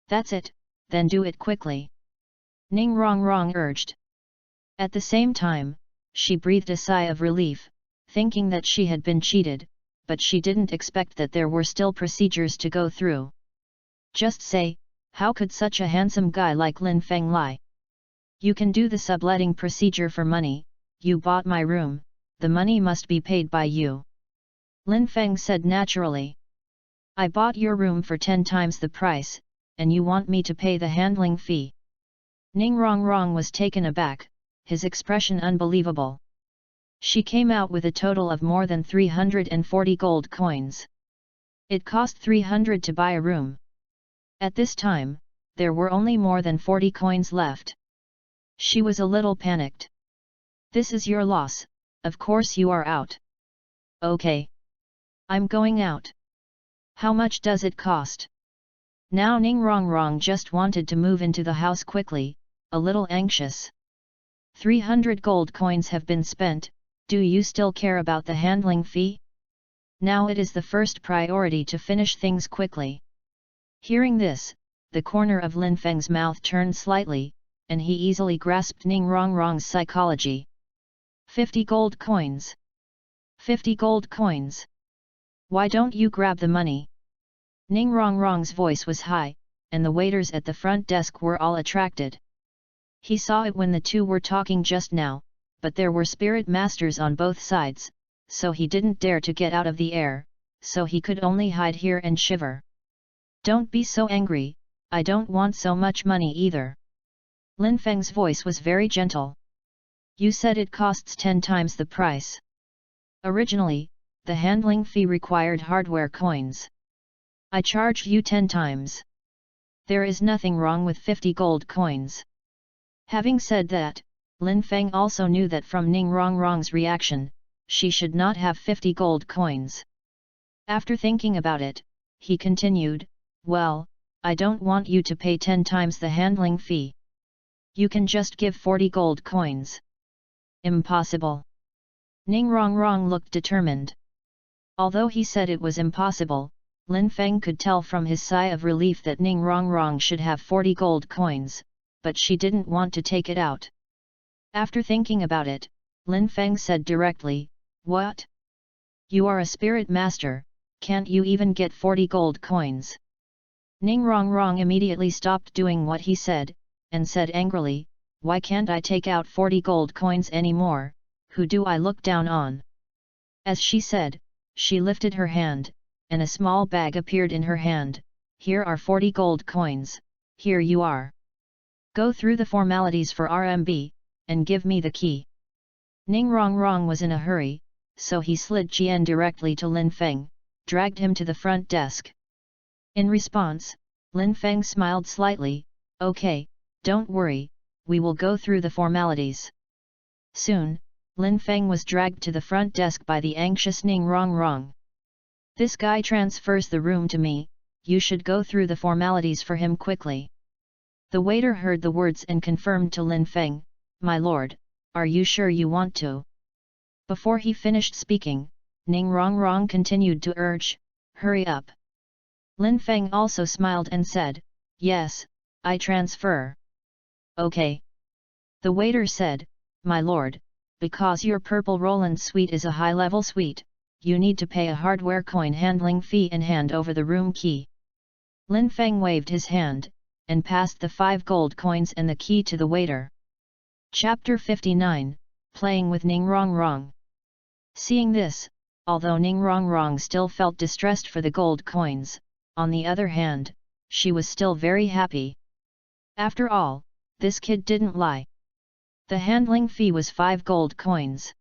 "That's it, then do it quickly," Ning Rongrong urged. At the same time, she breathed a sigh of relief, thinking that she had been cheated, but she didn't expect that there were still procedures to go through. Just say, how could such a handsome guy like Lin Feng lie? "You can do the subletting procedure for money. You bought my room, the money must be paid by you," Lin Feng said naturally. "I bought your room for 10 times the price, and you want me to pay the handling fee?" Ning Rongrong was taken aback, his expression unbelievable. She came out with a total of more than 340 gold coins. It cost 300 to buy a room. At this time, there were only more than 40 coins left. She was a little panicked. "This is your loss, of course you are out." "Okay. I'm going out." "How much does it cost?" Now Ning Rongrong just wanted to move into the house quickly, a little anxious. 300 gold coins have been spent, do you still care about the handling fee? Now it is the first priority to finish things quickly. Hearing this, the corner of Lin Feng's mouth turned slightly, and he easily grasped Ning Rongrong's psychology. 50 gold coins. 50 gold coins. Why don't you grab the money? Ning Rongrong's voice was high, and the waiters at the front desk were all attracted. He saw it when the two were talking just now, but there were spirit masters on both sides, so he didn't dare to get out of the air, so he could only hide here and shiver. "Don't be so angry, I don't want so much money either." Lin Feng's voice was very gentle. "You said it costs 10 times the price. Originally, the handling fee required hardware coins. I charged you 10 times. There is nothing wrong with 50 gold coins." Having said that, Lin Feng also knew that from Ning Rongrong's reaction, she should not have 50 gold coins. After thinking about it, he continued, "Well, I don't want you to pay 10 times the handling fee. You can just give 40 gold coins." "Impossible." Ning Rongrong looked determined. Although he said it was impossible, Lin Feng could tell from his sigh of relief that Ning Rongrong should have 40 gold coins, but she didn't want to take it out. After thinking about it, Lin Feng said directly, "What? You are a spirit master, can't you even get 40 gold coins?" Ning Rongrong immediately stopped doing what he said, and said angrily, "Why can't I take out 40 gold coins anymore? Who do I look down on?" As she said, she lifted her hand, and a small bag appeared in her hand. "Here are 40 gold coins, here you are. Go through the formalities for RMB, and give me the key." Ning Rongrong was in a hurry, so he slid Jian directly to Lin Feng, dragged him to the front desk. In response, Lin Feng smiled slightly, "Okay, don't worry, we will go through the formalities." Soon, Lin Feng was dragged to the front desk by the anxious Ning Rongrong. "This guy transfers the room to me, you should go through the formalities for him quickly." The waiter heard the words and confirmed to Lin Feng, "My lord, are you sure you want to?" Before he finished speaking, Ning Rongrong continued to urge, "Hurry up." Lin Feng also smiled and said, "Yes, I transfer." "Okay." The waiter said, "My lord, because your purple Roland suite is a high-level suite, you need to pay a hardware coin handling fee and hand over the room key." Lin Feng waved his hand, and passed the 5 gold coins and the key to the waiter. Chapter 59, Playing with Ning Rongrong. Seeing this, although Ning Rongrong still felt distressed for the gold coins, on the other hand, she was still very happy. After all, this kid didn't lie. The handling fee was 5 gold coins.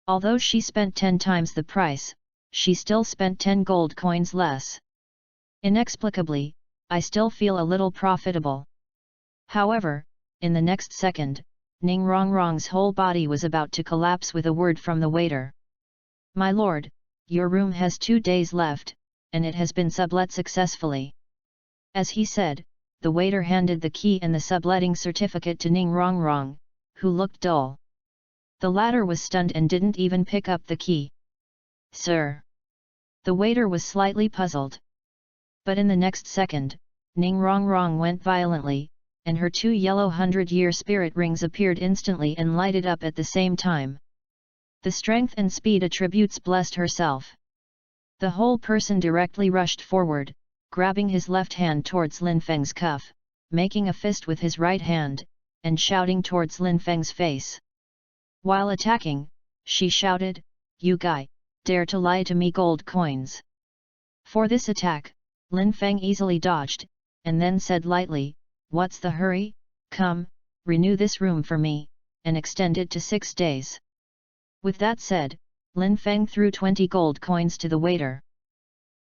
Although she spent 10 times the price, she still spent 10 gold coins less. Inexplicably, I still feel a little profitable. However, in the next second, Ning Rongrong's whole body was about to collapse with a word from the waiter. "My lord, your room has 2 days left, and it has been sublet successfully." As he said, the waiter handed the key and the subletting certificate to Ning Rongrong, who looked dull. The latter was stunned and didn't even pick up the key. "Sir." The waiter was slightly puzzled. But in the next second, Ning Rongrong went violently, and her 2 yellow 100-year spirit rings appeared instantly and lighted up at the same time. The strength and speed attributes blessed herself. The whole person directly rushed forward, grabbing his left hand towards Lin Feng's cuff, making a fist with his right hand, and shouting towards Lin Feng's face. While attacking, she shouted, "You guy, dare to lie to me, gold coins." For this attack, Lin Feng easily dodged, and then said lightly, "What's the hurry? Come, renew this room for me, and extend it to 6 days." With that said, Lin Feng threw 20 gold coins to the waiter.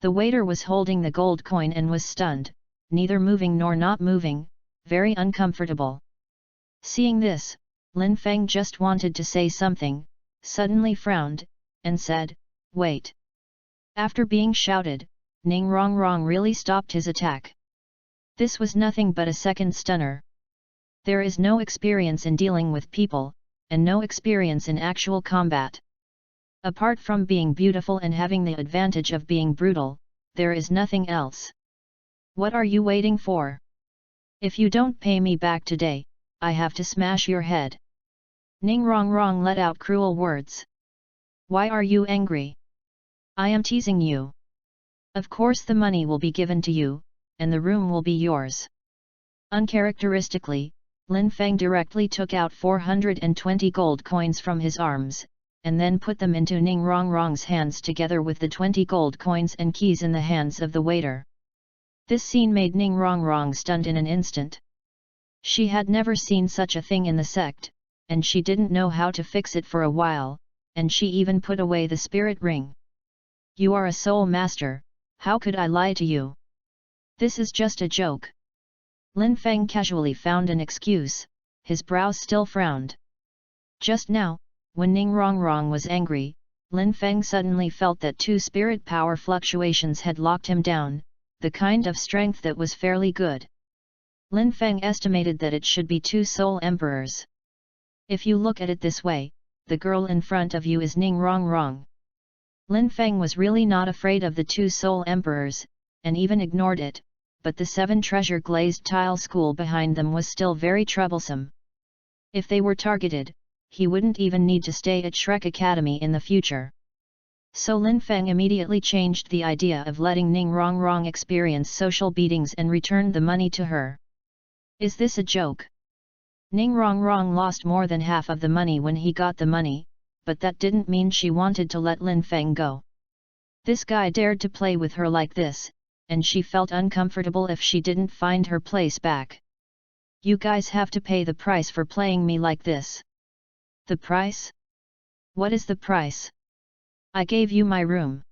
The waiter was holding the gold coin and was stunned, neither moving nor not moving, very uncomfortable. Seeing this, Lin Feng just wanted to say something, suddenly frowned, and said, "Wait." After being shouted, Ning Rongrong really stopped his attack. This was nothing but a second stunner. There is no experience in dealing with people, and no experience in actual combat. Apart from being beautiful and having the advantage of being brutal, there is nothing else. What are you waiting for? If you don't pay me back today, I have to smash your head." Ning Rongrong let out cruel words. "Why are you angry? I am teasing you. Of course the money will be given to you, and the room will be yours." Uncharacteristically, Lin Feng directly took out 420 gold coins from his arms, and then put them into Ning Rongrong's hands together with the 20 gold coins and keys in the hands of the waiter. This scene made Ning Rongrong stunned in an instant. She had never seen such a thing in the sect, and she didn't know how to fix it for a while, and she even put away the spirit ring. "You are a soul master, how could I lie to you? This is just a joke." Lin Feng casually found an excuse, his brows still frowned. Just now, when Ning Rongrong was angry, Lin Feng suddenly felt that 2 spirit power fluctuations had locked him down, the kind of strength that was fairly good. Lin Feng estimated that it should be 2 soul emperors. If you look at it this way, the girl in front of you is Ning Rongrong. Lin Feng was really not afraid of the 2 soul emperors, and even ignored it, but the 7 treasure glazed tile school behind them was still very troublesome. If they were targeted, he wouldn't even need to stay at Shrek Academy in the future. So Lin Feng immediately changed the idea of letting Ning Rongrong experience social beatings and returned the money to her. Is this a joke? Ning Rongrong lost more than half of the money when he got the money, but that didn't mean she wanted to let Lin Feng go. This guy dared to play with her like this, and she felt uncomfortable if she didn't find her place back. "You guys have to pay the price for playing me like this." "The price? What is the price? I gave you my room.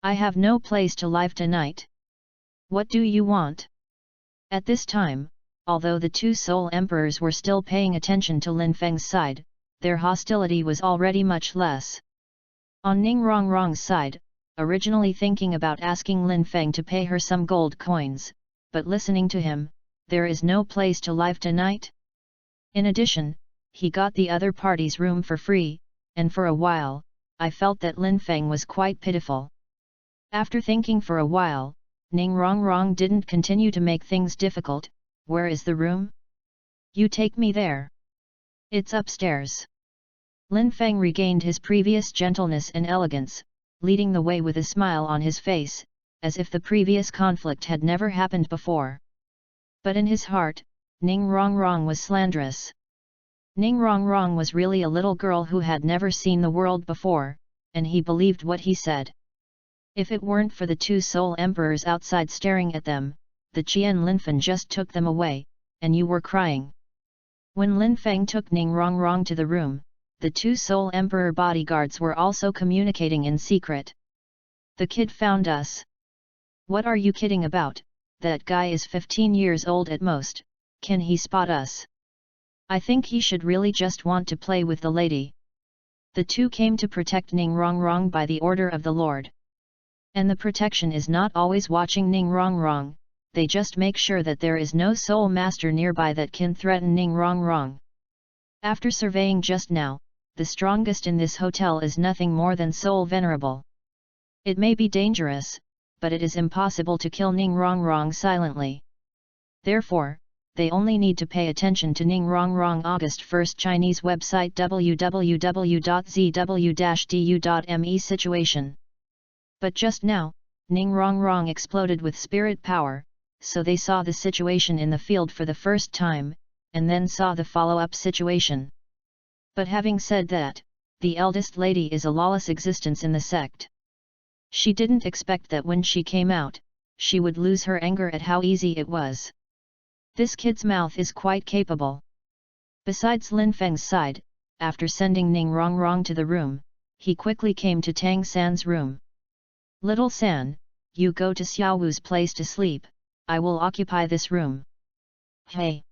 I have no place to live tonight. What do you want?" At this time, although the 2 soul emperors were still paying attention to Lin Feng's side, their hostility was already much less. On Ning Rongrong's side, originally thinking about asking Lin Feng to pay her some gold coins, but listening to him, "There is no place to live tonight?" In addition, he got the other party's room for free, and for a while, I felt that Lin Feng was quite pitiful. After thinking for a while, Ning Rongrong didn't continue to make things difficult. "Where is the room? You take me there. It's upstairs." Lin Feng regained his previous gentleness and elegance, leading the way with a smile on his face, as if the previous conflict had never happened before. But in his heart, Ning Rongrong was slanderous. Ning Rongrong was really a little girl who had never seen the world before, and he believed what he said. If it weren't for the 2 soul emperors outside staring at them, the Qian Linfen just took them away, and you were crying. When Lin Feng took Ning Rongrong to the room, the two Soul Emperor bodyguards were also communicating in secret. The kid found us. What are you kidding about? That guy is 15 years old at most, can he spot us? I think he should really just want to play with the lady. The two came to protect Ning Rongrong by the order of the Lord. And the protection is not always watching Ning Rongrong, they just make sure that there is no soul master nearby that can threaten Ning Rongrong. After surveying just now, the strongest in this hotel is nothing more than Soul Venerable. It may be dangerous, but it is impossible to kill Ning Rongrong silently. Therefore, they only need to pay attention to Ning Rongrong. August 1 Chinese website www.zw-du.me situation. But just now, Ning Rongrong exploded with spirit power, so they saw the situation in the field for the first time, and then saw the follow-up situation. But having said that, the eldest lady is a lawless existence in the sect. She didn't expect that when she came out, she would lose her anger at how easy it was. This kid's mouth is quite capable. Besides Lin Feng's side, after sending Ning Rongrong to the room, he quickly came to Tang San's room. Little San, you go to Xiao Wu's place to sleep, I will occupy this room. Hey!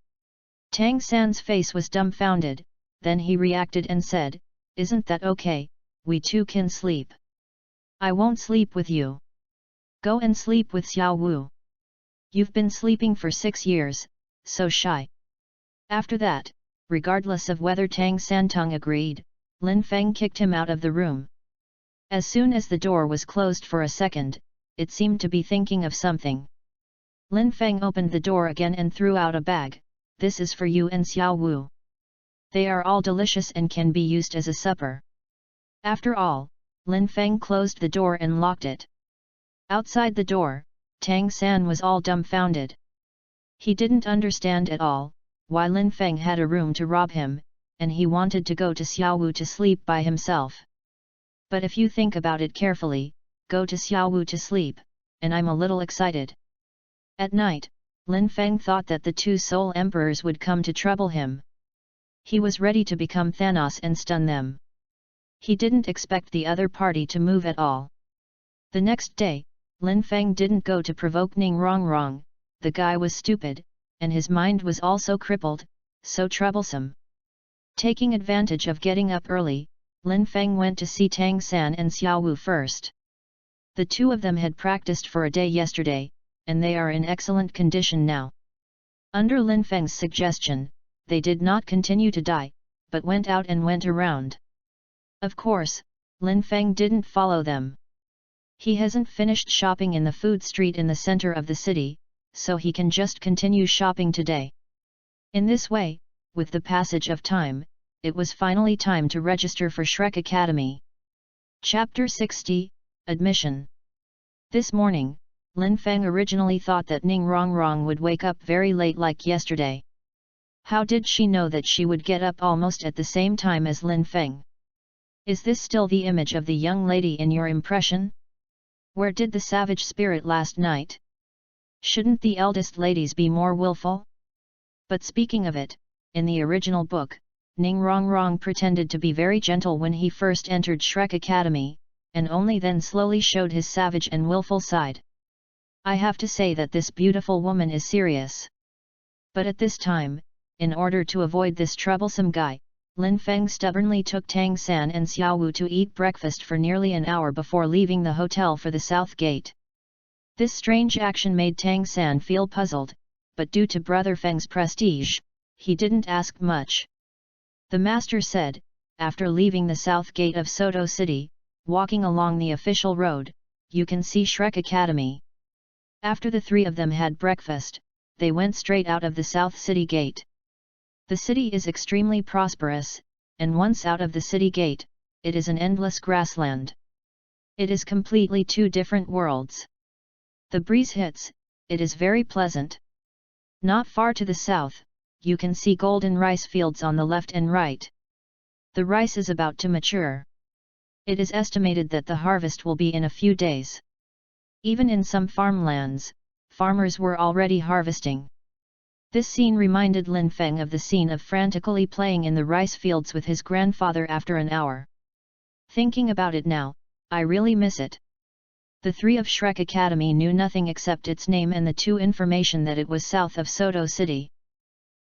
Tang San's face was dumbfounded, then he reacted and said, isn't that okay, we two can sleep. I won't sleep with you. Go and sleep with Xiao Wu. You've been sleeping for 6 years, so shy. After that, regardless of whether Tang Santung agreed, Lin Feng kicked him out of the room. As soon as the door was closed for a second, it seemed to be thinking of something. Lin Feng opened the door again and threw out a bag, this is for you and Xiao Wu. They are all delicious and can be used as a supper. After all, Lin Feng closed the door and locked it. Outside the door, Tang San was all dumbfounded. He didn't understand at all why Lin Feng had a room to rob him, and he wanted to go to Xiao Wu to sleep by himself. But if you think about it carefully, go to Xiao Wu to sleep, and I'm a little excited. At night, Lin Feng thought that the two Soul Emperors would come to trouble him. He was ready to become Thanos and stun them. He didn't expect the other party to move at all. The next day, Lin Feng didn't go to provoke Ning Rongrong, the guy was stupid, and his mind was also crippled, so troublesome. Taking advantage of getting up early, Lin Feng went to see Tang San and Xiao Wu first. The two of them had practiced for a day yesterday, and they are in excellent condition now. Under Lin Feng's suggestion, they did not continue to die, but went out and went around. Of course, Lin Feng didn't follow them. He hasn't finished shopping in the food street in the center of the city, so he can just continue shopping today. In this way, with the passage of time, it was finally time to register for Shrek Academy. Chapter 60, Admission. This morning, Lin Feng originally thought that Ning Rongrong would wake up very late like yesterday. How did she know that she would get up almost at the same time as Lin Feng? Is this still the image of the young lady in your impression? Where did the savage spirit last night? Shouldn't the eldest ladies be more willful? But speaking of it, in the original book, Ning Rongrong pretended to be very gentle when he first entered Shrek Academy, and only then slowly showed his savage and willful side. I have to say that this beautiful woman is serious. But at this time, in order to avoid this troublesome guy, Lin Feng stubbornly took Tang San and Xiao Wu to eat breakfast for nearly an hour before leaving the hotel for the south gate. This strange action made Tang San feel puzzled, but due to Brother Feng's prestige, he didn't ask much. The master said, after leaving the south gate of Soto City, walking along the official road, you can see Shrek Academy. After the three of them had breakfast, they went straight out of the South City Gate. The city is extremely prosperous, and once out of the city gate, it is an endless grassland. It is completely two different worlds. The breeze hits, it is very pleasant. Not far to the south, you can see golden rice fields on the left and right. The rice is about to mature. It is estimated that the harvest will be in a few days. Even in some farmlands, farmers were already harvesting. This scene reminded Lin Feng of the scene of frantically playing in the rice fields with his grandfather after an hour. Thinking about it now, I really miss it. The three of Shrek Academy knew nothing except its name and the two information that it was south of Soto City.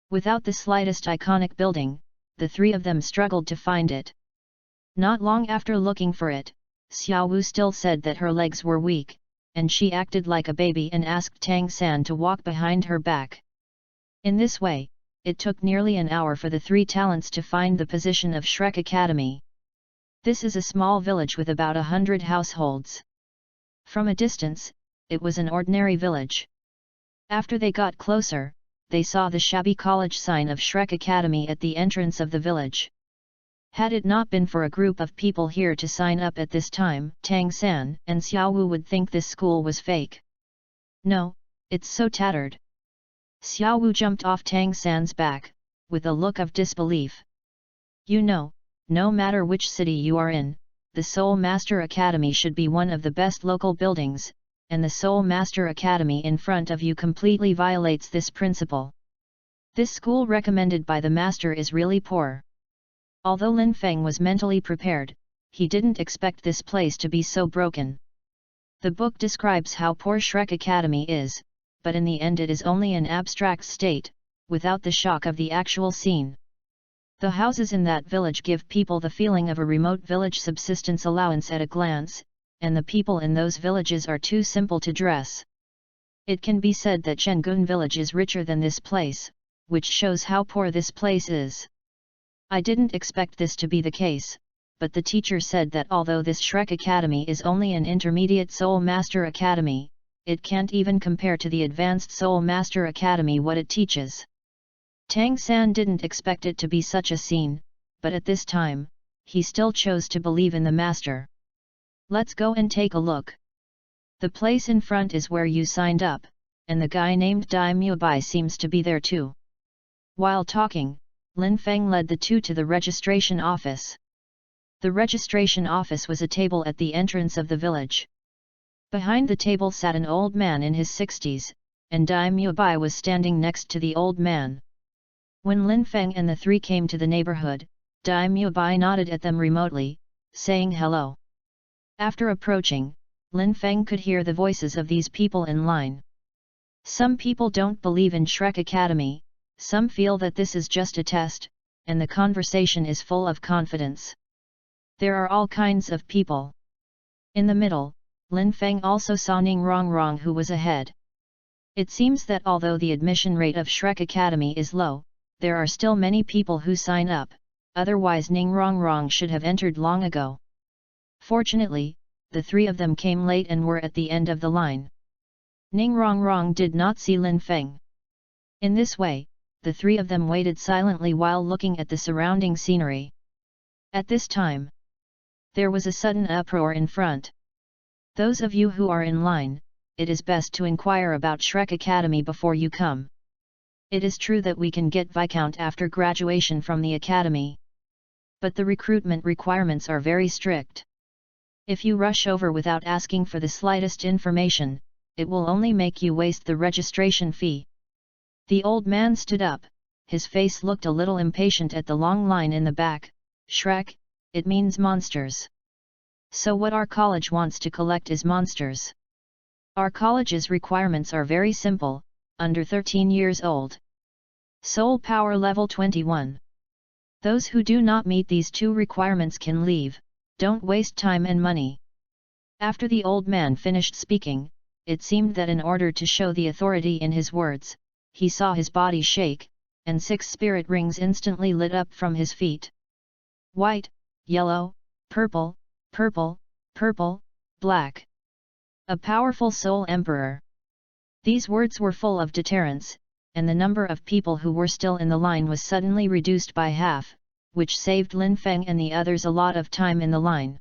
Without the slightest iconic building, the three of them struggled to find it. Not long after looking for it, Xiao Wu still said that her legs were weak, and she acted like a baby and asked Tang San to walk behind her back. In this way, it took nearly an hour for the three talents to find the position of Shrek Academy. This is a small village with about 100 households. From a distance, it was an ordinary village. After they got closer, they saw the shabby college sign of Shrek Academy at the entrance of the village. Had it not been for a group of people here to sign up at this time, Tang San and Xiao Wu would think this school was fake. No, it's so tattered. Xiao Wu jumped off Tang San's back, with a look of disbelief. You know, no matter which city you are in, the Soul Master Academy should be one of the best local buildings, and the Soul Master Academy in front of you completely violates this principle. This school recommended by the master is really poor. Although Lin Feng was mentally prepared, he didn't expect this place to be so broken. The book describes how poor Shrek Academy is, but in the end it is only an abstract state, without the shock of the actual scene. The houses in that village give people the feeling of a remote village subsistence allowance at a glance, and the people in those villages are too simple to dress. It can be said that Shengun village is richer than this place, which shows how poor this place is. I didn't expect this to be the case, but the teacher said that although this Shrek Academy is only an intermediate Soul Master Academy, it can't even compare to the advanced Soul Master Academy what it teaches. Tang San didn't expect it to be such a scene, but at this time, he still chose to believe in the master. Let's go and take a look. The place in front is where you signed up, and the guy named Dai Mubai seems to be there too. While talking, Lin Feng led the two to the registration office. The registration office was a table at the entrance of the village. Behind the table sat an old man in his 60s, and Dai Mubai was standing next to the old man. When Lin Feng and the three came to the neighborhood, Dai Mubai nodded at them remotely, saying hello. After approaching, Lin Feng could hear the voices of these people in line. Some people don't believe in Shrek Academy, some feel that this is just a test, and the conversation is full of confidence. There are all kinds of people. In the middle, Lin Feng also saw Ning Rongrong, who was ahead. It seems that although the admission rate of Shrek Academy is low, there are still many people who sign up, otherwise Ning Rongrong should have entered long ago. Fortunately, the three of them came late and were at the end of the line. Ning Rongrong did not see Lin Feng. In this way, the three of them waited silently while looking at the surrounding scenery. At this time, there was a sudden uproar in front. Those of you who are in line, it is best to inquire about Shrek Academy before you come. It is true that we can get Viscount after graduation from the academy. But the recruitment requirements are very strict. If you rush over without asking for the slightest information, it will only make you waste the registration fee. The old man stood up, his face looked a little impatient at the long line in the back. Shrek, it means monsters. So what our college wants to collect is monsters. Our college's requirements are very simple, under 13 years old. Soul power level 21. Those who do not meet these two requirements can leave, don't waste time and money. After the old man finished speaking, it seemed that in order to show the authority in his words, he saw his body shake, and 6 spirit rings instantly lit up from his feet. White, yellow, purple, purple, purple, black. A powerful soul emperor. These words were full of deterrence, and the number of people who were still in the line was suddenly reduced by half, which saved Lin Feng and the others a lot of time in the line.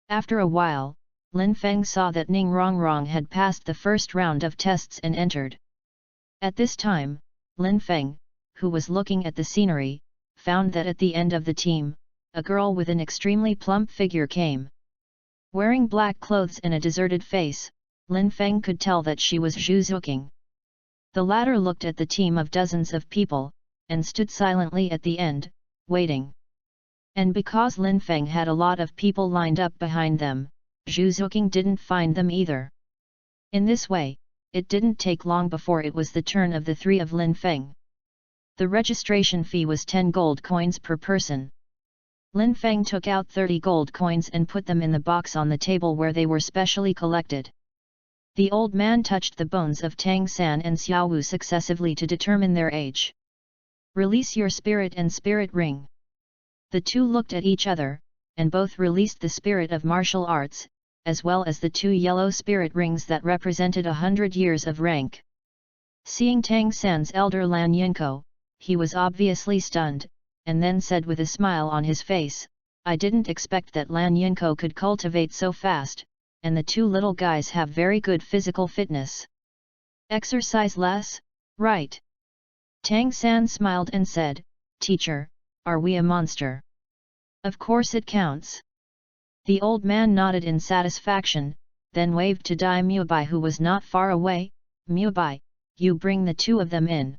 After a while, Lin Feng saw that Ning Rongrong had passed the first round of tests and entered. At this time, Lin Feng, who was looking at the scenery, found that at the end of the team, a girl with an extremely plump figure came. Wearing black clothes and a deserted face, Lin Feng could tell that she was Zhu Zuqing. The latter looked at the team of dozens of people, and stood silently at the end, waiting. And because Lin Feng had a lot of people lined up behind them, Zhu Zuqing didn't find them either. In this way, it didn't take long before it was the turn of the three of Lin Feng. The registration fee was 10 gold coins per person. Lin Feng took out 30 gold coins and put them in the box on the table where they were specially collected. The old man touched the bones of Tang San and Xiao Wu successively to determine their age. Release your spirit and spirit ring. The two looked at each other, and both released the spirit of martial arts, as well as the 2 yellow spirit rings that represented 100 years of rank. Seeing Tang San's elder Lan Yinko, he was obviously stunned, and then said with a smile on his face, "I didn't expect that Lan Yinko could cultivate so fast, and the 2 little guys have very good physical fitness. Exercise less, right?" Tang San smiled and said, "Teacher, are we a monster?" "Of course it counts." The old man nodded in satisfaction, then waved to Dai Mubai who was not far away. "Mubai, you bring the 2 of them in."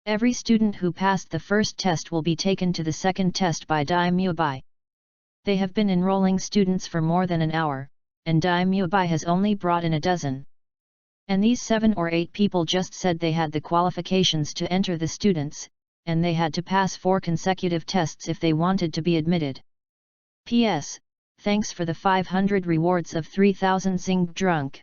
Every student who passed the first test will be taken to the second test by Dai Mubai. They have been enrolling students for more than an hour, and Dai Mubai has only brought in a dozen. And these 7 or 8 people just said they had the qualifications to enter the students, and they had to pass 4 consecutive tests if they wanted to be admitted. P.S. Thanks for the 500 rewards of 3000 Xing drunk.